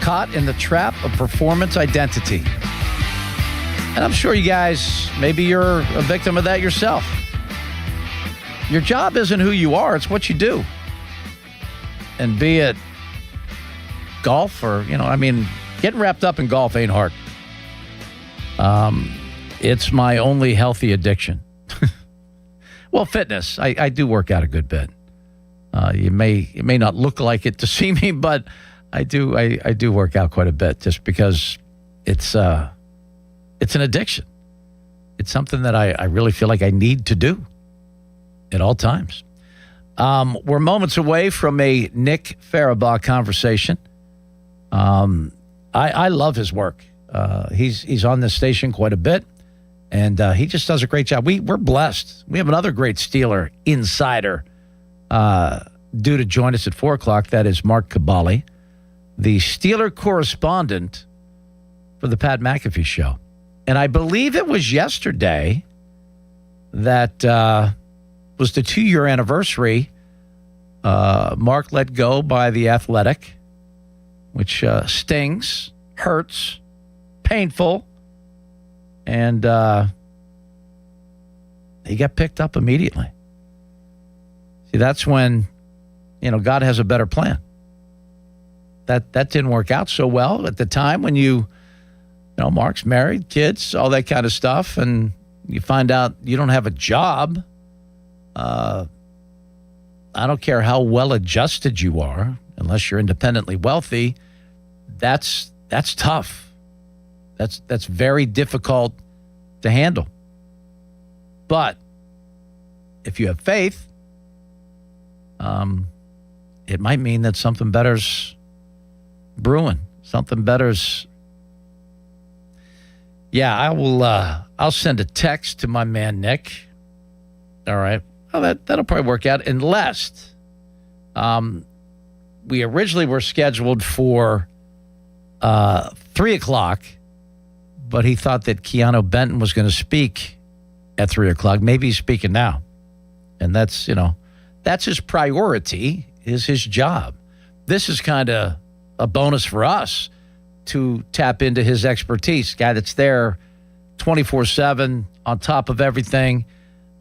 Caught in the Trap of Performance Identity. And I'm sure you guys, maybe you're a victim of that yourself. Your job isn't who you are, it's what you do. And be it golf or, getting wrapped up in golf ain't hard. It's my only healthy addiction. Well, fitness. I do work out a good bit. It may not look like it to see me, but I do work out quite a bit just because it's an addiction. It's something that I really feel like I need to do at all times. We're moments away from a Nick Farabaugh conversation. I love his work. He's on this station quite a bit, and he just does a great job. We're blessed. We have another great Steeler insider due to join us at 4 o'clock. That is Mark Kaboly, the Steeler correspondent for the Pat McAfee Show. And I believe it was yesterday that was the 2-year anniversary. Mark let go by The Athletic, which stings, hurts, painful, and he got picked up immediately. See, that's when, God has a better plan. That didn't work out so well at the time when Mark's married, kids, all that kind of stuff, and you find out you don't have a job. I don't care how well adjusted you are, unless you're independently wealthy. That's tough. That's very difficult to handle. But if you have faith, it might mean that something better's brewing. Something better's. Yeah, I will. I'll send a text to my man Nick. All right. Well, that'll probably work out, unless we originally were scheduled for 3 o'clock, but he thought that Keanu Benton was going to speak at 3 o'clock. Maybe he's speaking now, and that's his priority, is his job. This is kind of a bonus for us to tap into his expertise. Guy that's there 24/7 on top of everything.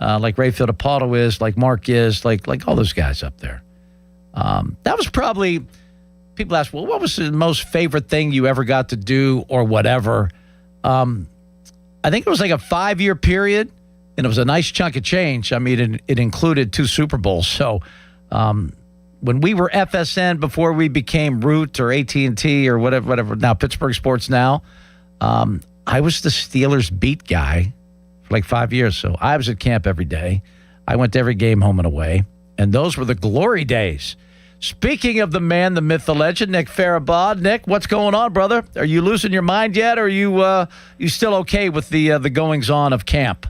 like Ray Fittipaldo is, like Mark is, like all those guys up there. That was probably, people ask, well, what was the most favorite thing you ever got to do or whatever? I think it was like a 5-year period, and it was a nice chunk of change. I mean, it included 2 Super Bowls. So when we were FSN before we became Root or AT&T or whatever, now Pittsburgh Sports Now, I was the Steelers beat guy for like 5 years. So I was at camp every day. I went to every game home and away. And those were the glory days. Speaking of the man, the myth, the legend, Nick Farabod. Nick, what's going on, brother? Are you losing your mind yet, or are you still okay with the goings-on of camp?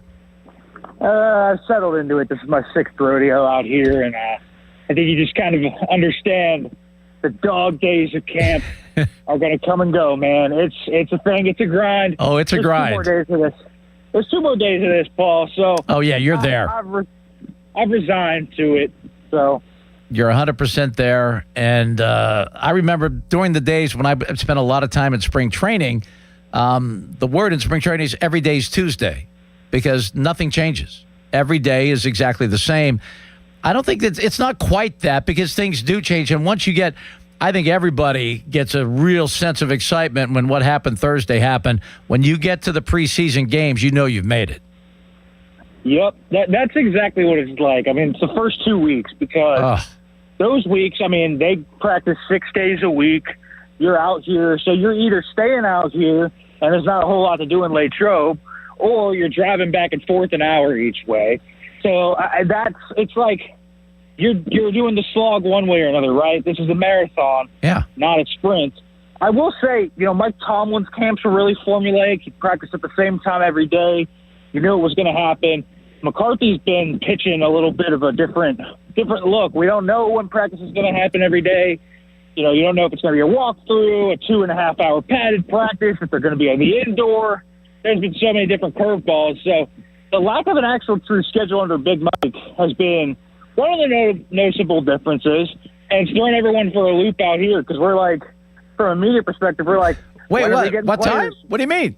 I've settled into it. This is my 6th rodeo out here, and I think you just kind of understand the dog days of camp are going to come and go, man. It's a thing. It's a grind. Oh, it's a grind. 2 more days of this. There's 2 more days of this, Paul. So. Oh yeah, you're there. I've resigned to it. So. You're 100% there. And I remember during the days when I spent a lot of time in spring training, the word in spring training is every day is Tuesday because nothing changes. Every day is exactly the same. I don't think that it's not quite that because things do change. And once you get, I think everybody gets a real sense of excitement when what happened Thursday happened. When you get to the preseason games, you know you've made it. Yep, that's exactly what it's like. I mean, it's the first 2 weeks because those weeks, I mean, they practice 6 days a week. You're out here, so you're either staying out here, and there's not a whole lot to do in Latrobe, or you're driving back and forth an hour each way. So it's like you're doing the slog one way or another, right? This is a marathon, not a sprint. I will say, Mike Tomlin's camps were really formulaic. He practiced at the same time every day. You knew it was going to happen. McCarthy's been pitching a little bit of a different look. We don't know when practice is going to happen every day. You don't know if it's going to be a walkthrough, a 2.5-hour padded practice, if they're going to be on the indoor. There's been so many different curveballs. So the lack of an actual true schedule under Big Mike has been one of the noticeable differences, and it's throwing everyone for a loop out here because we're like, from a media perspective, we're like, wait, what time? What do you mean?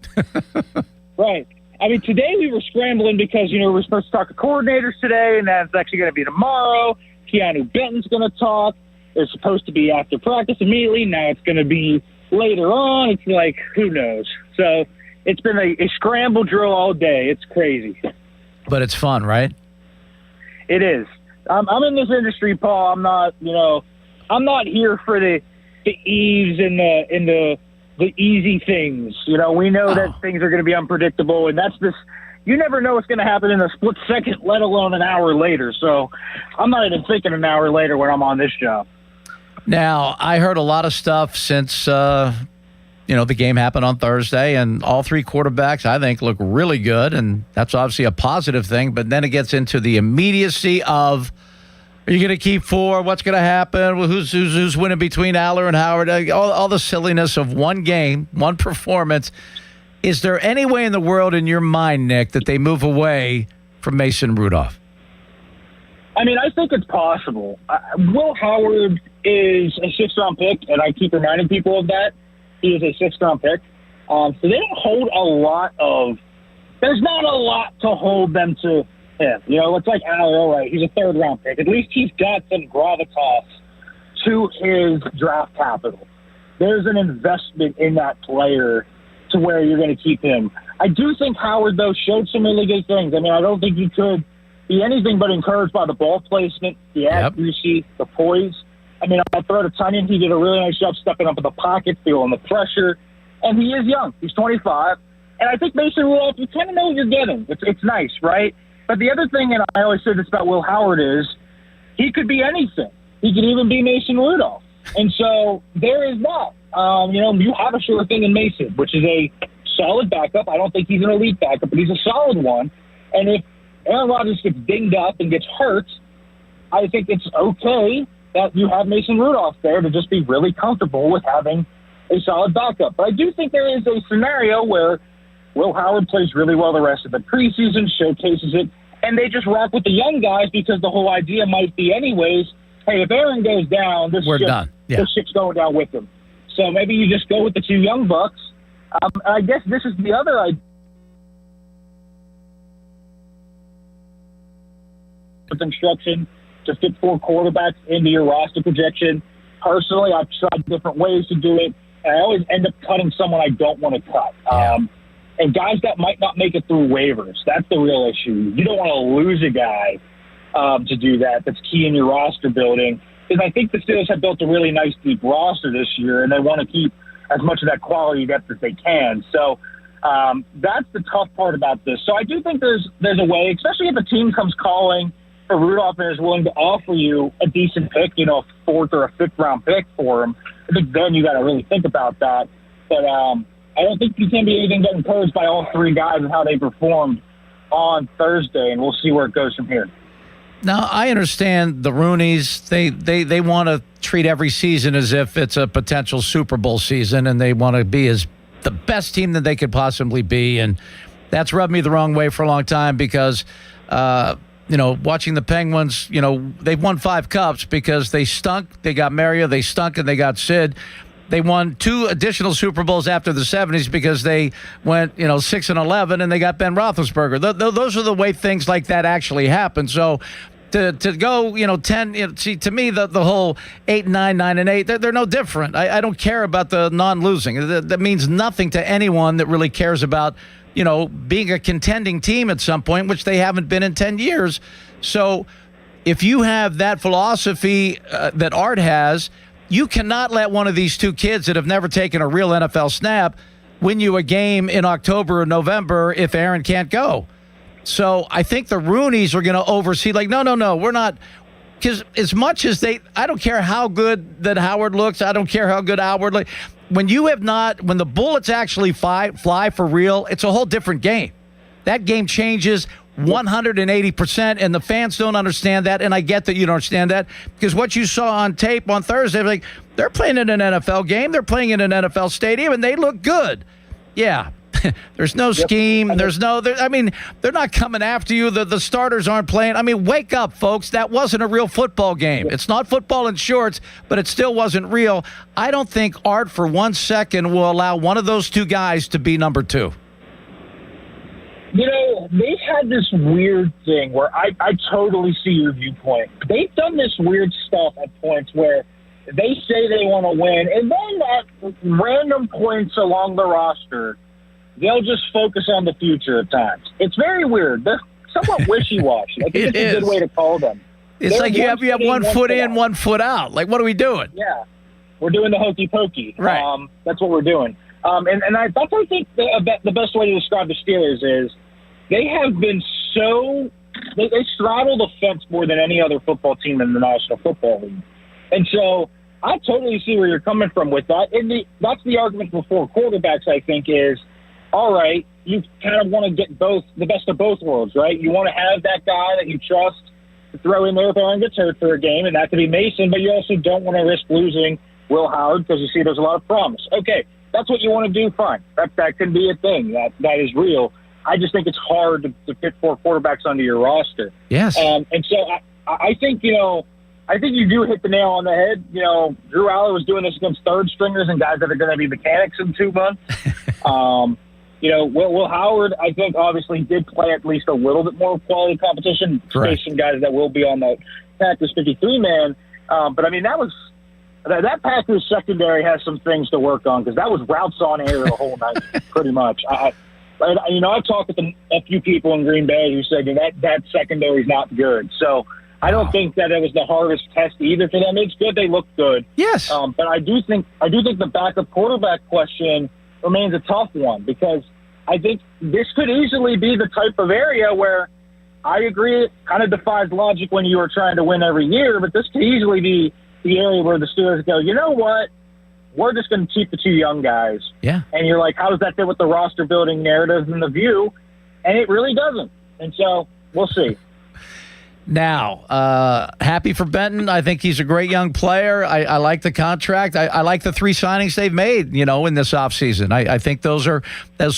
Right. I mean, today we were scrambling because, we're supposed to talk to coordinators today, and that's actually going to be tomorrow. Keanu Benton's going to talk. It's supposed to be after practice immediately. Now it's going to be later on. It's like, who knows? So it's been a scramble drill all day. It's crazy. But it's fun, right? It is. I'm in this industry, Paul. I'm not here for the ease and the easy things. We know that things are going to be unpredictable, and that's this. You never know what's going to happen in a split second, let alone an hour later. So I'm not even thinking an hour later when I'm on this job. Now, I heard a lot of stuff since, the game happened on Thursday, and all 3 quarterbacks, I think, look really good, and that's obviously a positive thing. But then it gets into the immediacy of, are you going to keep 4? What's going to happen? Who's winning between Aller and Howard? All the silliness of one game, one performance. Is there any way in the world in your mind, Nick, that they move away from Mason Rudolph? I mean, I think it's possible. Will Howard is a 6th-round pick, and I keep reminding people of that. He is a 6th-round pick. So they don't hold a lot of – there's not a lot to hold them to him. It's like Aller, all right, he's a 3rd-round pick. At least he's got some gravitas to his draft capital. There's an investment in that player to where you're going to keep him. I do think Howard, though, showed some really good things. I mean, I don't think he could be anything but encouraged by the ball placement, the accuracy, the poise. I mean, I throw to Tunyon. He did a really nice job stepping up in the pocket, feeling the pressure. And he is young. He's 25. And I think Mason Rudolph, you kind of know what you're getting. It's nice, right? But the other thing, and I always say this about Will Howard, is he could be anything. He could even be Mason Rudolph. And so there is that. You have a sure thing in Mason, which is a solid backup. I don't think he's an elite backup, but he's a solid one. And if Aaron Rodgers gets dinged up and gets hurt, I think it's okay that you have Mason Rudolph there to just be really comfortable with having a solid backup. But I do think there is a scenario where Will Howard plays really well the rest of the preseason, showcases it, and they just rock with the young guys because the whole idea might be anyways, hey, if Aaron goes down, this ship's going down with him. So maybe you just go with the 2 young bucks. I guess this is the other idea. with instruction to fit 4 quarterbacks into your roster projection. Personally, I've tried different ways to do it, and I always end up cutting someone I don't want to cut. And guys that might not make it through waivers, that's the real issue. You don't want to lose a guy to do that. That's key in your roster building. Because I think the Steelers have built a really nice deep roster this year, and they want to keep as much of that quality depth as they can. So that's the tough part about this. So I do think there's a way, especially if a team comes calling for Rudolph and is willing to offer you a decent pick, a 4th or a 5th round pick for him. I think then you got to really think about that. But I don't think you can be anything but encouraged by all 3 guys and how they performed on Thursday, and we'll see where it goes from here. Now, I understand the Rooneys. They want to treat every season as if it's a potential Super Bowl season, and they want to be as the best team that they could possibly be. And that's rubbed me the wrong way for a long time because, watching the Penguins, they've won 5 cups because they stunk. They got Mario, they stunk, and they got Sid. They won 2 additional Super Bowls after the 70s because they went, 6-11, and they got Ben Roethlisberger. Those are the way things like that actually happen. So to go, 10, see, to me, the whole 8, 9, 9, and 8, they're no different. I don't care about the non-losing. That means nothing to anyone that really cares about, being a contending team at some point, which they haven't been in 10 years. So if you have that philosophy that Art has, you cannot let one of these 2 kids that have never taken a real NFL snap win you a game in October or November if Aaron can't go. So I think the Rooneys are going to oversee, no, we're not. Because as much as I don't care how good that Howard looks. I don't care how good Howard looks. When the bullets actually fly for real, it's a whole different game. That game changes 180%, and the fans don't understand that, and I get that you don't understand that, because what you saw on tape on Thursday, they're playing in an NFL game, they're playing in an NFL stadium, and they look good. Yeah, there's no scheme, they're not coming after you, the starters aren't playing. Wake up, folks, that wasn't a real football game. It's not football in shorts, but it still wasn't real. I don't think Art for 1 second will allow one of those 2 guys to be number 2. They've had this weird thing where I totally see your viewpoint. They've done this weird stuff at points where they say they want to win, and then at random points along the roster, they'll just focus on the future at times. It's very weird. They're somewhat wishy-washy. I think it's a good way to call them. It's like you have 1 foot in, 1 foot out. Like, what are we doing? Yeah. We're doing the hokey pokey. Right. That's what we're doing. That's, I think, the best way to describe the Steelers is they have been they straddle the fence more than any other football team in the National Football League. And so I totally see where you're coming from with that. And that's the argument for 4 quarterbacks, I think, is, all right, you kind of want to get the best of both worlds, right? You want to have that guy that you trust to throw in there if Aaron gets hurt for a game, and that could be Mason, but you also don't want to risk losing Will Howard because you see there's a lot of promise. Okay, that's what you want to do, fine. That can be a thing. That is real. I just think it's hard to fit 4 quarterbacks onto your roster. Yes. And so I think, I think you do hit the nail on the head. Drew Aller was doing this against 3rd stringers and guys that are going to be mechanics in 2 months. Will Howard, I think, obviously did play at least a little bit more quality competition. Facing guys that will be on the Packers 53-man. But, that Packers secondary has some things to work on because that was routes on air the whole night, pretty much. I've talked with a few people in Green Bay who said that secondary is not good. So I don't think that it was the hardest test either for them. It's good they look good. Yes. But I do think the backup quarterback question remains a tough one because I think this could easily be the type of area where I agree it kind of defies logic when you are trying to win every year, but this could easily be the area where the Steelers go, you know what? We're just going to keep the 2 young guys. Yeah. And you're like, how does that fit with the roster building narrative and the view? And it really doesn't. And so we'll see. Now, happy for Benton. I think he's a great young player. I like the contract. I like the 3 signings they've made, in this offseason. I think those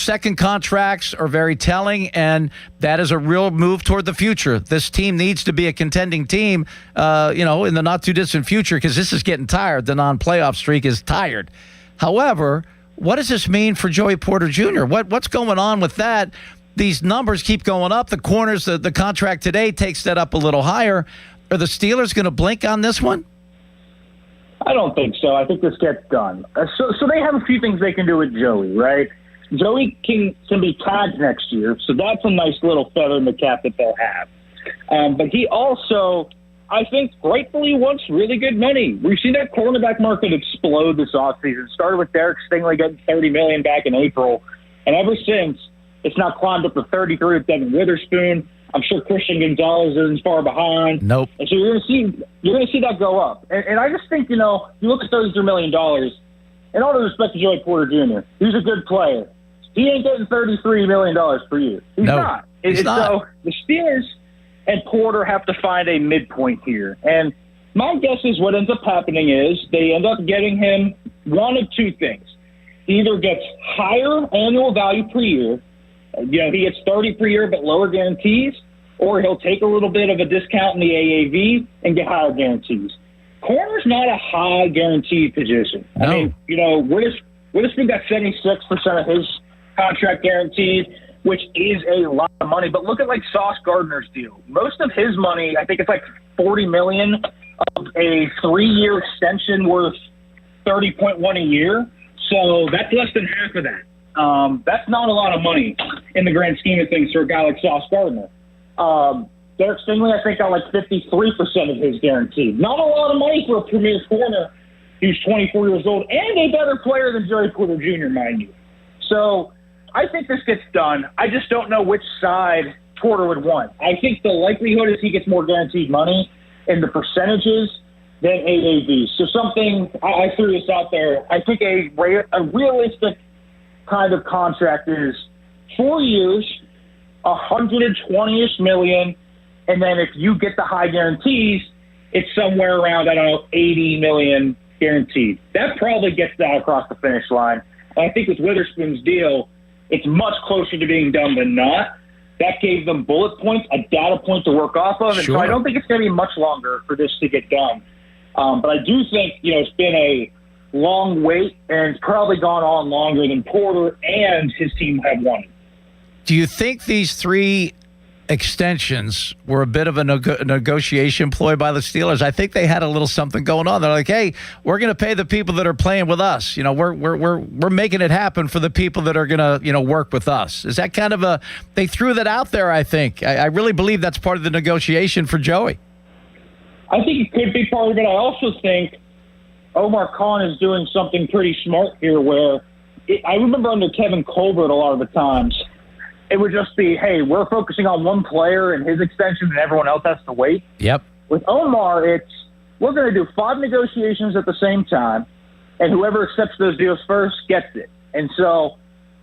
second contracts are very telling, and that is a real move toward the future. This team needs to be a contending team, in the not-too-distant future because this is getting tired. The non-playoff streak is tired. However, what does this mean for Joey Porter Jr.? What's going on with that? these numbers keep going up. The corners, the contract today takes that up a little higher. Are the Steelers going to blink on this one? I don't think so. I think this gets done. So they have a few things they can do with Joey, right? Joey can be tagged next year, so that's a nice little feather in the cap that they'll have. But he also, I think, rightfully wants really good money. We've seen that cornerback market explode this offseason. It started with Derek Stingley getting $30 million back in April, and ever since, it's now climbed up to 33 with Devin Witherspoon. I'm sure Christian Gonzalez isn't far behind. Nope. And so you're going to see that go up. And I just think, you look at $33 million, and all due respect to Joey Porter Jr., he's a good player. He ain't getting $33 million per year. He's not. He's not. So the Steelers and Porter have to find a midpoint here. And my guess is what ends up happening is they end up getting him one of two things. He either gets higher annual value per year, he gets 30 per year but lower guarantees, or he'll take a little bit of a discount in the AAV and get higher guarantees. Corner's not a high guaranteed position. No. I mean, Witherspoon got 76% of his contract guaranteed, which is a lot of money. But look at like Sauce Gardner's deal. Most of his money, I think it's like $40 million of a 3-year extension worth $30.1 a year. So that's less than half of that. That's not a lot of money in the grand scheme of things for a guy like Sauce Gardner. Derek Stingley, I think, got like 53% of his guaranteed. Not a lot of money for a premier corner who's 24 years old and a better player than Joey Porter Jr., mind you. So I think this gets done. I just don't know which side Porter would want. I think the likelihood is he gets more guaranteed money in the percentages than AAV. So something, I threw this out there, I think a realistic kind of contract is 4 years, $120-ish million, and then if you get the high guarantees, it's somewhere around, $80 million guaranteed. That probably gets that across the finish line. And I think with Witherspoon's deal, it's much closer to being done than not. That gave them bullet points, a data point to work off of, and so I don't think it's going to be much longer for this to get done. But I do think, it's been a long wait, and it's probably gone on longer than Porter and his team have wanted. Do you think these 3 extensions were a bit of a negotiation ploy by the Steelers? I think they had a little something going on. They're like, hey, we're going to pay the people that are playing with us. We're making it happen for the people that are going to, work with us. Is that kind of they threw that out there, I think. I really believe that's part of the negotiation for Joey. I think it could be part of it. I also think Omar Khan is doing something pretty smart here where I remember under Kevin Colbert a lot of the times, it would just be, hey, we're focusing on one player and his extension and everyone else has to wait. Yep. With Omar, it's we're going to do 5 negotiations at the same time, and whoever accepts those deals first gets it. And so,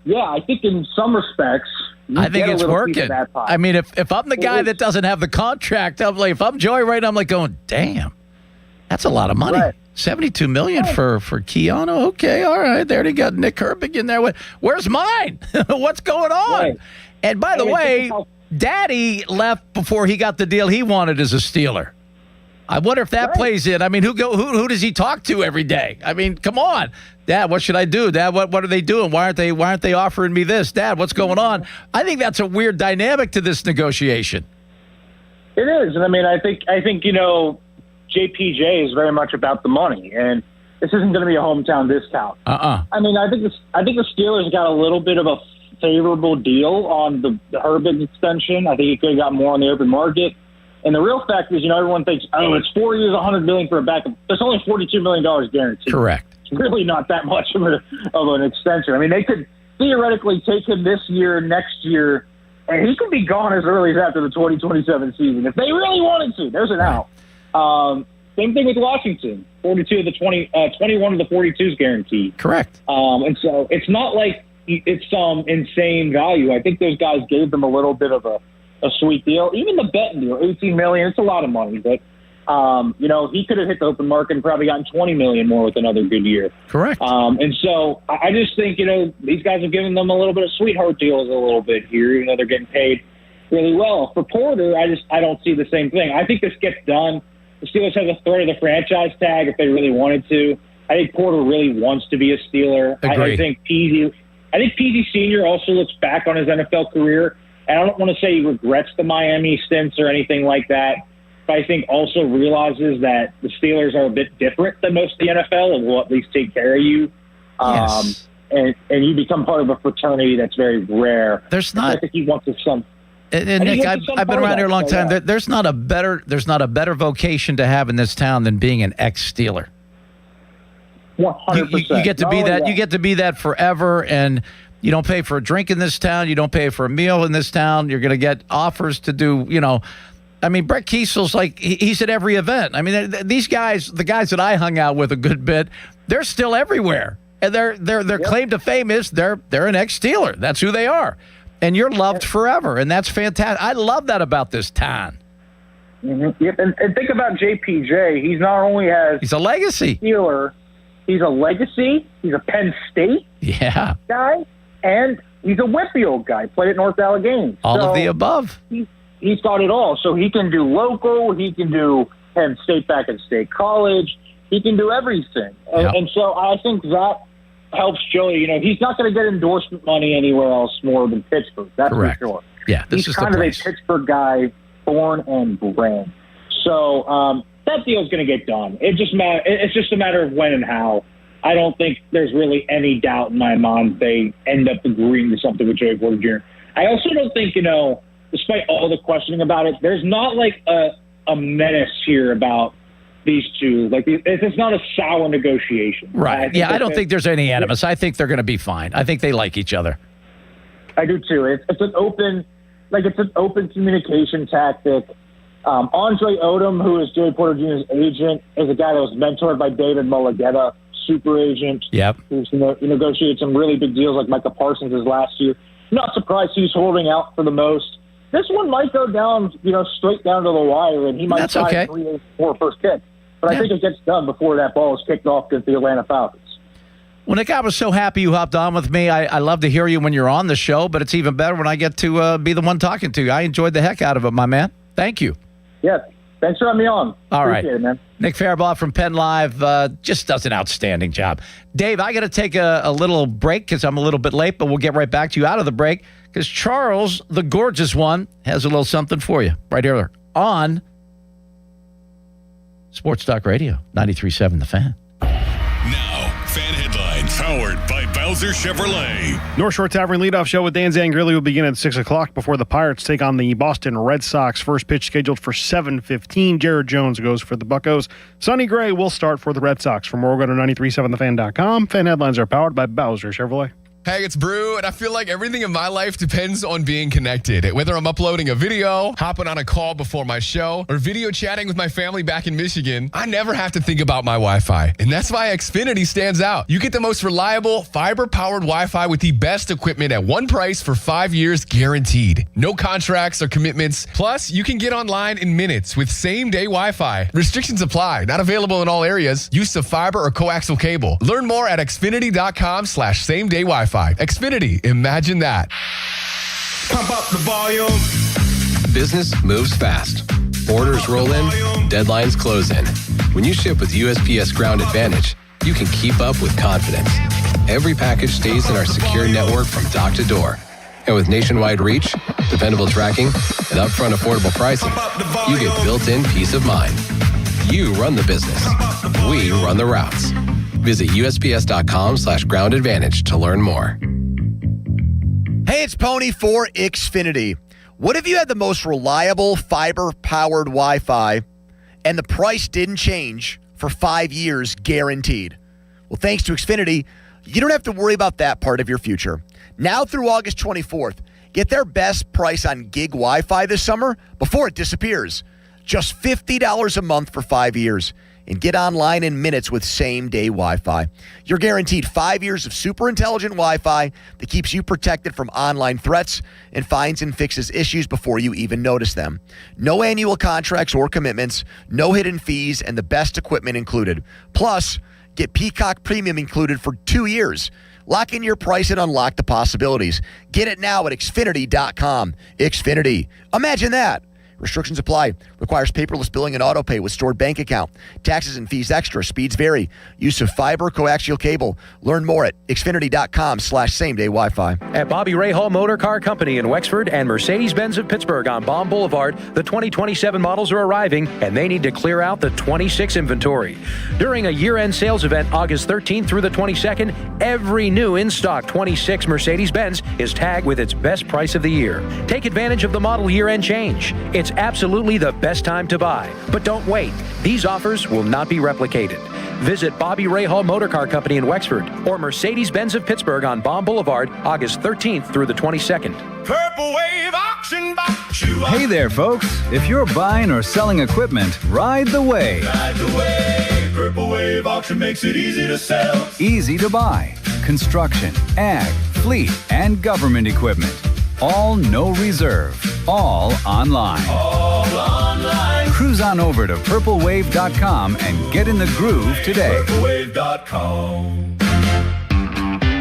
yeah, I think in some respects, I think it's working. I mean, if I'm the guy that doesn't have the contract, I'm like, if I'm Joey right now, I'm like going, damn, that's a lot of money. Right. $72 million for Keanu. Okay, all right. There they got Nick Herbig in there. Where's mine? What's going on? Right. And by the way, Daddy left before he got the deal he wanted as a Steeler. I wonder if that plays in. I mean, who does he talk to every day? I mean, come on, Dad. What should I do, Dad? What are they doing? Why aren't they offering me this, Dad? What's going on? I think that's a weird dynamic to this negotiation. It is, and I mean, I think JPJ is very much about the money, and this isn't going to be a hometown discount. I mean, I think the Steelers got a little bit of a favorable deal on the Herbig extension. I think he could have got more on the open market. And the real fact is, everyone thinks, it's 4 years, $100 million for a backup. There's only $42 million guaranteed. Correct. It's really not that much of an extension. I mean, they could theoretically take him this year, next year, and he could be gone as early as after the 2027 season if they really wanted to. There's an out. Same thing with Washington. 42 of the 21 of the 42 is guaranteed. Correct. And so it's not like it's some insane value. I think those guys gave them a little bit of a sweet deal. Even the Benton deal, $18 million, it's a lot of money, but he could have hit the open market and probably gotten $20 million more with another good year. Correct. And so I just think, these guys have given them a little bit of sweetheart deals a little bit here, even though they're getting paid really well. For Porter, I don't see the same thing. I think this gets done. The Steelers have the threat of the franchise tag if they really wanted to. I think Porter really wants to be a Steeler. I think Peasy Sr. also looks back on his NFL career And I don't want to say he regrets the Miami stints or anything like that, but I think also realizes that the Steelers are a bit different than most of the NFL and will at least take care of you. Yes. And you become part of a fraternity that's very rare. There's not. I think he wants some. And Nick, I've been around here a long time. Yeah. There's not a better vocation to have in this town than being an ex-Steeler. 100%. You get to be that. You get to be that forever, and you don't pay for a drink in this town. You don't pay for a meal in this town. You're going to get offers to do. I mean, Brett Kiesel's like he's at every event. I mean, these guys, the guys that I hung out with a good bit, they're still everywhere, and their claim to fame is they're an ex-Steeler. That's who they are, and you're loved forever, and that's fantastic. I love that about this town. Mm-hmm. Yep, and think about JPJ. He's not only he's a legacy Steeler, he's a legacy. He's a Penn State guy, and he's a Whitfield guy. Played at North Allegheny. All of the above. He's got it all. So he can do local. He can do Penn State back at State College. He can do everything. And so I think that helps Joey. He's not going to get endorsement money anywhere else more than Pittsburgh. That's Correct. for sure. Yeah, this he's is kind the of place. a Pittsburgh guy, born and bred. So that deal's going to get done. It's just a matter of when and how. I don't think there's really any doubt in my mind they end up agreeing to something with Joey Porter Jr. I also don't think, despite all the questioning about it, there's not like a menace here about these two. Like, it's not a sour negotiation. Right. I don't think there's any animus. I think they're going to be fine. I think they like each other. I do too. It's an open communication tactic. Andre Odom, who is Joey Porter Jr.'s agent, is a guy that was mentored by David Mulligetta, super agent. Yep. Who's negotiated some really big deals like Micah Parsons' last year. Not surprised he's holding out for the most. This one might go down, straight down to the wire, and he might tie 3 for first pick. But I think it gets done before that ball is kicked off against the Atlanta Falcons. Well, Nick, I was so happy you hopped on with me. I love to hear you when you're on the show, but it's even better when I get to be the one talking to you. I enjoyed the heck out of it, my man. Thank you. Yeah, thanks for having me on. All right. Appreciate it, man. Nick Farabaugh from Penn Live just does an outstanding job. Dave, I got to take a little break because I'm a little bit late, but we'll get right back to you out of the break because Charles, the gorgeous one, has a little something for you right here on Sports Talk Radio, 93.7 The Fan. Now, Fan Headlines, powered by Bowser Chevrolet. North Shore Tavern leadoff show with Dan Zangrilli will begin at 6 o'clock before the Pirates take on the Boston Red Sox. First pitch scheduled for 7:15. Jared Jones goes for the Buccos. Sonny Gray will start for the Red Sox. For more, go to 937thefan.com. Fan Headlines are powered by Bowser Chevrolet. Hey, it's Brew, and I feel like everything in my life depends on being connected. Whether I'm uploading a video, hopping on a call before my show, or video chatting with my family back in Michigan, I never have to think about my Wi-Fi. And that's why Xfinity stands out. You get the most reliable, fiber-powered Wi-Fi with the best equipment at one price for 5 years guaranteed. No contracts or commitments. Plus, you can get online in minutes with same-day Wi-Fi. Restrictions apply. Not available in all areas. Use of fiber or coaxial cable. Learn more at xfinity.com/same-day Wi-Fi. Xfinity, imagine that. Pump up the volume. Business moves fast. Orders roll in, deadlines close in. When you ship with USPS Ground Advantage, you can keep up with confidence. Every package stays in our secure network from dock to door. And with nationwide reach, dependable tracking, and upfront affordable pricing, you get built-in peace of mind. You run the business. We run the routes. Visit USPS.com/Ground Advantage to learn more. Hey, it's Pony for Xfinity. What if you had the most reliable fiber-powered Wi-Fi and the price didn't change for 5 years guaranteed? Well, thanks to Xfinity, you don't have to worry about that part of your future. Now through August 24th, get their best price on gig Wi-Fi this summer before it disappears. Just $50 a month for 5 years. And get online in minutes with same-day Wi-Fi. You're guaranteed 5 years of super intelligent Wi-Fi that keeps you protected from online threats and finds and fixes issues before you even notice them. No annual contracts or commitments, no hidden fees, and the best equipment included. Plus, get Peacock Premium included for 2 years. Lock in your price and unlock the possibilities. Get it now at Xfinity.com. Xfinity. Imagine that. Restrictions apply. Requires paperless billing and auto pay with stored bank account. Taxes and fees extra. Speeds vary. Use of fiber, coaxial cable. Learn more at Xfinity.com/same-day Wi-Fi. At Bobby Ray Hall Motor Car Company in Wexford and Mercedes-Benz of Pittsburgh on Baum Boulevard, the 2027 models are arriving, and they need to clear out the 26 inventory. During a year-end sales event August 13th through the 22nd, every new in-stock 26 Mercedes-Benz is tagged with its best price of the year. Take advantage of the model year-end change. It's absolutely the best time to buy. But don't wait. These offers will not be replicated. Visit Bobby Ray Hall Motor Car Company in Wexford or Mercedes-Benz of Pittsburgh on Baum Boulevard, August 13th through the 22nd. Purple Wave Auction Box. Hey there, folks. If you're buying or selling equipment, ride the wave. Ride the wave. Purple Wave Auction makes it easy to sell. Easy to buy. Construction, ag, fleet, and government equipment. All no reserve. All online. All online. Cruise on over to purplewave.com and get in the groove today. Purplewave.com.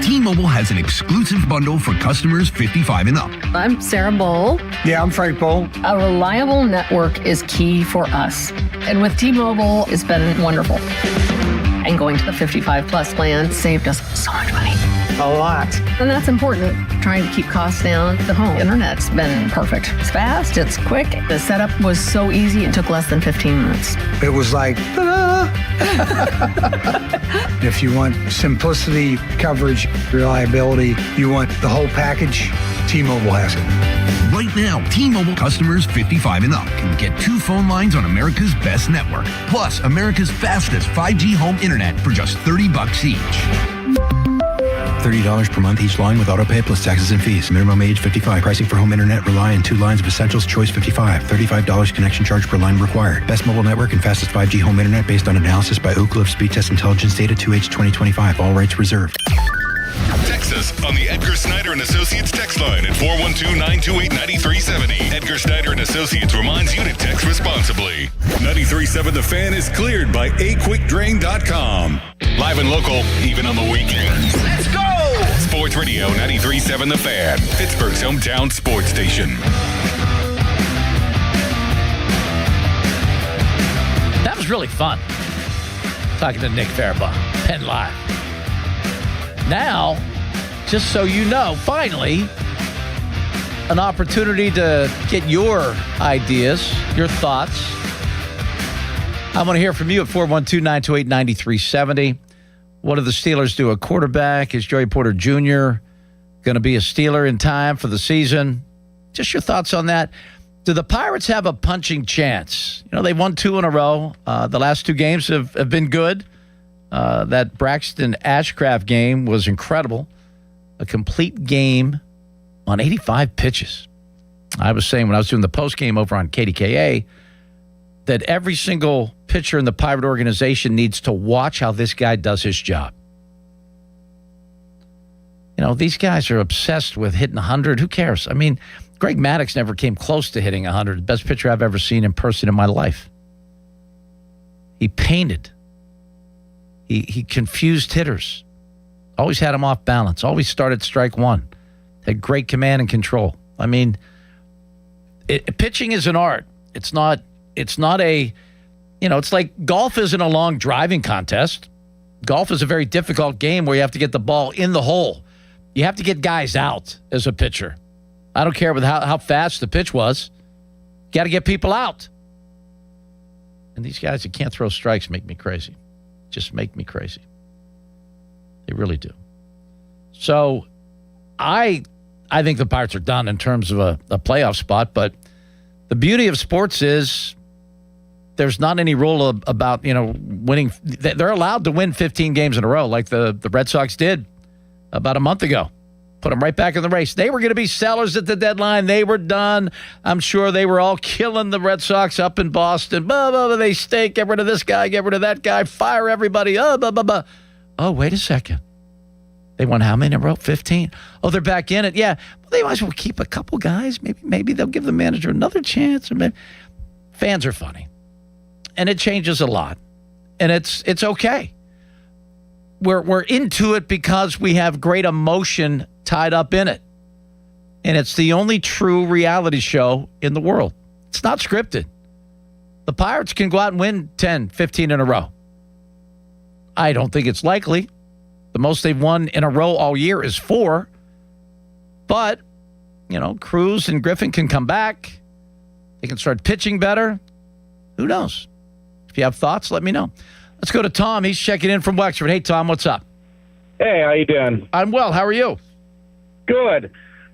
T-Mobile has an exclusive bundle for customers 55 and up. I'm Sarah Bowl. Yeah, I'm Frank Bowl. A reliable network is key for us. And with T-Mobile, it's been wonderful. And going to the 55 plus plan saved us so much money. A lot. And that's important. Trying to keep costs down. The home internet's been perfect. It's fast, it's quick. The setup was so easy, it took less than 15 minutes. It was like, if you want simplicity, coverage, reliability, you want the whole package, T-Mobile has it. Right now, T-Mobile customers 55 and up can get 2 phone lines on America's best network, plus America's fastest 5G home internet for just $30 each. $30 per month each line with autopay plus taxes and fees. Minimum age 55. Pricing for home internet rely on 2 lines of Essentials Choice 55. $35 connection charge per line required. Best mobile network and fastest 5G home internet based on analysis by Oak Cliff Speed Test Intelligence Data 2H 2025. All rights reserved. Text us on the Edgar Snyder and Associates text line at 412-928-9370. Edgar Snyder and Associates reminds you to text responsibly. 93.7 The Fan is cleared by aquickdrain.com. Live and local, even on the weekends. Let's go! Sports Radio 93.7 The Fan, Pittsburgh's hometown sports station. That was really fun. Talking to Nick Farabaugh, Penn Live. Now, just so you know, finally, an opportunity to get your ideas, your thoughts. I want to hear from you at 412-928-9370. What do the Steelers do? A quarterback? Is Joey Porter Jr. going to be a Steeler in time for the season? Just your thoughts on that. Do the Pirates have a punching chance? You know, they won 2 in a row. The last 2 games have been good. That Braxton Ashcraft game was incredible. A complete game on 85 pitches. I was saying when I was doing the post game over on KDKA that every single pitcher in the Pirate organization needs to watch how this guy does his job. You know, these guys are obsessed with hitting 100. Who cares? I mean, Greg Maddux never came close to hitting 100. The best pitcher I've ever seen in person in my life. He painted. He confused hitters. Always had them off balance. Always started strike one. Had great command and control. I mean, pitching is an art. It's not a, you know, it's like golf isn't a long driving contest. Golf is a very difficult game where you have to get the ball in the hole. You have to get guys out as a pitcher. I don't care with how fast the pitch was. You got to get people out. And these guys that can't throw strikes make me crazy. Just make me crazy. They really do. So I think the Pirates are done in terms of a playoff spot, but the beauty of sports is there's not any rule about, you know, winning. They're allowed to win 15 games in a row like the Red Sox did about a month ago. Put them right back in the race. They were going to be sellers at the deadline. They were done. I'm sure they were all killing the Red Sox up in Boston. Blah, blah, blah. They stink. Get rid of this guy. Get rid of that guy. Fire everybody. Oh, blah, blah, blah. Oh, wait a second. They won how many in a row? 15. Oh, they're back in it. Yeah. Well, they might as well keep a couple guys. Maybe they'll give the manager another chance. Or maybe. Fans are funny. And it changes a lot. And it's okay. We're into it because we have great emotion tied up in it. And it's the only true reality show in the world. It's not scripted. the Pirates can go out and win 10, 15 in a row. I don't think it's likely. The most they've won in a row all year is 4. But, Cruz and Griffin can come back. They can start pitching better. Who knows? If you have thoughts, let me know. Let's go to Tom. He's checking in from Wexford. Hey, Tom, what's up? Hey, how you doing? I'm well. How are you? Good.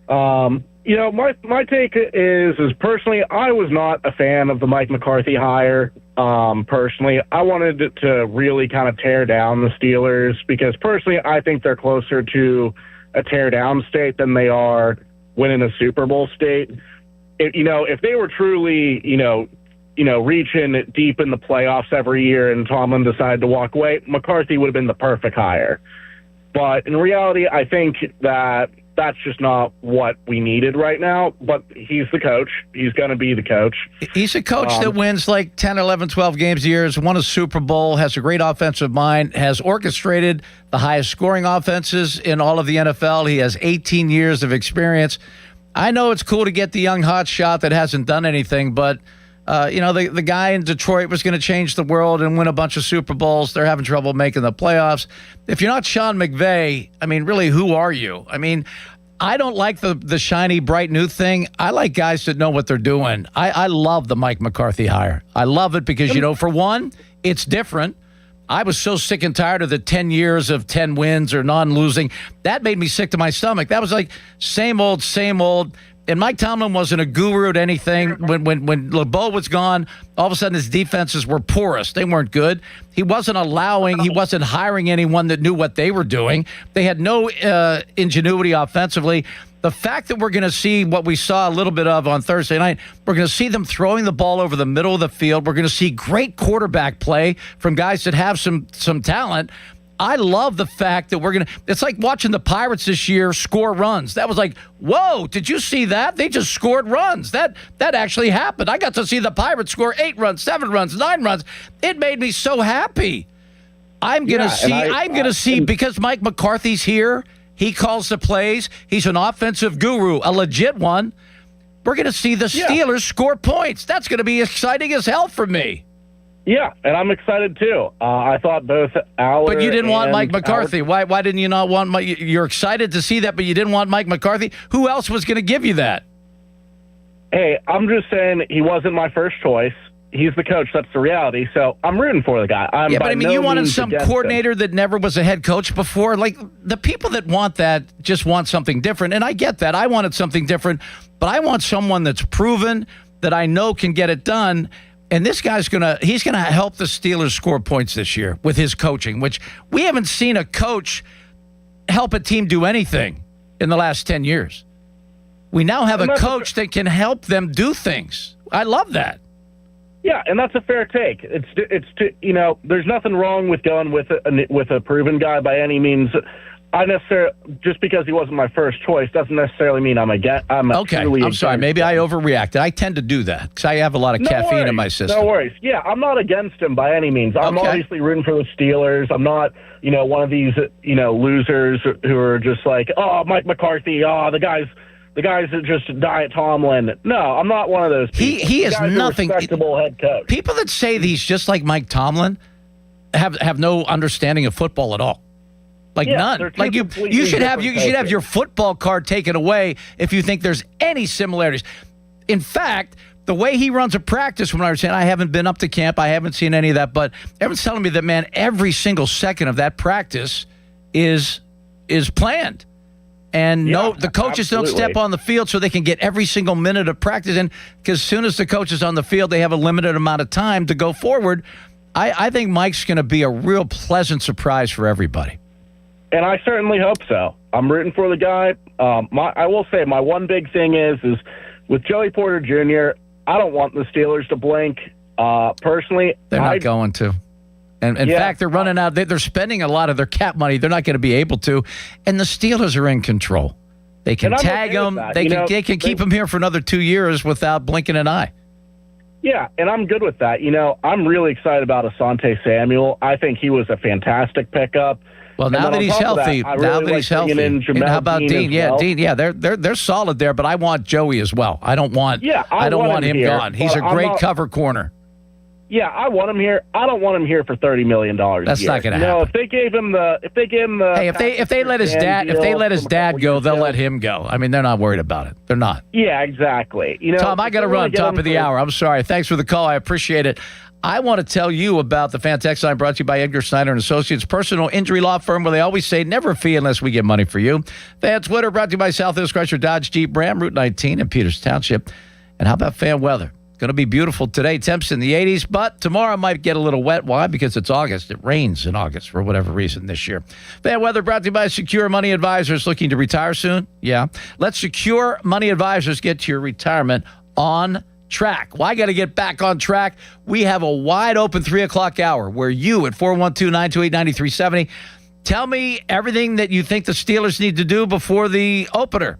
My take is personally, I was not a fan of the Mike McCarthy hire. Personally, I wanted it to really kind of tear down the Steelers because personally, I think they're closer to a tear down state than they are winning a Super Bowl state. If they were truly, reaching deep in the playoffs every year and Tomlin decided to walk away, McCarthy would have been the perfect hire. But in reality, I think that that's just not what we needed right now. But he's the coach. He's going to be the coach. He's a coach that wins like 10, 11, 12 games a year, has won a Super Bowl, has a great offensive mind, has orchestrated the highest scoring offenses in all of the NFL. He has 18 years of experience. I know it's cool to get the young hot shot that hasn't done anything, but the guy in Detroit was going to change the world and win a bunch of Super Bowls. They're having trouble making the playoffs. If you're not Sean McVay, really, who are you? I don't like the shiny, bright new thing. I like guys that know what they're doing. I love the Mike McCarthy hire. I love it because, for one, it's different. I was so sick and tired of the 10 years of 10 wins or non-losing. That made me sick to my stomach. That was like same old, same old. And Mike Tomlin wasn't a guru at anything. When LeBeau was gone, all of a sudden his defenses were porous. They weren't good. He wasn't hiring anyone that knew what they were doing. They had no ingenuity offensively. The fact that we're going to see what we saw a little bit of on Thursday night, we're going to see them throwing the ball over the middle of the field. We're going to see great quarterback play from guys that have some talent. I love the fact that it's like watching the Pirates this year score runs. That was like, whoa, did you see that? They just scored runs. That actually happened. I got to see the Pirates score 8 runs, 7 runs, 9 runs. It made me so happy. I'm going to see because Mike McCarthy's here. He calls the plays. He's an offensive guru, a legit one. We're going to see the Steelers score points. That's going to be exciting as hell for me. Yeah, and I'm excited too. I thought both Aller. But you didn't want Mike McCarthy. Why didn't you not want Mike? You're excited to see that, but you didn't want Mike McCarthy. Who else was going to give you that? Hey, I'm just saying he wasn't my first choice. He's the coach. That's the reality. So I'm rooting for the guy. You wanted some coordinator that never was a head coach before. Like the people that want that just want something different, and I get that. I wanted something different, but I want someone that's proven that I know can get it done. And this guy's he's gonna help the Steelers score points this year with his coaching, which we haven't seen a coach help a team do anything in the last 10 years. We now have a coach that can help them do things. I love that. Yeah, and that's a fair take. There's nothing wrong with going with a proven guy by any means. Just because he wasn't my first choice doesn't necessarily mean I'm sorry. Maybe I overreacted. I tend to do that because I have a lot of caffeine in my system. No worries. Yeah, I'm not against him by any means. I'm obviously rooting for the Steelers. I'm not, one of these, losers who are just like, oh, Mike McCarthy, the guys that just diet Tomlin. No, I'm not one of those people. He is nothing. Respectable head coach. People that say he's just like Mike Tomlin have no understanding of football at all. None. Like you should have your football card taken away if you think there's any similarities. In fact, the way he runs a practice, when I was saying I haven't been up to camp, I haven't seen any of that, but everyone's telling me that, man, every single second of that practice is planned. And the coaches don't step on the field so they can get every single minute of practice in, because as soon as the coach is on the field, they have a limited amount of time to go forward. I think Mike's going to be a real pleasant surprise for everybody. And I certainly hope so. I'm rooting for the guy. I will say my one big thing is with Joey Porter Jr., I don't want the Steelers to blink. Personally, they're not going to. And in fact, they're running out. They're spending a lot of their cap money. They're not going to be able to. And the Steelers are in control. They can tag them. They can keep them here for another 2 years without blinking an eye. Yeah, and I'm good with that. I'm really excited about Asante Samuel. I think he was a fantastic pickup. Well, now that he's healthy, and how about Dean? Yeah, Dean. Yeah, they're solid there. But I want Joey as well. I don't want him gone. He's a great cover corner. Yeah, I want him here. I don't want him here for $30 million. That's not going to happen. No, if they gave him the, hey, if they let his dad go, they'll let him go. I mean, they're not worried about it. They're not. Yeah, exactly. Tom, I got to run. Top of the hour. I'm sorry. Thanks for the call. I appreciate it. I want to tell you about the Fan Text Line brought to you by Edgar Snyder & Associates, personal injury law firm where they always say never a fee unless we get money for you. Fan Twitter brought to you by Southwest Chrysler Dodge Jeep Ram, Route 19 in Peters Township. And how about fan weather? Going to be beautiful today. Temps in the 80s, but tomorrow might get a little wet. Why? Because it's August. It rains in August for whatever reason this year. Fan weather brought to you by Secure Money Advisors. Looking to retire soon? Yeah. Let Secure Money Advisors get to your retirement on track. Well, I got to get back on track. We have a wide open 3 o'clock hour where you at 412-928-9370 tell me everything that you think the Steelers need to do before the opener.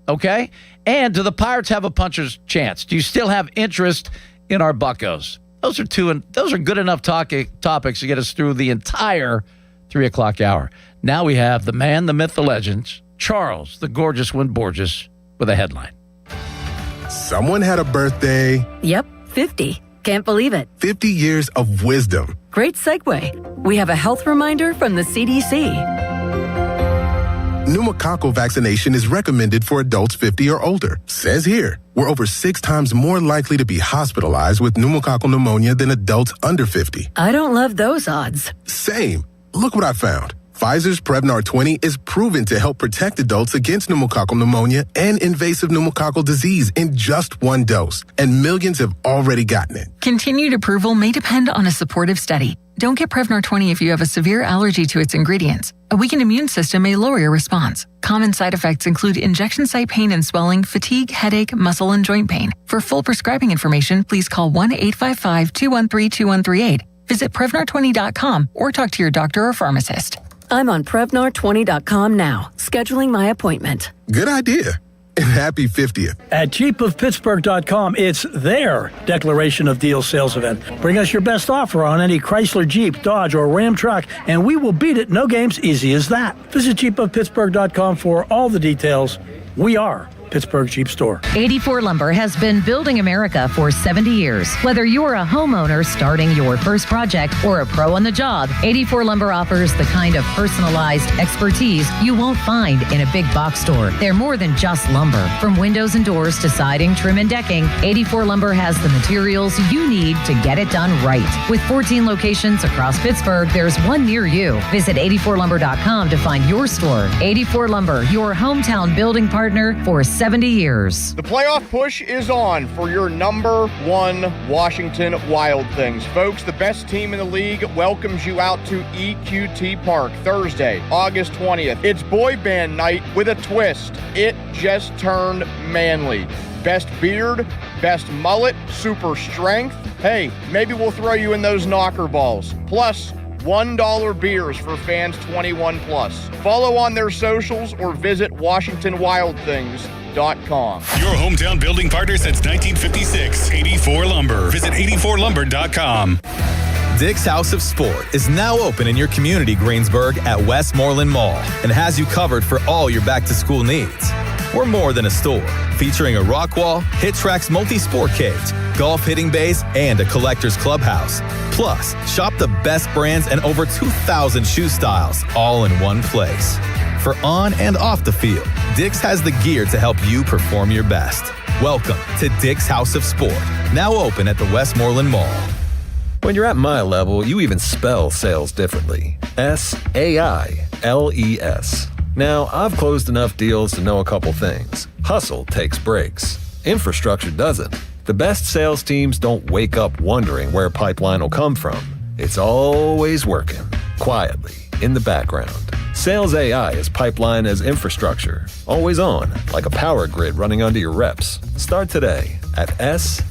Okay? And do the Pirates have a puncher's chance? Do you still have interest in our Buccos? Those are good enough topics to get us through the entire 3 o'clock hour. Now we have the man, the myth, the legends, Charles, the gorgeous one, Borges, with a headline. Someone had a birthday. Yep, 50. Can't believe it. 50 years of wisdom. Great segue. We have a health reminder from the CDC. Pneumococcal vaccination is recommended for adults 50 or older. Says here, we're over 6 times more likely to be hospitalized with pneumococcal pneumonia than adults under 50. I don't love those odds. Same. Look what I found. Pfizer's Prevnar 20 is proven to help protect adults against pneumococcal pneumonia and invasive pneumococcal disease in just 1 dose, and millions have already gotten it. Continued approval may depend on a supportive study. Don't get Prevnar 20 if you have a severe allergy to its ingredients. A weakened immune system may lower your response. Common side effects include injection site pain and swelling, fatigue, headache, muscle, and joint pain. For full prescribing information, please call 1-855-213-2138. Visit Prevnar20.com or talk to your doctor or pharmacist. I'm on Prevnar20.com now, scheduling my appointment. Good idea. And happy 50th. At cheapofpittsburgh.com, it's their Declaration of Deals sales event. Bring us your best offer on any Chrysler, Jeep, Dodge, or Ram truck, and we will beat it. No games, easy as that. Visit cheapofpittsburgh.com for all the details. We are Pittsburgh Jeep Store. 84 Lumber has been building America for 70 years. Whether you're a homeowner starting your first project or a pro on the job, 84 Lumber offers the kind of personalized expertise you won't find in a big box store. They're more than just lumber. From windows and doors to siding, trim, and decking, 84 Lumber has the materials you need to get it done right. With 14 locations across Pittsburgh, there's one near you. Visit 84lumber.com to find your store. 84 Lumber, your hometown building partner for 70 years. The playoff push is on for your number 1 Washington Wild Things. Folks, the best team in the league welcomes you out to EQT Park Thursday, August 20th. It's boy band night with a twist. It just turned manly. Best beard, best mullet, super strength. Hey, maybe we'll throw you in those knocker balls. Plus, $1 beers for fans 21 plus. Follow on their socials or visit WashingtonWildThings.com. Your hometown building partner since 1956. 84 Lumber. Visit 84lumber.com. Dick's House of Sport is now open in your community, Greensburg, at Westmoreland Mall, and has you covered for all your back-to-school needs. We're more than a store, featuring a rock wall, Hit Tracks multi-sport cage, golf hitting bays, and a collector's clubhouse. Plus, shop the best brands and over 2,000 shoe styles, all in one place. For on and off the field, Dick's has the gear to help you perform your best. Welcome to Dick's House of Sport, now open at the Westmoreland Mall. When you're at my level, you even spell sales differently. S-A-I-L-E-S. Now, I've closed enough deals to know a couple things. Hustle takes breaks. Infrastructure doesn't. The best sales teams don't wake up wondering where pipeline will come from. It's always working, quietly, in the background. Sales AI is pipeline as infrastructure, always on, like a power grid running under your reps. Start today at SAILES.com.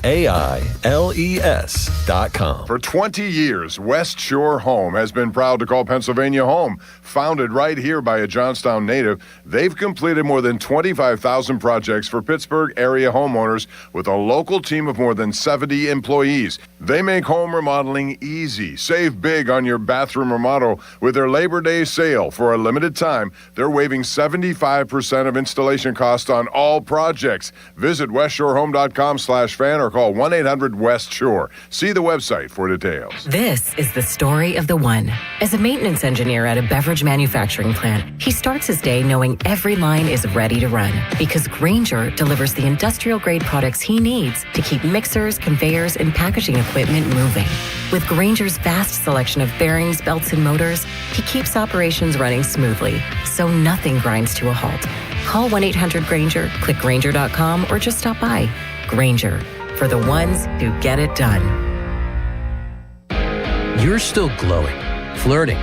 For 20 years, West Shore Home has been proud to call Pennsylvania home. Founded right here by a Johnstown native, they've completed more than 25,000 projects for Pittsburgh area homeowners with a local team of more than 70 employees. They make home remodeling easy. Save big on your bathroom remodel with their Labor Day sale. For a limited time, they're waiving 75% of installation costs on all projects. Visit westshorehome.com granger.com/fan or call 1-800-WEST-SHORE. See the website for details. This is the story of the one. As a maintenance engineer at a beverage manufacturing plant, he starts his day knowing every line is ready to run because Granger delivers the industrial-grade products he needs to keep mixers, conveyors, and packaging equipment moving. With Granger's vast selection of bearings, belts, and motors, he keeps operations running smoothly, so nothing grinds to a halt. Call 1-800-GRANGER, click Granger.com, or just stop by. Granger, for the ones who get it done. You're still glowing, flirting,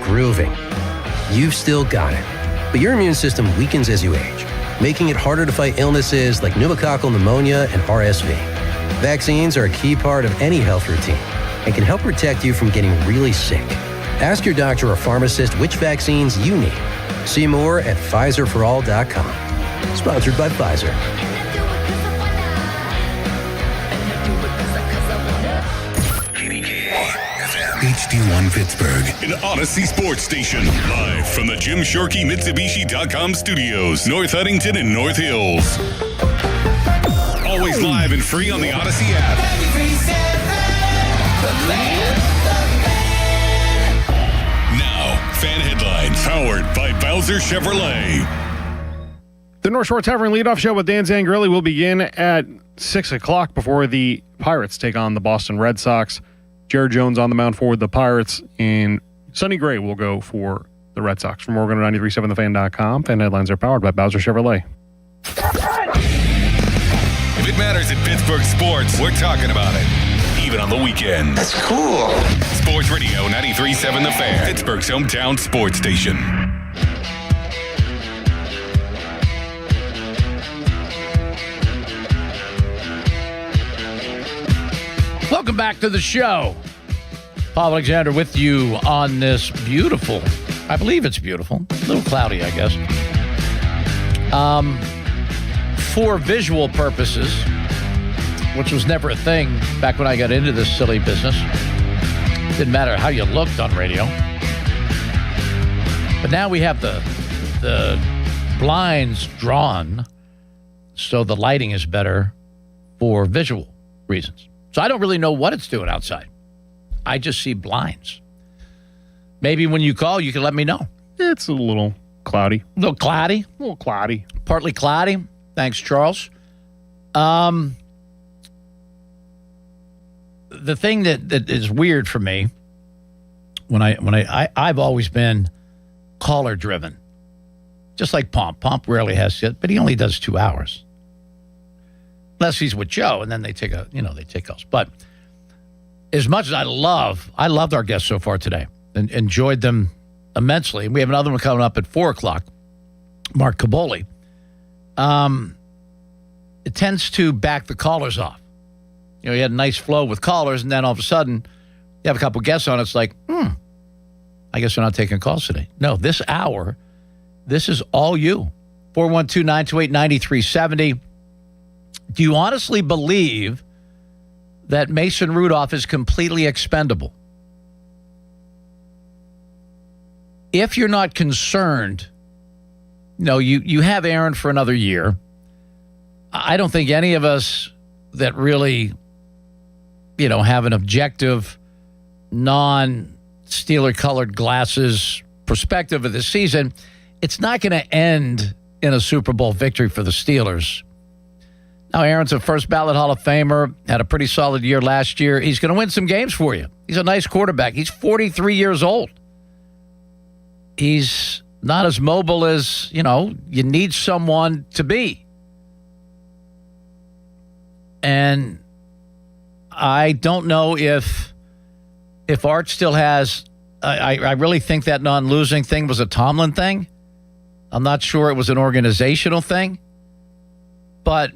grooving. You've still got it. But your immune system weakens as you age, making it harder to fight illnesses like pneumococcal pneumonia and RSV. Vaccines are a key part of any health routine and can help protect you from getting really sick. Ask your doctor or pharmacist which vaccines you need. See more at PfizerForAll.com. Sponsored by Pfizer. HD1 Pittsburgh, an Odyssey sports station. Live from the Jim Shorkey Mitsubishi.com studios, North Huntington and North Hills. Always live and free on the Odyssey app. Now, fan headlines powered by Bowser Chevrolet. The North Shore Tavern leadoff show with Dan Zangrilli will begin at 6 o'clock before the Pirates take on the Boston Red Sox. Jared Jones on the mound for the Pirates, and Sonny Gray will go for the Red Sox. From Oregon 93.7thefan.com, fan headlines are powered by Bowser Chevrolet. If it matters in Pittsburgh sports, we're talking about it. Even on the weekend. That's cool. Sports Radio 93.7 The Fan, Pittsburgh's hometown sports station. Welcome back to the show. Paul Alexander with you on this beautiful, I believe it's beautiful, a little cloudy, I guess. For visual purposes, which was never a thing back when I got into this silly business. Didn't matter how you looked on radio. But now we have the blinds drawn so the lighting is better for visual reasons. So I don't really know what it's doing outside. I just see blinds. Maybe when you call, you can let me know. It's a little cloudy. A little cloudy? A little cloudy. Partly cloudy. Thanks, Charles. The thing that is weird for me, I've always been caller driven. Just like Pomp. Pomp rarely has it, but he only does 2 hours. Unless he's with Joe, and then they take calls. But as much as I loved our guests so far today and enjoyed them immensely. We have another one coming up at 4 o'clock, Mark Caboli. It tends to back the callers off. You know, you had a nice flow with callers, and then all of a sudden, you have a couple guests on. It's like, I guess we're not taking calls today. No, this hour, this is all you. 412-928-9370. Do you honestly believe that Mason Rudolph is completely expendable? If you're not concerned, you have Aaron for another year. I don't think any of us that really, have an objective, non-Steeler colored glasses perspective of the season, it's not going to end in a Super Bowl victory for the Steelers. Now, Aaron's a first ballot Hall of Famer, had a pretty solid year last year. He's going to win some games for you. He's a nice quarterback. He's 43 years old. He's not as mobile as, you need someone to be. And I don't know if Art still has, I really think that non-losing thing was a Tomlin thing. I'm not sure it was an organizational thing. But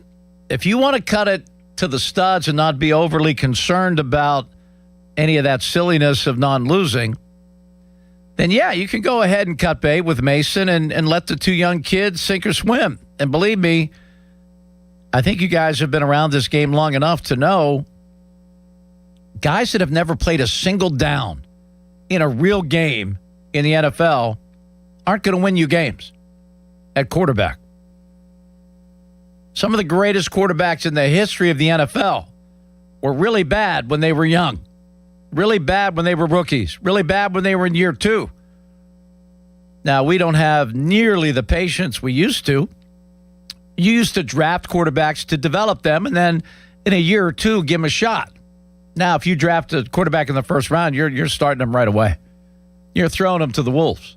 if you want to cut it to the studs and not be overly concerned about any of that silliness of non-losing, then yeah, you can go ahead and cut bait with Mason and let the two young kids sink or swim. And believe me, I think you guys have been around this game long enough to know guys that have never played a single down in a real game in the NFL aren't going to win you games at quarterback. Some of the greatest quarterbacks in the history of the NFL were really bad when they were young, really bad when they were rookies, really bad when they were in year 2. Now, we don't have nearly the patience we used to. You used to draft quarterbacks to develop them, and then in a year or 2, give them a shot. Now, if you draft a quarterback in the first round, you're starting them right away. You're throwing them to the wolves.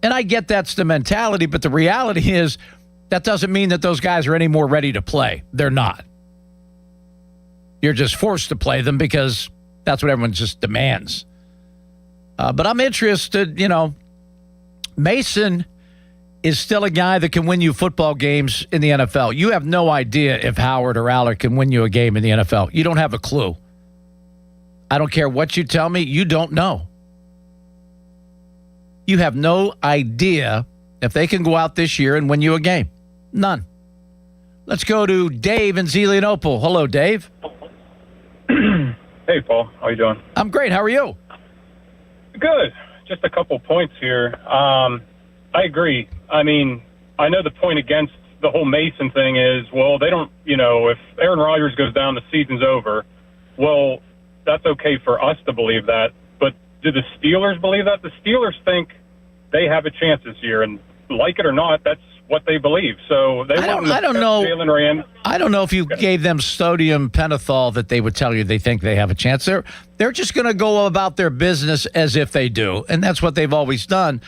And I get that's the mentality, but the reality is that doesn't mean that those guys are any more ready to play. They're not. You're just forced to play them because that's what everyone just demands. But I'm interested, Mason is still a guy that can win you football games in the NFL. You have no idea if Howard or Allard can win you a game in the NFL. You don't have a clue. I don't care what you tell me. You don't know. You have no idea if they can go out this year and win you a game. None. Let's go to Dave in Zelienople. Hello, Dave. Hey, Paul. How you doing? I'm great. How are you? Good. Just a couple points here. I agree. I mean, I know the point against the whole Mason thing is, well, they don't, if Aaron Rodgers goes down, the season's over. Well, that's okay for us to believe that. But do the Steelers believe that? The Steelers think they have a chance this year, and like it or not, that's what they believe. So they I don't know. Jalen Rand. I don't know if you gave them sodium pentothal that they would tell you they think they have a chance. They're just going to go about their business as if they do, and that's what they've always done.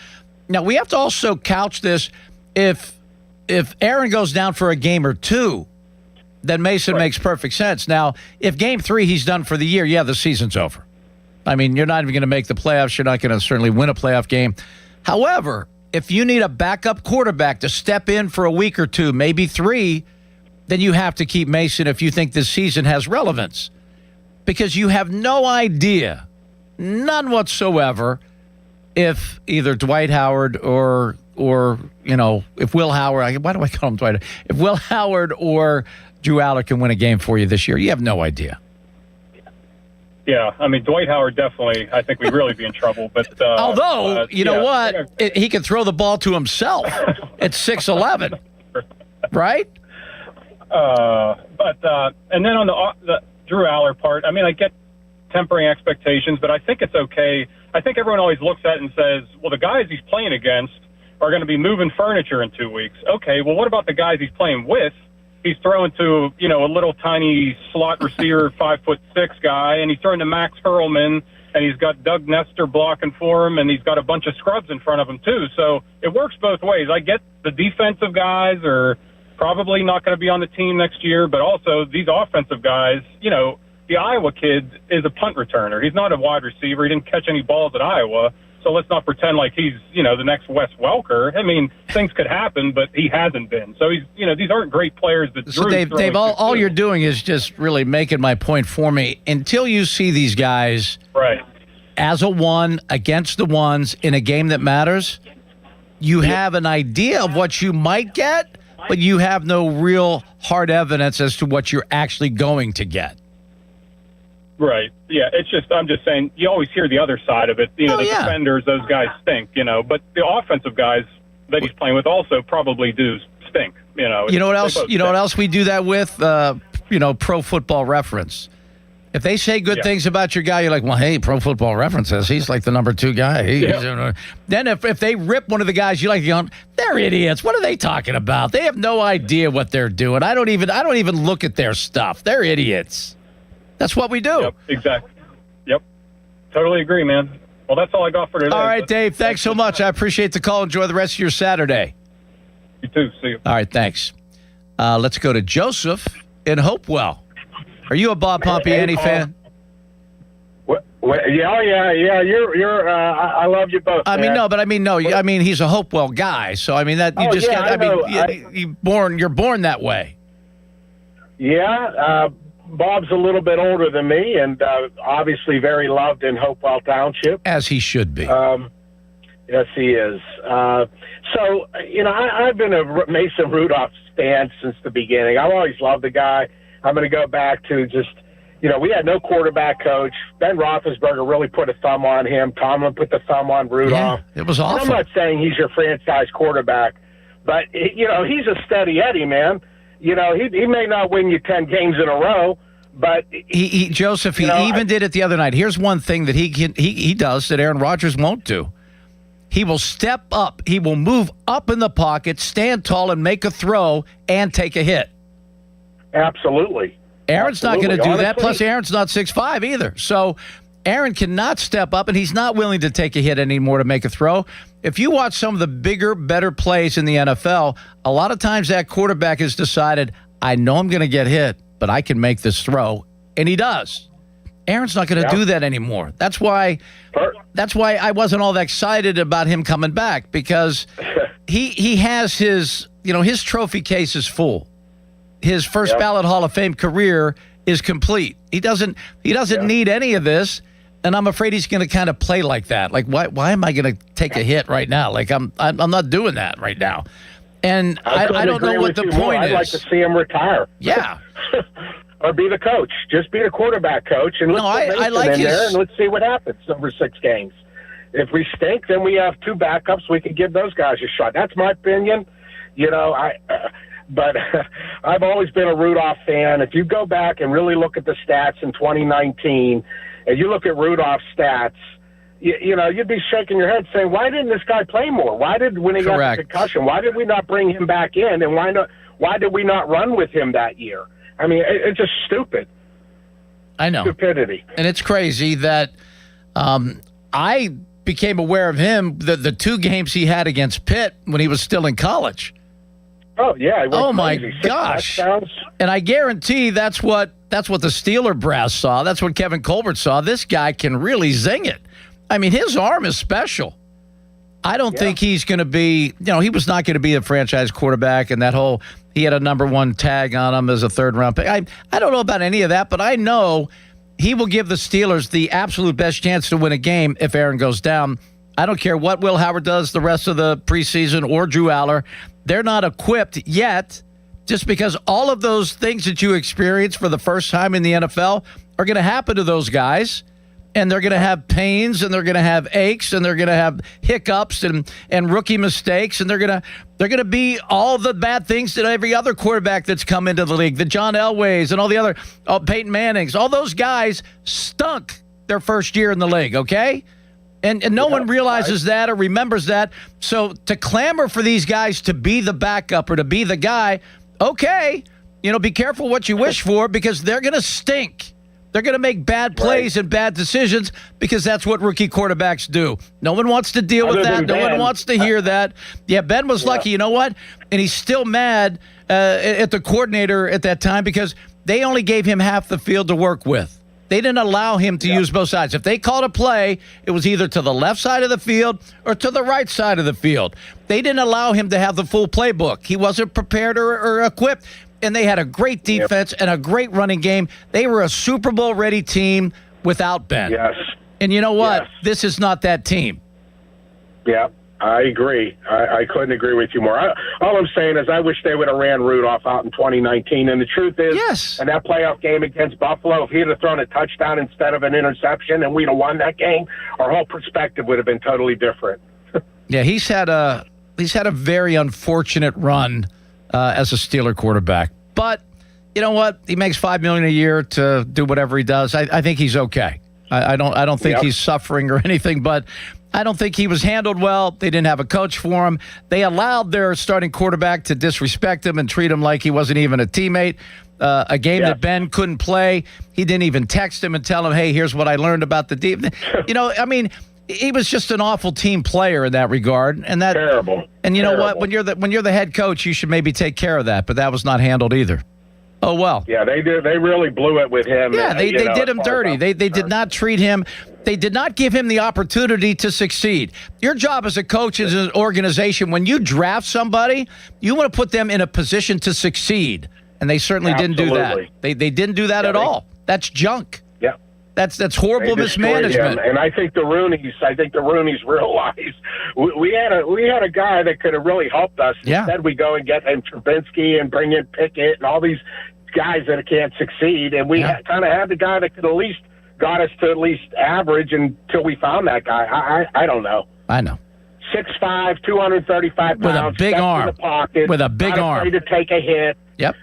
Now, we have to also couch this. If Aaron goes down for a game or 2, then Mason makes perfect sense. Now, if game 3 he's done for the year, yeah, the season's over. I mean, you're not even going to make the playoffs. You're not going to certainly win a playoff game. However, if you need a backup quarterback to step in for a week or 2, maybe 3, then you have to keep Mason if you think this season has relevance. Because you have no idea, none whatsoever, if either Dwight Howard or if Will Howard, why do I call him Dwight? If Will Howard or Drew Allard can win a game for you this year, you have no idea. Yeah, I mean, Dwight Howard definitely, I think we'd really be in trouble. But although, you know what? He can throw the ball to himself at 6'11", right? And then on the Drew Allard part, I mean, I get tempering expectations, but I think it's okay. I think everyone always looks at it and says, well, the guys he's playing against are going to be moving furniture in 2 weeks. Okay, well, what about the guys he's playing with? He's throwing to, a little tiny slot receiver, 5'6" guy, and he's throwing to Max Hurlman, and he's got Doug Nestor blocking for him, and he's got a bunch of scrubs in front of him, too. So it works both ways. I get the defensive guys are probably not going to be on the team next year, but also these offensive guys, the Iowa kid is a punt returner. He's not a wide receiver. He didn't catch any balls at Iowa. So let's not pretend like he's, the next Wes Welker. I mean, things could happen, but he hasn't been. So he's, these aren't great players that So Dave, all you're doing is just really making my point for me. Until you see these guys as a one against the ones in a game that matters, you have an idea of what you might get, but you have no real hard evidence as to what you're actually going to get. Right. Yeah, I'm just saying, you always hear the other side of it. Defenders, those guys stink, but the offensive guys that he's playing with also probably do stink, You know what else? What else we do that with? Pro Football Reference. If they say good things about your guy, you're like, well, hey, Pro Football Reference says he's like the number 2 guy. Then if they rip one of the guys, you like going, they're idiots. What are they talking about? They have no idea what they're doing. I don't even look at their stuff. They're idiots. That's what we do. Yep, exactly. Yep. Totally agree, man. Well, that's all I got for today. All right, Dave, thanks so much. I appreciate the call. Enjoy the rest of your Saturday. You too. See you. All right, thanks. Let's go to Joseph in Hopewell. Are you a Bob Pompiani fan? Yeah. You're. I love you both. I mean, he's a Hopewell guy. So I mean that you you're born that way. Yeah. Bob's a little bit older than me, and obviously very loved in Hopewell Township. As he should be. Yes, he is. So, I've been a Mason Rudolph fan since the beginning. I've always loved the guy. I'm going to go back to just, we had no quarterback coach. Ben Roethlisberger really put a thumb on him. Tomlin put the thumb on Rudolph. Yeah, it was awful. And I'm not saying he's your franchise quarterback, but, he's a steady Eddie, man. You know, he may not win you 10 games in a row, but Joseph, he even did it the other night. Here's one thing that he does that Aaron Rodgers won't do. He will step up. He will move up in the pocket, stand tall, and make a throw and take a hit. Absolutely. Aaron's not going to do that. Plus, Aaron's not 6'5" either. So Aaron cannot step up, and he's not willing to take a hit anymore to make a throw. If you watch some of the bigger, better plays in the NFL, a lot of times that quarterback has decided, I know I'm going to get hit, but I can make this throw, and he does. Aaron's not going to do that anymore. That's why I wasn't all that excited about him coming back, because he has his trophy case is full. His first ballot Hall of Fame career is complete. He doesn't need any of this, and I'm afraid he's going to kind of play like that. Like, why am I going to take a hit right now? Like, I'm not doing that right now. And I don't know what the point is. I'd like to see him retire. Yeah. Or be the coach. Just be the quarterback coach, and let's put Mason in there, and let's see what happens over 6 games. If we stink, then we have 2 backups. We can give those guys a shot. That's my opinion. You know, but I've always been a Rudolph fan. If you go back and really look at the stats in 2019, and you look at Rudolph's stats, you know, you'd be shaking your head saying, why didn't this guy play more? When he got the concussion, why did we not bring him back in? And why did we not run with him that year? I mean, it's just stupid. I know. Stupidity. And it's crazy that I became aware of him, the 2 games he had against Pitt when he was still in college. Oh, yeah. Oh, my gosh. And I guarantee that's what the Steeler brass saw. That's what Kevin Colbert saw. This guy can really zing it. I mean, his arm is special. I don't think he's going to be, he was not going to be a franchise quarterback, and he had a number 1 tag on him as a 3rd-round pick. I don't know about any of that, but I know he will give the Steelers the absolute best chance to win a game if Aaron goes down. I don't care what Will Howard does the rest of the preseason or Drew Aller. They're not equipped yet, just because all of those things that you experience for the first time in the NFL are going to happen to those guys. And they're going to have pains, and they're going to have aches, and they're going to have hiccups and rookie mistakes, and they're going to be all the bad things that every other quarterback that's come into the league, the John Elways and all the other Peyton Mannings, all those guys stunk their first year in the league, okay? And no one realizes that or remembers that. So to clamor for these guys to be the backup or to be the guy, okay, be careful what you wish for, because they're going to stink. They're going to make bad plays and bad decisions, because that's what rookie quarterbacks do. No one wants to deal with that. No one wants to hear that. Yeah, Ben was lucky. You know what? And he's still mad at the coordinator at that time, because they only gave him half the field to work with. They didn't allow him to use both sides. If they called a play, it was either to the left side of the field or to the right side of the field. They didn't allow him to have the full playbook. He wasn't prepared or equipped. And they had a great defense and a great running game. They were a Super Bowl-ready team without Ben. Yes. And you know what? Yes. This is not that team. Yeah, I agree. I couldn't agree with you more. All I'm saying is I wish they would have ran Rudolph out in 2019. And the truth is, in that playoff game against Buffalo, if he'd have thrown a touchdown instead of an interception and we'd have won that game, our whole perspective would have been totally different. Yeah, he's had a very unfortunate run as a Steeler quarterback. But you know what? He makes $5 million a year to do whatever he does. I think he's okay. I don't think he's suffering or anything, but I don't think he was handled well. They didn't have a coach for him. They allowed their starting quarterback to disrespect him and treat him like he wasn't even a teammate. A game that Ben couldn't play. He didn't even text him and tell him, hey, here's what I learned about the deep. He was just an awful team player in that regard, and that terrible. And you know what? When you're the head coach, you should maybe take care of that. But that was not handled either. Oh well. Yeah, they did. They really blew it with him. Yeah, they did him dirty. They did not treat him. They did not give him the opportunity to succeed. Your job as a coach, as an organization, when you draft somebody, you want to put them in a position to succeed, and they certainly didn't do that. They didn't do that at all. That's junk. Yeah. That's horrible mismanagement. And I think the Rooney's realized we had a guy that could have really helped us. Yeah. Instead, we go and get him Trubinsky and bring in Pickett and all these guys that can't succeed. And we kind of had the guy that could at least got us to at least average until we found that guy. I don't know. I know. 6'5", 235 pounds. With a big steps arm. In the pocket, With a big not arm. afraid to take a hit. Yep.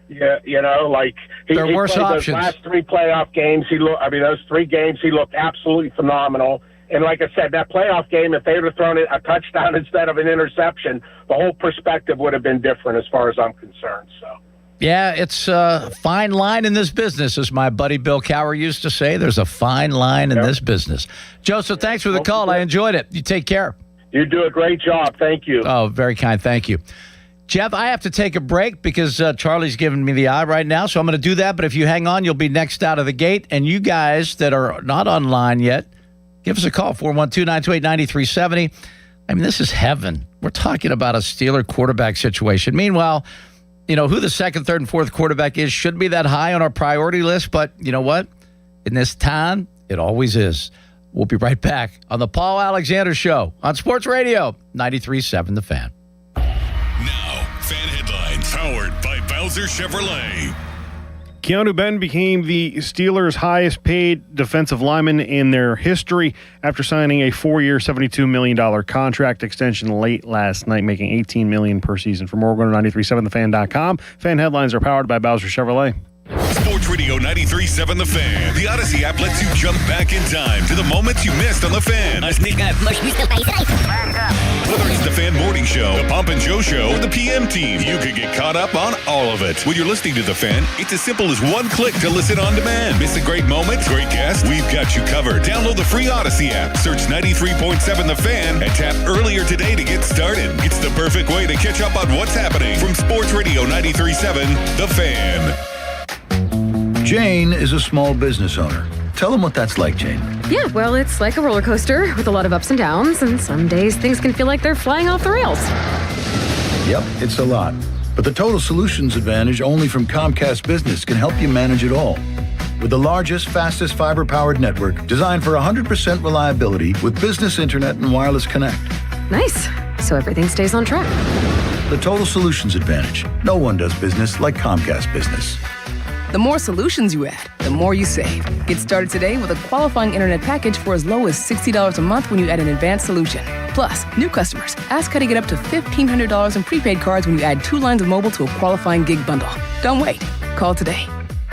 Yeah, he worse played options. Those last 3 playoff games, those 3 games, he looked absolutely phenomenal. And like I said, that playoff game, if they would have thrown it a touchdown instead of an interception, the whole perspective would have been different as far as I'm concerned. So. Yeah, it's a fine line in this business, as my buddy Bill Cowher used to say. There's a fine line in this business. Joseph, thanks for the call. I enjoyed it. You take care. You do a great job. Thank you. Oh, very kind. Thank you. Jeff, I have to take a break because Charlie's giving me the eye right now, so I'm going to do that. But if you hang on, you'll be next out of the gate. And you guys that are not online yet, give us a call, 412-928-9370. I mean, this is heaven. We're talking about a Steeler quarterback situation. Meanwhile, who the second, third, and fourth quarterback is shouldn't be that high on our priority list. But you know what? In this time, it always is. We'll be right back on the Paul Alexander Show on Sports Radio 93.7 The Fan. Fan headlines powered by Bowser Chevrolet. Keanu Benn became the Steelers' highest paid defensive lineman in their history after signing a 4-year, $72 million contract extension late last night, making $18 million per season. For more, go to 937thefan.com. Fan headlines are powered by Bowser Chevrolet. Sports Radio 93.7 The Fan. The Odyssey app lets you jump back in time to the moments you missed on The Fan. Whether it's The Fan Morning Show, The Pomp and Joe Show, or The PM Team, you can get caught up on all of it. When you're listening to The Fan, it's as simple as one click to listen on demand. Miss a great moment, great guest? We've got you covered. Download the free Odyssey app, search 93.7 The Fan, and tap earlier today to get started. It's the perfect way to catch up on what's happening from Sports Radio 93.7 The Fan. Jane is a small business owner. Tell them what that's like, Jane. Yeah, well, it's like a roller coaster with a lot of ups and downs, and some days things can feel like they're flying off the rails. Yep, it's a lot. But the Total Solutions Advantage only from Comcast Business can help you manage it all. With the largest, fastest fiber-powered network designed for 100% reliability with business internet and wireless connect. Nice. So everything stays on track. The Total Solutions Advantage. No one does business like Comcast Business. The more solutions you add, the more you save. Get started today with a qualifying internet package for as low as $60 a month when you add an advanced solution. Plus, new customers, ask how to get up to $1,500 in prepaid cards when you add 2 lines of mobile to a qualifying gig bundle. Don't wait. Call today.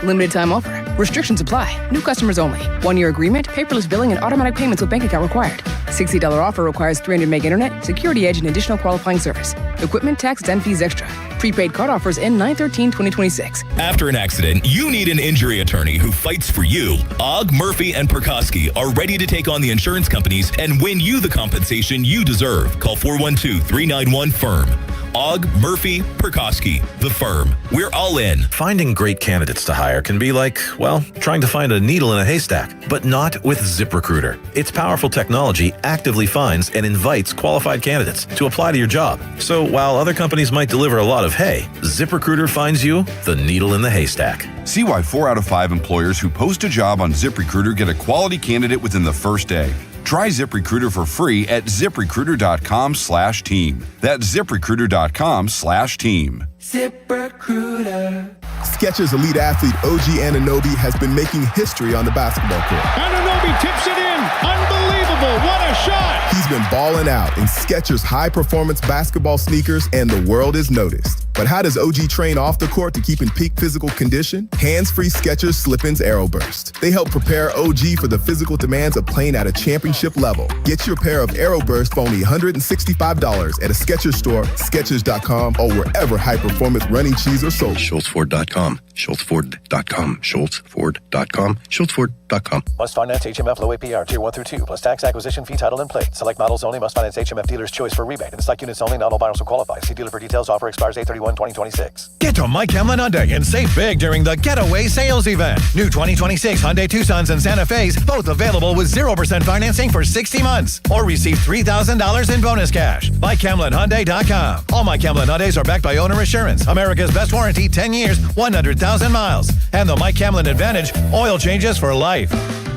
Limited time offer. Restrictions apply. New customers only. 1-year agreement, paperless billing, and automatic payments with bank account required. $60 offer requires 300 meg internet, security edge, and additional qualifying service. Equipment, tax, and fees extra. Prepaid card offers end 9/13/2026. After an accident, you need an injury attorney who fights for you. Ogg, Murphy, and Perkoski are ready to take on the insurance companies and win you the compensation you deserve. Call 412-391-FIRM. Ogg, Murphy, Perkoski, the firm. We're all in. Finding great candidates to hire can be like, well, trying to find a needle in a haystack, but not with ZipRecruiter. Its powerful technology actively finds and invites qualified candidates to apply to your job. So while other companies might deliver a lot of hay, ZipRecruiter finds you the needle in the haystack. See why 4 out of 5 employers who post a job on ZipRecruiter get a quality candidate within the first day. Try ZipRecruiter for free at ZipRecruiter.com/team. That's ZipRecruiter.com/team. ZipRecruiter. Skechers elite athlete OG Anunoby has been making history on the basketball court. Anunoby tips it in. Unbelievable. What a shot. He's been balling out in Skechers high-performance basketball sneakers, and the world has noticed. But how does OG train off the court to keep in peak physical condition? Hands-free Skechers Slip-ins AeroBurst. They help prepare OG for the physical demands of playing at a championship level. Get your pair of AeroBurst for only $165 at a Skechers store, Skechers.com, or wherever high-performance running shoes are sold. SchultzFord.com. SchultzFord.com. SchultzFord.com. SchultzFord.com. Must finance HMF low APR tier 1 through 2 plus tax, acquisition fee, title, and plate. Select models only. Must finance HMF dealer's choice for rebate. And select units only. Not all buyers will qualify. See dealer for details. Offer expires 8/31/2026. Get to Mike Hamlin Hyundai and save big during the Getaway Sales Event. New 2026 Hyundai Tucsons and Santa Fe's, both available with 0% financing for 60 months. Or receive $3,000 in bonus cash. MikeHamlinHyundai.com. All Mike Hamlin Hyundais are backed by owner assurance. America's best warranty, 10 years, 100,000 miles. And the Mike Hamlin Advantage, oil changes for life.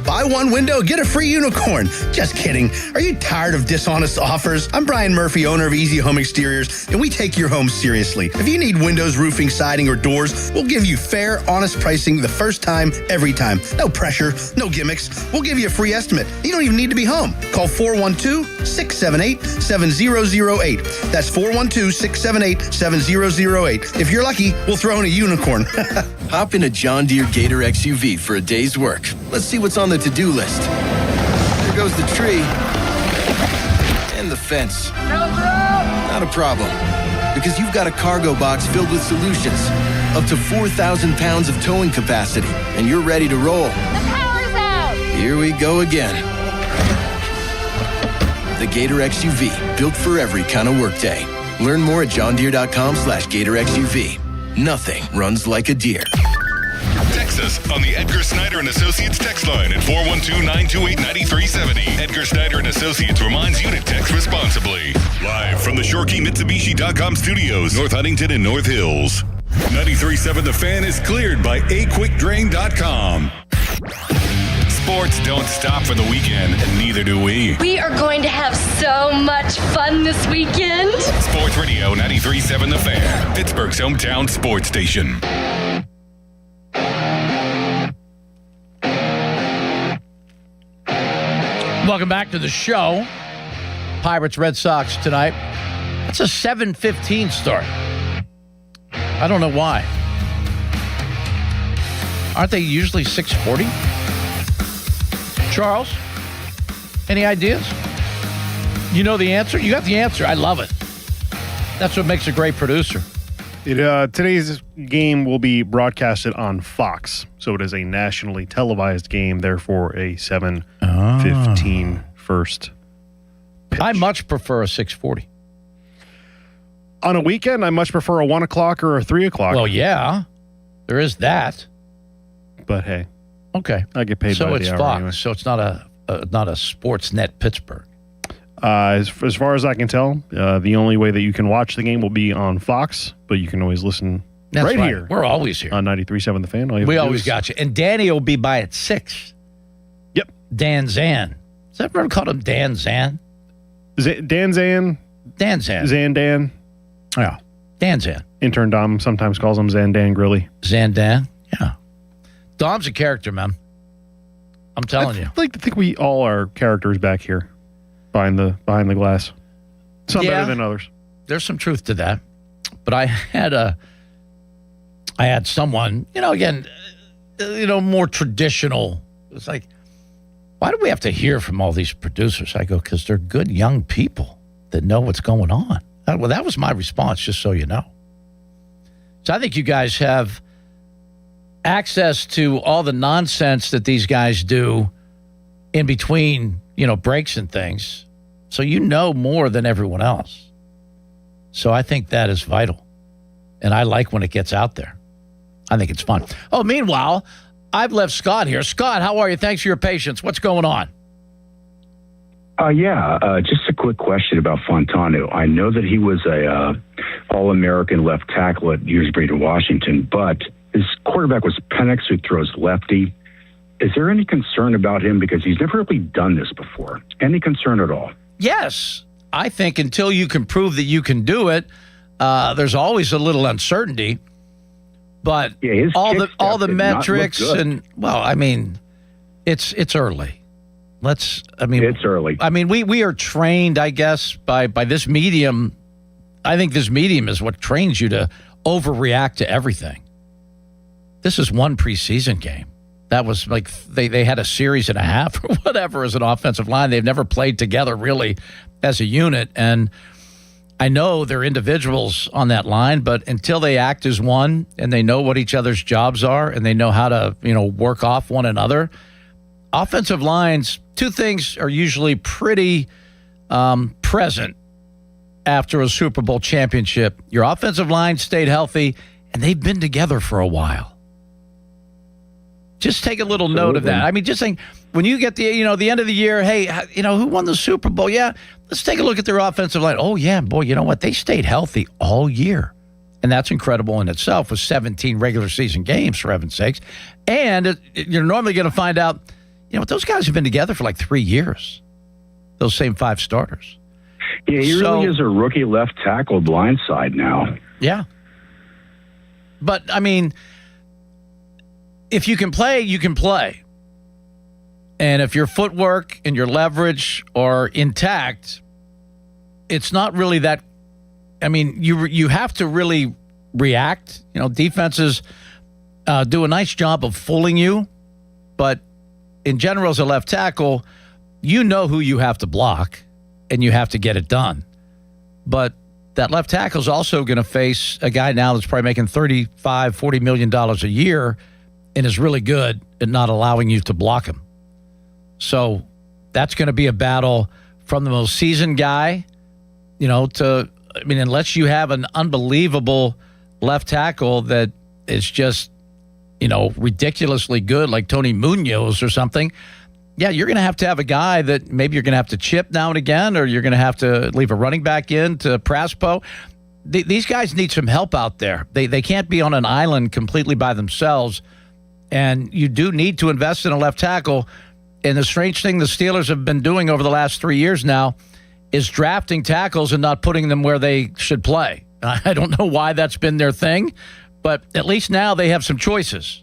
Buy one window, get a free unicorn. Just kidding. Are you tired of dishonest offers? I'm Brian Murphy, owner of Easy Home Exteriors, and we take your home seriously. If you need windows, roofing, siding, or doors, we'll give you fair, honest pricing the first time, every time. No pressure, no gimmicks. We'll give you a free estimate. You don't even need to be home. Call 412-678-7008. That's 412-678-7008. If you're lucky, we'll throw in a unicorn. Hop in a John Deere Gator XUV for a day's work. Let's see what's on the to-do list. There goes the tree. And the fence. Not a problem. Because you've got a cargo box filled with solutions. Up to 4,000 pounds of towing capacity. And you're ready to roll. The power's out! Here we go again. The Gator XUV. Built for every kind of workday. Learn more at johndeere.com/Gator XUV. Nothing runs like a deer. Text us on the Edgar Snyder and Associates text line at 412-928-9370. Edgar Snyder and Associates reminds you to text responsibly. Live from the ShoreKeyMitsubishi.com studios, North Huntington and North Hills. 93.7 The Fan is cleared by aquickdrain.com. Sports don't stop for the weekend, and neither do we. We are going to have so much fun this weekend. Sports Radio 93.7 The Fan, Pittsburgh's hometown sports station. Welcome back to the show. Pirates Red Sox tonight. It's a 7:15 start. I don't know why. Aren't they usually 6:40? Charles, any ideas? You know the answer? You got the answer. I love it. That's what makes a great producer. Today's game will be broadcasted on Fox, so it is a nationally televised game, therefore a 7:15 first pitch. I much prefer a 6:40. On a weekend, I much prefer a 1 o'clock or a 3 o'clock. Well, yeah, there is that. But hey, okay, I get paid so by it's the hour Fox. anyway. So it's not a Sportsnet Pittsburgh. As far as I can tell, the only way that you can watch the game will be on Fox, but you can always listen That's right. here. We're always here On 93.7 The Fan. All you have We to do always is- got you. And Danny will be by at 6. Yep. Dan Zan. Has that ever called him Dan Zan? Dan Zan. Dan Zan. Zandan. Yeah. Dan Zan. Intern Dom sometimes calls him Zandan Grilly. Zandan. Yeah. Dom's a character, man. I'm telling you. I like to think we all are characters back here behind the glass. Some Yeah. better than others. There's some truth to that. But I had someone, again, more traditional. It's like, why do we have to hear from all these producers? I go, because they're good young people that know what's going on. Well, that was my response, just so you know. So I think you guys have access to all the nonsense that these guys do in between, breaks and things. So you know more than everyone else. So I think that is vital. And I like when it gets out there. I think it's fun. Oh, meanwhile, I've left Scott here. Scott, how are you? Thanks for your patience. What's going on? Just a quick question about Fontano. I know that he was a All-American left tackle at Dewsbury, Washington, but his quarterback was Penix, who throws lefty. Is there any concern about him? Because he's never really done this before. Any concern at all? Yes. I think until you can prove that you can do it, there's always a little uncertainty. But all the metrics and it's early. It's early. I mean, we are trained, I guess, by this medium. I think this medium is what trains you to overreact to everything. This is one preseason game. That was like they had a series and a half or whatever as an offensive line. They've never played together really as a unit. And I know they're individuals on that line, but until they act as one and they know what each other's jobs are and they know how to, work off one another, offensive lines, two things are usually pretty present after a Super Bowl championship. Your offensive line stayed healthy, and they've been together for a while. Just take a little note of that. I mean, just saying, when you get the end of the year, hey, who won the Super Bowl? Yeah, let's take a look at their offensive line. Oh, yeah, boy, you know what? They stayed healthy all year. And that's incredible in itself with 17 regular season games, for heaven's sakes. And you're normally going to find out, those guys have been together for like 3 years. Those same 5 starters. Yeah, he really is a rookie left tackle blindside now. Yeah. But, I mean, if you can play, you can play. And if your footwork and your leverage are intact, it's not really that. I mean, you have to really react. Defenses do a nice job of fooling you. But in general, as a left tackle, you know who you have to block, and you have to get it done. But that left tackle is also going to face a guy now that's probably making $35, $40 million a year and is really good at not allowing you to block him. So that's going to be a battle from the most seasoned guy, unless you have an unbelievable left tackle that is just, ridiculously good, like Tony Munoz or something. Yeah, you're going to have a guy that maybe you're going to have to chip now and again, or you're going to have to leave a running back in to Praspo. These guys need some help out there. They can't be on an island completely by themselves, and you do need to invest in a left tackle. And the strange thing the Steelers have been doing over the last 3 years now is drafting tackles and not putting them where they should play. I don't know why that's been their thing, but at least now they have some choices.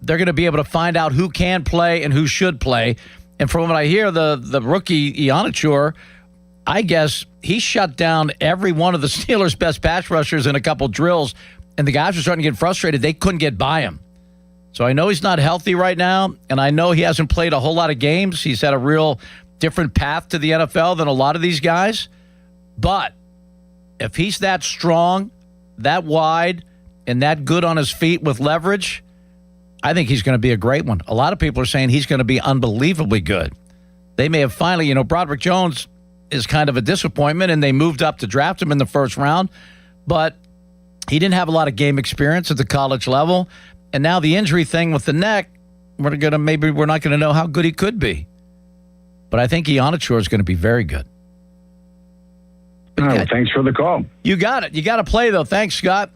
They're going to be able to find out who can play and who should play. And from what I hear, the rookie Ionichur, I guess he shut down every one of the Steelers' best pass rushers in a couple drills, and the guys were starting to get frustrated. They couldn't get by him. So I know he's not healthy right now, and I know he hasn't played a whole lot of games. He's had a real different path to the NFL than a lot of these guys. But if he's that strong, that wide, and that good on his feet with leverage, I think he's going to be a great one. A lot of people are saying he's going to be unbelievably good. They may have finally, Broderick Jones is kind of a disappointment, and they moved up to draft him in the first round, but he didn't have a lot of game experience at the college level. And now the injury thing with the neck, we're not going to know how good he could be. But I think Ionichur is going to be very good. Thanks for the call. You got it. You got to play, though. Thanks, Scott.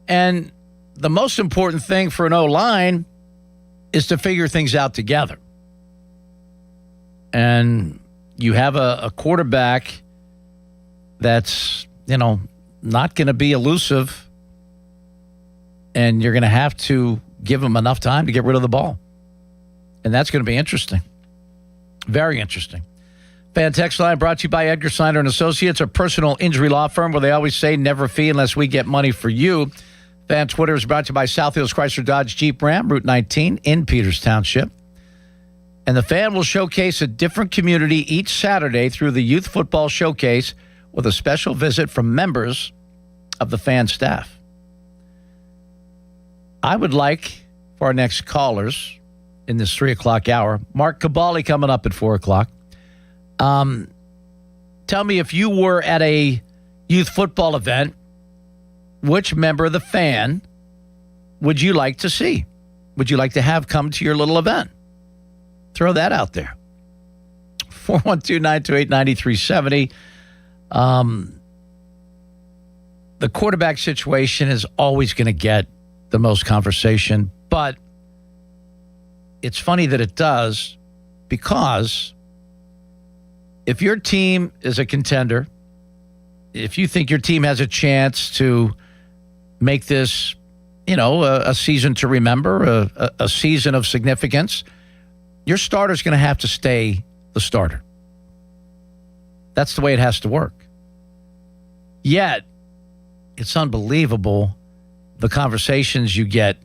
And the most important thing for an O-line is to figure things out together. And you have a quarterback that's, not going to be elusive, and you're going to have to give him enough time to get rid of the ball. And that's going to be interesting. Very interesting. Fan text line brought to you by Edgar Snyder and Associates, a personal injury law firm where they always say never fee unless we get money for you. Fan Twitter is brought to you by South Hills Chrysler Dodge Jeep Ram, Route 19 in Peters Township. And the Fan will showcase a different community each Saturday through the Youth Football Showcase with a special visit from members of the Fan staff. I would like for our next callers in this 3 o'clock hour, Mark Cabali coming up at 4 o'clock. Tell me, if you were at a youth football event, which member of the Fan would you like to see? Would you like to have come to your little event? Throw that out there. 412-928-9370. The quarterback situation is always going to get the most conversation, but it's funny that it does, because if your team is a contender, if you think your team has a chance to make this, a season to remember, a season of significance, your starter's going to have to stay the starter. That's the way it has to work. Yet, it's unbelievable the conversations you get.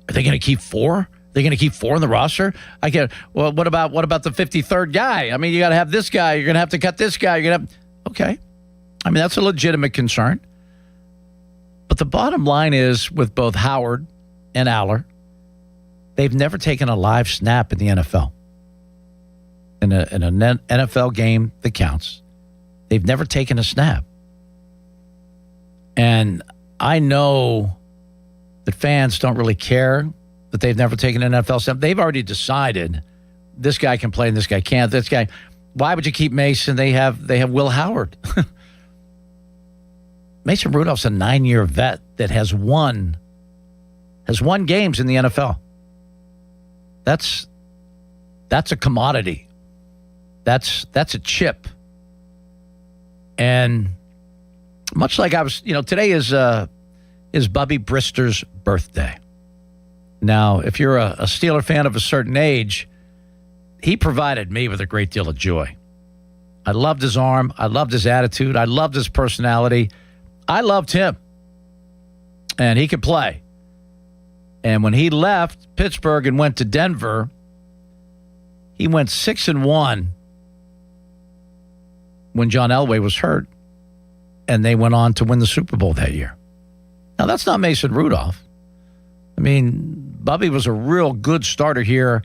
Are they going to keep 4? They're going to keep 4 in the roster? Well, what about the 53rd guy? I mean, you got to have this guy. You're going to have to cut this guy. You're going to have... Okay. I mean, that's a legitimate concern. But the bottom line is, with both Howard and Aller, they've never taken a live snap in the NFL. In an NFL game that counts, they've never taken a snap. And I know that fans don't really care that they've never taken an NFL snap. They've already decided this guy can play and this guy can't. This guy, why would you keep Mason? They have Will Howard. Mason Rudolph's a 9-year vet that has won games in the NFL. That's That's a commodity. That's a chip. And much like today is Bubby Brister's birthday. Now, if you're a Steeler fan of a certain age, he provided me with a great deal of joy. I loved his arm. I loved his attitude. I loved his personality. I loved him. And he could play. And when he left Pittsburgh and went to Denver, he went 6-1 when John Elway was hurt. And they went on to win the Super Bowl that year. Now, that's not Mason Rudolph. I mean, Bubby was a real good starter here.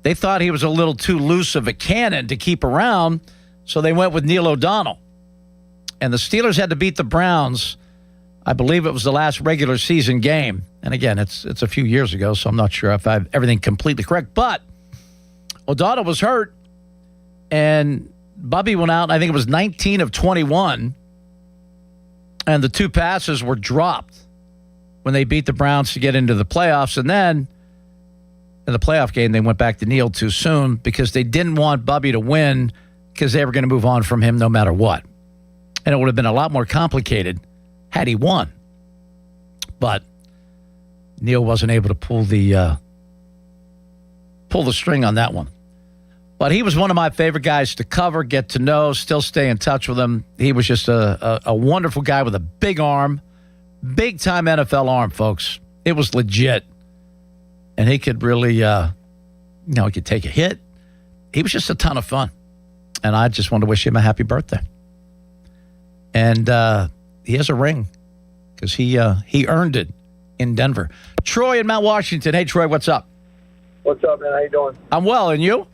They thought he was a little too loose of a cannon to keep around, so they went with Neil O'Donnell. And the Steelers had to beat the Browns. I believe it was the last regular season game. And again, it's a few years ago, so I'm not sure if I have everything completely correct. But O'Donnell was hurt, and Bubby went out, I think it was 19 of 21, and the 2 passes were dropped when they beat the Browns to get into the playoffs. And then in the playoff game, they went back to Neil too soon because they didn't want Bubby to win because they were going to move on from him no matter what. And it would have been a lot more complicated had he won. But Neil wasn't able to pull the string on that one. But he was one of my favorite guys to cover, get to know, still stay in touch with him. He was just a wonderful guy with a big arm, big-time NFL arm, folks. It was legit. And he could really, he could take a hit. He was just a ton of fun. And I just wanted to wish him a happy birthday. And he has a ring because he earned it in Denver. Troy in Mount Washington. Hey, Troy, what's up? What's up, man? How you doing? I'm well, and you?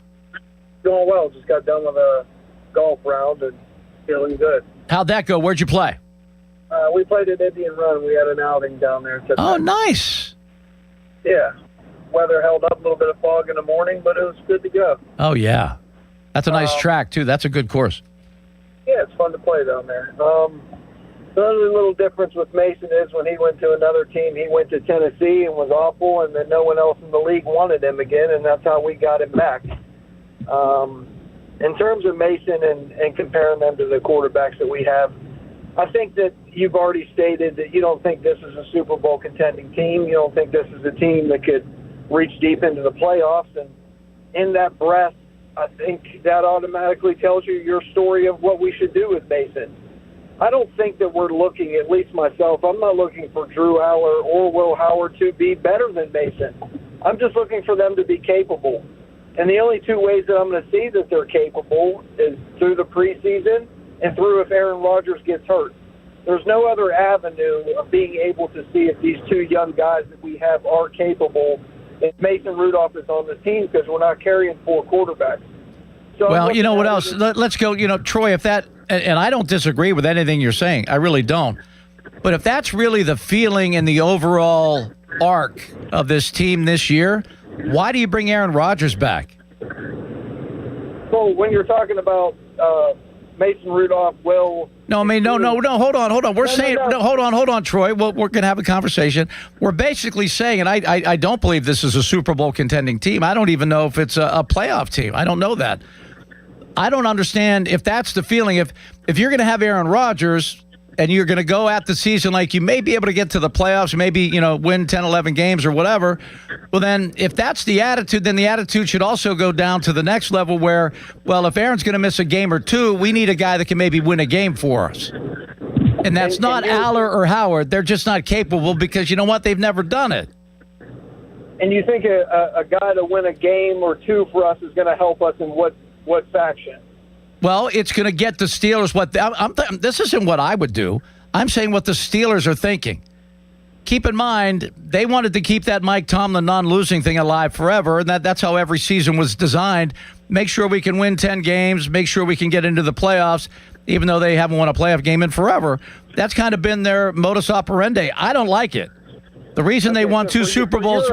Doing well. Just got done with a golf round and feeling good. How'd that go? Where'd you play? We played at Indian Run. We had an outing down there. Oh, nice. Yeah. Weather held up, a little bit of fog in the morning, but it was good to go. Oh, yeah. That's a nice track, too. That's a good course. Yeah, it's fun to play down there. The only little difference with Mason is when he went to another team, he went to Tennessee and was awful, and then no one else in the league wanted him again, and that's how we got him back. In terms of Mason and comparing them to the quarterbacks that we have, I think that you've already stated that you don't think this is a Super Bowl contending team. You don't think this is a team that could reach deep into the playoffs. And in that breath, I think that automatically tells you your story of what we should do with Mason. I don't think that we're looking, at least myself, I'm not looking for Drew Aller or Will Howard to be better than Mason. I'm just looking for them to be capable. And the only 2 ways that I'm going to see that they're capable is through the preseason and through if Aaron Rodgers gets hurt. There's no other avenue of being able to see if these 2 young guys that we have are capable if Mason Rudolph is on the team because we're not carrying 4 quarterbacks. So well, you know what else? Let's go, Troy, if that, and I don't disagree with anything you're saying. I really don't. But if that's really the feeling and the overall arc of this team this year, why do you bring Aaron Rodgers back? Well, when you're talking about Mason Rudolph, Will... No, I mean, no, hold on. Hold on, Troy. We're going to have a conversation. We're basically saying, and I don't believe this is a Super Bowl contending team. I don't even know if it's a playoff team. I don't know that. I don't understand if that's the feeling. If you're going to have Aaron Rodgers and you're going to go at the season like you may be able to get to the playoffs, maybe, win 10, 11 games or whatever, well, then if that's the attitude, then the attitude should also go down to the next level where, well, if Aaron's going to miss a game or 2, we need a guy that can maybe win a game for us. And that's not Aller or Howard. They're just not capable because you know what? They've never done it. And you think a guy to win a game or 2 for us is going to help us in what faction? Well, it's going to get the Steelers this isn't what I would do. I'm saying what the Steelers are thinking. Keep in mind, they wanted to keep that Mike Tomlin non-losing thing alive forever, and that's how every season was designed. Make sure we can win 10 games, make sure we can get into the playoffs, even though they haven't won a playoff game in forever. That's kind of been their modus operandi. I don't like it. The reason they won 2 Super Bowls...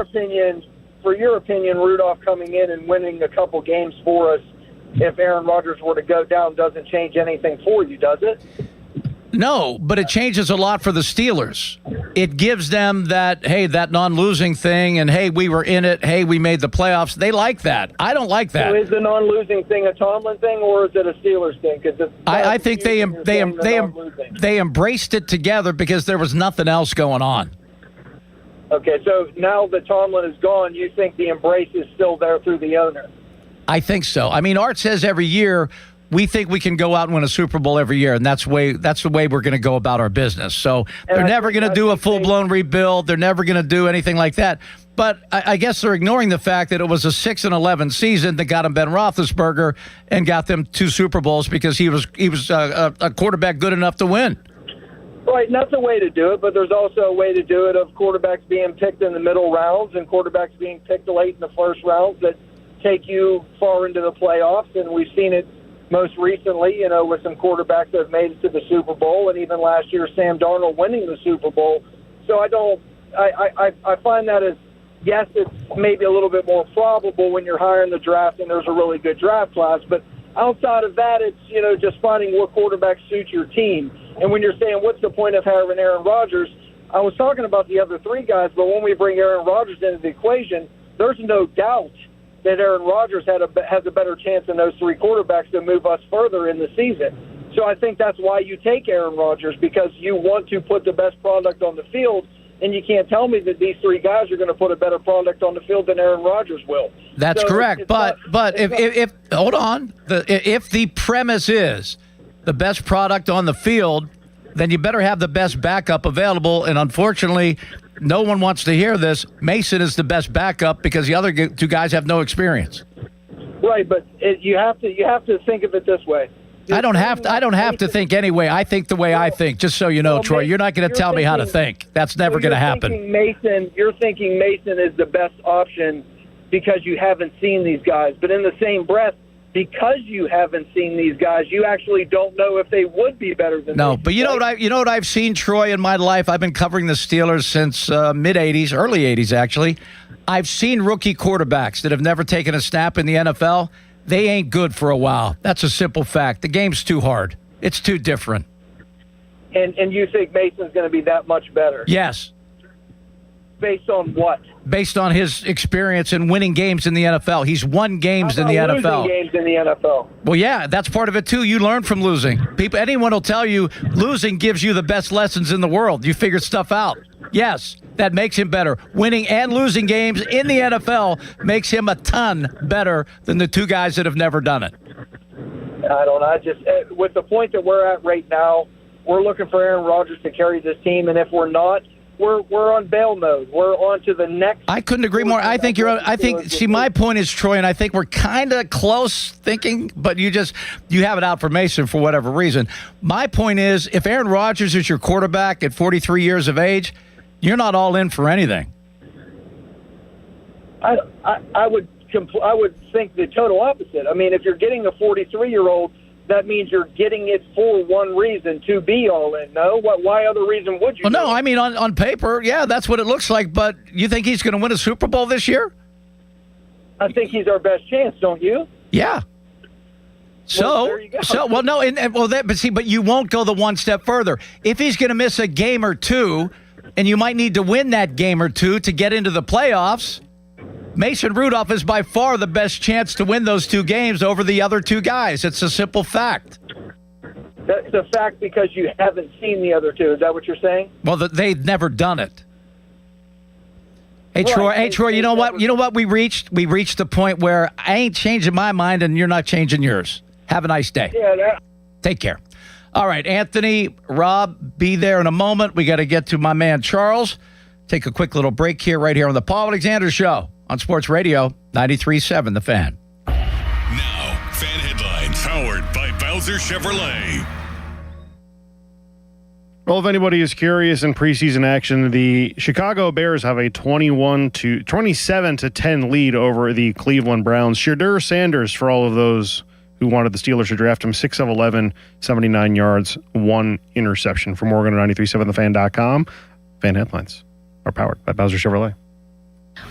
For your opinion, Rudolph coming in and winning a couple games for us, if Aaron Rodgers were to go down, doesn't change anything for you, does it? No, but it changes a lot for the Steelers. It gives them that, hey, that non-losing thing, and hey, we were in it. Hey, we made the playoffs. They like that. I don't like that. So is the non-losing thing a Tomlin thing, or is it a Steelers thing? Because I think they embraced it together because there was nothing else going on. Okay, so now that Tomlin is gone, you think the embrace is still there through the owner? I think so. I mean, Art says every year we think we can go out and win a Super Bowl every year, and that's the way we're going to go about our business. So they're never going to do a full-blown rebuild. They're never going to do anything like that. But I guess they're ignoring the fact that it was a 6-11 season that got them Ben Roethlisberger and got them 2 Super Bowls because he was a quarterback good enough to win. Right, and that's a way to do it, but there's also a way to do it of quarterbacks being picked in the middle rounds and quarterbacks being picked late in the first rounds that take you far into the playoffs, and we've seen it most recently, with some quarterbacks that have made it to the Super Bowl, and even last year Sam Darnold winning the Super Bowl. So I find that as, yes, it's maybe a little bit more probable when you're higher in the draft and there's a really good draft class, but outside of that, it's, just finding what quarterback suits your team. And when you're saying, what's the point of having Aaron Rodgers, I was talking about the other 3 guys, but when we bring Aaron Rodgers into the equation, there's no doubt that Aaron Rodgers has a better chance than those 3 quarterbacks to move us further in the season. So I think that's why you take Aaron Rodgers, because you want to put the best product on the field, and you can't tell me that these 3 guys are going to put a better product on the field than Aaron Rodgers will. That's correct. But if hold on, if the premise is the best product on the field, then you better have the best backup available. And unfortunately, no one wants to hear this. Mason is the best backup because the other 2 guys have no experience. Right, but you have to think of it this way. I don't have to think anyway. I think the way I think. Just so you know, Troy, you're not going to tell me how to think. That's never going to happen. You're thinking Mason is the best option because you haven't seen these guys. But in the same breath, because you haven't seen these guys, you actually don't know if they would be better than No, but you know what I've seen, Troy, in my life? I've been covering the Steelers since mid-'80s, early 80s, actually. I've seen rookie quarterbacks that have never taken a snap in the NFL. They ain't good for a while. That's a simple fact. The game's too hard. It's too different. And you think Mason's going to be that much better? Yes. Based on what? Based on his experience in winning games in the NFL. He's won games in the NFL. Losing games in the NFL. Well, yeah, that's part of it too. You learn from losing. Anyone will tell you losing gives you the best lessons in the world. You figure stuff out. Yes, that makes him better. Winning and losing games in the NFL makes him a ton better than the 2 guys that have never done it. I don't know. I just, with the point that we're at right now, we're looking for Aaron Rodgers to carry this team, and if we're not, we're on bail mode. We're on to the next. I couldn't agree more. I think my point is, Troy, and I think we're kind of close thinking, but you have it out for Mason for whatever reason. My point is, if Aaron Rodgers is your quarterback at 43 years of age, you're not all in for anything. I would think the total opposite. I mean, if you're getting a 43-year-old, that means you're getting it for one reason, to be all in. No? Why other reason would you? Well, no, I mean, on paper, yeah, that's what it looks like. But you think he's going to win a Super Bowl this year? I think he's our best chance, don't you? Yeah. But you won't go the one step further. If he's going to miss a game or 2, and you might need to win that game or 2 to get into the playoffs, Mason Rudolph is by far the best chance to win those 2 games over the other 2 guys. It's a simple fact. That's a fact because you haven't seen the other 2. Is that what you're saying? Well, they've never done it. Hey, Troy, you know what? You know what we reached? We reached the point where I ain't changing my mind and you're not changing yours. Have a nice day. Yeah. Take care. All right, Anthony, Rob, be there in a moment. We got to get to my man Charles. Take a quick little break here, right here on the Paul Alexander Show on Sports Radio 93.7 The Fan. Now, Fan Headlines, powered by Bowser Chevrolet. Well, if anybody is curious, in preseason action, the Chicago Bears have a 27-10 lead over the Cleveland Browns. Shadur Sanders, for all of those who wanted the Steelers to draft him, 6 of 11, 79 yards, 1 interception. For more, go to 937thefan.com. Fan Headlines are powered by Bowser Chevrolet.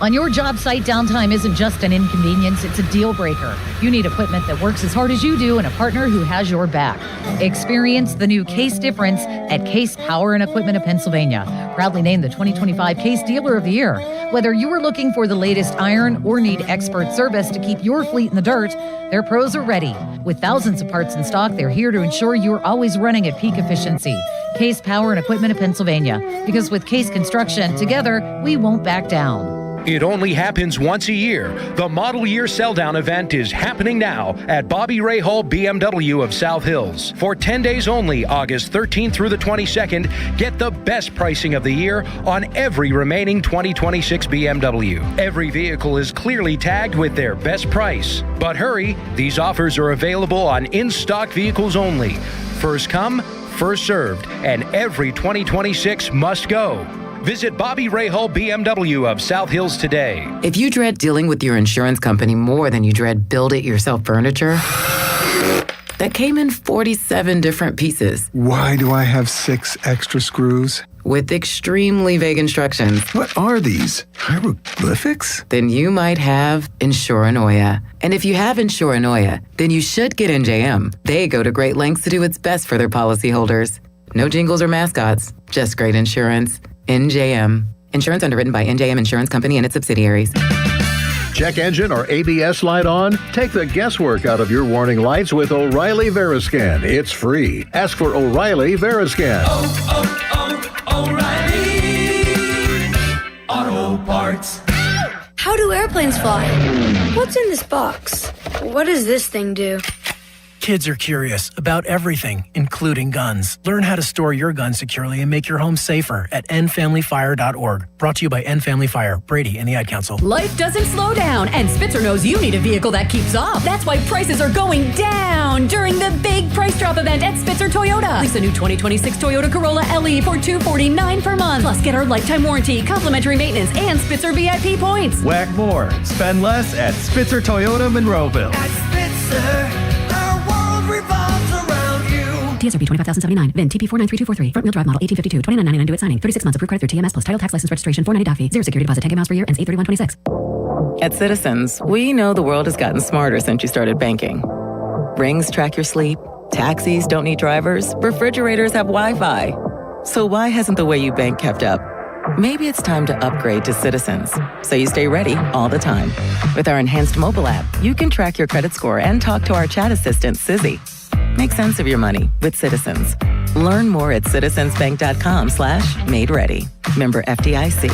On your job site, downtime isn't just an inconvenience, it's a deal breaker. You need equipment that works as hard as you do and a partner who has your back. Experience the new Case difference at Case Power and Equipment of Pennsylvania. Proudly named the 2025 Case Dealer of the Year. Whether you are looking for the latest iron or need expert service to keep your fleet in the dirt, their pros are ready. With thousands of parts in stock, they're here to ensure you're always running at peak efficiency. Case Power and Equipment of Pennsylvania. Because with Case Construction, together, we won't back down. It only happens once a year. The Model Year Sell-Down event is happening now at Bobby Ray Hall BMW of South Hills. For 10 days only, August 13th through the 22nd, get the best pricing of the year on every remaining 2026 BMW. Every vehicle is clearly tagged with their best price. But hurry, these offers are available on in-stock vehicles only. First come, first served, and every 2026 must go. Visit Bobby Ray Hall BMW of South Hills today. If you dread dealing with your insurance company more than you dread build-it-yourself furniture, that came in 47 different pieces. Why do I have 6 extra screws? With extremely vague instructions. What are these? Hieroglyphics? Then you might have Insuranoia. And if you have Insuranoia, then you should get NJM. They go to great lengths to do what's best for their policyholders. No jingles or mascots, just great insurance. NJM. Insurance underwritten by NJM Insurance Company and its subsidiaries. Check engine or ABS light on? Take the guesswork out of your warning lights with O'Reilly Veriscan. It's free. Ask for O'Reilly Veriscan. O'Reilly Auto Parts. How do airplanes fly? What's in this box? What does this thing do? Kids are curious about everything, including guns. Learn how to store your gun securely and make your home safer at endfamilyfire.org. Brought to you by End Family Fire, Brady, and the Ad Council. Life doesn't slow down, and Spitzer knows you need a vehicle that keeps up. That's why prices are going down during the big price drop event at Spitzer Toyota. Lease a new 2026 Toyota Corolla LE for $249 per month. Plus, get our lifetime warranty, complimentary maintenance, and Spitzer VIP points. Whack more. Spend less at Spitzer Toyota Monroeville. At Spitzer, revolves around you. TSRP 25,079. VIN TP 493243. Front wheel drive model 1852. $29.99 due at signing. 36 months approved credit through TMS plus title tax license registration. $490 doc fee. 0 security deposit. 10K miles per year. Ends 8/31/26. At Citizens, we know the world has gotten smarter since you started banking. Rings track your sleep. Taxis don't need drivers. Refrigerators have Wi-Fi. So why hasn't the way you bank kept up? Maybe it's time to upgrade to Citizens, so you stay ready all the time. With our enhanced mobile app, you can track your credit score and talk to our chat assistant, Sizzy. Make sense of your money with Citizens. Learn more at citizensbank.com/made ready. Member FDIC.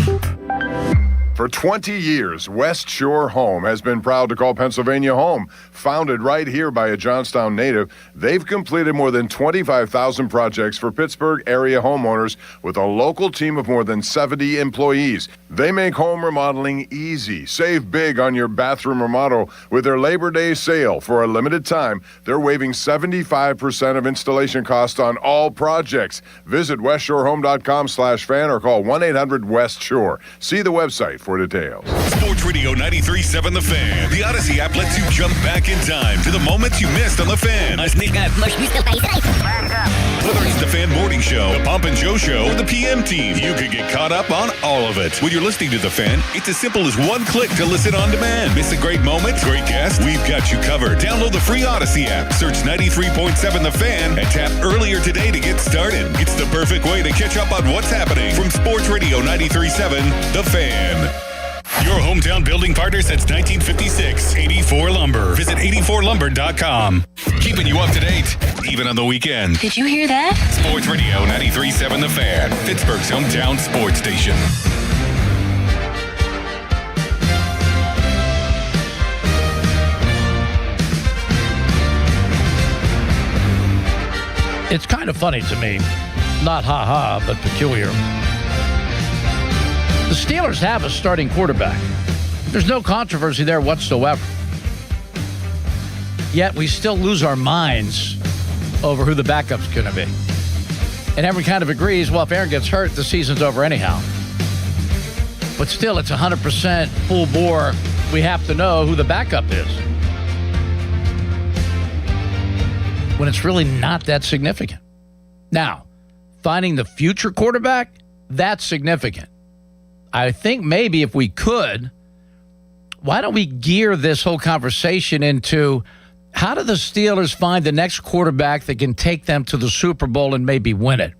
For 20 years, West Shore Home has been proud to call Pennsylvania home. Founded right here by a Johnstown native, they've completed more than 25,000 projects for Pittsburgh area homeowners with a local team of more than 70 employees. They make home remodeling easy. Save big on your bathroom remodel with their Labor Day sale. For a limited time, they're waiving 75% of installation costs on all projects. Visit westshorehome.com/fan or call 1-800-WEST-SHORE. See the website for details. Sports Radio 93.7 The Fan. The Odyssey app lets you jump back in time to the moments you missed on The Fan. Whether it's The Fan Morning Show, The Pomp and Joe Show, or the PM Team, you can get caught up on all of it. When you're listening to The Fan, it's as simple as one click to listen on demand. Miss a great moment, great guest? We've got you covered. Download the free Odyssey app, search 93.7 The Fan, and tap earlier today to get started. It's the perfect way to catch up on what's happening from Sports Radio 93.7 The Fan. Your hometown building partner since 1956, 84 Lumber. Visit 84lumber.com. Keeping you up to date, even on the weekend. Did you hear that? Sports Radio 93.7 The Fan, Pittsburgh's hometown sports station. It's kind of funny to me. Not ha-ha, but peculiar. The Steelers have a starting quarterback. There's no controversy there whatsoever. Yet we still lose our minds over who the backup's going to be. And everyone kind of agrees, well, if Aaron gets hurt, the season's over anyhow. But still, it's 100% full bore. We have to know who the backup is. When it's really not that significant. Now, finding the future quarterback, that's significant. I think maybe if we could, why don't we gear this whole conversation into how do the Steelers find the next quarterback that can take them to the Super Bowl and maybe win it?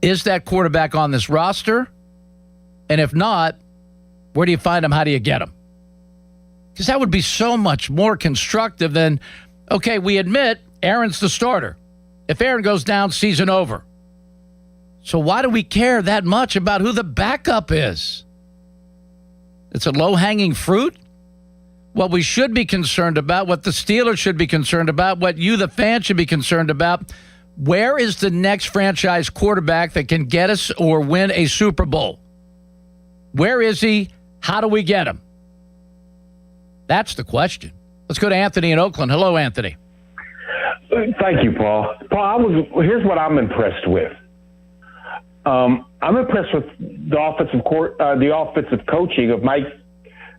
Is that quarterback on this roster? And if not, where do you find him? How do you get him? Because that would be so much more constructive than, okay, we admit Aaron's the starter. If Aaron goes down, season over. So why do we care that much about who the backup is? It's a low-hanging fruit. What we should be concerned about, what the Steelers should be concerned about, what you, the fan, should be concerned about, where is the next franchise quarterback that can get us or win a Super Bowl? Where is he? How do we get him? That's the question. Let's go to Anthony in Oakland. Hello, Anthony. Thank you, Paul. Paul, here's what I'm impressed with. I'm impressed with the offensive coaching of Mike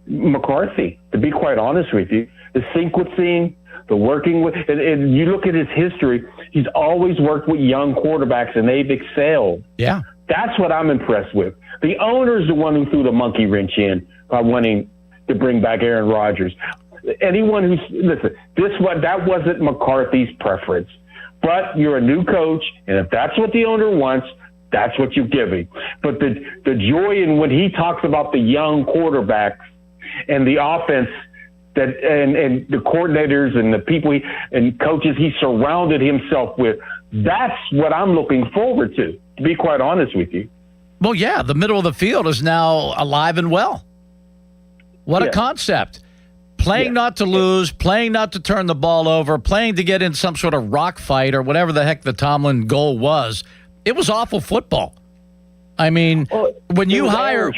McCarthy, to be quite honest with you. The sequencing, the working with, and you look at his history, he's always worked with young quarterbacks, and they've excelled. Yeah. That's what I'm impressed with. The owner's the one who threw the monkey wrench in by wanting to bring back Aaron Rodgers. Anyone who's, listen, that wasn't McCarthy's preference. But you're a new coach, and if that's what the owner wants, that's what you give him. But the joy in when he talks about the young quarterbacks and the offense that and the coordinators and the people and coaches he surrounded himself with, that's what I'm looking forward to be quite honest with you. Well, yeah, the middle of the field is now alive and well. What a concept. Playing not to lose, playing not to turn the ball over, playing to get in some sort of rock fight or whatever the heck the Tomlin goal was. It was awful football. I mean, when you hire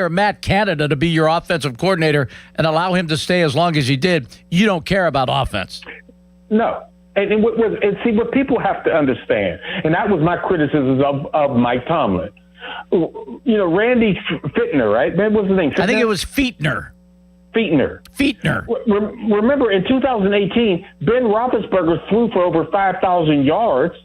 Matt Canada to be your offensive coordinator and allow him to stay as long as he did, you don't care about offense. No. And see, what people have to understand, and that was my criticism of Mike Tomlin. You know, Randy Fichtner, right? What was his name? I think it was Fichtner. Remember, in 2018, Ben Roethlisberger threw for over 5,000 yards.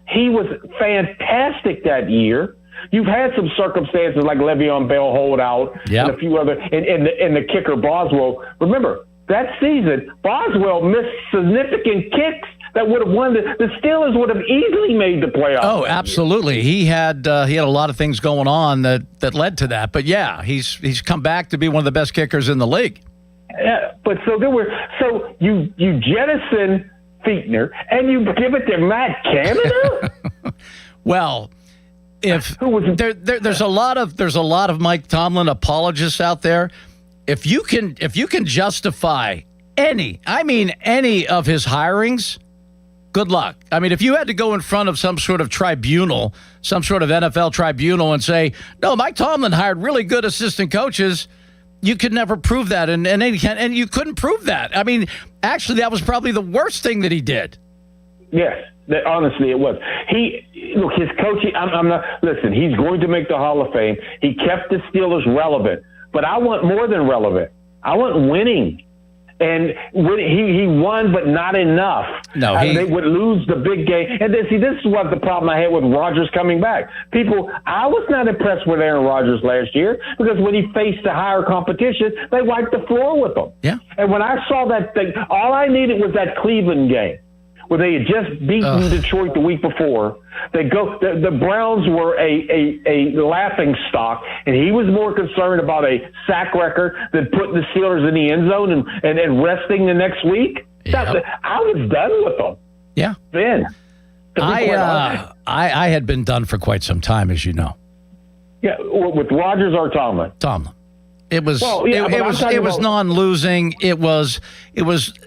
He was fantastic that year. You've had some circumstances like Le'Veon Bell holdout and a few other, and the kicker Boswell. Remember, that season, Boswell missed significant kicks that would have won. The Steelers would have easily made the playoffs. Oh, absolutely. He had a lot of things going on that led to that. But yeah, he's come back to be one of the best kickers in the league. Yeah, but so you jettison Fichtner and you give it to Matt Canada. Well, if there's a lot of Mike Tomlin apologists out there. If you can justify any of his hirings, good luck. I mean, if you had to go in front of some sort of tribunal, some sort of NFL tribunal and say, no, Mike Tomlin hired really good assistant coaches, you could never prove that. And you couldn't prove that. I mean, actually, that was probably the worst thing that he did. Yes, honestly, it was. His coaching, listen, he's going to make the Hall of Fame. He kept the Steelers relevant. But I want more than relevant. I want winning. And he won, but not enough. No, they would lose the big game. And then, see, this is what the problem I had with Rodgers coming back. I was not impressed with Aaron Rodgers last year because when he faced the higher competition, they wiped the floor with him. Yeah. And when I saw that thing, all I needed was that Cleveland game where they had just beaten Detroit the week before. The Browns were a laughing stock, and he was more concerned about a sack record than putting the Steelers in the end zone and resting the next week. Yep. I was done with them. Yeah. Then. I had been done for quite some time, as you know. Yeah, with Rodgers or Tomlin? Tomlin. It was non-losing. It was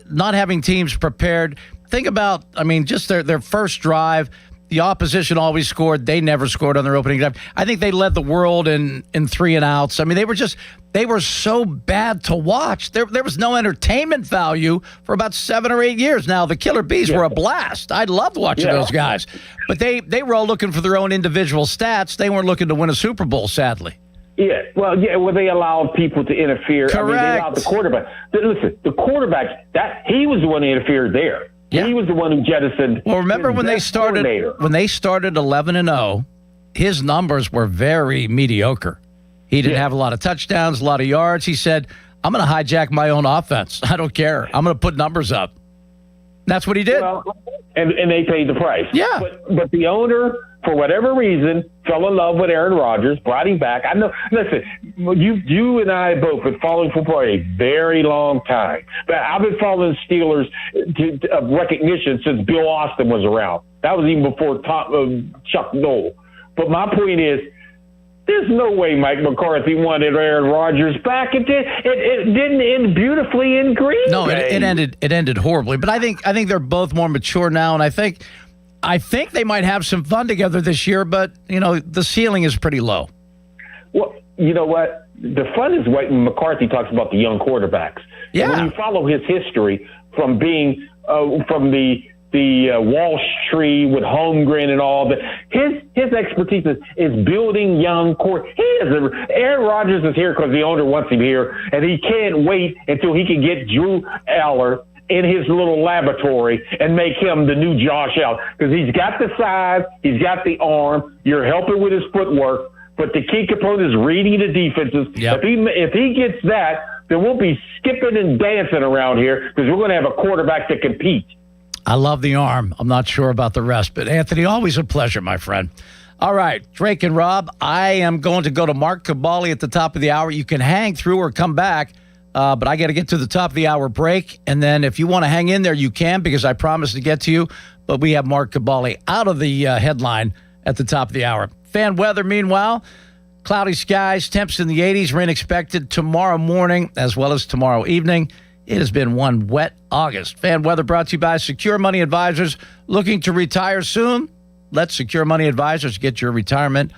not having teams prepared. Think about, just their first drive. The opposition always scored. They never scored on their opening drive. I think they led the world in 3-and-outs. I mean, they were so bad to watch. There was no entertainment value for about 7 or 8 years. Now, the Killer Bees were a blast. I loved watching those guys. But they were all looking for their own individual stats. They weren't looking to win a Super Bowl, sadly. Yeah, well, they allowed people to interfere. Correct. They allowed the quarterback. Listen, the quarterback, he was the one who interfered there. Yeah. He was the one who jettisoned. Well, remember when they started 11-0, his numbers were very mediocre. He didn't have a lot of touchdowns, a lot of yards. He said, I'm going to hijack my own offense. I don't care. I'm going to put numbers up. That's what he did. Well, and they paid the price. Yeah. But the owner, for whatever reason, fell in love with Aaron Rodgers, brought him back. I know. Listen, you and I both been following football a very long time. But I've been following Steelers of recognition since Bill Austin was around. That was even before Chuck Noll. But my point is, there's no way Mike McCarthy wanted Aaron Rodgers back. It didn't end beautifully in Green Bay. It ended horribly. But I think they're both more mature now, and I think they might have some fun together this year. But the ceiling is pretty low. Well, you know what? The fun is when McCarthy talks about the young quarterbacks. Yeah. And when you follow his history from being from the Walsh tree with Holmgren and all that, his expertise is building young Aaron Rodgers is here because the owner wants him here, and he can't wait until he can get Drew Aller in his little laboratory and make him the new Josh Allen, because he's got the size, he's got the arm, you're helping with his footwork, but the key component is reading the defenses. Yep. If he gets that, then we'll be skipping and dancing around here because we're going to have a quarterback that compete. I love the arm. I'm not sure about the rest. But, Anthony, always a pleasure, my friend. All right, Drake and Rob, I am going to go to Mark Cabali at the top of the hour. You can hang through or come back, but I got to get to the top of the hour break. And then if you want to hang in there, you can, because I promised to get to you. But we have Mark Cabali out of the headline at the top of the hour. Fan weather, meanwhile, cloudy skies, temps in the 80s, rain expected tomorrow morning as well as tomorrow evening. It has been one wet August. Fan weather brought to you by Secure Money Advisors. Looking to retire soon? Let Secure Money Advisors get your retirement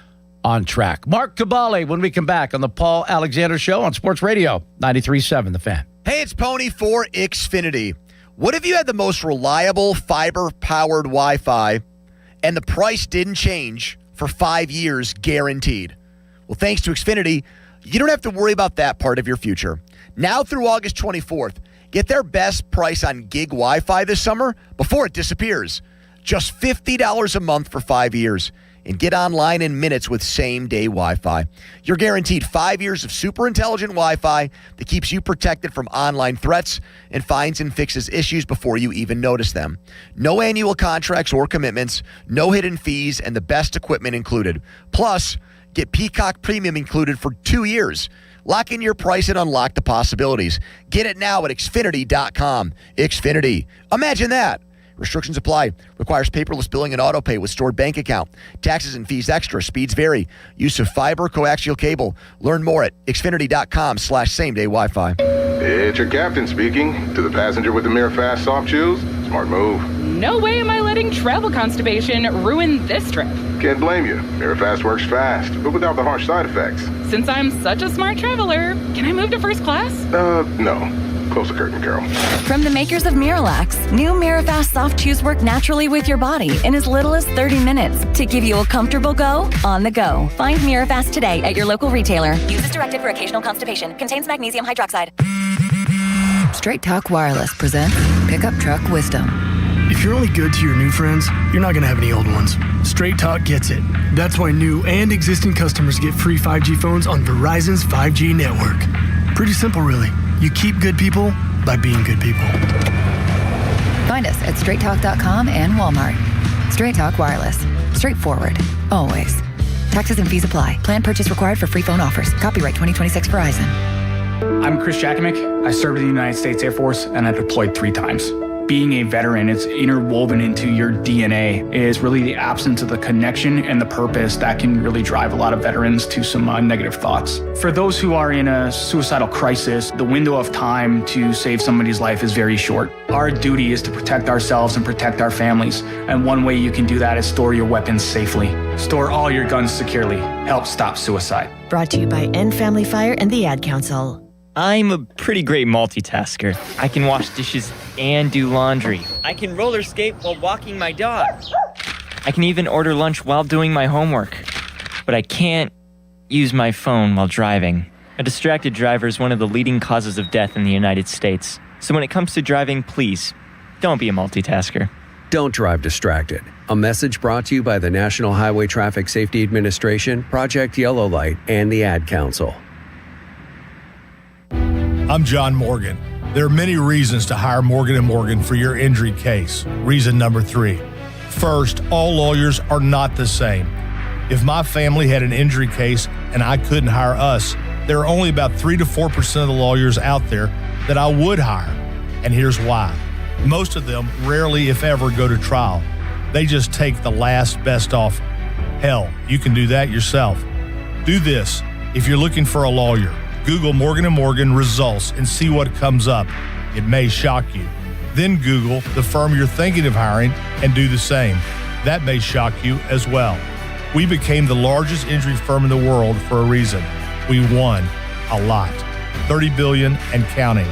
on track. Mark Cabali when we come back on the Paul Alexander Show on Sports Radio 93.7 The Fan. Hey, it's Pony for Xfinity. What if you had the most reliable fiber-powered Wi-Fi and the price didn't change for 5 years guaranteed? Well, thanks to Xfinity, you don't have to worry about that part of your future. Now through August 24th, get their best price on gig Wi-Fi this summer before it disappears. Just $50 a month for 5 years. And get online in minutes with same-day Wi-Fi. You're guaranteed 5 years of super intelligent Wi-Fi that keeps you protected from online threats and finds and fixes issues before you even notice them. No annual contracts or commitments, no hidden fees, and the best equipment included. Plus, get Peacock Premium included for 2 years. Lock in your price and unlock the possibilities. Get it now at Xfinity.com. Xfinity. Imagine that. Restrictions apply. Requires paperless billing and auto pay with stored bank account. Taxes and fees extra. Speeds vary. Use of fiber, coaxial cable. Learn more at Xfinity.com/same-day Wi-Fi. It's your captain speaking. To the passenger with the Mirror Fast soft shoes, smart move. No way am I letting travel constipation ruin this trip. Can't blame you. Mirror Fast works fast, but without the harsh side effects. Since I'm such a smart traveler, can I move to first class? No. Close the curtain, Carol. From the makers of Miralax, new Mirafast soft chews work naturally with your body in as little as 30 minutes to give you a comfortable go on the go. Find Mirafast today at your local retailer. Use as directed for occasional constipation. Contains magnesium hydroxide. Straight Talk Wireless presents Pickup Truck Wisdom. If you're only good to your new friends, you're not going to have any old ones. Straight Talk gets it. That's why new and existing customers get free 5G phones on Verizon's 5G network. Pretty simple, really. You keep good people by being good people. Find us at straighttalk.com and Walmart. Straight Talk Wireless. Straightforward. Always. Taxes and fees apply. Plan purchase required for free phone offers. Copyright 2026 Verizon. I'm Chris Jakimick. I served in the United States Air Force and I deployed 3 times. Being a veteran, it's interwoven into your DNA, is really the absence of the connection and the purpose that can really drive a lot of veterans to some negative thoughts. For those who are in a suicidal crisis, the window of time to save somebody's life is very short. Our duty is to protect ourselves and protect our families. And one way you can do that is store your weapons safely. Store all your guns securely. Help stop suicide. Brought to you by End Family Fire and the Ad Council. I'm a pretty great multitasker. I can wash dishes and do laundry. I can roller skate while walking my dog. I can even order lunch while doing my homework. But I can't use my phone while driving. A distracted driver is one of the leading causes of death in the United States. So when it comes to driving, please, don't be a multitasker. Don't drive distracted. A message brought to you by the National Highway Traffic Safety Administration, Project Yellow Light, and the Ad Council. I'm John Morgan. There are many reasons to hire Morgan & Morgan for your injury case. Reason number 3. First, all lawyers are not the same. If my family had an injury case and I couldn't hire us, there are only about 3 to 4% of the lawyers out there that I would hire. And here's why. Most of them rarely, if ever, go to trial. They just take the last best offer. Hell, you can do that yourself. Do this. If you're looking for a lawyer, Google Morgan & Morgan results and see what comes up. It may shock you. Then Google the firm you're thinking of hiring and do the same. That may shock you as well. We became the largest injury firm in the world for a reason. We won a lot. $30 billion and counting.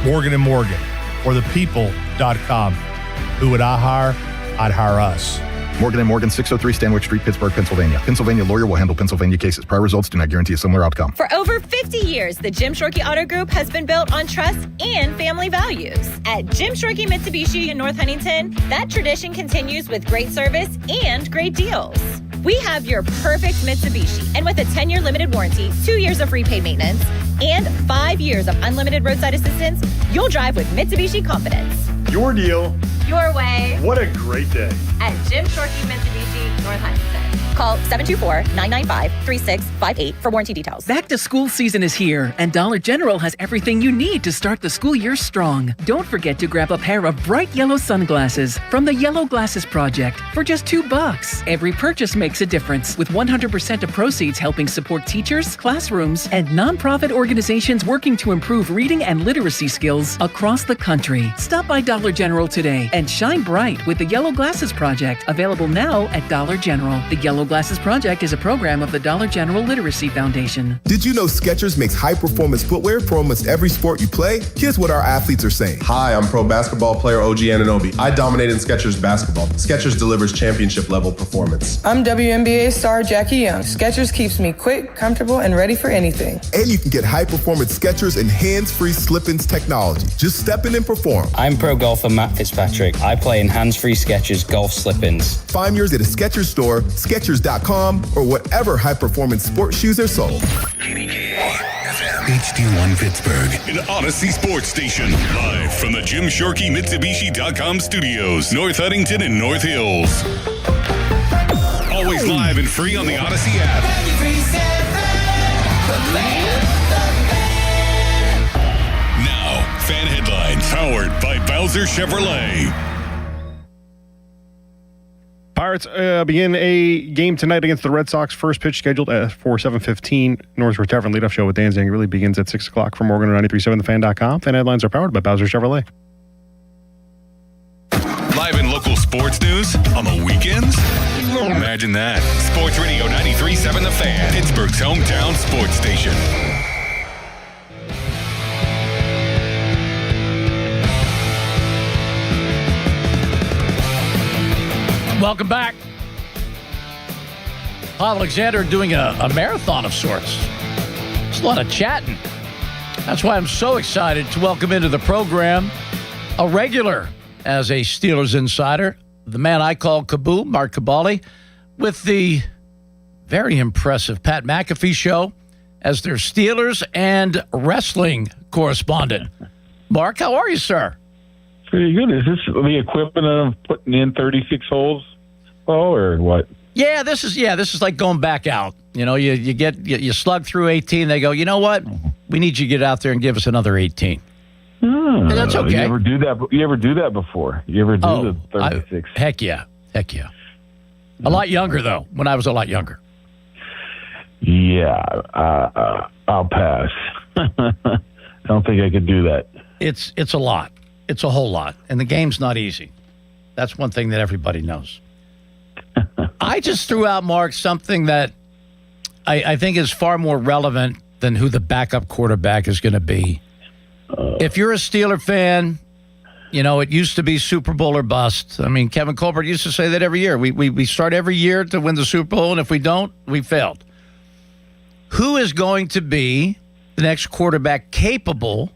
Morgan & Morgan. Or thepeople.com. Who would I hire? I'd hire us. Morgan & Morgan, 603 Stanwich Street, Pittsburgh, Pennsylvania. Pennsylvania lawyer will handle Pennsylvania cases. Prior results do not guarantee a similar outcome. For over 50 years, the Jim Shorkey Auto Group has been built on trust and family values. At Jim Shorkey Mitsubishi in North Huntington, that tradition continues with great service and great deals. We have your perfect Mitsubishi, and with a 10-year limited warranty, 2 years of free paid maintenance, and 5 years of unlimited roadside assistance, you'll drive with Mitsubishi confidence. Your deal. Your way. What a great day. At Jim Shorkey Mitsubishi, North Huntington. Call 724-995-3658 for warranty details. Back to school season is here, and Dollar General has everything you need to start the school year strong. Don't forget to grab a pair of bright yellow sunglasses from the Yellow Glasses Project for just $2. Every purchase makes a difference, with 100% of proceeds helping support teachers, classrooms, and nonprofit organizations working to improve reading and literacy skills across the country. Stop by Dollar General today and shine bright with the Yellow Glasses Project, available now at Dollar General. The Yellow Glasses Project is a program of the Dollar General Literacy Foundation. Did you know Skechers makes high-performance footwear for almost every sport you play? Here's what our athletes are saying. Hi, I'm pro basketball player OG Anunoby. I dominate in Skechers basketball. Skechers delivers championship-level performance. I'm WNBA star Jackie Young. Skechers keeps me quick, comfortable, and ready for anything. And you can get high-performance Skechers and hands-free slip-ins technology. Just step in and perform. I'm pro golfer Matt Fitzpatrick. I play in hands-free Skechers golf slip-ins. Find yours at a Skechers store, Skechers.com, or whatever high-performance sports shoes are sold. HD1 Pittsburgh, an Odyssey Sports Station. Live from the Jim Shorkey Mitsubishi.com studios, North Huntington and North Hills. Always live and free on the Odyssey app. Now, fan headlines powered by Bowser Chevrolet. Pirates begin a game tonight against the Red Sox. First pitch scheduled for 7:15. Northwest Tavern leadoff show with Dan Zangarelli begins at 6 o'clock from Morgan 93.7 TheFan.com. Fan headlines are powered by Bowser Chevrolet. Live and local sports news on the weekends? Imagine that. Sports Radio 93.7 The Fan, Pittsburgh's hometown sports station. Welcome back. Paul Alexander doing a marathon of sorts. It's a lot of chatting. That's why I'm so excited to welcome into the program a regular as a Steelers insider, the man I call Kaboom, Mark Kaboly, with the very impressive Pat McAfee show as their Steelers and wrestling correspondent. Mark, how are you, sir? Pretty good. Is this the equivalent of putting in 36 holes, or what? Yeah, this is like going back out. You know, you slug through 18. They go, you know what? We need you to get out there and give us another 18. And that's okay. You ever do that? You ever do that before? You ever do the 36? Heck yeah. A lot younger though. When I was a lot younger. Yeah, I'll pass. I don't think I could do that. It's a lot. It's a whole lot. And the game's not easy. That's one thing that everybody knows. I just threw out, Mark, something that I think is far more relevant than who the backup quarterback is going to be. If you're a Steeler fan, you know, it used to be Super Bowl or bust. I mean, Kevin Colbert used to say that every year. We start every year to win the Super Bowl, and if we don't, we failed. Who is going to be the next quarterback capable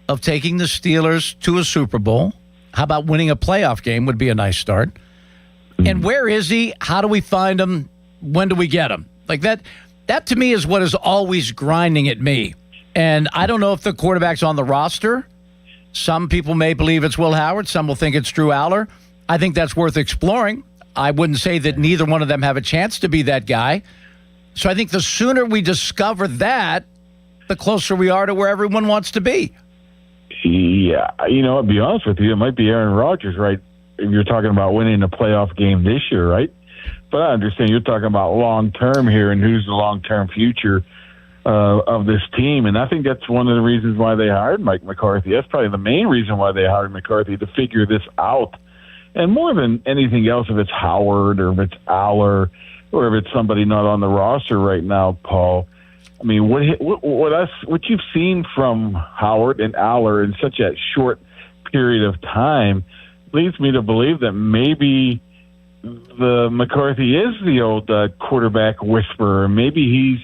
of taking the Steelers to a Super Bowl How about winning a playoff game would be a nice start. And where is he? How do we find him? When do we get him? Like that to me is what is always grinding at me. And I don't know if the quarterback's on the roster. Some people may believe it's Will Howard. Some will think it's Drew Aller. I think that's worth exploring. I wouldn't say that neither one of them have a chance to be that guy. So I think the sooner we discover that, the closer we are to where everyone wants to be. Yeah, I'll be honest with you, it might be Aaron Rodgers, right? If you're talking about winning a playoff game this year, right? But I understand you're talking about long-term here and who's the long-term future of this team. And I think that's one of the reasons why they hired Mike McCarthy. That's probably the main reason why they hired McCarthy, to figure this out. And more than anything else, if it's Howard or if it's Aller or if it's somebody not on the roster right now, Paul, I mean, what you've seen from Howard and Aller in such a short period of time leads me to believe that maybe the McCarthy is the old quarterback whisperer. Maybe he's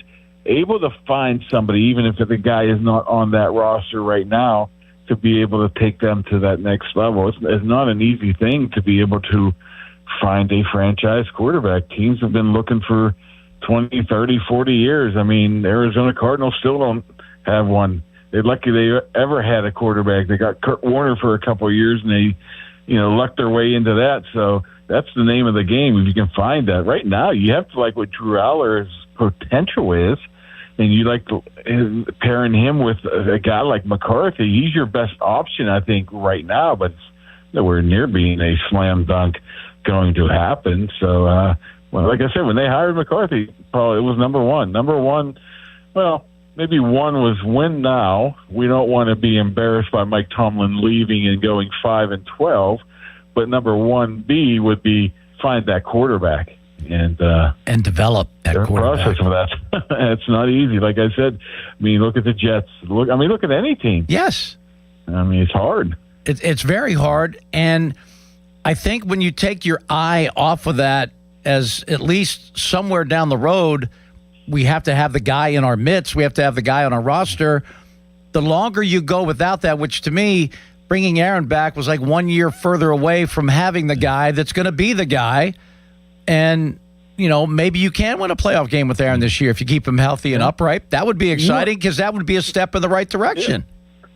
able to find somebody, even if the guy is not on that roster right now, to be able to take them to that next level. It's not an easy thing to be able to find a franchise quarterback. Teams have been looking for 20, 30, 40 years. I mean, Arizona Cardinals still don't have one. They're lucky they ever had a quarterback. They got Kurt Warner for a couple of years, and they, lucked their way into that. So that's the name of the game, if you can find that. Right now, you have to like what Drew Aller's potential is, and you like pairing him with a guy like McCarthy. He's your best option, I think, right now, but it's nowhere near being a slam dunk going to happen. So, like I said, when they hired McCarthy, Paul, it was number one. Number one, well, maybe one was win now. We don't want to be embarrassed by Mike Tomlin leaving and going 5-12. But number 1B would be find that quarterback and develop that quarterback. Process of that. It's not easy. Like I said, I mean, look at the Jets. Look at any team. Yes. I mean, it's hard. It's very hard. And I think when you take your eye off of that, as at least somewhere down the road, we have to have the guy in our midst. We have to have the guy on our roster. The longer you go without that, which to me, bringing Aaron back was like 1 year further away from having the guy that's going to be the guy. And, maybe you can win a playoff game with Aaron this year if you keep him healthy and upright. That would be exciting because that would be a step in the right direction.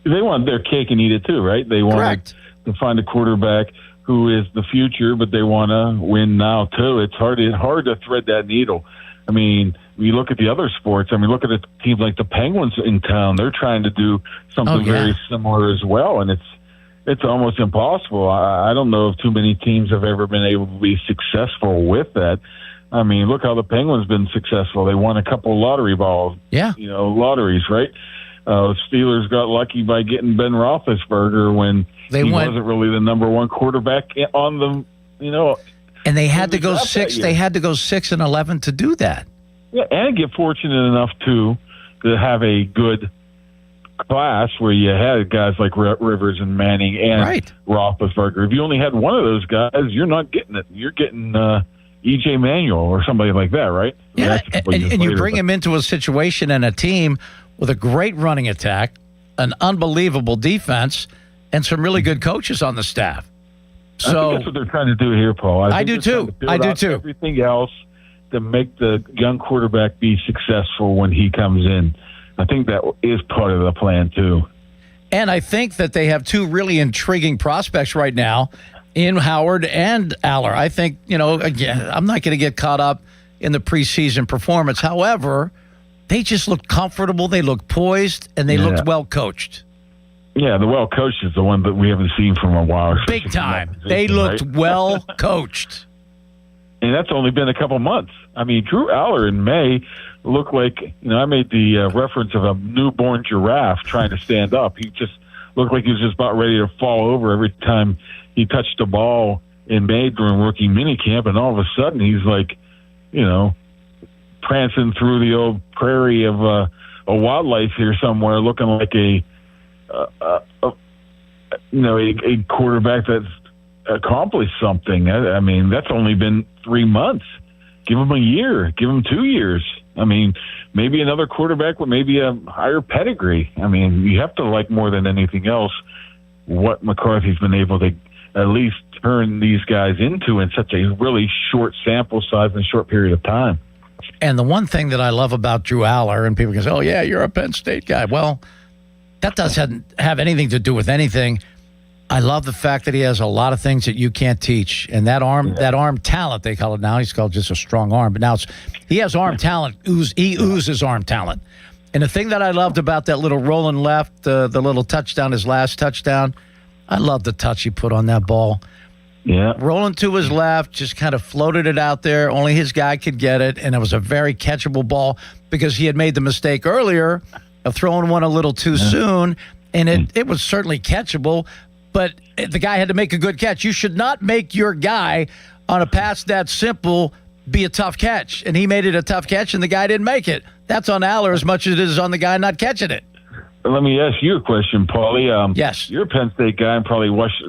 Yeah. They want their cake and eat it too, right? They want to find a quarterback who is the future, but they want to win now too. It's hard to thread that needle. I mean, you look at the other sports. I mean, look at a team like the Penguins in town. They're trying to do something very similar as well, and it's almost impossible. I don't know if too many teams have ever been able to be successful with that. I mean, look how the Penguins been successful. They won a couple lottery balls. Yeah. Lotteries, right? Steelers got lucky by getting Ben Roethlisberger when he wasn't really the number one quarterback on them, And they had to go 6. They had to go 6-11 to do that. Yeah, and get fortunate enough to have a good class where you had guys like Rivers and Manning and Roethlisberger. If you only had one of those guys, you're not getting it. You're getting E.J. Manuel or somebody like that, right? Yeah, and you bring him into a situation and a team with a great running attack, an unbelievable defense, and some really good coaches on the staff. So I think that's what they're trying to do here, Paul. I do too. Everything else to make the young quarterback be successful when he comes in. I think that is part of the plan too. And I think that they have two really intriguing prospects right now in Howard and Aller. I think, again, I'm not going to get caught up in the preseason performance. However, they just looked comfortable, they looked poised, and they looked well coached. Yeah, the well coached is the one that we haven't seen from a while. Big time. They looked well coached. And that's only been a couple months. I mean, Drew Aller in May looked like, I made the reference of a newborn giraffe trying to stand up. He just looked like he was just about ready to fall over every time he touched the ball in May during rookie minicamp. And all of a sudden he's like, prancing through the old prairie of a wildlife here somewhere, looking like a quarterback that's accomplished something. I mean, that's only been 3 months. Give him a year. Give him 2 years. I mean, maybe another quarterback with maybe a higher pedigree. I mean, you have to like more than anything else what McCarthy's been able to at least turn these guys into in such a really short sample size in a short period of time. And the one thing that I love about Drew Aller, and people can say, oh, yeah, you're a Penn State guy. Well, that doesn't have anything to do with anything. I love the fact that he has a lot of things that you can't teach. And that arm talent, they call it now. He's called just a strong arm. But now he has arm talent. He oozes arm talent. And the thing that I loved about that little rolling left, the little touchdown, his last touchdown, I love the touch he put on that ball. Yeah. Rolling to his left, just kind of floated it out there. Only his guy could get it. And it was a very catchable ball because he had made the mistake earlier of throwing one a little too soon. And it was certainly catchable, but the guy had to make a good catch. You should not make your guy on a pass that simple be a tough catch. And he made it a tough catch, and the guy didn't make it. That's on Aller as much as it is on the guy not catching it. Let me ask you a question, Paulie. Yes. You're a Penn State guy and probably watched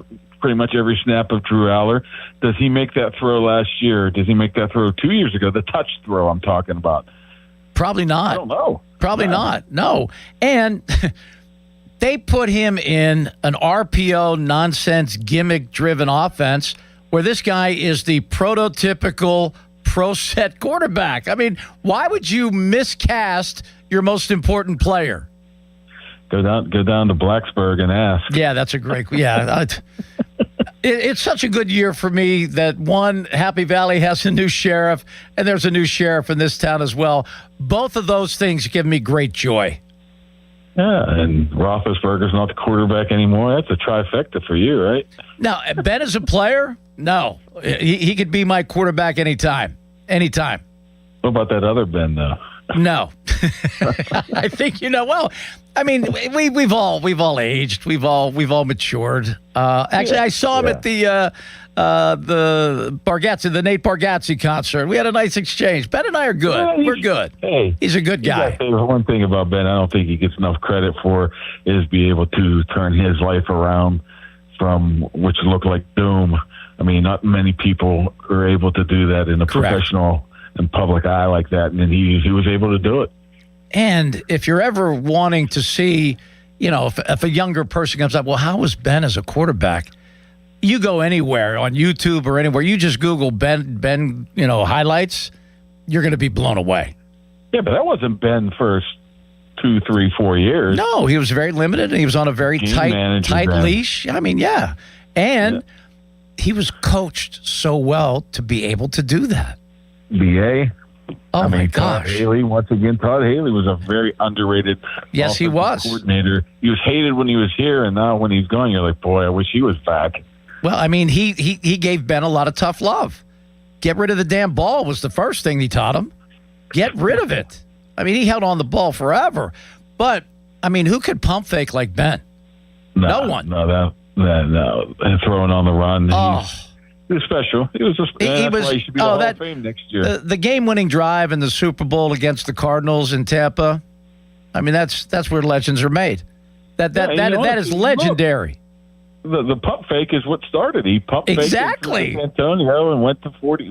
pretty much every snap of Drew Aller. Does he make that throw last year? Does he make that throw 2 years ago? The touch throw I'm talking about. Probably not. I don't know. Probably not. No. And they put him in an RPO nonsense gimmick-driven offense where this guy is the prototypical pro set quarterback. I mean, why would you miscast your most important player? Go down to Blacksburg and ask. Yeah, that's a great. Yeah, it's such a good year for me that one, Happy Valley has a new sheriff, and there's a new sheriff in this town as well. Both of those things give me great joy. Yeah, and Roethlisberger's not the quarterback anymore. That's a trifecta for you, right? Now, Ben is a player? No. He could be my quarterback anytime. Anytime. What about that other Ben, though? No. I think, well, I mean, we've all aged. We've all matured. Actually, I saw him at the Bargatze, the Nate Bargatze concert. We had a nice exchange. Ben and I are good. Yeah, we're good. Hey, he's a good guy. One thing about Ben, I don't think he gets enough credit for is be able to turn his life around from which looked like doom. I mean, not many people are able to do that in a professional and public eye like that, and then he was able to do it. And if you're ever wanting to see, if a younger person comes up, well, how was Ben as a quarterback? You go anywhere on YouTube or anywhere, you just Google Ben, highlights, you're going to be blown away. Yeah, but that wasn't Ben first 2, 3, 4 years. No, he was very limited, and he was on a very tight leash. I mean, yeah. And he was coached so well to be able to do that. BA. Oh, my gosh. Todd Haley, once again, Todd Haley was a very underrated Yes, he was. Coordinator. He was hated when he was here, and now when he's gone, you're like, boy, I wish he was back. Well, I mean, he gave Ben a lot of tough love. Get rid of the damn ball was the first thing he taught him. Get rid of it. I mean, he held on the ball forever. But, I mean, who could pump fake like Ben? No one. No. And throwing on the run. He was special. He was just. He should be the Hall of Fame next year. The game-winning drive in the Super Bowl against the Cardinals in Tampa. I mean, that's where legends are made. That is legendary. The pump fake is what started. He pump faked exactly Antonio and went to 30,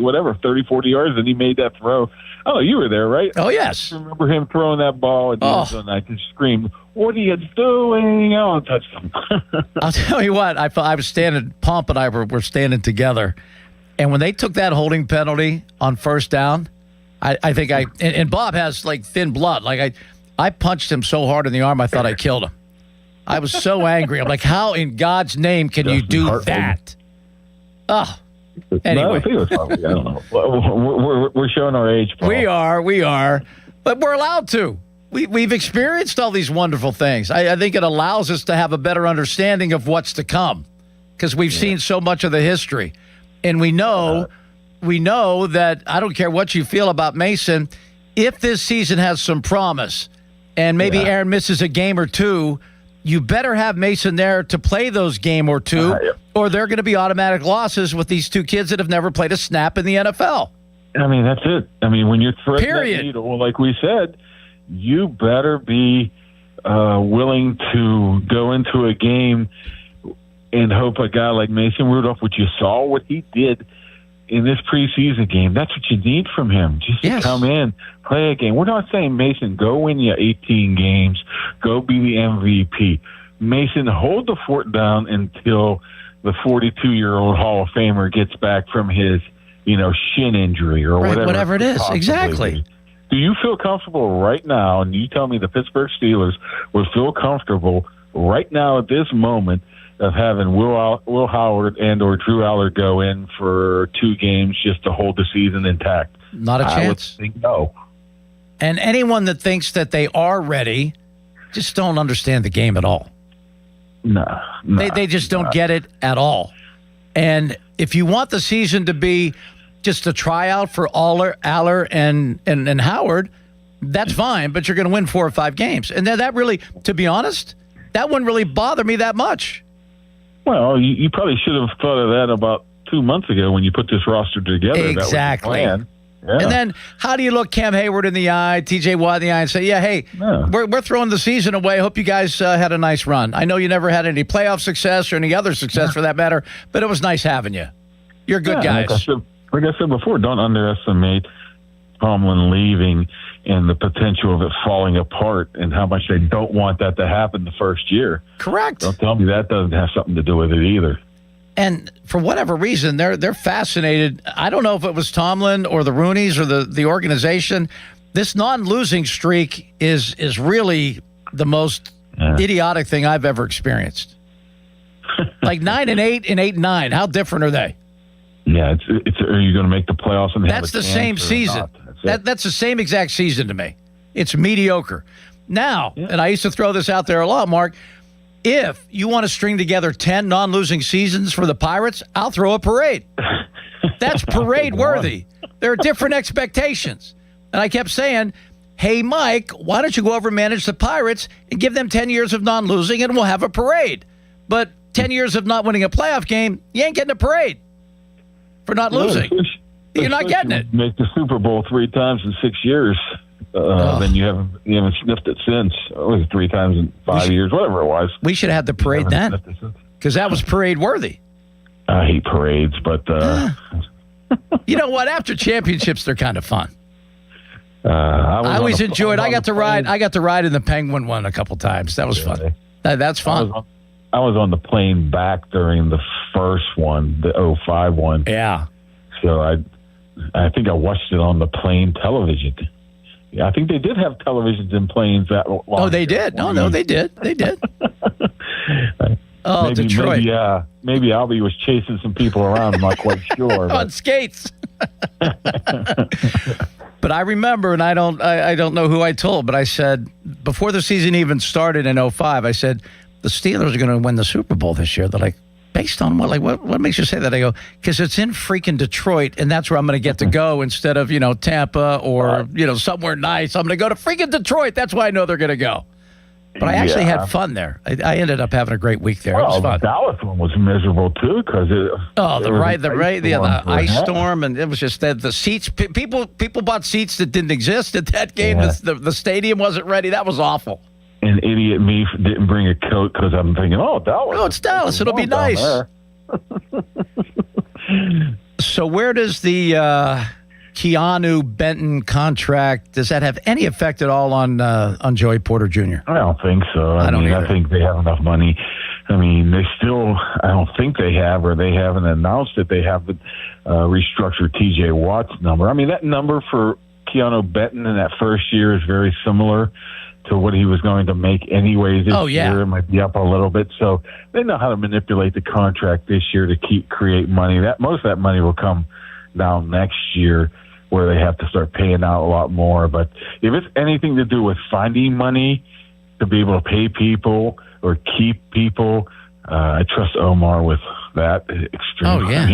40 yards, and he made that throw. Oh, you were there, right? Oh, yes. I remember him throwing that ball, and I just screamed, "What are you doing?" Oh, touchdown. I'll tell you what. I was standing. Pomp and I were standing together, and when they took that holding penalty on first down, I think and Bob has like thin blood. Like I punched him so hard in the arm, I thought I killed him. I was so angry. I'm like, how in God's name can you do that? Oh, anyway. No, I don't know. We're showing our age, Paul. We are. But we're allowed to. We've experienced all these wonderful things. I think it allows us to have a better understanding of what's to come because we've seen so much of the history. And we know that I don't care what you feel about Mason, if this season has some promise and maybe Aaron misses a game or two, you better have Mason there to play those game or two, or they're going to be automatic losses with these two kids that have never played a snap in the NFL. I mean, that's it. I mean, when you're threading that needle, like we said, you better be willing to go into a game and hope a guy like Mason Rudolph, which you saw what he did in this preseason game, that's what you need from him, just to come in, play a game. We're not saying, Mason, go win you 18 games, go be the MVP. Mason, hold the fort down until the 42-year-old Hall of Famer gets back from his, shin injury or whatever it is. Exactly. Do you feel comfortable right now, and you tell me the Pittsburgh Steelers would feel comfortable right now at this moment of having Will Howard and or Drew Aller go in for 2 games just to hold the season intact? Not a chance. I would think no. And anyone that thinks that they are ready just don't understand the game at all. They just don't get it at all. And if you want the season to be just a tryout for Aller and Howard, that's fine, but you're going to win 4 or 5 games. And then that really, to be honest, that wouldn't really bother me that much. Well, you probably should have thought of that about 2 months ago when you put this roster together. Exactly. That was the plan. Yeah. And then how do you look Cam Hayward in the eye, TJ Watt in the eye, and say, we're throwing the season away. Hope you guys had a nice run. I know you never had any playoff success or any other success for that matter, but it was nice having you. You're good guys. Like I said before, don't underestimate Tomlin leaving and the potential of it falling apart and how much they don't want that to happen the first year. Correct. Don't tell me that doesn't have something to do with it either. And for whatever reason, they're fascinated. I don't know if it was Tomlin or the Rooneys or the organization. This non-losing streak is really the most idiotic thing I've ever experienced. Like 9-8 and 8-9. How different are they? Yeah, it's are you going to make the playoffs and that's the same season. That's the same exact season to me. It's mediocre. Now, and I used to throw this out there a lot, Mark. If you want to string together 10 non-losing seasons for the Pirates, I'll throw a parade. That's parade worthy. There are different expectations. And I kept saying, hey, Mike, why don't you go over and manage the Pirates and give them 10 years of non-losing and we'll have a parade. But 10 years of not winning a playoff game, you ain't getting a parade for not losing. You're not getting it. Make the Super Bowl 3 times in 6 years. Then you haven't sniffed it since. It was 3 times in 5 years, whatever it was. We should have had the parade then, because that was parade worthy. I hate parades, but you know what? After championships, they're kind of fun. I always enjoyed. I got to ride in the Penguin one a couple times. That was fun. That's fun. I was on the plane back during the first one, the 2005 one. Yeah. So I think I watched it on the plane television. Yeah, I think they did have televisions in planes that long. Oh, they did? No, they did. They did. Maybe, Detroit. Maybe Albie was chasing some people around. I'm not quite sure. On skates. But I remember, and I don't know who I told, but I said, before the season even started in 2005, I said, the Steelers are going to win the Super Bowl this year. They're like, based on what? Like, what makes you say that? I go, because it's in freaking Detroit, and that's where I'm going to get to go instead of, Tampa or, somewhere nice. I'm going to go to freaking Detroit. That's why I know they're going to go. But I actually had fun there. I ended up having a great week there. It was fun. The Dallas one was miserable, too, because the ice storm, and it was just that the seats, people bought seats that didn't exist at that game. Yeah. The stadium wasn't ready. That was awful. And idiot me didn't bring a coat because I'm thinking, Dallas. Oh, it's Dallas. It'll be nice. So where does the Keanu Benton contract, does that have any effect at all on Joey Porter Jr.? I don't think so. I think they have enough money. I mean, I don't think they have, or they haven't announced that they have restructured T.J. Watt's number. I mean, that number for Keanu Benton in that first year is very similar to what he was going to make anyways this year. It might be up a little bit. So they know how to manipulate the contract this year to create money. Most of that money will come down next year where they have to start paying out a lot more. But if it's anything to do with finding money to be able to pay people or keep people, I trust Omar with that extremely. Oh, yeah.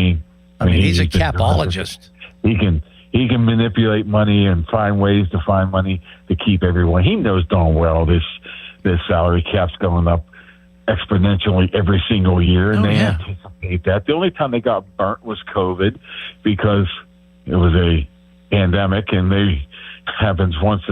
I mean, he's a capologist. He can manipulate money and find ways to find money to keep everyone. He knows darn well this salary cap's going up exponentially every single year, and they anticipate that. The only time they got burnt was COVID because it was a pandemic, and they happens once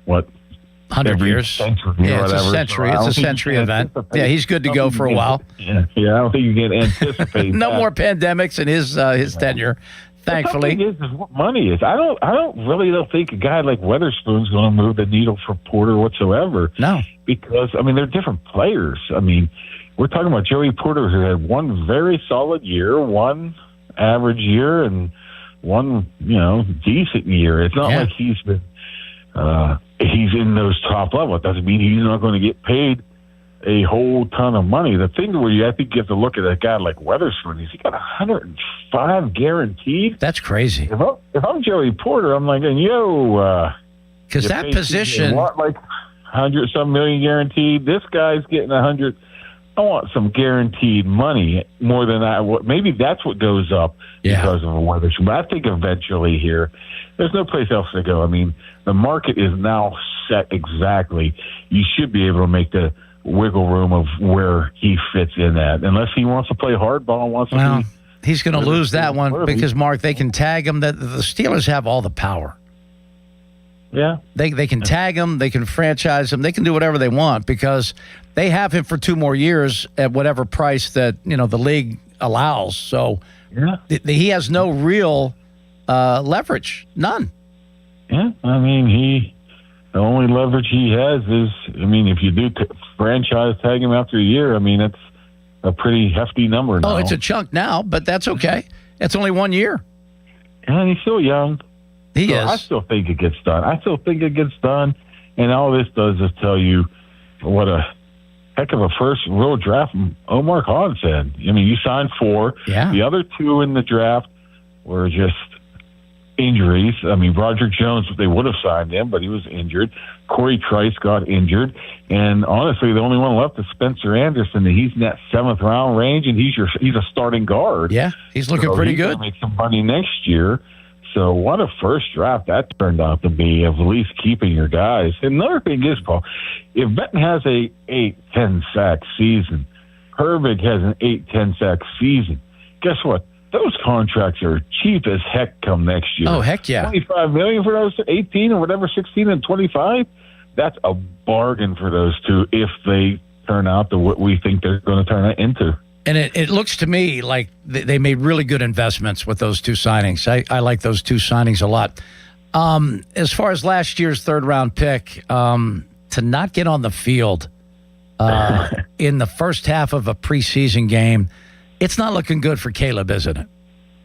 100 years. Century it's a century. It's a century event. Yeah, he's good to go for a while. Yeah, I don't think you can anticipate no more pandemics in his tenure. Thankfully, the thing is what money is. I don't think a guy like Weatherspoon's going to move the needle for Porter whatsoever. No, because they're different players. I mean, we're talking about Joey Porter, who had one very solid year, one average year, and one, decent year. It's not like he's been he's in those top levels. It doesn't mean he's not going to get paid a whole ton of money. The thing where I think you have to look at a guy like Weatherspoon, he got 105 guaranteed. That's crazy. If I'm Joey Porter, I'm like, because that position, what, like 100-some million guaranteed. This guy's getting 100. I want some guaranteed money more than that. Maybe that's what goes up because of a Weatherspoon. But I think eventually here, there's no place else to go. I mean, the market is now set exactly. You should be able to make the wiggle room of where he fits in at, unless he wants to play hardball. He's going to lose that one because, Mark, they can tag him. The Steelers have all the power. Yeah. They can tag him. They can franchise him. They can do whatever they want because they have him for 2 more years at whatever price that, the league allows. So he has no real leverage. None. Yeah. I mean, the only leverage he has is, if you do franchise tag him after a year, it's a pretty hefty number now. Oh, it's a chunk now, but that's okay. It's only 1 year. And he's still young. He is. I still think it gets done. And all this does is tell you what a heck of a first real draft Omar Khan said. You signed 4. Yeah. The other 2 in the draft were just injuries. Broderick Jones, they would have signed him, but he was injured. Corey Trice got injured. And honestly, the only one left is Spencer Anderson. And he's in that 7th round range, and he's a starting guard. Yeah, he's looking pretty good. Make some money next year. So what a first draft that turned out to be, of at least keeping your guys. And another thing is, Paul, if Benton has a 8-10 sack season, Herbig has an 8-10 sack season, guess what? Those contracts are cheap as heck come next year. Oh, heck yeah. $25 million for those 18 or whatever, 16 and 25. That's a bargain for those 2 if they turn out to what we think they're going to turn it into. And it looks to me like they made really good investments with those 2 signings. I like those 2 signings a lot. As far as last year's 3rd-round pick, to not get on the field in the first half of a preseason game, it's not looking good for Caleb, isn't it?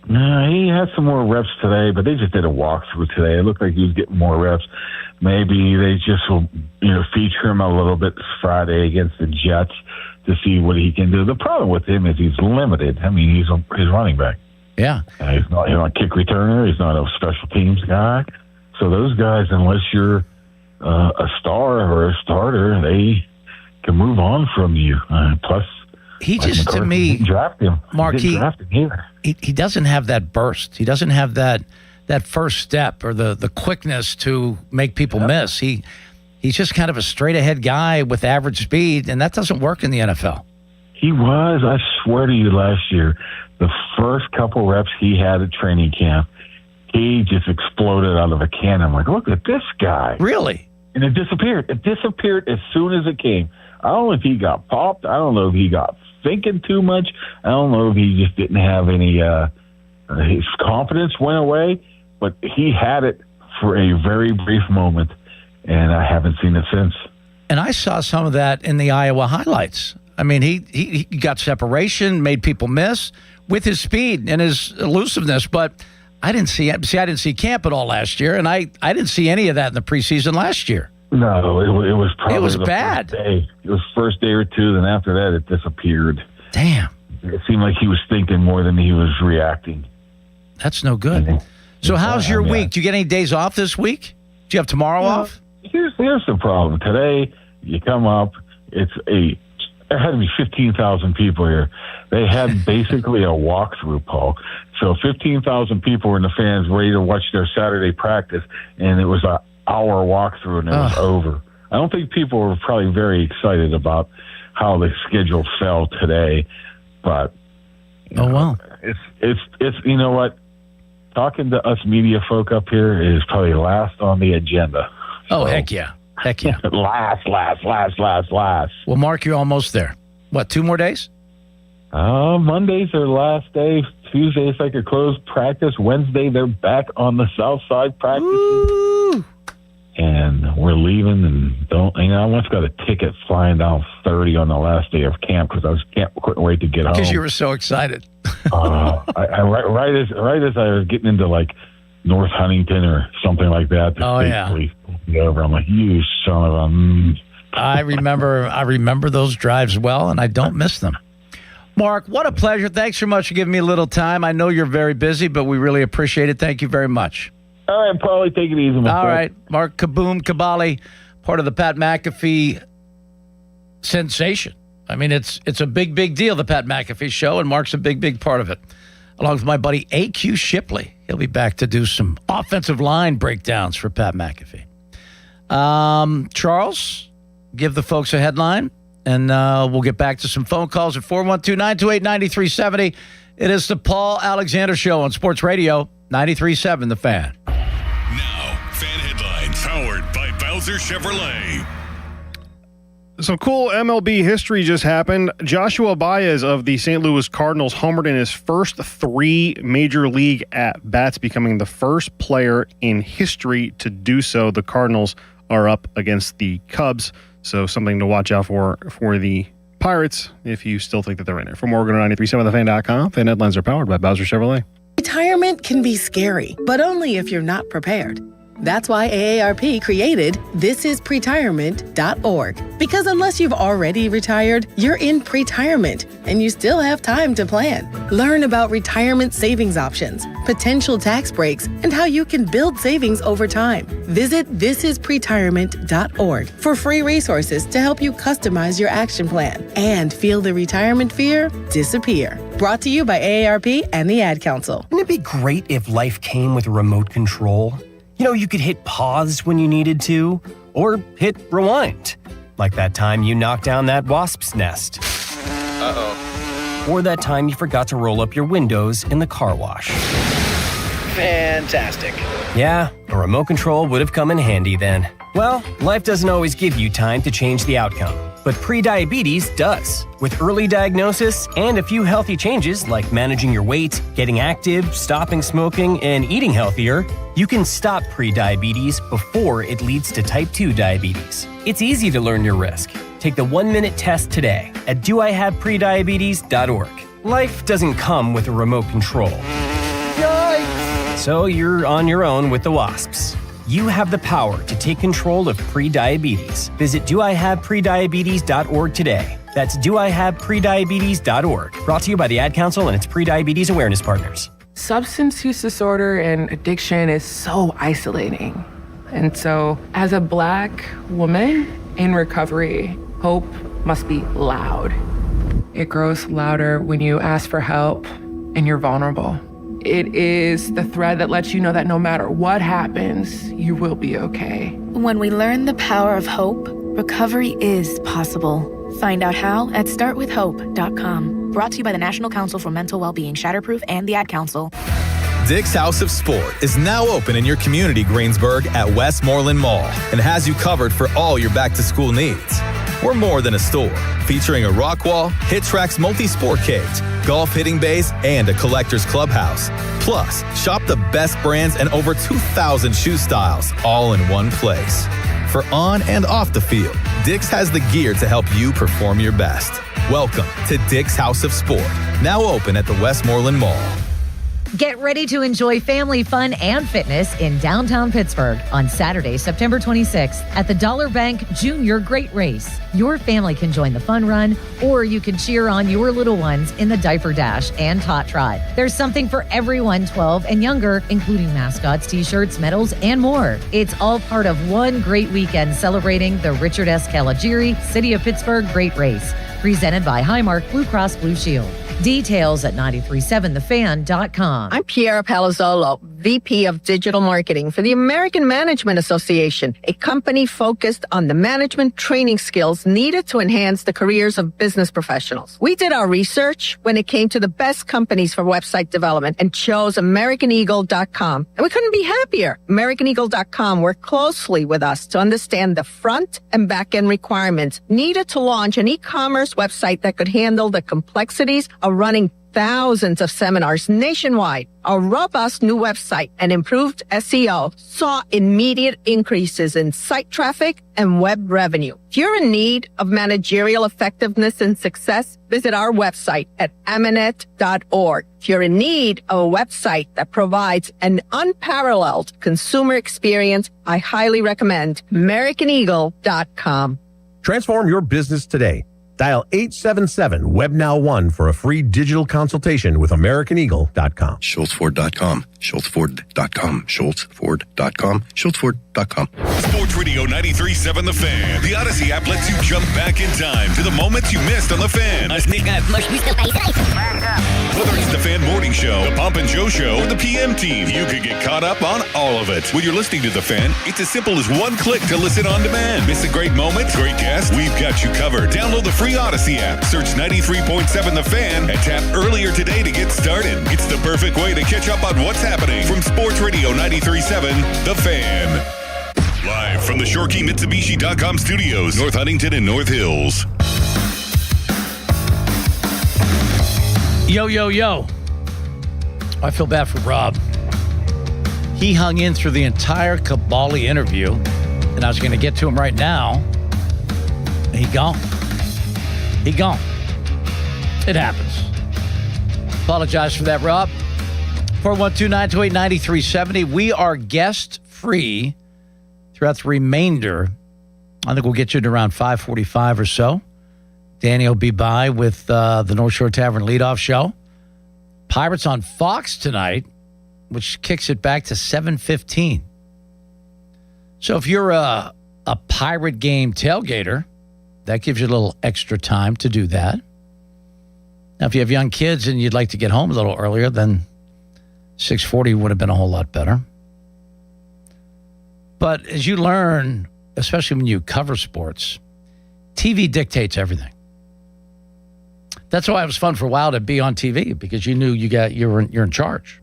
No, he had some more reps today, but they just did a walkthrough today. It looked like he was getting more reps. Maybe they just will, feature him a little bit Friday against the Jets to see what he can do. The problem with him is he's limited. He's running back. Yeah. He's not a kick returner. He's not a special teams guy. So those guys, unless you're a star or a starter, they can move on from you. Plus, he just, to me, draft him. Mark, he doesn't have that burst. He doesn't have that first step or the quickness to make people miss. He's just kind of a straight-ahead guy with average speed, and that doesn't work in the NFL. He was, I swear to you, last year, the first couple reps he had at training camp, he just exploded out of a cannon. I'm like, look at this guy. Really? And it disappeared. It disappeared as soon as it came. I don't know if he got popped. I don't know if he got thinking too much. I don't know if he just didn't have any, his confidence went away, but he had it for a very brief moment. And I haven't seen it since. And I saw some of that in the Iowa highlights. He got separation, made people miss with his speed and his elusiveness. But I didn't see it. I didn't see camp at all last year, and I didn't see any of that in the preseason last year. No, it was probably it was bad. First day. It was first day or 2, then after that it disappeared. Damn. It seemed like he was thinking more than he was reacting. That's no good. So how's your week? Do you get any days off this week? Do you have tomorrow off? Here's the problem. Today, you come up, there had to be 15,000 people here. They had basically a walkthrough, Paul. So 15,000 people were in the fans ready to watch their Saturday practice, and it was an hour walkthrough, and it was over. I don't think people were probably very excited about how the schedule fell today, but it's you know what? Talking to us media folk up here is probably last on the agenda. Oh, heck yeah. Heck yeah. last. Well, Mark, you're almost there. What, 2 more days? Monday's their last day. Tuesday is like a closed practice. Wednesday, they're back on the south side practicing. and we're leaving, and I once got a ticket flying down 30 on the last day of camp because couldn't wait to get home. Because you were so excited. Right as I was getting into like North Huntington or something like that. Police pulled me over. I'm like, you son of a. I remember those drives well, and I don't miss them. Mark, what a pleasure. Thanks so much for giving me a little time. I know you're very busy, but we really appreciate it. Thank you very much. All right, Paulie, take it easy. All right, Mark Kaboom Kabali, part of the Pat McAfee sensation. I mean, it's a big deal, the Pat McAfee show, and Mark's a big part of it. Along with my buddy A.Q. Shipley. He'll be back to do some offensive line breakdowns for Pat McAfee. Charles, give the folks a headline, and we'll get back to some phone calls at 412-928-9370. It is the Paul Alexander Show on Sports Radio 93.7 The Fan. Now, Fan Headlines, powered by Bowser Chevrolet. Some cool MLB history just happened. Joshua Baez of the St. Louis Cardinals homered in his first 3 major league at-bats, becoming the first player in history to do so. The Cardinals are up against the Cubs, so something to watch out for the Pirates if you still think that they're in there. For more, go to 937thefan.com. Fan Headlines are powered by Bowser Chevrolet. Retirement can be scary, but only if you're not prepared. That's why AARP created thisispretirement.org. Because unless you've already retired, you're in pretirement, and you still have time to plan. Learn about retirement savings options, potential tax breaks, and how you can build savings over time. Visit thisispretirement.org for free resources to help you customize your action plan and feel the retirement fear disappear. Brought to you by AARP and the Ad Council. Wouldn't it be great if life came with a remote control? You know, you could hit pause when you needed to, or hit rewind. Like that time you knocked down that wasp's nest. Uh-oh. Or that time you forgot to roll up your windows in the car wash. Fantastic. Yeah, a remote control would have come in handy then. Well, life doesn't always give you time to change the outcome, but prediabetes does. With early diagnosis and a few healthy changes like managing your weight, getting active, stopping smoking, and eating healthier, you can stop prediabetes before it leads to type 2 diabetes. It's easy to learn your risk. Take the 1-minute test today at doihaveprediabetes.org. Life doesn't come with a remote control. Yikes! So you're on your own with the wasps. You have the power to take control of prediabetes. Visit doihaveprediabetes.org today. That's doihaveprediabetes.org. Brought to you by the Ad Council and its Prediabetes Awareness Partners. Substance use disorder and addiction is so isolating. And so, as a Black woman in recovery, hope must be loud. It grows louder when you ask for help and you're vulnerable. It is the thread that lets you know that no matter what happens, you will be okay. When we learn the power of hope, recovery is possible. Find out how at startwithhope.com. Brought to you by the National Council for Mental Wellbeing, Shatterproof, and the Ad Council. Dick's House of Sport is now open in your community, Greensburg, at Westmoreland Mall, and has you covered for all your back-to-school needs. We're more than a store, featuring a rock wall, Hit Tracks multi-sport cage, golf hitting bays, and a collector's clubhouse. Plus, shop the best brands and over 2,000 shoe styles, all in one place. For on and off the field, Dick's has the gear to help you perform your best. Welcome to Dick's House of Sport, now open at the Westmoreland Mall. Get ready to enjoy family fun and fitness in downtown Pittsburgh on Saturday, September 26th at the Dollar Bank Junior Great Race. Your family can join the fun run, or you can cheer on your little ones in the Diaper Dash and Tot Trot. There's something for everyone 12 and younger, including mascots, t-shirts, medals, and more. It's all part of one great weekend celebrating the Richard S. Caligiuri City of Pittsburgh Great Race, presented by Highmark Blue Cross Blue Shield. Details at 937thefan.com. I'm Piera Palazzolo, VP of Digital Marketing for the American Management Association, a company focused on the management training skills needed to enhance the careers of business professionals. We did our research when it came to the best companies for website development and chose AmericanEagle.com. And we couldn't be happier. AmericanEagle.com worked closely with us to understand the front and back end requirements needed to launch an e-commerce website that could handle the complexities of running thousands of seminars nationwide, our robust new website and improved SEO saw immediate increases in site traffic and web revenue. If you're in need of managerial effectiveness and success, visit our website at Amanet.org. If you're in need of a website that provides an unparalleled consumer experience, I highly recommend AmericanEagle.com. Transform your business today. Dial 877-WebNow1 for a free digital consultation with AmericanEagle.com. SchultzFord.com. SchultzFord.com. SchultzFord.com. SchultzFord.com. Sports Radio 93.7 The Fan. The Odyssey app lets you jump back in time to the moments you missed on The Fan. Whether it's The Fan Morning Show, The Pomp and Joe Show, or The PM Team, you can get caught up on all of it. When you're listening to The Fan, it's as simple as one click to listen on demand. Miss a great moment? Great guest? We've got you covered. Download the free Odyssey app. Search 93.7 The Fan and tap earlier today to get started. It's the perfect way to catch up on what's happening from Sports Radio 93.7 The Fan. Live from the Shorkey Mitsubishi.com studios, North Huntington and North Hills. Yo, yo, yo. I feel bad for Rob. He hung in through the entire Kabali interview, and I was going to get to him right now. And he gone. He gone. It happens. Apologize for that, Rob. 412-928-9370. We are guest-free throughout the remainder. I think we'll get you to around 5:45 or so. Danny will be by with the North Shore Tavern leadoff show. Pirates on Fox tonight, which kicks it back to 7:15. So if you're a Pirate game tailgater, that gives you a little extra time to do that. Now, if you have young kids and you'd like to get home a little earlier, then 6:40 would have been a whole lot better. But as you learn, especially when you cover sports, TV dictates everything. That's why it was fun for a while to be on TV, because you knew you're in charge.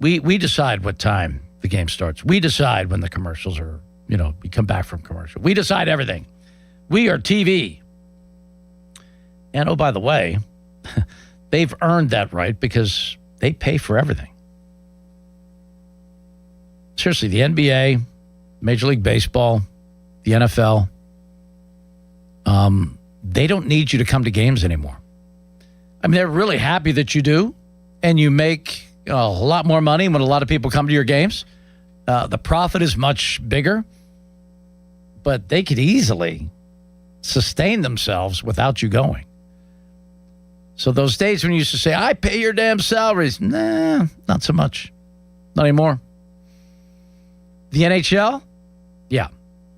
We decide what time the game starts. We decide when the commercials are, we come back from commercial. We decide everything. We are TV. And oh, by the way, they've earned that right because they pay for everything. Seriously, the NBA, Major League Baseball, the NFL, they don't need you to come to games anymore. I mean, they're really happy that you do, and you make a lot more money when a lot of people come to your games. The profit is much bigger, but they could easily sustain themselves without you going. So those days when you used to say, I pay your damn salaries, nah, not so much. Not anymore. The NHL, yeah,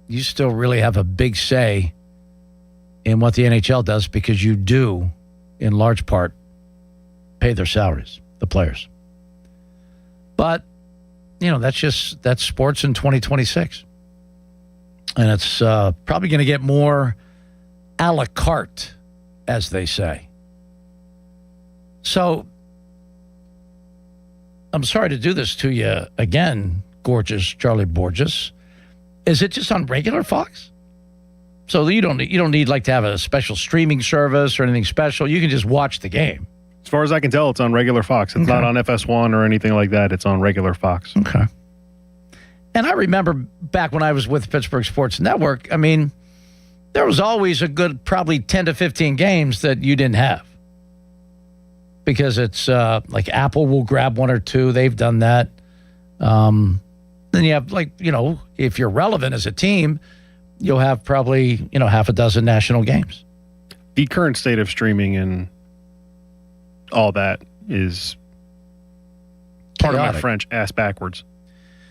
you still really have a big say in what the NHL does because you do, in large part, pay their salaries, the players. But, that's sports in 2026. And it's probably going to get more a la carte, as they say. So, I'm sorry to do this to you again, gorgeous Charlie Borges. Is it just on regular Fox? So you don't need to have a special streaming service or anything special. You can just watch the game. As far as I can tell, it's on regular Fox. It's not on FS1 or anything like that. It's on regular Fox. Okay. And I remember back when I was with Pittsburgh Sports Network, I mean, there was always a good probably 10 to 15 games that you didn't have. Because it's like Apple will grab one or two. They've done that. Then you have if you're relevant as a team, you'll have probably, half a dozen national games. The current state of streaming and all that is, pardon my French, ass backwards.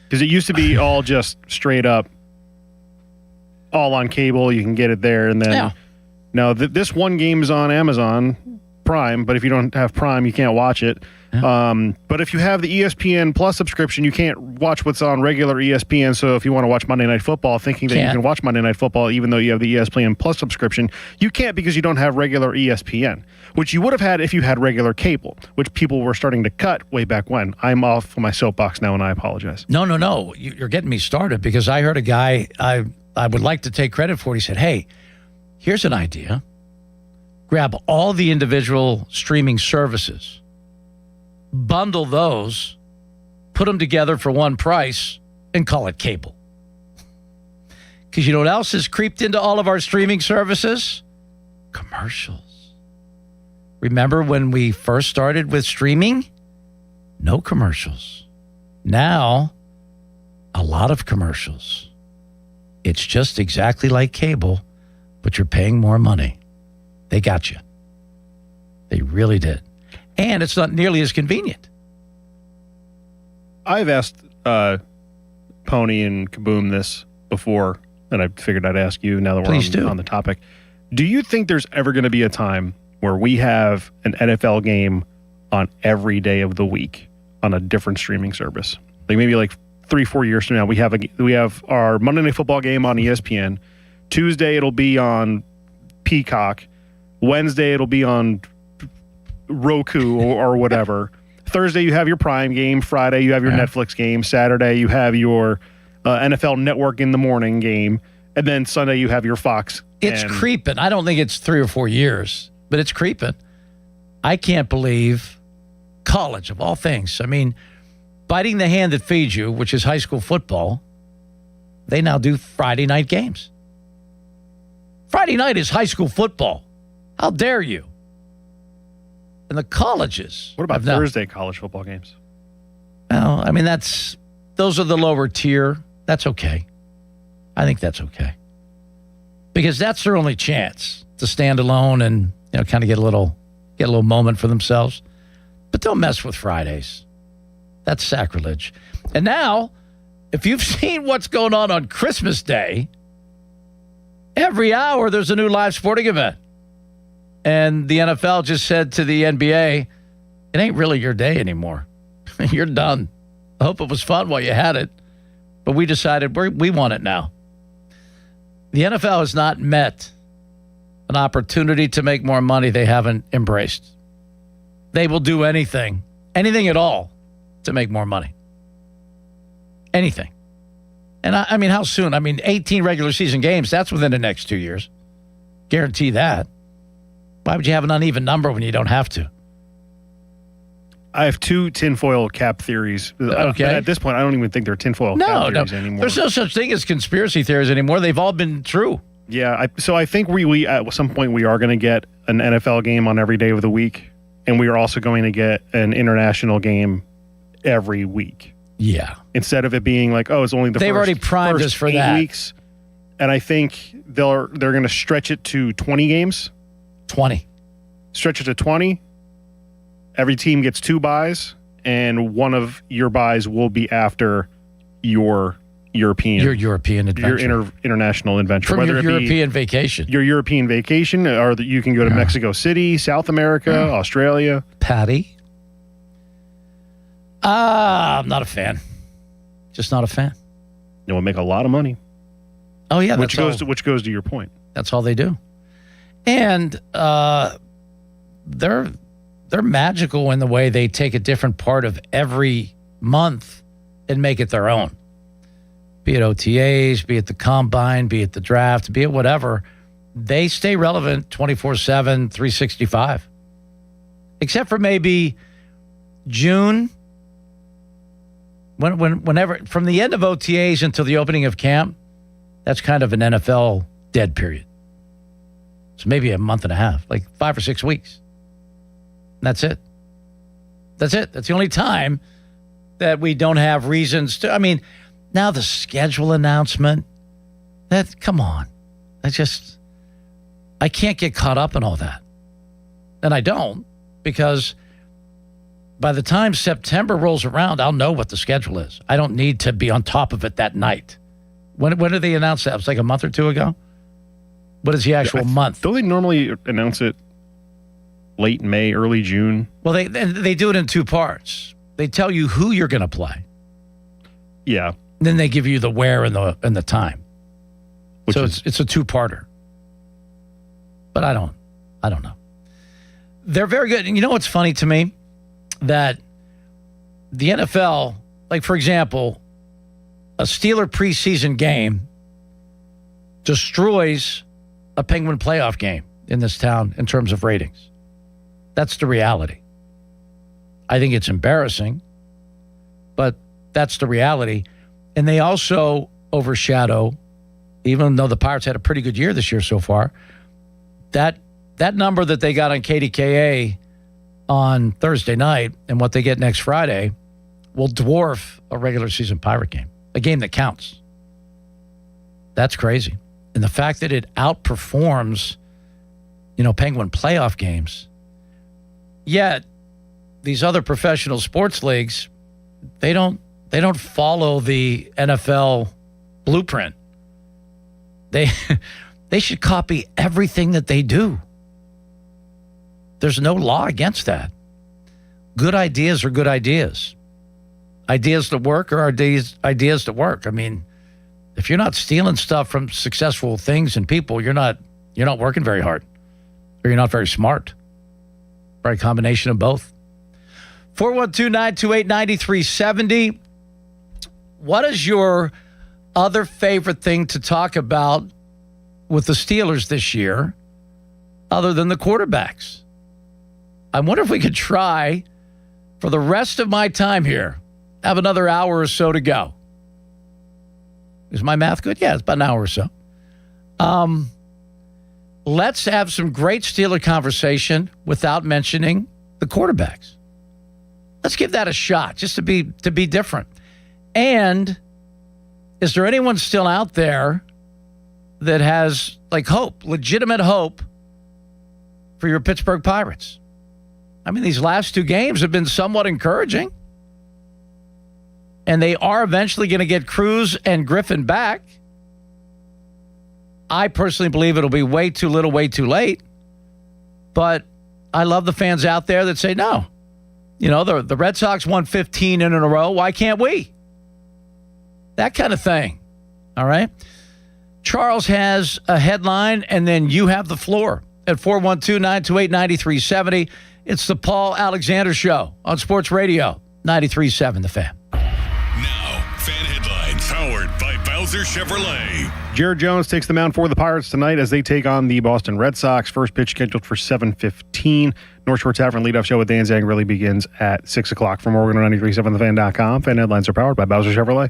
Because it used to be all just straight up, all on cable. You can get it there. And then, now this one game is on Amazon Prime, but if you don't have Prime, you can't watch it. But if you have the ESPN Plus subscription, you can't watch what's on regular ESPN. So if you want to watch Monday Night Football, thinking that you can watch Monday Night Football, even though you have the ESPN Plus subscription, you can't because you don't have regular ESPN, which you would have had if you had regular cable, which people were starting to cut way back when. I'm off my soapbox now, and I apologize. No. You're getting me started because I heard a guy I would like to take credit for. He said, hey, here's an idea. grab all the individual streaming services, bundle those, put them together for one price, and call it cable. Because you know what else has creeped into all of our streaming services? Commercials. Remember when we first started with streaming? No commercials. Now, a lot of commercials. It's just exactly like cable, but you're paying more money. They got you. They really did. And it's not nearly as convenient. I've asked Pony and Kaboom this before, and I figured I'd ask you now that we're on the topic. Do you think there's ever going to be a time where we have an NFL game on every day of the week on a different streaming service? Like maybe like 3-4 years from now, we have our Monday Night Football game on ESPN. Tuesday, it'll be on Peacock. Wednesday, it'll be on Roku or whatever. Thursday, you have your Prime game. Friday, you have your Netflix game. Saturday, you have your NFL Network in the morning game. And then Sunday, you have your Fox. It's creeping. I don't think it's 3 or 4 years, but it's creeping. I can't believe college, of all things. I mean, biting the hand that feeds you, which is high school football, they now do Friday night games. Friday night is high school football. How dare you? And the colleges. What about Thursday college football games? Well, I mean, those are the lower tier. That's okay. I think that's okay. Because that's their only chance to stand alone and, kind of get a little moment for themselves. But don't mess with Fridays. That's sacrilege. And now, if you've seen what's going on Christmas Day, every hour there's a new live sporting event. And the NFL just said to the NBA, it ain't really your day anymore. You're done. I hope it was fun while you had it. But we decided we want it now. The NFL has not met an opportunity to make more money they haven't embraced. They will do anything at all, to make more money. Anything. And I mean, how soon? I mean, 18 regular season games, that's within the next 2 years. Guarantee that. Why would you have an uneven number when you don't have to? I have 2 tinfoil cap theories. Okay. At this point, I don't even think they're tinfoil cap theories anymore. There's no such thing as conspiracy theories anymore. They've all been true. Yeah, so I think we at some point we are going to get an NFL game on every day of the week, and we are also going to get an international game every week. Yeah. Instead of it being like, it's only They've already primed us for 8 that. weeks. And I think they're going to stretch it to 20 games. 20. Stretch it to 20. Every team gets 2 buys, and one of your buys will be after your European adventure. Your international adventure. From your European vacation. Your European vacation, or that you can go to Mexico City, South America, Australia. Patty? I'm not a fan. Just not a fan. It will make a lot of money. Oh, yeah. Which goes to your point. That's all they do. And they're magical in the way they take a different part of every month and make it their own. Be it OTAs, be it the combine, be it the draft, be it whatever. They stay relevant 24/7, 365. Except for maybe June. Whenever, from the end of OTAs until the opening of camp, that's kind of an NFL dead period. So maybe a month and a half, like 5 or 6 weeks. That's it. That's the only time that we don't have reasons to. I mean, now the schedule announcement, come on. I can't get caught up in all that. And I don't, because by the time September rolls around, I'll know what the schedule is. I don't need to be on top of it that night. When did they announce that? It was like a month or 2 ago? What is the actual month? Don't they normally announce it late May, early June? Well, they do it in 2 parts. They tell you who you're going to play. Yeah. Then they give you the where and the time. It's a 2-parter. But I don't know. They're very good. And you know what's funny to me? That the NFL, like for example, a Steeler preseason game destroys a Penguin playoff game. in this town in terms of ratings. That's the reality. I think it's embarrassing, but that's the reality. And they also overshadow, even though the Pirates had a pretty good year this year so far, that number that they got on KDKA on Thursday night and what they get next Friday will dwarf a regular season Pirate game, a game that counts. That's crazy. And the fact that it outperforms, Penguin playoff games, yet these other professional sports leagues, they don't follow the NFL blueprint. They should copy everything that they do. There's no law against that. Good ideas are good ideas. Ideas that work are ideas that work. I mean, if you're not stealing stuff from successful things and people, you're not working very hard, or you're not very smart. Probably a combination of both. 412-928-9370. What is your other favorite thing to talk about with the Steelers this year, other than the quarterbacks? I wonder if we could try, for the rest of my time here, have another hour or so to go. Is my math good? Yeah, it's about an hour or so. Let's have some great Steeler conversation without mentioning the quarterbacks. Let's give that a shot, just to be different. And is there anyone still out there that has hope, legitimate hope for your Pittsburgh Pirates? I mean, these last two games have been somewhat encouraging. And they are eventually going to get Cruz and Griffin back. I personally believe it'll be way too little, way too late. But I love the fans out there that say, no. The Red Sox won 15 in a row. Why can't we? That kind of thing. All right? Charles has a headline, and then you have the floor at 412-928-9370. It's the Paul Alexander Show on Sports Radio 93.7 The Fan. Now, fan headlines powered by Bowser Chevrolet. Jared Jones takes the mound for the Pirates tonight as they take on the Boston Red Sox. First pitch scheduled for 7:15. North Shore Tavern leadoff show with Dan Zangarelli begins at 6 o'clock from Oregon 93.7thefan.com. Fan headlines are powered by Bowser Chevrolet.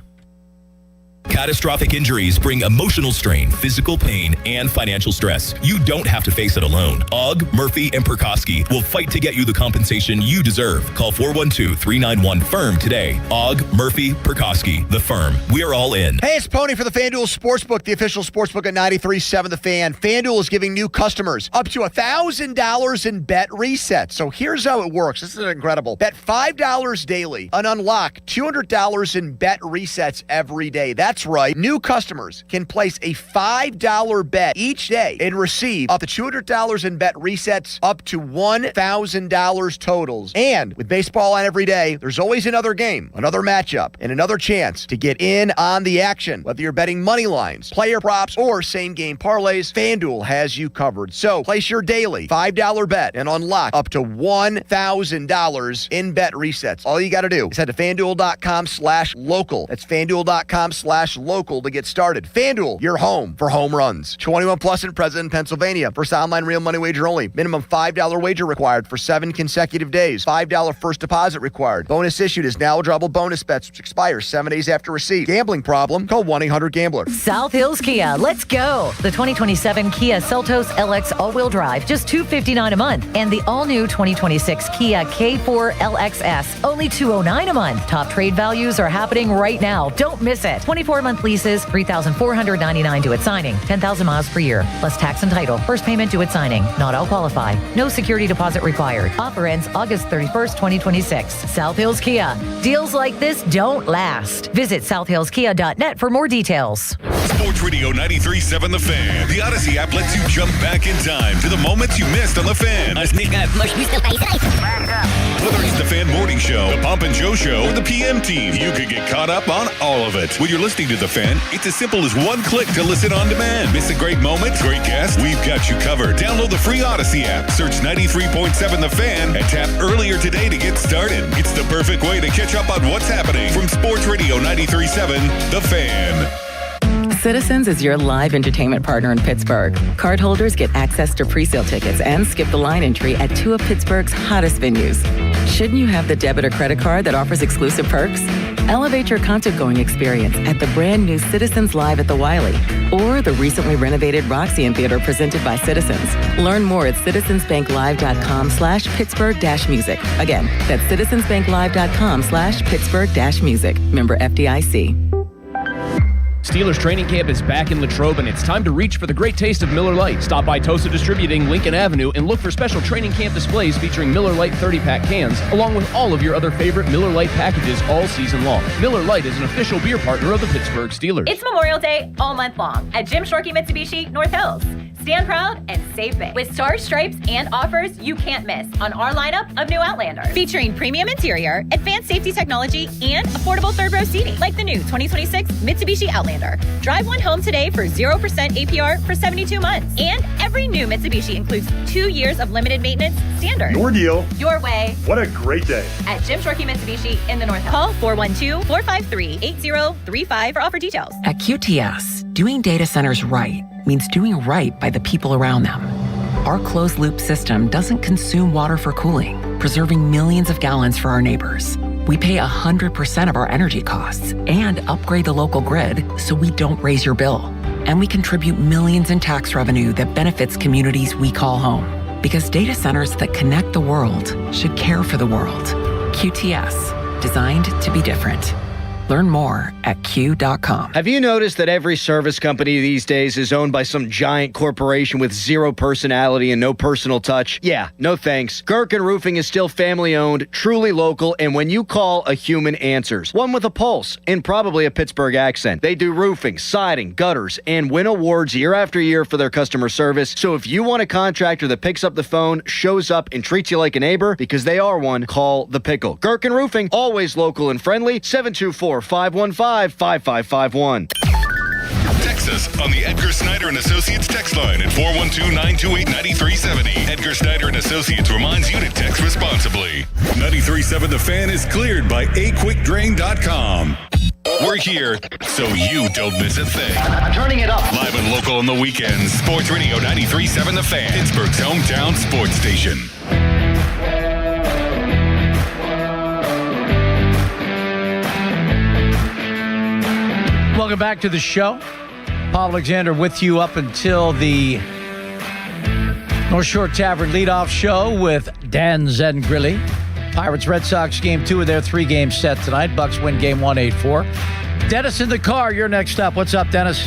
Catastrophic injuries bring emotional strain, physical pain, and financial stress. You don't have to face it alone. Ogg, Murphy, and Perkoski will fight to get you the compensation you deserve. Call 412-391-FIRM today. Ogg, Murphy, Perkoski, the Firm. We're all in. Hey, it's Pony for the FanDuel Sportsbook, the official sportsbook at 93.7 The Fan. FanDuel is giving new customers up to $1,000 in bet resets. So here's how it works. This is incredible. Bet $5 daily and unlock $200 in bet resets every day. That's right. New customers can place a $5 bet each day and receive up to $200 in bet resets, up to $1,000 totals. And with baseball on every day, there's always another game, another matchup, and another chance to get in on the action. Whether you're betting money lines, player props, or same-game parlays, FanDuel has you covered. So place your daily $5 bet and unlock up to $1,000 in bet resets. All you got to do is head to FanDuel.com/local. That's FanDuel.com/local to get started. FanDuel, your home for home runs. 21 plus and present in Pennsylvania. First online real money wager only. Minimum $5 wager required for 7 consecutive days. $5 first deposit required. Bonus issued is now eligible bonus bets, which expires 7 days after receipt. Gambling problem? Call 1-800-GAMBLER. South Hills Kia, let's go. The 2027 Kia Seltos LX all-wheel drive, just $259 a month. And the all-new 2026 Kia K4 LXS, only $209 a month. Top trade values are happening right now. Don't miss it. 24-month leases, $3,499 due at signing, 10,000 miles per year, plus tax and title. First payment due at signing. Not all qualify. No security deposit required. Offer ends August 31st, 2026. South Hills Kia. Deals like this don't last. Visit southhillskia.net for more details. Sports Radio 93.7 The Fan. The Odyssey app lets you jump back in time to the moments you missed on The Fan. Whether it's The Fan Morning Show, The Pomp and Joe Show, or The PM Team, you could get caught up on all of it. When you're listening to The Fan, it's as simple as one click to listen on demand. Miss a great moment, great guest? We've got you covered. Download the free Odyssey app, search 93.7 The Fan, and tap earlier today to get started. It's the perfect way to catch up on what's happening from Sports Radio 93.7 The Fan. Citizens is your live entertainment partner in Pittsburgh. Cardholders get access to pre-sale tickets and skip the line entry at 2 of Pittsburgh's hottest venues. Shouldn't you have the debit or credit card that offers exclusive perks? Elevate your concert-going experience at the brand new Citizens Live at the Wiley or the recently renovated Roxy Theater presented by Citizens. Learn more at citizensbanklive.com/Pittsburgh-music. Again, that's citizensbanklive.com/Pittsburgh-music. Member FDIC. Steelers training camp is back in Latrobe, and it's time to reach for the great taste of Miller Lite. Stop by Tosa Distributing, Lincoln Avenue, and look for special training camp displays featuring Miller Lite 30-pack cans, along with all of your other favorite Miller Lite packages all season long. Miller Lite is an official beer partner of the Pittsburgh Steelers. It's Memorial Day all month long at Jim Shorkey Mitsubishi, North Hills. Stand proud and save big with stars, stripes, and offers you can't miss on our lineup of new Outlanders. Featuring premium interior, advanced safety technology, and affordable third-row seating, like the new 2026 Mitsubishi Outlander. Drive one home today for 0% APR for 72 months. And every new Mitsubishi includes 2 years of limited maintenance standard. Your deal. Your way. What a great day. At Jim Shorkey Mitsubishi in the North Hills. Call 412-453-8035 for offer details. At QTS, doing data centers right means doing right by the people around them. Our closed-loop system doesn't consume water for cooling, preserving millions of gallons for our neighbors. We pay 100% of our energy costs and upgrade the local grid so we don't raise your bill. And we contribute millions in tax revenue that benefits communities we call home. Because data centers that connect the world should care for the world. QTS, designed to be different. Learn more at Q.com. Have you noticed that every service company these days is owned by some giant corporation with zero personality and no personal touch? Yeah, no thanks. Gherkin Roofing is still family-owned, truly local, and when you call, a human answers. One with a pulse and probably a Pittsburgh accent. They do roofing, siding, gutters, and win awards year after year for their customer service. So if you want a contractor that picks up the phone, shows up, and treats you like a neighbor, because they are one, call The Pickle. Gherkin Roofing, always local and friendly, 724-515-5551. Text us on the Edgar Snyder and Associates text line at 412-928-9370. Edgar Snyder and Associates reminds you to text responsibly. 93.7 The Fan is cleared by aquickdrain.com. We're here so you don't miss a thing. Turning it up. Live and local on the weekends. Sports Radio 93.7 The Fan, Pittsburgh's hometown sports station. Welcome back to the show. Paul Alexander with you up until the North Shore Tavern leadoff show with Dan Zengrilli. Pirates Red Sox game 2 of their 3-game set tonight. Bucks win game 1 8-4. Dennis in the car, you're next up. What's up, Dennis?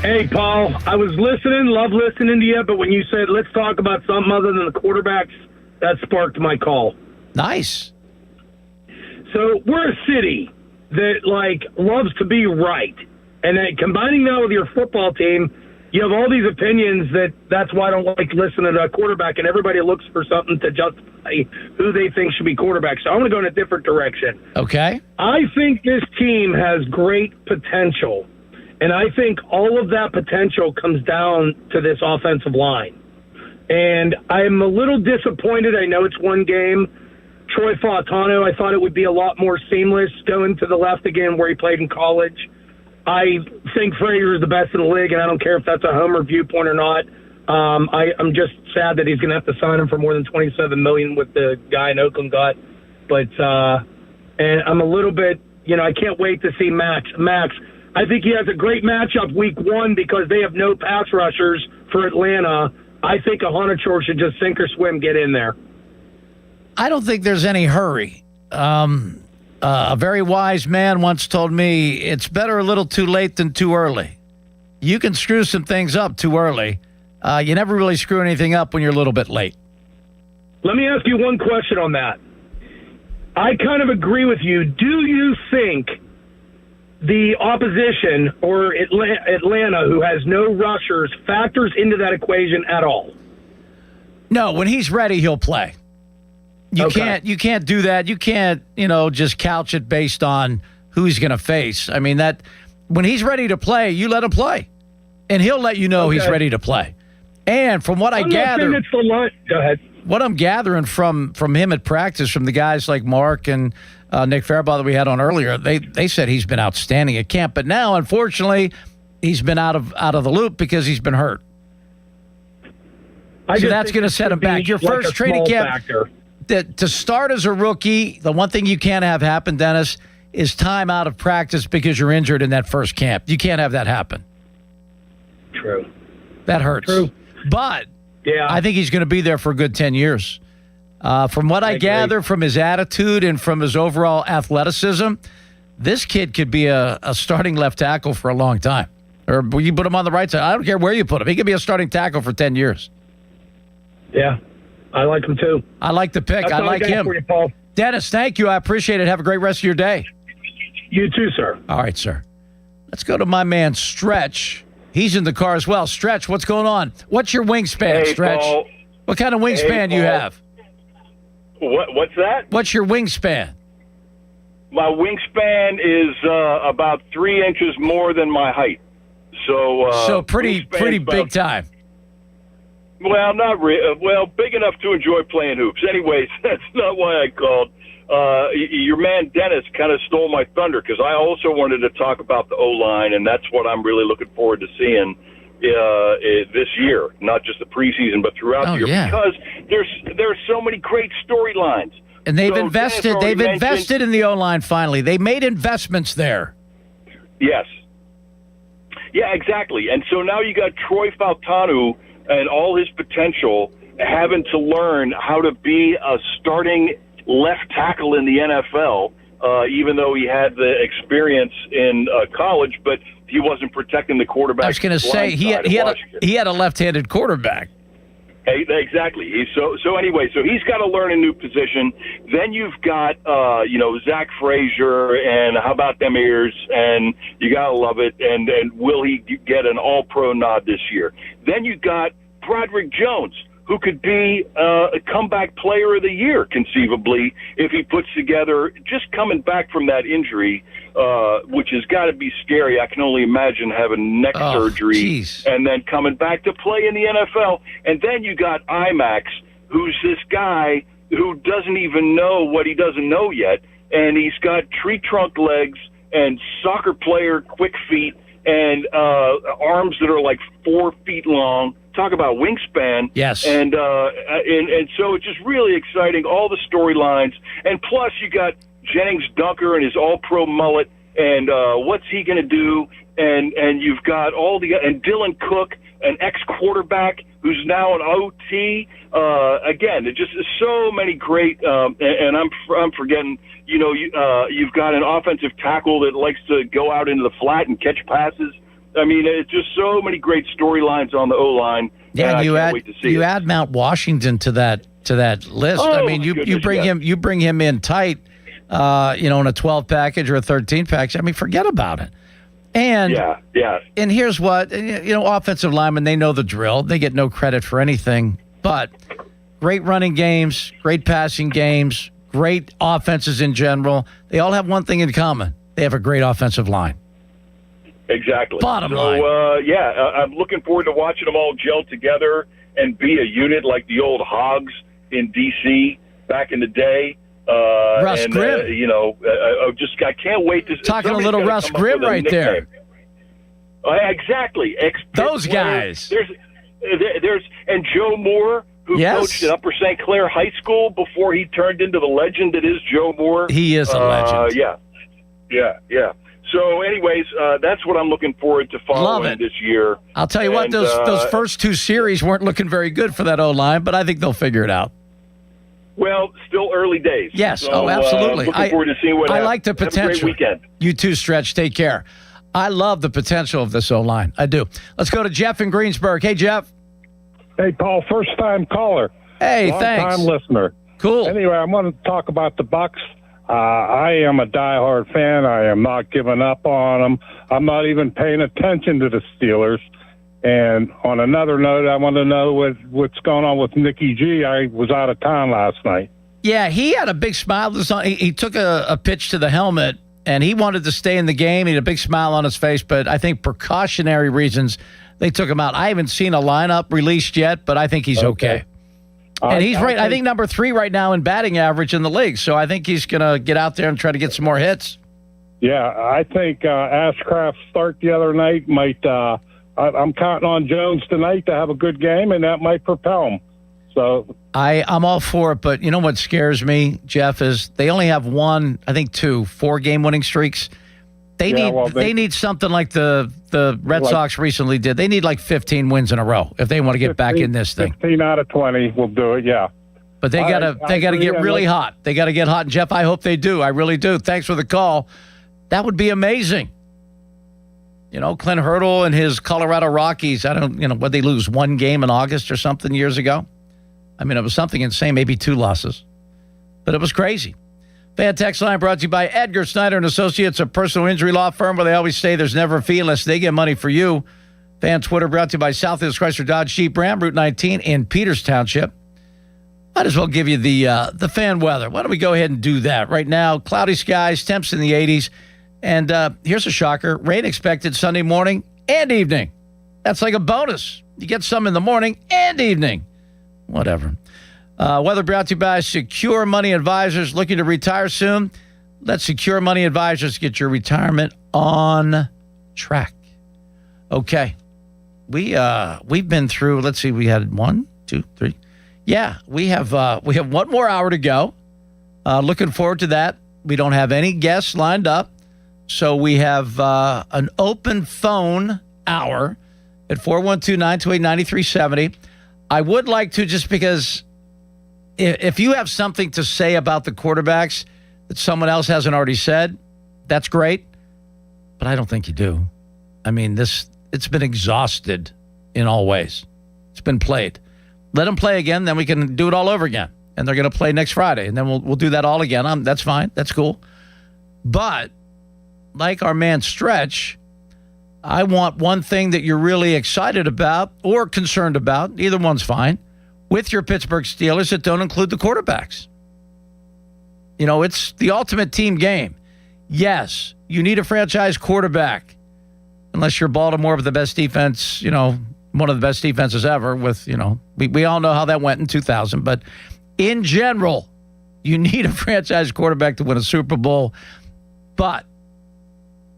Hey, Paul. I was listening, love listening to you, but when you said let's talk about something other than the quarterbacks, that sparked my call. Nice. So we're a city that, loves to be right. And then combining that with your football team, you have all these opinions that's why I don't like listening to a quarterback, and everybody looks for something to justify who they think should be quarterback. So I'm going to go in a different direction. Okay. I think this team has great potential, and I think all of that potential comes down to this offensive line. And I'm a little disappointed. I know it's one game. Troy Fautano, I thought it would be a lot more seamless going to the left again where he played in college. I think Frazier is the best in the league, and I don't care if that's a Homer viewpoint or not. I'm just sad that he's going to have to sign him for more than $27 million with the guy in Oakland got. But and I'm a little bit, I can't wait to see Max. I think he has a great matchup week 1 because they have no pass rushers for Atlanta. I think Ahonachor should just sink or swim, get in there. I don't think there's any hurry. A very wise man once told me, it's better a little too late than too early. You can screw some things up too early. You never really screw anything up when you're a little bit late. Let me ask you one question on that. I kind of agree with you. Do you think the opposition or Atlanta, who has no rushers, factors into that equation at all? No, when he's ready, he'll play. You can't do that. You can't, just couch it based on who he's going to face. I mean, that when he's ready to play, you let him play. And he'll let you know he's ready to play. And from what I gather, go ahead. What I'm gathering from him at practice, from the guys like Mark and Nick Farabaugh that we had on earlier, they said he's been outstanding at camp. But now, unfortunately, he's been out of the loop because he's been hurt. So that's going to set him back. Your first training camp to start as a rookie, the one thing you can't have happen, Dennis, is time out of practice because you're injured in that first camp. You can't have that happen. True. That hurts. True. But I think he's going to be there for a good 10 years. From what I gather from his attitude and from his overall athleticism, this kid could be a starting left tackle for a long time. Or you put him on the right side. I don't care where you put him. He could be a starting tackle for 10 years. Yeah, I like him too. I like the pick. That's I all like got him. for you, Paul. Dennis, thank you. I appreciate it. Have a great rest of your day. You too, sir. All right, sir. Let's go to my man, Stretch. He's in the car as well. Stretch, what's going on? What's your wingspan, Stretch? Paul. What kind of wingspan do you have? What's that? What's your wingspan? My wingspan is about 3 inches more than my height. So pretty big time. Well, not really. Well, big enough to enjoy playing hoops. Anyways, that's not why I called. Your man Dennis kind of stole my thunder because I also wanted to talk about the O-line, and that's what I'm really looking forward to seeing this year. Not just the preseason, but throughout the year, because there's so many great storylines. And they've invested. They've invested in the O-line. Finally, they made investments there. Yes. Yeah, exactly. And so now you got Troy Fautanu and all his potential having to learn how to be a starting left tackle in the NFL, even though he had the experience in college, but he wasn't protecting the quarterback. I was going to say he had a left-handed quarterback. Hey, exactly. So anyway, so he's got to learn a new position. Then you've got Zach Frazier, and how about them ears? And you got to love it. And will he get an All-Pro nod this year? Then you got Broderick Jones, who could be a comeback player of the year, conceivably, if he puts together, just coming back from that injury, which has got to be scary. I can only imagine having neck surgery and then coming back to play in the NFL. And then you got IMAX, who's this guy who doesn't even know what he doesn't know yet, and he's got tree trunk legs and soccer player quick feet and arms that are like 4 feet long. Talk about wingspan. Yes. And so it's just really exciting, all the storylines. And plus you got Jennings Dunker and his all-pro mullet, and what's he going to do? And you've got and Dylan Cook, an ex-quarterback who's now an OT. Again, there's just so many great, and I'm forgetting, you've got an offensive tackle that likes to go out into the flat and catch passes. I mean, it's just so many great storylines on the O-line. Yeah, you add Mount Washington to that list. Oh, I mean, you bring him in tight, in a 12 package or a 13 package. I mean, forget about it. And And here's what offensive linemen, they know the drill. They get no credit for anything, but great running games, great passing games, great offenses in general. They all have one thing in common: they have a great offensive line. Exactly. Bottom line. I'm looking forward to watching them all gel together and be a unit like the old Hogs in D.C. back in the day. Russ Grimm. I can't wait to talking a little Russ Grimm right there. Exactly. Those guys. There's and Joe Moore, who coached at Upper St. Clair High School before he turned into the legend that is Joe Moore. He is a legend. Yeah. So, anyways, that's what I'm looking forward to following this year. I'll tell you what; those first two series weren't looking very good for that O-line, but I think they'll figure it out. Well, still early days. Yes. So, absolutely. Looking forward to seeing what happens. I like the potential. Have a great weekend. You too, Stretch. Take care. I love the potential of this O-line. I do. Let's go to Jeff in Greensburg. Hey, Jeff. Hey, Paul. First-time caller. Hey, Long-time thanks. listener. Cool. Anyway, I want to talk about the Bucks. I am a diehard fan. I am not giving up on them. I'm not even paying attention to the Steelers. And on another note, I want to know what's going on with Nicky G. I was out of town last night. Yeah, he had a big smile. He took a pitch to the helmet, and he wanted to stay in the game. He had a big smile on his face, but I think precautionary reasons, they took him out. I haven't seen a lineup released yet, but I think he's okay. And he's right. I think number 3 right now in batting average in the league. So I think he's going to get out there and try to get some more hits. Yeah, I think Ashcraft's start the other night might. I'm counting on Jones tonight to have a good game, and that might propel him. So I'm all for it, but you know what scares me, Jeff, is they only have 4-game winning streaks. They need something like the Red Sox recently did. They need like 15 wins in a row if they want to get back in this thing. 15 out of 20 will do it. Yeah. But they gotta get really hot. They gotta get hot. And Jeff, I hope they do. I really do. Thanks for the call. That would be amazing. You know, Clint Hurdle and his Colorado Rockies. What they lose 1 game in August or something years ago. I mean, it was something insane, maybe 2 losses, but it was crazy. Fan text line brought to you by Edgar Snyder and Associates, a personal injury law firm where they always say there's never a fee unless they get money for you. Fan Twitter brought to you by Southwest Chrysler Dodge Jeep Ram, Route 19 in Peters Township. Might as well give you the fan weather. Why don't we go ahead and do that? Right now, cloudy skies, temps in the 80s. And here's a shocker. Rain expected Sunday morning and evening. That's like a bonus. You get some in the morning and evening. Whatever. Weather brought to you by Secure Money Advisors. Looking to retire soon? Let Secure Money Advisors get your retirement on track. Okay. We've been through, let's see, we had 1, 2, 3. Yeah, we have 1 more hour to go. Looking forward to that. We don't have any guests lined up. So we have an open phone hour at 412-928-9370. I would like to, just because if you have something to say about the quarterbacks that someone else hasn't already said, that's great. But I don't think you do. I mean, it's been exhausted in all ways. It's been played. Let them play again, then we can do it all over again. And they're going to play next Friday, and then we'll do that all again. That's fine. That's cool. But like our man Stretch, I want one thing that you're really excited about or concerned about, either one's fine, with your Pittsburgh Steelers that don't include the quarterbacks. You know, it's the ultimate team game. Yes, you need a franchise quarterback, unless you're Baltimore with the best defense, one of the best defenses ever with, we all know how that went in 2000. But in general, you need a franchise quarterback to win a Super Bowl. But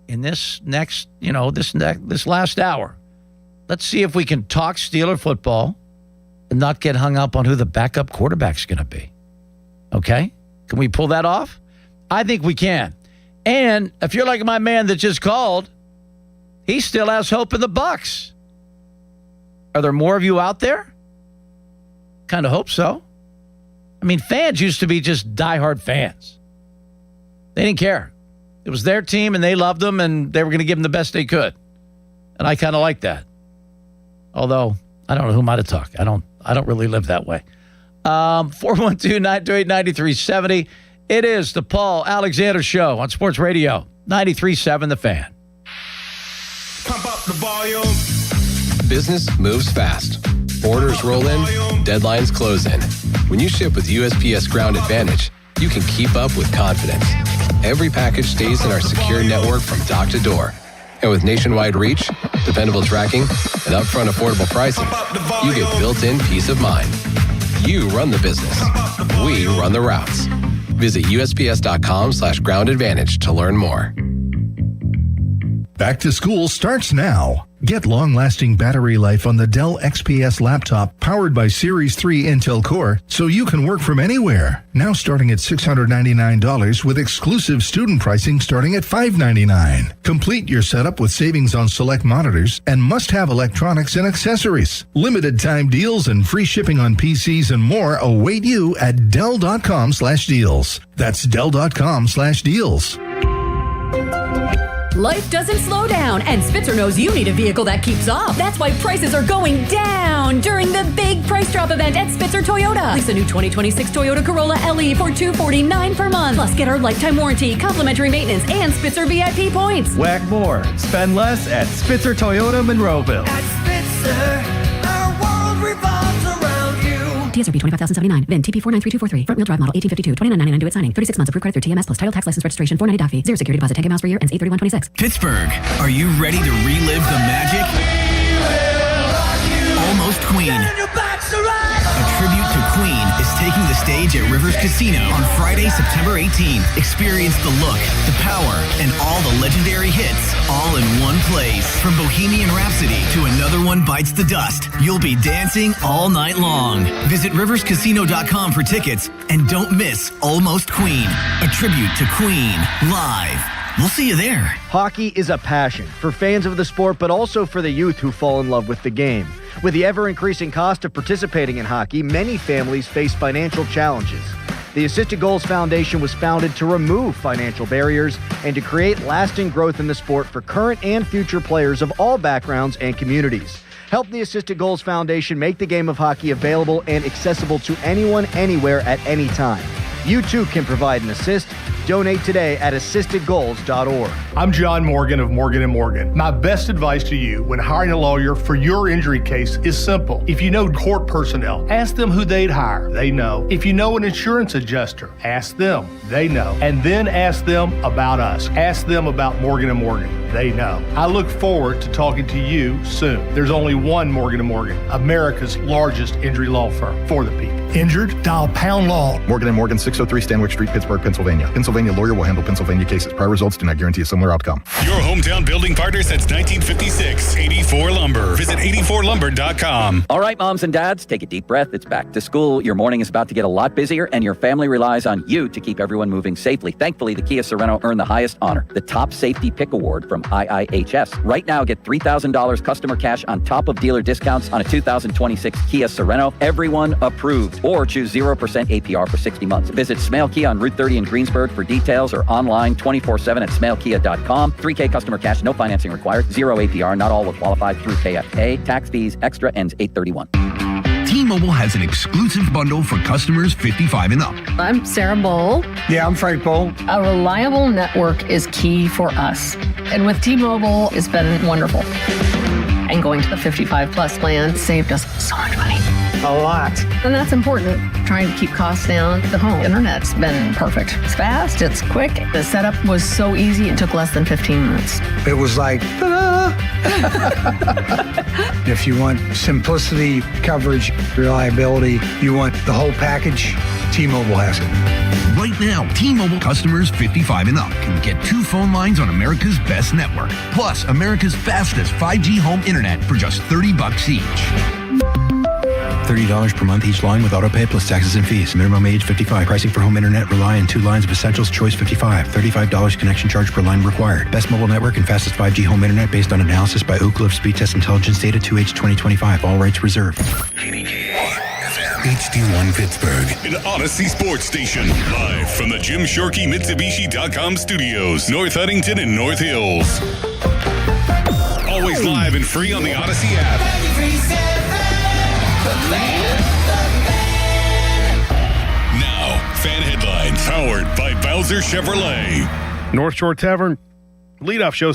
in this next, this last hour, let's see if we can talk Steeler football and not get hung up on who the backup quarterback's going to be. Okay? Can we pull that off? I think we can. And if you're like my man that just called, he still has hope in the Bucs. Are there more of you out there? Kind of hope so. I mean, fans used to be just diehard fans. They didn't care. It was their team, and they loved them, and they were going to give them the best they could. And I kind of like that. Although, I don't know who might have talked. I don't really live that way. 412-928-9370. It is the Paul Alexander Show on Sports Radio 93.7 The Fan. Pump up the volume. Business moves fast. Orders roll in, deadlines close in. When you ship with USPS Ground Advantage, you can keep up with confidence. Every package stays in our secure network from dock to door. And with nationwide reach, dependable tracking, and upfront affordable pricing, you get built-in peace of mind. You run the business. We run the routes. Visit USPS.com/Ground Advantage to learn more. Back to school starts now. Get long-lasting battery life on the Dell XPS laptop powered by Series 3 Intel Core so you can work from anywhere. Now starting at $699 with exclusive student pricing starting at $599. Complete your setup with savings on select monitors and must-have electronics and accessories. Limited time deals and free shipping on PCs and more await you at Dell.com/deals. That's Dell.com/deals. Life doesn't slow down, and Spitzer knows you need a vehicle that keeps up. That's why prices are going down during the big price drop event at Spitzer Toyota. Lease a new 2026 Toyota Corolla LE for $249 per month. Plus, get our lifetime warranty, complimentary maintenance, and Spitzer VIP points. Whack more. Spend less at Spitzer Toyota Monroeville. At Spitzer, our world revolves around you. TSRP 25,079. VIN TP4932343. Front wheel drive model 1852. $29.99 due at signing. 36 months approved credit through TMS plus title, tax, license, registration. $490 doc fee. Zero security deposit. 10K miles per year. Ends 8/31/26. Pittsburgh, are you ready to relive the magic? Almost Queen. A tribute to Queen is taking taking the stage at Rivers Casino on Friday, September 18th. Experience the look, the power, and all the legendary hits all in one place. From Bohemian Rhapsody to Another One Bites the Dust, you'll be dancing all night long. Visit riverscasino.com for tickets and don't miss Almost Queen, a tribute to Queen, live. We'll see you there. Hockey is a passion for fans of the sport, but also for the youth who fall in love with the game. With the ever-increasing cost of participating in hockey, many families face financial challenges. The Assisted Goals Foundation was founded to remove financial barriers and to create lasting growth in the sport for current and future players of all backgrounds and communities. Help the Assisted Goals Foundation make the game of hockey available and accessible to anyone, anywhere, at any time. You too can provide an assist. Donate today at assistedgoals.org. I'm John Morgan of Morgan & Morgan. My best advice to you when hiring a lawyer for your injury case is simple. If you know court personnel, ask them who they'd hire. They know. If you know an insurance adjuster, ask them. They know. And then ask them about us. Ask them about Morgan & Morgan. They know. I look forward to talking to you soon. There's only one Morgan & Morgan, America's largest injury law firm for the people. Injured? Dial Pound Law. Morgan & Morgan, 603 Stanwyck Street, Pittsburgh, Pennsylvania. Pennsylvania lawyer will handle Pennsylvania cases. Prior results do not guarantee a similar outcome. Your hometown building partner since 1956. 84 Lumber. Visit 84lumber.com. All right, moms and dads, take a deep breath. It's back to school. Your morning is about to get a lot busier, and your family relies on you to keep everyone moving safely. Thankfully, the Kia Sorento earned the highest honor, the Top Safety Pick Award from IIHS. Right now, get $3,000 customer cash on top of dealer discounts on a 2026 Kia Sorento. Everyone approved. Or choose 0% APR for 60 months. Visit Smale Kia on Route 30 in Greensburg for details or online 24/7 at smalekia.com. $3K customer cash, no financing required. 0 APR, not all will qualify through KFA. Tax fees, extra, ends 8/31. T-Mobile has an exclusive bundle for customers 55 and up. I'm Sarah Bowl. Yeah, I'm Frank Bowl. A reliable network is key for us. And with T-Mobile, it's been wonderful. And going to the 55 plus plan saved us so much money. A lot. And that's important. Trying to keep costs down. The home internet's been perfect. It's fast, it's quick. The setup was so easy, it took less than 15 minutes. It was like, ta-da! If you want simplicity, coverage, reliability, you want the whole package, T-Mobile has it. Right now, T-Mobile customers 55 and up can get 2 phone lines on America's best network, plus America's fastest 5G home internet for just $30 each. $30 per month each line with autopay plus taxes and fees. Minimum age 55. Pricing for home internet rely on 2 lines of essentials. Choice 55. $35 connection charge per line required. Best mobile network and fastest 5G home internet based on analysis by Oak Cliff Speed Test Intelligence data 2H 2025. All rights reserved. HD1 Pittsburgh. An Odyssey Sports Station. Live from the Jim Shorkey Mitsubishi.com studios. North Huntington and North Hills. Always live and free on the Odyssey app. Now, fan headlines powered by Bowser Chevrolet. North Shore Tavern leadoff show,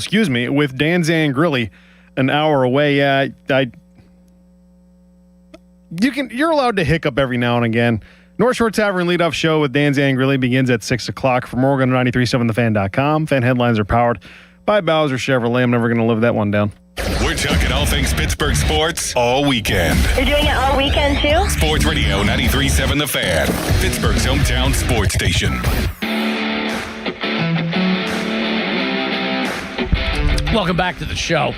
with Dan Zangrilli an hour away. You're allowed to hiccup every now and again. North Shore Tavern leadoff show with Dan Zangrilli begins at 6 o'clock from Oregon 93.7thefan.com. Fan headlines are powered by Bowser Chevrolet. I'm never going to live that one down. We're talking all things Pittsburgh sports all weekend. You're doing it all weekend, too? Sports Radio 93.7 The Fan, Pittsburgh's hometown sports station. Welcome back to the show.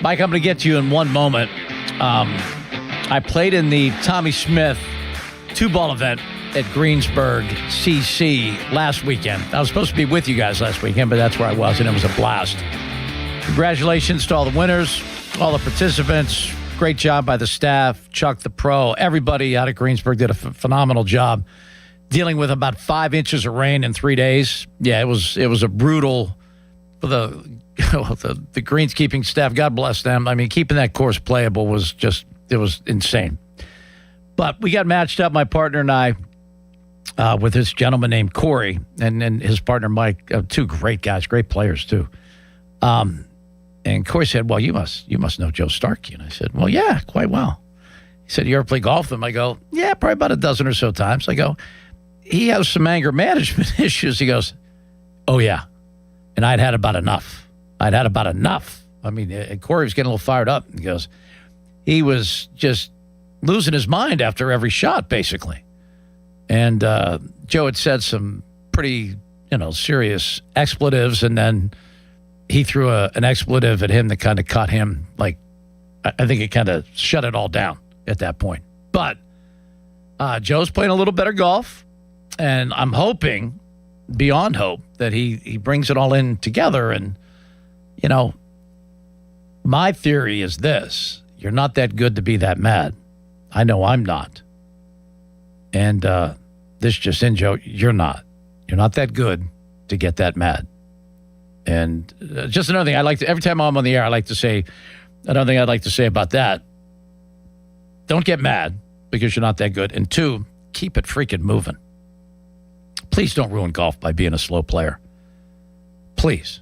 Mike, I'm going to get to you in one moment. I played in the Tommy Smith 2-ball event at Greensburg CC last weekend. I was supposed to be with you guys last weekend, but that's where I was, and it was a blast. Congratulations to all the winners, all the participants. Great job by the staff, Chuck the pro. Everybody out of Greensburg did a phenomenal job dealing with about 5 inches of rain in 3 days. Yeah, it was a brutal for the greenskeeping staff. God bless them. I mean, keeping that course playable was just, it was insane. But we got matched up, my partner and I, with this gentleman named Corey and his partner Mike, 2 great guys, great players too. And Corey said, well, you must know Joe Starkey. And I said, well, yeah, quite well. He said, you ever play golf with him? I go, yeah, probably about a dozen or so times. I go, he has some anger management issues. He goes, oh, yeah. And I'd had about enough. I mean, and Corey was getting a little fired up. He goes, he was just losing his mind after every shot, basically. And Joe had said some pretty, serious expletives, and then he threw an expletive at him that kind of caught him. Like, I think it kind of shut it all down at that point. But Joe's playing a little better golf, and I'm hoping, beyond hope, that he brings it all in together. And, my theory is this. You're not that good to be that mad. I know I'm not. And this just in, Joe, you're not. You're not that good to get that mad. And just another thing, every time I'm on the air, I like to say, another thing I'd like to say about that, don't get mad because you're not that good. And 2, keep it freaking moving. Please don't ruin golf by being a slow player. Please.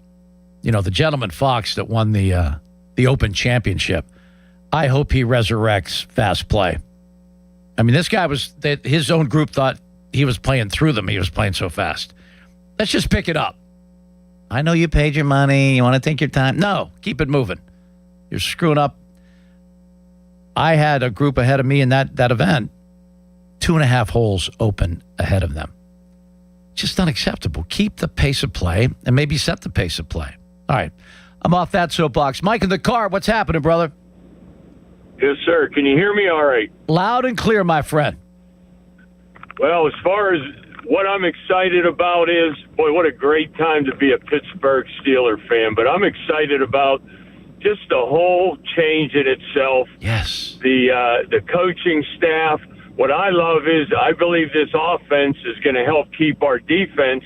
The gentleman Fox that won the Open Championship, I hope he resurrects fast play. I mean, this guy his own group thought he was playing through them. He was playing so fast. Let's just pick it up. I know you paid your money. You want to take your time. No, keep it moving. You're screwing up. I had a group ahead of me in that event, 2.5 holes open ahead of them. Just unacceptable. Keep the pace of play and maybe set the pace of play. All right. I'm off that soapbox. Mike in the car, what's happening, brother? Yes, sir. Can you hear me all right? Loud and clear, my friend. Well, as far as what I'm excited about is, boy, what a great time to be a Pittsburgh Steeler fan. But I'm excited about just the whole change in itself. Yes. The coaching staff. What I love is I believe this offense is going to help keep our defense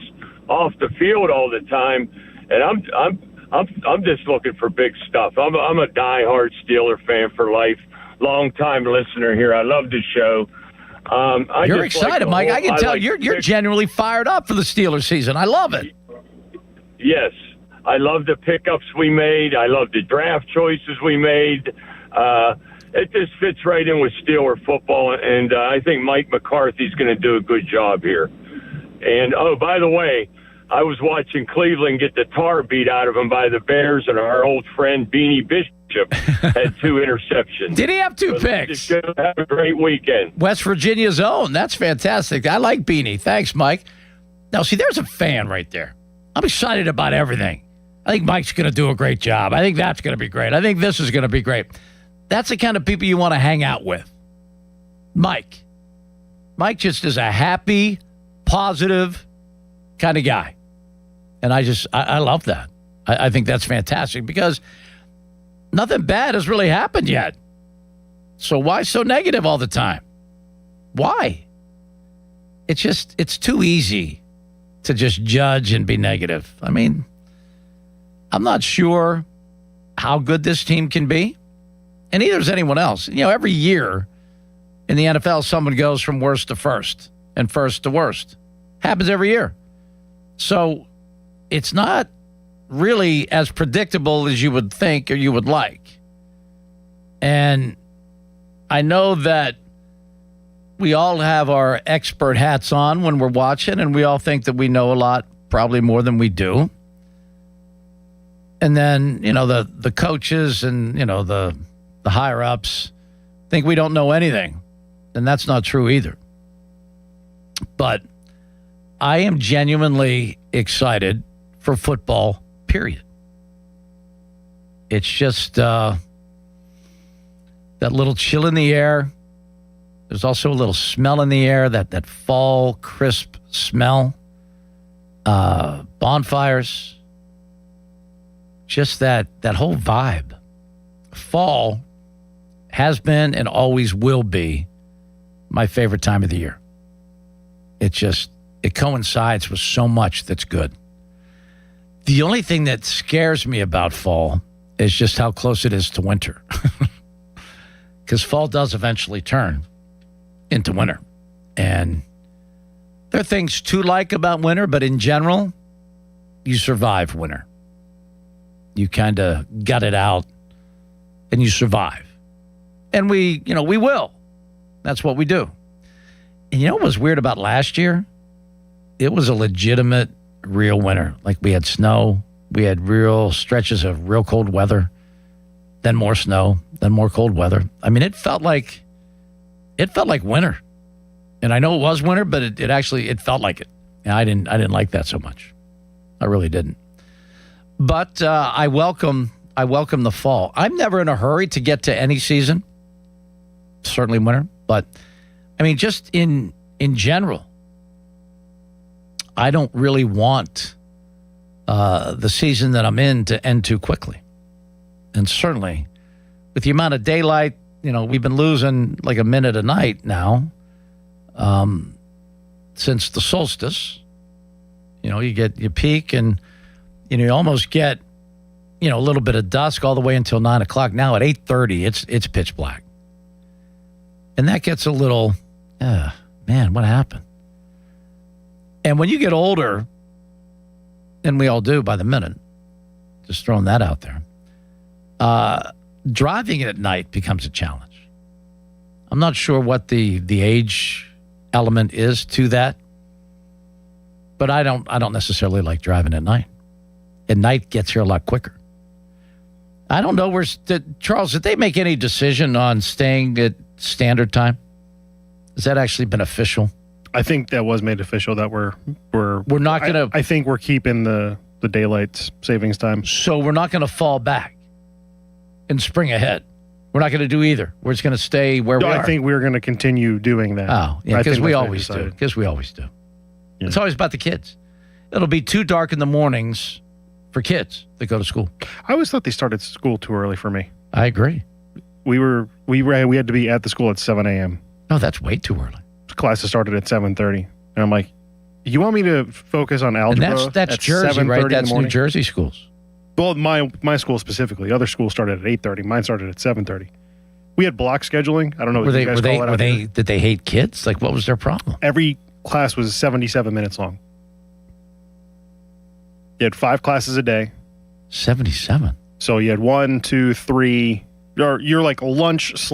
off the field all the time. And I'm just looking for big stuff. I'm a diehard Steeler fan for life. Long-time listener here. I love the show. You're excited, Mike. I can tell you're genuinely fired up for the Steelers season. I love it. Yes. I love the pickups we made. I love the draft choices we made. It just fits right in with Steeler football, and I think Mike McCarthy's going to do a good job here. And, by the way, I was watching Cleveland get the tar beat out of them by the Bears, and our old friend Beanie Bishop had 2 interceptions. Did he have 2 picks? Have a great weekend. West Virginia's own. That's fantastic. I like Beanie. Thanks, Mike. Now, see, there's a fan right there. I'm excited about everything. I think Mike's going to do a great job. I think that's going to be great. I think this is going to be great. That's the kind of people you want to hang out with. Mike. Mike just is a happy, positive kind of guy. And I love that. I think that's fantastic because nothing bad has really happened yet. So why so negative all the time? Why? It's too easy to just judge and be negative. I mean, I'm not sure how good this team can be. And neither is anyone else. Every year in the NFL, someone goes from worst to first and first to worst. Happens every year. So it's not really as predictable as you would think or you would like. And I know that we all have our expert hats on when we're watching, and we all think that we know a lot, probably more than we do. And then, the coaches and, the higher-ups think we don't know anything. And that's not true either. But I am genuinely excited for football, period. It's just that little chill in the air. There's also a little smell in the air, that fall, crisp smell. Bonfires. Just that whole vibe. Fall has been and always will be my favorite time of the year. It coincides with so much that's good. The only thing that scares me about fall is just how close it is to winter. Because fall does eventually turn into winter. And there are things to like about winter, but in general, you survive winter. You kind of gut it out and you survive. And we will. That's what we do. And what was weird about last year? It was a legitimate, real winter. Like we had snow. We had real stretches of real cold weather. Then more snow. Then more cold weather. I mean, it felt like winter. And I know it was winter, but it actually felt like it. And I didn't like that so much. I really didn't. But I welcome the fall. I'm never in a hurry to get to any season. Certainly winter, but I mean, just in general, I don't really want the season that I'm in to end too quickly. And certainly, with the amount of daylight, we've been losing like a minute a night now since the solstice. You peak and you almost get a little bit of dusk all the way until 9 o'clock. Now at 8:30, it's pitch black. And that gets a little, man, what happened? And when you get older, and we all do by the minute, just throwing that out there, driving at night becomes a challenge. I'm not sure what the age element is to that, but I don't necessarily like driving at night. At night gets here a lot quicker. I don't know Charles, did they make any decision on staying at standard time? Has that actually been official? I think that was made official that we're not going to. I think we're keeping the daylight savings time. So we're not going to fall back and spring ahead. We're not going to do either. We're just going to stay where we are. I think we're going to continue doing that. Oh, yeah, because we always do. Yeah. It's always about the kids. It'll be too dark in the mornings for kids that go to school. I always thought they started school too early for me. I agree. We had to be at the school at 7 a.m. No, that's way too early. Classes started at 7:30, and I'm like, you want me to focus on algebra? And that's Jersey, right? That's New Jersey schools. Well, my school specifically. Other schools started at 8:30. Mine started at 7:30. We had block scheduling. I don't know. Did they hate kids? Like, what was their problem? Every class was 77 minutes long. You had 5 classes a day. 77. So you had 1, 2, 3. You're like lunch /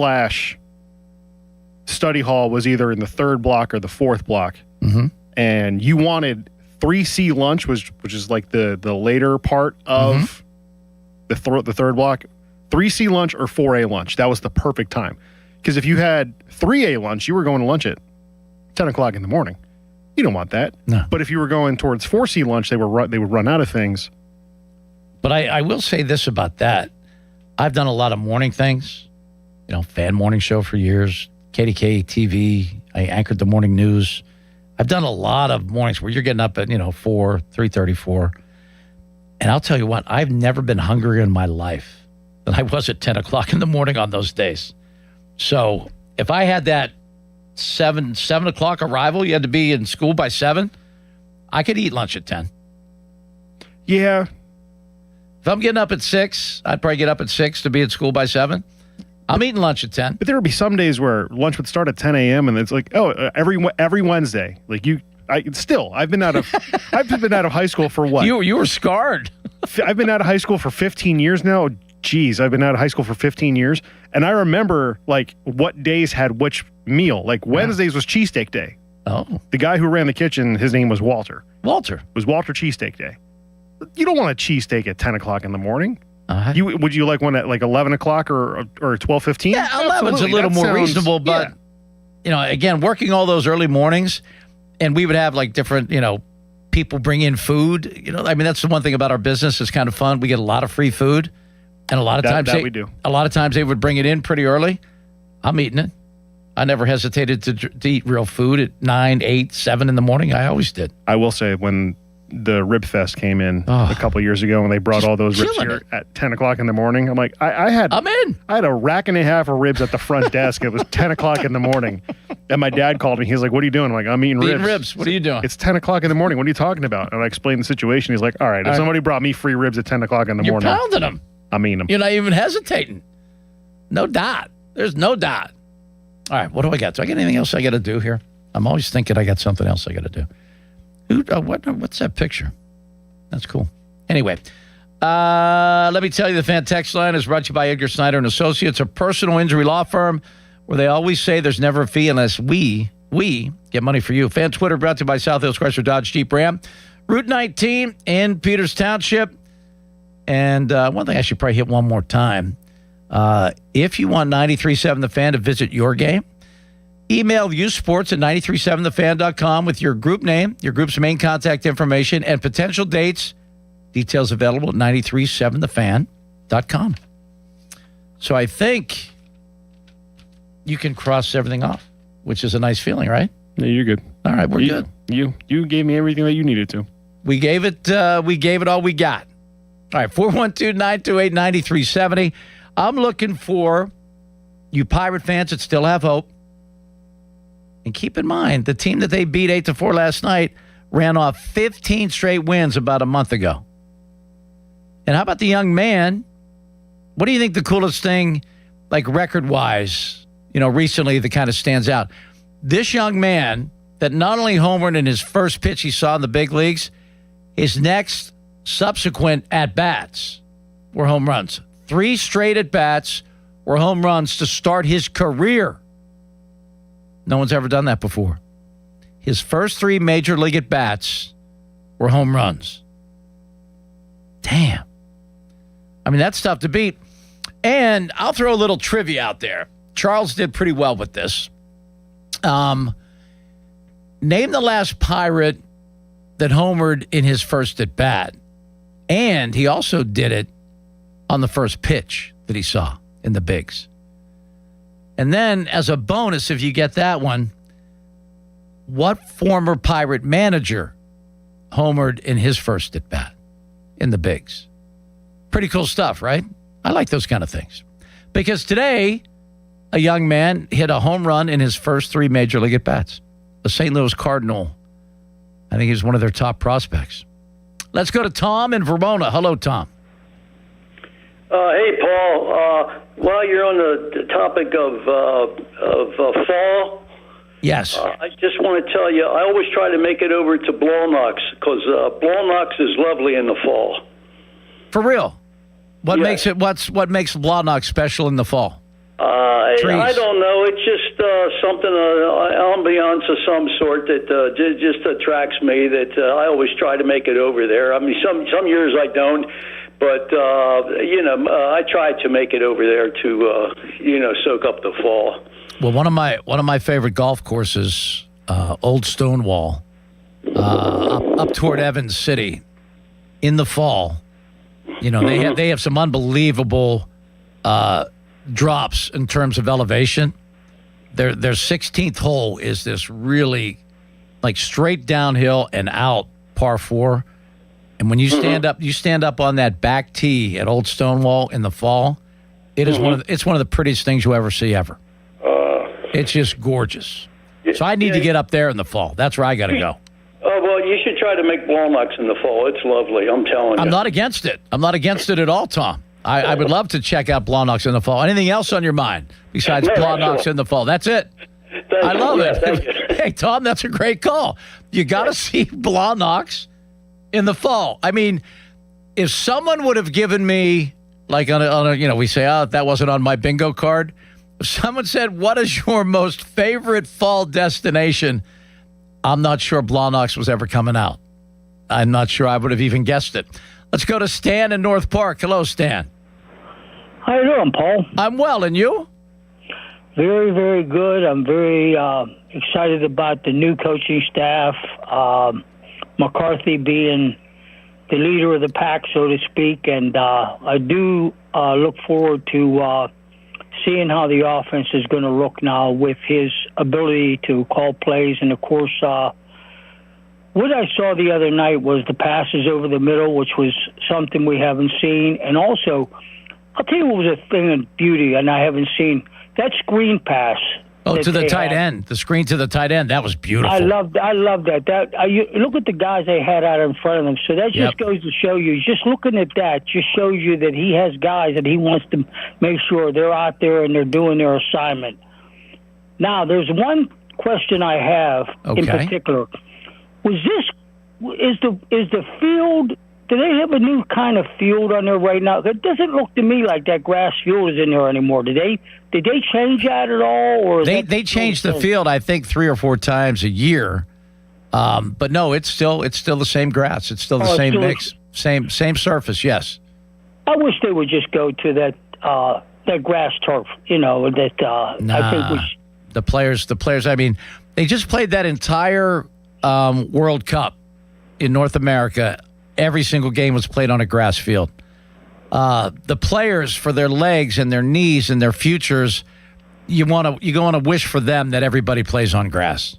study hall was either in the 3rd block or the 4th block. Mm-hmm. And you wanted 3C lunch, which is like the later part of the 3rd block. 3C lunch or 4A lunch. That was the perfect time. Because if you had 3A lunch, you were going to lunch at 10 o'clock in the morning. You don't want that. No. But if you were going towards 4C lunch, they would run out of things. But I will say this about that. I've done a lot of morning things. Fan morning show for years. KDK TV. I anchored the morning news. I've done a lot of mornings where you're getting up at 4, 3:30, 4. And I'll tell you what, I've never been hungrier in my life than I was at 10 o'clock in the morning on those days. So if I had that 7 o'clock arrival, you had to be in school by 7, I could eat lunch at 10. Yeah. If I'm getting up at 6, I'd probably get up at 6 to be at school by 7. I'm eating lunch at 10. But there would be some days where lunch would start at 10 a.m. and it's like, every Wednesday. Like I've been out of high school for what? You were scarred. I've been out of high school for 15 years now. Geez, I've been out of high school for 15 years. And I remember like what days had which meal. Like Wednesdays was cheesesteak day. Oh. The guy who ran the kitchen, his name was Walter. Walter. It was Walter Cheesesteak Day. You don't want a cheesesteak at 10 o'clock in the morning. Would you like one at like 11 o'clock or 12:15? Yeah, 11's a little more reasonable, but again, working all those early mornings, and we would have like different, people bring in food. That's the one thing about our business. It's kind of fun. We get a lot of free food, and a lot of times we do. A lot of times they would bring it in pretty early. I'm eating it. I never hesitated to eat real food at 9, 8, 7 in the morning. I always did. I will say when the Rib Fest came in a couple years ago and they brought all those ribs here at 10 o'clock in the morning. I'm like, I'm in. I had a rack and a half of ribs at the front desk. It was 10 o'clock in the morning. And my dad called me. He's like, what are you doing? I'm like, I'm eating ribs. What are you doing? It's 10 o'clock in the morning. What are you talking about? And I explained the situation. He's like, all right, if somebody brought me free ribs at 10 o'clock in the morning. You're pounding them. I'm eating them. You're not even hesitating. No doubt. There's no doubt. All right, what do I got? Do I got anything else I got to do here? I'm always thinking I got something else I got to do. What's that picture? That's cool. Anyway, let me tell you, the Fan Text Line is brought to you by Edgar Snyder & Associates, a personal injury law firm where they always say there's never a fee unless we get money for you. Fan Twitter brought to you by South Hills Chrysler Dodge Jeep Ram. Route 19 in Peters Township. And one thing I should probably hit one more time. If you want 93.7 The Fan to visit your game, Email usports@937thefan.com with your group name, your group's main contact information, and potential dates. Details available at 937thefan.com. So I think you can cross everything off, which is a nice feeling, right? Yeah, you're good. All right, we're good. You gave me everything that you needed to. We gave it all we got. All right, 412-928-9370. I'm looking for you Pirate fans that still have hope. And keep in mind, the team that they beat 8-4 last night ran off 15 straight wins about a month ago. And how about the young man? What do you think the coolest thing, like record-wise, recently that kind of stands out? This young man that not only homered in his first pitch he saw in the big leagues, his next subsequent at-bats were home runs. 3 straight at-bats were home runs to start his career. No one's ever done that before. His first 3 major league at-bats were home runs. Damn. I mean, that's tough to beat. And I'll throw a little trivia out there. Charles did pretty well with this. Name the last Pirate that homered in his first at-bat. And he also did it on the first pitch that he saw in the bigs. And then, as a bonus, if you get that one, what former Pirate manager homered in his first at-bat in the bigs? Pretty cool stuff, right? I like those kind of things. Because today, a young man hit a home run in his first 3 major league at-bats. A St. Louis Cardinal. I think he's one of their top prospects. Let's go to Tom in Vermona. Hello, Tom. Hey, Paul. While you're on the topic of fall, yes, I just want to tell you, I always try to make it over to Blawnox because Blawnox is lovely in the fall. For real? What makes Blawnox special in the fall? I don't know. It's just something, ambiance of some sort that just attracts me. That I always try to make it over there. I mean, some years I don't. But, I try to make it over there to, soak up the fall. Well, one of my favorite golf courses, Old Stonewall, up toward Evans City, in the fall. They have some unbelievable drops in terms of elevation. Their 16th hole is this really like straight downhill and out par 4. And when you stand up on that back tee at Old Stonewall in the fall, it is one of the prettiest things you'll ever see ever. It's just gorgeous. So I need to get up there in the fall. That's where I got to go. Oh, well, you should try to make Blawnox in the fall. It's lovely, I'm telling you. I'm not against it. I'm not against it at all, Tom. I would love to check out Blawnox in the fall. Anything else on your mind besides Blawnox in the fall? That's it. I love it. Hey, Tom, that's a great call. You got to see Blawnox in the fall. I mean, if someone would have given me, like on a we say, that wasn't on my bingo card. If someone said, what is your most favorite fall destination? I'm not sure Blawnox was ever coming out. I'm not sure I would have even guessed it. Let's go to Stan in North Park. Hello, Stan. How you doing, Paul? I'm well, and you? Very, very good. I'm very excited about the new coaching staff. McCarthy being the leader of the pack, so to speak, and I do look forward to seeing how the offense is going to look now with his ability to call plays. And, of course, what I saw the other night was the passes over the middle, which was something we haven't seen. And also, I'll tell you what was a thing of beauty, and I haven't seen, that screen pass. Oh, to the tight end. The screen to the tight end. That was beautiful. I love that. You look at the guys they had out in front of them. So that just goes to show you, just looking at that just shows you that he has guys that he wants to make sure they're out there and they're doing their assignment. Now, there's one question I have in particular. Is the field, do they have a new kind of field on there right now? It doesn't look to me like that grass field is in there anymore. Did they change that at all? Or they changed the field, I think, 3 or 4 times a year. But no, it's still the same grass. It's still the same mix, same surface. Yes. I wish they would just go to that grass turf. I think The players, I mean, they just played that entire World Cup in North America. Every single game was played on a grass field. The players, for their legs and their knees and their futures, you want to wish for them that everybody plays on grass.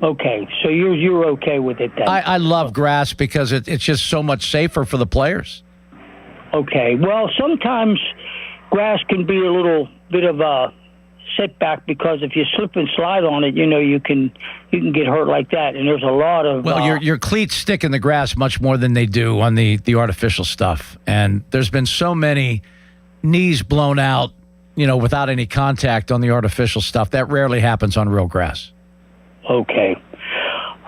Okay, so you're okay with it then? I love grass because it's just so much safer for the players. Okay, well, sometimes grass can be a little bit of a setback because if you slip and slide on it, you can get hurt like that. And there's a lot of your cleats stick in the grass much more than they do on the artificial stuff. And there's been so many knees blown out, without any contact on the artificial stuff. That rarely happens on real grass. Okay.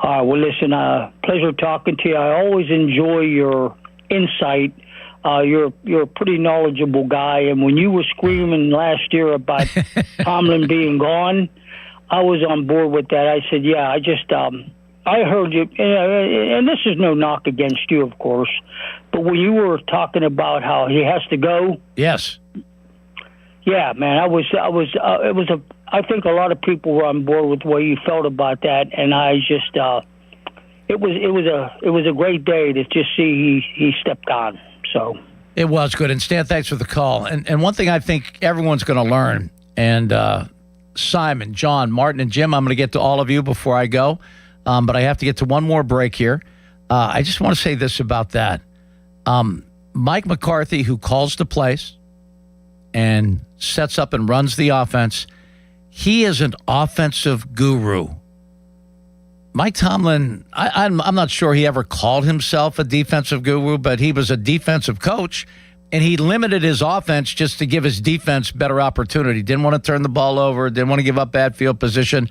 All right. Well, listen, pleasure talking to you. I always enjoy your insight. You're a pretty knowledgeable guy, and when you were screaming last year about Tomlin being gone, I was on board with that. I said, yeah, I heard you, and this is no knock against you, of course, but when you were talking about how he has to go, yes, yeah, man, I think a lot of people were on board with the way you felt about that, and I just, it was a great day to just see he stepped on. So it was good. And Stan, thanks for the call. And one thing I think everyone's going to learn, and Simon, John, Martin, and Jim, I'm going to get to all of you before I go, but I have to get to one more break here. I just want to say this about that. Mike McCarthy, who calls the plays and sets up and runs the offense, he is an offensive guru. Mike Tomlin, I'm not sure he ever called himself a defensive guru, but he was a defensive coach, and he limited his offense just to give his defense better opportunity. Didn't want to turn the ball over, didn't want to give up bad field position.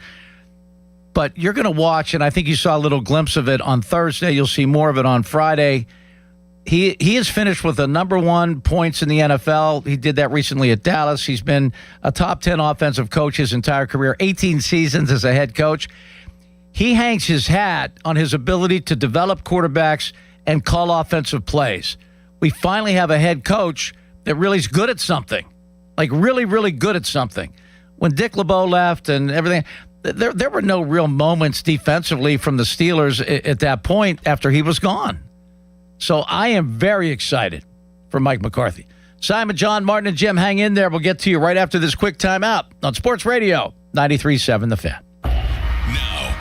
But you're going to watch, and I think you saw a little glimpse of it on Thursday. You'll see more of it on Friday. He is finished with the number 1 points in the NFL. He did that recently at Dallas. He's been a top 10 offensive coach his entire career, 18 seasons as a head coach. He hangs his hat on his ability to develop quarterbacks and call offensive plays. We finally have a head coach that really is good at something, like really, really good at something. When Dick LeBeau left and everything, there were no real moments defensively from the Steelers at that point after he was gone. So I am very excited for Mike McCarthy. Simon, John, Martin, and Jim, hang in there. We'll get to you right after this quick timeout on Sports Radio 93.7 The Fan.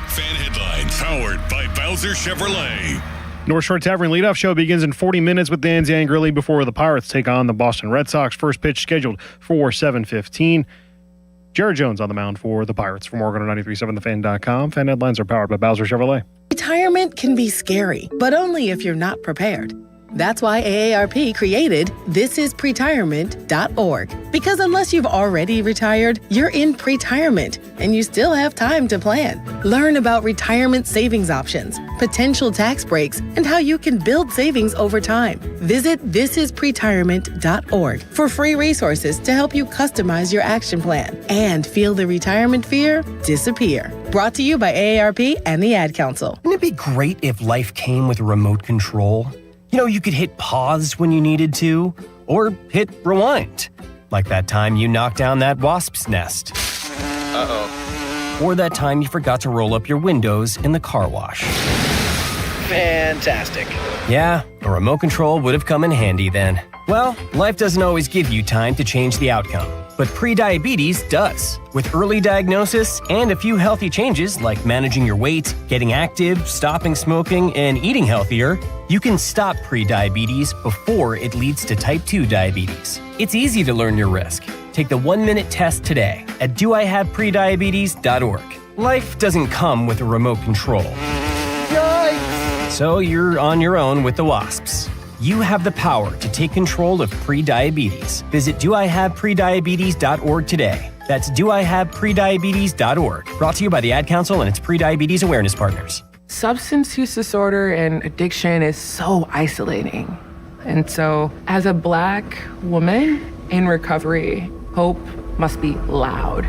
Fan headlines powered by Bowser Chevrolet. North Shore Tavern leadoff show begins in 40 minutes with Dan Zangrilli before the Pirates take on the Boston Red Sox. First pitch scheduled for 7:15. Jared Jones on the mound for the Pirates. From Oregon on 93.7thefan.com. Fan headlines are powered by Bowser Chevrolet. Retirement can be scary, but only if you're not prepared. That's why AARP created thisispretirement.org. Because unless you've already retired, you're in pretirement, and you still have time to plan. Learn about retirement savings options, potential tax breaks, and how you can build savings over time. Visit thisispretirement.org for free resources to help you customize your action plan and feel the retirement fear disappear. Brought to you by AARP and the Ad Council. Wouldn't it be great if life came with a remote control? You could hit pause when you needed to, or hit rewind. Like that time you knocked down that wasp's nest. Uh-oh. Or that time you forgot to roll up your windows in the car wash. Fantastic. Yeah, a remote control would have come in handy then. Well, life doesn't always give you time to change the outcome, but prediabetes does. With early diagnosis and a few healthy changes like managing your weight, getting active, stopping smoking, and eating healthier, you can stop prediabetes before it leads to type 2 diabetes. It's easy to learn your risk. Take the 1-minute test today at doihaveprediabetes.org. Life doesn't come with a remote control. Yikes! So you're on your own with the wasps. You have the power to take control of prediabetes. Visit doihaveprediabetes.org today. That's doihaveprediabetes.org. Brought to you by the Ad Council and its prediabetes awareness partners. Substance use disorder and addiction is so isolating. And so, as a Black woman in recovery, hope must be loud.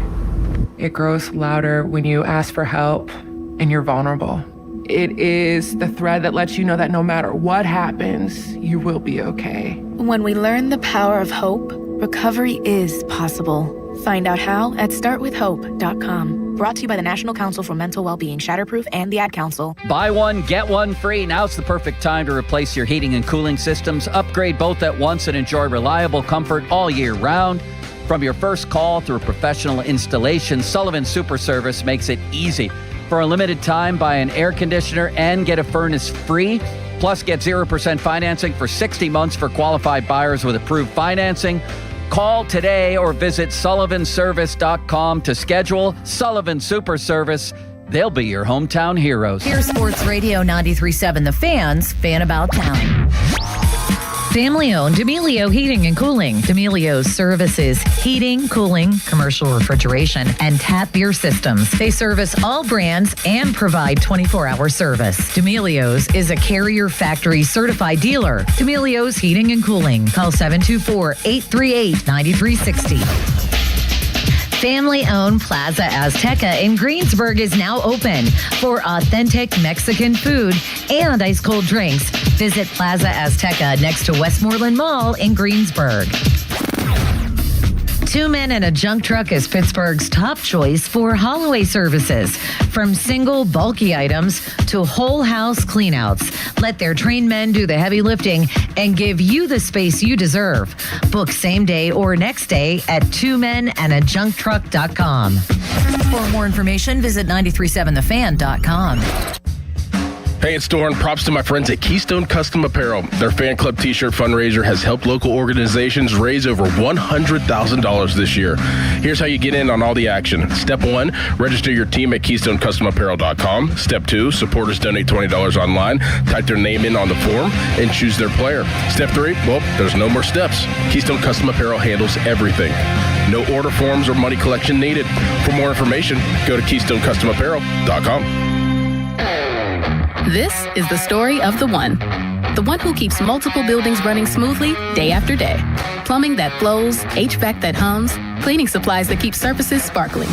It grows louder when you ask for help and you're vulnerable. It is the thread that lets you know that no matter what happens, you will be okay. When we learn the power of hope, recovery is possible. Find out how at startwithhope.com. Brought to you by the National Council for Mental Wellbeing, Shatterproof, and the Ad Council. Buy one, get one free. Now's the perfect time to replace your heating and cooling systems. Upgrade both at once and enjoy reliable comfort all year round. From your first call through professional installation, Sullivan Super Service makes it easy. For a limited time, buy an air conditioner and get a furnace free. Plus, get 0% financing for 60 months for qualified buyers with approved financing. Call today or visit sullivanservice.com to schedule. Sullivan Super Service. They'll be your hometown heroes. Here's Sports Radio 93.7 The Fan's Fan About Town. Family-owned D'Amelio Heating and Cooling. D'Amelio's services heating, cooling, commercial refrigeration, and tap beer systems. They service all brands and provide 24-hour service. D'Amelio's is a Carrier Factory certified dealer. D'Amelio's Heating and Cooling. Call 724-838-9360. Family-owned Plaza Azteca in Greensburg is now open for authentic Mexican food and ice-cold drinks. Visit Plaza Azteca next to Westmoreland Mall in Greensburg. Two Men and a Junk Truck is Pittsburgh's top choice for haul-away services. From single, bulky items to whole house cleanouts. Let their trained men do the heavy lifting and give you the space you deserve. Book same day or next day at twomenandajuncktruck.com. For more information, visit 937thefan.com. Hey, it's Doran. Props to my friends at Keystone Custom Apparel. Their fan club t-shirt fundraiser has helped local organizations raise over $100,000 this year. Here's how you get in on all the action. Step 1, register your team at KeystoneCustomApparel.com. Step 2, supporters donate $20 online, type their name in on the form, and choose their player. Step 3, well, there's no more steps. Keystone Custom Apparel handles everything. No order forms or money collection needed. For more information, go to KeystoneCustomApparel.com. This is the story of the one who keeps multiple buildings running smoothly day after day. Plumbing that flows, HVAC that hums, cleaning supplies that keep surfaces sparkling.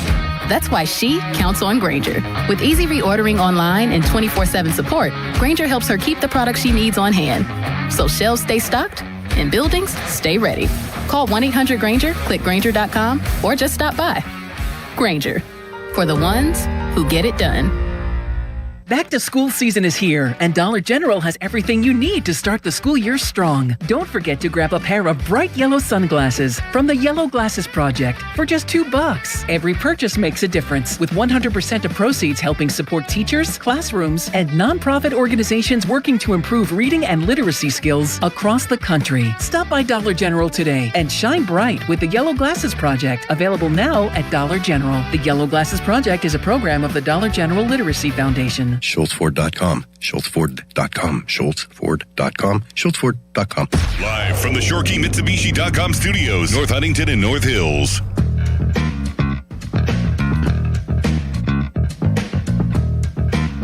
That's why she counts on Grainger. With easy reordering online and 24/7 support, Grainger helps her keep the products she needs on hand. So shelves stay stocked and buildings stay ready. Call 1-800-GRAINGER, click Grainger.com, or just stop by. Grainger, for the ones who get it done. Back to school season is here, and Dollar General has everything you need to start the school year strong. Don't forget to grab a pair of bright yellow sunglasses from the Yellow Glasses Project for just $2. Every purchase makes a difference, with 100% of proceeds helping support teachers, classrooms, and nonprofit organizations working to improve reading and literacy skills across the country. Stop by Dollar General today and shine bright with the Yellow Glasses Project, available now at Dollar General. The Yellow Glasses Project is a program of the Dollar General Literacy Foundation. SchultzFord.com, SchultzFord.com, SchultzFord.com, SchultzFord.com. Live from the Shorkey Mitsubishi.com studios, North Huntington and North Hills.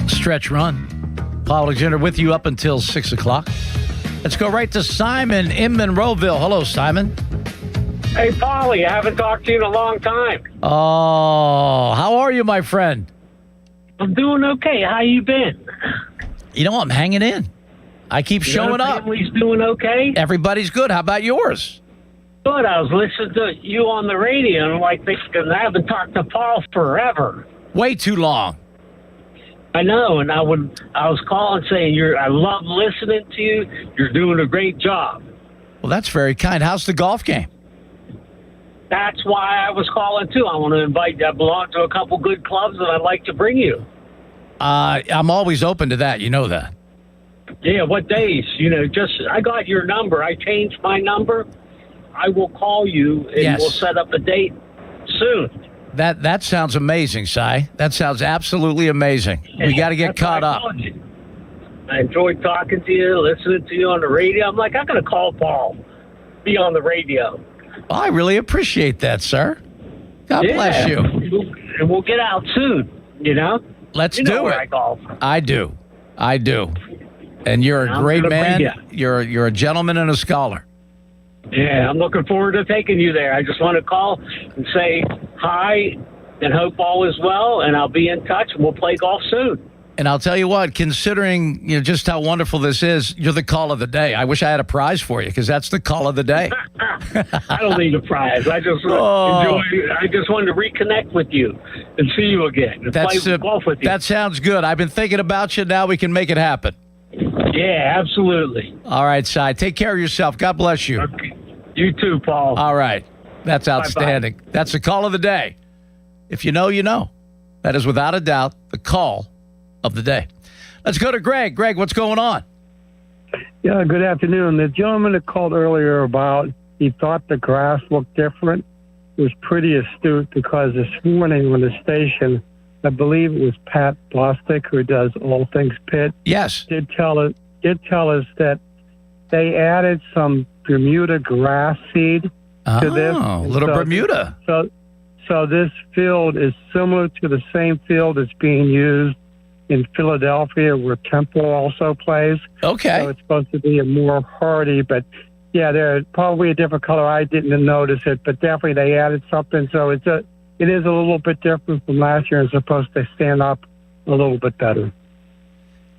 Stretch run. Paul Alexander with you up until 6 o'clock. Let's go right to Simon in Monroeville. Hello, Simon. Hey, Paulie, I haven't talked to you in a long time. Oh, how are you, my friend? I'm doing okay. How you been? You know, I'm hanging in. I keep showing up. Family's doing okay? Everybody's good. How about yours? Good. I was listening to you on the radio, and I'm like thinking, I haven't talked to Paul forever. Way too long. I know, and I was calling saying I love listening to you. You're doing a great job. Well, that's very kind. How's the golf game? That's why I was calling too. I want to invite you. I belong to a couple good clubs, and I'd like to bring you. I'm always open to that. You know that. Yeah, what days? I got your number. I changed my number. I will call you, and we'll set up a date soon. That sounds amazing, Si. That sounds absolutely amazing. We got to get caught up. I enjoyed talking to you, listening to you on the radio. I'm like, I'm going to call Paul, be on the radio. Well, I really appreciate that, sir. God bless you. And we'll get out soon, Let's do it. I do. And you're a great man. You're a gentleman and a scholar. Yeah, I'm looking forward to taking you there. I just want to call and say hi and hope all is well, and I'll be in touch, and we'll play golf soon. And I'll tell you what, considering just how wonderful this is, you're the call of the day. I wish I had a prize for you because that's the call of the day. I don't need a prize. I just I just wanted to reconnect with you and see you again and play golf with you. That sounds good. I've been thinking about you. Now we can make it happen. Yeah, absolutely. All right, Si. Take care of yourself. God bless you. Okay. You too, Paul. All right. That's outstanding. Bye-bye. That's the call of the day. If you know, you know. That is without a doubt the call of the day. Let's go to Greg. Greg, what's going on? Yeah, good afternoon. The gentleman that called earlier about he thought the grass looked different was pretty astute because this morning on the station, I believe it was Pat Bostic, who does All Things Pitt. Yes. Did tell us that they added some Bermuda grass seed to this. Oh, little Bermuda. So this field is similar to the same field that's being used in Philadelphia where Temple also plays. Okay. So it's supposed to be a more hardy, but yeah, they're probably a different color. I didn't notice it, but definitely they added something. So it is a little bit different from last year and supposed to stand up a little bit better.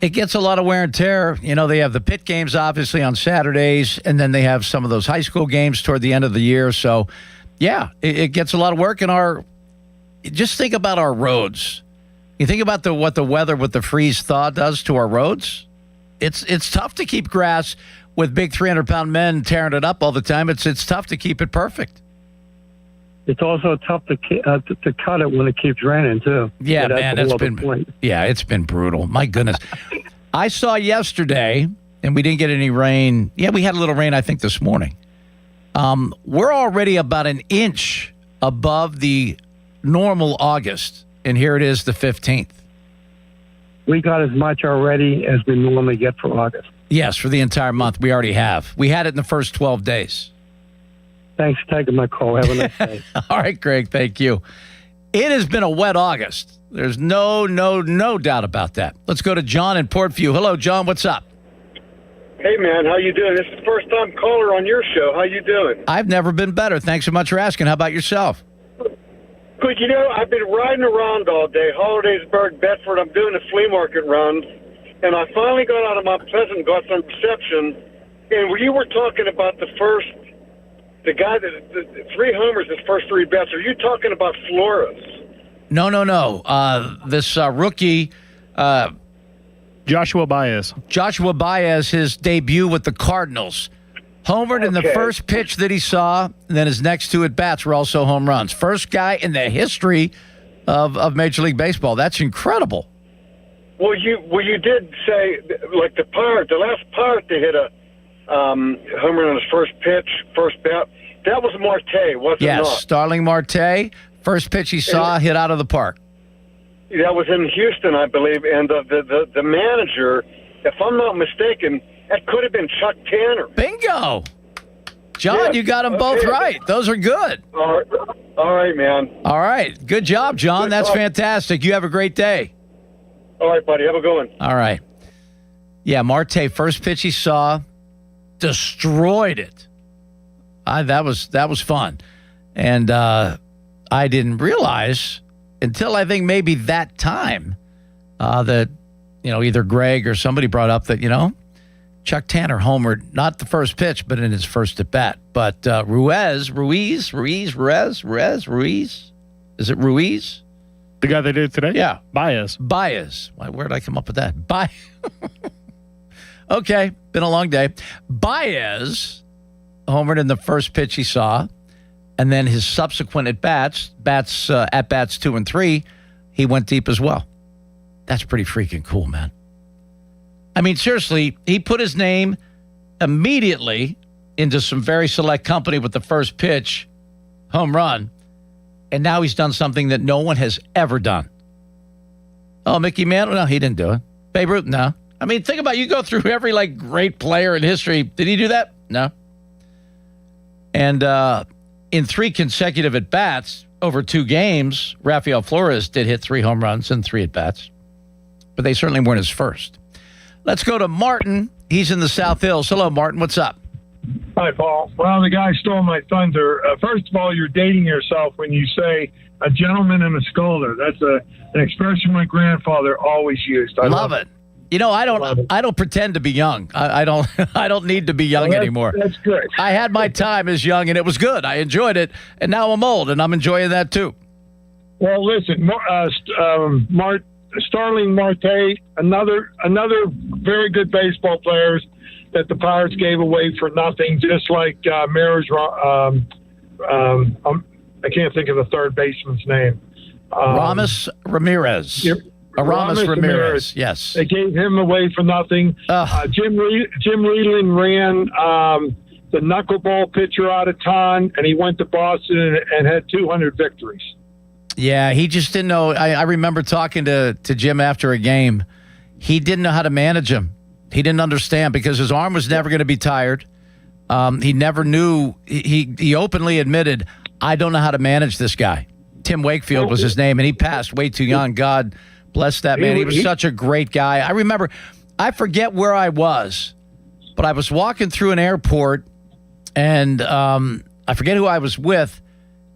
It gets a lot of wear and tear. They have the Pitt games obviously on Saturdays, and then they have some of those high school games toward the end of the year. So yeah, it gets a lot of work. Just think about our roads. You think about what the weather with the freeze thaw does to our roads. It's tough to keep grass with big 300-pound men tearing it up all the time. It's tough to keep it perfect. It's also tough to cut it when it keeps raining too. Yeah, man, it's been brutal. My goodness, I saw yesterday, and we didn't get any rain. Yeah, we had a little rain, I think, this morning. We're already about an inch above the normal August, and here it is, the 15th. We got as much already as we normally get for August. Yes, for the entire month, we already have. We had it in the first 12 days. Thanks for taking my call. Have a nice day. All right, Greg, thank you. It has been a wet August. There's no doubt about that. Let's go to John in Portview. Hello, John. What's up? Hey, man. How you doing? This is the first time caller on your show. How you doing? I've never been better. Thanks so much for asking. How about yourself? Good. I've been riding around all day, Hollidaysburg, Bedford. I'm doing a flea market run, and I finally got out of my Pleasant, got some reception, and you were talking about the guy that 3 homers, his first 3 bets. Are you talking about Flores? No. This rookie, Joshua Baez. Joshua Baez, his debut with the Cardinals. Homered in the first pitch that he saw, and then his next 2 at-bats were also home runs. First guy in the history of Major League Baseball. That's incredible. Well, you did say, like the last Pirate to hit a homer on his first pitch, first bat, that was Marte, wasn't it? Yes, Starling Marte. First pitch he saw, hit out of the park. That was in Houston, I believe, and the manager, if I'm not mistaken, that could have been Chuck Tanner. Bingo! John, you got them both right. Those are good. All right, man. All right. Good job, John. That's fantastic. You have a great day. All right, buddy. Have a good one. All right. Yeah, Marte, first pitch he saw, destroyed it. That was fun. And I didn't realize until I think maybe that time that, either Greg or somebody brought up that, Chuck Tanner homered, not the first pitch, but in his first at-bat. But Ruiz? Is it Ruiz? The guy they did today? Yeah. Baez. Where did I come up with that? Okay, been a long day. Baez homered in the first pitch he saw, and then his subsequent at-bats 2 and 3, he went deep as well. That's pretty freaking cool, man. I mean, seriously, he put his name immediately into some very select company with the first pitch home run, and now he's done something that no one has ever done. Oh, Mickey Mantle? No, he didn't do it. Babe Ruth? No. I mean, think about it. You go through every, great player in history. Did he do that? No. And in 3 consecutive at-bats over 2 games, Rafael Flores did hit 3 home runs in 3 at-bats, but they certainly weren't his first. Let's go to Martin. He's in the South Hills. Hello, Martin. What's up? Hi, Paul. Well, the guy stole my thunder. First of all, you're dating yourself when you say a gentleman and a scolder. That's an expression my grandfather always used. I love it. You know, I don't pretend to be young. I don't need to be young anymore. That's good. I had my time as young, and it was good. I enjoyed it, and now I'm old, and I'm enjoying that too. Well, listen, Starling Marte, another very good baseball player that the Pirates gave away for nothing, just like Maris. I can't think of the third baseman's name. Ramos Ramirez. Yep. Ramos Ramirez. Yes. They gave him away for nothing. Jim Leland ran the knuckleball pitcher out of town, and he went to Boston and had 200 victories. Yeah, he just didn't know. I remember talking to Jim after a game. He didn't know how to manage him. He didn't understand because his arm was never going to be tired. He never knew. He openly admitted, I don't know how to manage this guy. Tim Wakefield was his name, and he passed way too young. God bless that man. He was such a great guy. I remember, I forget where I was, but I was walking through an airport, and I forget who I was with,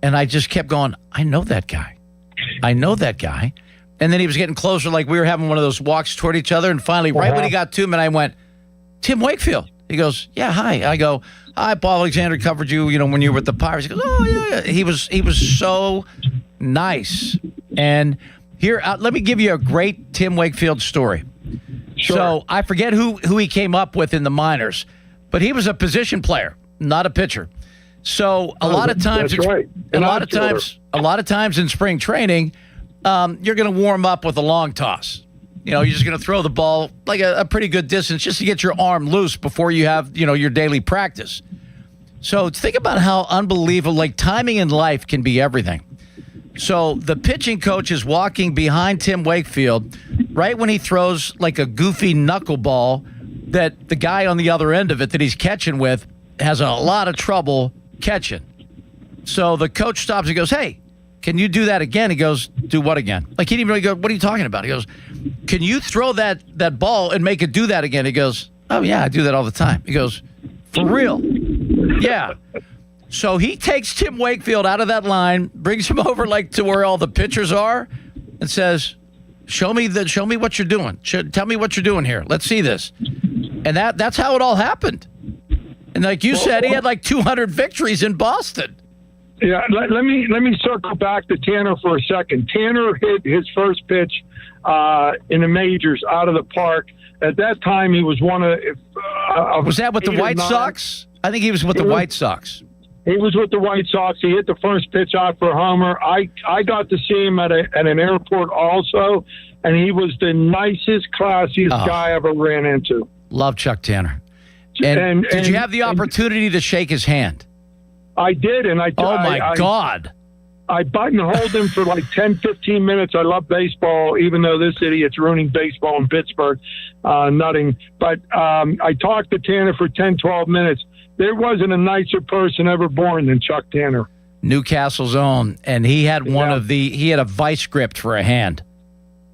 and I just kept going, I know that guy. I know that guy. And then he was getting closer, like we were having one of those walks toward each other, and finally, right when he got to him, and I went, Tim Wakefield. He goes, yeah, hi. I go, hi, Paul Alexander, covered you, when you were with the Pirates. He goes, oh, yeah. He was so nice. And here, let me give you a great Tim Wakefield story. Sure. So I forget who he came up with in the minors, but he was a position player, not a pitcher. So a lot of times, a lot of times in spring training, you're going to warm up with a long toss. You're just going to throw the ball like a pretty good distance just to get your arm loose before you have, your daily practice. So think about how unbelievable, like timing in life can be everything. So the pitching coach is walking behind Tim Wakefield right when he throws like a goofy knuckleball that the guy on the other end of it that he's catching with has a lot of trouble catching. So the coach stops and goes, hey, can you do that again? He goes, do what again? Like he didn't really go, what are you talking about? He goes, can you throw that ball and make it do that again? He goes, oh yeah, I do that all the time. He goes, for real? Yeah. So he takes Tim Wakefield out of that line, brings him over like to where all the pitchers are, and says, show me what you're doing. Tell me what you're doing here. Let's see this. And that's how it all happened. And like you said, he had like 200 victories in Boston. Yeah, let me circle back to Tanner for a second. Tanner hit his first pitch in the majors out of the park. At that time, he was one of. Was that with the White Sox? I think he was with the White Sox. He was with the White Sox. He hit the first pitch out for a homer. I got to see him at an airport also, and he was the nicest, classiest guy I ever ran into. Love Chuck Tanner. And did you have the opportunity to shake his hand? I did, and God. I buttonholed him for like 10, 15 minutes. I love baseball, even though this idiot's ruining baseball in Pittsburgh, nutting. But I talked to Tanner for 10, 12 minutes. There wasn't a nicer person ever born than Chuck Tanner. Newcastle's own, and he had he had a vice grip for a hand.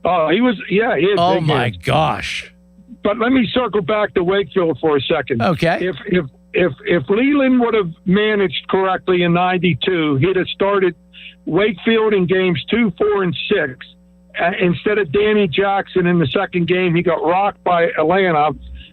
Oh, he was, he had oh big my hands. Gosh. But let me circle back to Wakefield for a second. Okay. If Leland would have managed correctly in '92, he'd have started Wakefield in games 2, 4, and 6. Instead of Danny Jackson in the second game, he got rocked by Atlanta.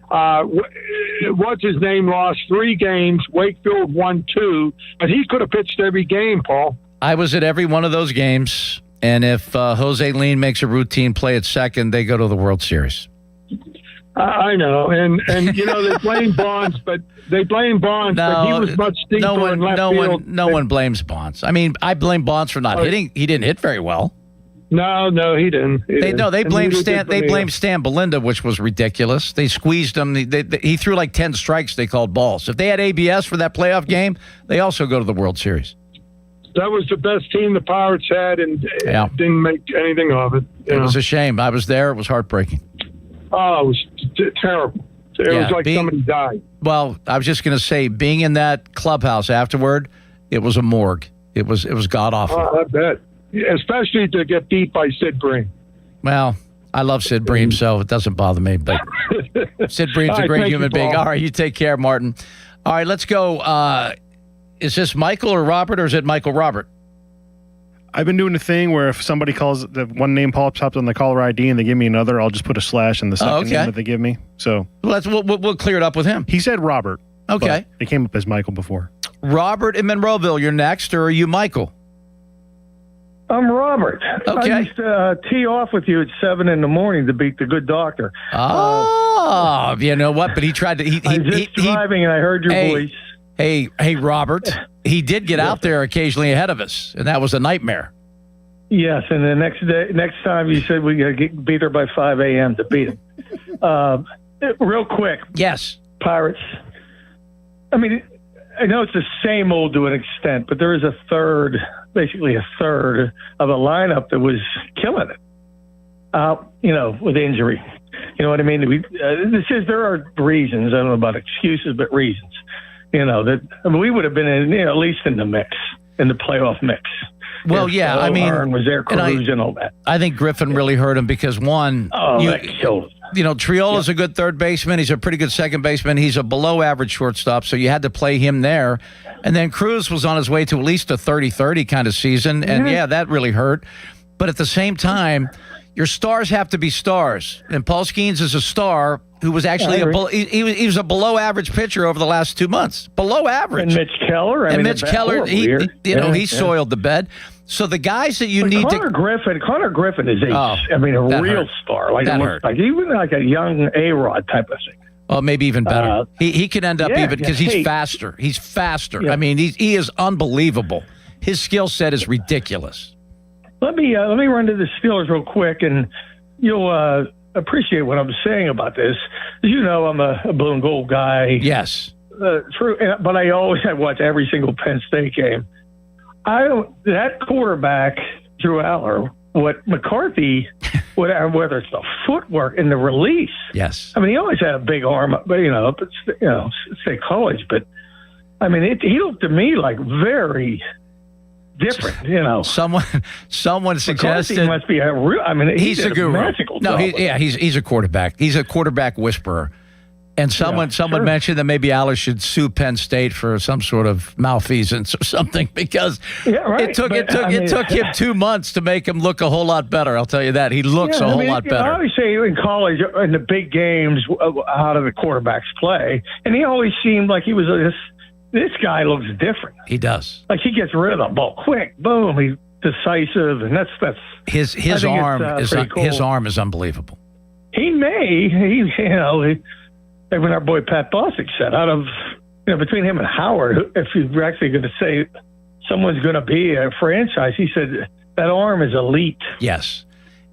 What's his name lost 3 games. Wakefield won 2, but he could have pitched every game, Paul. I was at every one of those games, and if Jose Lean makes a routine play at second, they go to the World Series. I know, and they blame Bonds, but he was much deeper in left field. No one blames Bonds. I mean, I blame Bonds for not hitting. He didn't hit very well. No, he didn't. They blamed Stan. They blamed Stan Belinda, which was ridiculous. They squeezed him. He threw like 10 strikes. They called balls. If they had ABS for that playoff game, they also go to the World Series. That was the best team the Pirates had, and didn't make anything of it. It was a shame. I was there. It was heartbreaking. Oh, it was terrible. It was like somebody died. Well, I was just going to say, being in that clubhouse afterward, it was a morgue. It was god-awful. I bet. Especially to get beat by Sid Bream. Well, I love Sid Bream, so it doesn't bother me. But Sid Bream's a great human being. All right, you take care, Martin. All right, let's go. Is this Michael or Robert, or is it Michael Robert? I've been doing a thing where if somebody calls, the one name pops up on the caller ID and they give me another, I'll just put a slash in the second name that they give me. So we'll clear it up with him. He said Robert. Okay. It came up as Michael before. Robert in Monroeville, you're next, or are you Michael? I'm Robert. Okay. I used to tee off with you at 7 in the morning to beat the good doctor. Oh, you know what? But he tried to. I was just driving and I heard your voice. Hey, Robert. He did get out there occasionally ahead of us, and that was a nightmare. Yes, and the next time you said we got to beat her by 5 a.m. to beat him. Real quick. Yes. Pirates. I mean, I know it's the same old to an extent, but there is basically a third of a lineup that was killing it. With injury. You know what I mean? There are reasons. I don't know about excuses, but reasons. We would have been at least in the mix, in the playoff mix. Well, yeah, I mean, Aaron was there, Cruz and all that. I think Griffin really hurt him because that killed him. Triola's a good third baseman. He's a pretty good second baseman. He's a below average shortstop, so you had to play him there. And then Cruz was on his way to at least a 30-30 kind of season, and that really hurt. But at the same time, your stars have to be stars, and Paul Skeens is a star who was actually he was a below average pitcher over the last 2 months. Below average. And Mitch Keller. Mitch Keller, he soiled the bed. So the guys that you need Connor Griffin is a real star. Like even like a young A-Rod type of thing. Well, maybe even better. He could end up because he's faster. He's faster. Yeah. I mean, he is unbelievable. His skill set is ridiculous. Let me run to the Steelers real quick, and you'll appreciate what I'm saying about this. As you know, I'm a blue and gold guy. Yes. True, but I watch every single Penn State game. That quarterback, Drew Aller, what McCarthy, whether it's the footwork and the release. Yes. I mean, he always had a big arm, up at State College, but I mean, he looked to me like very different. Someone suggested McCarthy must be a real. I mean, he's a guru. Magical he's a quarterback. He's a quarterback whisperer. And someone mentioned that maybe Aller should sue Penn State for some sort of malfeasance or something because it took him 2 months to make him look a whole lot better. I'll tell you that. He looks a whole lot better. I always say in college, in the big games, how do the quarterbacks play? And he always seemed like he was this guy looks different. He does. Like he gets rid of the ball quick, boom. He's decisive, and that's his arm is cool. His arm is unbelievable. When our boy Pat Bostic said, out of between him and Howard, if you're actually going to say someone's going to be a franchise, he said that arm is elite. Yes.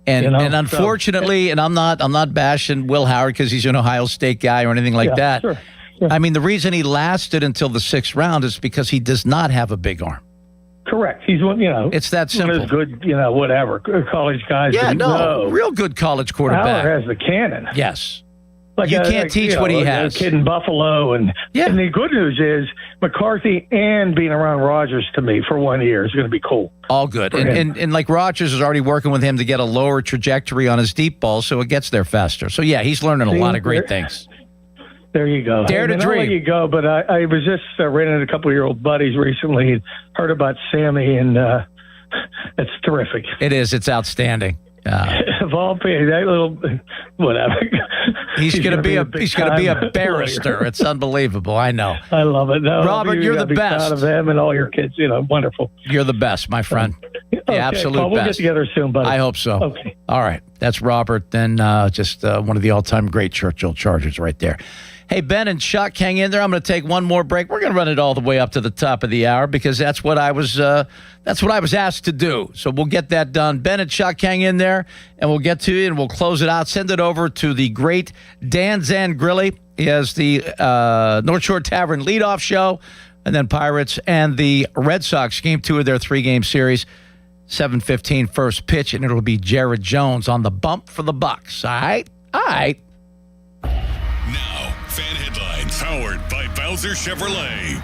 And unfortunately, and I'm not bashing Will Howard because he's an Ohio State guy or anything like that. Sure. Yeah. I mean, the reason he lasted until the 6th round is because he does not have a big arm. Correct. He's one. It's that simple. One of those good, whatever college guys. Yeah, real good college quarterback. Howard has the cannon. Yes. You can't teach what he has. A kid in Buffalo, and the good news is McCarthy and being around Rodgers to me for 1 year is going to be cool. All good, and like Rodgers is already working with him to get a lower trajectory on his deep ball, so it gets there faster. So he's learning a lot of great things. There you go. Dare to dream. I'll let you go, but I was just ran into a couple of your old buddies recently and heard about Sammy, and it's terrific. It is. It's outstanding. Of all people, that little whatever. He's going to be a barrister. It's unbelievable. I know. I love it. No, Robert, you're the best. Proud of them and all your kids. Wonderful. You're the best, my friend. The absolute Paul, we'll best. Get together soon, buddy. I hope so. Okay. All right. That's Robert. Then just one of the all-time great Churchill Chargers right there. Hey, Ben and Chuck, hang in there. I'm going to take one more break. We're going to run it all the way up to the top of the hour because that's what I was asked to do. So we'll get that done. Ben and Chuck, hang in there, and we'll get to you, and we'll close it out. Send it over to the great Dan Zangrilli. He has the North Shore Tavern leadoff show, and then Pirates and the Red Sox, game 2 of their 3-game series. 7:15 first pitch, and it'll be Jared Jones on the bump for the Bucks. All right? Now, fan headlines powered by Bowser Chevrolet.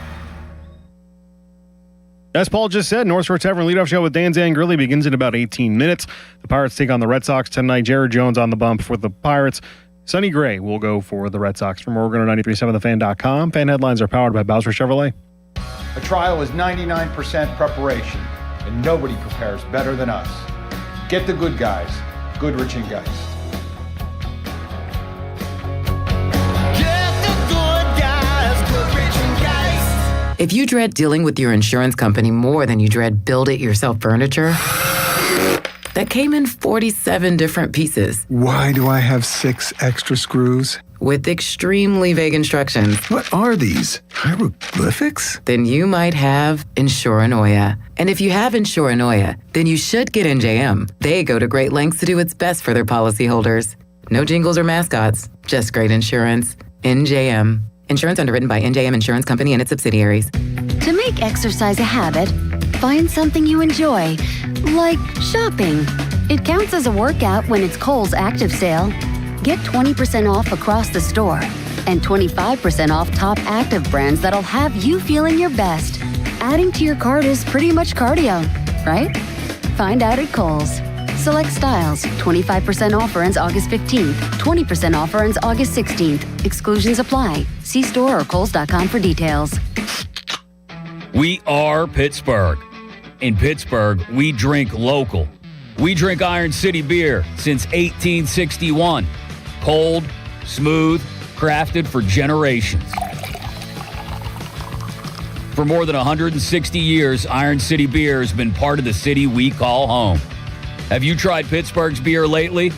As Paul just said, North Shore Tavern leadoff show with Dan Zangrilli begins in about 18 minutes. The Pirates take on the Red Sox tonight. Jared Jones on the bump for the Pirates. Sonny Gray will go for the Red Sox from Oregon on 93.7thefan.com. Fan headlines are powered by Bowser Chevrolet. A trial is 99% preparation, and nobody prepares better than us. Get the good guys, Goodrich and Geist. If you dread dealing with your insurance company more than you dread build-it-yourself furniture, that came in 47 different pieces. Why do I have 6 extra screws? With extremely vague instructions. What are these? Hieroglyphics? Then you might have Insuranoia. And if you have Insuranoia, then you should get NJM. They go to great lengths to do what's best for their policyholders. No jingles or mascots, just great insurance. NJM. Insurance underwritten by NJM Insurance Company and its subsidiaries. To make exercise a habit, find something you enjoy, like shopping. It counts as a workout when it's Kohl's Active Sale. Get 20% off across the store and 25% off top active brands that'll have you feeling your best. Adding to your cart is pretty much cardio, right? Find out at Kohl's. Select styles. 25% offer ends August 15th. 20% offer ends August 16th. Exclusions apply. See store or Kohls.com for details. We are Pittsburgh. In Pittsburgh, we drink local. We drink Iron City beer since 1861. Cold, smooth, crafted for generations. For more than 160 years, Iron City beer has been part of the city we call home. Have you tried Pittsburgh's beer lately?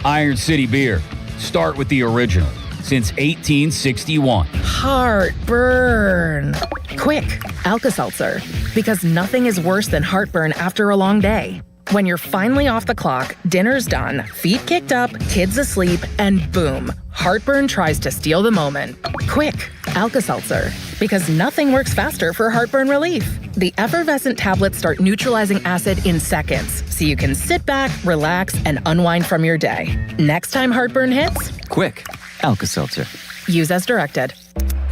Iron City beer. Start with the original. Since 1861. Heartburn. Quick, Alka-Seltzer. Because nothing is worse than heartburn after a long day. When you're finally off the clock, dinner's done, feet kicked up, kids asleep, and boom, heartburn tries to steal the moment. Quick, Alka-Seltzer. Because nothing works faster for heartburn relief. The effervescent tablets start neutralizing acid in seconds, so you can sit back, relax, and unwind from your day. Next time heartburn hits, quick, Alka-Seltzer. Use as directed.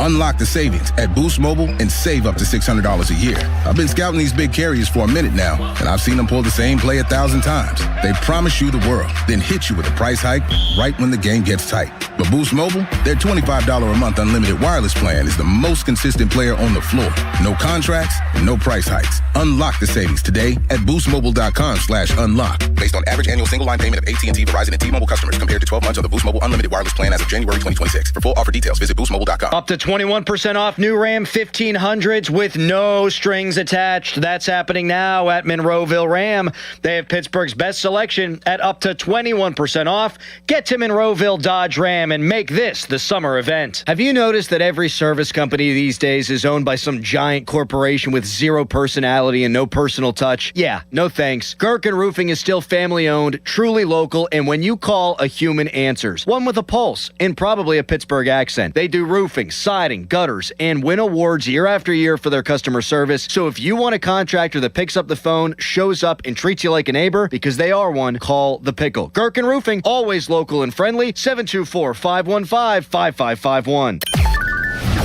Unlock the savings at Boost Mobile and save up to $600 a year. I've been scouting these big carriers for a minute now, and I've seen them pull the same play 1,000 times. They promise you the world, then hit you with a price hike right when the game gets tight. But Boost Mobile, their $25 a month unlimited wireless plan is the most consistent player on the floor. No contracts, no price hikes. Unlock the savings today at boostmobile.com/unlock. Based on average annual single line payment of AT&T, Verizon, and T-Mobile customers compared to 12 months of the Boost Mobile unlimited wireless plan as of January 2026. For full offer details, visit boostmobile.com. Up to 21% off new Ram 1500s with no strings attached. That's happening now at Monroeville Ram. They have Pittsburgh's best selection at up to 21% off. Get to Monroeville Dodge Ram and make this the summer event. Have you noticed that every service company these days is owned by some giant corporation with zero personality and no personal touch? Yeah, no thanks. Gherkin Roofing is still family owned, truly local, and when you call, a human answers. One with a pulse and probably a Pittsburgh accent. They do roofing, siding, gutters, and win awards year after year for their customer service. So if you want a contractor that picks up the phone, shows up, and treats you like a neighbor, because they are one, call The Pickle. Gherkin Roofing, always local and friendly, 724-515-5551.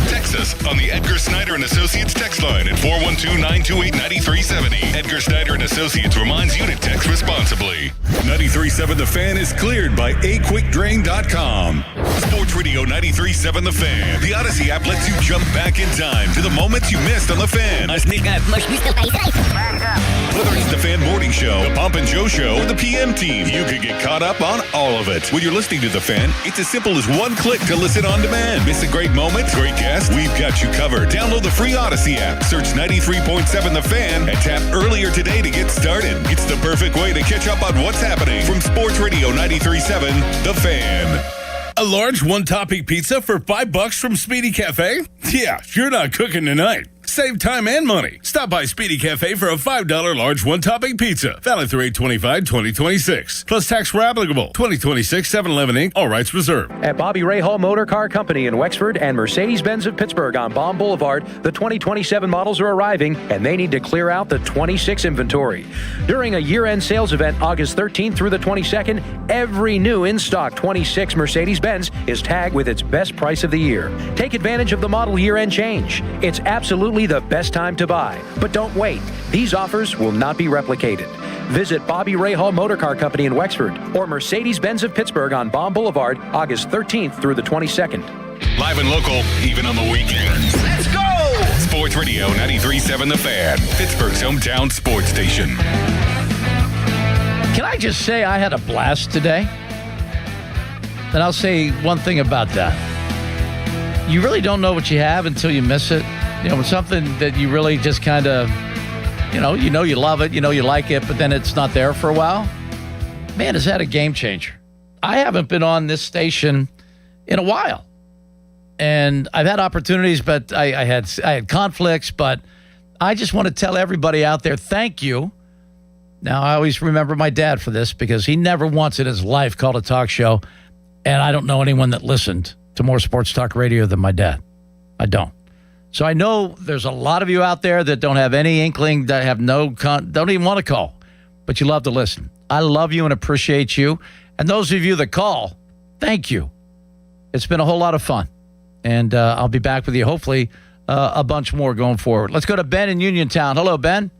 Text us on the Edgar Snyder and Associates text line at 412-928-9370. Edgar Snyder and Associates reminds you to text responsibly. 93.7 The Fan is cleared by aquickdrain.com. Sports Radio 93.7 The Fan. The Odyssey app lets you jump back in time to the moments you missed on The Fan. Whether it's the Fan Morning Show, the Pomp and Joe Show, or the PM Team, you can get caught up on all of it. When you're listening to The Fan, it's as simple as one click to listen on demand. Miss a great moment, great guest, we've got you covered. Download the free Odyssey app, search 93.7 The Fan, and tap earlier today to get started. It's the perfect way to catch up on what's happening from Sports Radio 93.7 The Fan. A large one-topping pizza for $5 from Speedy Cafe? Yeah, you're not cooking tonight. Save time and money. Stop by Speedy Cafe for a $5 large one-topping pizza. Valid through 8/25/2026. Plus tax where applicable. 2026 7-Eleven Inc. All rights reserved. At Bobby Rahal Motor Car Company in Wexford and Mercedes-Benz of Pittsburgh on Baum Boulevard, the 2027 models are arriving, and they need to clear out the 26 inventory. During a year-end sales event August 13th through the 22nd, every new in-stock 26 Mercedes-Benz is tagged with its best price of the year. Take advantage of the model year-end change. It's absolutely currently the best time to buy. But don't wait. These offers will not be replicated. Visit Bobby Ray Hall Motor Car Company in Wexford or Mercedes-Benz of Pittsburgh on Baum Boulevard, August 13th through the 22nd. Live and local, even on the weekends. Let's go! Sports Radio 93.7 The Fan, Pittsburgh's hometown sports station. Can I just say I had a blast today? And I'll say one thing about that. You really don't know what you have until you miss it. You know, it's something that you really just kind of, you love it, you like it, but then it's not there for a while. Man, is that a game changer? I haven't been on this station in a while. And I've had opportunities, but I had conflicts, but I just want to tell everybody out there, thank you. Now, I always remember my dad for this because he never once in his life called a talk show, and I don't know anyone that listened to more sports talk radio than my dad. I don't. So I know there's a lot of you out there that don't have any inkling, that have don't even want to call, but you love to listen. I love you and appreciate you. And those of you that call, thank you. It's been a whole lot of fun. And I'll be back with you, hopefully, a bunch more going forward. Let's go to Ben in Uniontown. Hello, Ben.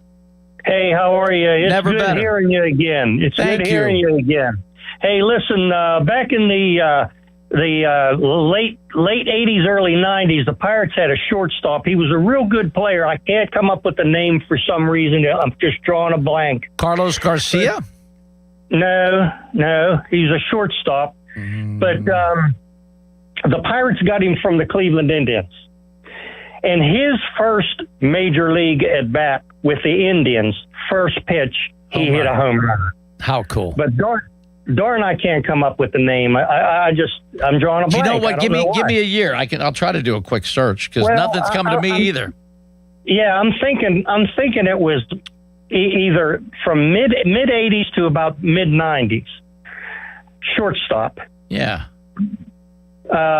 Hey, how are you? It's Never good better. hearing you again. It's Thank good hearing you again. Hey, listen, back in the late 80s, early 90s, the Pirates had a shortstop. He was a real good player. I can't come up with the name for some reason. I'm just drawing a blank. Carlos Garcia? No, he's a shortstop. But the Pirates got him from the Cleveland Indians. And his first major league at bat with the Indians, first pitch, he hit a home run. How cool. But darn, I can't come up with the name. I'm drawing a blank. You know what? Give me a year. I'll try to do a quick search because nothing's coming to me either. Yeah, I'm thinking it was either from mid 80s to about mid 90s. Shortstop. Yeah.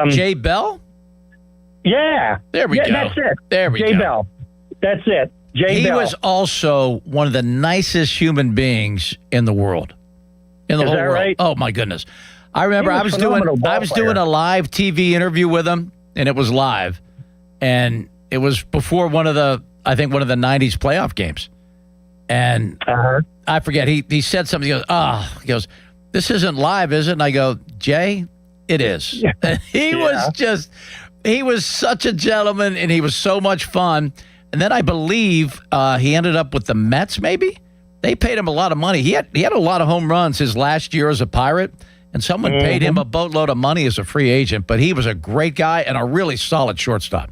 Jay Bell? Yeah. There we go. That's it. There we Jay go. Bell. That's it. Jay He Bell. was also one of the nicest human beings in the world. In the Is whole that world. right? Oh my goodness. I remember He I was was a phenomenal doing a live TV interview with him, and it was live. And it was before one of the 90s playoff games. And I forget, he said something, he goes, this isn't live, is it? And I go, Jay, it is. And he was such a gentleman, and he was so much fun. And then I believe he ended up with the Mets, maybe? They paid him a lot of money. He had a lot of home runs his last year as a Pirate, and someone paid him a boatload of money as a free agent. But he was a great guy and a really solid shortstop.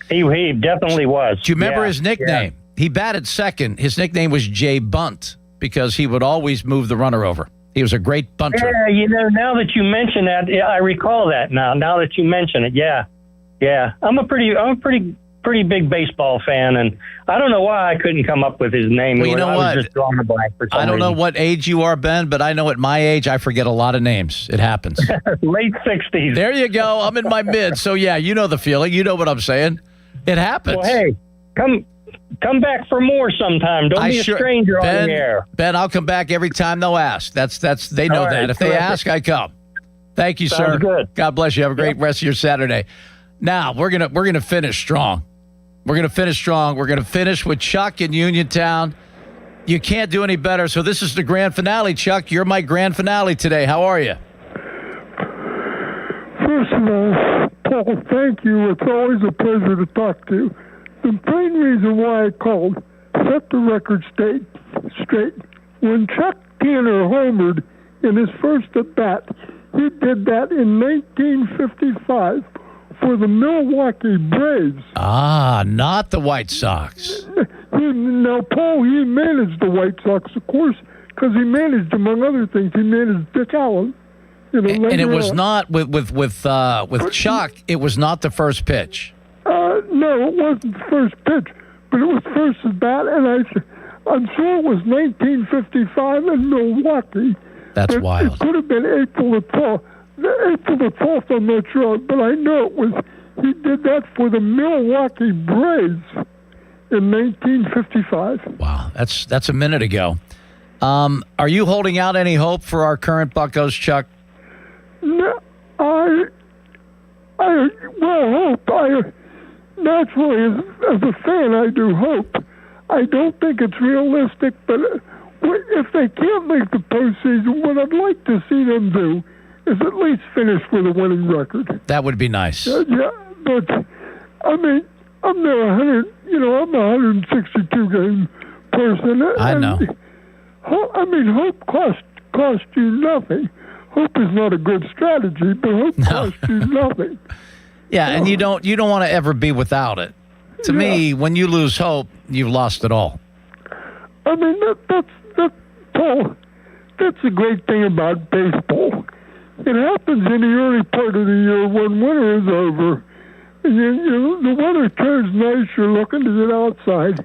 He definitely was. Do you remember his nickname? Yeah. He batted second. His nickname was Jay Bunt because he would always move the runner over. He was a great bunter. Yeah, now that you mention that, I recall that now. Now that you mention it, yeah. I'm a pretty big baseball fan, and I don't know why I couldn't come up with his name. Well, you know I what? was just drawing a blank for some I don't know reason. what age you are, Ben, but I know at my age I forget a lot of names. It happens. Late 60s. There you go. I'm in my mid, so yeah, you know the feeling. You know what I'm saying. It happens. Well, hey, come back for more sometime. Don't be a stranger on the air. Ben, I'll come back every time they'll ask. That's they know All right, that. If they terrific. ask, I come. Thank you, Sounds sir. good. God bless you. Have a great rest of your Saturday. Now we're gonna finish strong. We're gonna finish strong. We're gonna finish with Chuck in Uniontown. You can't do any better. So this is the grand finale, Chuck. You're my grand finale today. How are you? First of all, Paul, thank you. It's always a pleasure to talk to you. The main reason why I called, set the record straight. When Chuck Tanner homered in his first at-bat, he did that in 1955 for the Milwaukee Braves. Ah, not the White Sox. Now, Paul, he managed the White Sox, of course, because he managed, among other things, he managed Dick Allen. And it was not with Chuck. It was not the first pitch. No, it wasn't the first pitch, but it was first at bat, and I'm sure it was 1955 in Milwaukee. That's wild. It could have been April the 12th. April the 12th, I'm not sure, but I know it was. He did that for the Milwaukee Braves in 1955. Wow, that's a minute ago. Are you holding out any hope for our current Buccos, Chuck? No, hope. naturally, as a fan, I do hope. I don't think it's realistic, but if they can't make the postseason, what I'd like to see them do is at least finish with a winning record. That would be nice. Yeah, but I mean, I'm a 162 game person. I know. Hope costs you nothing. Hope is not a good strategy, but hope costs you nothing. Yeah, and you don't want to ever be without it. To me, when you lose hope, you've lost it all. I mean, Paul, that's the great thing about baseball. It happens in the early part of the year when winter is over. And the weather turns nice, you're looking to get outside.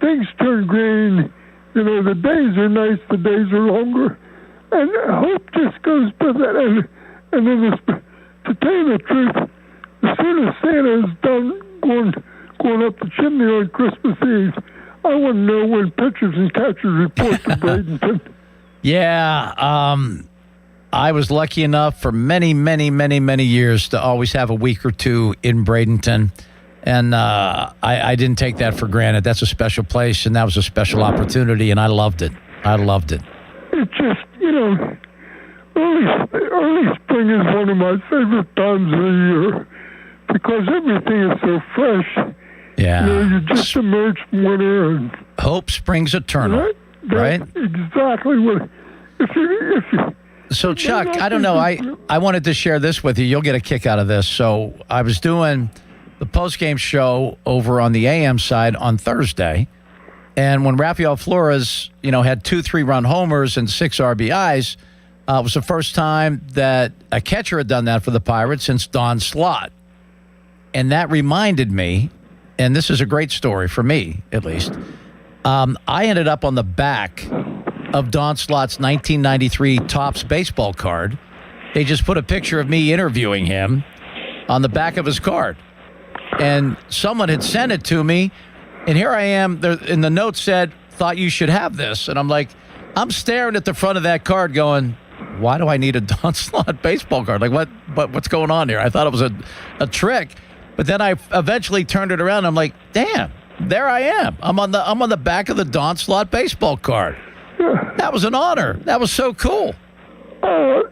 Things turn green. The days are nice, the days are longer. And hope just goes with it. And then, to tell you the truth, as soon as Santa is done going up the chimney on Christmas Eve, I want to know when pitchers and catchers report to Bradenton. Yeah, I was lucky enough for many, many, many, many years to always have a week or two in Bradenton. And I didn't take that for granted. That's a special place, and that was a special opportunity, and I loved it. It's just, early spring is one of my favorite times of the year because everything is so fresh. Yeah. You just emerge from winter. And, hope springs eternal, right? Exactly what. If you So, Chuck, I don't know. I wanted to share this with you. You'll get a kick out of this. So I was doing the postgame show over on the AM side on Thursday. And when Rafael Flores, had 2 3-run homers and 6 RBIs, it was the first time that a catcher had done that for the Pirates since Don Slott. And that reminded me, and this is a great story for me, at least, I ended up on the back of Don Slott's 1993 Topps baseball card. They just put a picture of me interviewing him on the back of his card. And someone had sent it to me, and here I am, and the note said, thought you should have this. And I'm staring at the front of that card going, why do I need a Don Slott baseball card? Like, what's going on here? I thought it was a trick. But then I eventually turned it around. And I'm like, damn, there I am. I'm on the back of the Don Slott baseball card. That was an honor. That was so cool. Paul,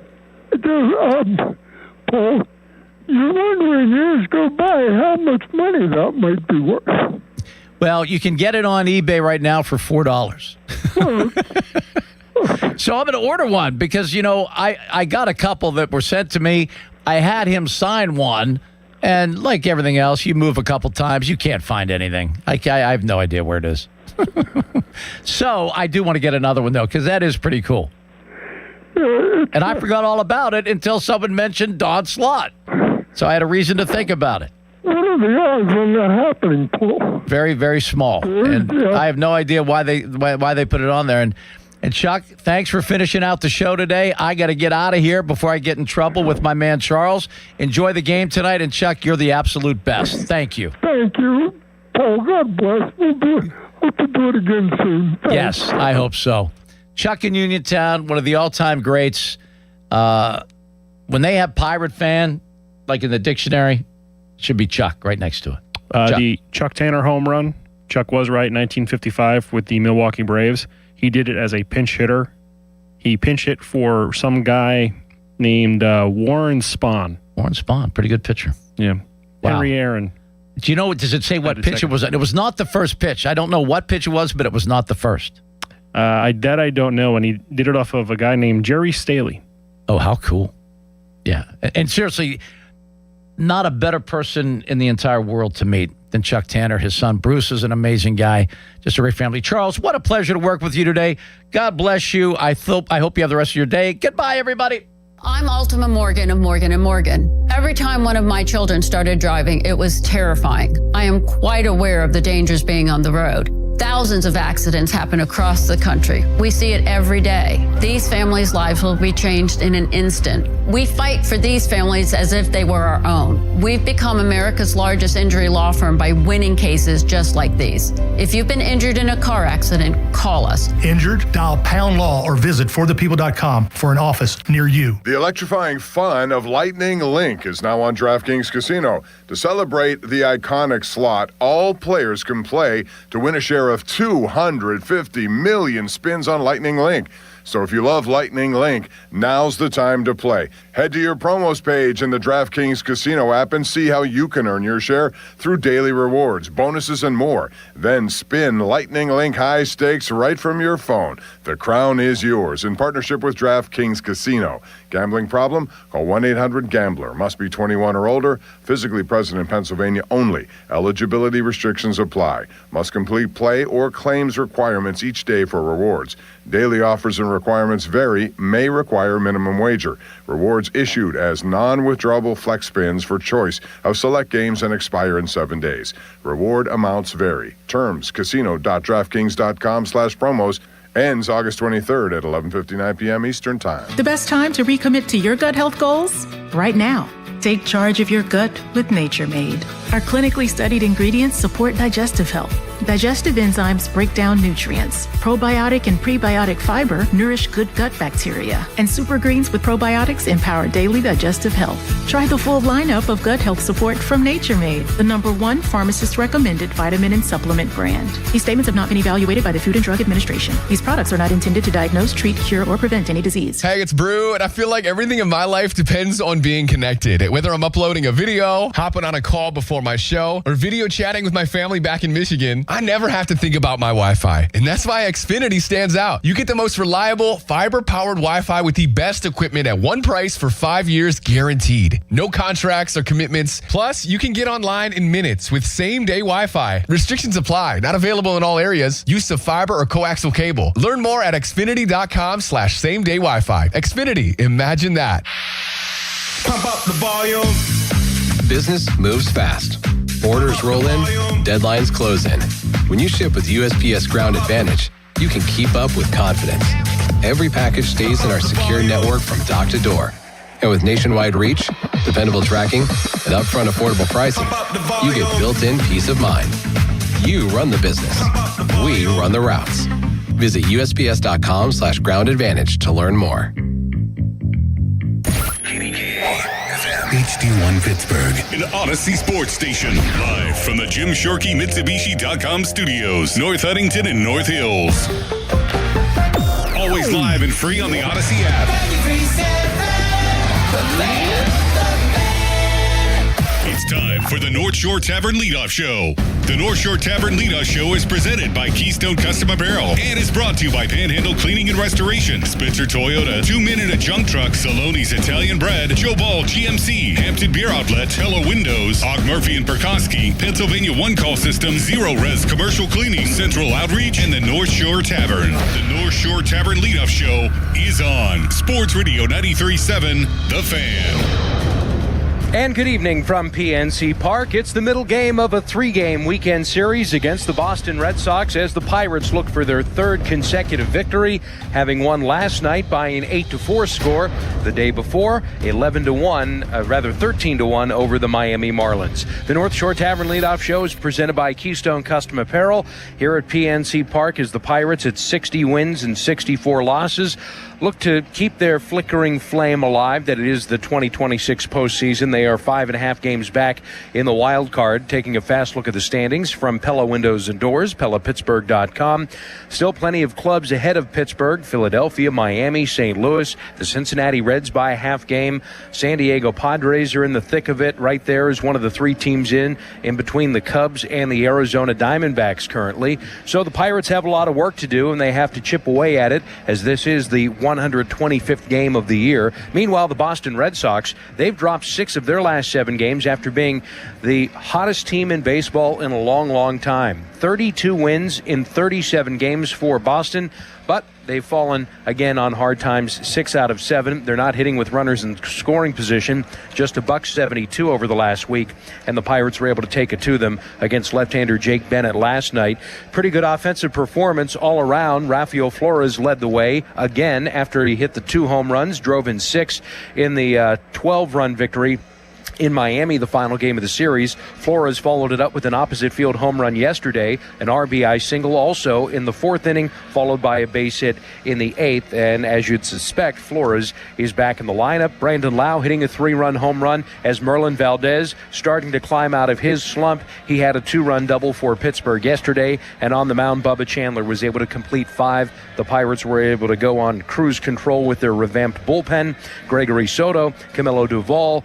you're wondering years go by how much money that might be worth. Well, you can get it on eBay right now for $4. So I'm going to order one because, I got a couple that were sent to me. I had him sign one. And like everything else, you move a couple times, you can't find anything. I have no idea where it is. So I do want to get another one, though, because that is pretty cool. And I forgot all about it until someone mentioned Don Slott. So I had a reason to think about it. What are the odds on that happening, Paul? Very, very small. And I have no idea why they put it on there. And Chuck, thanks for finishing out the show today. I got to get out of here before I get in trouble with my man Charles. Enjoy the game tonight. And Chuck, you're the absolute best. Thank you. Thank you, Paul. God bless. Hope to do it again soon. Thanks. Yes, I hope so. Chuck in Uniontown, one of the all-time greats. When they have Pirate fan, like in the dictionary, it should be Chuck right next to it. The Chuck Tanner home run. Chuck was right in 1955 with the Milwaukee Braves. He did it as a pinch hitter. He pinch hit for some guy named Warren Spahn. Warren Spahn, pretty good pitcher. Yeah. Wow. Henry Aaron. Do you know, does it say what pitch it was? It was not the first pitch. I don't know what pitch it was, but it was not the first. I don't know, and he did it off of a guy named Jerry Staley. Oh, how cool. Yeah. And seriously, not a better person in the entire world to meet than Chuck Tanner. His son, Bruce, is an amazing guy. Just a great family. Charles, what a pleasure to work with you today. God bless you. I hope you have the rest of your day. Goodbye, everybody. I'm Ultima Morgan of Morgan & Morgan. Every time one of my children started driving, it was terrifying. I am quite aware of the dangers being on the road. Thousands of accidents happen across the country. We see it every day. These families' lives will be changed in an instant. We fight for these families as if they were our own. We've become America's largest injury law firm by winning cases just like these. If you've been injured in a car accident, call us. Injured? Dial Pound Law or visit forthepeople.com for an office near you. The electrifying fun of Lightning Link is now on DraftKings Casino. To celebrate the iconic slot, all players can play to win a share of 250 million spins on Lightning Link. So if you love Lightning Link, now's the time to play. Head to your promos page in the DraftKings Casino app and see how you can earn your share through daily rewards, bonuses, and more. Then spin Lightning Link high stakes right from your phone. The crown is yours in partnership with DraftKings Casino. Gambling problem? Call 1-800-GAMBLER. Must be 21 or older. Physically present in Pennsylvania only. Eligibility restrictions apply. Must complete play or claims requirements each day for rewards. Daily offers and requirements vary, may require minimum wager. Rewards issued as non-withdrawable flex spins for choice of select games and expire in 7 days. Reward amounts vary. Terms, casino.draftkings.com/promos. Ends August 23rd at 11:59 p.m. Eastern Time. The best time to recommit to your gut health goals? Right now. Take charge of your gut with Nature Made. Our clinically studied ingredients support digestive health. Digestive enzymes break down nutrients. Probiotic and prebiotic fiber nourish good gut bacteria. And super greens with probiotics empower daily digestive health. Try the full lineup of gut health support from Nature Made, the #1 pharmacist-recommended vitamin and supplement brand. These statements have not been evaluated by the Food and Drug Administration. These products are not intended to diagnose, treat, cure, or prevent any disease. Hey, it's Brew, and I feel like everything in my life depends on being connected. Whether I'm uploading a video, hopping on a call before my show, or video chatting with my family back in Michigan, I never have to think about my Wi-Fi. And that's why Xfinity stands out. You get the most reliable, fiber-powered Wi-Fi with the best equipment at one price for 5 years guaranteed. No contracts or commitments. Plus, you can get online in minutes with same-day Wi-Fi. Restrictions apply. Not available in all areas. Use of fiber or coaxial cable. Learn more at xfinity.com/same-day Wi-Fi. Xfinity. Imagine that. Pump up the volume. Business moves fast. Orders roll in, deadlines close in. When you ship with USPS Ground Advantage, you can keep up with confidence. Every package stays in our secure network from dock to door. And with nationwide reach, dependable tracking, and upfront affordable pricing, you get built-in peace of mind. You run the business. We run the routes. Visit USPS.com/Ground Advantage to learn more. HD1 Pittsburgh, an Odyssey sports station. Live from the Jim Shorkey Mitsubishi.com studios, North Huntington and North Hills. Always live and free on the Odyssey app. It's time for the North Shore Tavern Leadoff Show. The North Shore Tavern Leadoff Show is presented by Keystone Custom Apparel and is brought to you by Panhandle Cleaning and Restoration, Spencer Toyota, 2 Men in a Junk Truck, Saloni's Italian Bread, Joe Ball GMC, Hampton Beer Outlet, Hello Windows, Og Murphy and Perkoski, Pennsylvania One Call System, Zero Res Commercial Cleaning, Central Outreach, and the North Shore Tavern. The North Shore Tavern Leadoff Show is on Sports Radio 93.7, The Fan. And good evening from PNC Park. It's the middle game of a 3-game weekend series against the Boston Red Sox as the Pirates look for their 3rd consecutive victory, having won last night by an 8-4 score. The day before, 13-1 over the Miami Marlins. The North Shore Tavern Leadoff Show is presented by Keystone Custom Apparel. Here at PNC Park is the Pirates at 60 wins and 64 losses. Look to keep their flickering flame alive that it is the 2026 postseason. They are 5.5 games back in the wild card. Taking a fast look at the standings from Pella Windows and Doors, PellaPittsburgh.com. Still plenty of clubs ahead of Pittsburgh: Philadelphia, Miami, St. Louis, the Cincinnati Reds by a half game. San Diego Padres are in the thick of it. Right there is one of the 3 teams in between the Cubs and the Arizona Diamondbacks currently. So the Pirates have a lot of work to do, and they have to chip away at it, as this is the 125th game of the year. Meanwhile, the Boston Red Sox, they've dropped 6 of their last 7 games after being the hottest team in baseball in a long, long time. 32 wins in 37 games for Boston, but they've fallen again on hard times, 6 out of 7. They're not hitting with runners in scoring position, just a $172 over the last week, and the Pirates were able to take it to them against left-hander Jake Bennett last night. Pretty good offensive performance all around. Rafael Flores led the way again after he hit the 2 home runs, drove in 6 in the 12-run victory in Miami, the final game of the series. Flores followed it up with an opposite field home run yesterday, an RBI single also in the 4th inning, followed by a base hit in the 8th. And as you'd suspect, Flores is back in the lineup. Brandon Lau hitting a 3-run home run as Merlin Valdez starting to climb out of his slump. He had a 2-run double for Pittsburgh yesterday, and on the mound, Bubba Chandler was able to complete 5. The Pirates were able to go on cruise control with their revamped bullpen. Gregory Soto, Camilo Duvall,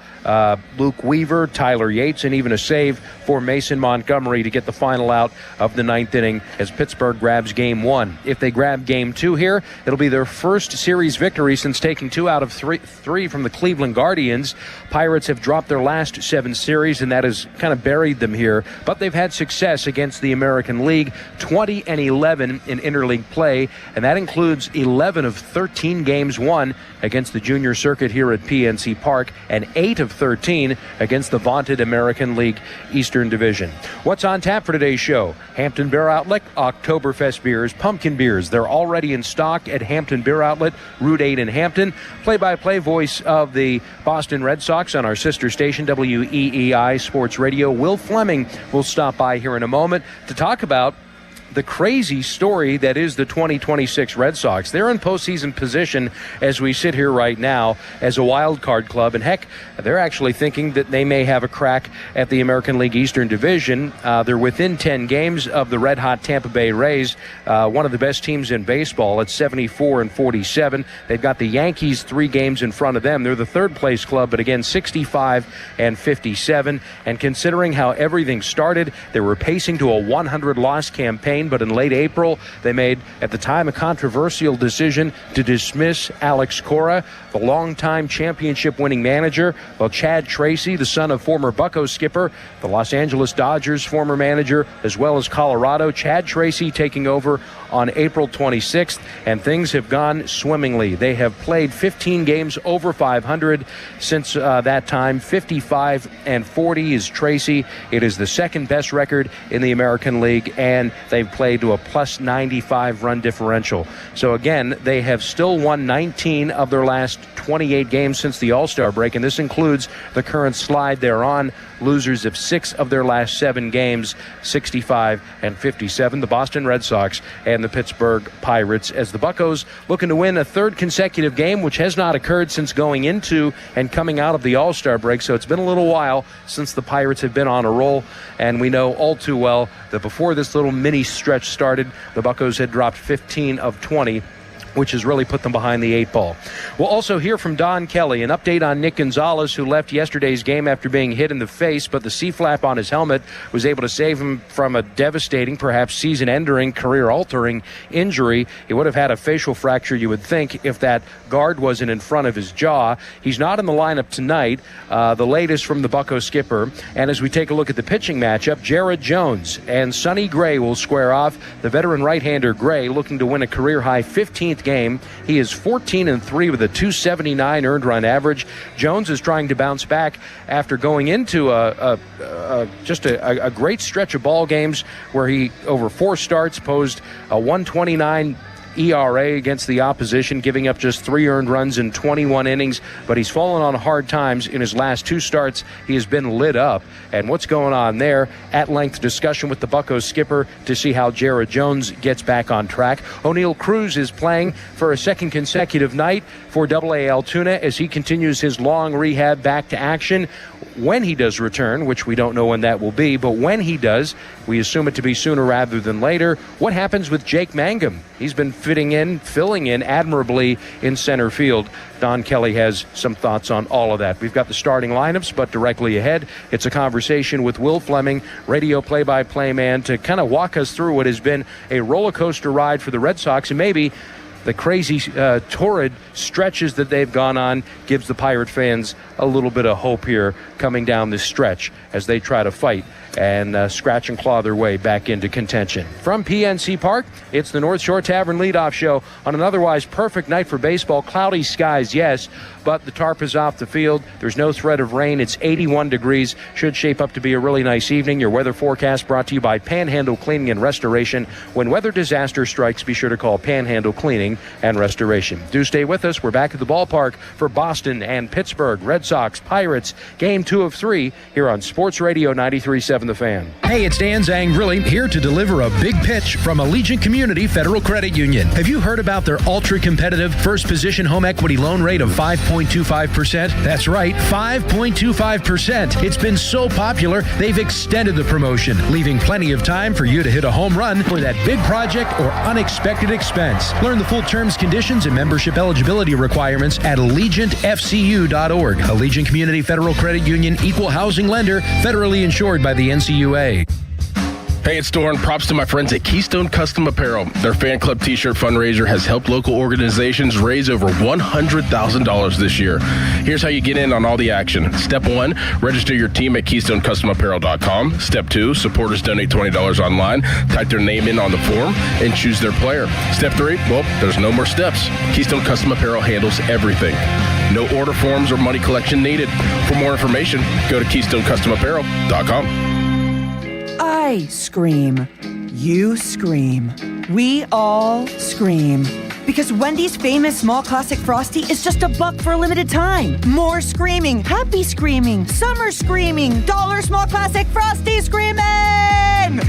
Luke Weaver, Tyler Yates, and even a save for Mason Montgomery to get the final out of the 9th inning as Pittsburgh grabs Game 1. If they grab Game 2 here, it'll be their first series victory since taking 2 out of 3 from the Cleveland Guardians. Pirates have dropped their last 7 series, and that has kind of buried them here. But they've had success against the American League, 20-11 in interleague play, and that includes 11 of 13 games won against the junior circuit here at PNC Park, and 8 of 13 against the vaunted American League Eastern Division. What's on tap for today's show? Hampton Beer Outlet, Oktoberfest beers, pumpkin beers. They're already in stock at Hampton Beer Outlet, Route 8 in Hampton. Play-by-play voice of the Boston Red Sox on our sister station, WEEI Sports Radio. Will Fleming will stop by here in a moment to talk about the crazy story that is the 2026 Red Sox. They're in postseason position as we sit here right now as a wild card club, and heck, they're actually thinking that they may have a crack at the American League Eastern Division. They're within 10 games of the red-hot Tampa Bay Rays, one of the best teams in baseball at 74-47. They've got the Yankees 3 games in front of them. They're the third-place club, but again, 65-57. And considering how everything started, they were pacing to a 100-loss campaign. But in late April, they made, at the time, a controversial decision to dismiss Alex Cora, the longtime championship-winning manager. Well, Chad Tracy, the son of former Bucco skipper, the Los Angeles Dodgers former manager, as well as Colorado. Chad Tracy taking over on April 26th, and things have gone swimmingly. They have played 15 games over 500 since that time. 55-40 is Tracy. It is the second best record in the American League, and they've played to a plus 95 run differential. So again, they have still won 19 of their last 28 games since the All-Star break, and this includes the current slide they're on. Losers of 6 of their last 7 games, 65-57. The Boston Red Sox and the Pittsburgh Pirates, as the Buccos looking to win a 3rd consecutive game, which has not occurred since going into and coming out of the All-Star break. So it's been a little while since the Pirates have been on a roll, and we know all too well that before this little mini stretch started, the Buccos had dropped 15 of 20, which has really put them behind the 8 ball. We'll also hear from Don Kelly, an update on Nick Gonzalez, who left yesterday's game after being hit in the face, but the C-flap on his helmet was able to save him from a devastating, perhaps season-ending, career-altering injury. He would have had a facial fracture, you would think, if that guard wasn't in front of his jaw. He's not in the lineup tonight, the latest from the Bucco skipper. And as we take a look at the pitching matchup, Jared Jones and Sonny Gray will square off. The veteran right-hander Gray looking to win a career-high 15th game. He is 14-3 with a 279 earned run average. Jones is trying to bounce back after going into a great stretch of ball games where he, over 4 starts, posed a 129 ERA against the opposition, giving up just 3 earned runs in 21 innings, but he's fallen on hard times in his last 2 starts. He has been lit up, and what's going on there? At length discussion with the Buccos skipper to see how Jared Jones gets back on track. O'Neill Cruz is playing for a 2nd consecutive night for AA Altoona as he continues his long rehab back to action. When he does return, which we don't know when that will be, but when he does, we assume it to be sooner rather than later. What happens with Jake Mangum? He's been filling in admirably in center field. Don Kelly has some thoughts on all of that. We've got the starting lineups, but directly ahead, it's a conversation with Will Fleming, radio play-by-play man, to kind of walk us through what has been a roller coaster ride for the Red Sox, and maybe the crazy, torrid stretches that they've gone on gives the Pirate fans a little bit of hope here coming down this stretch as they try to fight and scratch and claw their way back into contention. From PNC Park, it's the North Shore Tavern leadoff show on an otherwise perfect night for baseball. Cloudy skies, yes, but the tarp is off the field. There's no threat of rain. It's 81 degrees. Should shape up to be a really nice evening. Your weather forecast brought to you by Panhandle Cleaning and Restoration. When weather disaster strikes, be sure to call Panhandle Cleaning and Restoration. Do stay with us. We're back at the ballpark for Boston and Pittsburgh. Red Sox, Pirates, game 2 of 3 here on Sports Radio 93.7 The Fan. Hey, it's Dan Zangrilli here to deliver a big pitch from Allegiant Community Federal Credit Union. Have you heard about their ultra-competitive first position home equity loan rate of 5.25%? That's right, 5.25%. It's been so popular, they've extended the promotion, leaving plenty of time for you to hit a home run for that big project or unexpected expense. Learn the full terms, conditions, and membership eligibility requirements at AllegiantFCU.org. Allegiant Community Federal Credit Union, equal housing lender, federally insured by the NCUA. Hey, it's Doran. Props to my friends at Keystone Custom Apparel. Their fan club t-shirt fundraiser has helped local organizations raise over $100,000 this year. Here's how you get in on all the action. Step 1, register your team at KeystoneCustomApparel.com. Step 2, supporters donate $20 online, type their name in on the form, and choose their player. Step 3, well, there's no more steps. Keystone Custom Apparel handles everything. No order forms or money collection needed. For more information, go to KeystoneCustomApparel.com. I scream. You scream. We all scream. Because Wendy's famous small classic Frosty is just $1 for a limited time. More screaming, happy screaming, summer screaming, dollar small classic Frosty screaming!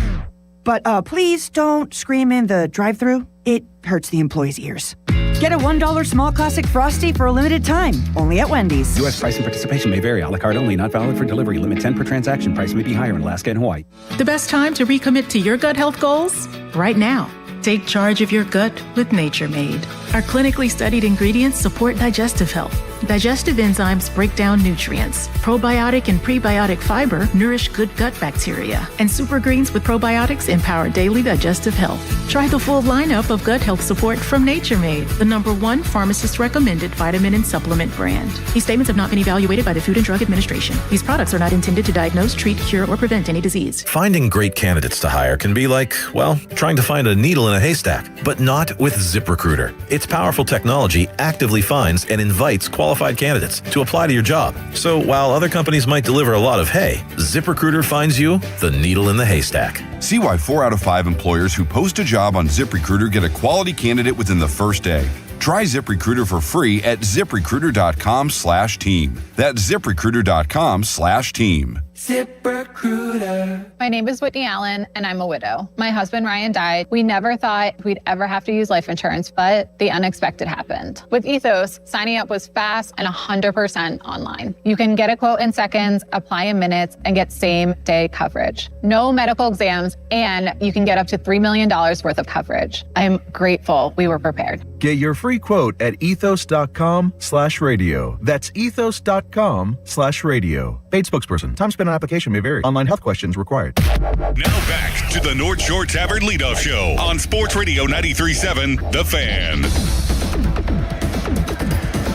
But please don't scream in the drive-thru. It hurts the employees' ears. Get a $1 small classic Frosty for a limited time, only at Wendy's. U.S. price and participation may vary. A la carte only, not valid for delivery. Limit 10 per transaction. Price may be higher in Alaska and Hawaii. The best time to recommit to your gut health goals? Right now. Take charge of your gut with Nature Made. Our clinically studied ingredients support digestive health. Digestive enzymes break down nutrients. Probiotic and prebiotic fiber nourish good gut bacteria. And super greens with probiotics empower daily digestive health. Try the full lineup of gut health support from Nature Made, the #1 pharmacist-recommended vitamin and supplement brand. These statements have not been evaluated by the Food and Drug Administration. These products are not intended to diagnose, treat, cure, or prevent any disease. Finding great candidates to hire can be like, well, trying to find a needle in a haystack, but not with ZipRecruiter. Its powerful technology actively finds and invites qualified candidates to apply to your job. So while other companies might deliver a lot of hay, ZipRecruiter finds you the needle in the haystack. See why 4 out of 5 employers who post a job on ZipRecruiter get a quality candidate within the first day. Try ZipRecruiter for free at ZipRecruiter.com/team. That's ZipRecruiter.com/team. ZipRecruiter. My name is Whitney Allen, and I'm a widow. My husband, Ryan, died. We never thought we'd ever have to use life insurance, but the unexpected happened. With Ethos, signing up was fast and 100% online. You can get a quote in seconds, apply in minutes, and get same-day coverage. No medical exams, and you can get up to $3 million worth of coverage. I'm grateful we were prepared. Get your free quote at ethos.com/radio. That's ethos.com/radio. Paid spokesperson. Time spent on application may vary. Online health questions required. Now back to the North Shore Tavern Leadoff Show on Sports Radio 93.7 The Fan.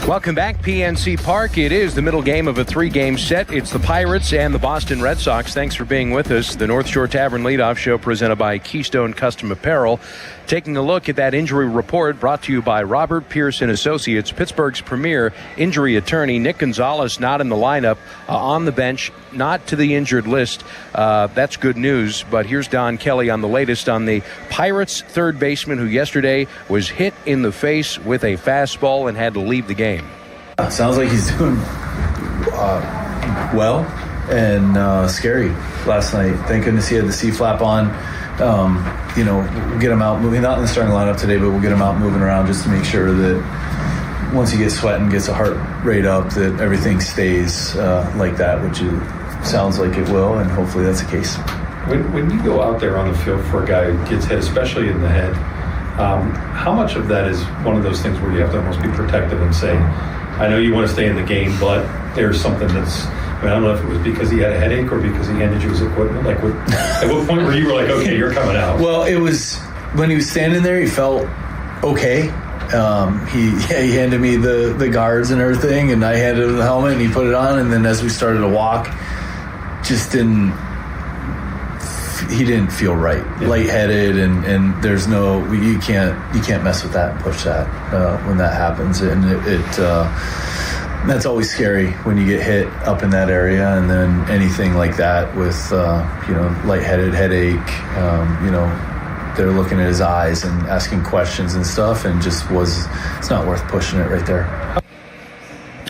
Welcome back, PNC Park. It is the middle game of a 3-game set. It's the Pirates and the Boston Red Sox. Thanks for being with us. The North Shore Tavern Leadoff Show presented by Keystone Custom Apparel. Taking a look at that injury report brought to you by Robert Pierce and Associates, Pittsburgh's premier injury attorney. Nick Gonzalez not in the lineup, on the bench, not to the injured list. That's good news, but here's Don Kelly on the latest on the Pirates third baseman who yesterday was hit in the face with a fastball and had to leave the game. Sounds like he's doing well and scary last night. Thank goodness he had the C-flap on. We'll get him out moving, not in the starting lineup today, but we'll get him out moving around just to make sure that once he gets sweating, gets a heart rate up, that everything stays like that, which it sounds like it will, and hopefully that's the case. When you go out there on the field for a guy who gets hit, especially in the head, how much of that is one of those things where you have to almost be protective and say, I know you want to stay in the game, but there's something that's, I don't know if it was because he had a headache or because he handed you his equipment. Like, at what point were you like, okay, you're coming out? Well, it was when he was standing there, he felt okay. He handed me the guards and everything, and I handed him the helmet, and he put it on. And then as we started to walk, just didn't he didn't feel right, lightheaded, and there's you can't mess with that and push that when that happens, and that's always scary when you get hit up in that area, and then anything like that with lightheaded, headache, they're looking at his eyes and asking questions and stuff, and it's not worth pushing it right there.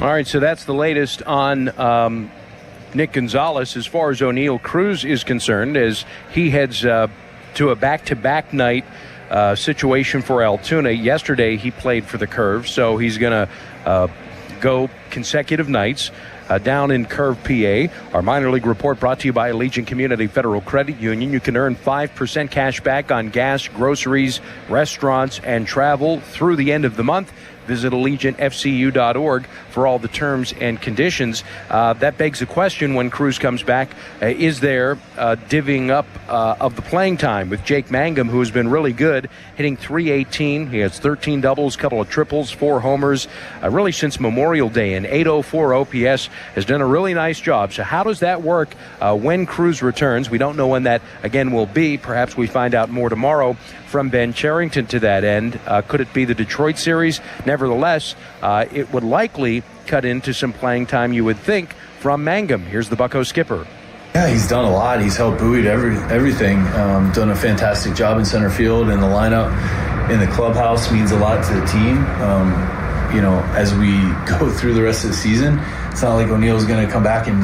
All right, so that's the latest on Nick Gonzalez as far as O'Neal Cruz is concerned, as he heads to a back-to-back night situation for Altoona. Yesterday he played for the Curve, so he's going to go consecutive nights down in Curve, PA. Our minor league report brought to you by Allegiant Community Federal Credit Union. You can earn 5% cash back on gas, groceries, restaurants, and travel through the end of the month. Visit AllegiantFCU.org for all the terms and conditions. That begs the question when Cruz comes back, is there divvying up of the playing time with Jake Mangum, who has been really good, hitting .318. He has 13 doubles, couple of triples, 4 homers, really since Memorial Day. And .804 OPS has done a really nice job. So how does that work when Cruz returns? We don't know when that, again, will be. Perhaps we find out more tomorrow from Ben Cherington to that end. Could it be the Detroit series? Nevertheless, it would likely cut into some playing time, you would think, from Mangum. Here's the Bucco skipper. Yeah, he's done a lot. He's helped buoyed everything. Done a fantastic job in center field, and the lineup in the clubhouse means a lot to the team. As we go through the rest of the season, it's not like O'Neal's going to come back and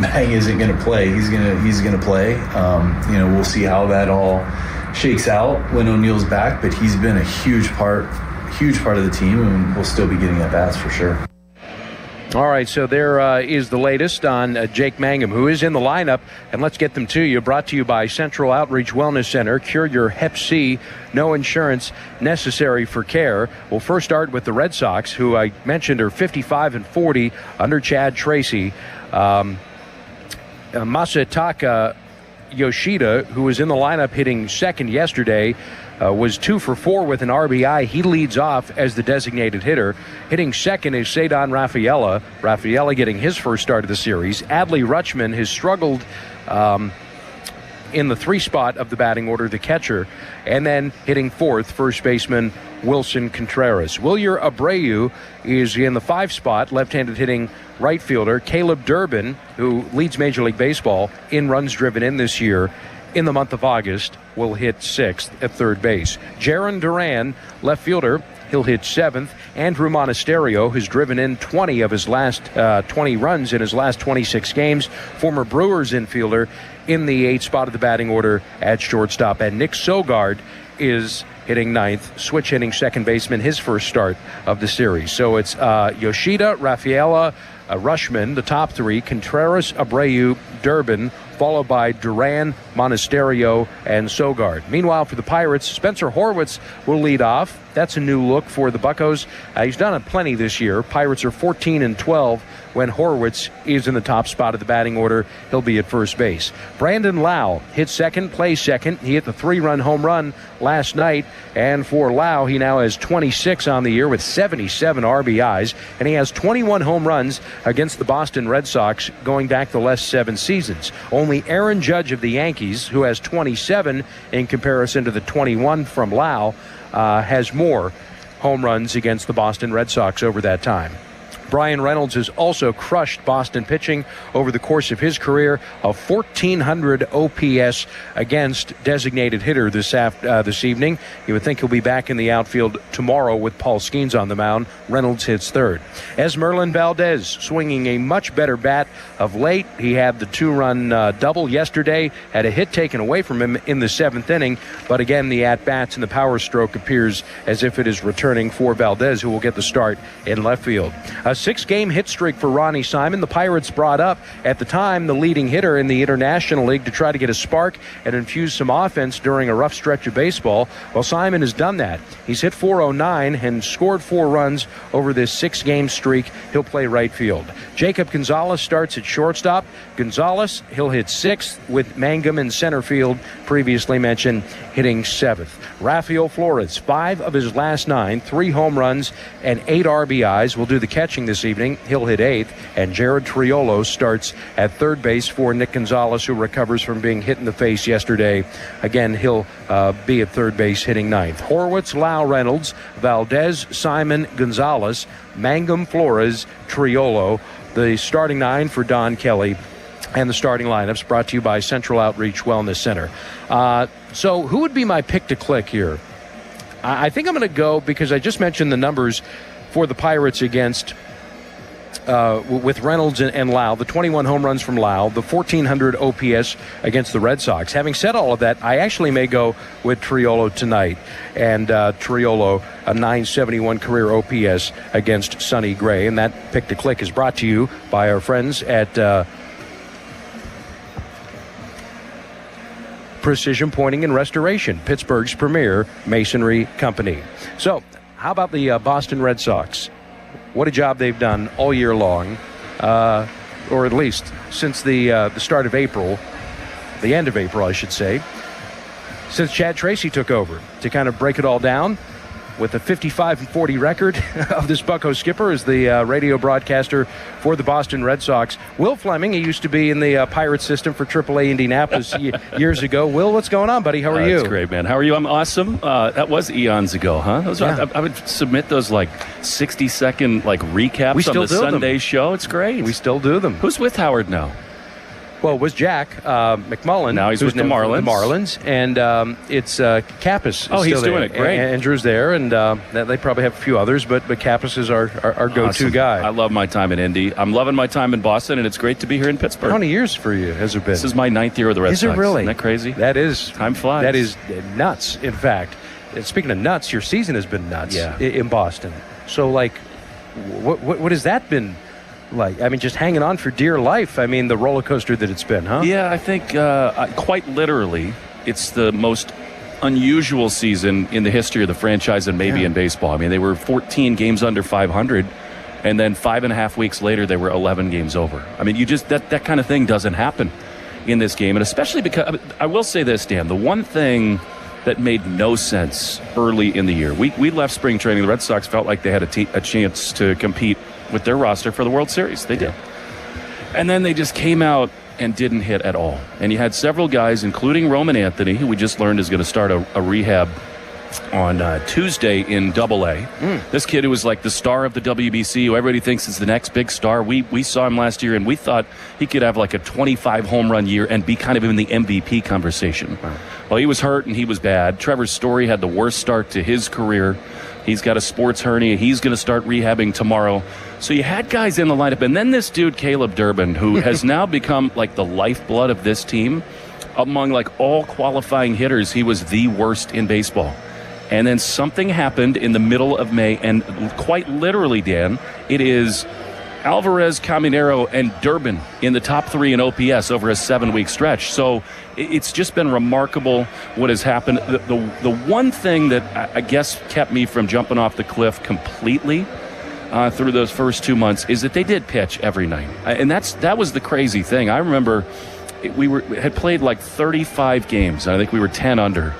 Mang isn't going to play. He's going to play. We'll see how that all shakes out when O'Neal's back, but he's been a huge part of the team, and we'll still be getting at bats for sure. All right, so there is the latest on Jake Mangum, who is in the lineup, and let's get them to you. Brought to you by Central Outreach Wellness Center. Cure your Hep C, no insurance necessary for care. We'll first start with the Red Sox, who I mentioned are 55-40 under Chad Tracy. Masataka Yoshida, who was in the lineup hitting second yesterday, was 2 for 4 with an RBI. He leads off as the designated hitter. Hitting second is Cedon Rafaela. Rafaela getting his first start of the series. Adley Rutschman has struggled in the 3 spot of the batting order, the catcher. And then hitting fourth, first baseman Wilson Contreras. Wilyer Abreu is in the 5 spot, left-handed hitting right fielder. Caleb Durbin, who leads Major League Baseball in runs driven in this year, in the month of August, will hit 6th at third base. Jaron Duran, left fielder, he'll hit 7th. Andrew Monasterio has driven in 20 of his last 20 runs in his last 26 games. Former Brewers infielder in the 8th spot of the batting order at shortstop. And Nick Sogard is hitting 9th, switch hitting second baseman, his first start of the series. So it's Yoshida, Rafaela, Rutschman, the top 3, Contreras, Abreu, Durbin, followed by Duran, Monasterio, and Sogard. Meanwhile, for the Pirates, Spencer Horwitz will lead off. That's a new look for the Buccos. He's done it plenty this year. Pirates are 14-12 when Horwitz is in the top spot of the batting order. He'll be at first base. Brandon Lau hits second, plays second. He hit the 3-run home run last night. And for Lau, he now has 26 on the year with 77 RBIs. And he has 21 home runs against the Boston Red Sox going back the last 7 seasons. Only Aaron Judge of the Yankees, who has 27 in comparison to the 21 from Lau, has more home runs against the Boston Red Sox over that time. Brian Reynolds has also crushed Boston pitching over the course of his career. A 1,400 OPS against designated hitter this evening. You would think he'll be back in the outfield tomorrow with Paul Skeens on the mound. Reynolds hits third. Esmerlin Valdez swinging a much better bat of late. He had the 2-run double yesterday, had a hit taken away from him in the 7th inning. But again, the at-bats and the power stroke appears as if it is returning for Valdez, who will get the start in left field. A 6-game hit streak for Ronnie Simon. The Pirates brought up, at the time, the leading hitter in the International League to try to get a spark and infuse some offense during a rough stretch of baseball. Well, Simon has done that. He's hit .409 and scored 4 runs over this 6-game streak. He'll play right field. Jacob Gonzalez starts at shortstop. Gonzalez, he'll hit 6th with Mangum in center field, previously mentioned, hitting 7th. Rafael Flores, 5 of his last 9, 3 home runs and 8 RBIs, will do the catching this this evening. He'll hit 8th, and Jared Triolo starts at third base for Nick Gonzalez, who recovers from being hit in the face yesterday. Again, he'll be at third base hitting 9th. Horwitz, Lau, Reynolds, Valdez, Simon, Gonzalez, Mangum, Flores, Triolo. The starting 9 for Don Kelly. And the starting lineups brought to you by Central Outreach Wellness Center. So who would be my pick to click here? I think I'm going to go, because I just mentioned the numbers for the Pirates against with Reynolds and Lau, the 21 home runs from Lau, the 1,400 OPS against the Red Sox. Having said all of that, I actually may go with Triolo tonight. And Triolo, a 971 career OPS against Sonny Gray. And that pick to click is brought to you by our friends at Precision Pointing and Restoration, Pittsburgh's premier masonry company. So, how about the Boston Red Sox? What a job they've done all year long, or at least since the start of April, the end of April, I should say, since Chad Tracy took over to kind of break it all down. With a 55-40 record of this Bucko skipper as the radio broadcaster for the Boston Red Sox. Will Fleming, he used to be in the Pirates system for AAA Indianapolis years ago. Will, what's going on, buddy? How are you? That's great, man. How are you? I'm awesome. That was eons ago, huh? I would submit those 60-second recaps on the Sunday show. It's great. We still do them. Who's with Howard now? Well, it was Jack McMullen. Now he's with the Marlins. The Marlins. And it's Kappas. Oh, he's doing it. Great. Andrew's there, and they probably have a few others, but Kappas is our go-to Awesome. guy. I love my time in Indy. I'm loving my time in Boston, and it's great to be here in Pittsburgh. How many years for you has it been? This is my 9th year with the Red Sox. Is it really? Isn't that crazy? That is. Time flies. That is nuts, in fact. Speaking of nuts, your season has been nuts in Boston. So, what has that been like? I mean, just hanging on for dear life. I mean, the roller coaster that it's been, huh? Yeah, I think quite literally, it's the most unusual season in the history of the franchise and maybe in baseball. I mean, they were 14 games under 500, and then 5.5 weeks later, they were 11 games over. I mean, that kind of thing doesn't happen in this game, and especially because, I will say this, Dan, the one thing that made no sense early in the year, we left spring training, the Red Sox felt like they had a chance to compete with their roster for the World Series. They did. And then they just came out and didn't hit at all. And you had several guys, including Roman Anthony, who we just learned is going to start a rehab on Tuesday in Double-A. This kid who was like the star of the WBC, who everybody thinks is the next big star. We saw him last year, and we thought he could have like a 25 home run year and be kind of in the MVP conversation. Wow. Well, he was hurt and he was bad. Trevor Story had the worst start to his career. He's got a sports hernia. He's going to start rehabbing tomorrow. So you had guys in the lineup. And then this dude, Caleb Durbin, who has now become like the lifeblood of this team. Among like all qualifying hitters, he was the worst in baseball. And then something happened in the middle of May. And quite literally, Dan, it is Alvarez, Caminero, and Durbin in the top 3 in OPS over a 7-week stretch. So it's just been remarkable what has happened. The one thing that I guess kept me from jumping off the cliff completely through those first 2 months is that they did pitch every night. And that was the crazy thing. I remember we had played like 35 games. And I think we were 10 under.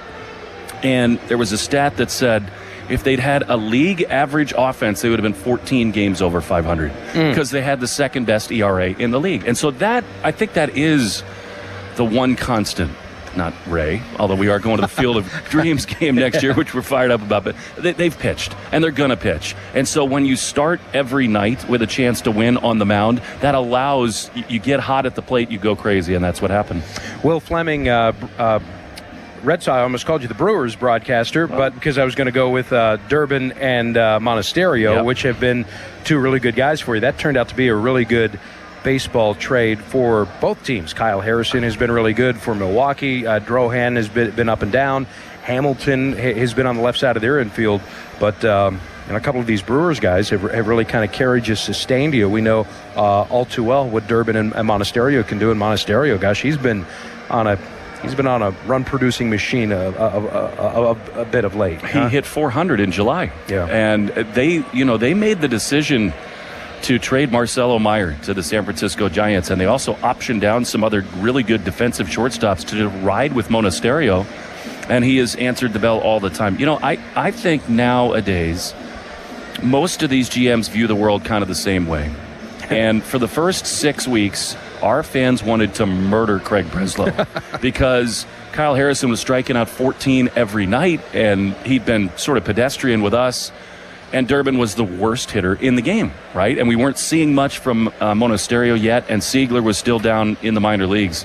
And there was a stat that said if they'd had a league average offense, they would have been 14 games over 500 because they had the second best ERA in the league. And so I think that is the one constant, not Ray, although we are going to the Field of Dreams game next year, which we're fired up about, but they've pitched, and they're going to pitch. And so when you start every night with a chance to win on the mound, that allows, you get hot at the plate, you go crazy, and that's what happened. Will Fleming, Red Sox, I almost called you the Brewers broadcaster, but because I was going to go with Durbin and Monasterio, which have been two really good guys for you. That turned out to be a really good baseball trade for both teams. Kyle Harrison has been really good for Milwaukee. Drohan has been up and down. Hamilton has been on the left side of their infield, but and a couple of these Brewers guys have really kind of carried you, sustained you. We know all too well what Durbin and Monasterio can do. And Monasterio, gosh, he's been on a run-producing machine a bit of late. He hit 400 in July. Yeah. And they made the decision to trade Marcelo Meyer to the San Francisco Giants, and they also optioned down some other really good defensive shortstops to ride with Monasterio, and he has answered the bell all the time. I think nowadays most of these GMs view the world kind of the same way. And for the first 6 weeks, our fans wanted to murder Craig Breslow because Kyle Harrison was striking out 14 every night, and he'd been sort of pedestrian with us. And Durbin was the worst hitter in the game, right? And we weren't seeing much from Monasterio yet, and Siegler was still down in the minor leagues.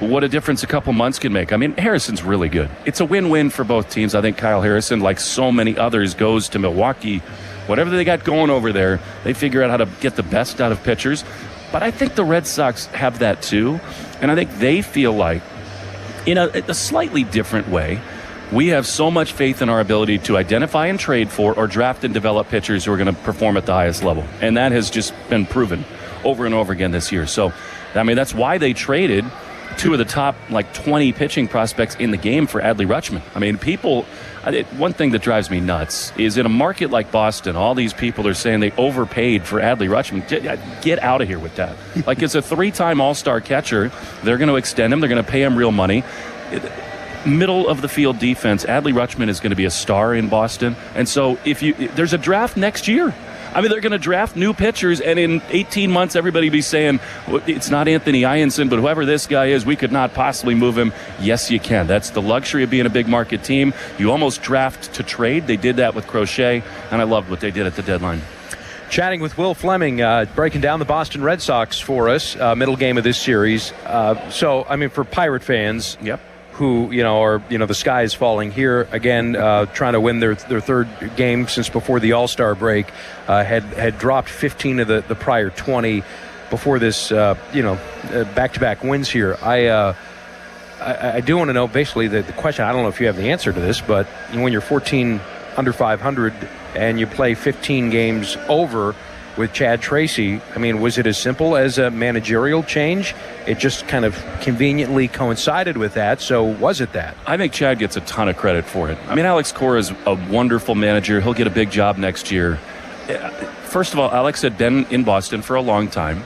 What a difference a couple months can make. I mean, Harrison's really good. It's a win-win for both teams. I think Kyle Harrison, like so many others, goes to Milwaukee. Whatever they got going over there, they figure out how to get the best out of pitchers. But I think the Red Sox have that too. And I think they feel like, in a slightly different way, we have so much faith in our ability to identify and trade for or draft and develop pitchers who are going to perform at the highest level. And that has just been proven over and over again this year. So, I mean, that's why they traded two of the top, 20 pitching prospects in the game for Adley Rutschman. I mean, one thing that drives me nuts is in a market like Boston, all these people are saying they overpaid for Adley Rutschman. Get out of here with that. It's a 3-time All-Star catcher. They're going to extend him. They're going to pay him real money. Middle of the field defense, Adley Rutschman is going to be a star in Boston. And so there's a draft next year. I mean, they're going to draft new pitchers, and in 18 months, everybody be saying, well, it's not Anthony Ianson, but whoever this guy is, we could not possibly move him. Yes, you can. That's the luxury of being a big market team. You almost draft to trade. They did that with Crochet, and I loved what they did at the deadline. Chatting with Will Fleming, breaking down the Boston Red Sox for us, middle game of this series. So, I mean, for Pirate fans, who, are, the sky is falling here again, trying to win their third game since before the All-Star break, had dropped 15 of the prior 20 before this, back-to-back wins here. I do want to know, basically, the question, I don't know if you have the answer to this, but when you're 14 under 500 and you play 15 games over with Chad Tracy, I mean, was it as simple as a managerial change? It just kind of conveniently coincided with that, so was it that? I think Chad gets a ton of credit for it. I mean, Alex Cora is a wonderful manager. He'll get a big job next year. First of all, Alex had been in Boston for a long time,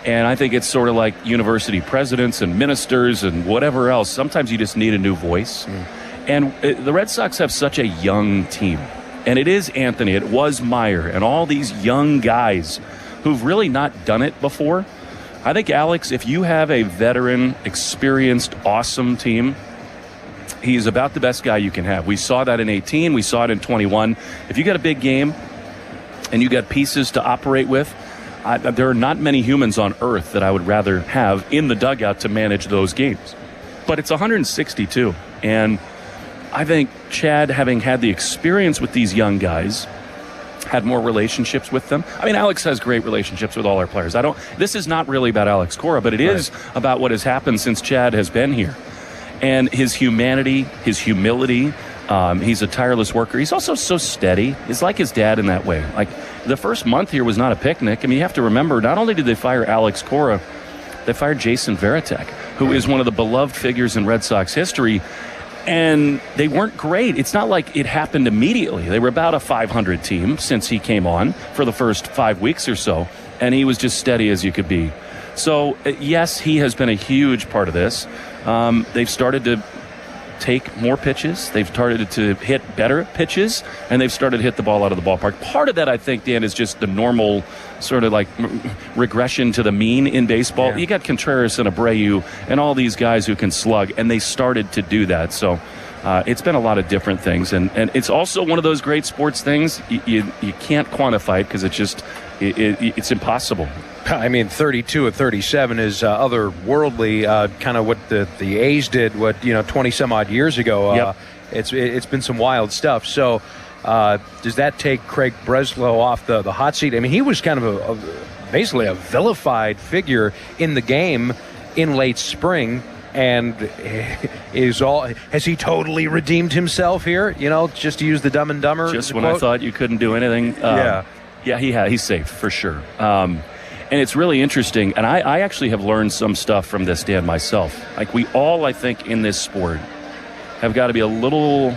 and I think it's sort of like university presidents and ministers and whatever else. Sometimes you just need a new voice. And the Red Sox have such a young team. And it is Anthony, it was Meyer, and all these young guys who've really not done it before. I think, Alex, if you have a veteran, experienced, awesome team, he's about the best guy you can have. We saw that in 18, we saw it in 21. If you got a big game and you got pieces to operate with, there are not many humans on earth that I would rather have in the dugout to manage those games. But it's 162, and I think Chad, having had the experience with these young guys, had more relationships with them. I mean, Alex has great relationships with all our players. This is not really about Alex Cora, but it is about what has happened since Chad has been here. And his humanity, his humility, he's a tireless worker. He's also so steady. He's like his dad in that way. Like, the first month here was not a picnic. I mean, you have to remember, not only did they fire Alex Cora, they fired Jason Varitek, who is one of the beloved figures in Red Sox history. And they weren't great. It's not like it happened immediately. They were about a 500 team since he came on for the first 5 weeks or so, and he was just steady as you could be. So, yes, he has been a huge part of this. They've started to take more pitches. They've started to hit better pitches, and they've started to hit the ball out of the ballpark. Part of that, I think, Dan, is just the normal sort of like regression to the mean in baseball. Yeah. You got Contreras and Abreu and all these guys who can slug, and they started to do that. So it's been a lot of different things, and it's also one of those great sports things. You can't quantify it because it's impossible. I mean, 32 of 37 is otherworldly, kind of what the A's did, 20-some-odd years ago. It's been some wild stuff. So does that take Craig Breslow off the hot seat? I mean, he was kind of basically a vilified figure in the game in late spring. And has he totally redeemed himself here? Just to use the Dumb and Dumber. Just when quote. I thought you couldn't do anything. He's safe for sure. And it's really interesting. And I actually have learned some stuff from this, Dan, myself. Like, we all, I think, in this sport have got to be a little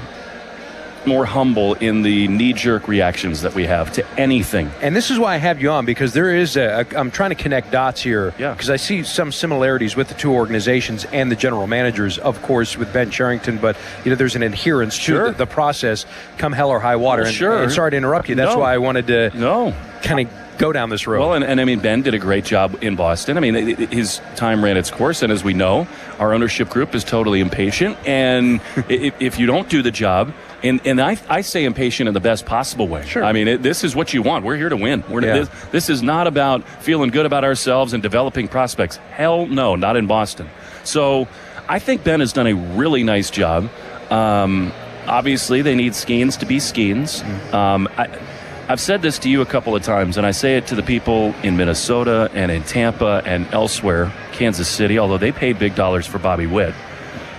more humble in the knee-jerk reactions that we have to anything. And this is why I have you on, because there is I'm trying to connect dots here, because I see some similarities with the two organizations and the general managers, of course, with Ben Cherington, but there's an adherence to the process come hell or high water. And sorry to interrupt you. That's why I wanted to kind of go down this road. Well, and I mean, Ben did a great job in Boston. I mean, his time ran its course, and as we know, our ownership group is totally impatient. And if you don't do the job, and I say impatient in the best possible way. Sure. I mean, this is what you want. We're here to win. This is not about feeling good about ourselves and developing prospects. Hell no, not in Boston. So I think Ben has done a really nice job. Obviously, they need Skeens to be Skeens. I've said this to you a couple of times, and I say it to the people in Minnesota and in Tampa and elsewhere, Kansas City, although they paid big dollars for Bobby Witt.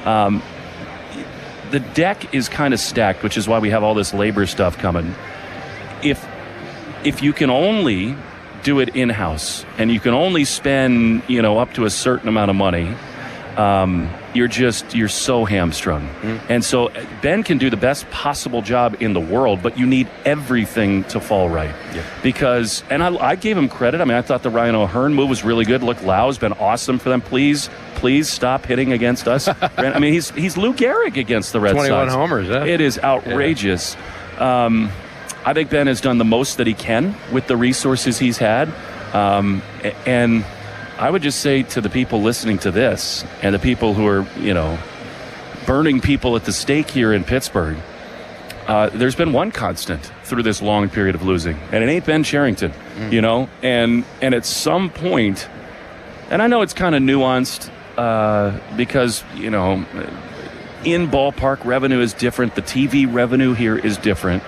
The deck is kind of stacked, which is why we have all this labor stuff coming. If you can only do it in-house and you can only spend, up to a certain amount of money, you're so hamstrung. And so Ben can do the best possible job in the world, but you need everything to fall right. Because, and I gave him credit. I mean, I thought the Ryan O'Hearn move was really good. Look, Lau's been awesome for them. Please stop hitting against us. I mean, he's Lou Gehrig against the Red Sox. 21 homers, huh? It is outrageous. I think Ben has done the most that he can with the resources he's had. And I would just say to the people listening to this and the people who are, burning people at the stake here in Pittsburgh, there's been one constant through this long period of losing, and it ain't Ben Cherington, and at some point, and I know it's kind of nuanced because, in ballpark revenue is different. The TV revenue here is different.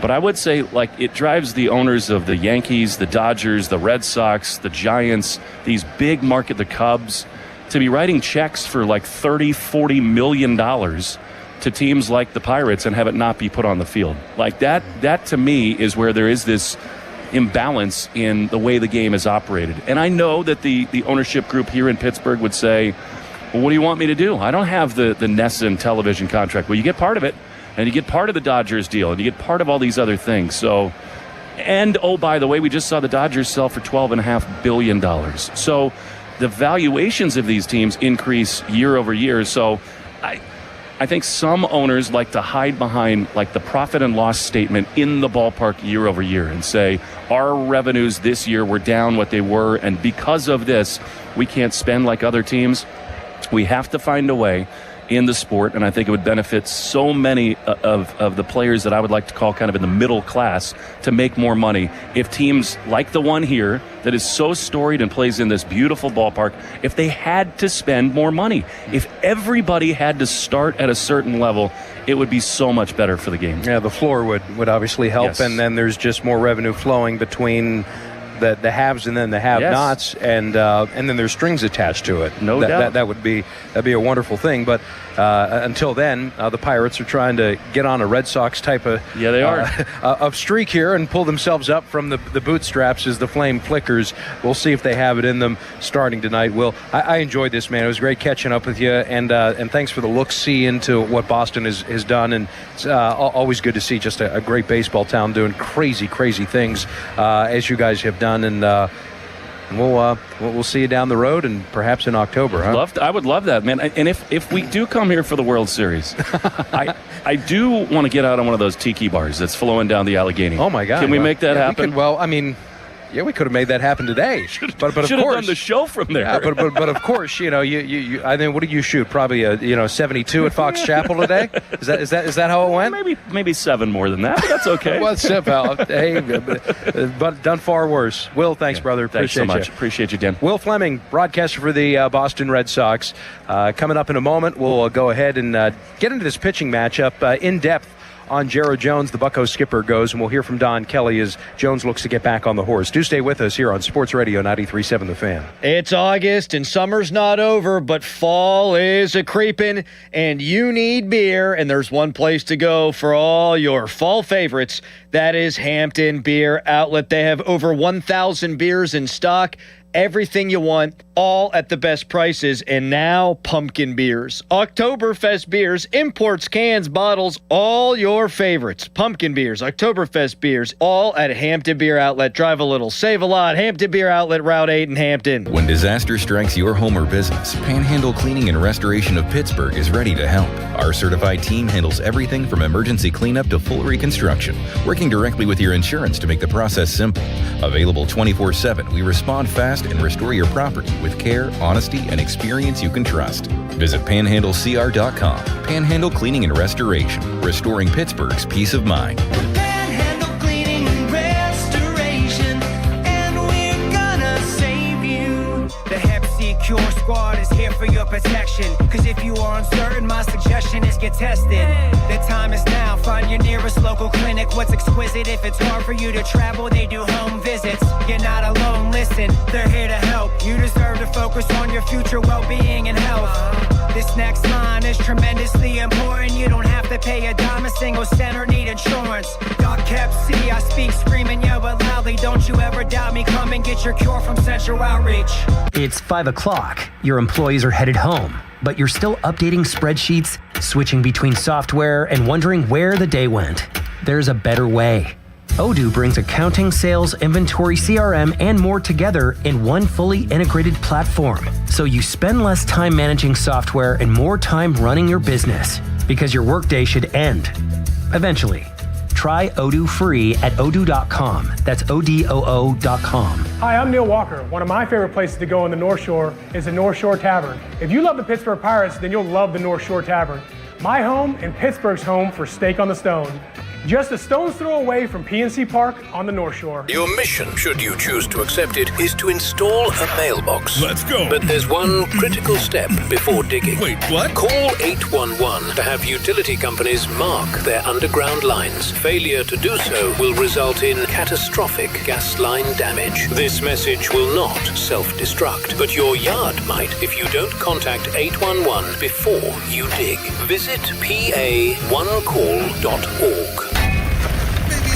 But I would say, it drives the owners of the Yankees, the Dodgers, the Red Sox, the Giants, these big market, the Cubs, to be writing checks for $30, $40 million to teams like the Pirates and have it not be put on the field. That to me is where there is this imbalance in the way the game is operated. And I know that the ownership group here in Pittsburgh would say, well, what do you want me to do? I don't have the NESN television contract. Well, you get part of it. And you get part of the Dodgers deal, and you get part of all these other things. So, and by the way, we just saw the Dodgers sell for $12.5 billion. So the valuations of these teams increase year over year. So I think some owners like to hide behind the profit and loss statement in the ballpark year over year and say, our revenues this year were down what they were, and because of this, we can't spend like other teams. We have to find a way in the sport, and I think it would benefit so many of the players that I would like to call kind of in the middle class to make more money. If teams like the one here that is so storied and plays in this beautiful ballpark, if they had to spend more money, if everybody had to start at a certain level, it would be so much better for the game. Yeah, the floor would obviously help, Yes. and then there's just more revenue flowing between the haves and then the have-nots, and then there's strings attached to it. No doubt. That'd be a wonderful thing. But until then, the Pirates are trying to get on a Red Sox type of of streak here and pull themselves up from the bootstraps as the flame flickers. We'll see if they have it in them starting tonight. Will, I enjoyed this, man. It was great catching up with you, and thanks for the look-see into what Boston has done. And it's always good to see just a great baseball town doing crazy things as you guys have done. And we'll see you down the road and perhaps in October. Huh? I would love that, man. And if we do come here for the World Series, I do want to get out on one of those tiki bars that's flowing down the Allegheny. Oh my God! Can we make that happen? We could have made that happen today. But of should have course, done the show from there. Yeah, but of course, you I think, what did you shoot? Probably a 72 at Fox Chapel today. Is that how it went? Maybe 7 more than that, but that's okay. Well, hey, but done far worse. Will, thanks, brother. Thanks so Appreciate much. you. Appreciate you, Dan. Will Fleming, broadcaster for the Boston Red Sox. Coming up in a moment, we'll go ahead and get into this pitching matchup in depth. On Jarrod Jones, the Bucco skipper goes, and we'll hear from Don Kelly as Jones looks to get back on the horse. Do stay with us here on Sports Radio 93.7 The Fan. It's August, and summer's not over, but fall is a-creepin', and you need beer, and there's one place to go for all your fall favorites. That is Hampton Beer Outlet. They have over 1,000 beers in stock, everything you want, all at the best prices. And now pumpkin beers. Oktoberfest beers, imports, cans, bottles, all your favorites. Pumpkin beers, Oktoberfest beers, all at Hampton Beer Outlet. Drive a little, save a lot. Hampton Beer Outlet, Route 8 in Hampton. When disaster strikes your home or business, Panhandle Cleaning and Restoration of Pittsburgh is ready to help. Our certified team handles everything from emergency cleanup to full reconstruction, working directly with your insurance to make the process simple. Available 24/7, we respond fast and restore your property with care, honesty, and experience you can trust. Visit panhandlecr.com. Panhandle Cleaning and Restoration, restoring Pittsburgh's peace of mind. Panhandle Cleaning and Restoration, and we're gonna save you. The Hep C Cure Squad is here for your protection. Cause if you are uncertain, my suggestion is get tested. The time is now, find your nearest local clinic. What's exquisite, if it's hard for you to travel, they do home visits. You're not alone, listen, they're here to help. You deserve to focus on your future well-being and health. This next line is tremendously important. You don't have to pay a dime, a single cent, or need insurance. Doc Hep C, I speak screaming, yell it loudly. Don't you ever doubt me, come and get your cure from Central Outreach. It's 5 o'clock. Your employees are headed home, but you're still updating spreadsheets, switching between software, and wondering where the day went. There's a better way. Odoo brings accounting, sales, inventory, CRM, and more together in one fully integrated platform. So you spend less time managing software and more time running your business, because your workday should end eventually. Try Odoo free at odoo.com. That's ODOO.com. Hi, I'm Neil Walker. One of my favorite places to go on the North Shore is the North Shore Tavern. If you love the Pittsburgh Pirates, then you'll love the North Shore Tavern. My home and Pittsburgh's home for Steak on the Stone. Just a stone's throw away from PNC Park on the North Shore. Your mission, should you choose to accept it, is to install a mailbox. Let's go. But there's one critical step before digging. Wait, what? Call 811 to have utility companies mark their underground lines. Failure to do so will result in catastrophic gas line damage. This message will not self-destruct, but your yard might if you don't contact 811 before you dig. Visit pa1call.org.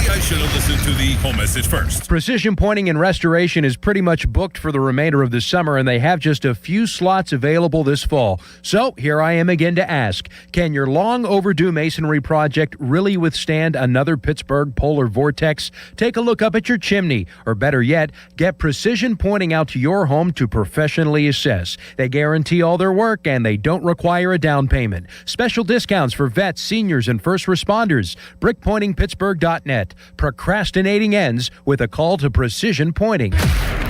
I should have listened to the home message first. Precision Pointing and Restoration is pretty much booked for the remainder of the summer, and they have just a few slots available this fall. So here I am again to ask, can your long overdue masonry project really withstand another Pittsburgh polar vortex? Take a look up at your chimney, or better yet, get Precision Pointing out to your home to professionally assess. They guarantee all their work, and they don't require a down payment. Special discounts for vets, seniors, and first responders. BrickPointingPittsburgh.net. Procrastinating ends with a call to Precision Pointing.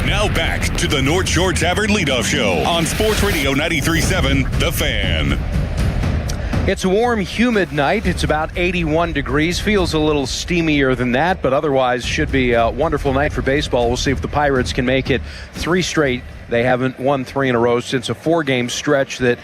Now back to the North Shore Tavern Leadoff Show on Sports Radio 93.7 The Fan. It's a warm, humid night. It's about 81 degrees. Feels a little steamier than that, but otherwise should be a wonderful night for baseball. We'll see if the Pirates can make it 3 straight. They haven't won 3 in a row since a 4-game stretch that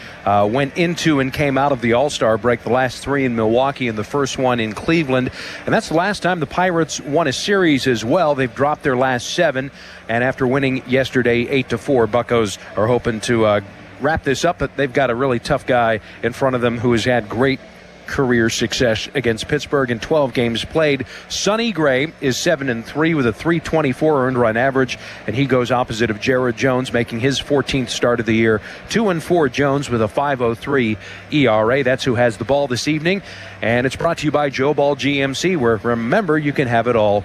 went into and came out of the All-Star break. The last 3 in Milwaukee and the first one in Cleveland. And that's the last time the Pirates won a series as well. They've dropped their last 7. And after winning yesterday 8-4, Buccos are hoping to wrap this up. But they've got a really tough guy in front of them who has had great career success against Pittsburgh in 12 games played. Sonny Gray is 7-3 with a .324 earned run average, and he goes opposite of Jared Jones, making his 14th start of the year. 2-4 Jones with a .503 ERA. That's who has the ball this evening, and it's brought to you by Joe Ball GMC, where, remember, you can have it all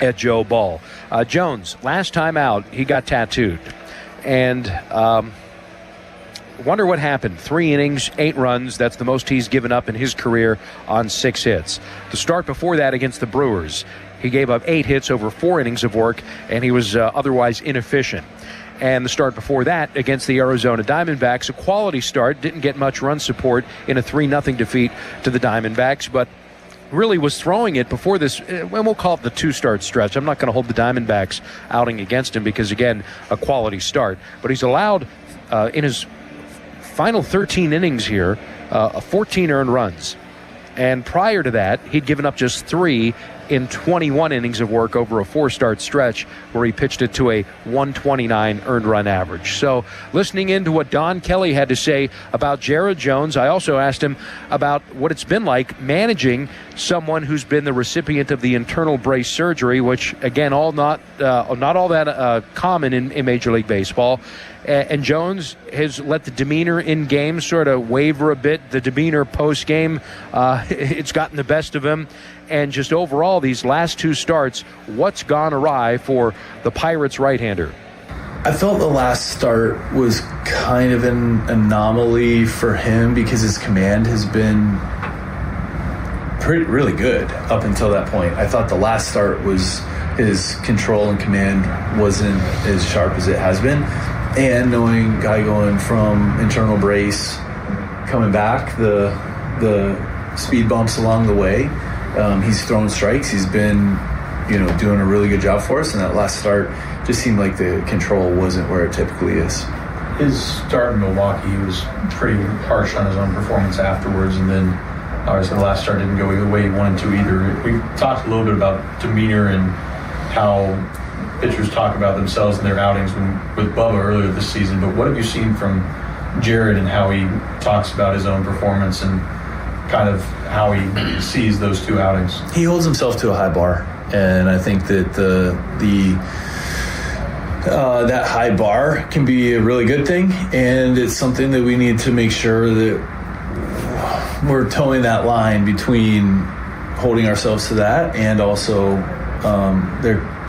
at Joe Ball. Jones, last time out, he got tattooed, and wonder what happened. 3 innings, 8 runs. That's the most he's given up in his career on 6 hits. The start before that against the Brewers, he gave up 8 hits over 4 innings of work, and he was otherwise inefficient. And the start before that against the Arizona Diamondbacks, a quality start, didn't get much run support in a 3-0 defeat to the Diamondbacks, but really was throwing it before this, and we'll call it the 2-start stretch. I'm not going to hold the Diamondbacks outing against him because, again, a quality start. But he's allowed in his final 13 innings here, 14 earned runs. And prior to that, he'd given up just 3 in 21 innings of work over a 4-start stretch where he pitched it to a 129 earned run average. So listening into what Don Kelly had to say about Jared Jones, I also asked him about what it's been like managing someone who's been the recipient of the internal brace surgery, which, again, not all that common in Major League Baseball. And Jones has let the demeanor in game sort of waver a bit. The demeanor post-game, it's gotten the best of him. And just overall, these last 2 starts, what's gone awry for the Pirates right-hander? I felt the last start was kind of an anomaly for him because his command has been really good up until that point. I thought the last start was his control and command wasn't as sharp as it has been. And knowing guy going from internal brace, coming back, the speed bumps along the way, he's thrown strikes. He's been, doing a really good job for us. And that last start just seemed like the control wasn't where it typically is. His start in Milwaukee, he was pretty harsh on his own performance afterwards. And then obviously the last start didn't go the way he wanted to either. We talked a little bit about demeanor and how pitchers talk about themselves and their outings with Bubba earlier this season. But what have you seen from Jared and how he talks about his own performance and kind of how he sees those 2 outings? He holds himself to a high bar, and I think that that high bar can be a really good thing, and it's something that we need to make sure that we're towing that line between holding ourselves to that and also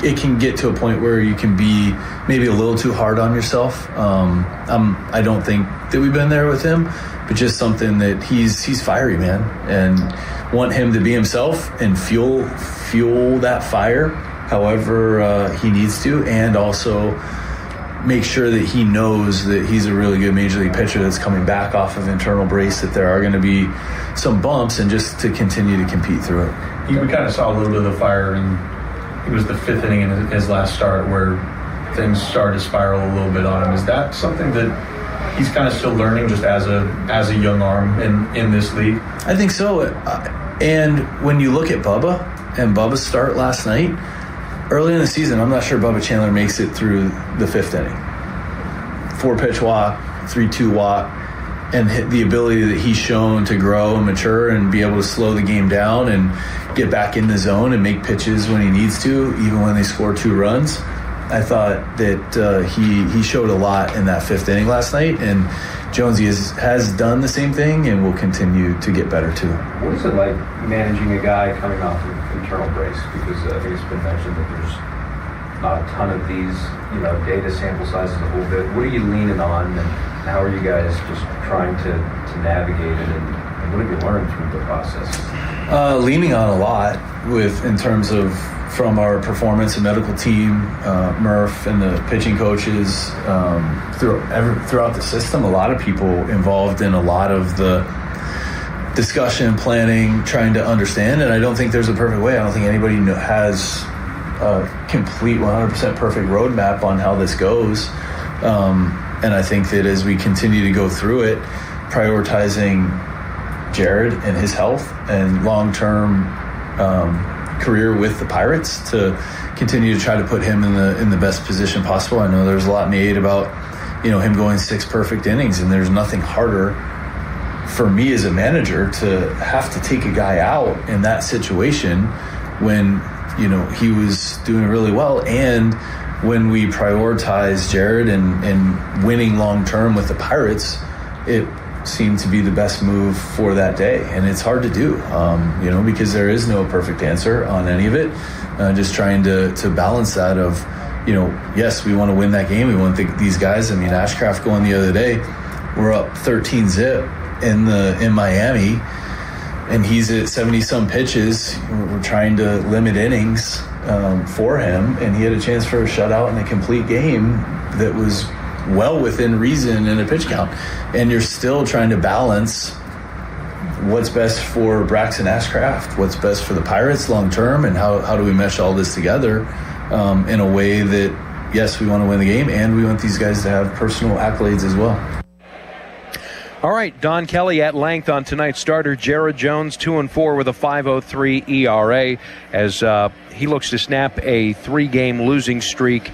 it can get to a point where you can be maybe a little too hard on yourself. I don't think that we've been there with him, but just something that he's fiery, man, and want him to be himself and fuel that fire however he needs to, and also make sure that he knows that he's a really good Major League pitcher that's coming back off of internal brace, that there are going to be some bumps, and just to continue to compete through it. We kind of saw a little bit of the fire, and it was the 5th inning in his last start where things started to spiral a little bit on him. Is that something that he's kind of still learning just as a young arm in this league? I think so. And when you look at Bubba and Bubba's start last night, early in the season, I'm not sure Bubba Chandler makes it through the 5th inning. 4-pitch walk, 3-2 walk, and the ability that he's shown to grow and mature and be able to slow the game down and get back in the zone and make pitches when he needs to, even when they score 2 runs. I thought that he showed a lot in that 5th inning last night, and Jonesy has done the same thing and will continue to get better too. What is it like managing a guy coming off of internal brace? Because I think it's been mentioned that there's not a ton of these, data sample sizes a little bit. What are you leaning on, and how are you guys just trying to navigate it, and what have you learned through the process? Leaning on a lot in terms of from our performance and medical team, Murph and the pitching coaches, throughout the system. A lot of people involved in a lot of the discussion, planning, trying to understand. And I don't think there's a perfect way. I don't think anybody has a complete 100% perfect roadmap on how this goes. And I think that as we continue to go through it, prioritizing Jared and his health and long-term career with the Pirates to continue to try to put him in the best position possible. I know there's a lot made about him going 6 perfect innings, and there's nothing harder for me as a manager to have to take a guy out in that situation when he was doing really well, and when we prioritize Jared and winning long-term with the Pirates, it seemed to be the best move for that day. And it's hard to do, because there is no perfect answer on any of it. Just trying to balance that of, yes, we want to win that game. We want these guys. I mean, Ashcraft going the other day, we're up 13-0 in Miami, and he's at 70-some pitches. We're trying to limit innings for him, and he had a chance for a shutout in a complete game that was well within reason in a pitch count. And you're still trying to balance what's best for Braxton Ashcraft, what's best for the Pirates long term, and how do we mesh all this together in a way that, yes, we want to win the game, and we want these guys to have personal accolades as well. All right, Don Kelly at length on tonight's starter. Jared Jones, 2-4 with a 5.03 ERA as he looks to snap a 3-game losing streak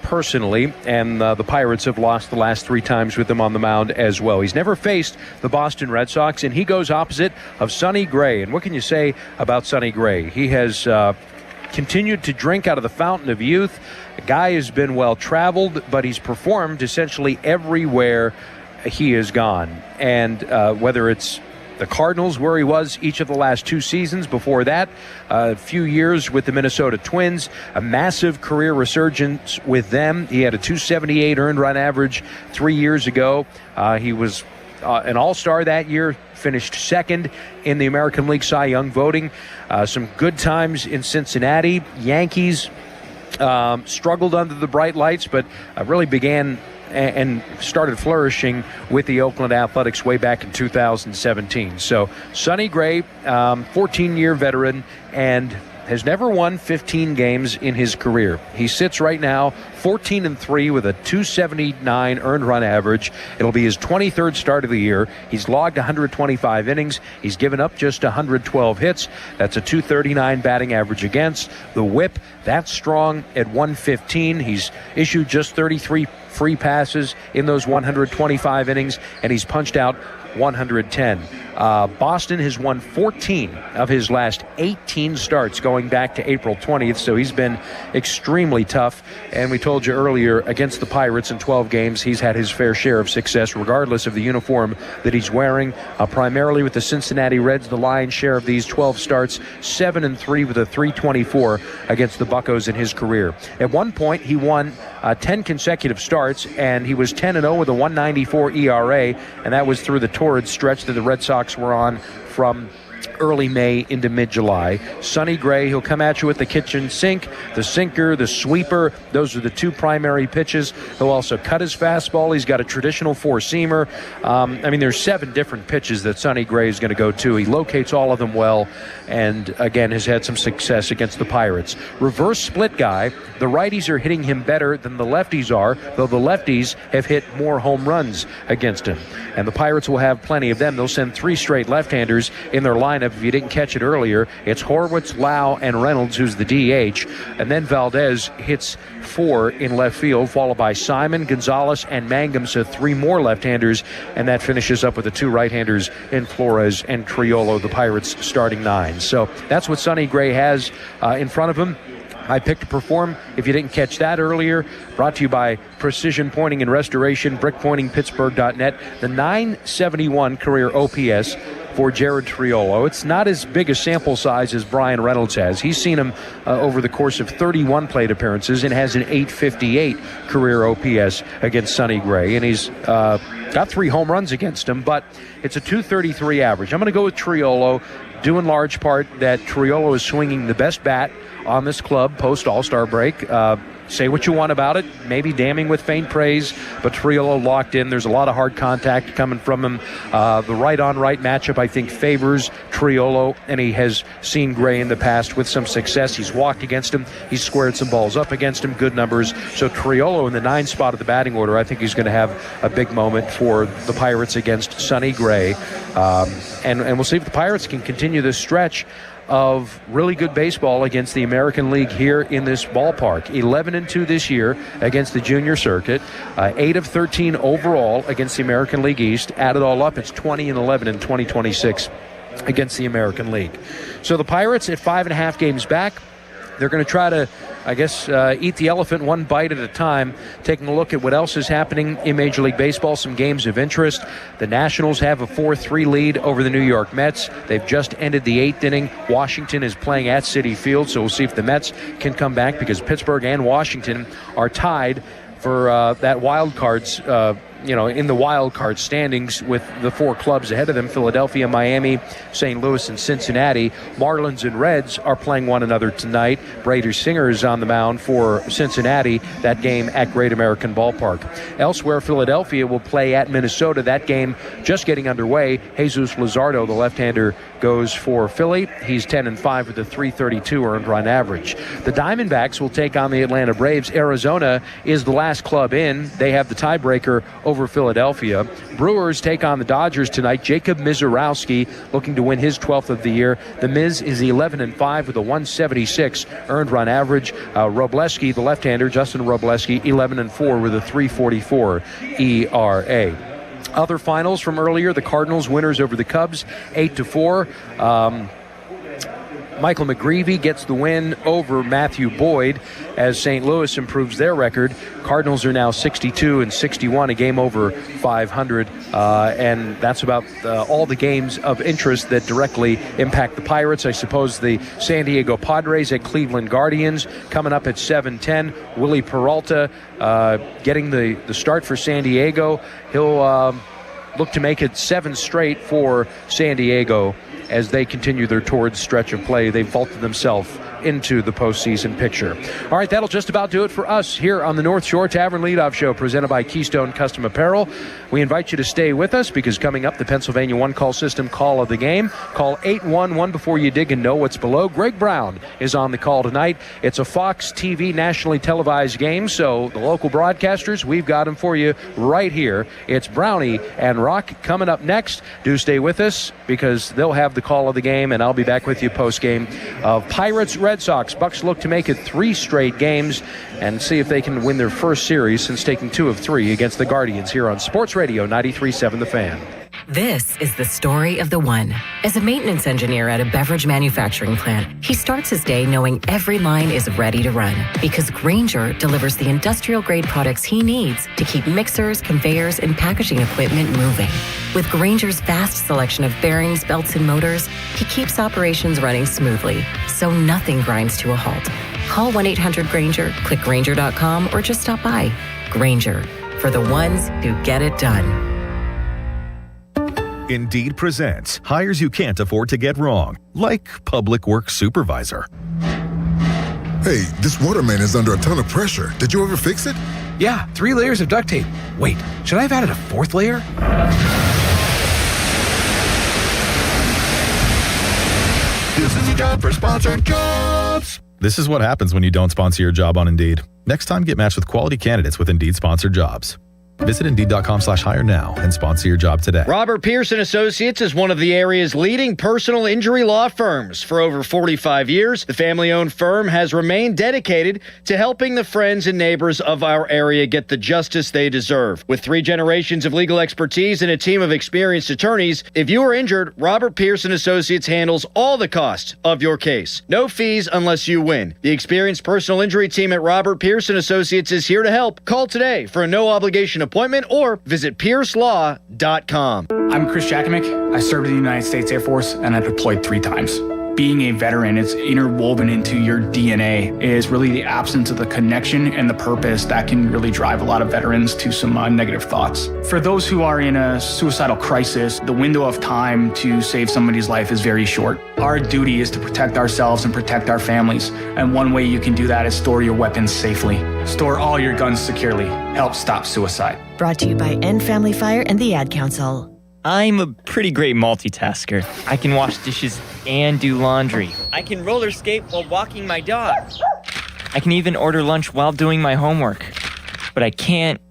personally, and the Pirates have lost the last 3 times with him on the mound as well. He's never faced the Boston Red Sox, and he goes opposite of Sonny Gray. And what can you say about Sonny Gray? He has continued to drink out of the fountain of youth. The guy has been well-traveled, but he's performed essentially everywhere he has gone. And whether it's the Cardinals, where he was each of the last 2 seasons, before that, a few years with the Minnesota Twins, a massive career resurgence with them. He had a 278 earned run average 3 years ago. He was an all-star that year, finished second in the American League Cy Young voting. Some good times in Cincinnati. Yankees struggled under the bright lights, but really began and started flourishing with the Oakland Athletics way back in 2017. So Sonny Gray, 14-year veteran, and has never won 15 games in his career. He sits right now 14-3 with a 279 earned run average. It'll be his 23rd start of the year. He's logged 125 innings. He's given up just 112 hits. That's a 239 batting average against. The whip, that's strong at 115. He's issued just 33 free passes in those 125 innings, and he's punched out 110. Boston has won 14 of his last 18 starts going back to April 20th, so he's been extremely tough. And we told you earlier, against the Pirates in 12 games, he's had his fair share of success, regardless of the uniform that he's wearing. Primarily with the Cincinnati Reds, the lion's share of these 12 starts, 7-3 with a 324 against the Buccos in his career. At one point, he won 10 consecutive starts, and he was 10-0 with a 194 ERA, and that was through the torrid stretch that the Red Sox were on from early May into mid-July. Sonny Gray, he'll come at you with the kitchen sink, the sinker, the sweeper. Those are the 2 primary pitches. He'll also cut his fastball. He's got a traditional 4-seamer. There's 7 different pitches that Sonny Gray is going to go to. He locates all of them well, and again has had some success against the Pirates. Reverse split guy. The righties are hitting him better than the lefties are, though the lefties have hit more home runs against him. And the Pirates will have plenty of them. They'll send 3 straight left-handers in their lineup. If you didn't catch it earlier, it's Horwitz, Lau, and Reynolds, who's the DH. And then Valdez hits 4 in left field, followed by Simon, Gonzalez, and Mangum, so 3 more left-handers. And that finishes up with the 2 right-handers in Flores and Triolo, the Pirates' starting 9. So that's what Sonny Gray has in front of him. I picked to perform. If you didn't catch that earlier, brought to you by Precision Pointing and Restoration, brickpointingpittsburgh.net. The 971 career OPS for Jared Triolo. It's not as big a sample size as Brian Reynolds has. He's seen him over the course of 31 plate appearances and has an 858 career OPS against Sonny Gray. And he's got 3 home runs against him, but it's a 233 average. I'm going to go with Triolo, due in large part that Triolo is swinging the best bat on this club post All-Star break. Say what you want about it, maybe damning with faint praise, but Triolo locked in. There's a lot of hard contact coming from him. The right-on-right matchup, I think, favors Triolo, and he has seen Gray in the past with some success. He's walked against him. He's squared some balls up against him, good numbers. So Triolo in the 9 spot of the batting order, I think he's going to have a big moment for the Pirates against Sonny Gray. And we'll see if the Pirates can continue this stretch of really good baseball against the American League here in this ballpark. 11-2 this year against the junior circuit, 8 of 13 overall against the American League East. Add it all up, it's 20-11 in 2026 against the American League. So the Pirates at 5.5 games back. They're going to try to, eat the elephant one bite at a time, taking a look at what else is happening in Major League Baseball, some games of interest. The Nationals have a 4-3 lead over the New York Mets. They've just ended the 8th inning. Washington is playing at Citi Field, so we'll see if the Mets can come back, because Pittsburgh and Washington are tied for that wild cards, in the wild card standings with the 4 clubs ahead of them: Philadelphia, Miami, St. Louis, and Cincinnati. Marlins and Reds are playing one another tonight. Brady Singer is on the mound for Cincinnati. That game at Great American Ballpark. Elsewhere, Philadelphia will play at Minnesota. That game just getting underway. Jesus Luzardo, the left-hander, goes for Philly. He's 10-5 with a 332 earned run average. The Diamondbacks will take on the Atlanta Braves. Arizona is the last club in. They have the tiebreaker over over Philadelphia. Brewers take on the Dodgers tonight. Jacob Mizorowski looking to win his 12th of the year. The Miz is 11-5 with a 176 earned run average. Robleski, the left-hander, Justin Robleski, 11-4 with a 3.44 ERA. Other finals from earlier, the Cardinals winners over the Cubs, 8-4. Michael McGreevy gets the win over Matthew Boyd as St. Louis improves their record. Cardinals are now 62-61, a game over 500, and that's about all the games of interest that directly impact the Pirates. I suppose the San Diego Padres at Cleveland Guardians coming up at 7:10. Willie Peralta getting the start for San Diego. He'll look to make it 7 straight for San Diego as they continue their torrid stretch of play. They've vaulted themselves into the postseason picture. All right, that'll just about do it for us here on the North Shore Tavern Leadoff Show, presented by Keystone Custom Apparel. We invite you to stay with us because coming up, the Pennsylvania One Call System Call of the Game. Call 811 before you dig and know what's below. Greg Brown is on the call tonight. It's a Fox TV nationally televised game, so the local broadcasters, we've got them for you right here. It's Brownie and Rock coming up next. Do stay with us because they'll have the call of the game, and I'll be back with you post-game of Pirates Red Sox. Bucks look to make it 3 straight games and see if they can win their first series since taking 2 of 3 against the Guardians here on Sports Radio 93.7 The Fan. This is the story of the one. As a maintenance engineer at a beverage manufacturing plant, he starts his day knowing every line is ready to run because Grainger delivers the industrial-grade products he needs to keep mixers, conveyors, and packaging equipment moving. With Grainger's vast selection of bearings, belts, and motors, he keeps operations running smoothly, so nothing grinds to a halt. Call 1-800-GRAINGER, click Grainger.com, or just stop by. Grainger, for the ones who get it done. Indeed presents hires you can't afford to get wrong, like public works supervisor. Hey, this waterman is under a ton of pressure. Did you ever fix it? Yeah, 3 layers of duct tape. Wait, should I have added a 4th layer? This is your job for sponsored jobs. This is what happens when you don't sponsor your job on Indeed. Next time, get matched with quality candidates with Indeed sponsored jobs. Visit Indeed.com/hire now and sponsor your job today. Robert Pierce & Associates is one of the area's leading personal injury law firms. For over 45 years, the family-owned firm has remained dedicated to helping the friends and neighbors of our area get the justice they deserve. With 3 generations of legal expertise and a team of experienced attorneys, if you are injured, Robert Pierce & Associates handles all the costs of your case. No fees unless you win. The experienced personal injury team at Robert Pierce & Associates is here to help. Call today for a no-obligation appointment or visit piercelaw.com. I'm Chris Jakovic. I served in the United States Air Force and I deployed 3 times. Being a veteran, it's interwoven into your DNA, is really the absence of the connection and the purpose that can really drive a lot of veterans to some negative thoughts. For those who are in a suicidal crisis, the window of time to save somebody's life is very short. Our duty is to protect ourselves and protect our families. And one way you can do that is store your weapons safely. Store all your guns securely. Help stop suicide. Brought to you by End Family Fire and the Ad Council. I'm a pretty great multitasker. I can wash dishes and do laundry. I can roller skate while walking my dog. I can even order lunch while doing my homework. But I can't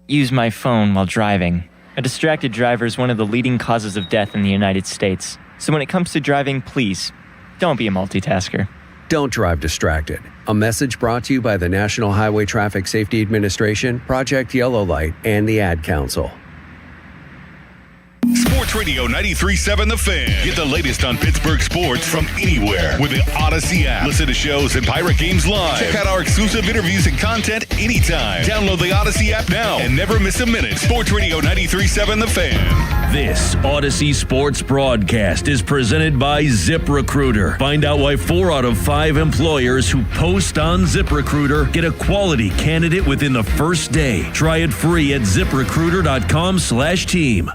use my phone while driving. A distracted driver is one of the leading causes of death in the United States. So when it comes to driving, please, don't be a multitasker. Don't drive distracted. A message brought to you by the National Highway Traffic Safety Administration, Project Yellow Light, and the Ad Council. Sports Radio 93.7 The Fan. Get the latest on Pittsburgh sports from anywhere with the Odyssey app. Listen to shows and Pirate Games live. Check out our exclusive interviews and content anytime. Download the Odyssey app now and never miss a minute. Sports Radio 93.7 The Fan. This Odyssey Sports broadcast is presented by ZipRecruiter. Find out why 4 out of 5 employers who post on ZipRecruiter get a quality candidate within the first day. Try it free at ZipRecruiter.com/team.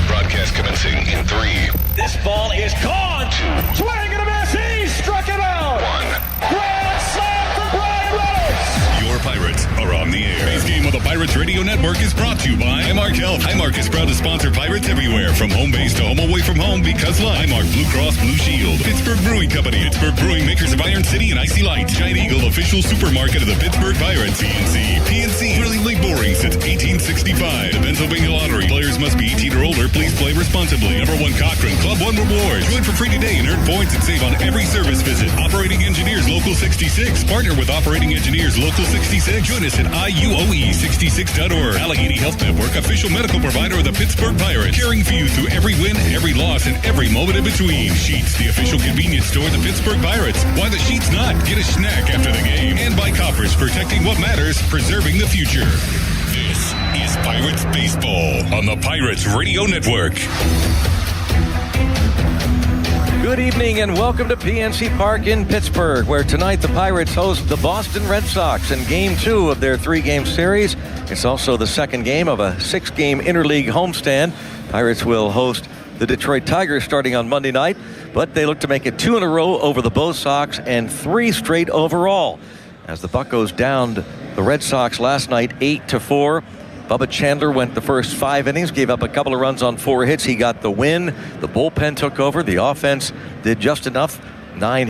Broadcast commencing in 3. This ball is gone. 2. Swing and a miss. He struck it out. 1. Grand slam for Brian Reynolds. Your Pirates are on the air. Base game of the Pirates Radio Network is brought to you by Highmark Health. Highmark is proud to sponsor Pirates everywhere, from home base to home away from home, because love. Highmark Blue Cross Blue Shield. Pittsburgh Brewing Company. Pittsburgh Brewing, makers of Iron City and Icy Light. Giant Eagle, official supermarket of the Pittsburgh Pirates. PNC, brilliantly boring since 1865. The Pennsylvania Lottery. Players must be 18 or older. Please play responsibly. Number 1 Cochrane, Club 1 Rewards. Join for free today and earn points and save on every service visit. Operating Engineers Local 66. Partner with Operating Engineers Local 66. Join us at IUOE66.org. Allegheny Health Network, official medical provider of the Pittsburgh Pirates. Caring for you through every win, every loss, and every moment in between. Sheets, the official convenience store of the Pittsburgh Pirates. Why the Sheets not? Get a snack after the game. And by Koppers, protecting what matters, preserving the future. This is Pirates Baseball on the Pirates Radio Network. Good evening and welcome to PNC Park in Pittsburgh, where tonight the Pirates host the Boston Red Sox in Game 2 of their 3-game series. It's also the second game of a 6-game interleague homestand. Pirates will host the Detroit Tigers starting on Monday night, but they look to make it 2 in a row over the Bo Sox and 3 straight overall. As the Buccos downed the Red Sox last night 8-4. Bubba Chandler went the first 5 innings, gave up a couple of runs on 4 hits. He got the win. The bullpen took over. The offense did just enough. 9